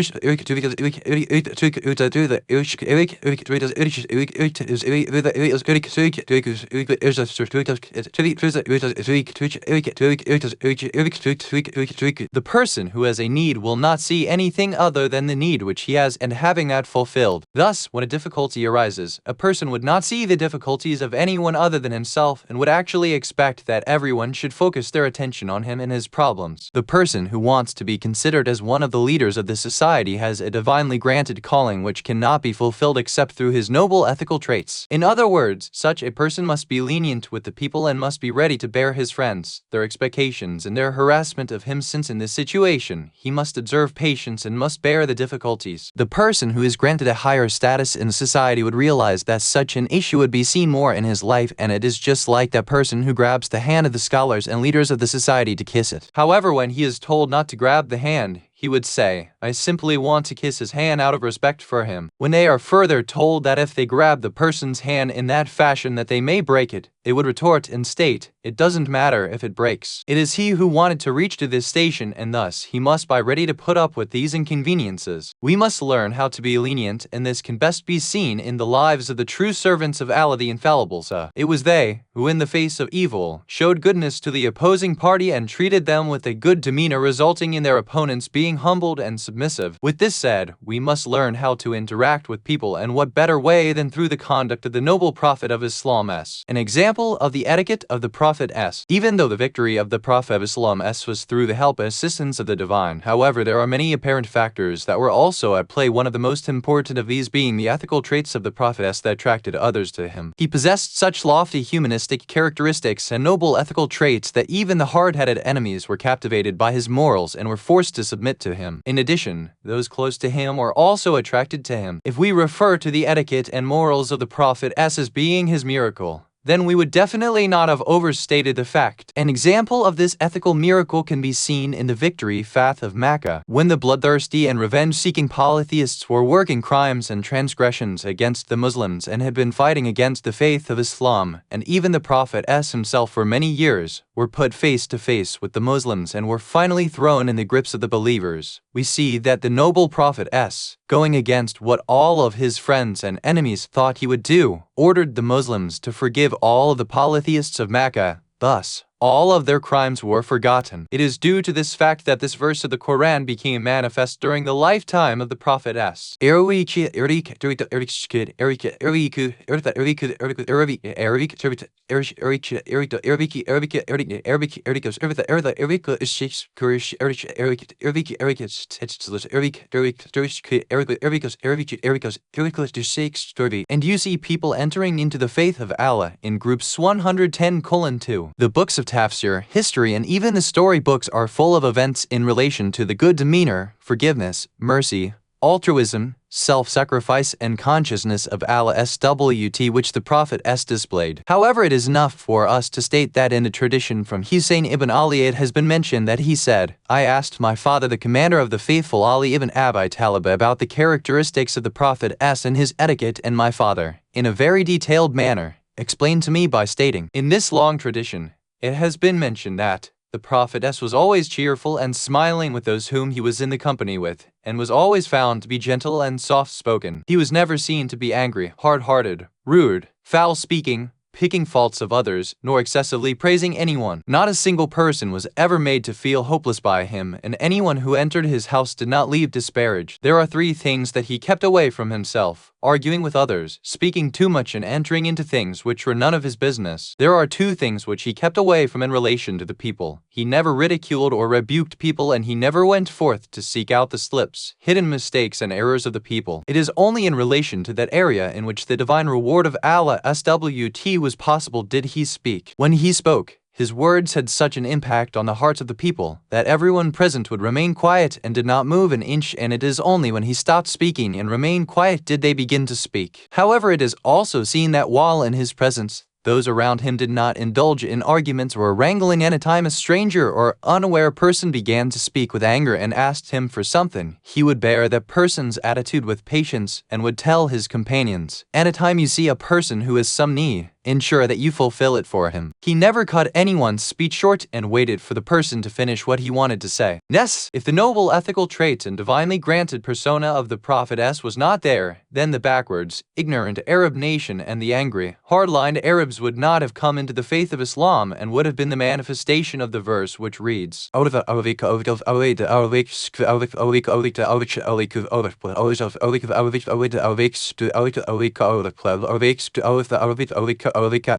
person who has a need will not see anything other than the need which he has and having that fulfilled. Thus, when a difficulty arises, a person would not see the difficulties of anyone other than himself and would actually expect that everyone should focus their attention on him and his problems. The person who wants to be considered as one of the leaders of the society has a divinely granted calling which cannot be fulfilled except through his noble ethical traits. In other words, such a person must be lenient with the people and must be ready to bear his friends, their expectations, and their harassment of him, since in this situation, he must observe patience and must bear the difficulties. The person who is granted a higher status in society would realize that such an issue would be seen more in his life, and it is just like that person who grabs the hand of the scholars and leaders of the society to kiss it. However, when he is told not to grab the hand, he would say, "I simply want to kiss his hand out of respect for him." When they are further told that if they grab the person's hand in that fashion that they may break it, they would retort and state, "It doesn't matter if it breaks. It is he who wanted to reach to this station, and thus he must be ready to put up with these inconveniences." We must learn how to be lenient, and this can best be seen in the lives of the true servants of Allah the Infallible. It was they who, in the face of evil, showed goodness to the opposing party and treated them with a good demeanor, resulting in their opponents being humbled and submissive. With this said, we must learn how to interact with people, and what better way than through the conduct of the noble Prophet of Islam s. An example of the etiquette of the Prophet s. Even though the victory of the Prophet of Islam s was through the help and assistance of the Divine, however, there are many apparent factors that were also at play, one of the most important of these being the ethical traits of the Prophet s that attracted others to him. He possessed such lofty humanistic characteristics and noble ethical traits that even the hard-headed enemies were captivated by his morals and were forced to submit to him. In addition, those close to him were also attracted to him. If we refer to the etiquette and morals of the Prophet s as being his miracle, then we would definitely not have overstated the fact. An example of this ethical miracle can be seen in the victory fath of Makkah, when the bloodthirsty and revenge-seeking polytheists were working crimes and transgressions against the Muslims and had been fighting against the faith of Islam, and even the Prophet s himself for many years were put face to face with the Muslims and were finally thrown in the grips of the believers. We see that the noble Prophet s, going against what all of his friends and enemies thought he would do, ordered the Muslims to forgive all of the polytheists of Mecca. Thus, all of their crimes were forgotten. It is due to this fact that this verse of the Quran became manifest during the lifetime of the Prophet s. And you see people entering into the faith of Allah in groups 110:2. The books of tafsir, history, and even the story books are full of events in relation to the good demeanor, forgiveness, mercy, altruism, self-sacrifice, and consciousness of Allah SWT which the Prophet s displayed. However, it is enough for us to state that in the tradition from Hussein ibn Ali it has been mentioned that he said, "I asked my father, the commander of the faithful Ali ibn Abi Talib, about the characteristics of the Prophet s and his etiquette, and my father, in a very detailed manner, explained to me by stating, in this long tradition, it has been mentioned that the Prophet s was always cheerful and smiling with those whom he was in the company with, and was always found to be gentle and soft-spoken. He was never seen to be angry, hard-hearted, rude, foul-speaking, picking faults of others, nor excessively praising anyone. Not a single person was ever made to feel hopeless by him, and anyone who entered his house did not leave disparaged. There are 3 things that he kept away from himself: arguing with others, speaking too much, and entering into things which were none of his business. There are 2 things which he kept away from in relation to the people. He never ridiculed or rebuked people, and he never went forth to seek out the slips, hidden mistakes, and errors of the people. It is only in relation to that area in which the divine reward of Allah SWT was possible did he speak. When he spoke, His words had such an impact on the hearts of the people that everyone present would remain quiet and did not move an inch, and it is only when he stopped speaking and remained quiet did they begin to speak. However, it is also seen that while in his presence, those around him did not indulge in arguments or wrangling. Any time a stranger or unaware person began to speak with anger and asked him for something, he would bear that person's attitude with patience and would tell his companions, "Anytime you see a person who has some need, ensure that you fulfill it for him." He never cut anyone's speech short and waited for the person to finish what he wanted to say. Yes, if the noble ethical traits and divinely granted persona of the Prophet was not there, then the backwards, ignorant Arab nation and the angry, hard-lined Arabs would not have come into the faith of Islam and would have been the manifestation of the verse which reads,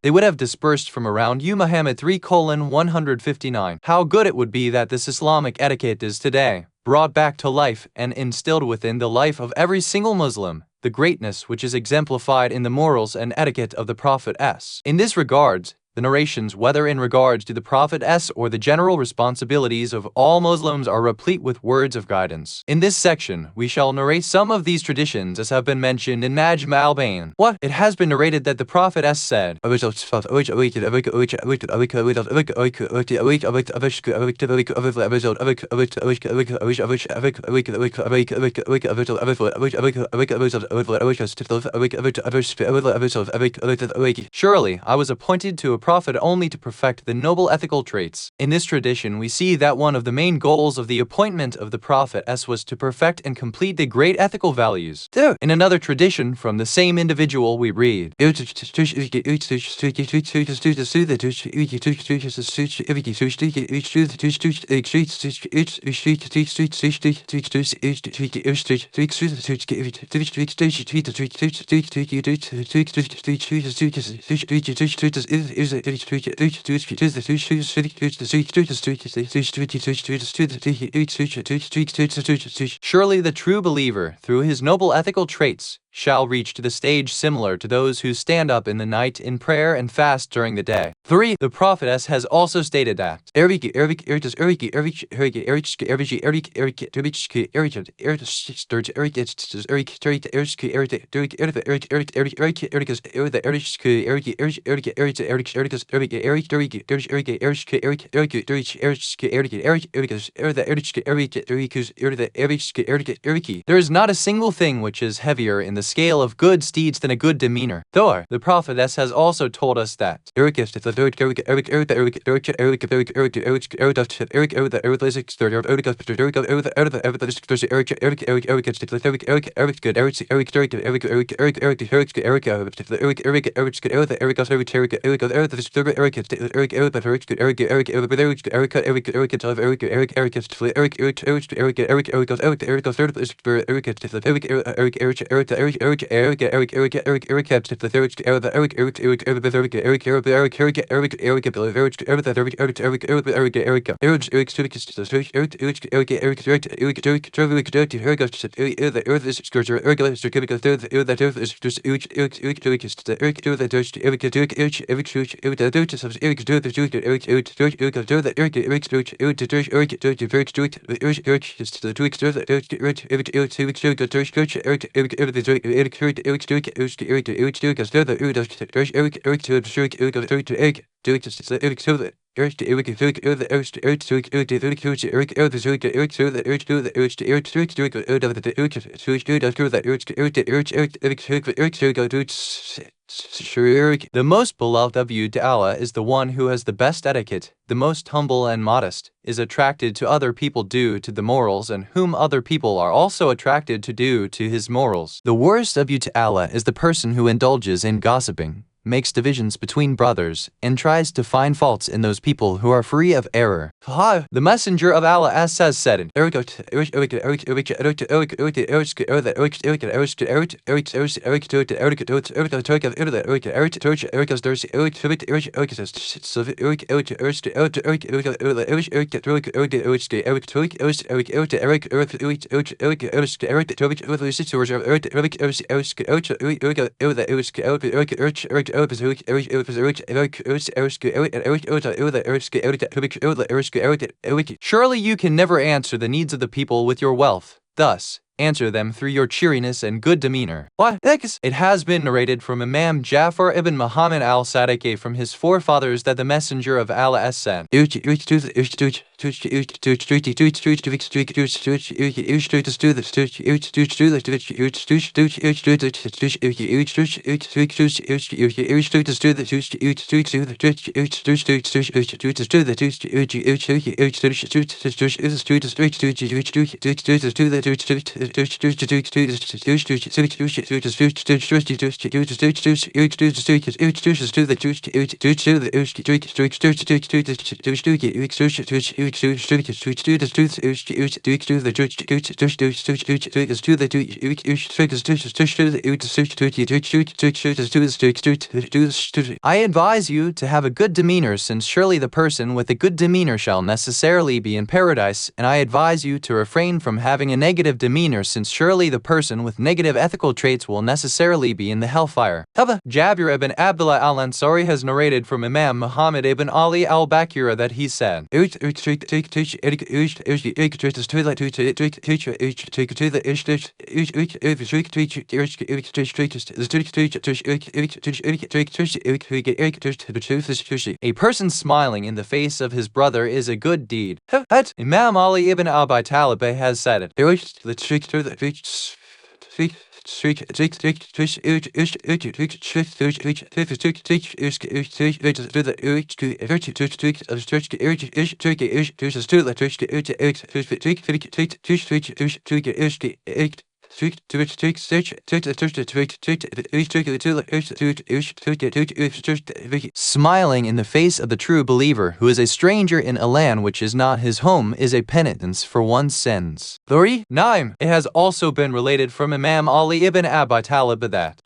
they would have dispersed from around you. Muhammad 3:159. How good it would be that this Islamic etiquette is today brought back to life and instilled within the life of every single Muslim, the greatness which is exemplified in the morals and etiquette of the Prophet. In this regard, the narrations, whether in regards to the Prophet or the general responsibilities of all Muslims, are replete with words of guidance. In this section, we shall narrate some of these traditions as have been mentioned in Najm al-Bayan. What? It has been narrated that the Prophet said, "Surely, I was appointed to a prophet only to perfect the noble ethical traits." In this tradition, we see that one of the main goals of the appointment of the Prophet was to perfect and complete the great ethical values. In another tradition from the same individual, we read, "Surely the true believer, through his noble ethical traits, shall reach to the stage similar to those who stand up in the night in prayer and fast during the day." 3. The Prophet has also stated that there is not a single thing which is heavier in the scale of good deeds than a good demeanor. Though the Prophet has also told us that the most beloved of you to Allah is the one who has the best etiquette, the most humble and modest, is attracted to other people due to the morals, and whom other people are also attracted to due to his morals. The worst of you to Allah is the person who indulges in gossiping, makes divisions between brothers, and tries to find faults in those people who are free of error. The Messenger of Allah has said it. Surely you can never answer the needs of the people with your wealth. Thus, answer them through your cheeriness and good demeanor. It has been narrated from Imam Jafar ibn Muhammad al-Sadiq from his forefathers that the Messenger of Allah said, I advise you to have a good demeanor, since surely the person with a good demeanor shall necessarily be in paradise, and I advise you to refrain from having a negative demeanor, since surely the person with negative ethical traits will necessarily be in the hellfire. Jabir ibn Abdullah al-Ansari has narrated from Imam Muhammad ibn Ali al-Bakir that he said, a person smiling in the face of his brother is a good deed. Imam Ali ibn Abi Talib has said it. Smiling in the face of the true believer who is a stranger in a land which is not his home is a penitence for one's sins. 3. It has also been related from Imam Ali ibn Abi Talib that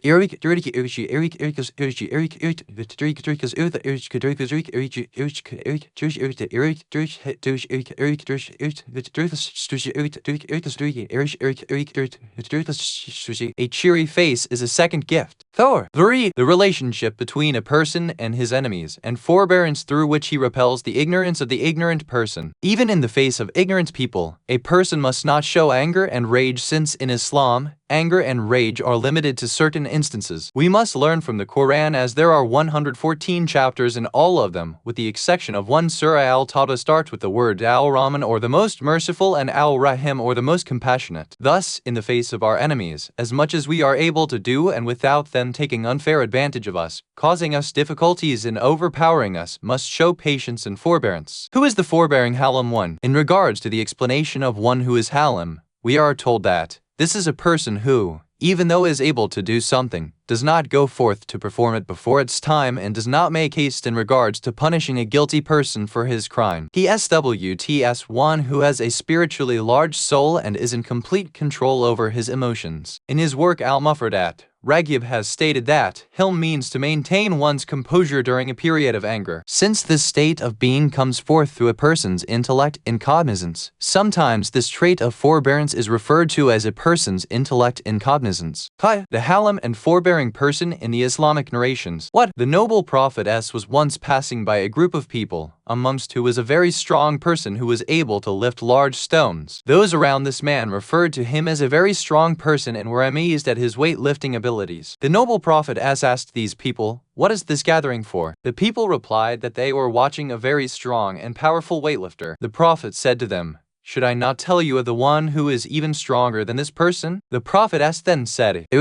a cheery face is a second gift. 3. The relationship between a person and his enemies, and forbearance through which he repels the ignorance of the ignorant person. Even in the face of ignorant people, a person must not show anger and rage, since in Islam, anger and rage are limited to certain instances. We must learn from the Quran, as there are 114 chapters in all of them, with the exception of one Surah Al-Tawbah starts with the word Al-Rahman, or the most merciful, and Al-Rahim, or the most compassionate. Thus, in the face of our enemies, as much as we are able to do and without them taking unfair advantage of us, causing us difficulties and overpowering us, must show patience and forbearance. Who is the forbearing Halim one? In regards to the explanation of one who is Halim, we are told that this is a person who, even though is able to do something, does not go forth to perform it before its time, and does not make haste in regards to punishing a guilty person for his crime. He swts one who has a spiritually large soul and is in complete control over his emotions. In his work Al-Mufradat, Raghib has stated that Hilm means to maintain one's composure during a period of anger. Since this state of being comes forth through a person's intellect and cognizance, sometimes this trait of forbearance is referred to as a person's intellect and cognizance. The Halim and forbearing person in the Islamic narrations. The noble Prophet was once passing by a group of people, amongst who was a very strong person who was able to lift large stones. Those around this man referred to him as a very strong person and were amazed at his weight-lifting abilities. The noble Prophet asked these people, "What is this gathering for?" The people replied that they were watching a very strong and powerful weightlifter. The Prophet said to them, "Should I not tell you of the one who is even stronger than this person?" The Prophet then said, the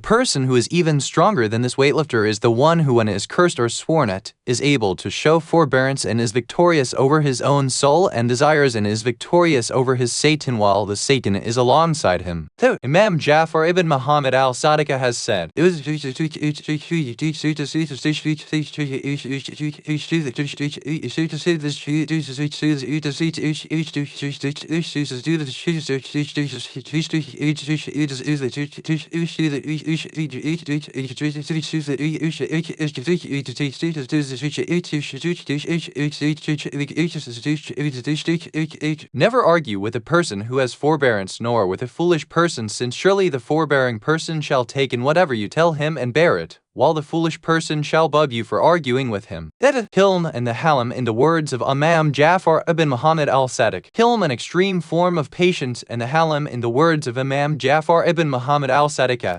person who is even stronger than this weightlifter is the one who, when is cursed or sworn at, is able to show forbearance and is victorious over his own soul and desires and is victorious over his Satan while the Satan is alongside him. 2. Imam Jafar ibn Muhammad al-Sadiq has said, never argue with a person who has forbearance, nor with a foolish person, since surely the forbearing person shall take in whatever you tell him and bear it, while the foolish person shall bug you for arguing with him. Hilm and the Halim, in the words of Imam Jafar ibn Muhammad al-Sadiq. Hilm, an extreme form of patience, and the Halim, in the words of Imam Jafar ibn Muhammad al-Sadiq.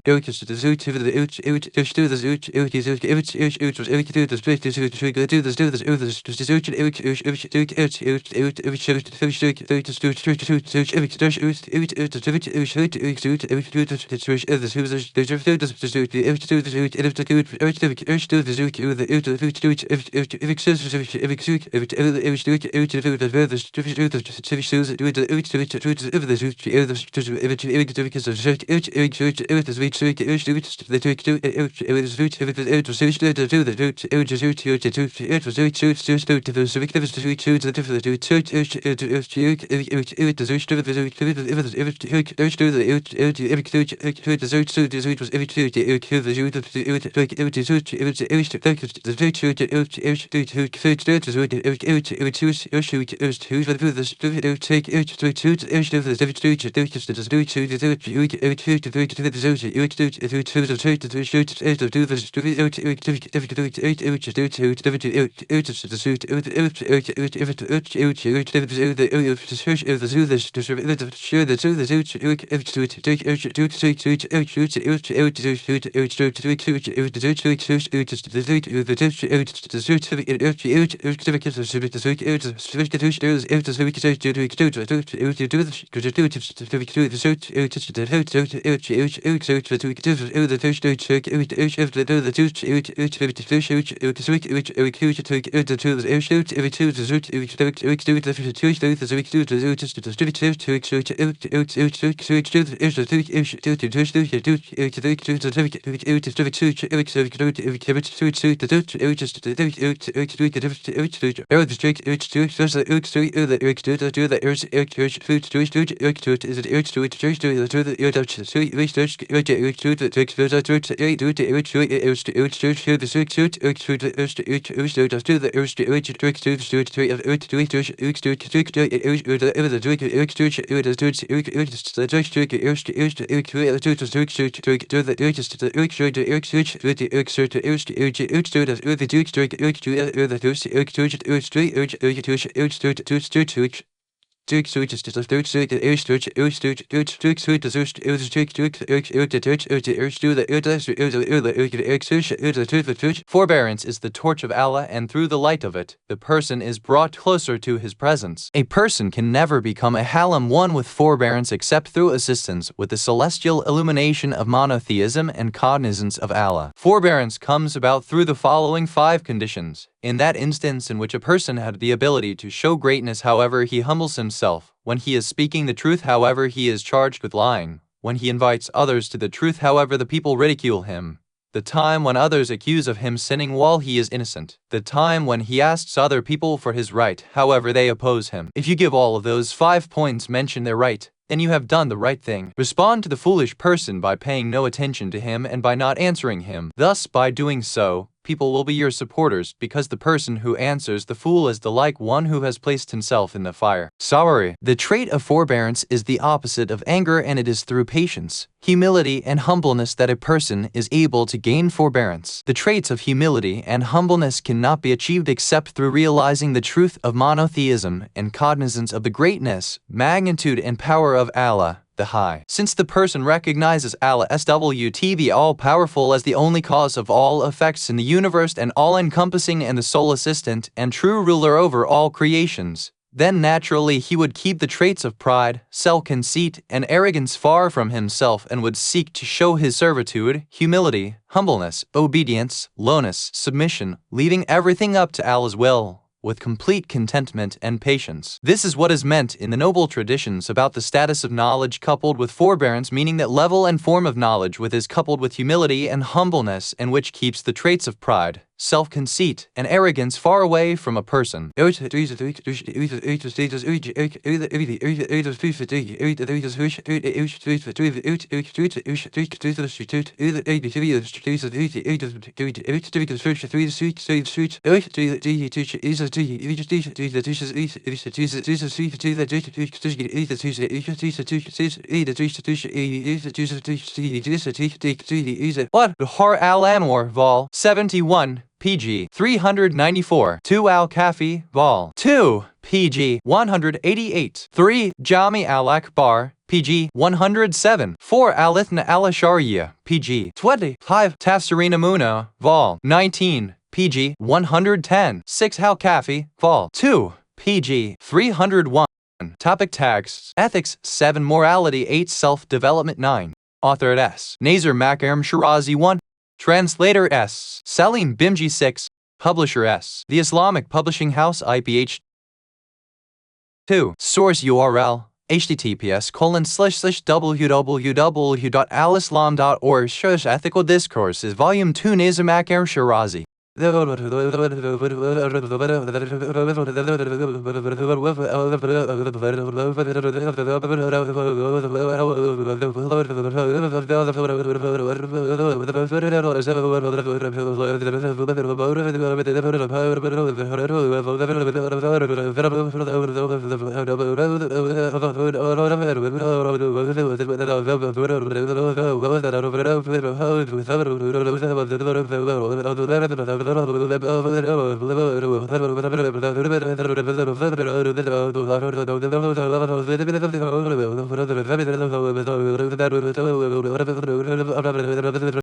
Forbearance is the torch of Allah, and through the light of it, the person is brought closer to His presence. A person can never become a Halim, one with forbearance, except through assistance with the celestial illumination of monotheism and cognizance of Allah. Forbearance comes about through the following 5 conditions. In that instance in which a person had the ability to show greatness, however, he humbles himself. When he is speaking the truth, however, he is charged with lying. When he invites others to the truth, however, the people ridicule him. The time when others accuse of him sinning while he is innocent. The time when he asks other people for his right, however, they oppose him. If you give all of those 5 points mention their right, then you have done the right thing. Respond to the foolish person by paying no attention to him and by not answering him. Thus, by doing so, people will be your supporters, because the person who answers the fool is the like one who has placed himself in the fire. Sorry. The trait of forbearance is the opposite of anger, and it is through patience, humility, and humbleness that a person is able to gain forbearance. The traits of humility and humbleness cannot be achieved except through realizing the truth of monotheism and cognizance of the greatness, magnitude, and power of Allah the High. Since the person recognizes Allah SWT the all-powerful as the only cause of all effects in the universe and all-encompassing and the sole assistant and true ruler over all creations, then naturally he would keep the traits of pride, self-conceit, and arrogance far from himself and would seek to show his servitude, humility, humbleness, obedience, lowness, submission, leaving everything up to Allah's will, with complete contentment and patience. This is what is meant in the noble traditions about the status of knowledge coupled with forbearance, meaning that level and form of knowledge with is coupled with humility and humbleness, and which keeps the traits of pride, self-conceit, and arrogance far away from a person. What? Har al-Anwar, Vol. 71. PG 394, 2 Al-Kafi, Vol. 2, PG 188, 3 Jami al-Akbar, PG 107, 4 Al-Ithna al-Ashariya, PG 25, Tafsirina Muna, Vol. 19, PG 110, 6 Al-Kafi, Vol. 2, PG 301. Topic tags. Ethics 7 Morality 8 Self-Development 9. Author S. Naser Makarem Shirazi 1. Translator S. Salim Bimji 6. Publisher S. The Islamic Publishing House IPH 2. Source URL https://www.alislam.org/ethical discourses Volume 2 Naser Makarem Shirazi